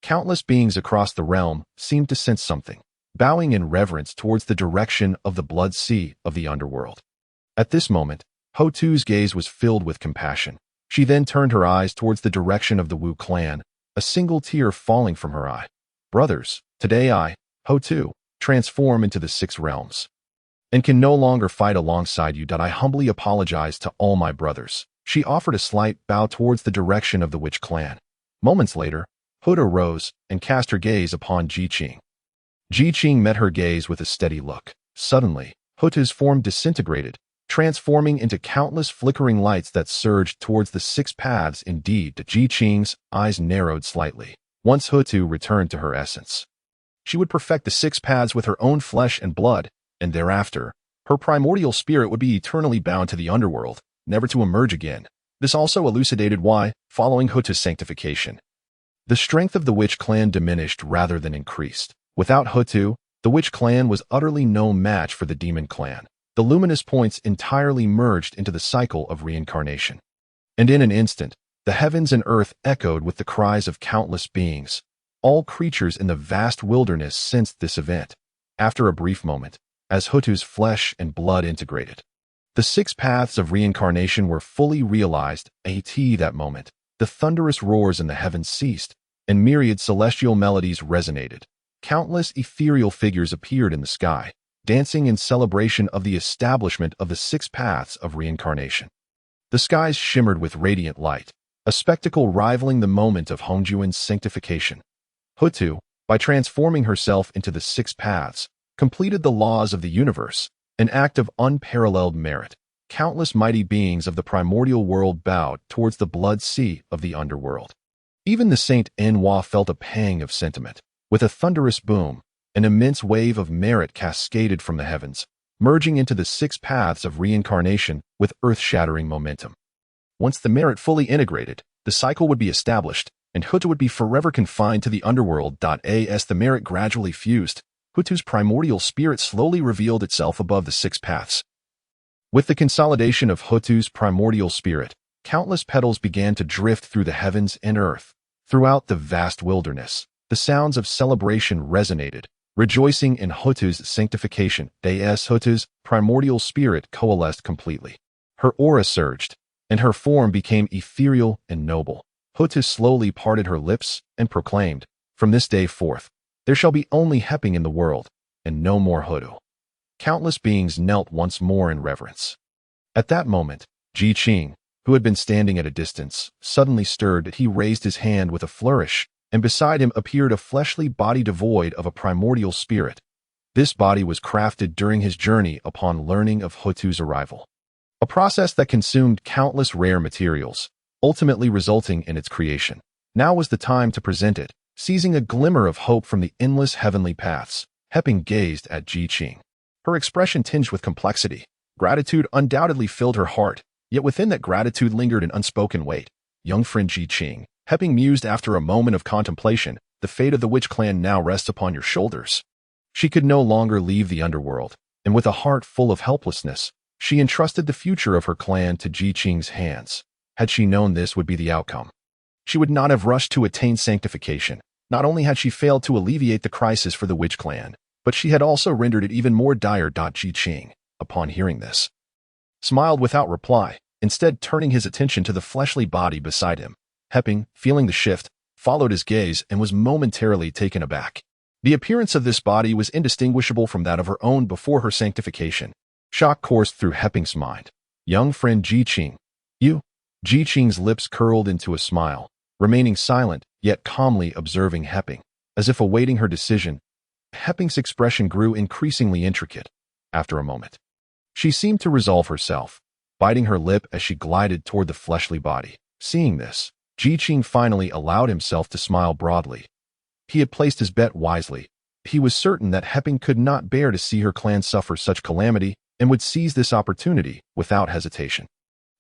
Countless beings across the realm seemed to sense something, bowing in reverence towards the direction of the blood sea of the underworld. At this moment, Hotu's gaze was filled with compassion. She then turned her eyes towards the direction of the Wu clan, a single tear falling from her eye. Brothers, today I, Hotu, transform into the 6 realms, and can no longer fight alongside you. I humbly apologize to all my brothers. She offered a slight bow towards the direction of the witch clan. Moments later, Hotu rose and cast her gaze upon Qing. Qing met her gaze with a steady look. Suddenly, Hotu's form disintegrated, transforming into countless flickering lights that surged towards the 6 paths. Indeed, Qing's eyes narrowed slightly. Once Hotu returned to her essence, she would perfect the 6 paths with her own flesh and blood, and thereafter, her primordial spirit would be eternally bound to the underworld, never to emerge again. This also elucidated why, following Hotu's sanctification, the strength of the witch clan diminished rather than increased. Without Hotu, the witch clan was utterly no match for the demon clan. The luminous points entirely merged into the cycle of reincarnation. And in an instant, the heavens and earth echoed with the cries of countless beings. All creatures in the vast wilderness sensed this event. After a brief moment, as Hotu's flesh and blood integrated, the 6 paths of reincarnation were fully realized. At that moment, the thunderous roars in the heavens ceased, and myriad celestial melodies resonated. Countless ethereal figures appeared in the sky, dancing in celebration of the establishment of the 6 paths of reincarnation. The skies shimmered with radiant light, a spectacle rivaling the moment of Hongjuan's sanctification. Hotu, by transforming herself into the 6 paths, completed the laws of the universe, an act of unparalleled merit. Countless mighty beings of the primordial world bowed towards the blood sea of the underworld. Even the Saint Nuwa felt a pang of sentiment. With a thunderous boom, an immense wave of merit cascaded from the heavens, merging into the 6 paths of reincarnation with earth-shattering momentum. Once the merit fully integrated, the cycle would be established, and Hotu would be forever confined to the underworld. As the merit gradually fused, Hotu's primordial spirit slowly revealed itself above the 6 paths. With the consolidation of Hotu's primordial spirit, countless petals began to drift through the heavens and earth. Throughout the vast wilderness, the sounds of celebration resonated, rejoicing in Hotu's sanctification. As Hotu's primordial spirit coalesced completely, her aura surged, and her form became ethereal and noble. Hotu slowly parted her lips and proclaimed, "From this day forth, there shall be only Hepping in the world, and no more Hotu." Countless beings knelt once more in reverence. At that moment, Qing, who had been standing at a distance, suddenly stirred. He raised his hand with a flourish, and beside him appeared a fleshly body devoid of a primordial spirit. This body was crafted during his journey upon learning of Hotu's arrival, a process that consumed countless rare materials, ultimately resulting in its creation. Now was the time to present it. Seizing a glimmer of hope from the endless heavenly paths, Hepping gazed at Qing. Her expression tinged with complexity. Gratitude undoubtedly filled her heart, yet within that gratitude lingered an unspoken weight. "Young friend Qing," Hepping mused after a moment of contemplation, "the fate of the witch clan now rests upon your shoulders." She could no longer leave the underworld, and with a heart full of helplessness, she entrusted the future of her clan to Qing's hands. Had she known this would be the outcome, she would not have rushed to attain sanctification. Not only had she failed to alleviate the crisis for the witch clan, but she had also rendered it even more dire. Qing, upon hearing this, smiled without reply, instead turning his attention to the fleshly body beside him. Hepping, feeling the shift, followed his gaze and was momentarily taken aback. The appearance of this body was indistinguishable from that of her own before her sanctification. Shock coursed through Hepping's mind. "Young friend Qing, you?" Qing's lips curled into a smile, remaining silent, yet calmly observing Hepping, as if awaiting her decision. Hepping's expression grew increasingly intricate. After a moment, she seemed to resolve herself. biting her lip as she glided toward the fleshly body. Seeing this, Qing finally allowed himself to smile broadly. He had placed his bet wisely. He was certain that Hepping could not bear to see her clan suffer such calamity and would seize this opportunity without hesitation.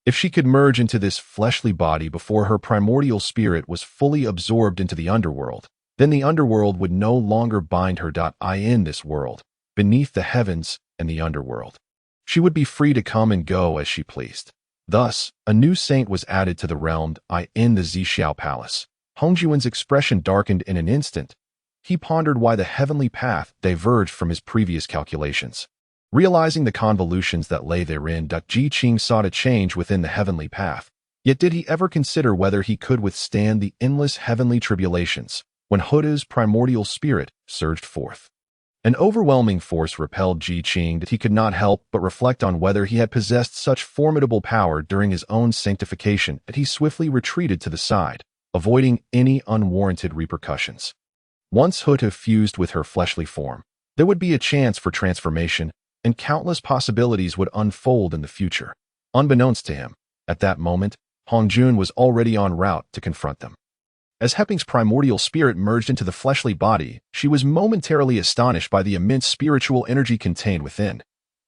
If she could merge into this fleshly body before her primordial spirit was fully absorbed into the underworld, then the underworld would no longer bind her. In this world, beneath the heavens and the underworld, she would be free to come and go as she pleased. Thus, a new saint was added to the realm in the Zixiao Palace. Hongjuan's expression darkened in an instant. He pondered why the heavenly path diverged from his previous calculations. Realizing the convolutions that lay therein, Qing sought a change within the heavenly path. Yet did he ever consider whether he could withstand the endless heavenly tribulations when Huda's primordial spirit surged forth? An overwhelming force repelled Qing that he could not help but reflect on whether he had possessed such formidable power during his own sanctification that he swiftly retreated to the side, avoiding any unwarranted repercussions. Once Huda fused with her fleshly form, there would be a chance for transformation, and countless possibilities would unfold in the future. Unbeknownst to him, at that moment, Hongjun was already en route to confront them. As Hepping's primordial spirit merged into the fleshly body, she was momentarily astonished by the immense spiritual energy contained within.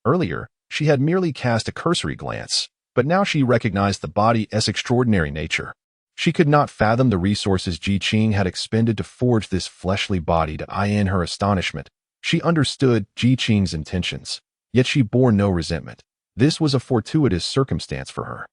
Earlier, she had merely cast a cursory glance, but now she recognized the body's extraordinary nature. She could not fathom the resources Qing had expended to forge this fleshly body. In her astonishment, she understood Qing's intentions, yet she bore no resentment. This was a fortuitous circumstance for her.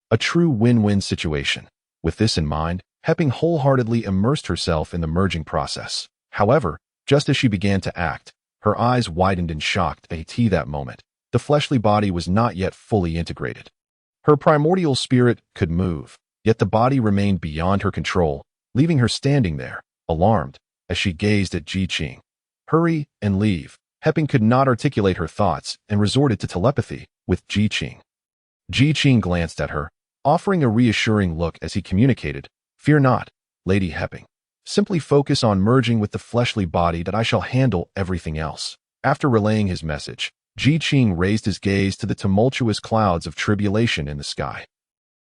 A true win-win situation. With this in mind, Hepping wholeheartedly immersed herself in the merging process. However, just as she began to act, her eyes widened in shock. At that moment, the fleshly body was not yet fully integrated. Her primordial spirit could move, yet the body remained beyond her control, leaving her standing there, alarmed, as she gazed at Qing. Hurry and leave. Hepping could not articulate her thoughts and resorted to telepathy with Qing. Qing glanced at her, offering a reassuring look as he communicated, "Fear not, Lady Hepping. Simply focus on merging with the fleshly body that I shall handle everything else." After relaying his message, Qing raised his gaze to the tumultuous clouds of tribulation in the sky.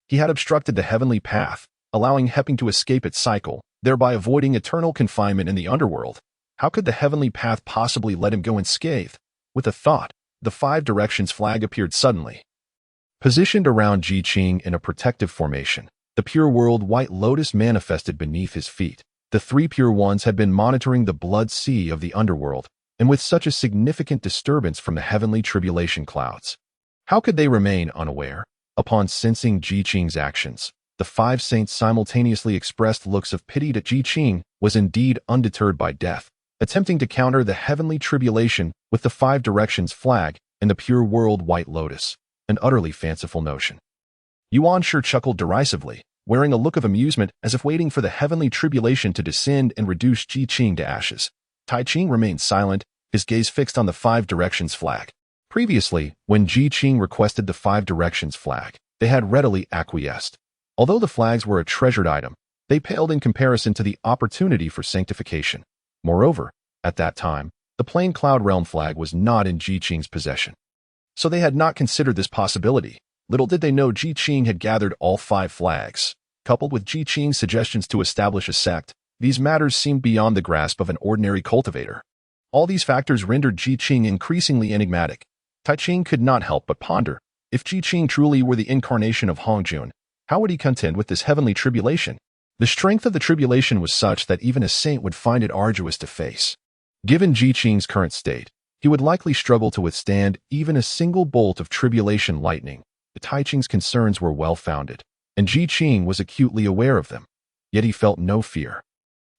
He had obstructed the heavenly path, allowing Hepping to escape its cycle, thereby avoiding eternal confinement in the underworld. How could the heavenly path possibly let him go unscathed? With a thought, the 5 directions flag appeared suddenly. Positioned around Qing in a protective formation, the pure world white lotus manifested beneath his feet. The 3 pure ones had been monitoring the blood sea of the underworld, and with such a significant disturbance from the heavenly tribulation clouds, how could they remain unaware? Upon sensing Qing's actions, the 5 saints simultaneously expressed looks of pity that Qing was indeed undeterred by death, attempting to counter the heavenly tribulation with the 5 directions flag and the pure world white lotus, an utterly fanciful notion. Yuan Shi chuckled derisively, wearing a look of amusement as if waiting for the heavenly tribulation to descend and reduce Qing to ashes. Tai Qing remained silent, his gaze fixed on the 5 directions flag. Previously, when Qing requested the 5 directions flag, they had readily acquiesced. Although the flags were a treasured item, they paled in comparison to the opportunity for sanctification. Moreover, at that time, the plain Cloud Realm flag was not in Qing's possession. So they had not considered this possibility. Little did they know Qing had gathered all 5 flags. Coupled with Qing's suggestions to establish a sect, these matters seemed beyond the grasp of an ordinary cultivator. All these factors rendered Qing increasingly enigmatic. Tai Qing could not help but ponder, if Qing truly were the incarnation of Hongjun, how would he contend with this heavenly tribulation? The strength of the tribulation was such that even a saint would find it arduous to face. Given Qing's current state, he would likely struggle to withstand even a single bolt of tribulation lightning. The Tai Qing's concerns were well-founded, and Qing was acutely aware of them. Yet he felt no fear.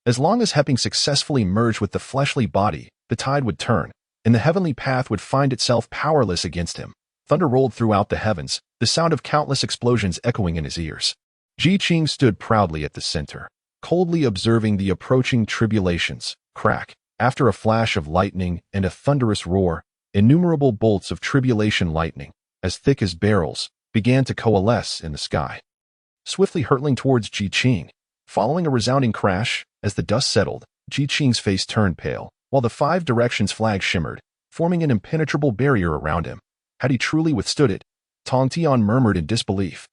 As long as Hepping successfully merged with the fleshly body, the tide would turn, and the heavenly path would find itself powerless against him. Thunder rolled throughout the heavens, the sound of countless explosions echoing in his ears. Qing stood proudly at the center, coldly observing the approaching tribulations. Crack! After a flash of lightning and a thunderous roar, innumerable bolts of tribulation lightning, as thick as barrels, began to coalesce in the sky, swiftly hurtling towards Qing. Following a resounding crash, as the dust settled, Qing's face turned pale, while the 5 directions flag shimmered, forming an impenetrable barrier around him. Had he truly withstood it? Tong Tian murmured in disbelief.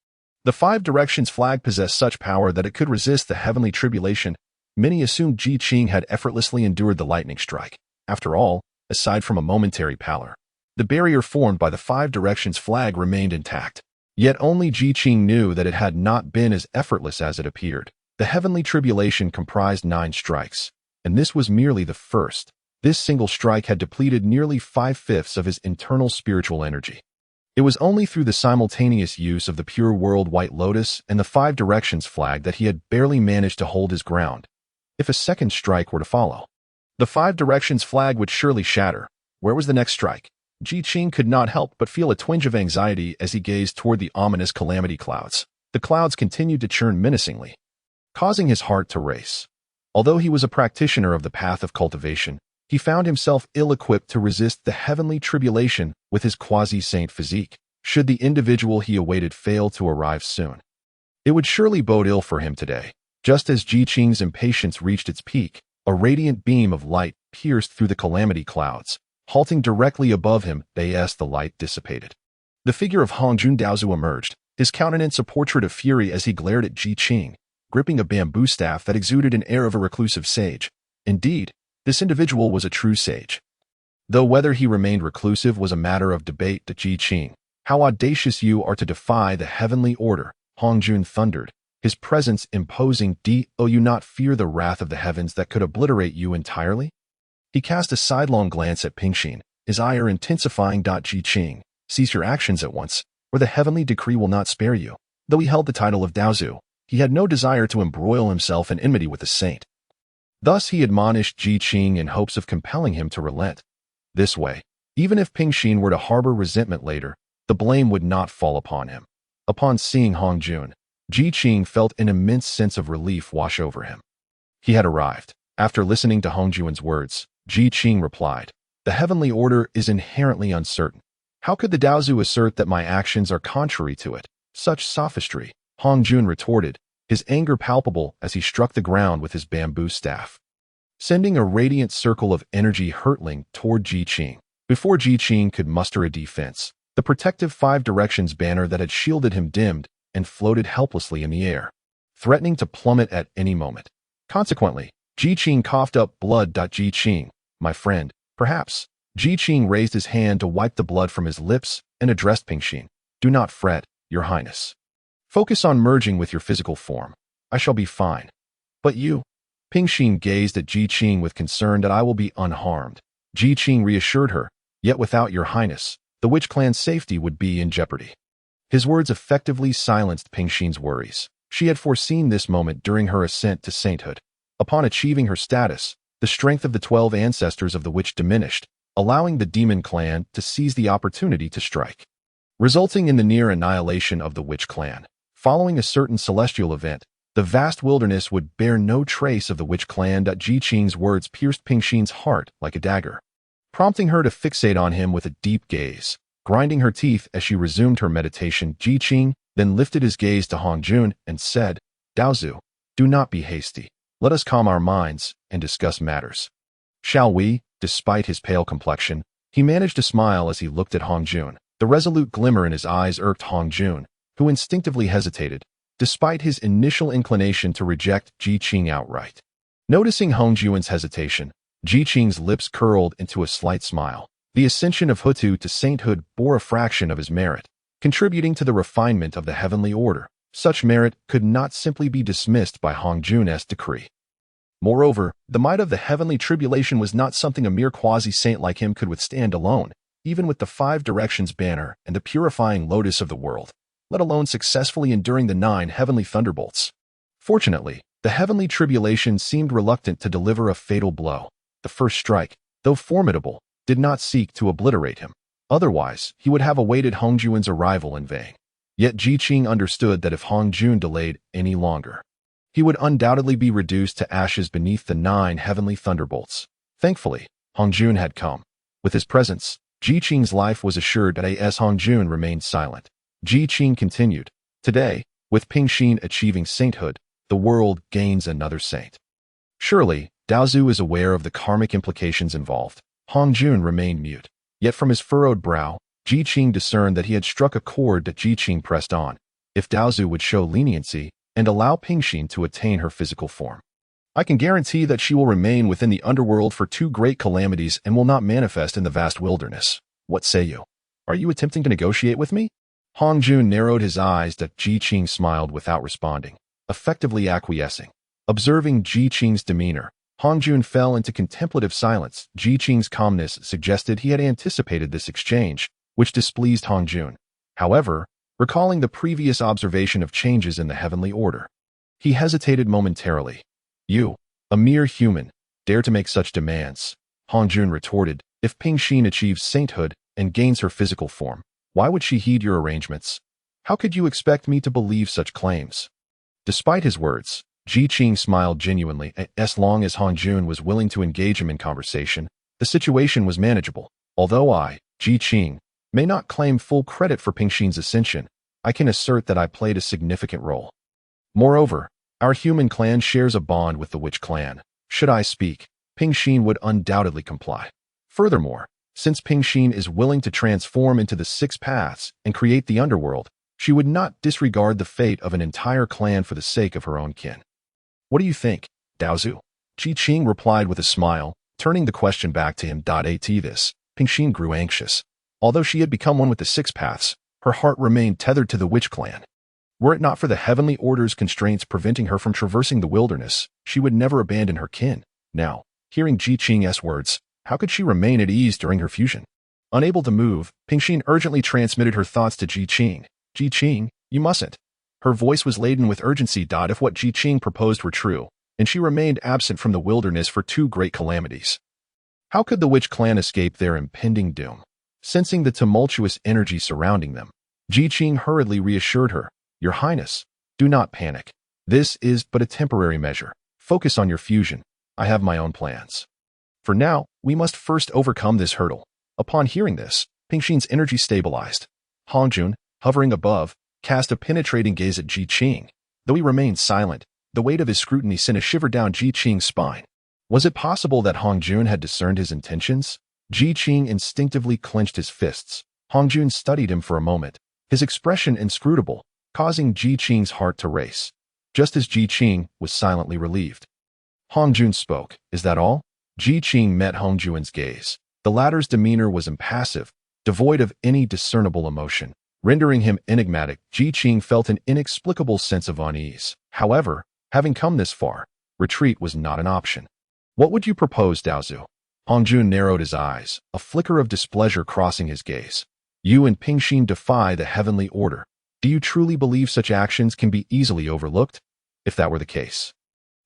The Five Directions flag possessed such power that it could resist the heavenly tribulation. Many assumed Qing had effortlessly endured the lightning strike. After all, aside from a momentary pallor, the barrier formed by the Five Directions flag remained intact. Yet only Qing knew that it had not been as effortless as it appeared. The heavenly tribulation comprised 9 strikes, and this was merely the first. This single strike had depleted nearly 5/5 of his internal spiritual energy. It was only through the simultaneous use of the pure world White Lotus and the Five Directions flag that he had barely managed to hold his ground. If a second strike were to follow, the Five Directions flag would surely shatter. Where was the next strike? Qing could not help but feel a twinge of anxiety as he gazed toward the ominous calamity clouds. The clouds continued to churn menacingly, causing his heart to race. Although he was a practitioner of the path of cultivation, he found himself ill-equipped to resist the heavenly tribulation with his quasi-saint physique, should the individual he awaited fail to arrive soon. It would surely bode ill for him today. Just as Qing's impatience reached its peak, a radiant beam of light pierced through the calamity clouds. Halting directly above him, as the light dissipated, the figure of Hongjun Daozu emerged, his countenance a portrait of fury as he glared at Qing, gripping a bamboo staff that exuded an air of a reclusive sage. Indeed, this individual was a true sage. Though whether he remained reclusive was a matter of debate to Qing. How audacious you are to defy the heavenly order, Hongjun thundered, his presence imposing. Do you not fear the wrath of the heavens that could obliterate you entirely? He cast a sidelong glance at Pingxin, his ire intensifying. Qing, cease your actions at once, or the heavenly decree will not spare you. Though he held the title of Daozu, he had no desire to embroil himself in enmity with the saint. Thus he admonished Qing in hopes of compelling him to relent. This way, even if Pingxin were to harbor resentment later, the blame would not fall upon him. Upon seeing Hongjun, Qing felt an immense sense of relief wash over him. He had arrived. After listening to Hongjun's words, Qing replied, "The heavenly order is inherently uncertain. How could the Daozu assert that my actions are contrary to it? Such sophistry," Hongjun retorted, his anger palpable as he struck the ground with his bamboo staff, sending a radiant circle of energy hurtling toward Qing. Before Qing could muster a defense, the protective Five Directions banner that had shielded him dimmed and floated helplessly in the air, threatening to plummet at any moment. Consequently, Qing coughed up blood. Qing, my friend, perhaps. Qing raised his hand to wipe the blood from his lips and addressed Pingxin. Do not fret, Your Highness. Focus on merging with your physical form. I shall be fine. But you? Pingxin gazed at Qing with concern. That I will be unharmed. Qing reassured her, yet without Your Highness, the Witch Clan's safety would be in jeopardy. His words effectively silenced Pingxin's worries. She had foreseen this moment during her ascent to sainthood. Upon achieving her status, the strength of the 12 ancestors of the witch diminished, allowing the demon clan to seize the opportunity to strike, resulting in the near annihilation of the witch clan. Following a certain celestial event, the vast wilderness would bear no trace of the witch clan. Qing's words pierced Pingxin's heart like a dagger, prompting her to fixate on him with a deep gaze. Grinding her teeth as she resumed her meditation, Qing then lifted his gaze to Hongjun and said, Daozu, do not be hasty. Let us calm our minds and discuss matters. Shall we? Despite his pale complexion, he managed to smile as he looked at Hongjun. The resolute glimmer in his eyes irked Hongjun, who instinctively hesitated, despite his initial inclination to reject Qing outright. Noticing Hongjun's hesitation, Qing's lips curled into a slight smile. The ascension of Hutu to sainthood bore a fraction of his merit, contributing to the refinement of the heavenly order. Such merit could not simply be dismissed by Hongjun's decree. Moreover, the might of the heavenly tribulation was not something a mere quasi-saint like him could withstand alone, even with the Five Directions banner and the purifying lotus of the world, let alone successfully enduring the 9 heavenly thunderbolts. Fortunately, the heavenly tribulation seemed reluctant to deliver a fatal blow. The first strike, though formidable, did not seek to obliterate him. Otherwise, he would have awaited Hongjun's arrival in vain. Yet Qing understood that if Hongjun delayed any longer, he would undoubtedly be reduced to ashes beneath the 9 heavenly thunderbolts. Thankfully, Hongjun had come. With his presence, Qing's life was assured. That as Hongjun remained silent, Qing continued, Today, with Pingxin achieving sainthood, the world gains another saint. Surely, Daozu is aware of the karmic implications involved. Hongjun remained mute. Yet from his furrowed brow, Ji Qing discerned that he had struck a chord that Ji Qing pressed on. If Daozu would show leniency and allow Pingxin to attain her physical form, I can guarantee that she will remain within the underworld for 2 great calamities and will not manifest in the vast wilderness. What say you? Are you attempting to negotiate with me? Hongjun narrowed his eyes that Ji Qing smiled without responding, effectively acquiescing. Observing Ji Qing's demeanor, Hongjun fell into contemplative silence. Ji Qing's calmness suggested he had anticipated this exchange, which displeased Hongjun. However, recalling the previous observation of changes in the heavenly order, he hesitated momentarily. You, a mere human, dare to make such demands? Hongjun retorted. If Pingxin achieves sainthood and gains her physical form, why would she heed your arrangements? How could you expect me to believe such claims? Despite his words, Ji Qing smiled genuinely. As long as Hongjun was willing to engage him in conversation, the situation was manageable. Although I, Ji Qing, may not claim full credit for Pingxin's ascension, I can assert that I played a significant role. Moreover, our human clan shares a bond with the witch clan. Should I speak, Pingxin would undoubtedly comply. Furthermore, since Pingxin is willing to transform into the 6 paths and create the underworld, she would not disregard the fate of an entire clan for the sake of her own kin. What do you think, Daozu? Ji Qing replied with a smile, turning the question back to him. At this, Pingxin grew anxious. Although she had become one with the 6 paths, her heart remained tethered to the witch clan. Were it not for the heavenly order's constraints preventing her from traversing the wilderness, she would never abandon her kin. Now, hearing Ji Qing's words, how could she remain at ease during her fusion? Unable to move, Pingxin urgently transmitted her thoughts to Ji Qing. Ji Qing, you mustn't. Her voice was laden with urgency. If what Ji Qing proposed were true, and she remained absent from the wilderness for 2 great calamities, how could the witch clan escape their impending doom? Sensing the tumultuous energy surrounding them, Ji Qing hurriedly reassured her. Your Highness, do not panic. This is but a temporary measure. Focus on your fusion. I have my own plans. For now, we must first overcome this hurdle. Upon hearing this, Pingxin's energy stabilized. Hongjun, hovering above, cast a penetrating gaze at Ji Qing. Though he remained silent, the weight of his scrutiny sent a shiver down Ji Qing's spine. Was it possible that Hongjun had discerned his intentions? Ji Qing instinctively clenched his fists. Hongjun studied him for a moment, his expression inscrutable, causing Ji Qing's heart to race, just as Ji Qing was silently relieved. Hongjun spoke. Is that all? Ji Qing met Hongjun's gaze. The latter's demeanor was impassive, devoid of any discernible emotion, rendering him enigmatic. Ji Qing felt an inexplicable sense of unease. However, having come this far, retreat was not an option. What would you propose, Daozu? Hongjun narrowed his eyes, a flicker of displeasure crossing his gaze. You and Pingxin defy the heavenly order. Do you truly believe such actions can be easily overlooked? If that were the case,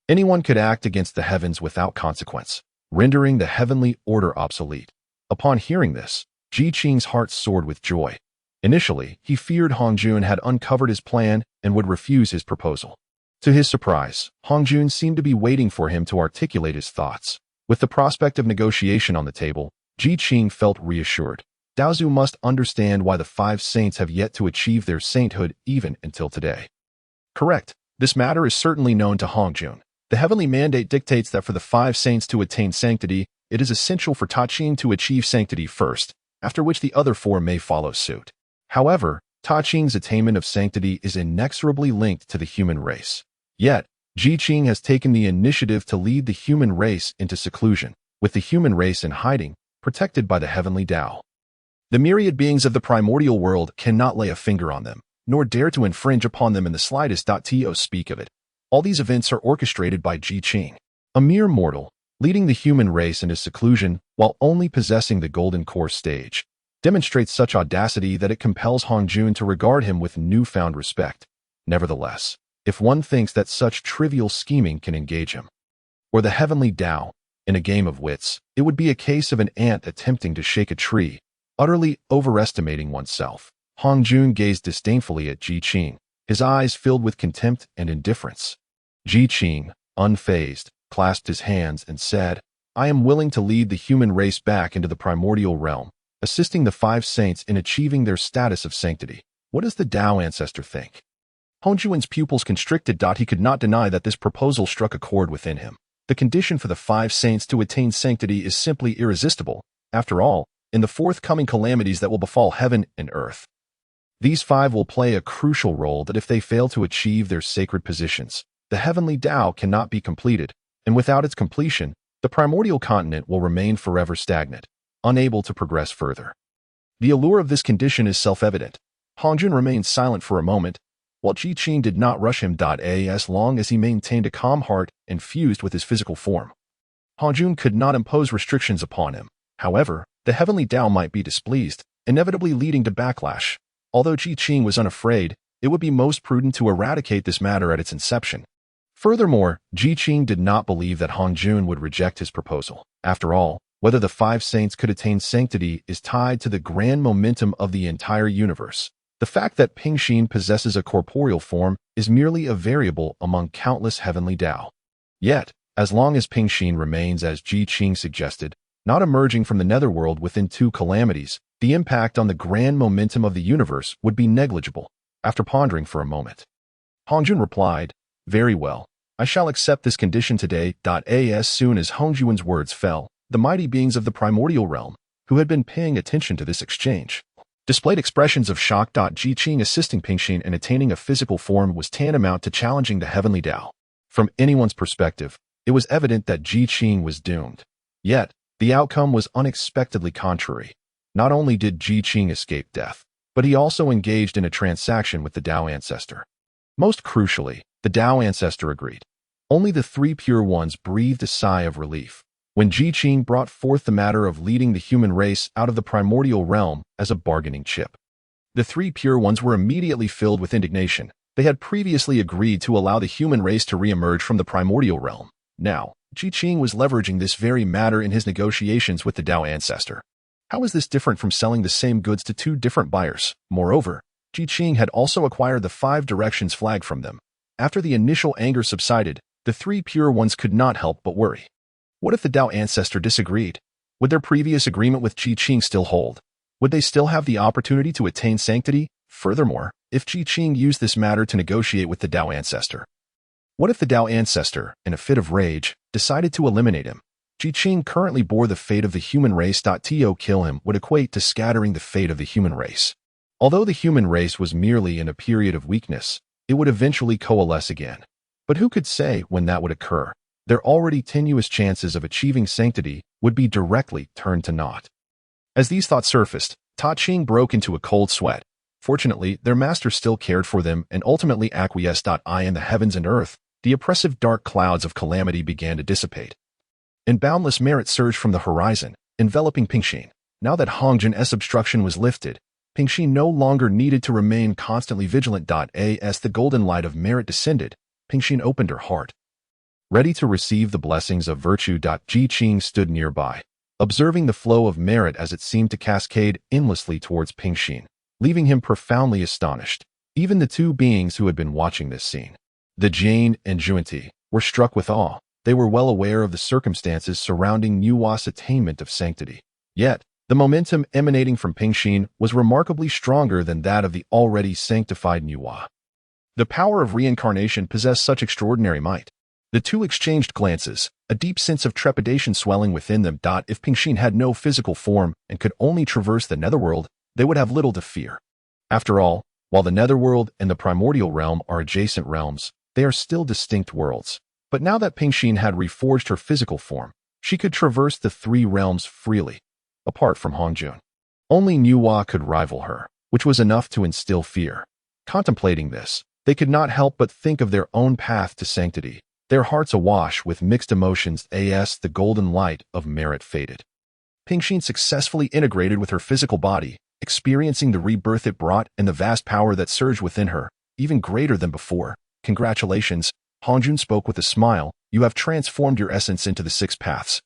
anyone could act against the heavens without consequence, rendering the heavenly order obsolete. Upon hearing this, Ji Qing's heart soared with joy. Initially, he feared Hongjun had uncovered his plan and would refuse his proposal. To his surprise, Hongjun seemed to be waiting for him to articulate his thoughts. With the prospect of negotiation on the table, Ji Qing felt reassured. Daozu must understand why the 5 saints have yet to achieve their sainthood even until today. Correct. This matter is certainly known to Hongjun. The heavenly mandate dictates that for the 5 saints to attain sanctity, it is essential for Qing to achieve sanctity first, after which the other 4 may follow suit. However, Qing's attainment of sanctity is inexorably linked to the human race. Yet, Ji Qing has taken the initiative to lead the human race into seclusion, with the human race in hiding, protected by the heavenly Tao. The myriad beings of the primordial world cannot lay a finger on them, nor dare to infringe upon them in the slightest. To speak of it, all these events are orchestrated by Ji Qing, a mere mortal, leading the human race into seclusion while only possessing the golden core stage, demonstrates such audacity that it compels Hongjun to regard him with newfound respect. Nevertheless, if one thinks that such trivial scheming can engage him, or the heavenly Tao, in a game of wits, it would be a case of an ant attempting to shake a tree, utterly overestimating oneself. Hongjun gazed disdainfully at Ji Qing, his eyes filled with contempt and indifference. Ji Qing, unfazed, clasped his hands and said, I am willing to lead the human race back into the primordial realm, assisting the 5 saints in achieving their status of sanctity. What does the Tao ancestor think? Hongjun's pupils constricted. He could not deny that this proposal struck a chord within him. The condition for the 5 saints to attain sanctity is simply irresistible. After all, in the forthcoming calamities that will befall heaven and earth. These 5 will play a crucial role that if they fail to achieve their sacred positions, the heavenly Tao cannot be completed, and without its completion, the primordial continent will remain forever stagnant, unable to progress further. The allure of this condition is self-evident. Hongjun remained silent for a moment, while Qing did not rush him. As long as he maintained a calm heart and fused with his physical form. Hongjun could not impose restrictions upon him. However, the heavenly Tao might be displeased, inevitably leading to backlash. Although Qing was unafraid, it would be most prudent to eradicate this matter at its inception. Furthermore, Qing did not believe that Hongjun would reject his proposal. After all, whether the 5 saints could attain sanctity is tied to the grand momentum of the entire universe. The fact that Pingxin possesses a corporeal form is merely a variable among countless heavenly Tao. Yet, as long as Pingxin remains as Qing suggested, not emerging from the netherworld within 2 calamities, the impact on the grand momentum of the universe would be negligible. After pondering for a moment, Hongjun replied, "Very well. I shall accept this condition today." As soon as Hongjun's words fell, the mighty beings of the primordial realm, who had been paying attention to this exchange, displayed expressions of shock. Qing assisting Pingxin in attaining a physical form was tantamount to challenging the heavenly Tao. From anyone's perspective, it was evident that Qing was doomed. Yet, the outcome was unexpectedly contrary. Not only did Qing escape death, but he also engaged in a transaction with the Tao Ancestor. Most crucially, the Tao Ancestor agreed. Only the 3 pure ones breathed a sigh of relief when Qing brought forth the matter of leading the human race out of the primordial realm as a bargaining chip. The 3 pure ones were immediately filled with indignation. They had previously agreed to allow the human race to re-emerge from the primordial realm. Now, Qing was leveraging this very matter in his negotiations with the Tao Ancestor. How is this different from selling the same goods to 2 different buyers? Moreover, Qing had also acquired the 5 directions flag from them. After the initial anger subsided, the 3 pure ones could not help but worry. What if the Tao Ancestor disagreed? Would their previous agreement with Qing still hold? Would they still have the opportunity to attain sanctity? Furthermore, if Qing used this matter to negotiate with the Tao Ancestor, what if the Tao Ancestor, in a fit of rage, decided to eliminate him? Qing currently bore the fate of the human race. To kill him would equate to scattering the fate of the human race. Although the human race was merely in a period of weakness, it would eventually coalesce again. But who could say when that would occur? Their already tenuous chances of achieving sanctity would be directly turned to naught. As these thoughts surfaced, Qing broke into a cold sweat. Fortunately, their master still cared for them and ultimately acquiesced. In the heavens and earth, the oppressive dark clouds of calamity began to dissipate. And boundless merit surged from the horizon, enveloping Pingxin. Now that Hongjun's obstruction was lifted, Pingxin no longer needed to remain constantly vigilant. As the golden light of merit descended, Pingxin opened her heart, ready to receive the blessings of virtue. Qing stood nearby, observing the flow of merit as it seemed to cascade endlessly towards Pingxin, leaving him profoundly astonished. Even the 2 beings who had been watching this scene, the Jane and Junti, were struck with awe. They were well aware of the circumstances surrounding Nuwa's attainment of sanctity. Yet, the momentum emanating from Pingxin was remarkably stronger than that of the already sanctified Nuwa. The power of reincarnation possessed such extraordinary might. The 2 exchanged glances, a deep sense of trepidation swelling within them. If Pingxin had no physical form and could only traverse the netherworld, they would have little to fear. After all, while the netherworld and the primordial realm are adjacent realms, they are still distinct worlds. But now that Pingxin had reforged her physical form, she could traverse the 3 realms freely, apart from Hongjun. Only Nuwa could rival her, which was enough to instill fear. Contemplating this, they could not help but think of their own path to sanctity, their hearts awash with mixed emotions as the golden light of merit faded. Pingxin successfully integrated with her physical body, experiencing the rebirth it brought and the vast power that surged within her, even greater than before. Congratulations, Hongjun spoke with a smile. You have transformed your essence into the 6 paths.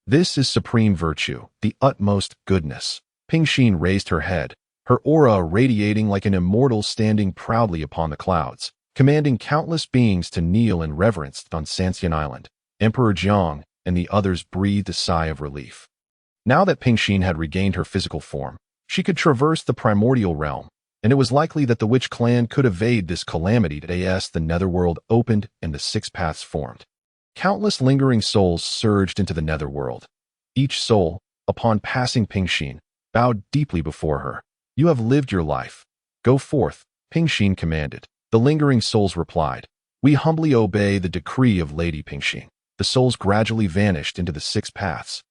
This is supreme virtue, the utmost goodness. Pingxin raised her head, her aura radiating like an immortal standing proudly upon the clouds, commanding countless beings to kneel in reverence on Sanqing Island. Emperor Jiang and the others breathed a sigh of relief. Now that Pingxin had regained her physical form, she could traverse the primordial realm, and it was likely that the witch clan could evade this calamity as the netherworld opened and the 6 paths formed. Countless lingering souls surged into the netherworld. Each soul, upon passing Pingxin, bowed deeply before her. "You have lived your life. Go forth," Pingxin commanded. The lingering souls replied, "We humbly obey the decree of Lady Pingxin." The souls gradually vanished into the six paths.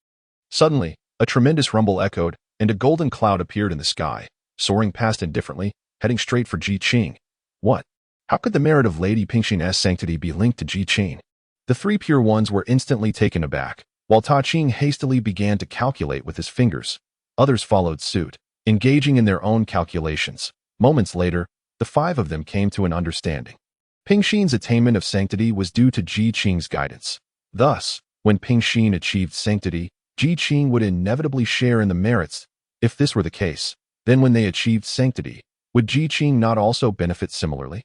Suddenly, a tremendous rumble echoed, and a golden cloud appeared in the sky, soaring past indifferently, heading straight for Qing. What? How could the merit of Lady Pingxin's sanctity be linked to Qing? The three pure ones were instantly taken aback, while Qing hastily began to calculate with his fingers. Others followed suit, engaging in their own calculations. Moments later, the five of them came to an understanding. Pingxin's attainment of sanctity was due to Qing's guidance. Thus, when Pingxin achieved sanctity, Qing would inevitably share in the merits. If this were the case, then when they achieved sanctity, would Qing not also benefit similarly?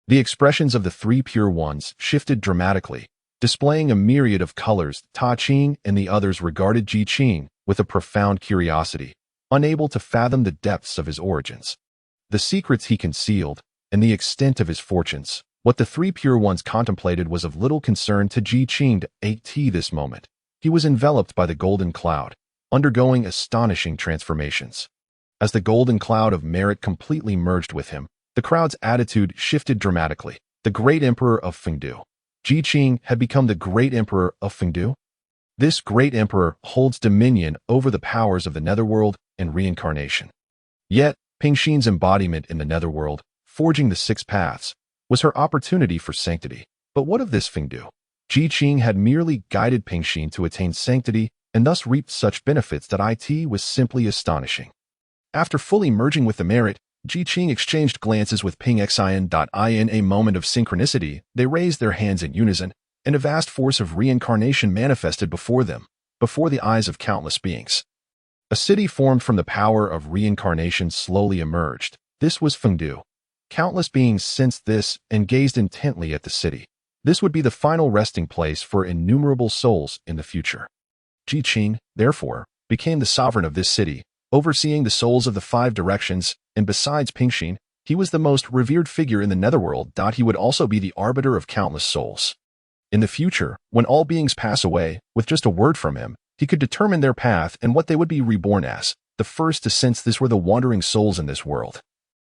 The expressions of the three pure ones shifted dramatically, displaying a myriad of colors. Qing and the others regarded Qing with a profound curiosity, unable to fathom the depths of his origins, the secrets he concealed, and the extent of his fortunes. What the three pure ones contemplated was of little concern to Qing at this moment. He was enveloped by the golden cloud, undergoing astonishing transformations. As the golden cloud of merit completely merged with him, the crowd's attitude shifted dramatically. The great emperor of Fengdu. Qing had become the great emperor of Fengdu? This great emperor holds dominion over the powers of the netherworld and reincarnation. Yet, Pingxin's embodiment in the netherworld, forging the six paths, was her opportunity for sanctity. But what of this Fengdu? Qing had merely guided Pingxin to attain sanctity and thus reaped such benefits that it was simply astonishing. After fully merging with the merit, Qing exchanged glances with Pingxin. In a moment of synchronicity, they raised their hands in unison, and a vast force of reincarnation manifested before them, before the eyes of countless beings. A city formed from the power of reincarnation slowly emerged. This was Fengdu. Countless beings sensed this and gazed intently at the city. This would be the final resting place for innumerable souls in the future. Qing, therefore, became the sovereign of this city, overseeing the souls of the five directions, and besides Pingxin, he was the most revered figure in the netherworld. He would also be the arbiter of countless souls. In the future, when all beings pass away, with just a word from him, he could determine their path and what they would be reborn as. The first to sense this were the wandering souls in this world.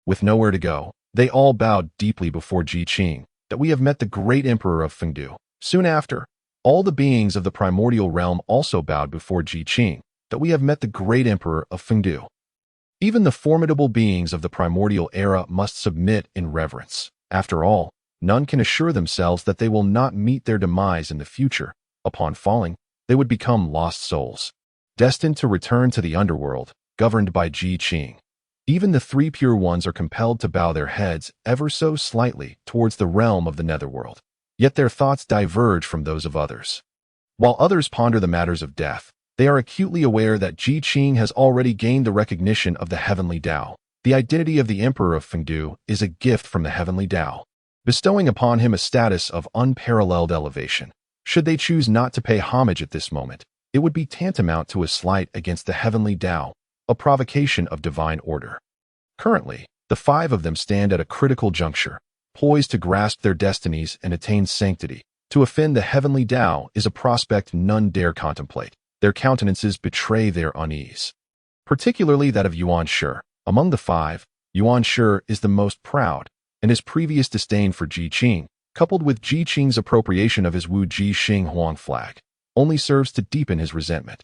With nowhere to go, they all bowed deeply before Qing, that we have met the great emperor of Fengdu. Soon after, all the beings of the primordial realm also bowed before Qing, that we have met the great emperor of Fengdu. Even the formidable beings of the primordial era must submit in reverence. After all, none can assure themselves that they will not meet their demise in the future. Upon falling, they would become lost souls, destined to return to the underworld, governed by Qing. Even the three pure ones are compelled to bow their heads ever so slightly towards the realm of the netherworld. Yet their thoughts diverge from those of others. While others ponder the matters of death, they are acutely aware that Qing has already gained the recognition of the heavenly Tao. The identity of the emperor of Fengdu is a gift from the heavenly Tao, bestowing upon him a status of unparalleled elevation. Should they choose not to pay homage at this moment, it would be tantamount to a slight against the heavenly Tao, a provocation of divine order. Currently, the five of them stand at a critical juncture, poised to grasp their destinies and attain sanctity. To offend the heavenly Tao is a prospect none dare contemplate. Their countenances betray their unease, particularly that of Yuan Shi. Among the five, Yuan Shi is the most proud, and his previous disdain for Qing, coupled with Qing's appropriation of his Wu Ji Xing Huang flag, only serves to deepen his resentment.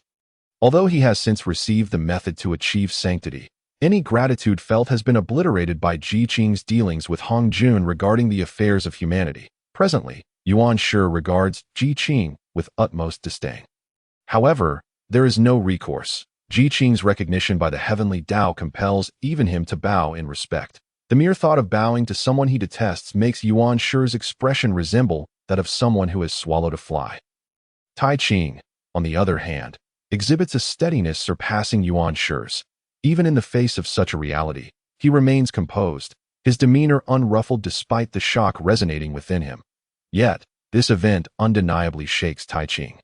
Although he has since received the method to achieve sanctity, any gratitude felt has been obliterated by Qing's dealings with Hong Jun regarding the affairs of humanity. Presently, Yuan Shi regards Qing with utmost disdain. However, there is no recourse. Qing's recognition by the heavenly Tao compels even him to bow in respect. The mere thought of bowing to someone he detests makes Yuan Shi's expression resemble that of someone who has swallowed a fly. Qing, on the other hand, exhibits a steadiness surpassing Yuan Shi's. Even in the face of such a reality, he remains composed, his demeanor unruffled despite the shock resonating within him. Yet, this event undeniably shakes Qing.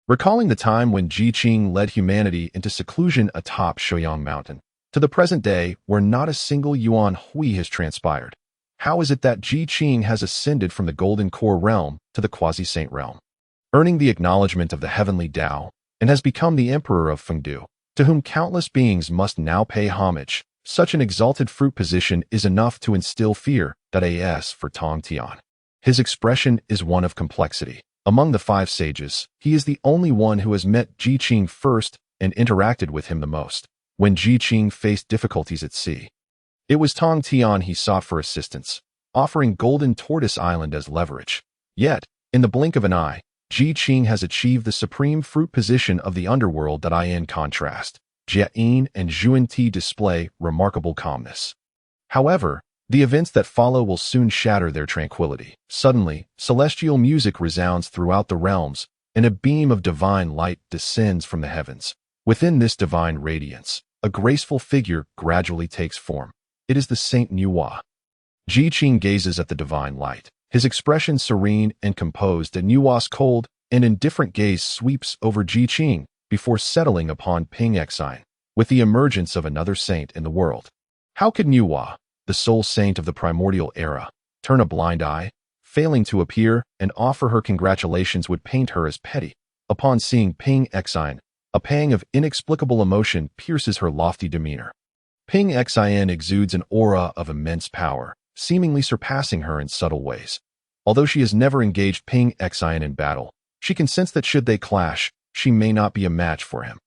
Recalling the time when Qing led humanity into seclusion atop Shouyang Mountain, to the present day where not a single Yuan Hui has transpired, how is it that Qing has ascended from the Golden Core realm to the Quasi-Saint realm? Earning the acknowledgement of the heavenly Tao, and has become the emperor of Fengdu, to whom countless beings must now pay homage. Such an exalted fruit position is enough to instill fear. As for Tong Tian, his expression is one of complexity. Among the five sages, he is the only one who has met Ji Qing first and interacted with him the most. When Ji Qing faced difficulties at sea, it was Tong Tian he sought for assistance, offering Golden Tortoise Island as leverage. Yet, in the blink of an eye, Ji Qing has achieved the supreme fruit position of the underworld. In contrast, Jiayin and Zhuan display remarkable calmness. However, the events that follow will soon shatter their tranquility. Suddenly, celestial music resounds throughout the realms, and a beam of divine light descends from the heavens. Within this divine radiance, a graceful figure gradually takes form. It is the Saint Nuwa. Ji Qing gazes at the divine light, his expression serene and composed. Nuwa's cold and indifferent gaze sweeps over Ji Qing before settling upon Ping Exine, with the emergence of another saint in the world. How could Nuwa, the sole saint of the primordial era, turn a blind eye? Failing to appear and offer her congratulations would paint her as petty. Upon seeing Ping Exine, a pang of inexplicable emotion pierces her lofty demeanor. Ping Exine exudes an aura of immense power, seemingly surpassing her in subtle ways. Although she has never engaged Ping Exine in battle, she can sense that should they clash, she may not be a match for him.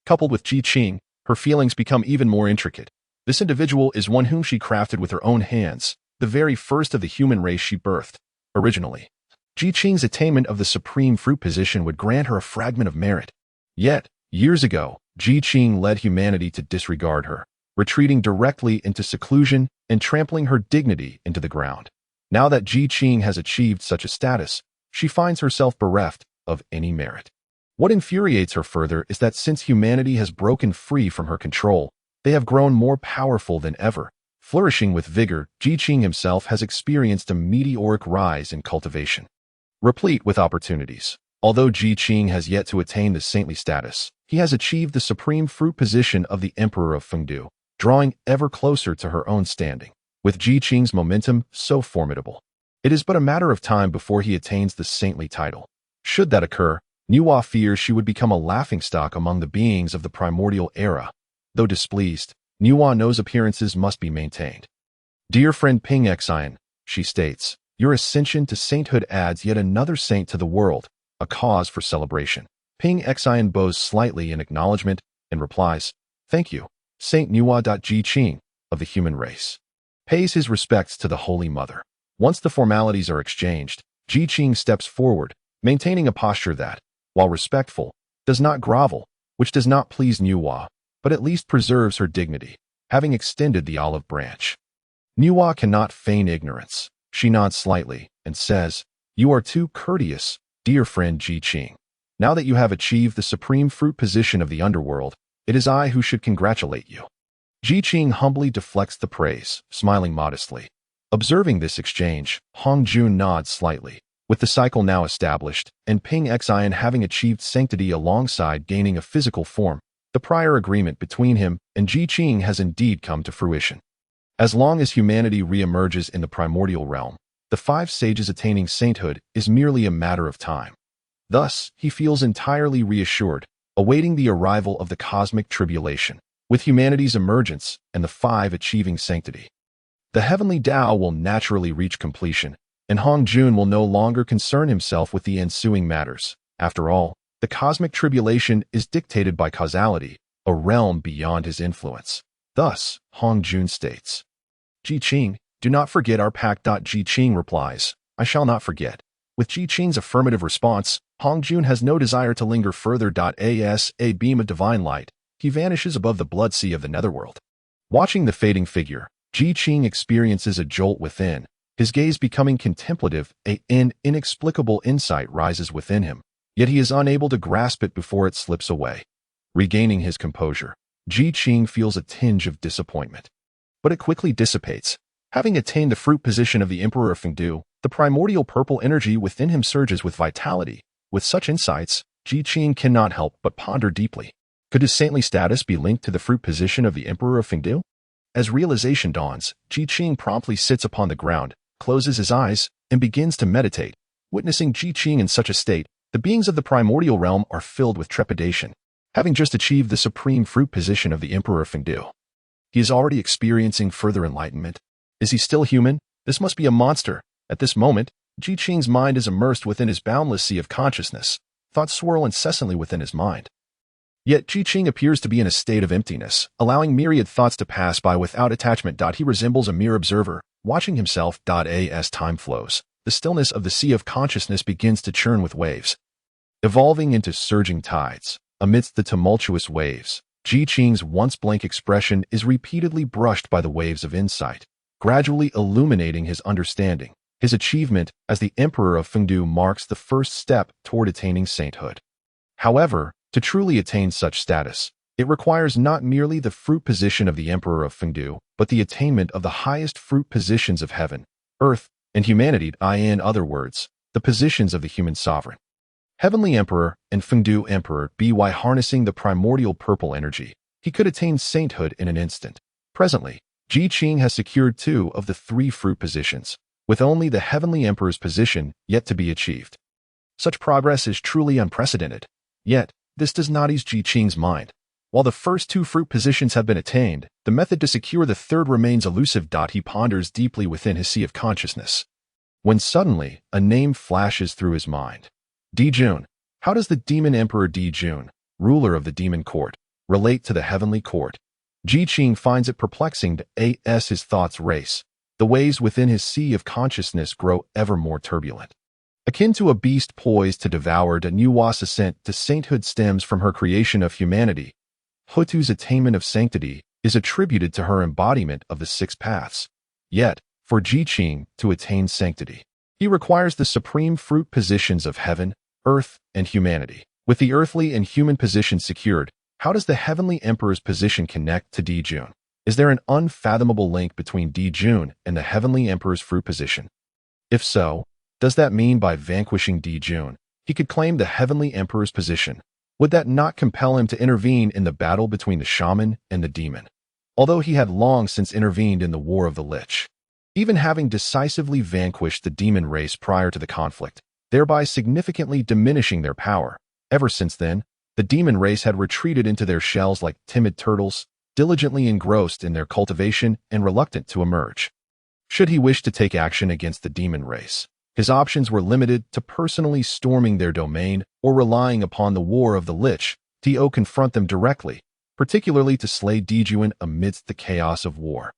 Coupled with Ji Qing, her feelings become even more intricate. This individual is one whom she crafted with her own hands, the very first of the human race she birthed. Originally, Ji Qing's attainment of the supreme fruit position would grant her a fragment of merit. Yet, years ago, Ji Qing led humanity to disregard her, retreating directly into seclusion and trampling her dignity into the ground. Now that Ji Qing has achieved such a status, she finds herself bereft of any merit. What infuriates her further is that since humanity has broken free from her control, they have grown more powerful than ever. Flourishing with vigor, Ji Qing himself has experienced a meteoric rise in cultivation, replete with opportunities. Although Ji Qing has yet to attain the saintly status, he has achieved the supreme fruit position of the emperor of Fengdu, drawing ever closer to her own standing. With Ji Qing's momentum so formidable, it is but a matter of time before he attains the saintly title. Should that occur, Nuwa fears she would become a laughingstock among the beings of the primordial era. Though displeased, Nuwa knows appearances must be maintained. Dear friend Ping Exine, she states, your ascension to sainthood adds yet another saint to the world, a cause for celebration. Ping Exine bows slightly in acknowledgement and replies, thank you, Saint Nuwa. Ji Qing, of the human race, pays his respects to the Holy Mother. Once the formalities are exchanged, Ji Qing steps forward, maintaining a posture that, while respectful, does not grovel, which does not please Nuwa, but at least preserves her dignity, having extended the olive branch. Nuwa cannot feign ignorance. She nods slightly and says, you are too courteous, dear friend Ji Qing. Now that you have achieved the supreme fruit position of the underworld, it is I who should congratulate you. Ji Qing humbly deflects the praise, smiling modestly. Observing this exchange, Hong Jun nods slightly. With the cycle now established, and Ping Exine having achieved sanctity alongside gaining a physical form, the prior agreement between him and Ji Qing has indeed come to fruition. As long as humanity re-emerges in the primordial realm, the five sages attaining sainthood is merely a matter of time. Thus, he feels entirely reassured, awaiting the arrival of the cosmic tribulation, with humanity's emergence and the five achieving sanctity. The heavenly Tao will naturally reach completion, and Hong Jun will no longer concern himself with the ensuing matters. After all, the cosmic tribulation is dictated by causality, a realm beyond his influence. Thus, Hong Jun states, Ji Qing, do not forget our pact. Ji Qing replies, I shall not forget. With Ji Qing's affirmative response, Hong Jun has no desire to linger further. As a beam of divine light, he vanishes above the blood sea of the netherworld. Watching the fading figure, Ji Qing experiences a jolt within, his gaze becoming contemplative. An inexplicable insight rises within him, yet he is unable to grasp it before it slips away. Regaining his composure, Ji Qing feels a tinge of disappointment, but it quickly dissipates. Having attained the fruit position of the Emperor of Fengdu, the primordial purple energy within him surges with vitality. With such insights, Ji Qing cannot help but ponder deeply. Could his saintly status be linked to the fruit position of the Emperor of Fengdu? As realization dawns, Ji Qing promptly sits upon the ground, closes his eyes, and begins to meditate. Witnessing Ji Qing in such a state, The beings of the primordial realm are filled with trepidation, having just achieved the supreme fruit position of the Emperor Fengdu. He is already experiencing further enlightenment. Is he still human? This must be a monster. At this moment, Ji Qing's mind is immersed within his boundless sea of consciousness. Thoughts swirl incessantly within his mind. Yet Ji Qing appears to be in a state of emptiness, allowing myriad thoughts to pass by without attachment. He resembles a mere observer, watching himself. As time flows, the stillness of the sea of consciousness begins to churn with waves, evolving into surging tides. Amidst the tumultuous waves, Ji Qing's once blank expression is repeatedly brushed by the waves of insight, gradually illuminating his understanding. His achievement as the Emperor of Fengdu marks the first step toward attaining sainthood. However, to truly attain such status, it requires not merely the fruit position of the Emperor of Fengdu, but the attainment of the highest fruit positions of heaven, earth, and humanity. In other words, the positions of the human sovereign, Heavenly Emperor, and Fengdu Emperor. By harnessing the primordial purple energy, he could attain sainthood in an instant. Presently, Ji Qing has secured 2 of the 3 fruit positions, with only the Heavenly Emperor's position yet to be achieved. Such progress is truly unprecedented. Yet, this does not ease Ji Qing's mind. While the first 2 fruit positions have been attained, the method to secure the third remains elusive. He ponders deeply within his sea of consciousness, when suddenly a name flashes through his mind. Dijun. How does the demon emperor Dijun, ruler of the demon court, relate to the heavenly court? Ji Qing finds it perplexing as his thoughts race. The waves within his sea of consciousness grow ever more turbulent. Akin to a beast poised to devour, Nuwa's ascent to sainthood stems from her creation of humanity. Hutu's attainment of sanctity is attributed to her embodiment of the 6 paths. Yet, for Ji Qing to attain sanctity, he requires the supreme fruit positions of heaven, earth, and humanity. With the earthly and human positions secured, how does the Heavenly Emperor's position connect to Dijun? Is there an unfathomable link between Dijun and the Heavenly Emperor's fruit position? If so, does that mean by vanquishing Dijun, he could claim the Heavenly Emperor's position? Would that not compel him to intervene in the battle between the shaman and the demon? Although he had long since intervened in the War of the Lich, even having decisively vanquished the demon race prior to the conflict, thereby significantly diminishing their power. Ever since then, the demon race had retreated into their shells like timid turtles, diligently engrossed in their cultivation and reluctant to emerge. Should he wish to take action against the demon race, his options were limited to personally storming their domain or relying upon the War of the Lich to confront them directly, particularly to slay Dijun amidst the chaos of war.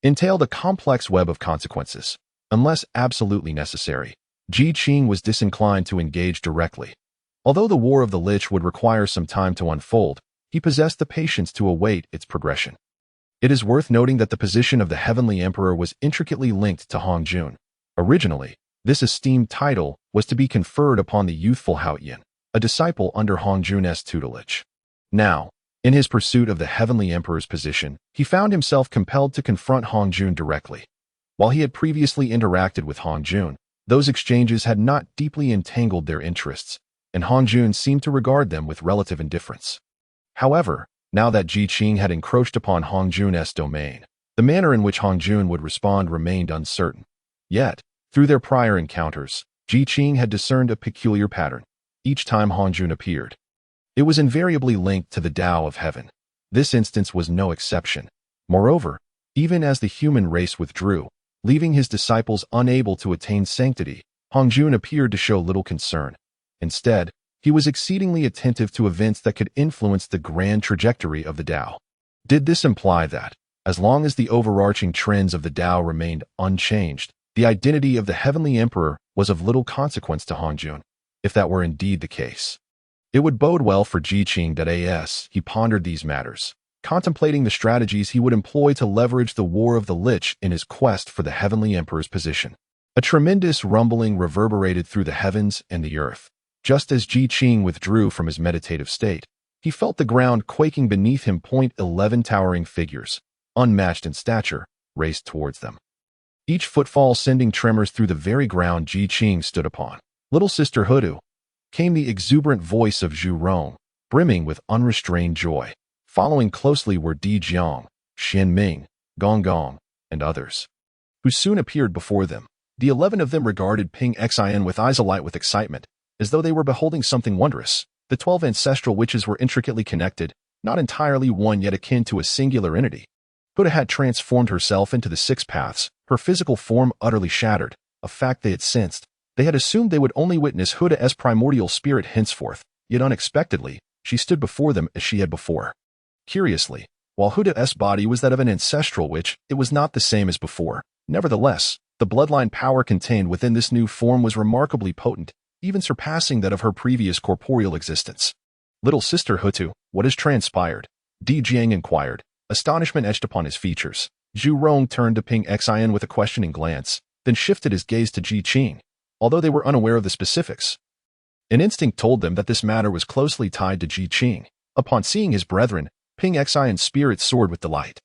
Entailed a complex web of consequences. Unless absolutely necessary, Ji Qing was disinclined to engage directly. Although the War of the Lich would require some time to unfold, he possessed the patience to await its progression. It is worth noting that the position of the Heavenly Emperor was intricately linked to Hongjun. Originally, this esteemed title was to be conferred upon the youthful Haoyan, a disciple under Hongjun's tutelage. Now, in his pursuit of the Heavenly Emperor's position, he found himself compelled to confront Hongjun directly. While he had previously interacted with Hongjun, those exchanges had not deeply entangled their interests, and Hongjun seemed to regard them with relative indifference. However, now that Ji Qing had encroached upon Hongjun's domain, the manner in which Hongjun would respond remained uncertain. Yet, through their prior encounters, Ji Qing had discerned a peculiar pattern. Each time Hongjun appeared, it was invariably linked to the Tao of Heaven. This instance was no exception. Moreover, even as the human race withdrew, leaving his disciples unable to attain sanctity, Hongjun appeared to show little concern. Instead, he was exceedingly attentive to events that could influence the grand trajectory of the Tao. Did this imply that, as long as the overarching trends of the Tao remained unchanged, the identity of the Heavenly Emperor was of little consequence to Hongjun? If that were indeed the case, it would bode well for Ji Qing. As he pondered these matters, contemplating the strategies he would employ to leverage the War of the Lich in his quest for the Heavenly Emperor's position. A tremendous rumbling reverberated through the heavens and the earth. Just as Ji Qing withdrew from his meditative state, he felt the ground quaking beneath him. 11 towering figures, unmatched in stature, raced towards them, each footfall sending tremors through the very ground Ji Qing stood upon. Little Sister Hudu, came the exuberant voice of Zhu Rong, brimming with unrestrained joy. Following closely were Di Jiang, Xian Ming, Gong Gong, and others, who soon appeared before them. The 11 of them regarded Ping Xin with eyes alight with excitement. as though they were beholding something wondrous. The 12 ancestral witches were intricately connected, not entirely one yet akin to a singular entity. Huda had transformed herself into the 6 paths, her physical form utterly shattered, a fact they had sensed. They had assumed they would only witness Huda's primordial spirit henceforth, yet unexpectedly, she stood before them as she had before. Curiously, while Huda's body was that of an ancestral witch, it was not the same as before. Nevertheless, the bloodline power contained within this new form was remarkably potent, even surpassing that of her previous corporeal existence. "Little sister Hutu, what has transpired?" Di Jiang inquired. Astonishment etched upon his features. Zhu Rong turned to Ping Xian with a questioning glance, then shifted his gaze to Ji Qing, although they were unaware of the specifics. An instinct told them that this matter was closely tied to Ji Qing. Upon seeing his brethren, Ping Xian's spirit soared with delight.